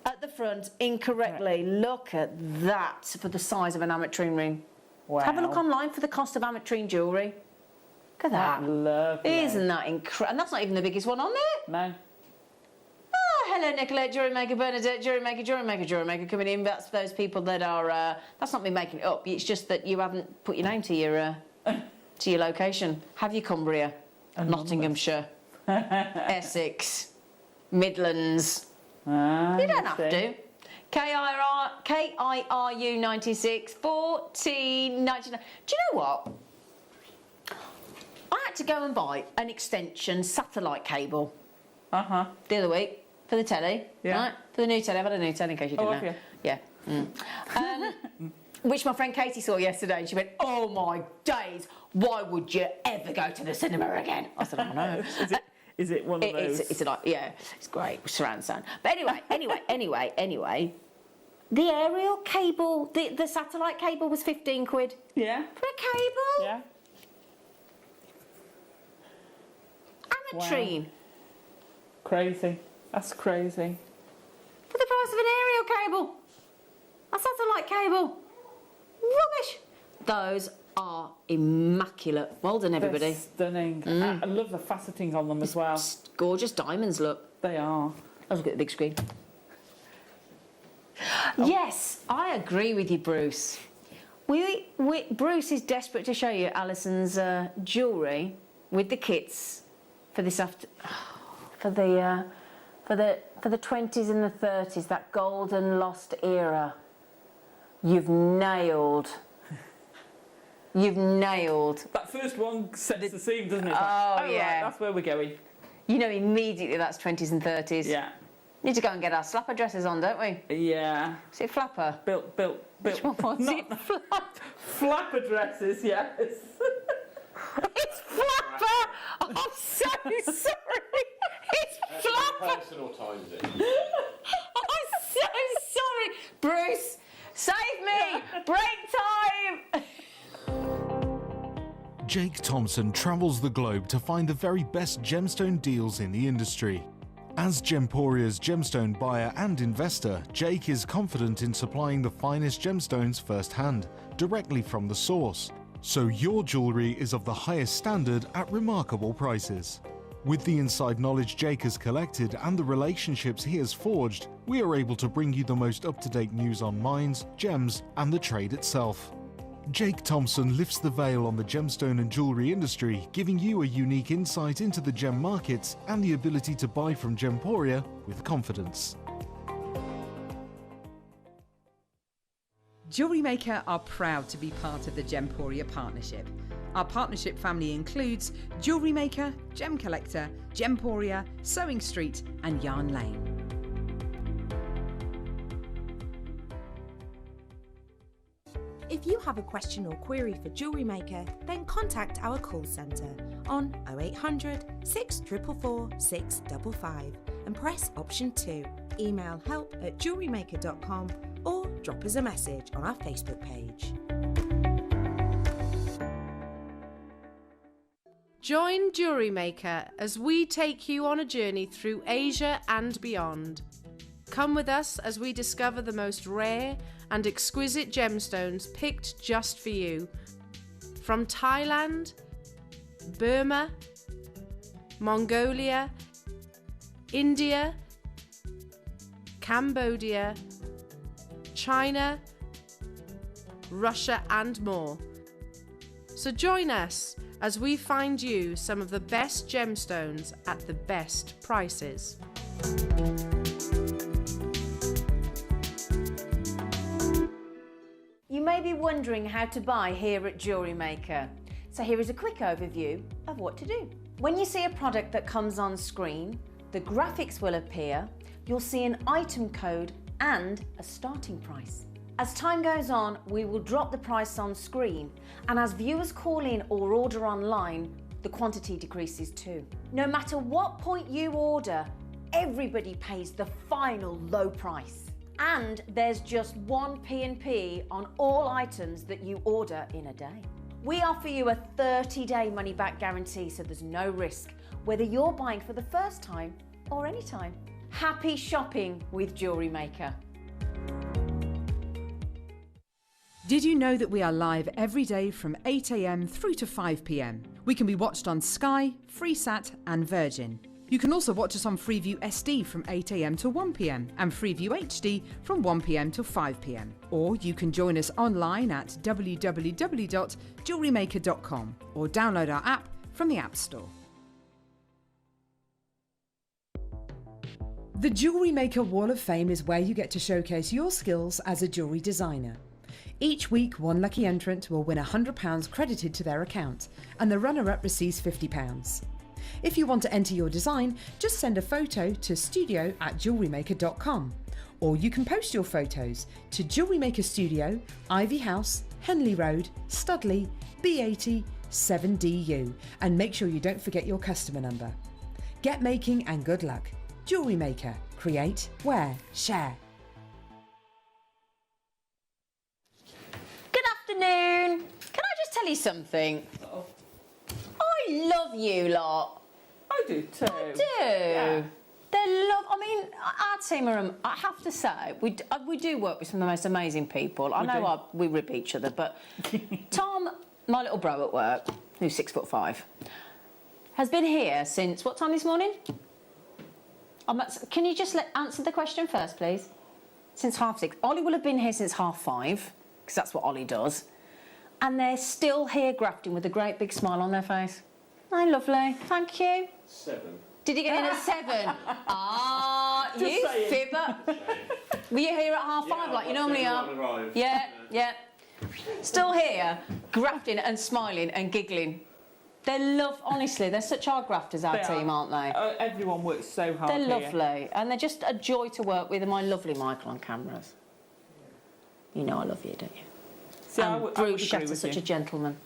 at the front incorrectly. Yeah. Look at that for the size of an ametrine ring. Wow. Have a look online for the cost of ametrine jewellery. Look at that. Lovely. Isn't that incredible? And that's not even the biggest one on there. No. Hello, Nicolette, Jewellery Maker, Bernadette, Jewellery Maker, coming in. That's those people that are. That's not me making it up. It's just that you haven't put your name to your location. Have you, Cumbria, Nottinghamshire, Essex, Midlands? You don't have to. KIRU 96 1499. Do you know what? I had to go and buy an extension satellite cable. The other week. For the telly, right? For the new telly. I've had a new telly in case you didn't know. Yeah. Which my friend Katie saw yesterday and she went, oh my days, why would you ever go to the cinema again? I said, oh no. Is it one of those? It's it's great, surround sound. But anyway, the aerial cable, the satellite cable was 15 quid. Yeah. For a cable? Yeah. Ametrine. Wow. Crazy. That's crazy. For the price of an aerial cable. A satellite cable. Rubbish. Those are immaculate. Well done, everybody. They're stunning. I love the faceting on them as well. Gorgeous diamonds, look. They are. Let's look at the big screen. Yes, I agree with you, Bruce. Bruce is desperate to show you Alison's jewellery with the kits for this for the 20s and the 30s, that golden lost era. You've nailed. You've nailed. That first one sets the scene, doesn't it? Oh, yeah. Right, that's where we're going. You know immediately that's 20s and 30s. Yeah. Need to go and get our slapper dresses on, don't we? Yeah. Is it flapper? Built. Which one was it? Flapper dresses, yes. It's flapper! I'm so sorry. It's flapper. Personal times it. I'm so sorry. Bruce, save me! Break time! Jake Thompson travels the globe to find the very best gemstone deals in the industry. As Gemporia's gemstone buyer and investor, Jake is confident in supplying the finest gemstones firsthand, directly from the source. So your jewellery is of the highest standard at remarkable prices. With the inside knowledge Jake has collected and the relationships he has forged, we are able to bring you the most up-to-date news on mines, gems, and the trade itself. Jake Thompson lifts the veil on the gemstone and jewellery industry, giving you a unique insight into the gem markets and the ability to buy from Gemporia with confidence. Jewellery Maker are proud to be part of the Gemporia partnership. Our partnership family includes Jewellery Maker, Gem Collector, Gemporia, Sewing Street and Yarn Lane. If you have a question or query for Jewellery Maker, then contact our call centre on 0800 644 655 and press option 2. Email help@jewellerymaker.com or drop us a message on our Facebook page. Join Jewellery Maker as we take you on a journey through Asia and beyond. Come with us as we discover the most rare and exquisite gemstones picked just for you. From Thailand, Burma, Mongolia, India, Cambodia, China, Russia and more. So join us as we find you some of the best gemstones at the best prices. You may be wondering how to buy here at Jewellery Maker. So here is a quick overview of what to do. When you see a product that comes on screen, the graphics will appear, you'll see an item code and a starting price. As time goes on, we will drop the price on screen, and as viewers call in or order online, the quantity decreases too. No matter what point you order, everybody pays the final low price. And there's just one P&P on all items that you order in a day. We offer you a 30-day money-back guarantee, so there's no risk, whether you're buying for the first time or any time. Happy shopping with Jewellery Maker. Did you know that we are live every day from 8 AM through to 5 PM? We can be watched on Sky, Freesat and Virgin. You can also watch us on Freeview SD from 8 AM to 1 PM and Freeview HD from 1 PM to 5 PM. Or you can join us online at www.jewellerymaker.com or download our app from the App Store. The Jewellery Maker Wall of Fame is where you get to showcase your skills as a jewellery designer. Each week, one lucky entrant will win £100 credited to their account, and the runner-up receives £50. If you want to enter your design, just send a photo to studio@jewellerymaker.com, or you can post your photos to Jewellery Maker Studio, Ivy House, Henley Road, Studley, B80 7DU, and make sure you don't forget your customer number. Get making and good luck. Jewellery Maker. Create, wear, share. Good afternoon. Can I just tell you something? I love you lot. I do too. I do. Yeah. They're love. I mean, our team are. I have to say, we do work with some of the most amazing people. I know we rip each other, but Tom, my little bro at work, who's 6'5", has been here since what time this morning? Can you just answer the question first, please? Since 6:30. Ollie will have been here since 5:30, because that's what Ollie does. And they're still here grafting with a great big smile on their face. Oh, lovely. Thank you. 7. Did you get in at 7? Ah, you fibber. Were you here at 5:30 like you normally are? Yeah. Still here, grafting and smiling and giggling. Honestly, they're such hard grafters, our team, aren't they? Everyone works so hard. They're lovely, and they're just a joy to work with, and my lovely Michael on cameras. You know I love you, don't you? See, and Bruce Shatter's such a gentleman.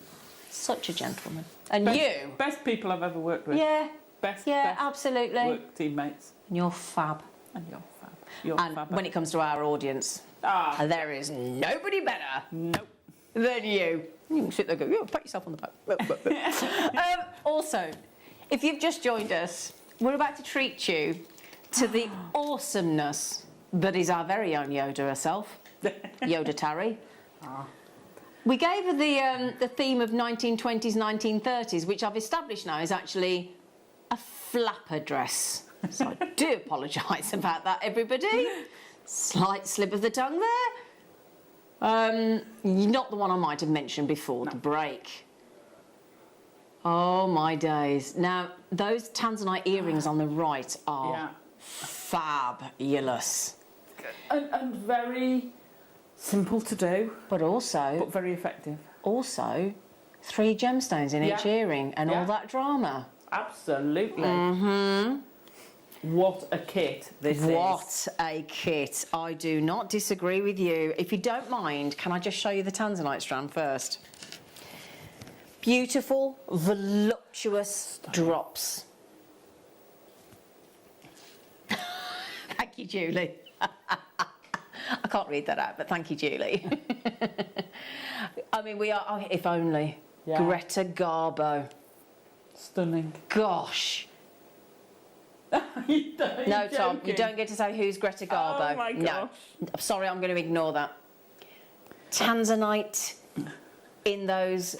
Such a gentleman. And you? Best people I've ever worked with. Yeah. Best absolutely. Work teammates. And you're fab. And you're fab. You're and when it comes to our audience, there is nobody better than you. You can sit there and go, pat yourself on the back. Also, if you've just joined us, we're about to treat you to the awesomeness that is our very own Yoda herself, Yoda Tarry. We gave her the theme of 1920s, 1930s, which I've established now is actually a flapper dress. So I do apologise about that, everybody. Slight slip of the tongue there. Not the one I might have mentioned before the break. Oh my days. Now, those tanzanite earrings on the right are fabulous. And very simple to do. But very effective. Also, 3 gemstones in each earring and all that drama. Absolutely. Mm-hmm. What a kit this is. What a kit. I do not disagree with you. If you don't mind, can I just show you the tanzanite strand first? Beautiful, voluptuous drops. Thank you, Julie. I can't read that out, but thank you, Julie. I mean, we are, if only. Yeah. Greta Garbo. Stunning. Gosh. No, Tom, you don't get to say who's Greta Garbo. Oh my gosh. No, I'm sorry, I'm going to ignore that. Tanzanite in those.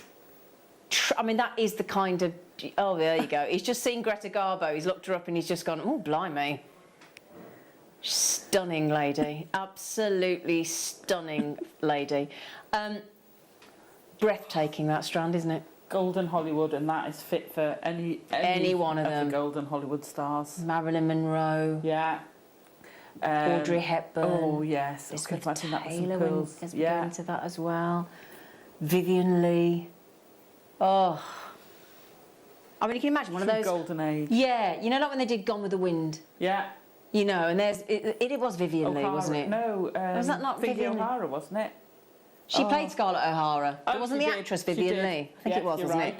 I mean, that is the kind of. Oh, there you go. He's just seen Greta Garbo. He's looked her up and he's just gone, oh, blimey. Stunning lady. Absolutely stunning lady. Breathtaking, that strand, isn't it? Golden Hollywood, and that is fit for any one of them. The Golden Hollywood stars. Marilyn Monroe. Yeah. Audrey Hepburn. Oh yes. Elizabeth imagine that with some Taylor pearls. has been into that as well. Vivian Leigh. Oh. I mean, you can imagine one of those. Golden age. Yeah, you know, like when they did Gone with the Wind. Yeah. You know, and there's it was Vivian Leigh, wasn't it? No. Was that not Vivian O'Hara, wasn't it? She played Scarlett O'Hara. It wasn't the actress Vivian Leigh. I think it was, wasn't right.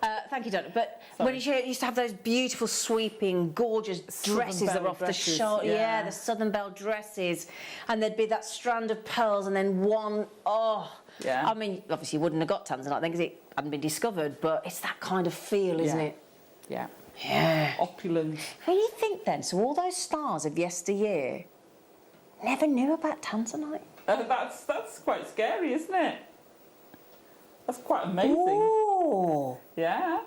it? Thank you, Donna. But when she used to have those beautiful, sweeping, gorgeous dresses that were off the shoulder. Yeah, the Southern Belle dresses. And there'd be that strand of pearls and then one, I mean, obviously you wouldn't have got tanzanite then because it hadn't been discovered, but it's that kind of feel, isn't it? Yeah. Yeah. Opulent. Who do you think then? So all those stars of yesteryear never knew about tanzanite? That's quite scary, isn't it? That's quite amazing. Ooh. Yeah.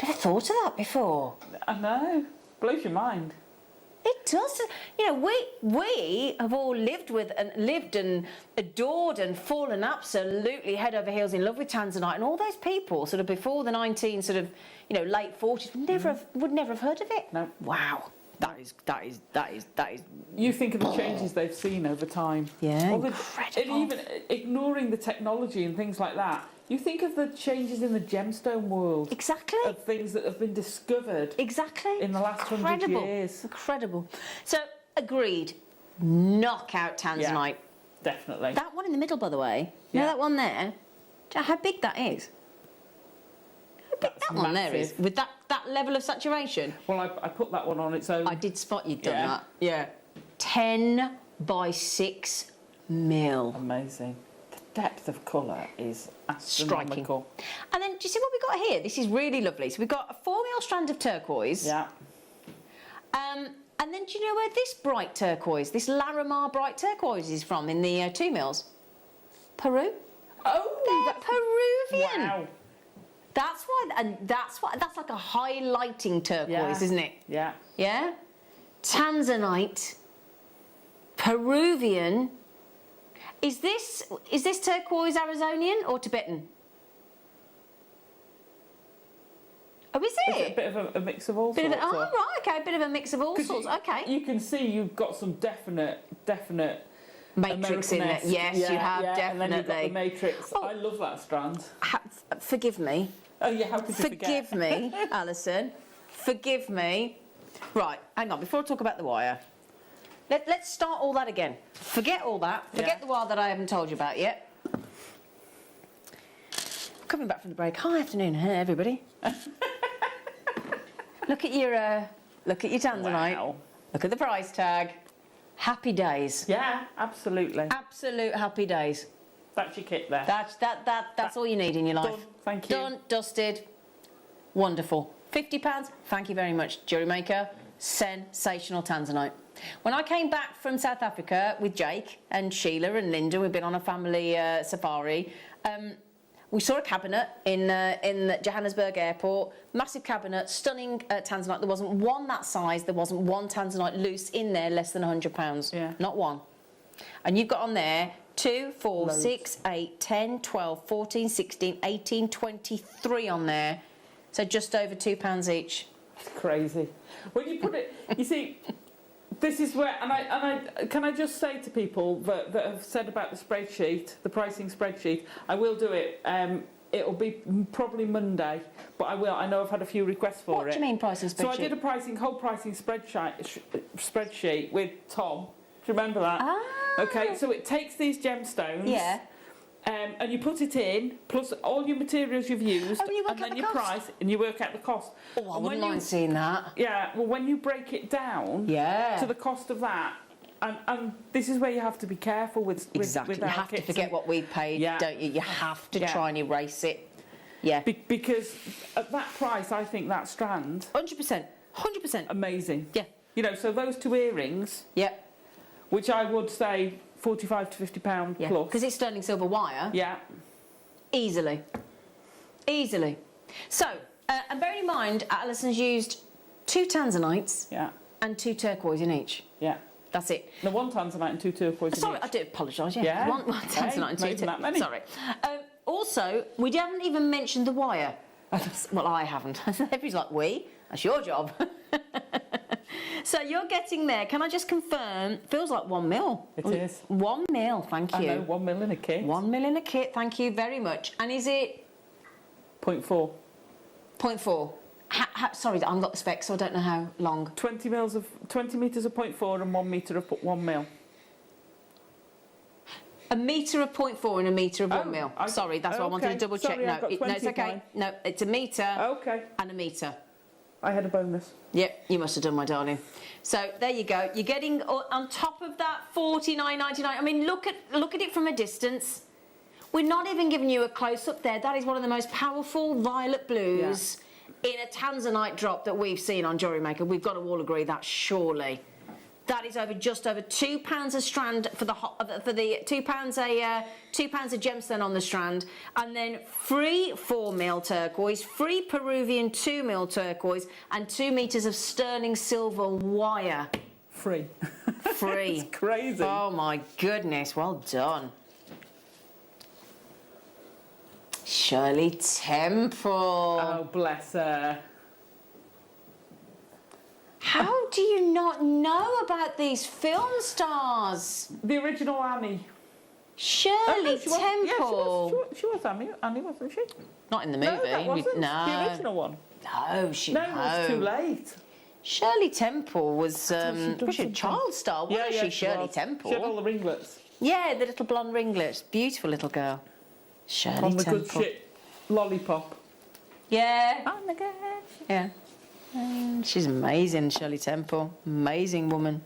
Never thought of that before. I know. Blows your mind. It does. You know, we have all lived and adored and fallen absolutely head over heels in love with tanzanite, and all those people sort of before the late 40s would never have heard of it. No. Wow. That is. You think of the changes they've seen over time. Yeah, incredible. And even ignoring the technology and things like that, you think of the changes in the gemstone world. Exactly. Of things that have been discovered. Exactly. In the last 100 years. Incredible. So, agreed. Knockout tanzanite. Yeah, definitely. That one in the middle, by the way. You know that one there? Do you know how big that is? That one there is, with that level of saturation. Well, I put that one on its own. I did spot you'd done that. Yeah. 10 by 6 mil. Amazing. The depth of colour is astronomical. Striking. And then, do you see what we got here? This is really lovely. So we've got a 4 mil strand of turquoise. Yeah. And then do you know where this bright turquoise, this Larimar bright turquoise is from in the 2 mils? Peru. Oh, they're Peruvian. Wow. That's why, and that's like a highlighting turquoise, isn't it? Yeah. Yeah? Tanzanite, Peruvian. Is this turquoise Arizonian or Tibetan? Oh, is it? It's a bit of a mix of all sorts. Right, okay, a bit of a mix of all sorts. Okay. You can see you've got some definite matrix in there. Yes, you have, definitely. And then you've got the matrix. I love that strand. Forgive me. Oh yeah, how could you forget? Forgive me, Alison. Forgive me. Right, hang on. Before I talk about the wire, let's start all that again. Forget all that. Forget the wire that I haven't told you about yet. Coming back from the break. Hi, afternoon, everybody. Look at your tanzanite. Wow. Look at the price tag. Happy days. Yeah, absolutely. Absolute happy days. That's your kit there. That's all you need in your life. Done. Thank you. Done, dusted. Wonderful. £50. Thank you very much, Jewellery Maker. Sensational tanzanite. When I came back from South Africa with Jake and Sheila and Linda, we've been on a family safari. We saw a cabinet in Johannesburg Airport, massive cabinet, stunning tanzanite. There wasn't one that size, there wasn't one tanzanite loose in there less than £100. Yeah. Not one. And you've got on there 2, 4, Loads. 6, 8, 10, 12, 14, 16, 18, 23 on there. So just over £2 each. It's crazy. When you put it, you see, this is where, and I can I just say to people that have said about the spreadsheet, the pricing spreadsheet, I will do it. It'll be probably Monday, but I will. I know I've had a few requests for it. What do you mean pricing spreadsheet? So I did a whole pricing spreadsheet with Tom. Do you remember that? Ah. Okay, so it takes these gemstones. Yeah. And you put it in, plus all your materials you've used, and then the your cost. price, and you work out the cost. Oh, I wouldn't mind seeing that. Yeah, well, when you break it down to the cost of that, and this is where you have to be careful with Exactly. You have to forget what we paid, don't you? You have to try and erase it. Yeah. Because at that price, I think that strand... 100%. 100%. Amazing. Yeah. You know, so those 2 earrings... Yeah. Which I would say £45 to £50 plus. Because it's sterling silver wire. Yeah. Easily. Easily. So, and bearing in mind, Alison's used 2 tanzanites and 2 turquoise in each. Yeah. That's it. No, 1 tanzanite and 2 turquoise in Sorry, each. I do apologise, Yeah. One tanzanite and 2 not that many. Sorry. Also, we haven't even mentioned the wire. Well, I haven't. Everybody's like, we? That's your job. So you're getting there. Can I just confirm? Feels like 1 mil. It is. 1 mil, thank you. I know, 1 mil in a kit. 1 mil in a kit, thank you very much. And is it? 0.4. 0.4. Sorry, I haven't got the specs, so I don't know how long. 20 metres of 0.4 and 1 metre of 1 mil. A metre of 0.4 and a metre of 1 mil. Sorry, that's what I wanted to double check. Sorry, No, I've got no, it's 20 okay. mine. No, it's a metre Okay. and a metre. I had a bonus. Yep, you must have done, my darling. So there you go. You're getting on top of that $49.99. I mean, look at it from a distance. We're not even giving you a close up there. That is one of the most powerful violet blues in a tanzanite drop that we've seen on Jewellery Maker. We've got to all agree that, surely. That is just over £2 a strand for the £2 a gemstone on the strand, and then free 4 mil turquoise, free Peruvian 2 mil turquoise, and 2 metres of sterling silver wire. Free. Free. It's crazy. Oh my goodness! Well done. Shirley Temple. Oh, bless her. How do you not know about these film stars? The original Annie. Shirley she was, Temple. yeah, she was Annie, wasn't she? Not in the movie. No, that wasn't. No. The original one. No, she. No, it was too late. Shirley Temple was she a child star, wasn't she? Shirley Temple. She had all the ringlets. Yeah, the little blonde ringlets. Beautiful little girl. Shirley On the Temple. good shit lollipop. Yeah. Oh my gosh. Yeah. She's amazing, Shirley Temple. Amazing woman.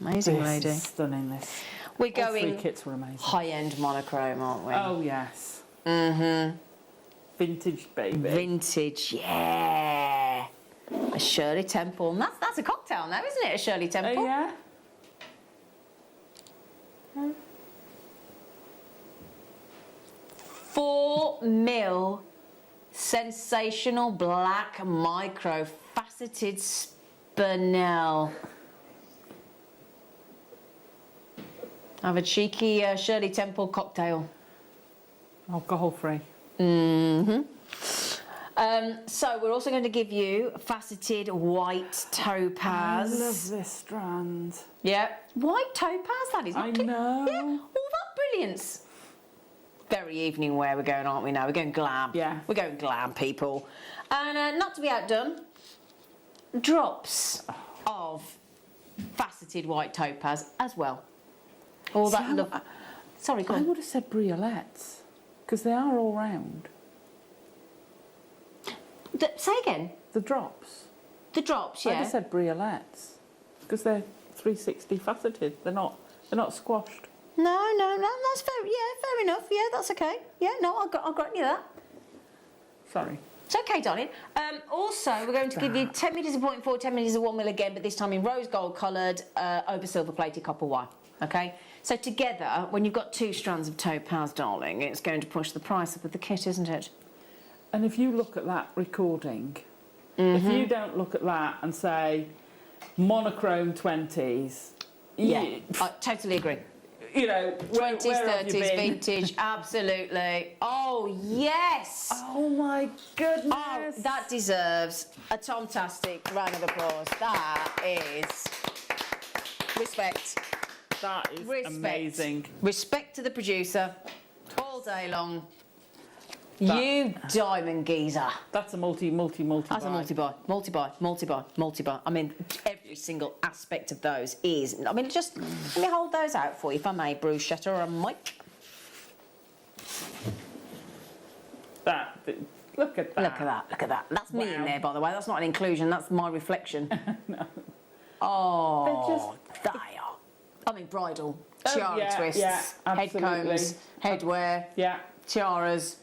Amazing lady. Is stunning, this. We're All going 3 kits were amazing. high-end monochrome, aren't we? Oh, yes. Mm-hmm. Vintage, baby. Vintage, yeah. A Shirley Temple. And that's a cocktail now, isn't it? A Shirley Temple. Yeah. 4mm sensational black micro faceted spinel. Have a cheeky Shirley Temple cocktail. Alcohol free. So we're also going to give you faceted white topaz. I love this strand. Yeah, white topaz. That is. I know. Yeah, all that brilliance. Very evening wear we're going, aren't we? Now we're going glam. Yeah, we're going glam, people. And not to be outdone, drops of faceted white topaz as well. All that love. Sorry, go on. I would have said briolettes because they are all round. Say again. The drops. The drops, yeah. I just said briolettes because they're 360 faceted. They're not squashed. No, that's fair. Yeah, fair enough. Yeah, that's okay. Yeah, no, I'll grant you that. Sorry. It's okay, darling. Also, we're going to give you 10 metres of 0.4, 10 metres of 1 mil again, but this time in rose gold coloured over silver plated copper wire. Okay. So together, when you've got 2 strands of topaz, darling, it's going to push the price up of the kit, isn't it? And if you look at that recording, if you don't look at that and say monochrome 20s, yeah, I totally agree. You know, 20s, where have you 30s, been? vintage, absolutely. Oh, yes. Oh, my goodness. Oh, that deserves a tomtastic round of applause. That is respect. That is amazing. Respect to the producer all day long. You diamond geezer. That's a multi That's buy. a multi-buy. I mean, every single aspect of those is... I mean, just let me hold those out for you, if I may, Bruschetta or Mike. Look at that. Look at that. That's me in there, by the way. That's not an inclusion, that's my reflection. No. Oh, they are. I mean, bridal, tiara twists, head combs, headwear, tiaras.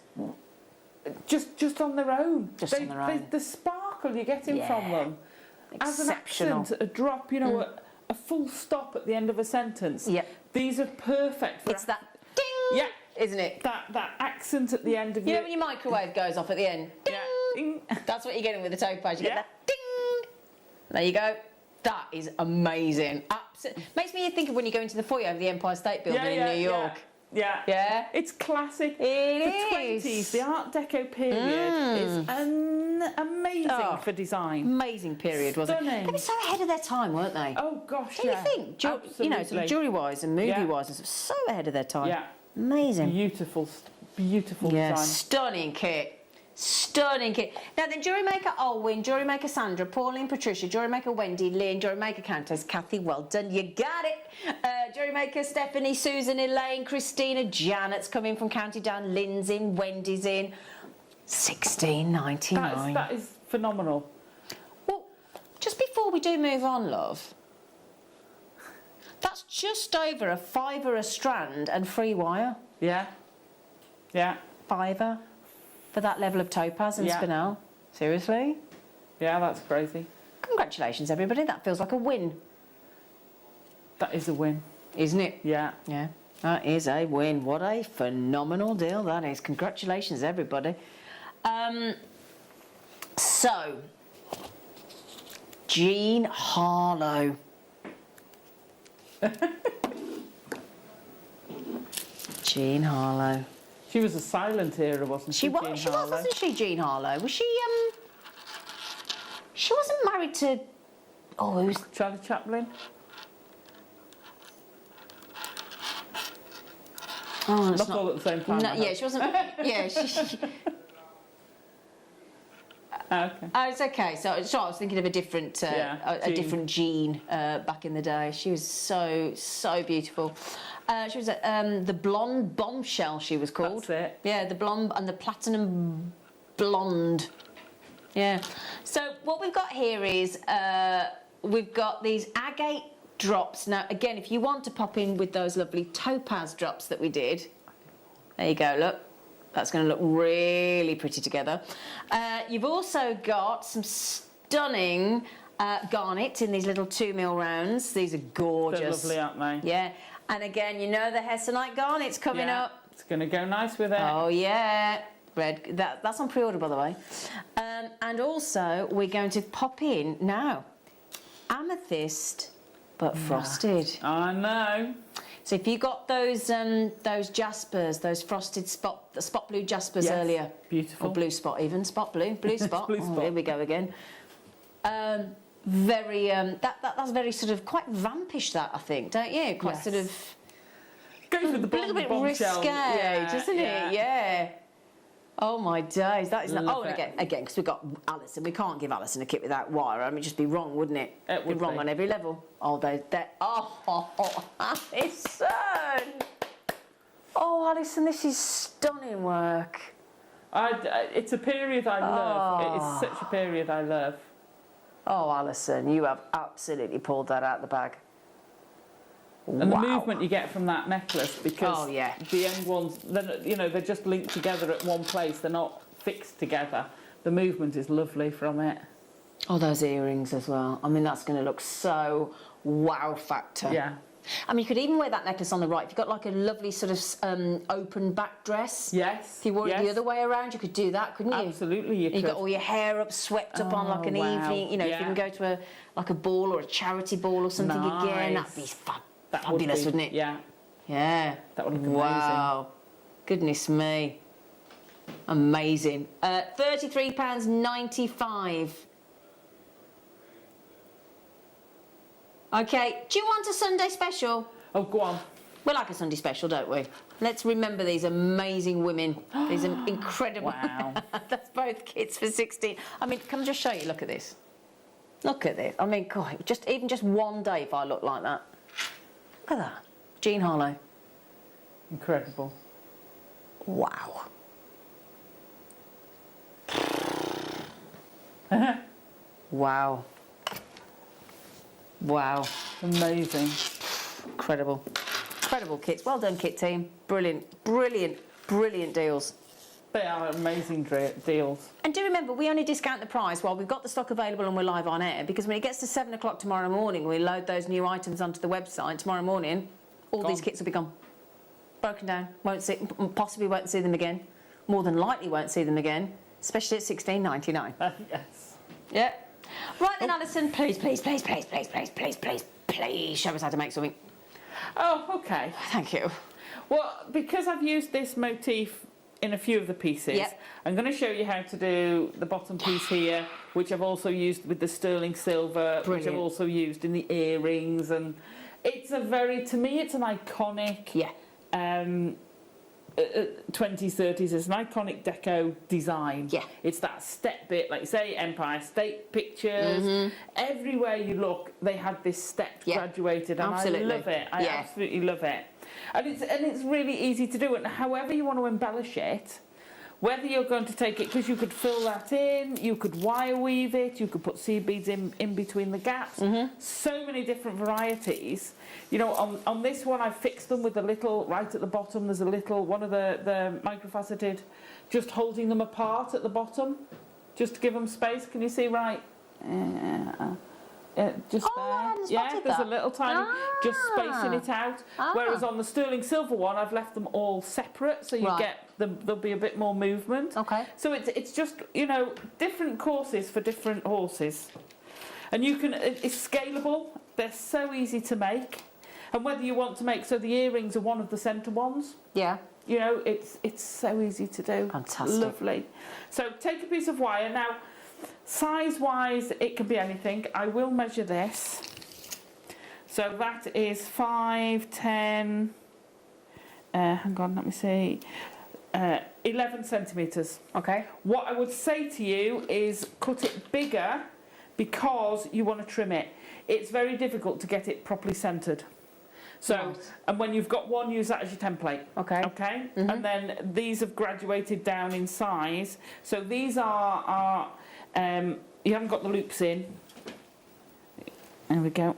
Just on their own. On their own. The sparkle you're getting from them. Exceptional. As an accent, a drop, you know, a full stop at the end of a sentence. Yeah. These are perfect for... It's that ding, isn't it? That accent at the end of You know when your microwave goes off at the end? Ding! Ding. That's what you're getting with the topaz. You get that ding! There you go. That is amazing. Makes me think of when you go into the foyer of the Empire State Building in New York. Yeah. It's classic. It is. The 20s, the Art Deco period is amazing for design. Amazing period, wasn't it? They were so ahead of their time, weren't they? Oh, gosh, Don't you think? Absolutely. You know, sort of jewellery-wise and movie-wise, so ahead of their time. Yeah. Amazing. Beautiful Yeah, design. stunning kit. Stunning kit. Now then, Jewellery Maker Olwyn, Jewellery Maker Sandra, Pauline, Patricia, Jewellery Maker Wendy, Lynn, Jewellery Maker Countess, Kathy, well done, you got it. Jewellery Maker Stephanie, Susan, Elaine, Christina, Janet's coming from County Down, Lynn's in, Wendy's in. $16.99. That is phenomenal. Well, just before we do move on, love, that's just over a £5 a strand and free wire. Yeah. £5 for that level of topaz and spinel. Seriously? Yeah, that's crazy. Congratulations, everybody. That feels like a win. That is a win. Isn't it? Yeah. Yeah. That is a win. What a phenomenal deal that is. Congratulations, everybody. So, Jean Harlow. Jean Harlow. She was a silent era, wasn't she? She was, wasn't she, Jean Harlow? Was she, she wasn't married to, who's... Charlie Chaplin? Oh, not all at the same time. No, yeah, she wasn't, yeah, she okay. Oh, it's okay. So I was thinking of a different, a different Jean back in the day. She was so beautiful. She was the blonde bombshell. She was called. That's it. Yeah, the blonde and the platinum blonde. Yeah. So what we've got here is we've got these agate drops. Now, again, if you want to pop in with those lovely topaz drops that we did, there you go. Look. That's going to look really pretty together. You've also got some stunning garnets in these little 2mm rounds. These are gorgeous. They're lovely, aren't they? Yeah. And again, you know the Hessonite garnet's coming up. It's going to go nice with it. Oh, yeah. Red. That's on pre-order, by the way. And also, we're going to pop in now amethyst, but frosted. I know. So if you got those jaspers, those frosted spot blue jaspers earlier. Beautiful. Or blue spot even, spot blue spot. Blue spot. Here we go again. Very that's very sort of quite vampish, that, I think, don't you? Quite sort of goes with the a little bit bombshell. risque, doesn't it? Yeah. Oh my days, that is not. Love Oh, and it. again, because we've got Alison, we can't give Alison a kit without wire. I mean, it'd just be wrong, wouldn't it? It would be wrong be. on every level. Oh, Alison! Oh, Alison, this is stunning work. It's a period I love. It is such a period I love. Oh, Alison, you have absolutely pulled that out of the bag. And the movement you get from that necklace, because the end ones, they're just linked together at one place. They're not fixed together. The movement is lovely from it. Oh, those earrings as well. I mean, that's going to look so wow factor. Yeah. I mean, you could even wear that necklace on the right. If you've got like a lovely sort of open back dress. Yes. If you wore it the other way around, you could do that, couldn't you? Absolutely, you could. You've got all your hair up, swept up on like an evening. You know, if you can go to a ball or a charity ball or something again, that'd be fabulous, wouldn't it? Yeah. Yeah. That would look amazing. Wow. Goodness me. Amazing. £33.95. Okay, do you want a Sunday special? Oh, go on. We like a Sunday special, don't we? Let's remember these amazing women. These are incredible. Wow. That's both kits for 16. I mean, can I just show you? Look at this. Look at this. I mean, God, even just one day if I look like that. Look at that. Jean Harlow. Incredible. Wow. Wow. Wow. Amazing. Incredible. Incredible kits. Well done, kit team. Brilliant, brilliant, brilliant deals. They are amazing deals. And do remember, we only discount the price while we've got the stock available and we're live on air, because when it gets to 7 o'clock tomorrow morning, we load those new items onto the website. Tomorrow morning, all these kits will be gone. Broken down. Possibly won't see them again. More than likely won't see them again, especially at $16.99. Yes. Yeah. Right then, Alison, please, please, please, please, please, please, please, please, please show us how to make something. Oh, okay. Thank you. Well, because I've used this motif in a few of the pieces, I'm going to show you how to do the bottom piece here, which I've also used with the sterling silver, which I've also used in the earrings, and it's to me, it's an iconic 20s, 30s. It's an iconic deco design. Yeah. It's that step bit, like you say, Empire State pictures. Everywhere you look, they had this step graduated, and I love it. I absolutely love it. And it's really easy to do. And however you want to embellish it, whether you're going to take it, because you could fill that in, you could wire weave it, you could put seed beads in between the gaps. So many different varieties. You know, on this one, I fixed them with a little, right at the bottom, there's a little, one of the microfaceted, just holding them apart at the bottom, just to give them space. Can you see right? Just there. Yeah, there's a little tiny, just spacing it out. Whereas on the sterling silver one, I've left them all separate, so you get there'll be a bit more movement. Okay. So it's just, you know, different courses for different horses, and you can. It's scalable. They're so easy to make, and whether you want to make the earrings are one of the centre ones. Yeah. You know, it's so easy to do. Fantastic. Lovely. So take a piece of wire now. Size-wise, it can be anything. I will measure this. So that is 5, 10, hang on, let me see, 11 centimetres. Okay. What I would say to you is cut it bigger because you want to trim it. It's very difficult to get it properly centred. So, and when you've got one, use that as your template. Okay. Okay. And then these have graduated down in size. So these are you haven't got the loops in. There we go.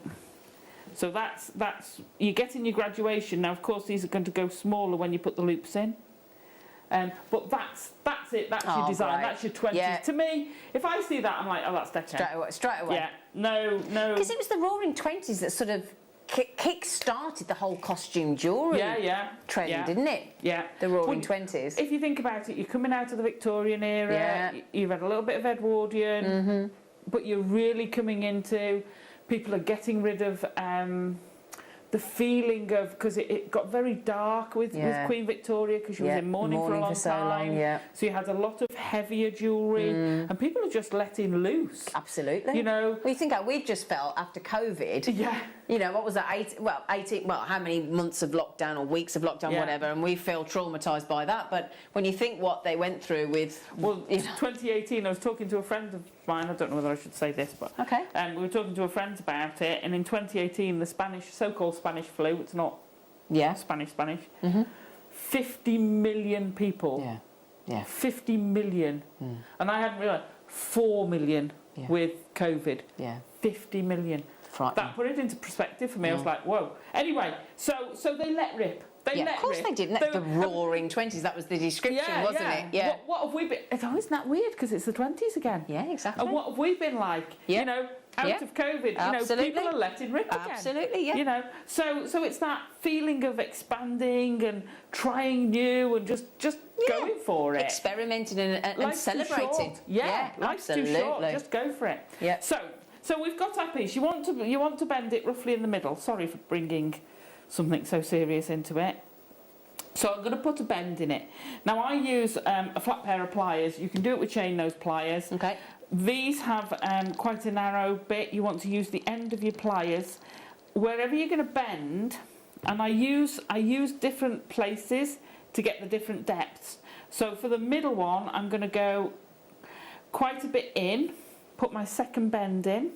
So that's you're getting your graduation. Now, of course, these are going to go smaller when you put the loops in. But that's it. That's your design. Great. That's your 20s. Yeah. To me, if I see that, I'm like, oh, that's deco. Straight away. Yeah. No. Because it was the Roaring 20s that sort of kick-started the whole costume jewellery trend, didn't it? Yeah. The Roaring 20s. If you think about it, you're coming out of the Victorian era. You've had a little bit of Edwardian, but you're really coming into. People are getting rid of. The feeling of, because it got very dark with Queen Victoria, because she was in mourning for a long time. So you had a lot of heavier jewellery, and people are just letting loose. Absolutely. You know. Well, you think how we've just felt after COVID. Yeah. You know, what was that? 18. Well, how many months of lockdown or weeks of lockdown, whatever, and we feel traumatised by that. But when you think what they went through with, 2018, I was talking to a friend of mine. I don't know whether I should say this, but we were talking to a friend about it. And in 2018, the so-called Spanish flu. It's not Spanish. 50 million people. Yeah. 50 million. And I hadn't realised 4 million with COVID. 50 million. That put it into perspective for me. I was like, whoa. Anyway, so they let rip. Of course they did. The Roaring 20s, that was the description, wasn't it? Yeah. What have we been... Isn't that weird? Because it's the 20s again. Yeah, exactly. And what have we been like? You know, out of COVID, Absolutely. people are letting rip again. Absolutely, yeah. You know, so it's that feeling of expanding and trying new and just going for it. Experimenting and celebrating. Life's too short. Just go for it. Yeah. So we've got our piece. You want to bend it roughly in the middle. Sorry for bringing something so serious into it. So I'm going to put a bend in it. Now I use a flat pair of pliers. You can do it with chain nose pliers. Okay. These have quite a narrow bit. You want to use the end of your pliers wherever you're going to bend. And I use different places to get the different depths. So for the middle one, I'm going to go quite a bit in. Put my second bend in,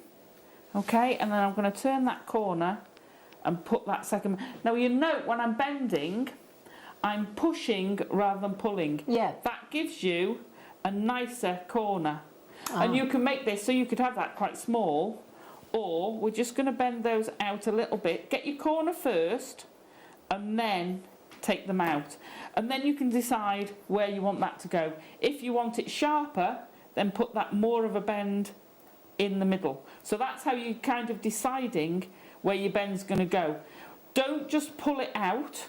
okay, and then I'm going to turn that corner and put that second. Now you note when I'm bending, I'm pushing rather than pulling. Yeah. That gives you a nicer corner. And you can make this so you could have that quite small, or we're just going to bend those out a little bit. Get your corner first, and then take them out. And then you can decide where you want that to go. If you want it sharper, then put that more of a bend in the middle. So that's how you're kind of deciding where your bend's going to go. Don't just pull it out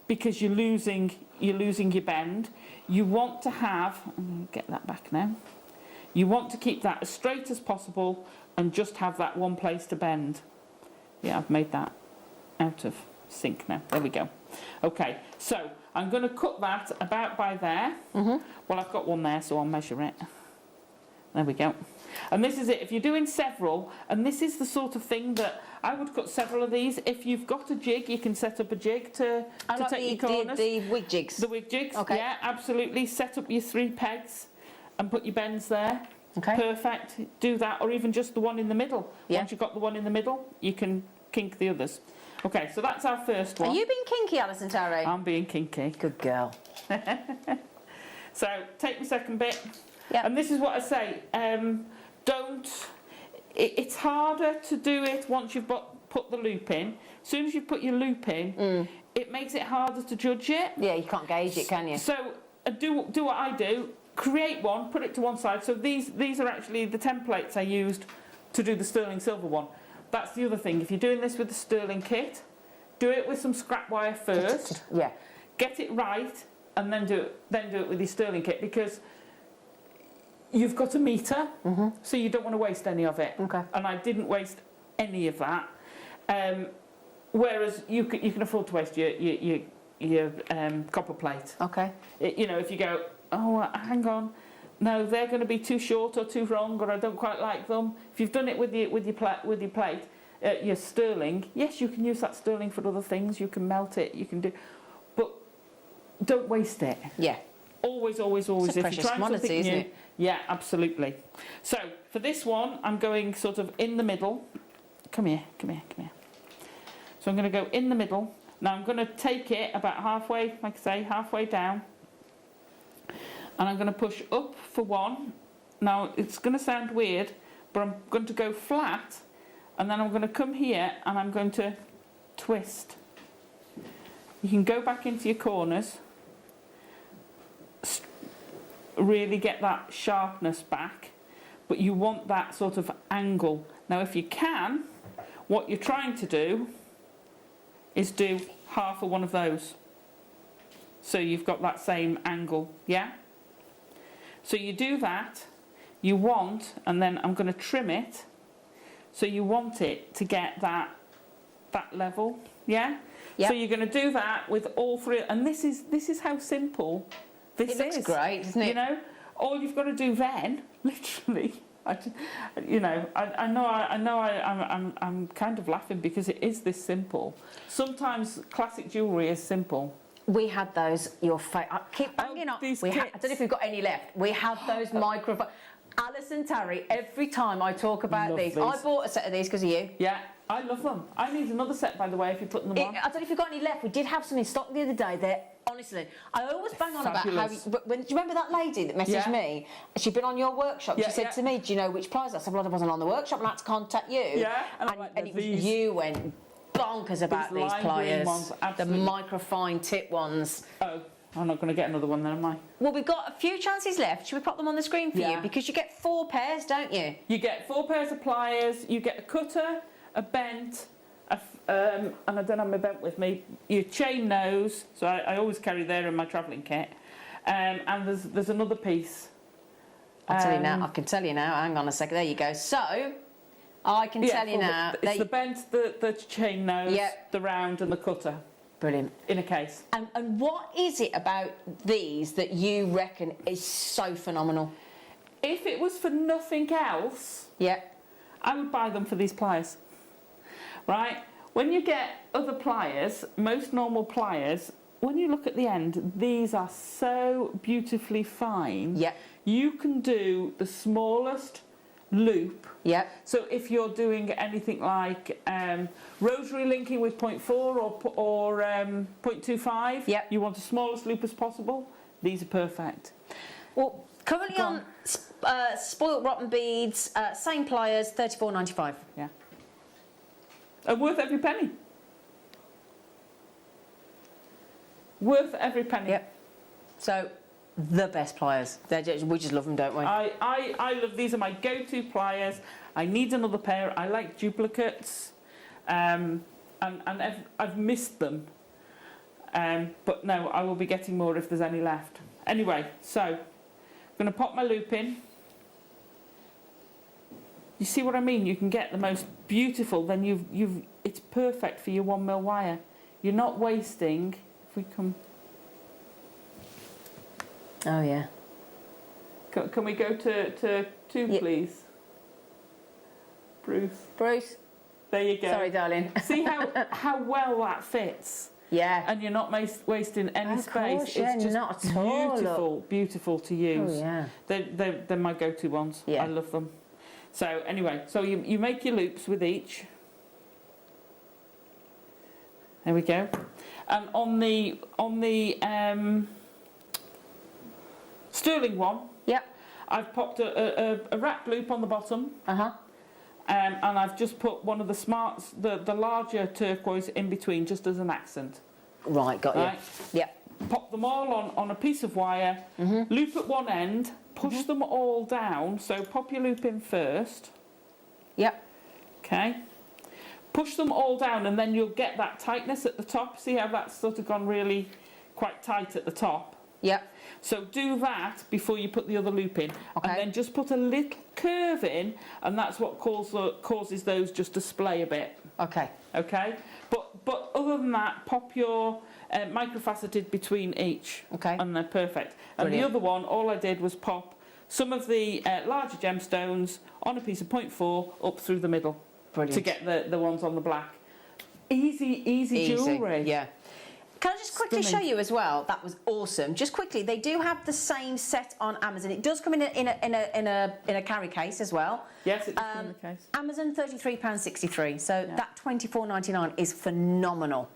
because you're losing your bend. You want to have, I'm going to get that back now. You want to keep that as straight as possible and just have that one place to bend. Yeah, I've made that out of sync now. There we go. Okay, so I'm going to cut that about by there. Well, I've got one there, so I'll measure it. There we go. And this is it. If you're doing several, and this is the sort of thing that I would cut several of these. If you've got a jig, you can set up a jig to take your corners. The wig jigs. The wig jigs, okay. Yeah, absolutely. Set up your 3 pegs and put your bends there. Okay. Perfect. Do that, or even just the one in the middle. Yeah. Once you've got the one in the middle, you can kink the others. Okay, so that's our first one. Are you being kinky, Alison Tarry? I'm being kinky. Good girl. So take my second bit. Yep. And this is what I say. It's harder to do it once you've put the loop in. As soon as you've put your loop in, it makes it harder to judge it. Yeah, you can't gauge it, can you? So do what I do. Create one, put it to one side. So these are actually the templates I used to do the sterling silver one. That's the other thing. If you're doing this with the sterling kit, do it with some scrap wire first. Yeah. Get it right, and then do it with your sterling kit, because you've got a meter, so you don't want to waste any of it. Okay. And I didn't waste any of that. Whereas you can afford to waste your copper plate. Okay. You know, if you go, oh, hang on, no, they're going to be too short or too wrong, or I don't quite like them. If you've done it with your plate, your sterling, yes, you can use that sterling for other things. You can melt it. You can do, but don't waste it. Yeah. Always. It's a if you're precious trying commodity, something isn't new, it? Yeah, absolutely. So for this one, I'm going sort of in the middle. Come here. So I'm going to go in the middle. Now I'm going to take it about halfway, like I say, halfway down. And I'm going to push up for one. Now it's going to sound weird, but I'm going to go flat, and then I'm going to come here and I'm going to twist. You can go back into your corners. really get that sharpness back, but you want that sort of angle. Now if you can, what you're trying to do is do half of one of those. So you've got that same angle, yeah? So you do that, you want, and then I'm going to trim it, so you want it to get that level, yeah? Yep. So you're going to do that with all three, and this is how simple this is. It looks great, doesn't it? You know, all you've got to do then, literally, I'm kind of laughing because it is this simple. Sometimes classic jewellery is simple. We had those, I keep banging up. I don't know if we've got any left. We had those microphones. Alice and Terry, every time I talk about these, I bought a set of these because of you. Yeah, I love them. I need another set, by the way, if you're putting them on. I don't know if you've got any left. We did have some in stock the other day. Honestly, I always bang on about how... do you remember that lady that messaged me? She'd been on your workshop. She said to me, do you know which pliers? I said, well, I wasn't on the workshop and I had to contact you. Yeah. And it was you went bonkers about these pliers. Ones, the microfine tip ones. Oh, I'm not going to get another one then, am I? Well, we've got a few chances left. Should we pop them on the screen for you? Because you get 4 pairs, don't you? You get 4 pairs of pliers, you get a cutter, a bent, and I don't have my bent with me, your chain nose, so I always carry there in my travelling kit, and there's another piece. I'll tell you now, I can tell you now, hang on a second, there you go. So, I can tell you now... It's the bent, the chain nose, the round and the cutter. Brilliant. In a case. And what is it about these that you reckon is so phenomenal? If it was for nothing else, I would buy them for these pliers. Right? When you get other pliers, most normal pliers, when you look at the end, these are so beautifully fine. You can do the smallest loop. So if you're doing anything like rosary linking with 0.4 or 0.25, you want the smallest loop as possible, these are perfect. Well, currently on spoilt rotten beads, same pliers, $34.95. Yeah. And worth every penny. Worth every penny. Yep. So, the best pliers. We just love them, don't we? I love these. Are my go-to pliers. I need another pair. I like duplicates, and I've missed them. But no, I will be getting more if there's any left. Anyway, so I'm going to pop my loop in. You see what I mean? You can get the most beautiful. Then it's perfect for your 1mm wire. You're not wasting. If we come. Oh yeah. Can we go to 2, please? Bruce. There you go. Sorry, darling. See how well that fits. Yeah. And you're not wasting any space. Course, it's just not at all, beautiful to use. Oh yeah. They're my go-to ones. Yeah. I love them. So anyway, so you make your loops with each. There we go. And on the sterling one, I've popped a wrapped loop on the bottom. And I've just put one of the smarts, the larger turquoise in between, just as an accent. Right, got you. Yep. Pop them all on a piece of wire, loop at one end, push them all down, so pop your loop in first. Yep. Okay. Push them all down and then you'll get that tightness at the top. See how that's sort of gone really quite tight at the top? Yep. So do that before you put the other loop in. Okay. And then just put a little curve in, and that's what causes those just to splay a bit. Okay. Okay? But other than that, pop your microfaceted between each. Okay. And they're perfect. And the other one, all I did was pop some of the larger gemstones on a piece of 0.4 up through the middle. Brilliant. To get the ones on the black. Easy jewellery. Yeah. Can I just quickly show you as well? That was awesome. Just quickly, they do have the same set on Amazon. It does come in a carry case as well. Yes, it does come in the case. Amazon £33.63. So that £24.99 is phenomenal.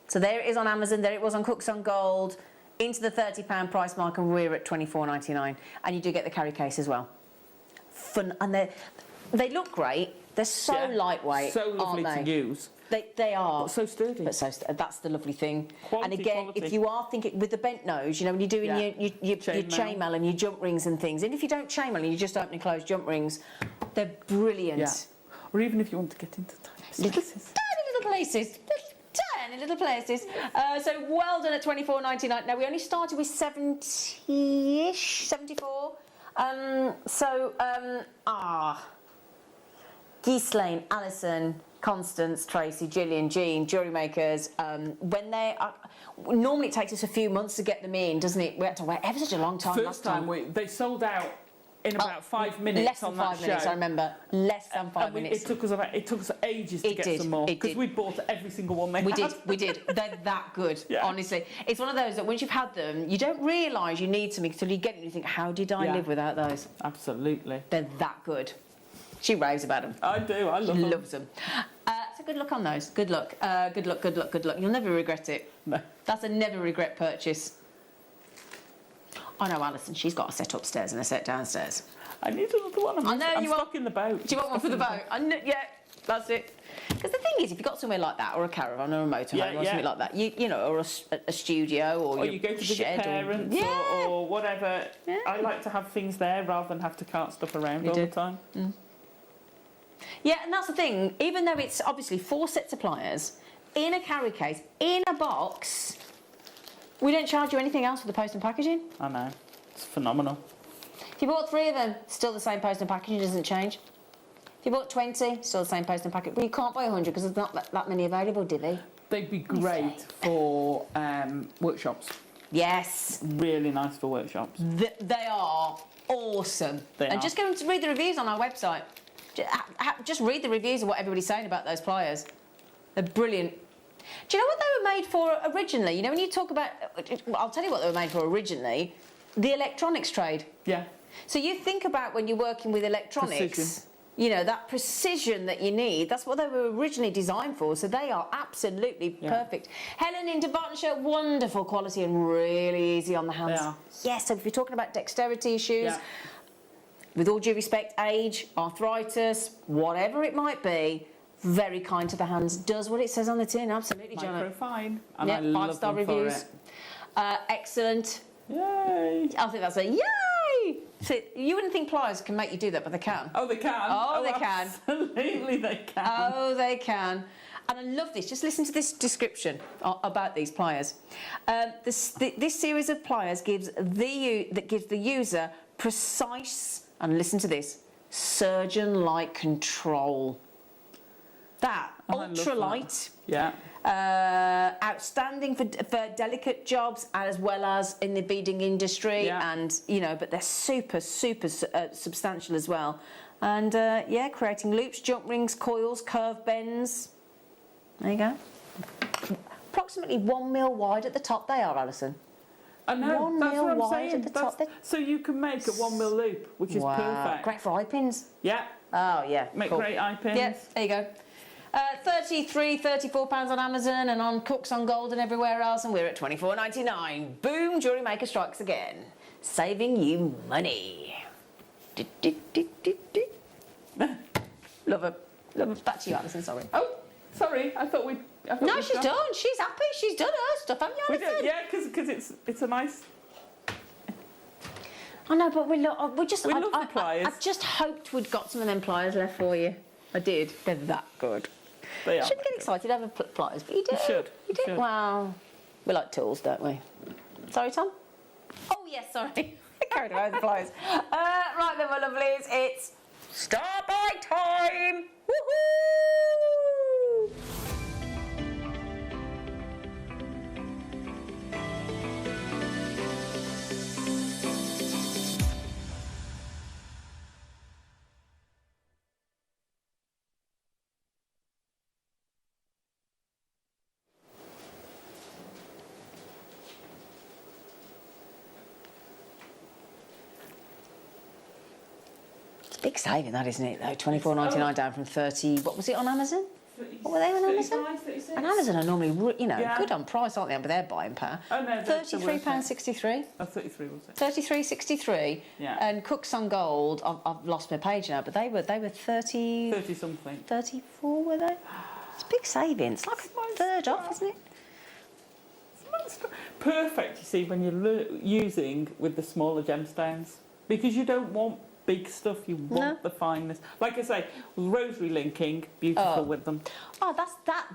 So there it is on Amazon. There it was on Cooks on Gold. Into the £30 price mark, and we're at £24.99. And you do get the carry case as well. Fun, and they look great. They're so lightweight, so lovely aren't to they? use. They are. But so sturdy. But that's the lovely thing. Quality, and again, quality. if you are thinking with the bent nose, you know, when you're doing your chainmail and your jump rings and things, and if you don't chainmail and you just open and close jump rings, they're brilliant. Yeah. Or even if you want to get into tiny places. Tiny little places. Tiny little places. So well done at $24.99. Now we only started with 70-ish, 74. Ghislaine, Alison, Constance, Tracy, Gillian, Jean, Jewellery Makers, when they are... Normally it takes us a few months to get them in, doesn't it? We had to wait ever such a long time last time. They sold out in about 5 minutes. Less than 5 minutes, I remember. Less than 5 minutes. It took us ages to get some more because we bought every single one they had. We did. They're that good, honestly. It's one of those that once you've had them, you don't realise you need something until you get it and you think, how did I live without those? Absolutely. They're that good. She raves about them. I do. I love them. She loves them. So good luck on those. Good luck. Good luck. Good luck. Good luck. You'll never regret it. No. That's a never regret purchase. I know Alison. She's got a set upstairs and a set downstairs. I need another one. I'm stuck in the boat. Do you want one for the boat? Yeah, that's it. Because the thing is, if you've got somewhere like that, or a caravan, or a motorhome, or something like that, you know, or a studio, or you go to visit parents, or whatever. Yeah. I like to have things there rather than have to cart stuff around all the time. Mm. Yeah, and that's the thing. Even though it's obviously 4 sets of pliers in a carry case, in a box, we don't charge you anything else for the post and packaging. I know. It's phenomenal. If you bought 3 of them, still the same post and packaging, doesn't change. If you bought 20, still the same post and packaging. But you can't buy 100 because there's not that many available, do they? They'd be great for workshops. Yes. Really nice for workshops. They are awesome. Just go and read the reviews on our website. Just read the reviews of what everybody's saying about those pliers. They're brilliant. Do you know what they were made for originally? You know, when you talk about... I'll tell you what they were made for originally. The electronics trade. Yeah. So you think about when you're working with electronics, you know, that precision that you need, that's what they were originally designed for, so they are absolutely perfect. Helen in Devonshire, wonderful quality and really easy on the hands. Yes, so if you're talking about dexterity issues, with all due respect, age, arthritis, whatever it might be, very kind to the hands, does what it says on the tin, absolutely, Janet. Microfine, and I love 5-star them reviews. For it. Excellent. Yay! I think that's a yay! So you wouldn't think pliers can make you do that, but they can. Oh, they can. Oh, they can. Absolutely, they can. Oh, they can. And I love this. Just listen to this description about these pliers. This series of pliers gives the user precise, and listen to this, surgeon-like control. That ultralight. Yeah. Outstanding for delicate jobs as well as in the beading industry, and you know, but they're super substantial as well. And creating loops, jump rings, coils, curve bends. There you go. Approximately 1 mil wide at the top. They are, Alison. I know. 1 that's mil what I'm wide saying. at the top. So you can make a 1 mil loop, which is perfect. Great for eye pins. Yeah. Oh yeah. Make cool. great eye pins. Yeah. There you go. £34 on Amazon and on Cooks on Gold and everywhere else, and we're at $24.99. Boom! Jewellery Maker strikes again, saving you money. Love her. Back to you, Alison. Sorry. Oh, sorry. I thought we. No, she's done. She's happy. She's done her stuff, haven't you, Alison? Yeah, because it's a nice. I know, but we love the pliers. I just hoped we'd got some of them pliers left for you. I did. They're that good. They are. Shouldn't get excited over pliers, but you do. You should. You do. Well, we like tools, don't we? Sorry, Tom? Oh, yes, sorry. I carried away with the pliers. Right then, my lovelies, it's start by time. Woohoo! Big saving, that, isn't it, though? $24.99 down from 30. What was it on Amazon? What were they on Amazon? 36. And Amazon are normally, good on price, aren't they? But their buying power. Oh no, £33.63. Oh, 33 was it? £33.63. Yeah. And Cooks on Gold, I've lost my page now, but they were 30. 30 something. 34 were they? It's a big saving. It's like a third off, isn't it? It's perfect, you see, when you're using with the smaller gemstones, because you don't want big stuff, you want the fineness. Like I say, rosary linking, beautiful with them. Oh, that's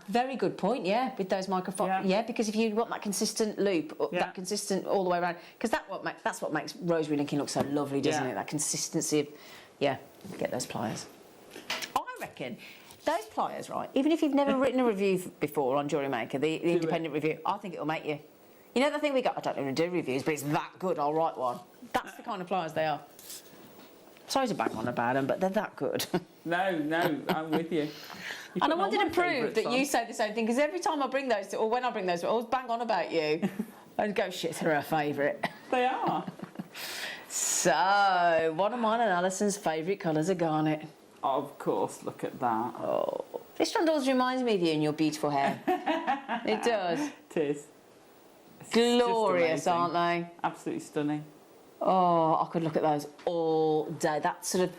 very good point, yeah, with those microphones. Yeah, because if you want that consistent loop, that consistent all the way around, because that's what makes rosary linking look so lovely, doesn't it? That consistency of, get those pliers. I reckon those pliers, right, even if you've never written a review before on Jewellery Maker, the independent review, I think it'll make you. You know the thing we got? I don't even do reviews, but it's that good, I'll write one. That's the kind of pliers they are. Sorry to bang on about them, but they're that good. No, I'm with you. And I wanted to prove that you say the same thing, because every time I bring those to, or when I bring those to, I always bang on about you. And go, shit, they're her favourite. They are. So, one of mine and Alison's favourite colours are garnet. Of course, look at that. Oh, this one always reminds me of you and your beautiful hair. It does. It is. It's glorious, aren't they? Absolutely stunning. Oh, I could look at those all day. That sort of,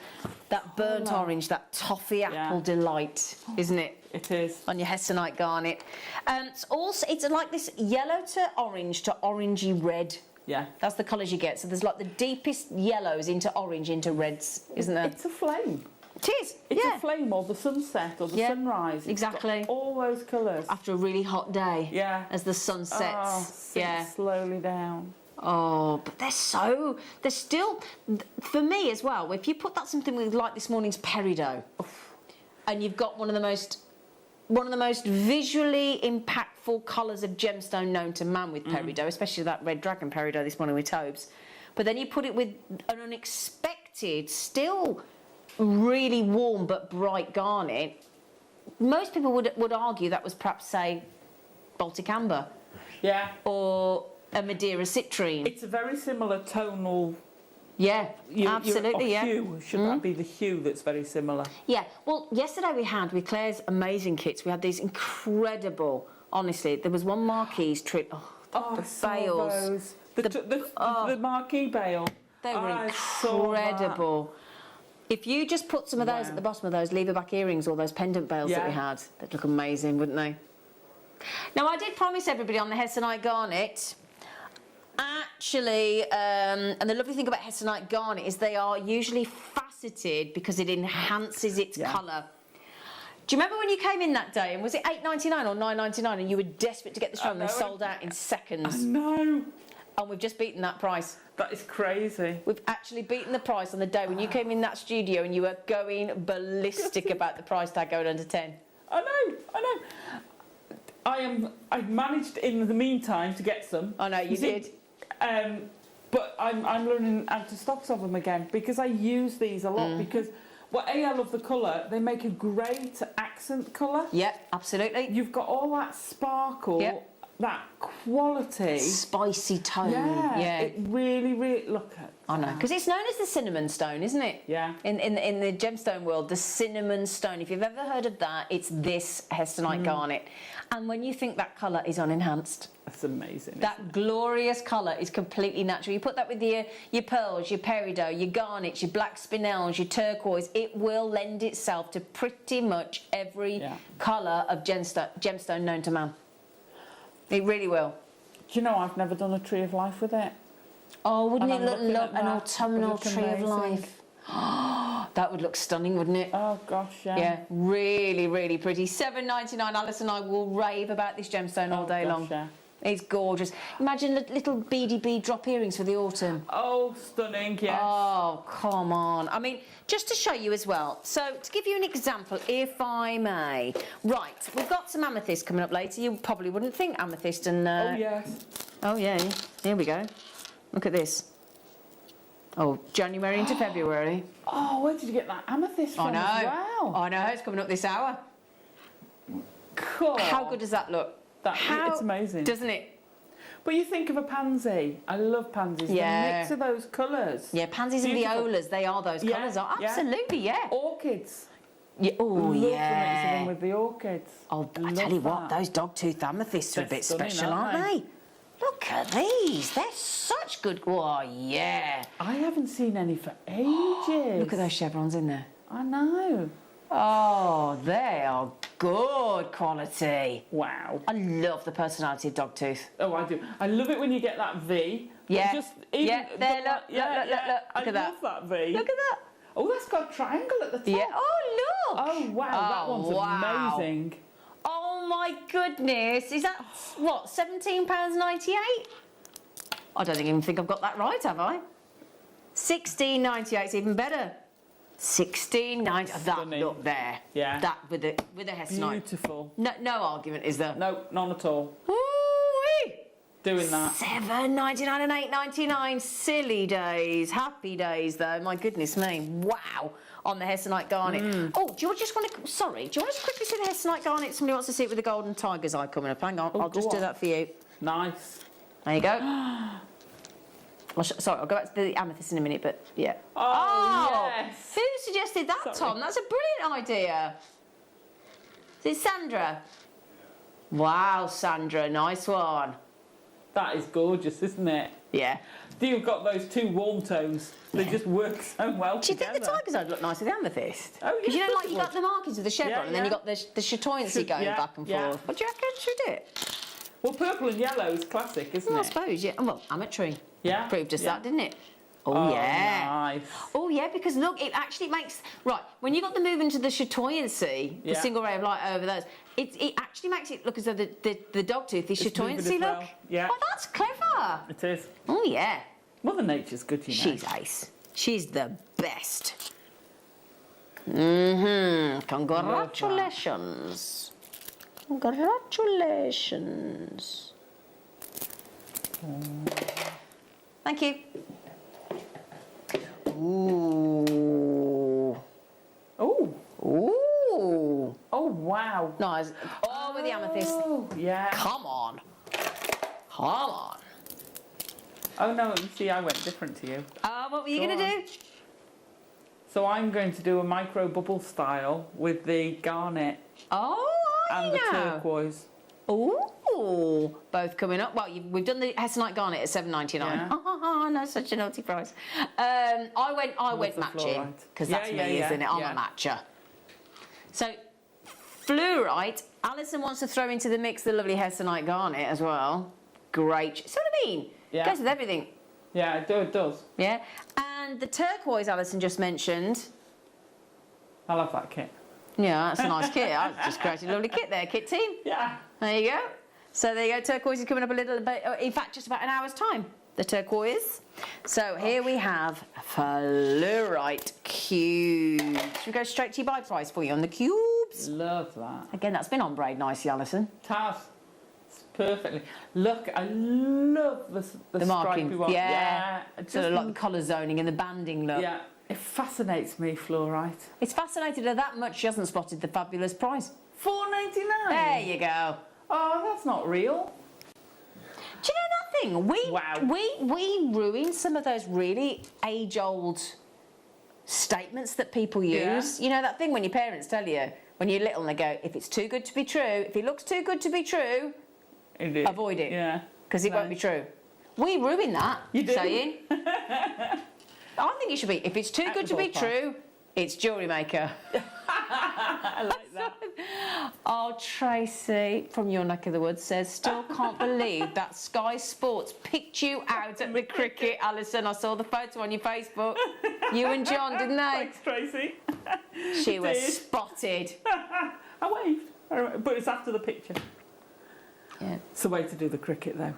that burnt orange, that toffee apple delight, isn't it? It is. On your hessonite garnet. It's like this yellow to orangey red. Yeah. That's the colours you get. So there's like the deepest yellows into orange into reds, isn't there? It's a flame. It is. It's a flame, or the sunset, or the sunrise. Exactly. All those colours. After a really hot day. Yeah. As the sun sets. Slowly down. Oh, but they're still, for me as well, if you put that something with like this morning's peridot, and you've got one of the most visually impactful colours of gemstone known to man with peridot, especially that red dragon peridot this morning with taubes, but then you put it with an unexpected, still really warm but bright garnet, most people would argue that was perhaps, say, Baltic amber. Yeah. Or a Madeira citrine. It's a very similar tonal. Yeah, absolutely. Hue. Should that be the hue that's very similar? Yeah. Well, yesterday we had with Claire's amazing kits. We had these incredible. Honestly, there was one marquise trip. The bales. The marquee bale. They were incredible. If you just put some of those at the bottom of those lever-back earrings or those pendant bales that we had, they'd look amazing, wouldn't they? Now, I did promise everybody on the hessonite garnet. Actually, and the lovely thing about hessonite garnet is they are usually faceted because it enhances its colour. Do you remember when you came in that day and was it $8.99 or $9.99 and you were desperate to get this from and sold out in seconds? I know. And we've just beaten that price. That is crazy. We've actually beaten the price on the day when you came in that studio and you were going ballistic about the price tag going under 10. I know. I've managed in the meantime to get some. I know you did. But I'm learning out of stocks of them again because I use these a lot because, well, I love the colour. They make a great accent colour. Yep, absolutely. You've got all that sparkle, that quality. Spicy tone. Yeah. It really, look at I know, because it's known as the cinnamon stone, isn't it? Yeah. In the gemstone world, the cinnamon stone. If you've ever heard of that, it's this hessonite garnet. And when you think that colour is unenhanced. That's amazing. That glorious colour is completely natural. You put that with your pearls, your peridot, your garnets, your black spinels, your turquoise, it will lend itself to pretty much every colour of gemstone known to man. It really will. Do you know, I've never done a tree of life with it. Oh, wouldn't it look an autumnal tree of life? That would look stunning, wouldn't it? Oh, gosh, yeah. Yeah, really, really pretty. $7.99. Alice and I will rave about this gemstone all day long. Yeah. It's gorgeous. Imagine little beady bead drop earrings for the autumn. Oh, stunning, yes. Oh, come on. I mean, just to show you as well. So, to give you an example, if I may. Right, we've got some amethyst coming up later. You probably wouldn't think amethyst and... Oh, yes. Oh, yeah. Here we go. Look at this. Oh, January into February. Oh, where did you get that amethyst from as well? I know, it's coming up this hour. Cool. How good does that look? It's amazing. Doesn't it? But you think of a pansy. I love pansies. Yeah. The mix of those colours. Yeah, pansies and violas, they are those colours. Absolutely, yeah. Orchids. Yeah. Oh, love yeah. the mix of them with the orchids. Oh, I tell you what, those dogtooth amethysts are a bit special, aren't they? Look at these. They're such good... Oh, yeah. I haven't seen any for ages. Look at those chevrons in there. I know. Oh, they are good quality. Wow. I love the personality of Dogtooth. Oh, I do. I love it when you get that V. Yeah. Just even Yeah, there, look, look, yeah, look, yeah. look, I look at that. love that V. Look at that. Oh, that's got a triangle at the top. Yeah. Oh, look. Oh, wow. That Oh, one's wow. amazing. Oh my goodness. Is that, what, £17.98? I don't even think I've got that right, have I? £16.98 is even better. £16.98. That look there. Yeah. That with the hessonite. Beautiful. No argument, is there? No, none at all. Ooh-wee. Doing that. $7.99 and $8.99. Silly days. Happy days, though. My goodness me. Wow. On the hessonite garnet. Oh, do you just want to... Sorry. Do you want to quickly see the hessonite garnet? Somebody wants to see it with the golden tiger's eye coming up. Hang on. I'll just do that for you. Nice. There you go. Sorry, I'll go back to the amethyst in a minute, but yeah. Oh, yes. Who suggested that, Sorry. Tom? That's a brilliant idea. Is it Sandra? Wow, Sandra, nice one. That is gorgeous, isn't it? Yeah. You've got those two warm tones. They just work so well Do you together. think the tiger's eye look nice with the amethyst? Oh, Because yes, you know, of like course you it got the markings of the chevron, Yeah, and then you yeah. got the chatoyancy going yeah, back and yeah. forth. What do you reckon? Should it? Well, purple and yellow is classic, isn't Well, I it? suppose, yeah. Well, ametry. Yeah. Proved us yeah. that, didn't it? Oh, yeah. Nice. Oh, yeah, because look, it actually makes... Right, when you got the move into the chatoyancy, the Yeah. single ray of light over those, it actually makes it look as though the dogtooth is It's moving chatoyancy as well. look. Yeah. Oh, that's clever. It is. Oh, yeah. Mother Nature's good, you know. She's ace. She's the best. Mm-hmm. Congratulations. Congratulations. Thank you. Ooh. Oh. Ooh. Oh, wow. Nice. Oh, with the amethyst. Oh, yeah. Come on. Come on. Oh, no, you see, I went different to you. What were you going to do? So I'm going to do a micro bubble style with the garnet Oh, and the turquoise. Ooh, both coming up. Well, we've done the hessonite garnet at $7.99. Yeah. Oh, no, such a naughty price. I went the matching fluorite. because Yeah, that's yeah, me, yeah, isn't it? I'm yeah. a matcher. So, fluorite. Alison wants to throw into the mix the lovely hessonite garnet as well. Great. See what I mean? Yeah. Goes with everything. Yeah, it does. Yeah. And the turquoise Alison just mentioned. I love that kit. Yeah, that's a nice kit. I've just created a lovely kit there, kit team. Yeah. There you go. So there you go, turquoise is coming up a little bit, in fact, just about an hour's time, the turquoise. So here we have fluorite cubes. Should we go straight to your buy price for you on the cubes? Love that. Again, that's been on braid nicely, Alison. Taz. Perfectly. Look, I love the marking. stripy one. Yeah. Just Sort of like the colour zoning and the banding look. Yeah. It fascinates me, fluorite. It's fascinated her that much she hasn't spotted the fabulous price. $4.99. There you go. Oh, that's not real. Do you know that thing? We ruin some of those really age-old statements that people use. Yeah. You know that thing when your parents tell you, when you're little and they go, if it's too good to be true, if it looks too good to be true, avoid it. Yeah. Because it won't be true. We ruin that saying. I think it should be, if it's too good to be true, it's Jewellery Maker. I like that. Oh, Tracy from your neck of the woods says, still can't believe that Sky Sports picked you out at the cricket, Alison. I saw the photo on your Facebook. You and John, didn't they? Thanks, Tracy. She was spotted. I waved. But it's after the picture. Yeah. It's the way to do the cricket, though.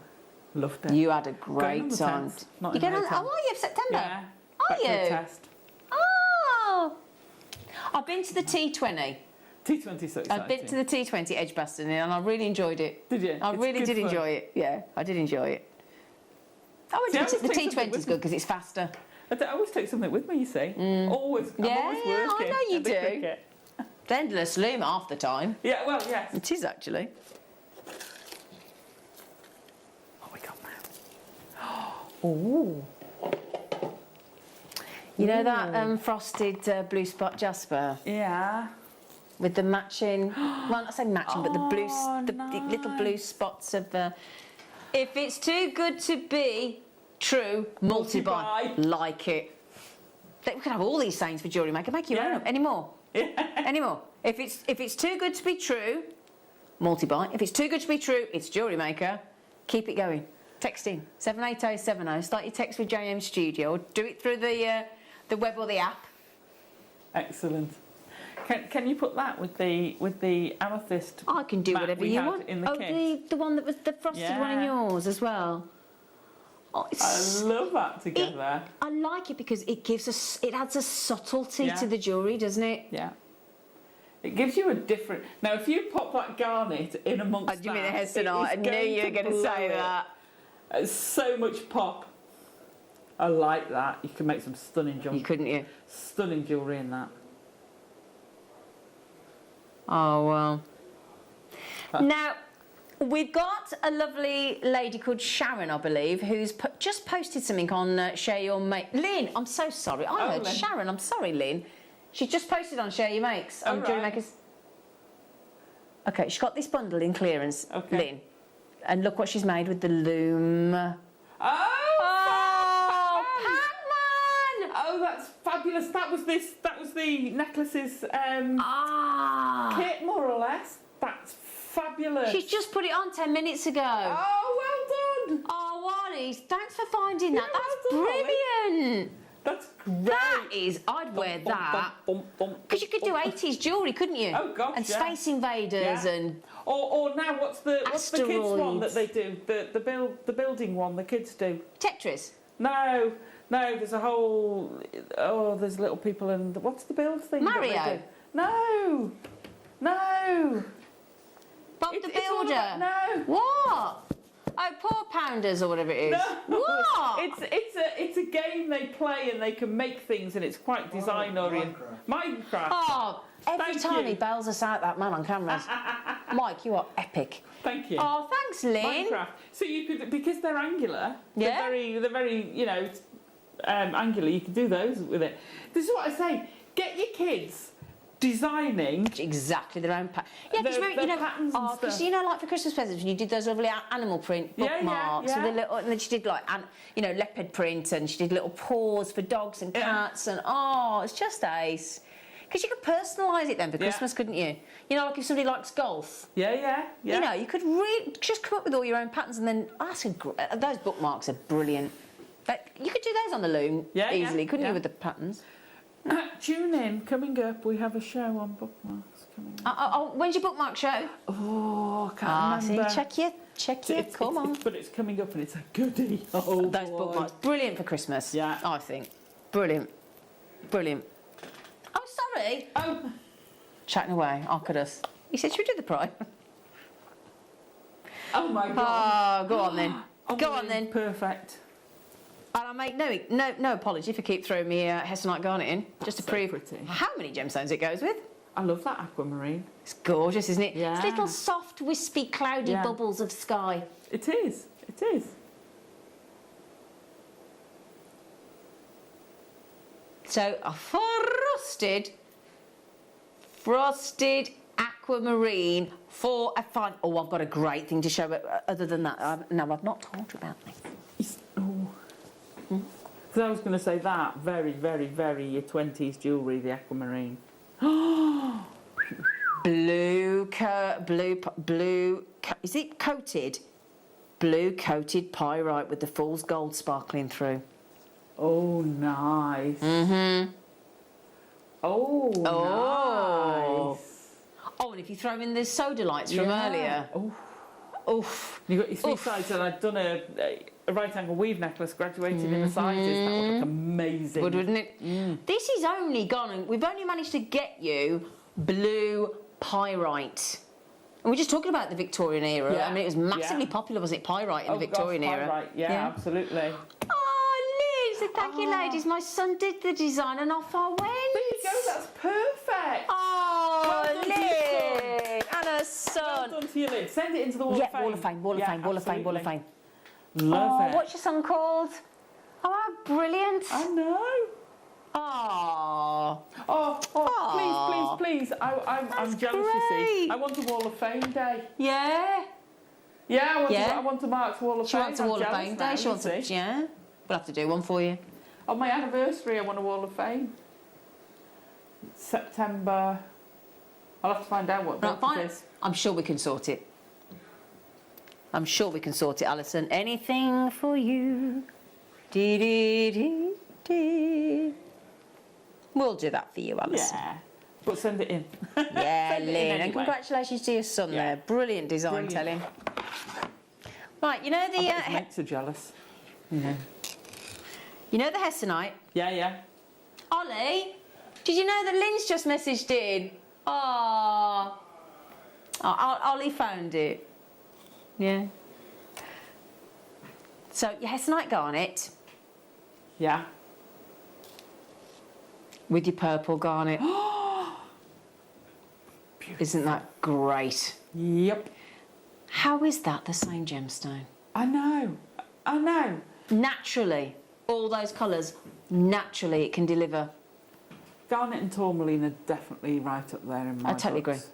Loved it. You had a great time. You get on, are you, September? Yeah. Are Back to the you? test. Oh. I've been to the T20. T20 so exciting. I've been to the T20 Edgbaston and I really enjoyed it. Did you? I It's really good did fun. enjoy it. Yeah, I did enjoy it. The T20 is good because it's faster. I always take something with me, you see. Always. I'm always working. I know you at the do. cricket. It's endless loom half the time. Yeah, well, yes. It is actually. What we got now? Ooh. You know that frosted blue spot Jasper? Yeah. With the matching, well, not say matching, but the blue, the nice. little blue spots of. If it's too good to be true, multi-buy. Like it. We could have all these sayings for Jewellery Maker. Make your own up. Any more? Anymore. If it's too good to be true, multi-buy. If it's too good to be true, it's Jewellery Maker. Keep it going. Text in 78070. Start your text with JM Studio, or do it through the web or the app. Excellent. Can you put that with the amethyst? I can do whatever you want. In the kit? the one that was the frosted one in yours as well. Oh, I love that together. I like it because it adds a subtlety to the jewellery, doesn't it? Yeah. It gives you a different. Now, if you pop that garnet in amongst you mean the hexagonite? I knew you were going to say that. It's so much pop. I like that. You can make some stunning jewellery. Couldn't you? Stunning jewellery in that. Oh, well. Now, we've got a lovely lady called Sharon, I believe, who's just posted something on Share Your Make. Lynn, I'm so sorry. I heard Lynn. Sharon. I'm sorry, Lynn. She just posted on Share Your Makes. On Jewellery Makers. Okay, she's got this bundle in clearance, Lynn. And look what she's made with the loom. Pac-Man! Oh, that's fabulous. That was the necklace's kit, more or less. That's fabulous. She's just put it on 10 minutes ago. Oh, well done. Oh, Wally, thanks for finding that. That's brilliant. That's great. That is, I'd wear that. Because you could do 80s jewellery, couldn't you? Oh, gosh, and Space Invaders and... Or now, what's the kids one that they do? The building one the kids do? Tetris? No, there's a whole... Oh, there's little people and... What's the build thing? Mario? No. Bob the Builder? No. What? Oh, Paw Pounders or whatever it is. No. What? It's a game they play and they can make things and it's quite design oriented. Minecraft. Oh, every time he bails us out, that man on cameras. Mike, you are epic. Thank you. Oh, thanks, Lynn. Minecraft. So you could, because they're angular. Yeah. They're very angular. You can do those with it. This is what I say. Get your kids designing exactly their own pattern. Yeah, because patterns and stuff. because like for Christmas presents when you did those lovely animal print bookmarks with the little, and then she did like leopard print, and she did little paws for dogs and cats, and it's just ace. Because you could personalise it then for Christmas, couldn't you? Like if somebody likes golf. Yeah. You could really just come up with all your own patterns, and then those bookmarks are brilliant. You could do those on the loom easily, couldn't you, with the patterns? Tune in. Coming up, we have a show on bookmarks coming up. When's your bookmark show? Oh, I can't remember. See, check your. Come on. But it's coming up and it's a goodie. Oh, those bookmarks, brilliant for Christmas. Yeah, I think brilliant. Oh, sorry. Oh, chatting away. Look at us. He said, "Should we do the prime?" Oh my God. Oh, go on then. Go on then. Perfect. And I make no apology for keep throwing me hexagonite garnet in, just to prove how many gemstones it goes with. I love that aquamarine. It's gorgeous, isn't it? Yeah. It's little soft, wispy, cloudy bubbles of sky. It is. So a frosted aquamarine for a fun. Oh, I've got a great thing to show. Other than that, no, I've not told you about this. Because I was going to say that very, very, very your 20s jewellery, the aquamarine. blue, is it coated? Blue coated pyrite with the fool's gold sparkling through. Oh, nice. Mm-hmm. Oh, nice. Oh, and if you throw in the soda lights from earlier. Oof. You've got your three sides, and I've done a right angle weave necklace graduated in the sizes. That would look amazing. Wouldn't it? This is only gone, we've only managed to get you blue pyrite. And we're just talking about the Victorian era. Yeah. I mean, it was massively popular, wasn't it? Pyrite in the Victorian era. Pyrite, yeah, absolutely. Oh, Liz, thank you, ladies. My son did the design and off I went. There you go, that's perfect. Oh, well Liz. And her son. Well done to you, Liz. Send it into the Wall of Fame. Wall of Fame, Wall of Fame. Love it. What's your son called? Oh, how brilliant. I know. Please. I'm jealous, you see. I want a Wall of Fame day. Yeah. Yeah, I want to mark Wall of Fame. She wants a Wall of Fame day. She wants it. Yeah. We'll have to do one for you. On my anniversary, I want a Wall of Fame. September. I'll have to find out what date it is. I'm sure we can sort it. I'm sure we can sort it, Alison. Anything for you. Dee, dee, dee, dee. We'll do that for you, Alison. Yeah. But send it in. Yeah, Send it in Lynn. And anyway. congratulations to your son there. Brilliant design, tell him. Right, you know the... I bet his mates are jealous. Yeah. You know the Hessonite? Yeah, yeah. Ollie, did you know that Lynn's just messaged in? Oh, Ollie found it. Yeah. So, your Hessonite garnet. Yeah. With your purple garnet. Isn't that great? Yep. How is that the same gemstone? I know. I know. Naturally, all those colours, naturally it can deliver. Garnet and tourmaline are definitely right up there in my I totally books. agree.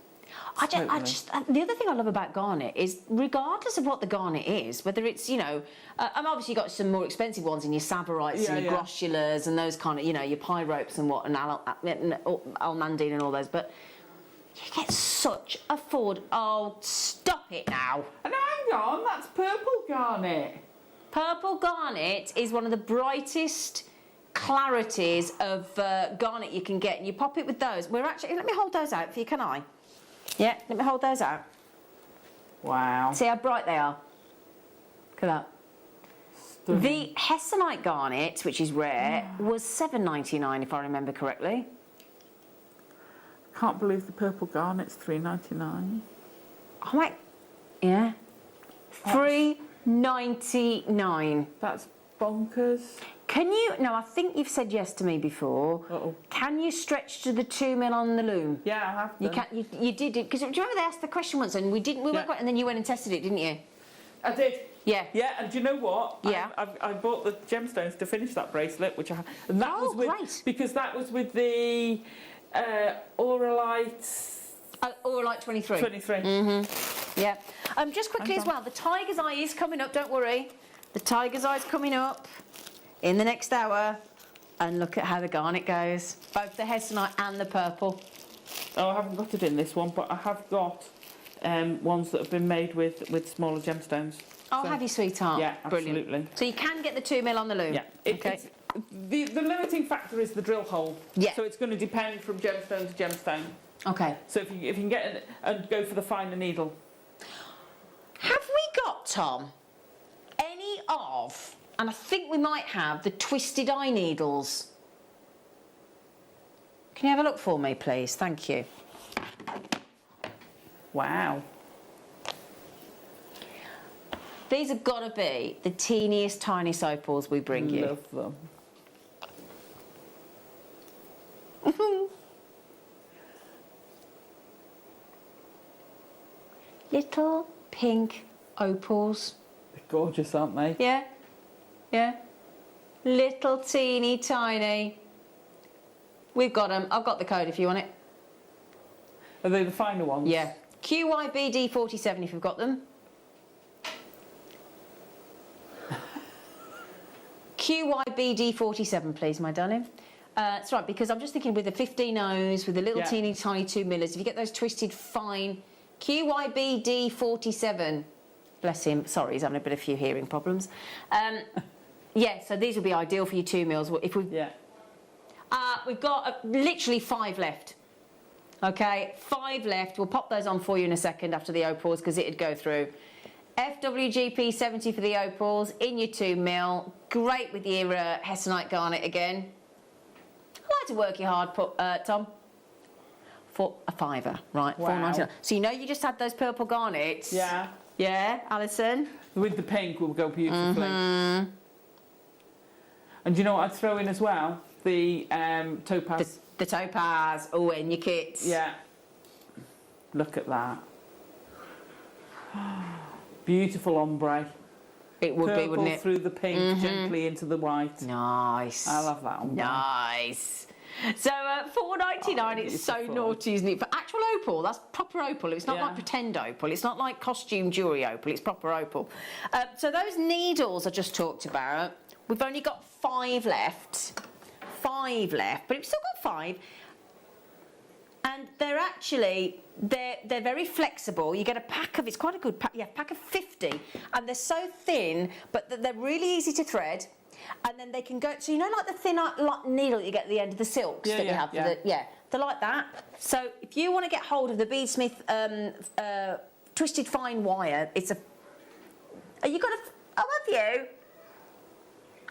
The other thing I love about garnet is, regardless of what the garnet is, whether it's, you know, obviously you've got some more expensive ones in your Savorites and your Groschulars and those kind of, you know, your Pyropes and what, and Almandine and all those, but you get such Oh, stop it now. And hang on, that's purple garnet. Purple garnet is one of the brightest clarities of garnet you can get, and you pop it with those. We're actually, let me hold those out for you, can I? Yeah, let me hold those out. Wow. See how bright they are? Look at that. Stunning. The Hessonite garnet, which is rare, was $7.99 if I remember correctly. Can't believe the purple garnet's $3.99. Oh my, yeah. $3.99. That's bonkers. Can you, no, I think you've said yes to me before. Uh-oh. Can you stretch to the 2 mil on the loom? Yeah, I have You done. can. You did it, because do you remember they asked the question once and we didn't, we weren't quite, and then you went and tested it, didn't you? I did. Yeah. Yeah, and do you know what? Yeah. I bought the gemstones to finish that bracelet, which I... And that was with... Great. Because that was with the Auralite... Auralite 23. 23. Mm-hmm. Yeah. Just quickly as well, the Tiger's Eye is coming up, don't worry. The Tiger's Eye is coming up in the next hour. And look at how the garnet goes. Both the Hessonite and the purple. Oh, I haven't got it in this one, but I have got ones that have been made with smaller gemstones. Oh, So- have you, sweetheart? Yeah, Brilliant. absolutely. So you can get the 2 mil on the loom? Yeah. Okay. The limiting factor is the drill hole. Yeah. So it's going to depend from gemstone to gemstone. Okay. So if you can get and go for the finer needle. Have we got, Tom, any of, and I think we might have, the twisted eye needles? Can you have a look for me, please? Thank you. Wow. These have got to be the teeniest, tiniest opals we bring you. Love them. Little pink opals. They're gorgeous, aren't they? Yeah, yeah. Little teeny tiny. We've got them. I've got the code if you want it. Are they the finer ones? Yeah. QYBD47 if you've got them. QYBD47, please, my darling. That's right, because I'm just thinking with the 15 O's, with the little teeny tiny 2 millers, if you get those twisted fine, QYBD47. Bless him. Sorry, he's having a bit of few hearing problems. Yeah, so these will be ideal for your 2 mils. If we, we've got literally 5 left. Okay, 5 left. We'll pop those on for you in a second after the opals because it'd go through. FWGP 70 for the opals in your 2 mil. Great with your Hessonite garnet again. I like to work you hard, Tom. For a $5, right? Wow. $4.99. So you know you just had those purple garnets. Yeah. Yeah, Alison. With the pink will go beautifully. Mm-hmm. And do you know what I'd throw in as well? The topaz. The topaz. Oh, in your kits. Yeah. Look at that. Beautiful ombre. It would be, wouldn't it? Through the pink, gently into the white. Nice. I love that ombre. Nice. So $4.99, it's so naughty, isn't it? For actual opal, that's proper opal. It's not like pretend opal. It's not like costume jewellery opal. It's proper opal. So those needles I just talked about, we've only got 5 left. 5 left, but we've still got 5. and they're actually they're very flexible. You get a pack of, it's quite a good pack, yeah, pack of 50, and they're so thin, but they're really easy to thread. And then they can go, so you know, like the thin like needle you get at the end of the silks that you have for they're like that. So if you want to get hold of the Beadsmith twisted fine wire, it's a. You got a? Oh, have you?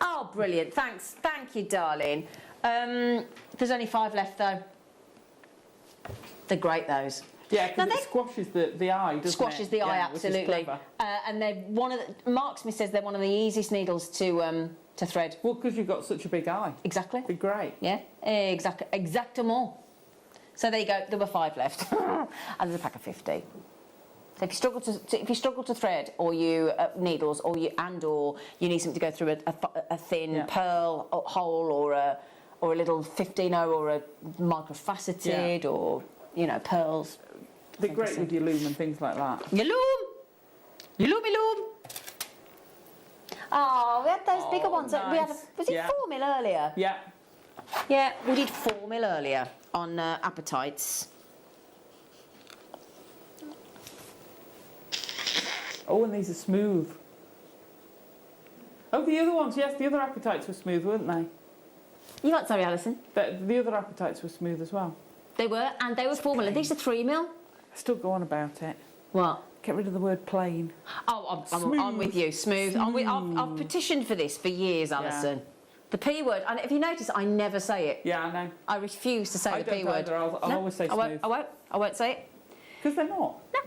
Oh, brilliant! Thanks, thank you, darling. There's only 5 left though. They're great, those. Yeah, because it squashes the eye, doesn't it? Squashes the eye, absolutely. And they're one of the. Mark Smith says they're one of the easiest needles to thread. Well, because you've got such a big eye. Exactly. They're great. Yeah, exactement. So there you go. There were 5 left, and there's a pack of 50. So if you struggle to thread, or you needles, or you need something to go through a thin pearl hole, or a little 15-0, or a microfaceted, or pearls. They're great with your loom and things like that. Your loom, your loomy loom. Oh, we had those bigger ones. Nice. We had was it 4 mil earlier? Yeah. Yeah, we did 4 mil earlier on appetites. Oh, and these are smooth. Oh, the other ones, yes, the other appetites were smooth, weren't they? You got, sorry, Alison? The other appetites were smooth as well. They were, and they were 4 mil. These are 3 mil. I still go on about it. What? Get rid of the word plain. Oh, I'm with you. Smooth. I've petitioned for this for years, Alison. Yeah. The P word. And if you notice, I never say it. Yeah, I know. I refuse to say the P word. I'll always say smooth. I won't say it. Because they're not. No.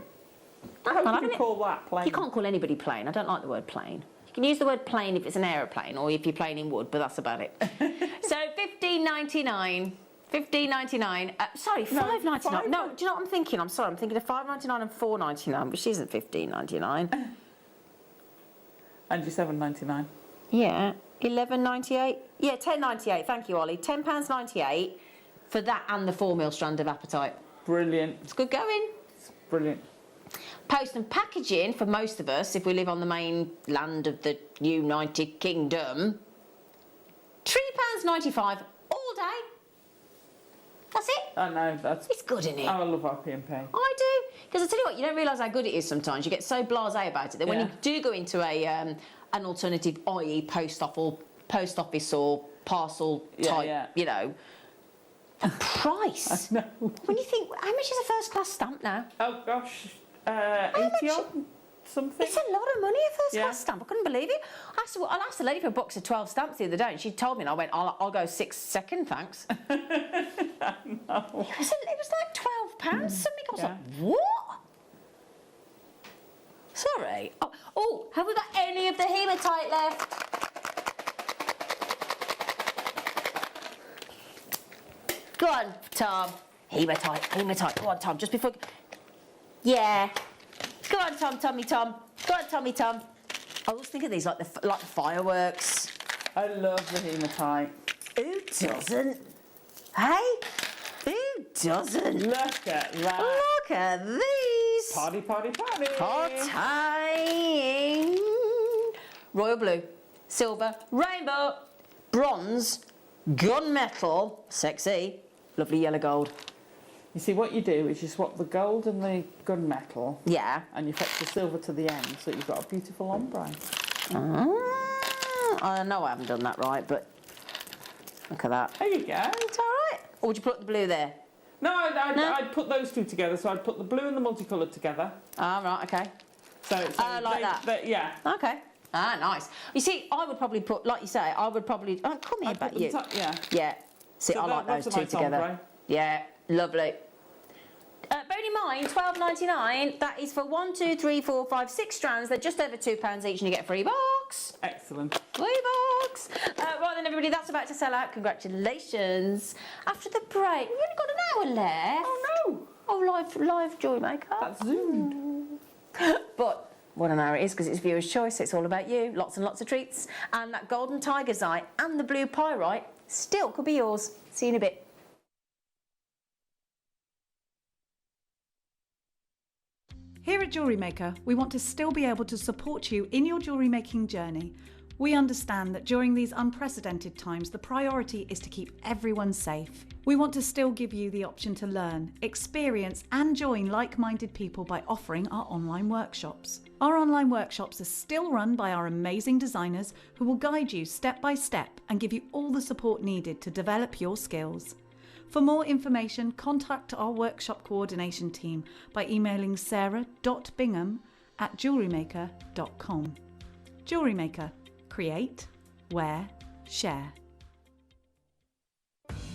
How can you call that plain? You can't call anybody plain. I don't like the word plain. You can use the word plain if it's an aeroplane, or if you're plain in wood, but that's about it. So $15.99. $15.99. Sorry, $5.99. No, do you know what I'm thinking? I'm sorry, I'm thinking of $5.99 and $4.99, which isn't $15.99. And your $7.99. Yeah, $11.98. Yeah, $10.98. Thank you, Ollie. £10.98 for that and the 4 mil strand of appetite. Brilliant. It's good going. It's brilliant. Post and packaging for most of us, if we live on the main land of the United Kingdom, £3.95 all day. That's it. I know, It's good, isn't it? I love RP&P. I do. Because I tell you what, you don't realise how good it is sometimes. You get so blasé about it that when you do go into an alternative, i.e. post office or parcel type, the price. I know. When you think, how much is a first class stamp now? Oh gosh, 80 odd something. It's a lot of money, a first class stamp. I couldn't believe it. I asked the lady for a box of 12 stamps the other day, and she told me, and I went, I'll go 6 second, thanks. No. It was like £12 something. I was like, what? Sorry. Oh, have we got any of the hematite left? Go on, Tom. Hematite. Go on, Tom. Just before. Yeah. Go on, Tommy Tom. Go on, Tommy Tom. I always think of these like the fireworks. I love the hematite. Who doesn't? Hey? Who doesn't? Look at that. Look at these. Party. Party. Royal blue, silver, rainbow, bronze, gunmetal, sexy, lovely yellow gold. You see, what you do is you swap the gold and the gunmetal. Yeah. And you fetch the silver to the end, so you've got a beautiful ombre. I know I haven't done that right, but look at that. There you go. It's all right. Or would you put the blue there? No, I'd put those two together, so I'd put the blue and the multicoloured together. Ah, right, okay. So like that? Yeah. Okay. Ah, nice. You see, I would probably put, like you say, Oh, come here, about you. Yeah. See, So I like those two together. Ombre. Yeah, lovely. Bearing in mind, $12.99, that is for 1, 2, 3, 4, 5, 6 strands. They're just over £2 each and you get a free box. Excellent. Free box. Right then, everybody, that's about to sell out. Congratulations. After the break, we've only got an hour left. Oh, no. Oh, live Jewellery Maker. That's zoomed. But what an hour it is, because it's viewer's choice. It's all about you. Lots and lots of treats. And that golden tiger's eye and the blue pyrite still could be yours. See you in a bit. Here at Jewellery Maker, we want to still be able to support you in your jewellery making journey. We understand that during these unprecedented times, the priority is to keep everyone safe. We want to still give you the option to learn, experience and join like-minded people by offering our online workshops. Our online workshops are still run by our amazing designers who will guide you step by step and give you all the support needed to develop your skills. For more information, contact our workshop coordination team by emailing sarah.bingham@jewellerymaker.com. Jewellery Maker. Create, wear, share.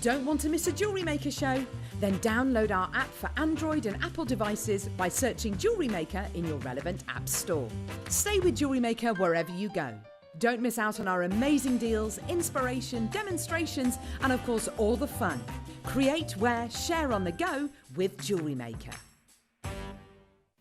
Don't want to miss a Jewellery Maker show? Then download our app for Android and Apple devices by searching Jewellery Maker in your relevant app store. Stay with Jewellery Maker wherever you go. Don't miss out on our amazing deals, inspiration, demonstrations, and of course all the fun. Create, wear, share on the go with Jewellery Maker.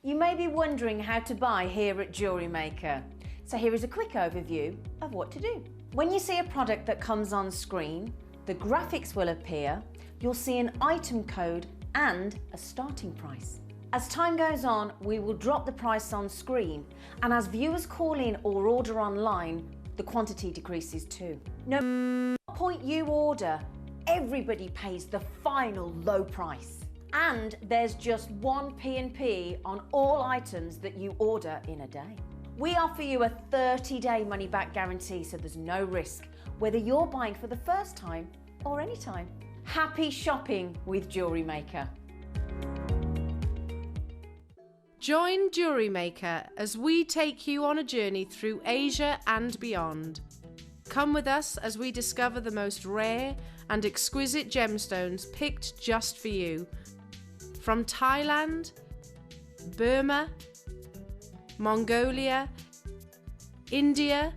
You may be wondering how to buy here at Jewellery Maker. So here is a quick overview of what to do. When you see a product that comes on screen, the graphics will appear, you'll see an item code and a starting price. As time goes on, we will drop the price on screen, and as viewers call in or order online, the quantity decreases too. No matter what point you order, everybody pays the final low price. And there's just one P&P on all items that you order in a day. We offer you a 30-day money-back guarantee, so there's no risk, whether you're buying for the first time or any time. Happy shopping with Jewellery Maker. Join Jewellery Maker as we take you on a journey through Asia and beyond. Come with us as we discover the most rare and exquisite gemstones picked just for you. From Thailand, Burma, Mongolia, India,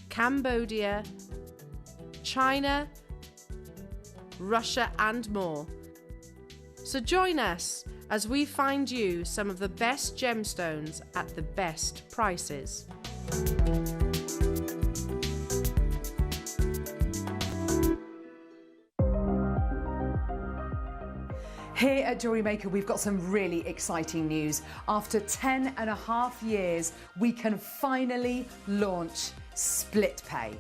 Cambodia, China, Russia and more. So join us as we find you some of the best gemstones at the best prices. Here at Jewellery Maker, we've got some really exciting news. After 10.5 years, we can finally launch split pay.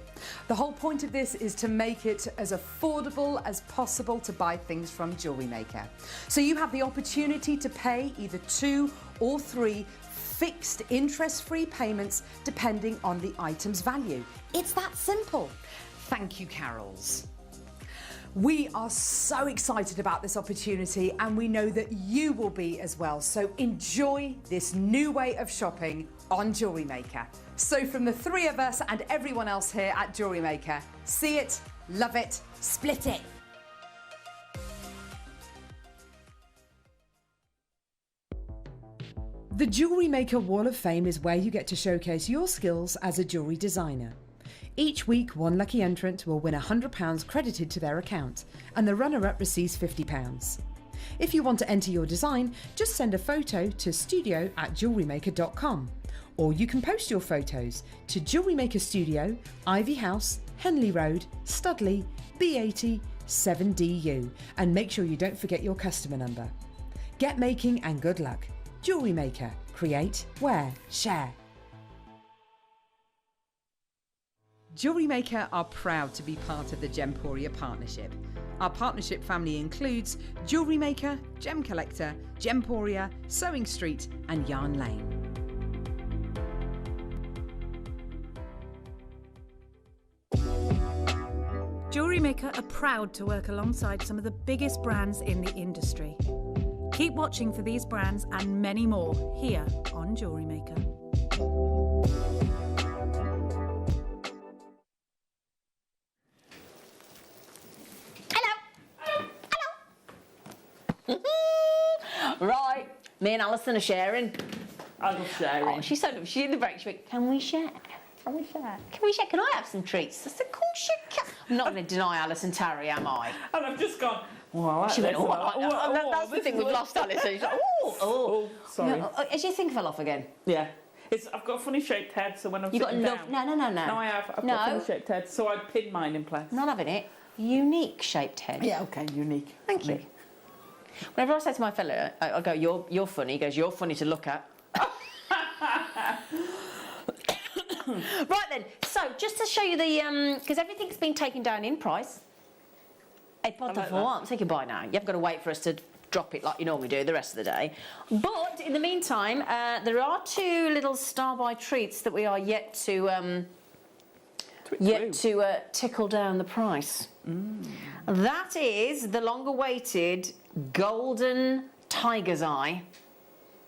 The whole point of this is to make it as affordable as possible to buy things from Jewellery Maker. So you have the opportunity to pay either 2 or 3 fixed interest-free payments depending on the item's value. It's that simple. Thank you, Carols. We are so excited about this opportunity and we know that you will be as well. So enjoy this new way of shopping on Jewellery Maker. So from the 3 of us and everyone else here at Jewellery Maker, see it, love it, split it. The Jewellery Maker Wall of Fame is where you get to showcase your skills as a jewellery designer. Each week, one lucky entrant will win £100 credited to their account, and the runner-up receives £50. If you want to enter your design, just send a photo to studio@jewellerymaker.com, or you can post your photos to Jewellery Maker Studio, Ivy House, Henley Road, Studley, B80 7DU, and make sure you don't forget your customer number. Get making and good luck. Jewellery Maker. Create, wear, share. Jewellery Maker are proud to be part of the Gemporia partnership. Our partnership family includes Jewellery Maker, Gem Collector, Gemporia, Sewing Street and Yarn Lane. Jewellery Maker are proud to work alongside some of the biggest brands in the industry. Keep watching for these brands and many more here on Jewellery Maker. Right, me and Alison are sharing. I love sharing. Oh, she's in the break. She went, can we share? Can we share? Can we share? Can I have some treats? I said, of course you can. I'm not going to deny Alison Tarry, am I? And I've just gone, oh, I like she this. Went, oh, that's the thing, we've lost Alison. She's like, oh, sorry. As you think fell off again? Yeah. I've got a funny shaped head, so when I'm sitting down... No. No, I have. I've got a funny shaped head, so I'd pin mine in place. I'm not having it. Unique shaped head. Yeah, okay, unique. Thank you. Whenever I say to my fellow, I go, you're funny. He goes, you're funny to look at. Right then, so just to show you the, because everything's been taken down in price. I'm saying goodbye now. You haven't got to wait for us to drop it like you normally do the rest of the day. But in the meantime, there are 2 little star-by treats that we are yet to tickle down the price. That is the long-awaited golden tiger's eye.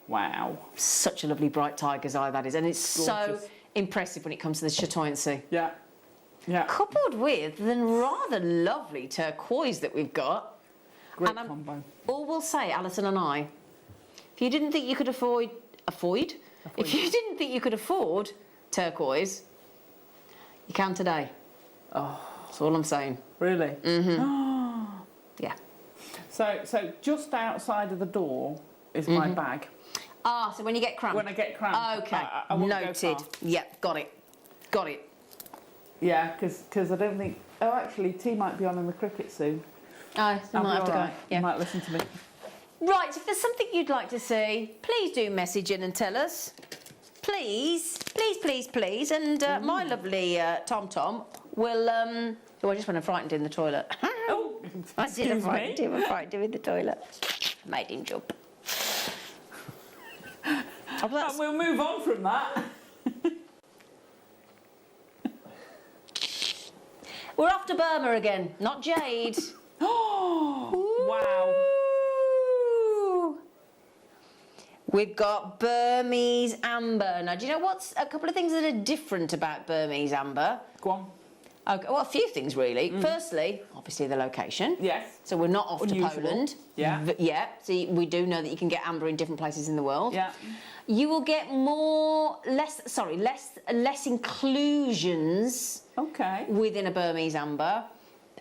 Wow. Such a lovely bright tiger's eye that is, and it's gorgeous. so impressive when it comes to the chatoyancy. Yeah. Yeah. Coupled with the rather lovely turquoise that we've got. Great combo. All we'll say, Alison and I, if you didn't think you could afford if you didn't think you could afford turquoise, you can today. Oh, that's all I'm saying. Really? Mm-hmm. Yeah. So just outside of the door is my bag. Ah, so when you get cramped. When I get cramped. Okay. I won't go Noted. far. Yep. Got it. Got it. Yeah, because I don't think. Oh, actually, tea might be on in the cricket soon. Oh, so I might have to go. Yeah. You might listen to me. Right, if there's something you'd like to see, please do message in and tell us. Please, please, please, please. And my lovely Tom will... Oh, I just went and frightened him in the toilet. Oh, I did a frightened him. I frightened him in the toilet. Made him jump. And we'll move on from that. We're off to Burma again, not Jade. Oh, wow. We've got Burmese amber. Now, do you know what's a couple of things that are different about Burmese amber? Go on. Okay, well, a few things really. Firstly, obviously the location. Yes. So we're not off Unusual. to Poland. Yeah. Yeah. So we do know that you can get amber in different places in the world. Yeah. You will get less inclusions. Okay. Within a Burmese amber.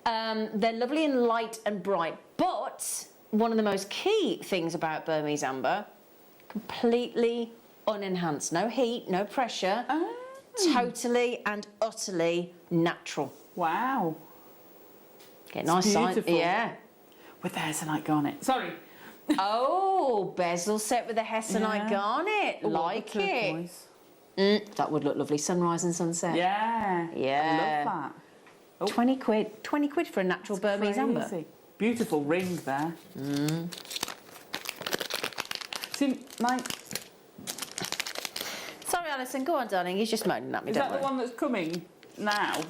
They're lovely and light and bright, but one of the most key things about Burmese amber, completely unenhanced. No heat, no pressure. Oh. Totally and utterly natural. Wow. Get nice sign. Beautiful. Yeah. With the hessonite garnet. Sorry. Oh, bezel set with a hessonite garnet. Oh, like the it. turquoise. That would look lovely. Sunrise and sunset. Yeah. Yeah. I love that. Oh. 20 quid. 20 quid for a natural Burmese amber. Beautiful ring there. See, Sorry, Alison. Go on, darling. He's just moaning at me. Is don't that the worry. one that's coming now?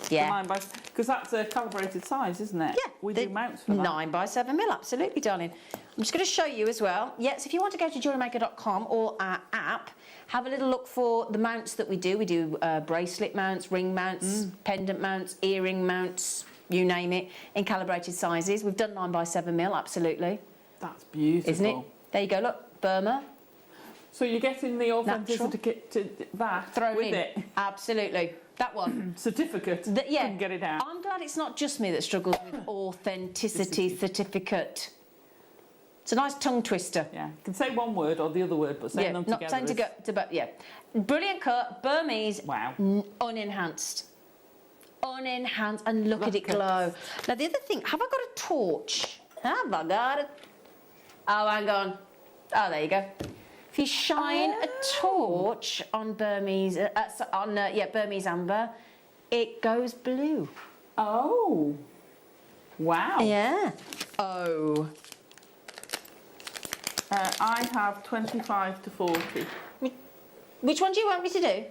Yeah. Because that's a calibrated size, isn't it? Yeah. We do mounts for that. 9 by 7 mil, absolutely, darling. I'm just going to show you as well. Yes, if you want to go to JewelleryMaker.com or our app, have a little look for the mounts that we do. We do bracelet mounts, ring mounts, pendant mounts, earring mounts, you name it, in calibrated sizes. We've done 9 by 7 mil, absolutely. That's beautiful. Isn't it? There you go, look, Burma. So you're getting the authenticity to that Thrown with in. it? Absolutely. That one. Certificate. Yeah. Couldn't get it out. I'm glad it's not just me that struggles with authenticity certificate. It's a nice tongue twister. Yeah. You can say one word or the other word, but saying them not together saying to go to but yeah. Brilliant cut, Burmese. Wow. Unenhanced. Unenhanced, and look at it glow. Now the other thing, have I got a torch? Have I got it? Oh, hang on. Oh, there you go. If you shine a torch on Burmese, Burmese amber, it goes blue. Oh. Wow. Yeah. Oh. I have 25 to 40. Which one do you want me to do?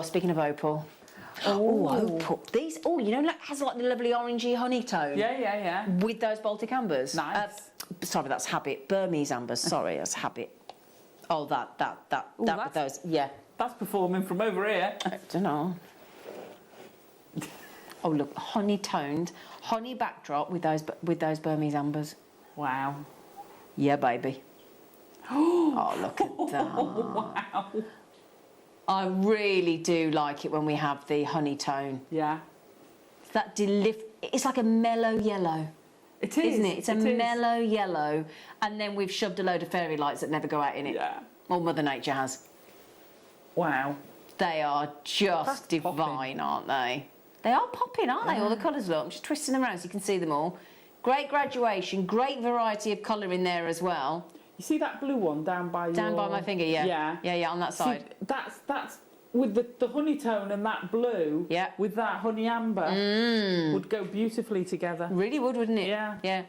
Speaking of opal. Oh, opal. These, you know, like, has like the lovely orangey honey tone. Yeah. With those Baltic ambers. Nice. Sorry, that's habit. Burmese ambers. Sorry, that's habit. Oh, that with those. Yeah. That's performing from over here. I don't know. Oh, look, honey toned, honey backdrop with those Burmese ambers. Wow. Yeah, baby. Oh, look at that. Wow. I really do like it when we have the honey tone. Yeah. That it's like a mellow yellow. It is. Isn't it? It's a mellow yellow. And then we've shoved a load of fairy lights that never go out in it. Yeah. Or Mother Nature has. Wow. They are just divine, aren't they? They are popping, aren't they? All the colours, look. I'm just twisting them around so you can see them all. Great graduation, great variety of colour in there as well. You see that blue one down by my finger, yeah. Yeah. Yeah, on that side. See, that's with the honey tone and that blue, with that honey amber, would go beautifully together. Really would, wouldn't it? Yeah. Yeah.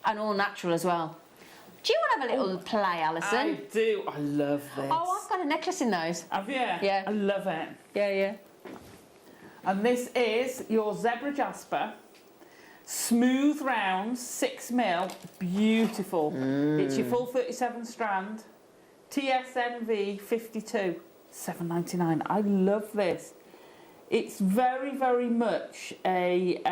And all natural as well. Do you want to have a little play, Alison? I do. I love this. Oh, I've got a necklace in those. Have you? Yeah. I love it. Yeah, yeah. And this is your zebra jasper. Smooth rounds, 6mm, beautiful. It's your full 37 strand. TSNV 52, $7.99. I love this. It's very, very much a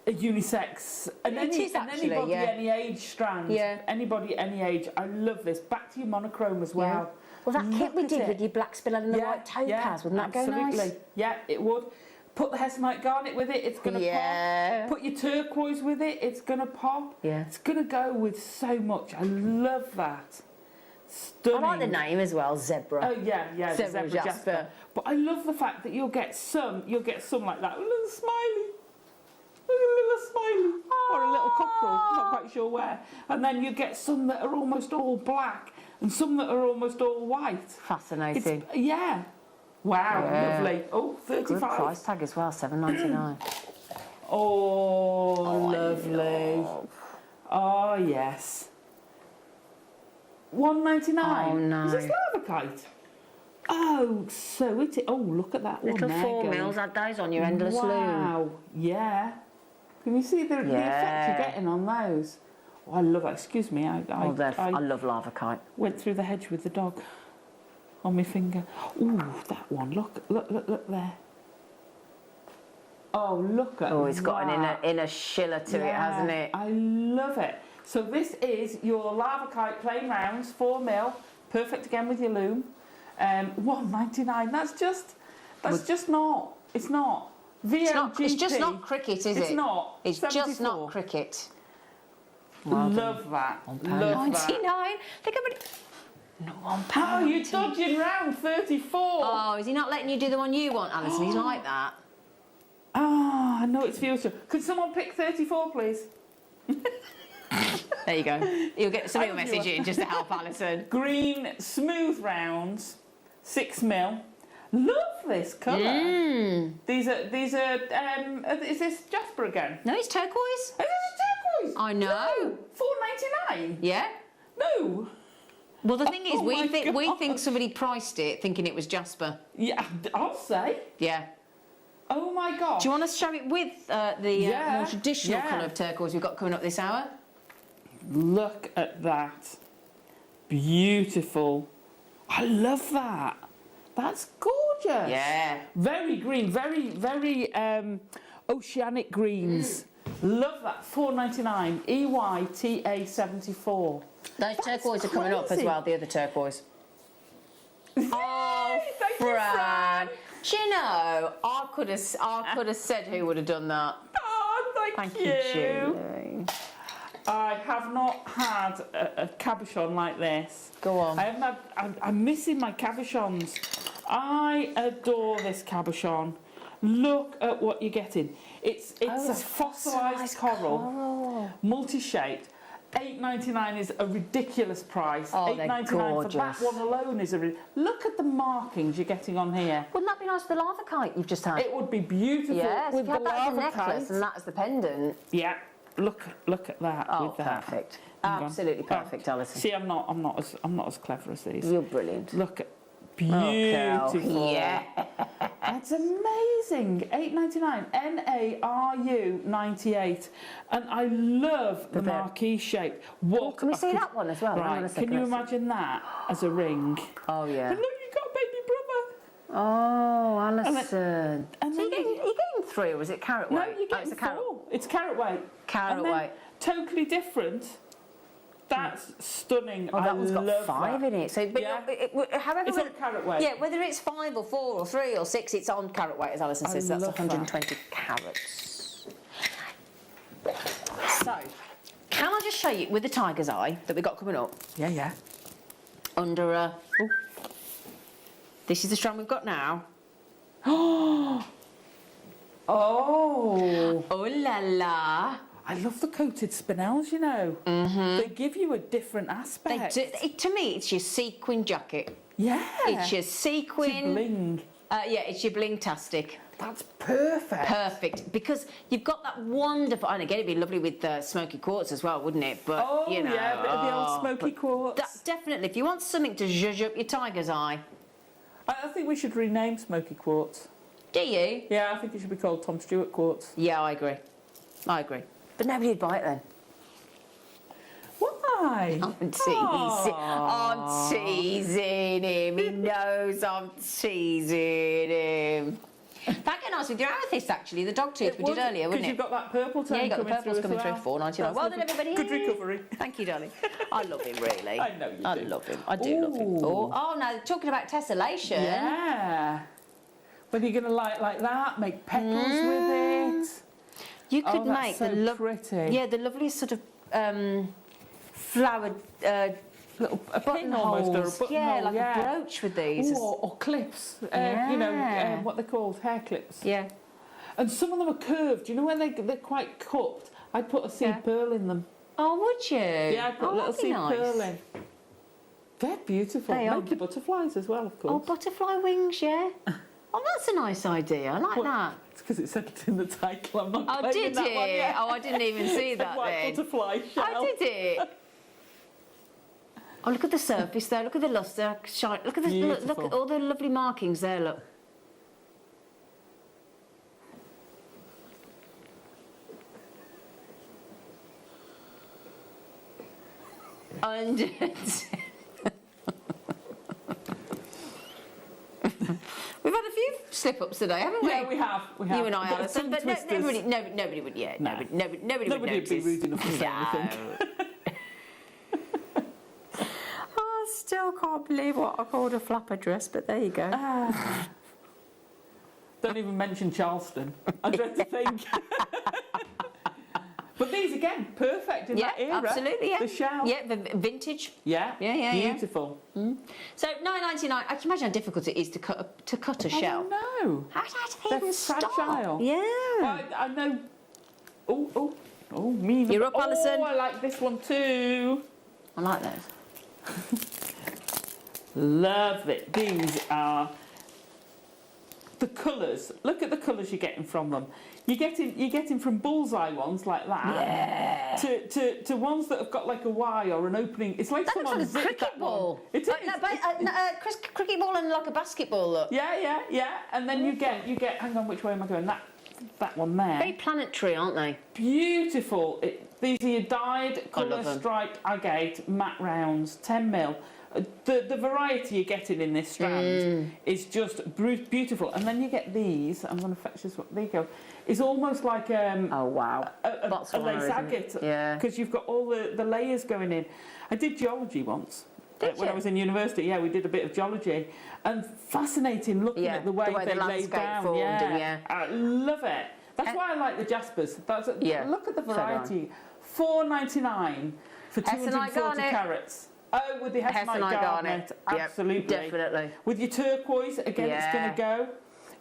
unisex, and anybody any age strand. Yeah. Anybody any age. I love this. Back to your monochrome as well. Yeah. Well, that kit we did with your black spinel and the white topaz, wouldn't that go nice? Yeah, it would. Put the hessonite garnet with it, it's going to pop. Put your turquoise with it, it's going to pop. Yeah. It's going to go with so much. I love that. Stunning. I like the name as well, Zebra. Oh yeah, yeah, Zebra Jasper. But I love the fact that you'll get some like that, a little smiley. A little smiley. Or a little cockerel, not quite sure where. And then you get some that are almost all black and some that are almost all white. Fascinating. Yeah. Wow, lovely. Oh, 35. Good price tag as well, $7.99. Oh, lovely. Oh, yes. $1.99. Oh, no. Is this Lavakite? Oh, so it is. Oh, look at that Little one. 4 mils, add those on your endless loom. Wow, yeah. Can you see the effect you're getting on those? Oh, I love that. Excuse me. I love Lavakite. Went through the hedge with the dog on my finger. Ooh, that one. Look there. Oh, look at that. Oh, it's got an inner schiller to it, hasn't it? I love it. So this is your Lavakite plain rounds, 4mm, perfect again with your loom. $1.99. That's just not. It's not. VOGP. It's just not cricket, is it? It's not. It's 74. just not cricket. Love that. Love that. $1.99. Think about it. No, £1. Oh, you're dodging round 34. Oh, is he not letting you do the one you want, Alison? He's like that. Ah, I know it's future. Could someone pick 34, please? There you go. You'll get somebody will message you just to help Alison. Green smooth rounds, 6mm. Love this colour. These are. Is this Jasper again? No, it's turquoise. Is this turquoise? I know. No, $4.99. Yeah. No. Well, the thing is, we think somebody priced it thinking it was Jasper. Yeah, I'll say. Yeah. Oh my God. Do you want to show it with the more traditional colour of turquoise we've got coming up this hour? Look at that. Beautiful. I love that. That's gorgeous. Yeah. Very green, very, very oceanic greens. Love that. $4.99. EYTA74. Those turquoise are coming up as well, the other turquoise. Oh, Fran. Do you know, I could have said who would have done that. Oh, thank you. Julie. I have not had a cabochon like this. Go on. I haven't had. I'm missing my cabochons. I adore this cabochon. Look at what you're getting. It's a fossilised coral, multi-shaped. $8.99 is a ridiculous price. Oh, $8.99 for that one alone is look at the markings you're getting on here. Wouldn't that be nice for the Lavakite you've just had? It would be beautiful yes, with if you had the that as a necklace Lavakite. and that as the pendant. Yeah, look at that. Oh, with that. perfect. Absolutely perfect, Alison. See, I'm not as clever as these. You're brilliant. Look at beautiful. Yeah. That's amazing. $8.99. NARU 98. And I love the marquee shape. What can we see that one as well? Right. Can you imagine that as a ring? Oh yeah. And look, you've got a baby brother. Oh, Alison. And so you're getting 3, or is it carrot weight? No, you're getting 4. It's carrot weight. Carrot weight. Totally different. That's stunning. Oh, that one's got love 5 in it. So, but however, it's on carrot weight. Yeah, whether it's 5 or 4 or 3 or 6, it's on carrot weight, as Alison says. That's love 120 carats. So, can I just show you with the tiger's eye that we've got coming up? Yeah, yeah. Under a. This is the strand we've got now. Oh. Oh la la. I love the coated spinels, you know. They give you a different aspect. To me, it's your sequin jacket. Yeah. It's your sequin. It's your bling. Yeah, it's your bling-tastic. That's perfect. Perfect, because you've got that wonderful, and again, it'd be lovely with smoky quartz as well, wouldn't it? But, Oh, you know, yeah, a bit of the old smoky quartz. Definitely, if you want something to zhuzh up your tiger's eye. I think we should rename smoky quartz. Do you? Yeah, I think it should be called Tom Stewart quartz. Yeah, I agree. I agree. But nobody would buy it then. Why? I'm teasing him. He knows I'm teasing him. That'd get nice with your amethyst, actually, the dog tooth we did earlier, wouldn't it? Because you've got that purple tone. Yeah, you got the purples coming through, well. $4.99. Well done, everybody. Good recovery. Thank you, darling. I love him, really. I know you do. I love him. I do love him. Oh, no, talking about tessellation. Yeah. Whether you're going to like that, make petals with it. You could make so pretty. Yeah, the loveliest sort of flowered little a pin almost, or a buttonhole. Yeah, like a brooch with these. Or clips. Yeah. You know, what they're called, hair clips. Yeah. And some of them are curved. You know when they're quite cupped? I'd put a seed pearl in them. Oh, would you? Yeah, I'd put a little seed pearl in. They're beautiful. They are. Make your butterflies as well, of course. Oh, butterfly wings, yeah. Oh, that's a nice idea. I like that. It's because it said it in the title. I'm not Oh, claiming did that it? one yet. Oh, I didn't even see It's a that white then. butterfly shell. Oh, did it? Oh, look at the surface there. Look at the lustre. Shine. Look at the look at all the lovely markings there. Look. And we've had a few slip-ups today, haven't we? Yeah, we have. You and I, But Alison. some But twisters. nobody would. Yeah, No. nobody would Nobody would be notice. rude enough to say anything. I still can't believe what I called a flapper dress, but there you go. Don't even mention Charleston. I dread to think. But these again, perfect in that era. Absolutely, yeah. The shell. Yeah, the vintage. Yeah. Yeah. Beautiful. So $9.99. I can imagine how difficult it is to cut a shell. No. How do they They're even start? fragile. Yeah. I know. Oh, me. You're up, Alison. Oh, I like this one too. I like those. Love it. These are the colours. Look at the colours you're getting from them. You're getting from bullseye ones like that to ones that have got like a Y or an opening. It's like That someone looks like a zipped cricket that ball. one. It is. Cricket ball and like a basketball look. Yeah. And then you get. Hang on, which way am I going? That one there. Very planetary, aren't they? Beautiful. These are your dyed, I love colour them. striped agate matte rounds, 10mm. The variety you're getting in this strand is just beautiful. And then you get these. I'm going to fetch this one. There you go. It's almost like oh wow, a lace agate. Yeah. Because you've got all the layers going in. I did geology once. When I was in university, yeah, we did a bit of geology, and fascinating looking at the way they the laid landscape down. formed. Yeah, I love it. That's why I like the Jaspers. Look at the variety. $4.99 for 240 carats. Oh, with the hessonite garnet, absolutely, definitely. With your turquoise, again, it's going to go.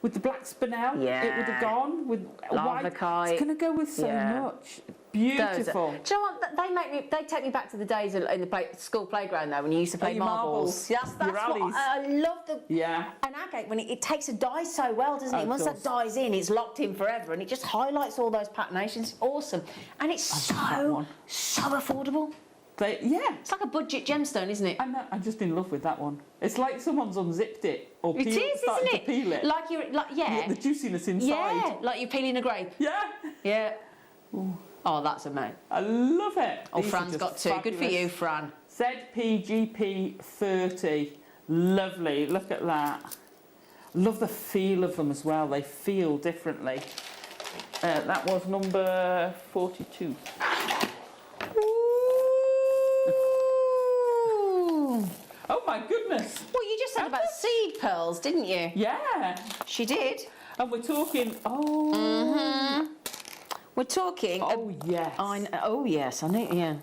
With the black spinel, it would have gone. With white, it's going to go with so much. Beautiful. Do you know what? They take me back to the days in the school playground though, when you used to play marbles. That's what I love. An agate when it takes a dye so well, doesn't it? Once that dye's in, it's locked in forever, and it just highlights all those patinations. It's awesome, and it's so affordable. It's like a budget gemstone, isn't it? I know. I'm just in love with that one. It's like someone's unzipped it or It is, started isn't it? to peel it. Yeah. The juiciness inside. Yeah, like you're peeling a grape. Yeah. Ooh. Oh, that's amazing. I love it. Oh, Fran's got two. Fabulous. Good for you, Fran. ZPGP 30. Lovely. Look at that. Love the feel of them as well. They feel differently. That was number 42. Oh my goodness! Well, you just said about seed pearls, didn't you? Yeah. She did. And we're talking. We're talking. Oh yes. Oh yes, I know. Yeah.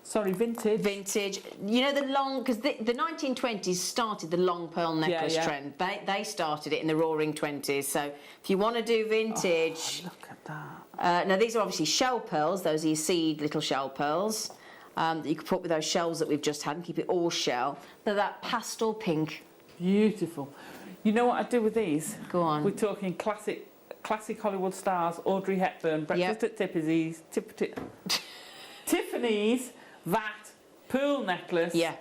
Sorry, vintage. Vintage. You know the long, because the 1920s started the long pearl necklace trend. They started it in the Roaring 20s. So if you want to do vintage, look at that. Now these are obviously shell pearls. Those are your seed little shell pearls. that you could put with those shells that we've just had and keep it all shell. They're that pastel pink. Beautiful. You know what I do with these? Go on. We're talking classic Hollywood stars, Audrey Hepburn, Breakfast at Tiffany's, that pearl necklace. Yeah.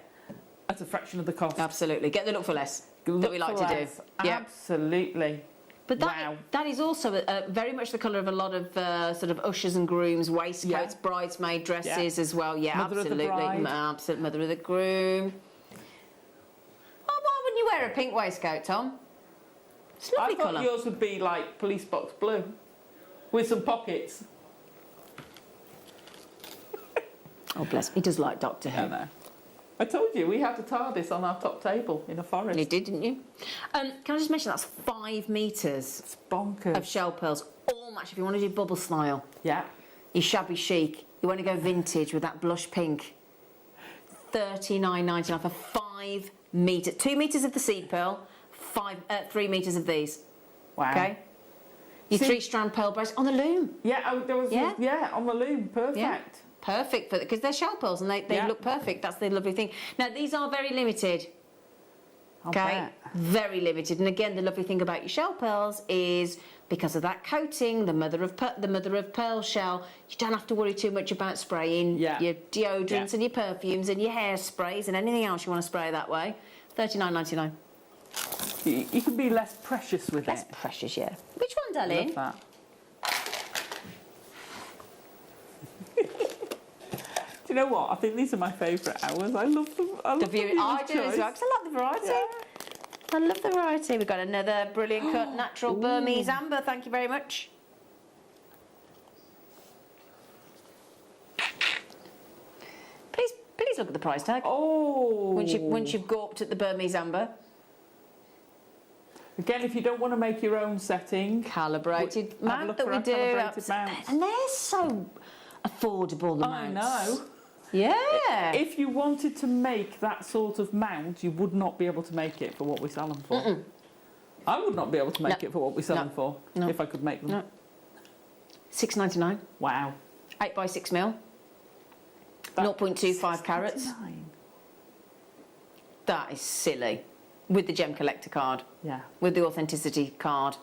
At a fraction of the cost. Absolutely. Get the look for less that we like to do. Yeah. Absolutely. But that is also very much the colour of a lot of sort of ushers and grooms, waistcoats, bridesmaid dresses as well. Yeah, Mother absolutely. Of the bride. Absolute mother of the groom. Oh, why wouldn't you wear a pink waistcoat, Tom? It's a lovely I thought colour. yours would be like police box blue with some pockets. Oh, bless. He does like Doctor Who. I know. I told you, we had the TARDIS on our top table in a forest. You did, didn't you? Can I just mention that's 5 metres It's bonkers. of shell pearls, all match if you want to do bubble style. Yeah. You're shabby chic. You want to go vintage with that blush pink. $39.99 for 5 metres. 2 metres of the seed pearl, 3 metres of these. Wow. Okay? Your 3-strand pearl bracelet on the loom. Yeah, there was on the loom, perfect. Yeah. Perfect, because they're shell pearls and they look perfect. That's the lovely thing. Now, these are very limited. Okay? Very limited. And again, the lovely thing about your shell pearls is because of that coating, the mother of pearl shell, you don't have to worry too much about spraying your deodorants and your perfumes and your hairsprays and anything else you want to spray that way. $39.99. You can be less precious with it. Less precious, yeah. Which one, darling? Love that. Do you know what? I think these are my favourite hours. I love them. I love the I do as well, because I like the variety. Yeah. I love the variety. We've got another brilliant cut, natural Burmese amber. Thank you very much. Please look at the price tag. Oh. Once you've gawped at the Burmese amber. Again, if you don't want to make your own setting, calibrated mount that we do, and they're so affordable. The mounts. I know. Yeah. If you wanted to make that sort of mount, you would not be able to make it for what we sell them for. I would not be able to make it for what we sell them for if I could make them. No. $6.99. Wow. 8 by 6 mil. 0.25 carats. That is silly. With the Gem Collector card. Yeah. With the authenticity card.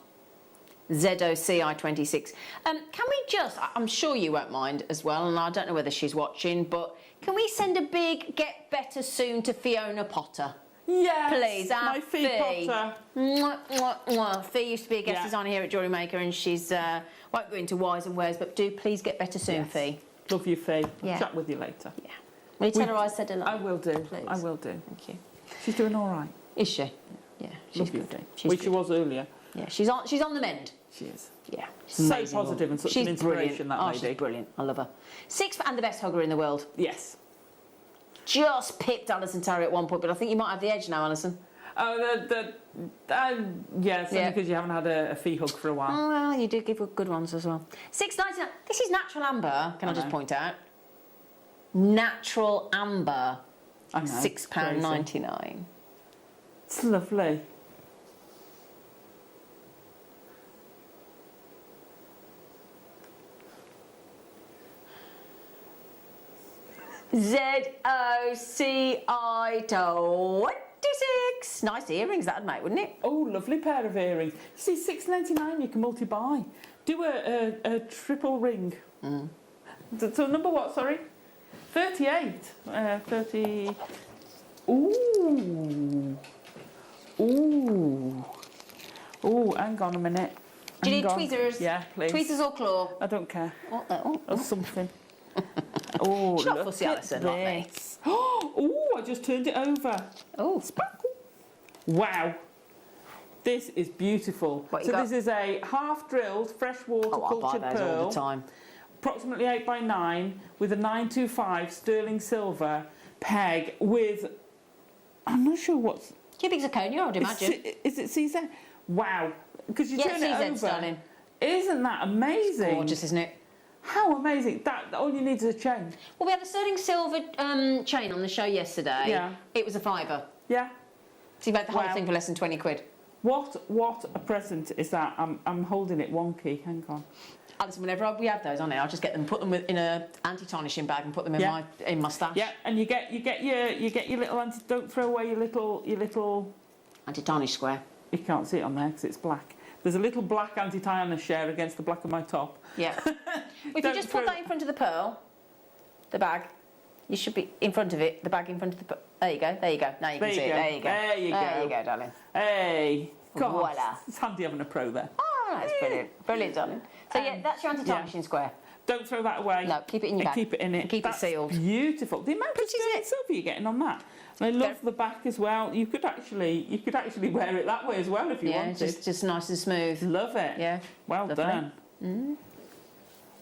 ZOCI26. Can we just, I'm sure you won't mind as well, and I don't know whether she's watching, but can we send a big get better soon to Fiona Potter? Yes, please, my Fee Potter. Mwah, mwah, mwah. Fee used to be a guest designer here at Jewellery Maker, and she's, won't go into whys and wheres, but do please get better soon, Fee. Love you, Fee. Yeah. I'll chat with you later. Yeah. Will you tell her I said hello? I will do. Please. I will do. Thank you. She's doing all right. Is she? Yeah, she's Love you, good. Fee. Which she was earlier. Yeah, she's on the mend. She is. Yeah. So amazing positive and such she's an inspiration, brilliant. that lady. She's brilliant. I love her. 6 and the best hugger in the world. Yes. Just pipped Alison Terry at one point, but I think you might have the edge now, Alison. Oh, yeah, only because you haven't had a Fee hug for a while. Oh, well, you do give good ones as well. $6.99. This is natural amber, can I just point out? Natural amber. I know, £6.99. It's lovely. ZOCI26. Nice earrings that'd make, wouldn't it? Oh, lovely pair of earrings. You see, $6.99 you can multi-buy. Do a triple ring. So number what, sorry? 38. 30. Ooh. Ooh. Ooh, hang on a minute. Do you need Hang on. tweezers? Yeah, please. Tweezers or claw? I don't care. Oh. Or something. Oh, She's not look fussy, at Alison, like me. this. Oh, I just turned it over. Oh. Sparkle. Wow. This is beautiful. What you So got? this is a half-drilled freshwater I'll buy cultured those pearl. all the time. Approximately 8 by 9 with a 925 sterling silver peg with, I'm not sure what's... Cubic zirconia, I'd imagine. Is it CZ? Wow. Because you turn it CZ, over. darling. Isn't that amazing? Gorgeous, isn't it? How amazing. That all you need is a chain. Well, we had a sterling silver chain on the show yesterday. Yeah. It was a £5. Yeah. So you made the whole Wow. thing for less than 20 quid. What a present is that? I'm holding it wonky. Hang on. Alison, whenever we have those on it, I'll just get them, put them in a anti-tarnishing bag, and put them in my stash. Yeah, and you get your little don't throw away your little anti-tarnish square. You can't see it on there because it's black. There's a little black anti-tarnish share against the black of my top. Yeah. If you just put that in front of the pearl, the bag, you should be in front of it. The bag in front of the pearl. There you go. There you go. Now you can see it. There you go. There you go. There you go, darling. Hey. God, voila. It's handy having a pro there. Oh, that's brilliant. Brilliant, darling. So yeah, that's your anti-tarnishing square. Don't throw that away. No, keep it in your bag. Keep it in it. Keep That's it sealed. Beautiful. The amount of silver you're getting on that. And I love the back as well. You could actually wear it that way as well if you wanted. Just nice and smooth. Love it. Yeah. Well done. Mm.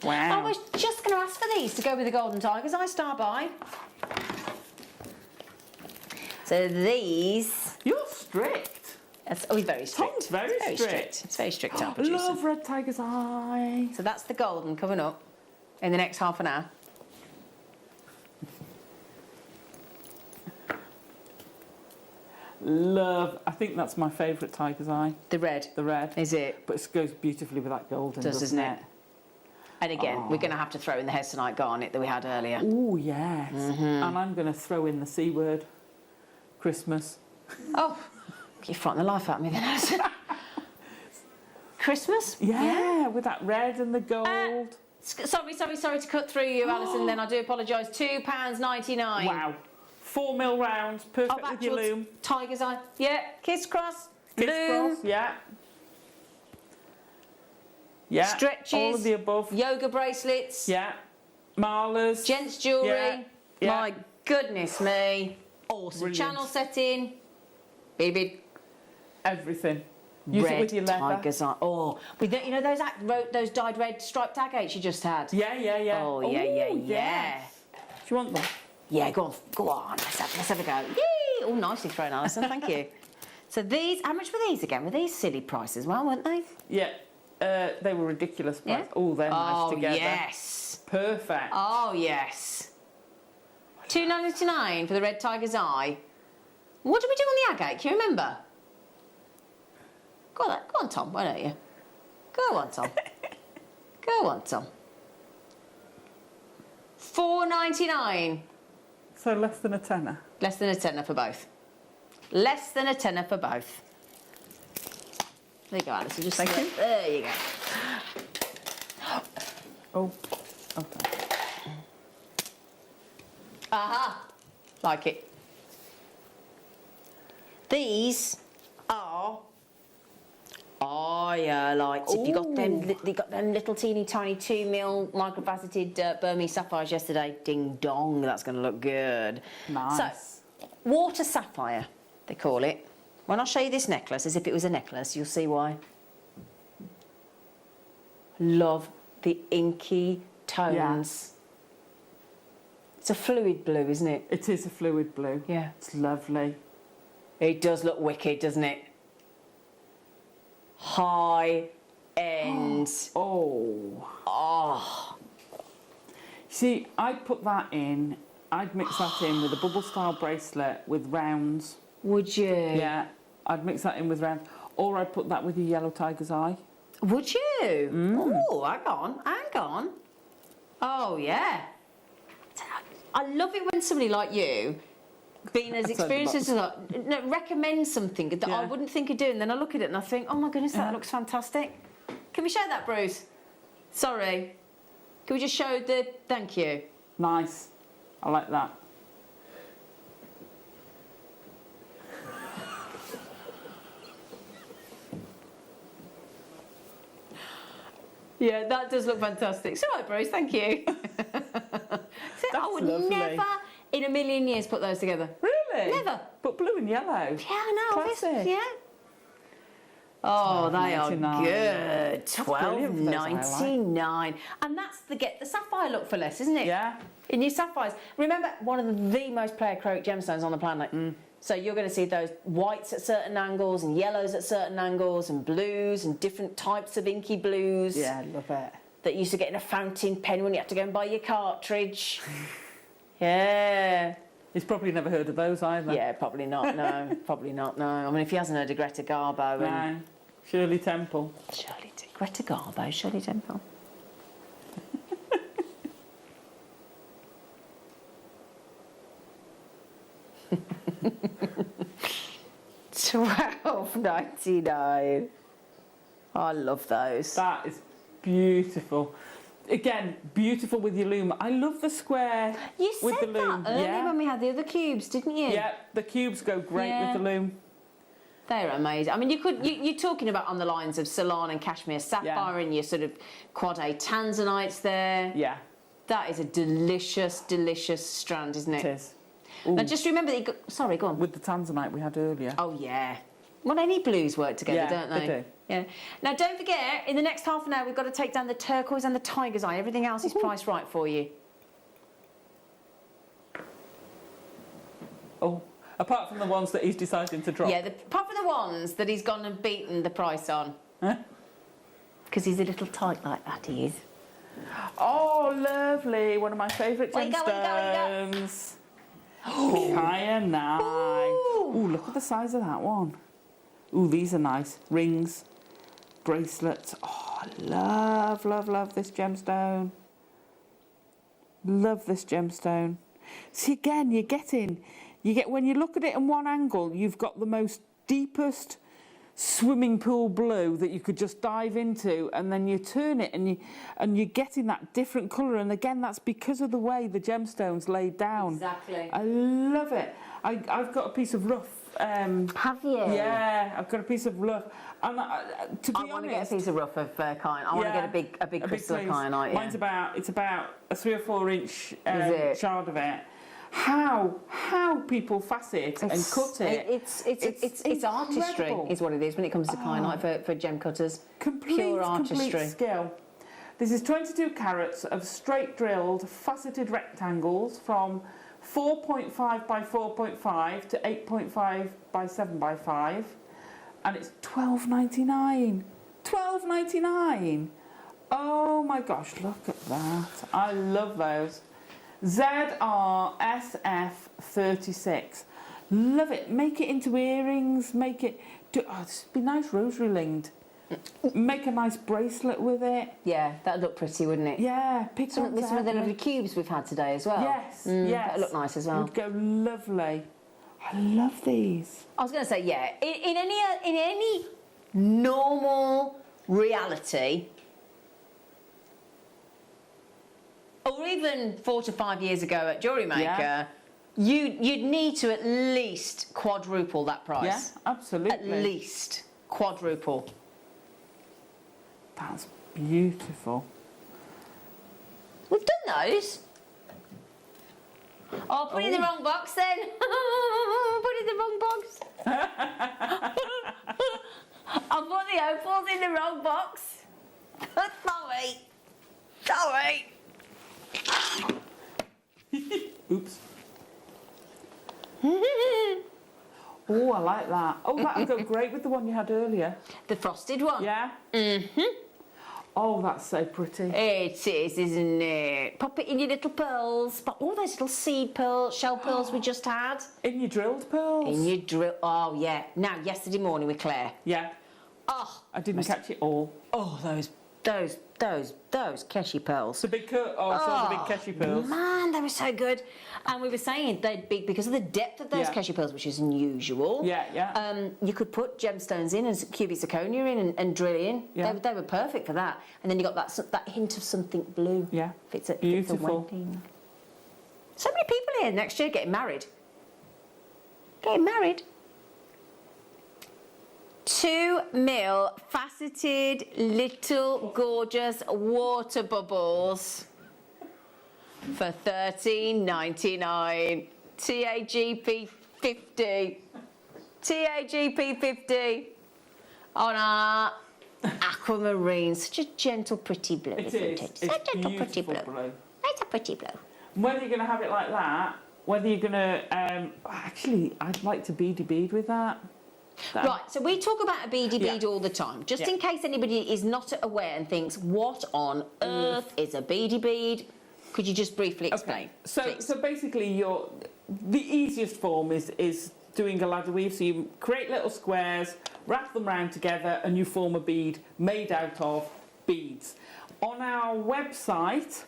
Wow. I was just going to ask for these to go with the golden tigers. I star by. So these. You're strict. He's very strict. Tom's very strict. It's very strict, our producer. Love red tiger's eye. So that's the golden coming up in the next half an hour. Love. I think that's my favourite tiger's eye. The red. The red. Is it? But it goes beautifully with that golden, doesn't it? And again, we're going to have to throw in the Hessonite garnet that we had earlier. Oh, yes. And I'm going to throw in the C word. Christmas. Oh, you frightened the life out of me then, Alison. Christmas? Yeah, with that red and the gold. Sorry to cut through you, Alison, then I do apologise. £2.99. Wow. 4 mil rounds, perfect with your loom. Tiger's eye. Yeah, kiss cross. Kiss loom. cross, yeah. Yeah. Stretches. All of the above. Yoga bracelets. Yeah. Marlers. Gents jewellery. Yeah. Yeah. My goodness me. Awesome. Brilliant. Channel setting. Baby. Everything. Use it with your leather. Tiger's eye. Oh, you know those dyed red striped agates you just had? Yeah. Oh, yeah. Do you want them? Yeah, go on. Let's have a go. Yay! All nicely thrown, Alison. Thank you. So these, how much were these again? Were these silly prices? Well, weren't they? Yeah. They were ridiculous price. Yeah? Oh, they're nice together. Oh, yes. Perfect. Oh, yes. $2.99 for the red tiger's eye. What did we do on the agate? Can you remember? Go on, Tom. Why don't you? Go on, Tom. Go on, Tom. $4.99. So less than a tenner. Less than a tenner for both. Less than a tenner for both. There you go, Alison. Just thank you. There you go. Oh, okay. Aha! Like it. These are lights. If you got them, they got them little teeny tiny 2 mil microfaceted Burmese sapphires yesterday. Ding dong, that's going to look good. Nice. So, water sapphire, they call it. When I show you this necklace, as if it was a necklace, you'll see why. Love the inky tones. Yeah. It's a fluid blue, isn't it? It is a fluid blue. Yeah. It's lovely. It does look wicked, doesn't it? High end. Oh. See, I'd put that in. I'd mix that in with a bubble style bracelet with rounds. Would you? Yeah, I'd mix that in with rounds. Or I'd put that with your yellow tiger's eye. Would you? Oh, hang on. Oh, yeah. I love it when somebody like you, being as experienced as recommends something that I wouldn't think of doing. Then I look at it and I think, oh my goodness, that looks fantastic. Can we show that, Bruce? Sorry. Can we just show the thank you? Nice. I like that. Yeah, that does look fantastic. So, right, Bruce, thank you. I would never in a million years put those together. Really? Never. But blue and yellow. Yeah, I know. Classic. Yeah. Oh, they are $12.99. good. $12.99. And that's get the sapphire look for less, isn't it? Yeah. In your sapphires. Remember, one of the most pleiochroic gemstones on the planet. So you're going to see those whites at certain angles and yellows at certain angles and blues and different types of inky blues. Yeah, I love it. That you used to get in a fountain pen when you had to go and buy your cartridge. Yeah. He's probably never heard of those either. Yeah, probably not, no. Probably not, no. I mean, if he hasn't heard of Greta Garbo and... No. Shirley Temple. Greta Garbo, Shirley Temple. 12.99. I love those. That is beautiful. Again, beautiful with your loom. I love the square You with said the loom. that earlier when we had the other cubes, didn't you? Yeah, the cubes go great with the loom. They're amazing. I mean, you're talking about on the lines of Ceylon and Cashmere Sapphire and your sort of Quad A Tanzanites there. Yeah. That is a delicious, delicious strand, isn't it? It is. Now, just remember that sorry, go on. With the Tanzanite we had earlier. Oh, yeah. Well, any blues work together, don't they? They do. Yeah. Now, don't forget, in the next half an hour, we've got to take down the turquoise and the tiger's eye. Everything else is priced right for you. Oh, apart from the ones that he's deciding to drop. Yeah, apart from the ones that he's gone and beaten the price on. Because he's a little tight like that, he is. Oh, lovely. One of my favourite Where you go, where you go, where you go? gemstones. Kyanite. Ooh, look at the size of that one. Ooh, these are nice. Rings, bracelets. Oh, I love, love, love this gemstone. Love this gemstone. See, again, you get when you look at it in one angle, you've got the most deepest swimming pool blue that you could just dive into, and then you turn it and you're getting that different colour, and again that's because of the way the gemstone's laid down. Exactly. I love it. I've got a piece of rough. Have you? Yeah, I've got a piece of rough. And to be honest, I want to get a piece of rough of kyanite. I want to get a big crystal of kyanite. Yeah. Mine's about a 3 or 4 inch shard of it. How people facet and cut it. It's artistry, is what it is when it comes to kyanite for gem cutters. Pure artistry. Complete skill. This is 22 carats of straight drilled faceted rectangles from 4.5 by 4.5 to 8.5 by 7 by 5, and it's $12.99. $12.99. Oh my gosh, look at that. I love those. ZRSF36. Love it. Make it into earrings. Make it. This would be nice rosary linked. Make a nice bracelet with it. Yeah, that'd look pretty, wouldn't it? Yeah, pick some of the lovely cubes we've had today as well. Yes, yes. That'd look nice as well. Would go lovely. I love these. I was going to say, yeah. In any normal reality, or even 4 to 5 years ago at Jewellery Maker, you'd need to at least quadruple that price. Yeah, absolutely. At least quadruple. That's beautiful. We've done those. Oh, put it in the wrong box then. Put it in the wrong box. I put the opals in the wrong box. Sorry. Oops. Oh, I like that. Oh, that'll go great with the one you had earlier. The frosted one? Yeah. Oh, that's so pretty. It is, isn't it? Pop it in your little pearls. Pop all those little seed pearls, shell pearls we just had. In your drilled pearls? In your drill. Oh, yeah. Now, yesterday morning with Claire. Yeah. Oh. I didn't catch it all. Oh, those Keshi pearls. The big the big Keshi pearls. Man, they were so good. And we were saying they'd be, because of the depth of those Keshi pearls, which is unusual. Yeah. You could put gemstones in and cubic zirconia in and drill in. Yeah. They were perfect for that. And then you got that hint of something blue. Yeah. If it's a beautiful. So many people here next year getting married. 2 mil faceted little gorgeous water bubbles for $13.99. TAGP 50. TAGP 50 on our aquamarine. Such a gentle, pretty blue, isn't it? It's a gentle, pretty blue. It's a pretty blue. Whether you're going to have it like that, whether you're going to... actually, I'd like to beady bead with that. Right, so we talk about a beady bead all the time. Just in case anybody is not aware and thinks, what on earth is a beady bead? Could you just briefly explain? So basically, the easiest form is doing a ladder weave. So you create little squares, wrap them round together, and you form a bead made out of beads. On our website,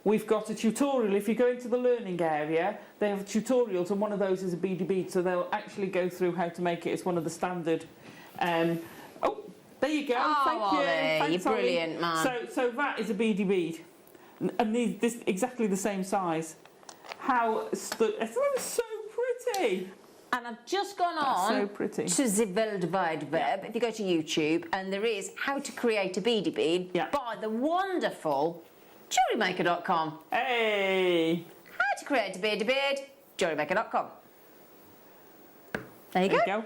we've got a tutorial. If you go into the learning area, they have tutorials, and one of those is a beady bead. So they'll actually go through how to make it. It's one of the standard. Oh, there you go. Oh, Thank you. Ollie, Thanks, you're Ollie. brilliant, man. So that is a beady bead, and this exactly the same size. It's so pretty. And I've just gone on so pretty. to the World Wide Web, if you go to YouTube, and there is how to create a beady bead by the wonderful JewelleryMaker.com. Hey! How to create a beady bead, JewelleryMaker.com. There you go.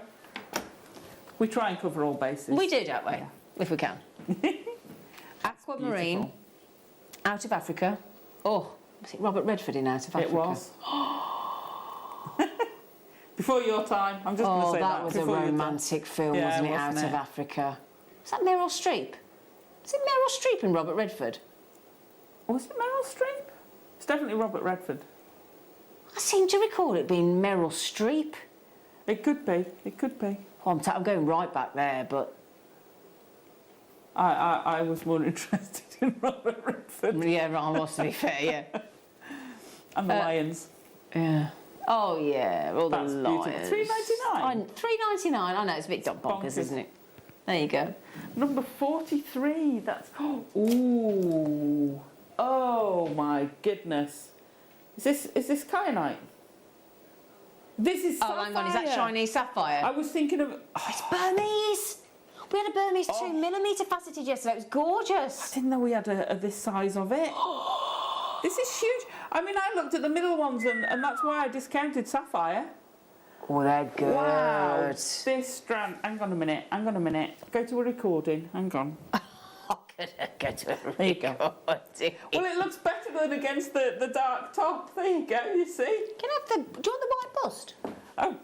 We try and cover all bases. We do, don't we? If we can. Aquamarine, beautiful. out of Africa. Oh, was it Robert Redford in Out of Africa? It was. Before your time, I'm just going to say that. That was a romantic film, wasn't it? Out of Africa. Is that Meryl Streep? Is it Meryl Streep and Robert Redford? Was it Meryl Streep? It's definitely Robert Redford. I seem to recall it being Meryl Streep. It could be. It could be. Well, I'm going right back there, but I was more interested in Robert Redford. Yeah, I was, to be fair, yeah. And the lions. Yeah. Oh, yeah, all That's the beautiful. lions. $3.99. $3.99. I know, it's a bit bonkers, isn't it? There you go. Number 43. That's... Ooh. Oh, my goodness. Is this kyanite? This is sapphire. Oh, hang on, is that Chinese sapphire? I was thinking of... It's Burmese. We had a Burmese 2mm faceted yesterday. It was gorgeous. I didn't know we had this size of it. This is huge. I mean, I looked at the middle ones and that's why I discounted sapphire. Oh, they're good. Wow. This strand... Hang on a minute. Go to a recording. Hang on. Go to a recording. There you go. Well, it looks better than against the dark top. There you go, you see. Can I have do you want the white bust? Oh.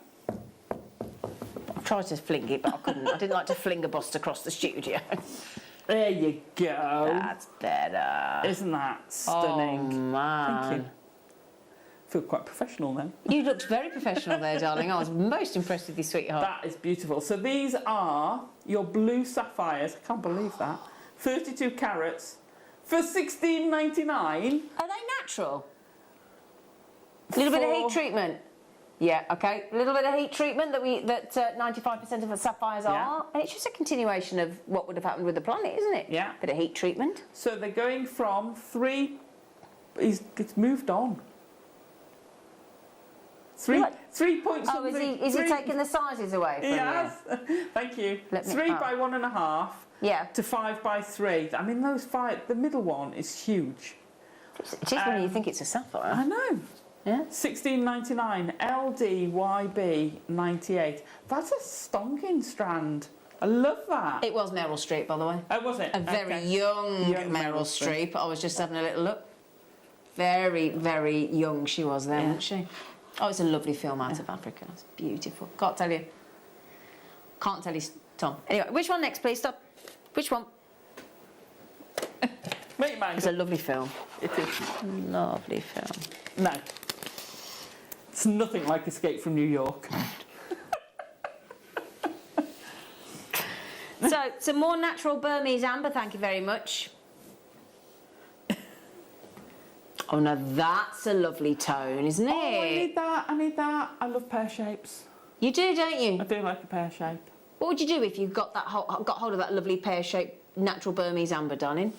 I tried to fling it, but I couldn't. I didn't like to fling a bust across the studio. There you go. That's better. Isn't that stunning? Oh, man. Thank you. I feel quite professional then. You looked very professional there, darling. I was most impressed with you, sweetheart. That is beautiful. So these are your blue sapphires. I can't believe that. 32 carats for $16.99. Are they natural? A little bit of heat treatment. Yeah, okay. A little bit of heat treatment that 95% of the sapphires are, and it's just a continuation of what would have happened with the planet, isn't it? Yeah. Bit of heat treatment. So they're going from 3. It's moved on. 3 points. Oh, is he taking the sizes away from Yes. Thank you. 3 by 1.5. Yeah. To 5 by 3. I mean, those 5. The middle one is huge. It is when you think it's a sapphire. I know. Yeah. $16.99. LDYB 98. That's a stonking strand. I love that. It was Meryl Streep, by the way. Oh, was it? A very young Meryl Streep. I was just having a little look. Very, very young she was then, wasn't she? Oh, it's a lovely film, Out of Africa. It's beautiful. Can't tell you, Tom. Anyway, which one next, please? Stop. Which one? Make your mind It's a lovely film. It is. Lovely film. No. It's nothing like Escape from New York. So, some more natural Burmese amber, thank you very much. Oh, now that's a lovely tone, isn't it? Oh, I need that. I love pear shapes. You do, don't you? I do like a pear shape. What would you do if you got hold of that lovely pear-shaped natural Burmese amber, darling?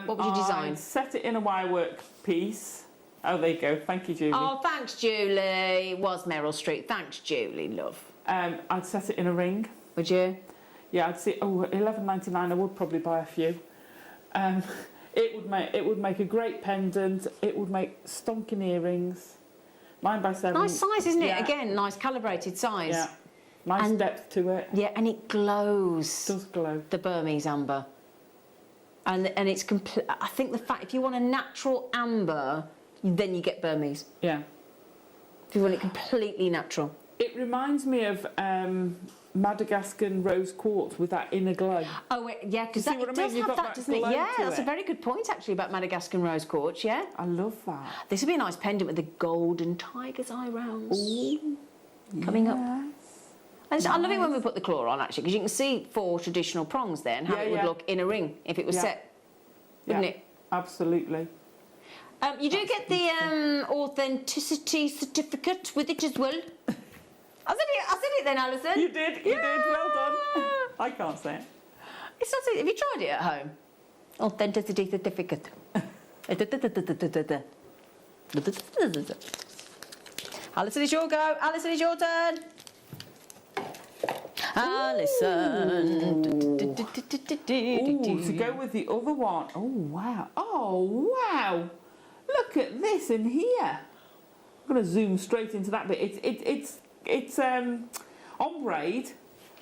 What would you design? I'd set it in a wirework piece. Oh, there you go. Thank you, Julie. Oh, thanks, Julie. It was Meryl Streep. Thanks, Julie, love. I'd set it in a ring. Would you? Yeah, I'd see. Oh, $11.99. I would probably buy a few. It would make a great pendant. It would make stonking earrings. 9 by 7. Nice size, isn't it? Yeah. Again, nice calibrated size. Yeah. Nice depth to it. Yeah, and it glows. It does glow. The Burmese amber. And it's complete. I think the fact if you want a natural amber, then you get Burmese. Yeah. If you want it completely natural. It reminds me of Madagascar rose quartz with that inner glow. Oh, yeah, because You see it what I does mean? You've have got that, that doesn't it? glow Yeah, to that's a it. very good point, actually, about Madagascar rose quartz, yeah. I love that. This would be a nice pendant with the golden tiger's eye rounds coming up. And I love it when we put the claw on, actually, because you can see 4 traditional prongs there and how it would look in a ring if it was set, wouldn't it? Absolutely. You do get the authenticity certificate with it as well. I said it then, Alison. You did, well done. I can't say it. It's not. Have you tried it at home? Authenticity certificate. Alison, it's your go. Alison, it's your turn. Alison. Ooh, to go with the other one. Oh, wow. Oh, wow. Look at this in here. I'm going to zoom straight into that bit. It's ombre,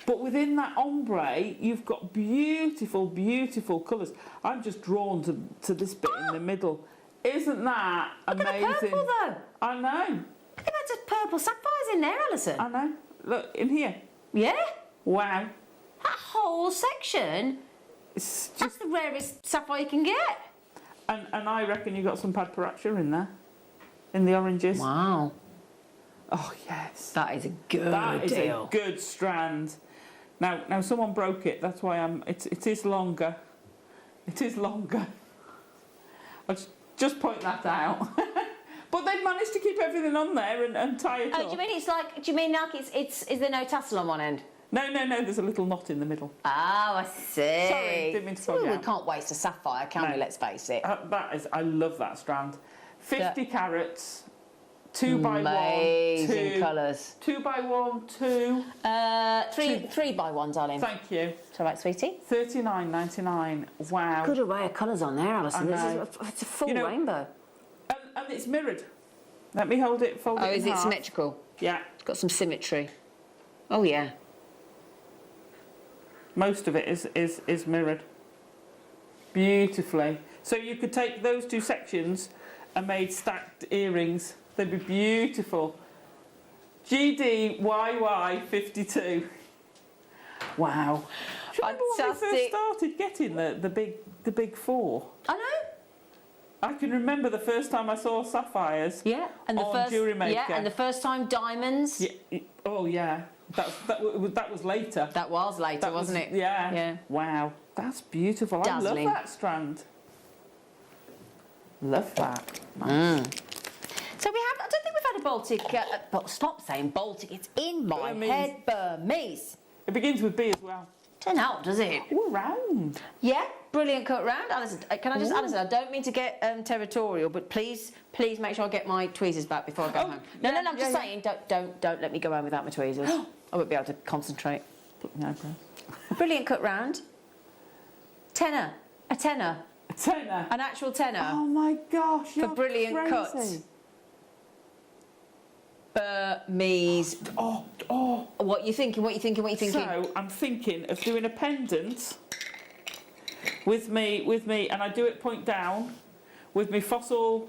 but within that ombre, you've got beautiful, beautiful colours. I'm just drawn to this bit in the middle. Isn't that amazing? Look at the purple, though. I know. Look at that purple sapphires in there, Alison. I know. Look, in here. Yeah? Wow. That whole section, that's the rarest sapphire you can get. And I reckon you got some Padparacha in there, in the oranges. Wow. Oh, yes. That is a good deal. That is a good strand. Now someone broke it. That's why it is longer. It is longer. I'll just point that out. But they've managed to keep everything on there and tie it up. Do you mean it's like? Do you mean like is there no tassel on one end? No. There's a little knot in the middle. Oh, I see. Sorry, didn't mean to bug you We out. can't waste a sapphire, can we? Let's face it. I love that strand. 50 carats. 2 by 1, Amazing 2 colours. 2 by 1, 2. 3 by 1, darling. Thank you. It's all right, sweetie. $39.99. Wow. Good array of colours on there, Alison. I know. It's a full rainbow. And it's mirrored. Let me fold it Oh, in is it half. symmetrical? Yeah. It's got some symmetry. Oh, yeah. Most of it is mirrored. Beautifully. So you could take those 2 sections and made stacked earrings. They'd be beautiful. GDYY52. Wow. Do you remember when we first started getting the big 4? I know. I can remember the first time I saw sapphires. Yeah, and the on first Jewellery Maker. Yeah, and the first time diamonds. Yeah. Oh yeah. That was later. That was later, wasn't it? Yeah. Yeah. Wow. That's beautiful. Dazzling. I love that strand. Love that. So we have. I don't think we've had a Baltic. But stop saying Baltic. It's in my head. Burmese. It begins with B as well. Don't know, does it? All round. Yeah, brilliant cut round. Alison, can I just, Alison, I don't mean to get territorial, but please make sure I get my tweezers back before I go home. No, I'm just saying, don't let me go home without my tweezers. I won't be able to concentrate. Brilliant cut round. Tenner. A tenner. A tenner. An actual tenner. Oh my gosh, for brilliant crazy. cuts. Burmese. Oh. What are you thinking? So I'm thinking of doing a pendant with me, and I do it point down with me fossil.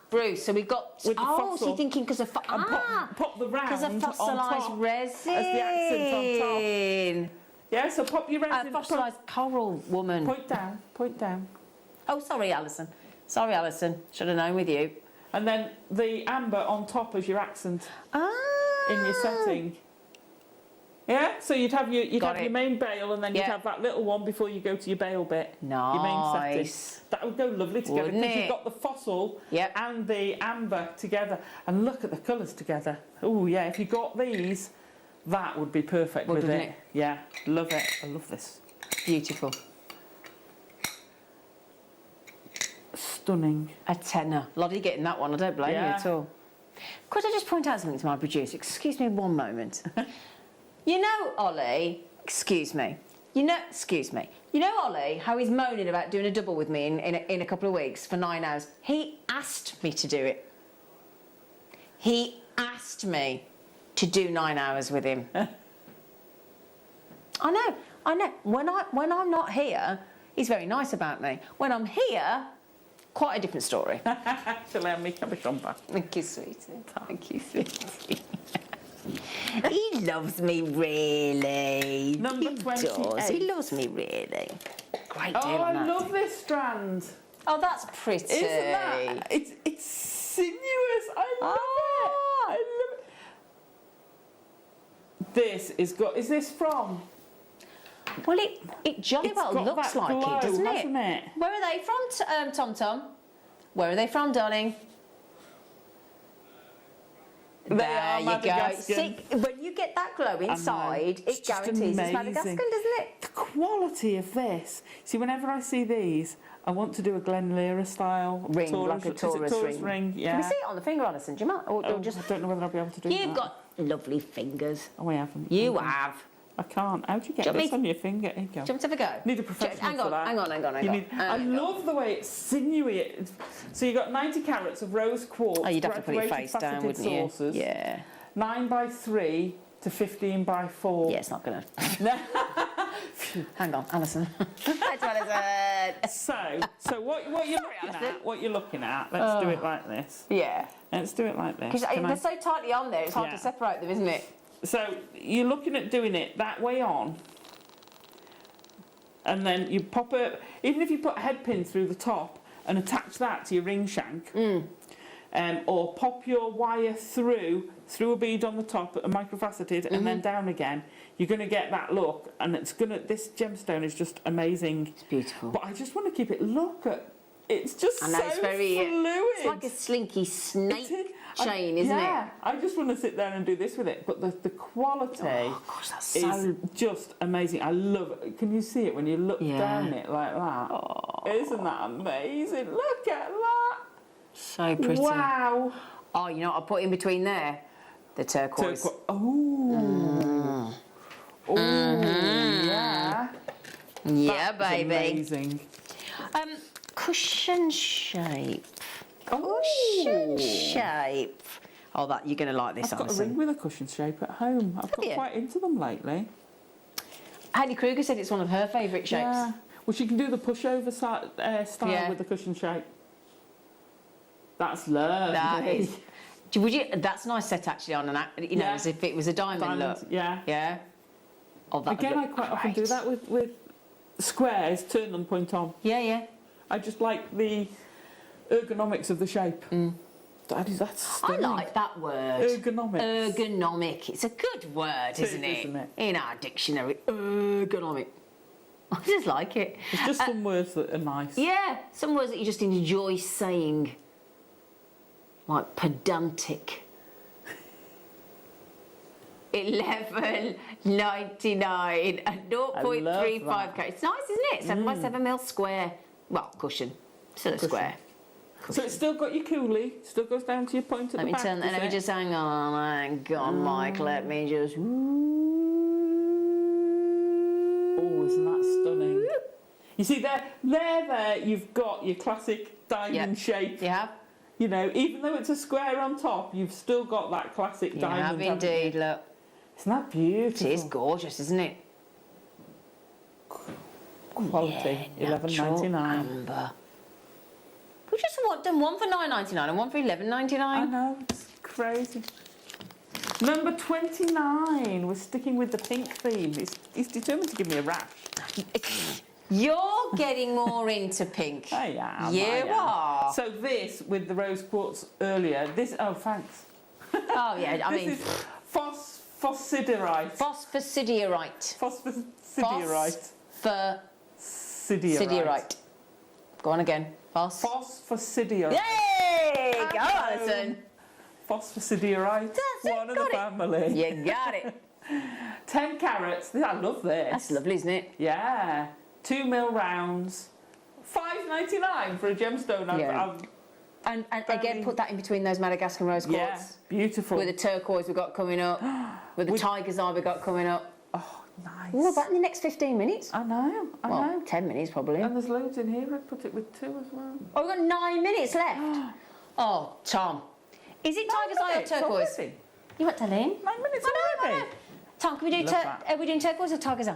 Bruce. So we've got. With the fossil. So you're thinking because of pop the round because of fossilised resin as the accent on top. Yeah, so pop your resin. Fossilised coral, woman. Point down. Oh, sorry, Alison. Should have known with you. And then the amber on top as your accent in your setting. Yeah, so you'd have your main bail, and then you'd have that little one before you go to your bail bit. Nice. Your main setting. That would go lovely together because you've got the fossil and the amber together. And look at the colours together. Oh yeah, if you got these, that would be perfect with it. Yeah, love it. I love this. Beautiful. Stunning. A tenner. Lottie getting that one. I don't blame you at all. Could I just point out something to my producer? Excuse me one moment. You know, Ollie, excuse me. You know, Ollie, how he's moaning about doing a double with me in a couple of weeks for 9 hours. He asked me to do it. He asked me to do 9 hours with him. I know. When I'm not here, he's very nice about me. When I'm here, quite a different story. Shall I have me cabochon back? Thank you, sweetie. Thank you, sweetie. He loves me, really. Number He 28. does. He loves me, really. Great deal Oh, on I that. love this strand. Oh, that's pretty. Isn't that? It's sinuous. I love it. I love it. This is got. Is this from? Well, it jolly It's well got looks that like glow, it, doesn't it? hasn't it? Where are they from, Tom Tom? Where are they from, darling? They there are you go. Madagascan. See, when you get that glow inside, It's it just guarantees it's amazing. Madagascan, doesn't it? The quality of this. See, whenever I see these, I want to do a Glen Lyra style Ring, Taurus, like a is it Taurus ring. Yeah. Can we see it on the finger, Alison? Do you mind? Or Oh, just... I don't know whether I'll be able to do that. You've got lovely fingers. Oh, I haven't. You Okay. have. I can't. How do you get Do you want this me- on your finger? Here you go. Do you want to have a go? Need a professional Hang for on, that. hang on. You need- I love the way it's sinewy. So you've got 90 carats of rose quartz. Oh, you'd have to put your graduated face down, faceted wouldn't you? saucers. Yeah. 9x3 to 15x4. Yeah, it's not going to... Hang on, Alison. Thanks, Alison. So what you're looking at? What you're looking at? Let's do it like this. Yeah. Let's do it like this. Because Can they're I- so tightly on there, it's hard Yeah. to separate them, isn't it? So you're looking at doing it that way on, and then you pop it. Even if you put a head pin through the top and attach that to your ring shank, or pop your wire through a bead on the top, a microfaceted, and then down again, you're going to get that look. And it's gonna. This gemstone is just amazing. It's beautiful. But I just want to keep it. Look at. It's just I know, so it's very... fluid. It's like a slinky snake chain, Yeah, isn't it? I just want to sit there and do this with it. But the quality Oh, gosh, that's is so... just amazing. I love it. Can you see it when you look Yeah. down it like that? Oh. Isn't that amazing? Look at that. So pretty. Wow. Oh, you know what I put in between there? The turquoise. Oh. Oh, yeah. Yeah, That's baby. amazing. Cushion shape. Cushion shape. Oh, that you're going to like this, I've got a Alison. ring with a cushion shape at home. I've got you? quite into them lately. Heidi Kruger said it's one of her favourite shapes. Yeah. Well, she can do the pushover style Yeah. with the cushion shape. That's lovely. That is. Would you? That's a nice set actually on you know, Yeah. as if it was a diamond look. Yeah. Yeah. Oh, that Again, I quite often do that with squares, turn them point on. Yeah, yeah. I just like the ergonomics of the shape. That's I stunning. like that word. Ergonomics. Ergonomic. It's a good word, isn't it? In our dictionary. Ergonomic. I just like it. It's just some words that are nice. Yeah, some words that you just enjoy saying. Like pedantic. 11.99 and 0.35 carat. It's nice, isn't it? 7x7 mil square. Well, cushion. Still a square. So it's still got your coolie, still goes down to your point at Let the me back. turn. does Let me it? just hang on, Mike. Let me just. Oh, isn't that stunning? You see, there, you've got your classic diamond shape. Yeah. You know, even though it's a square on top, you've still got that classic You diamond. have haven't you? indeed. Look. Isn't that beautiful? It is gorgeous, isn't it? Quality, Yeah, natural $11.99. amber. We just done one for $9.99 and one for $11.99. I know, it's crazy. Number 29, we're sticking with the pink theme. He's determined to give me a rash. You're getting more into pink. I am. You are. So this, with the rose quartz earlier, oh, thanks. Oh, yeah, I mean... This is phosphosiderite. Phosphosiderite. Phosphosiderite. Phosphosiderite. Go on again. Phosphosiderite. Yay! Go, Alison. Phosphosiderite. That's one of the family. You got it. 10 carats. I love this. That's lovely, isn't it? Yeah. 2 mil rounds. $5.99 for a gemstone. And again, put that in between those Madagascar rose quartz. Yeah, beautiful. With the turquoise we've got coming up. With the tiger's eye we've got coming up. Oh, nice. What about in the next 15 minutes? I know, I know. 10 minutes probably. And there's loads in here. I'd put it with 2 as well. Oh, we've got 9 minutes left. Oh, Tom. Is it tiger's eye or turquoise? Already. You want to lean? 9 minutes already. Tom, can we do are we doing turquoise or tiger's eye?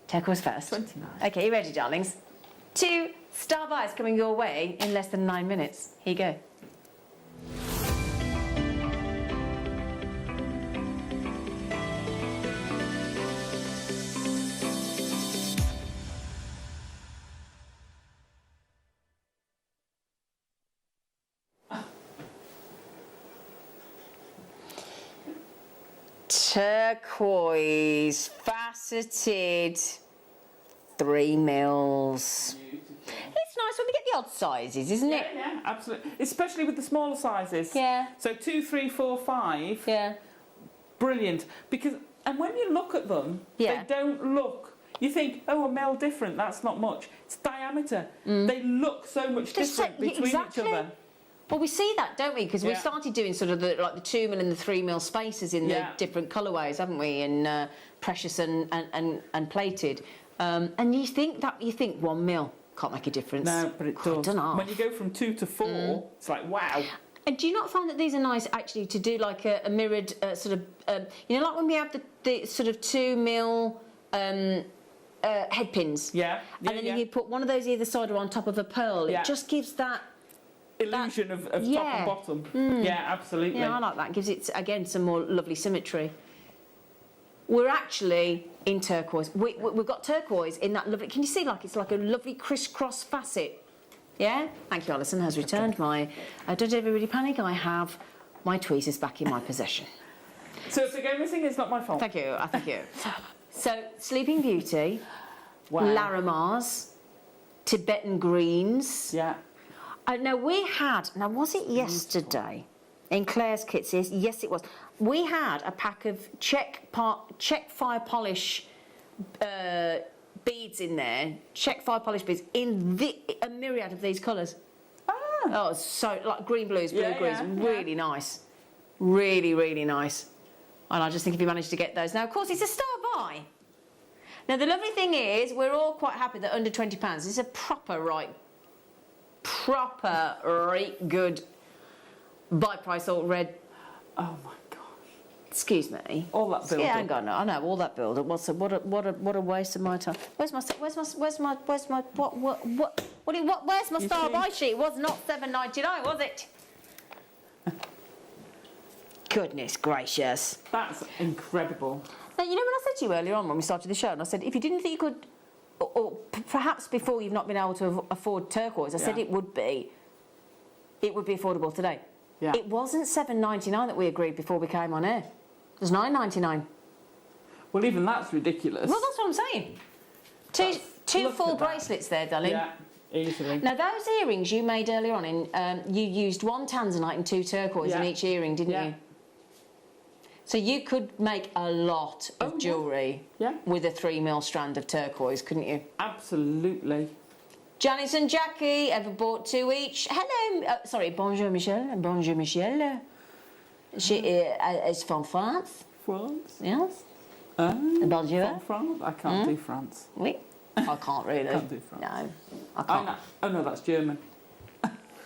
Turquoise first. 29. Okay, you ready, darlings? 2 star buys coming your way in less than 9 minutes. Here you go. turquoise, faceted, 3 mils. It's nice when we get the odd sizes, isn't it? Yeah, absolutely. Especially with the smaller sizes. Yeah. So 2, 3, 4, 5. Yeah. Brilliant. And when you look at them, they don't look. You think, oh, a mil different, that's not much. It's diameter. They look so much different between each other. Well, we see that, don't we? Because we started doing sort of the 2 mil and the 3 mil spaces in the different colourways, haven't we? In precious and plated. And you think 1 mil can't make a difference. No, but it does. When you go from 2 to 4, it's like, wow. And do you not find that these are nice, actually, to do like a mirrored sort of, you know, like when we have the sort of 2 mil head pins. Yeah. And then you put one of those either side or on top of a pearl. It just gives that illusion of top and bottom. Yeah, absolutely. Yeah, I like that. It gives it, again, some more lovely symmetry. We're actually in turquoise. We've got turquoise in that lovely... Can you see, like, it's like a lovely crisscross facet? Yeah? Thank you, Alison has returned my... don't everybody panic, I have my tweezers back in my possession. So if they go missing, it's not my fault. Thank you, thank you. So, Sleeping Beauty, Larimer's, Tibetan Greens. Yeah. Now, was it yesterday? In Claire's kits, yes, it was. We had a pack of Czech fire polish beads in there, Czech fire polish beads, in a myriad of these colours. Oh, so, like green blues, blue greens, really nice. Really, really nice. And I just think if you manage to get those. Now, of course, it's a star buy. Now, the lovely thing is, we're all quite happy that under £20, it's a proper right good buy price all red. Oh my gosh. Excuse me. All that build. Yeah, hang on. I know all that build. What a waste of my time. Where's my star buy sheet? It was not £7.99, was it? Goodness gracious. That's incredible. Now, you know when I said to you earlier on when we started the show, and I said, if you didn't think you could, or perhaps before you've not been able to afford turquoise, I said it would be affordable today. Yeah. It wasn't £7.99 that we agreed before we came on air. It was £9.99. Well, even that's ridiculous. Well, that's what I'm saying. Two full bracelets there, darling. Yeah, easily. Now, those earrings you made earlier on, you used 1 tanzanite and 2 turquoise in each earring, didn't you? So you could make a lot of jewellery with a 3 mil strand of turquoise, couldn't you? Absolutely. Janice and Jackie, ever bought 2 each? Hello, sorry, bonjour Michelle. Bonjour Michelle. She is from France. France? Yes. Bonjour. From France? I can't do France. Oui. I can't really. Can't do France. No, I can't. Oh no, that's German.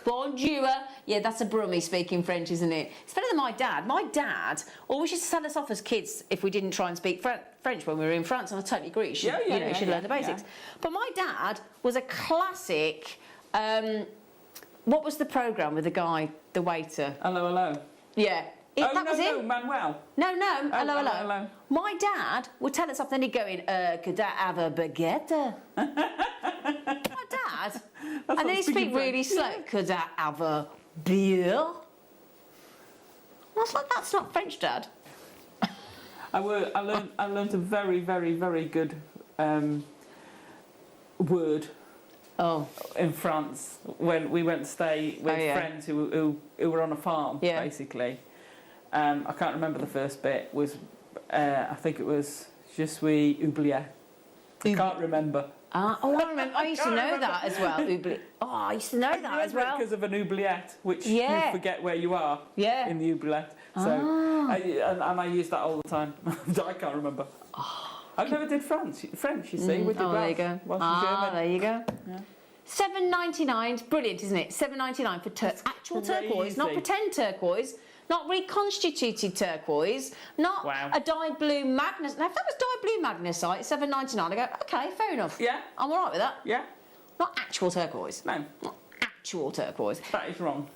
Bonjour. Yeah, that's a Brummie speaking French, isn't it? It's better than my dad. My dad always used to tell us off as kids if we didn't try and speak French when we were in France, and I totally agree. You should, you should learn the basics. But my dad was a classic... what was the programme with the guy, the waiter? Hello, hello. Yeah. That was him. No, Manuel. No, hello, hello. My dad would tell us off, then he'd go in, could I have a baguette? My dad. And then he'd speak really slow. Could I have a beer? I was like, that's not French, Dad. I learned a very, very, very good word. Oh. In France, when we went to stay with friends who were on a farm, basically. I can't remember the first bit. I think it was Je suis oublié. I can't remember. I remember. I used to know that as well. I used to know that as well. Because of an oubliette, which you forget where you are in the oubliette. So, I use that all the time. I can't remember. I never did French, you see, with the there you go. German. There you go. Yeah. £7.99, brilliant, isn't it? £7.99 for actual turquoise, not pretend turquoise, not reconstituted turquoise, not a dyed blue magnesite. Now, if that was dyed blue magnesite, £7.99, I go, OK, fair enough. Yeah. I'm all right with that. Yeah. Not actual turquoise. No. Not actual turquoise. That is wrong.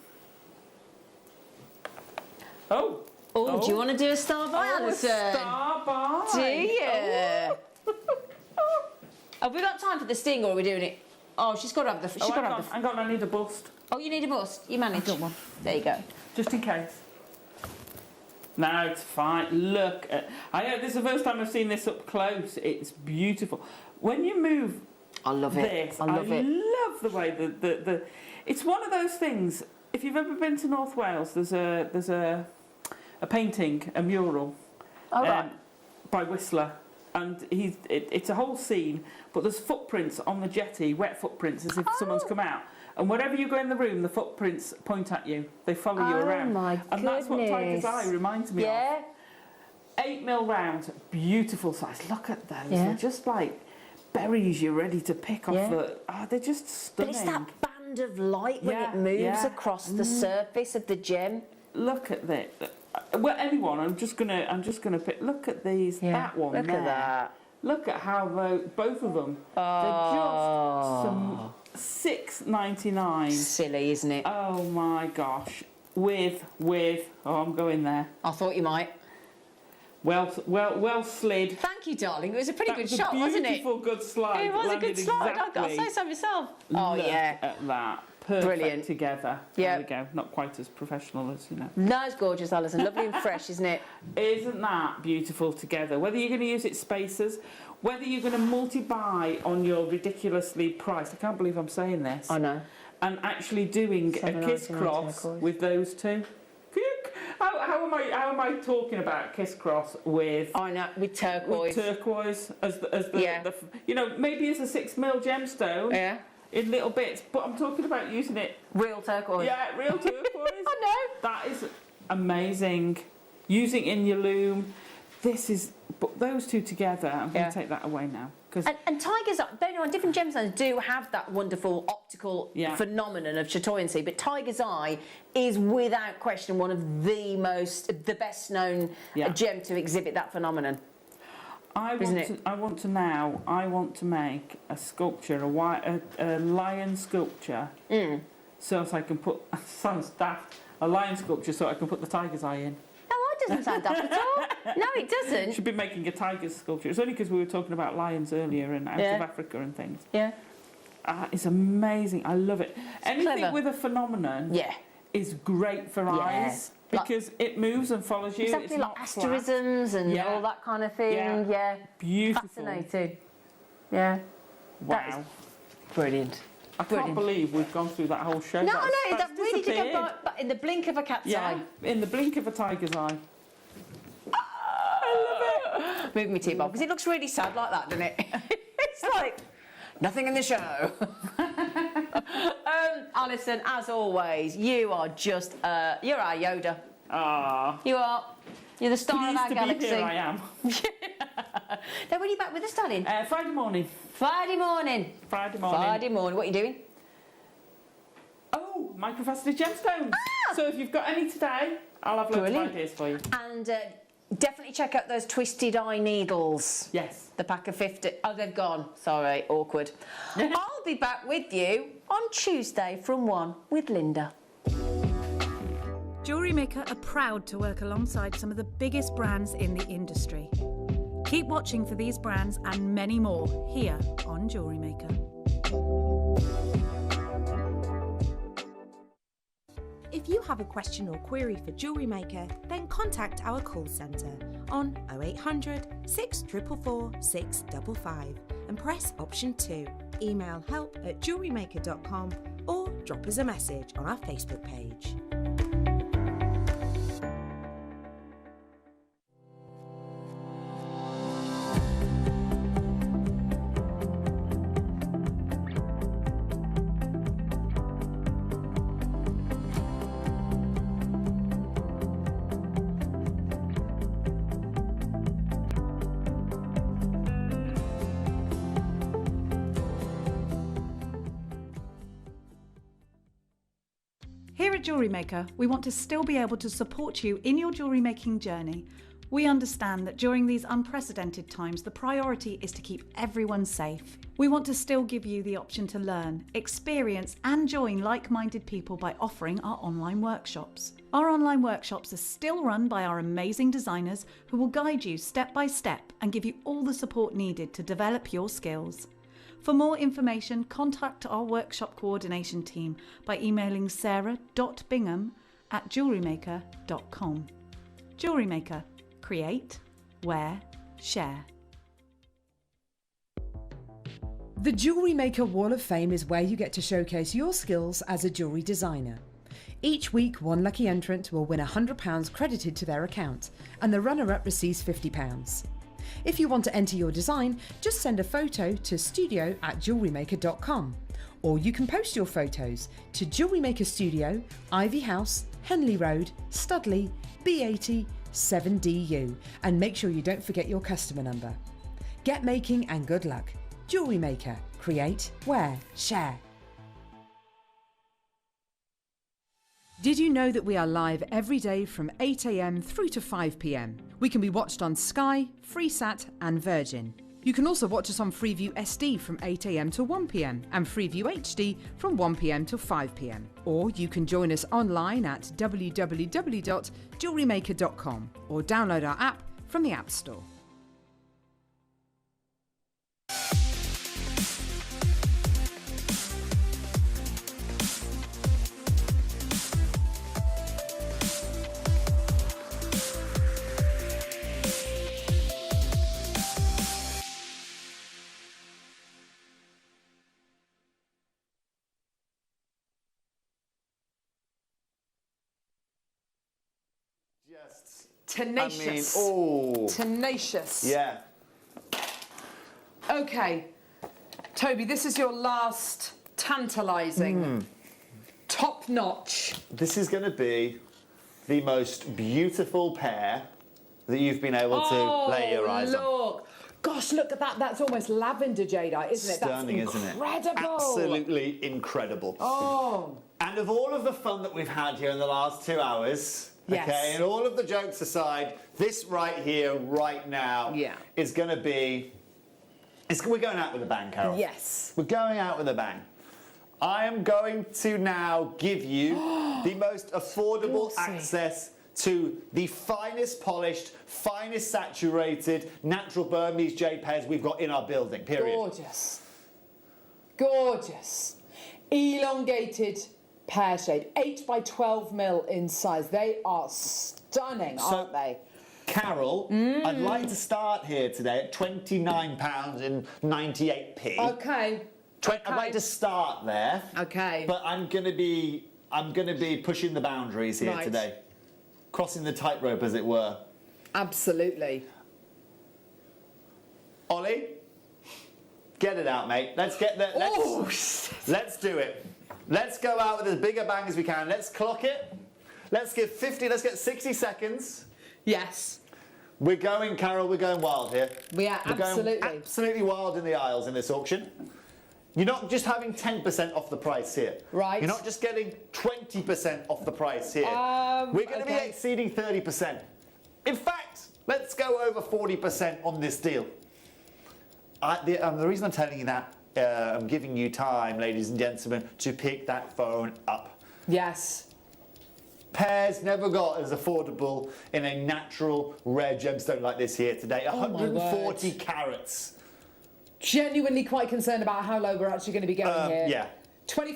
Oh, do you want to do a star buy, Alison? A star buy. Do you? Have we got time for the sting, or are we doing it? Oh, she's got to have the... Hang on, I need a bust. Oh, you need a bust? You manage. I've got one. There you go. Just in case. No, it's fine. Look, this is the first time I've seen this up close. It's beautiful. When you move, I love it. this, I love it. love the way the. It's one of those things. If you've ever been to North Wales, there's a painting, a mural, by Whistler, and it's a whole scene. But there's footprints on the jetty, wet footprints, as if someone's come out. And wherever you go in the room, the footprints point at you. They follow you around. My and that's what Tiger's Eye reminds me of. 8mm round, beautiful size. Look at those. Yeah. They're just like berries you're ready to pick off the... they're just stunning. But it's that band of light when it moves across the surface of the gem. Look at that. Well, anyone, I'm just gonna pick... Look at these. That one Look there. at that. Look at how both of them, they're just some $6.99. Silly, isn't it? Oh my gosh. With, I'm going there. I thought you might. Well slid. Thank you, darling. It was a pretty good shot, a wasn't it? Beautiful, good slide. It was a good slide. Exactly. I'll say so myself. Look at that. Perfect. Brilliant. Together. Yeah. There we go. Not quite as professional as, you know. No, it's gorgeous, Alison. Lovely and fresh, isn't it? Isn't that beautiful together? Whether you're going to use it spacers, whether you're going to multi-buy on your ridiculously priced, I can't believe I'm saying this. I know. And actually doing a kiss cross with those two. How am I talking about kiss cross with? I know, with turquoise. With turquoise as the you know, maybe as a 6mm gemstone. Yeah. In little bits, but I'm talking about using it. Real turquoise. Yeah, real turquoise. I know. That is amazing. Using in your loom. But those two together, I'm going to take that away now. And Tiger's Eye, bearing in mind, different gemstones do have that wonderful optical phenomenon of chatoyancy, but Tiger's Eye is without question one of the best known gem to exhibit that phenomenon. I want to make a sculpture, a lion sculpture, so I can put, sounds daft, a lion sculpture so I can put the tiger's eye in. It doesn't sound daft at all. No, it doesn't. Should be making a tiger sculpture. It's only because we were talking about lions earlier and out of Africa and things. Yeah. It's amazing. I love it. Anything clever. with a phenomenon is great for eyes because it moves and follows you. Exactly, it's like not asterisms and all that kind of thing. Yeah. Beautiful. Fascinating. Yeah. Wow. Brilliant. I can't believe we've gone through that whole show. No, that really did go by in the blink of a cat's eye. In the blink of a tiger's eye. I love it. Move me tea bowl because it looks really sad like that, doesn't it? It's like nothing in the show. Alison, as always, you are just you're our Yoda. Ah. You are. You're the star of our galaxy. Here I am. Then when are you back with us, darling? Friday morning. Friday morning. Friday morning. Friday morning. What are you doing? Oh, microfaceted gemstones. So if you've got any today, I'll have loads of ideas for you. And definitely check out those twisted eye needles. Yes. The pack of 50. Oh, they've gone. Sorry, awkward. I'll be back with you on Tuesday from 1 with Linda. Jewellery Maker are proud to work alongside some of the biggest brands in the industry. Keep watching for these brands and many more here on Jewellery Maker. If you have a question or query for Jewellery Maker, then contact our call centre on 0800 644 655 and press option 2. Email help@jewellerymaker.com or drop us a message on our Facebook page. Here at Jewellery Maker, we want to still be able to support you in your jewellery making journey. We understand that during these unprecedented times, the priority is to keep everyone safe. We want to still give you the option to learn, experience and join like-minded people by offering our online workshops. Our online workshops are still run by our amazing designers who will guide you step by step and give you all the support needed to develop your skills. For more information, contact our workshop coordination team by emailing sarah.bingham@jewellerymaker.com. Jewellery Maker. Create, wear, share. The Jewellery Maker Wall of Fame is where you get to showcase your skills as a jewellery designer. Each week, one lucky entrant will win £100 credited to their account, and the runner-up receives £50. If you want to enter your design, just send a photo to studio@jewellerymaker.com, or you can post your photos to Jewellery Maker Studio, Ivy House, Henley Road, Studley, B80 7DU, and make sure you don't forget your customer number. Get making and good luck. Jewellery Maker. Create, wear, share. Did you know that we are live every day from 8 a.m. through to 5 p.m? We can be watched on Sky, Freesat and Virgin. You can also watch us on Freeview SD from 8 a.m. to 1 p.m. and Freeview HD from 1 p.m. till 5 p.m. Or you can join us online at www.jewellerymaker.com or download our app from the App Store. Tenacious. Tenacious. Yeah. Okay, Toby, this is your last tantalising, top-notch. This is going to be the most beautiful pair that you've been able to lay your eyes on. Look. Gosh, look at that. That's almost lavender jadeite, isn't it? Stunning, That's isn't it? incredible. Absolutely incredible. Oh. And of all of the fun that we've had here in the last 2 hours, okay, and all of the jokes aside, this right here, right now, is going to be... we're going out with a bang, Carol. Yes. We're going out with a bang. I am going to now give you the most affordable access to the finest polished, finest saturated, natural Burmese jade pairs we've got in our building, period. Gorgeous. Gorgeous. Elongated pear shade, 8 by 12 mil in size. They are stunning, aren't they? Carol, I'd like to start here today at £29.98. Okay. I'd like to start there. Okay. But I'm gonna be pushing the boundaries here today. Crossing the tightrope, as it were. Absolutely. Ollie, get it out, mate. Let's get there. Let's do it. Let's go out with as big a bang as we can. Let's clock it. Let's get 60 seconds. Yes. We're going, Carol, we're going wild here. We are absolutely. Going absolutely wild in the aisles in this auction. You're not just having 10% off the price here. Right. You're not just getting 20% off the price here. We're going to be exceeding 30%. In fact, let's go over 40% on this deal. The reason I'm telling you that, I'm giving you time, ladies and gentlemen, to pick that phone up. Yes. Pairs never got as affordable in a natural, rare gemstone like this here today. 140 carats. Genuinely quite concerned about how low we're actually going to be going here. Yeah. 20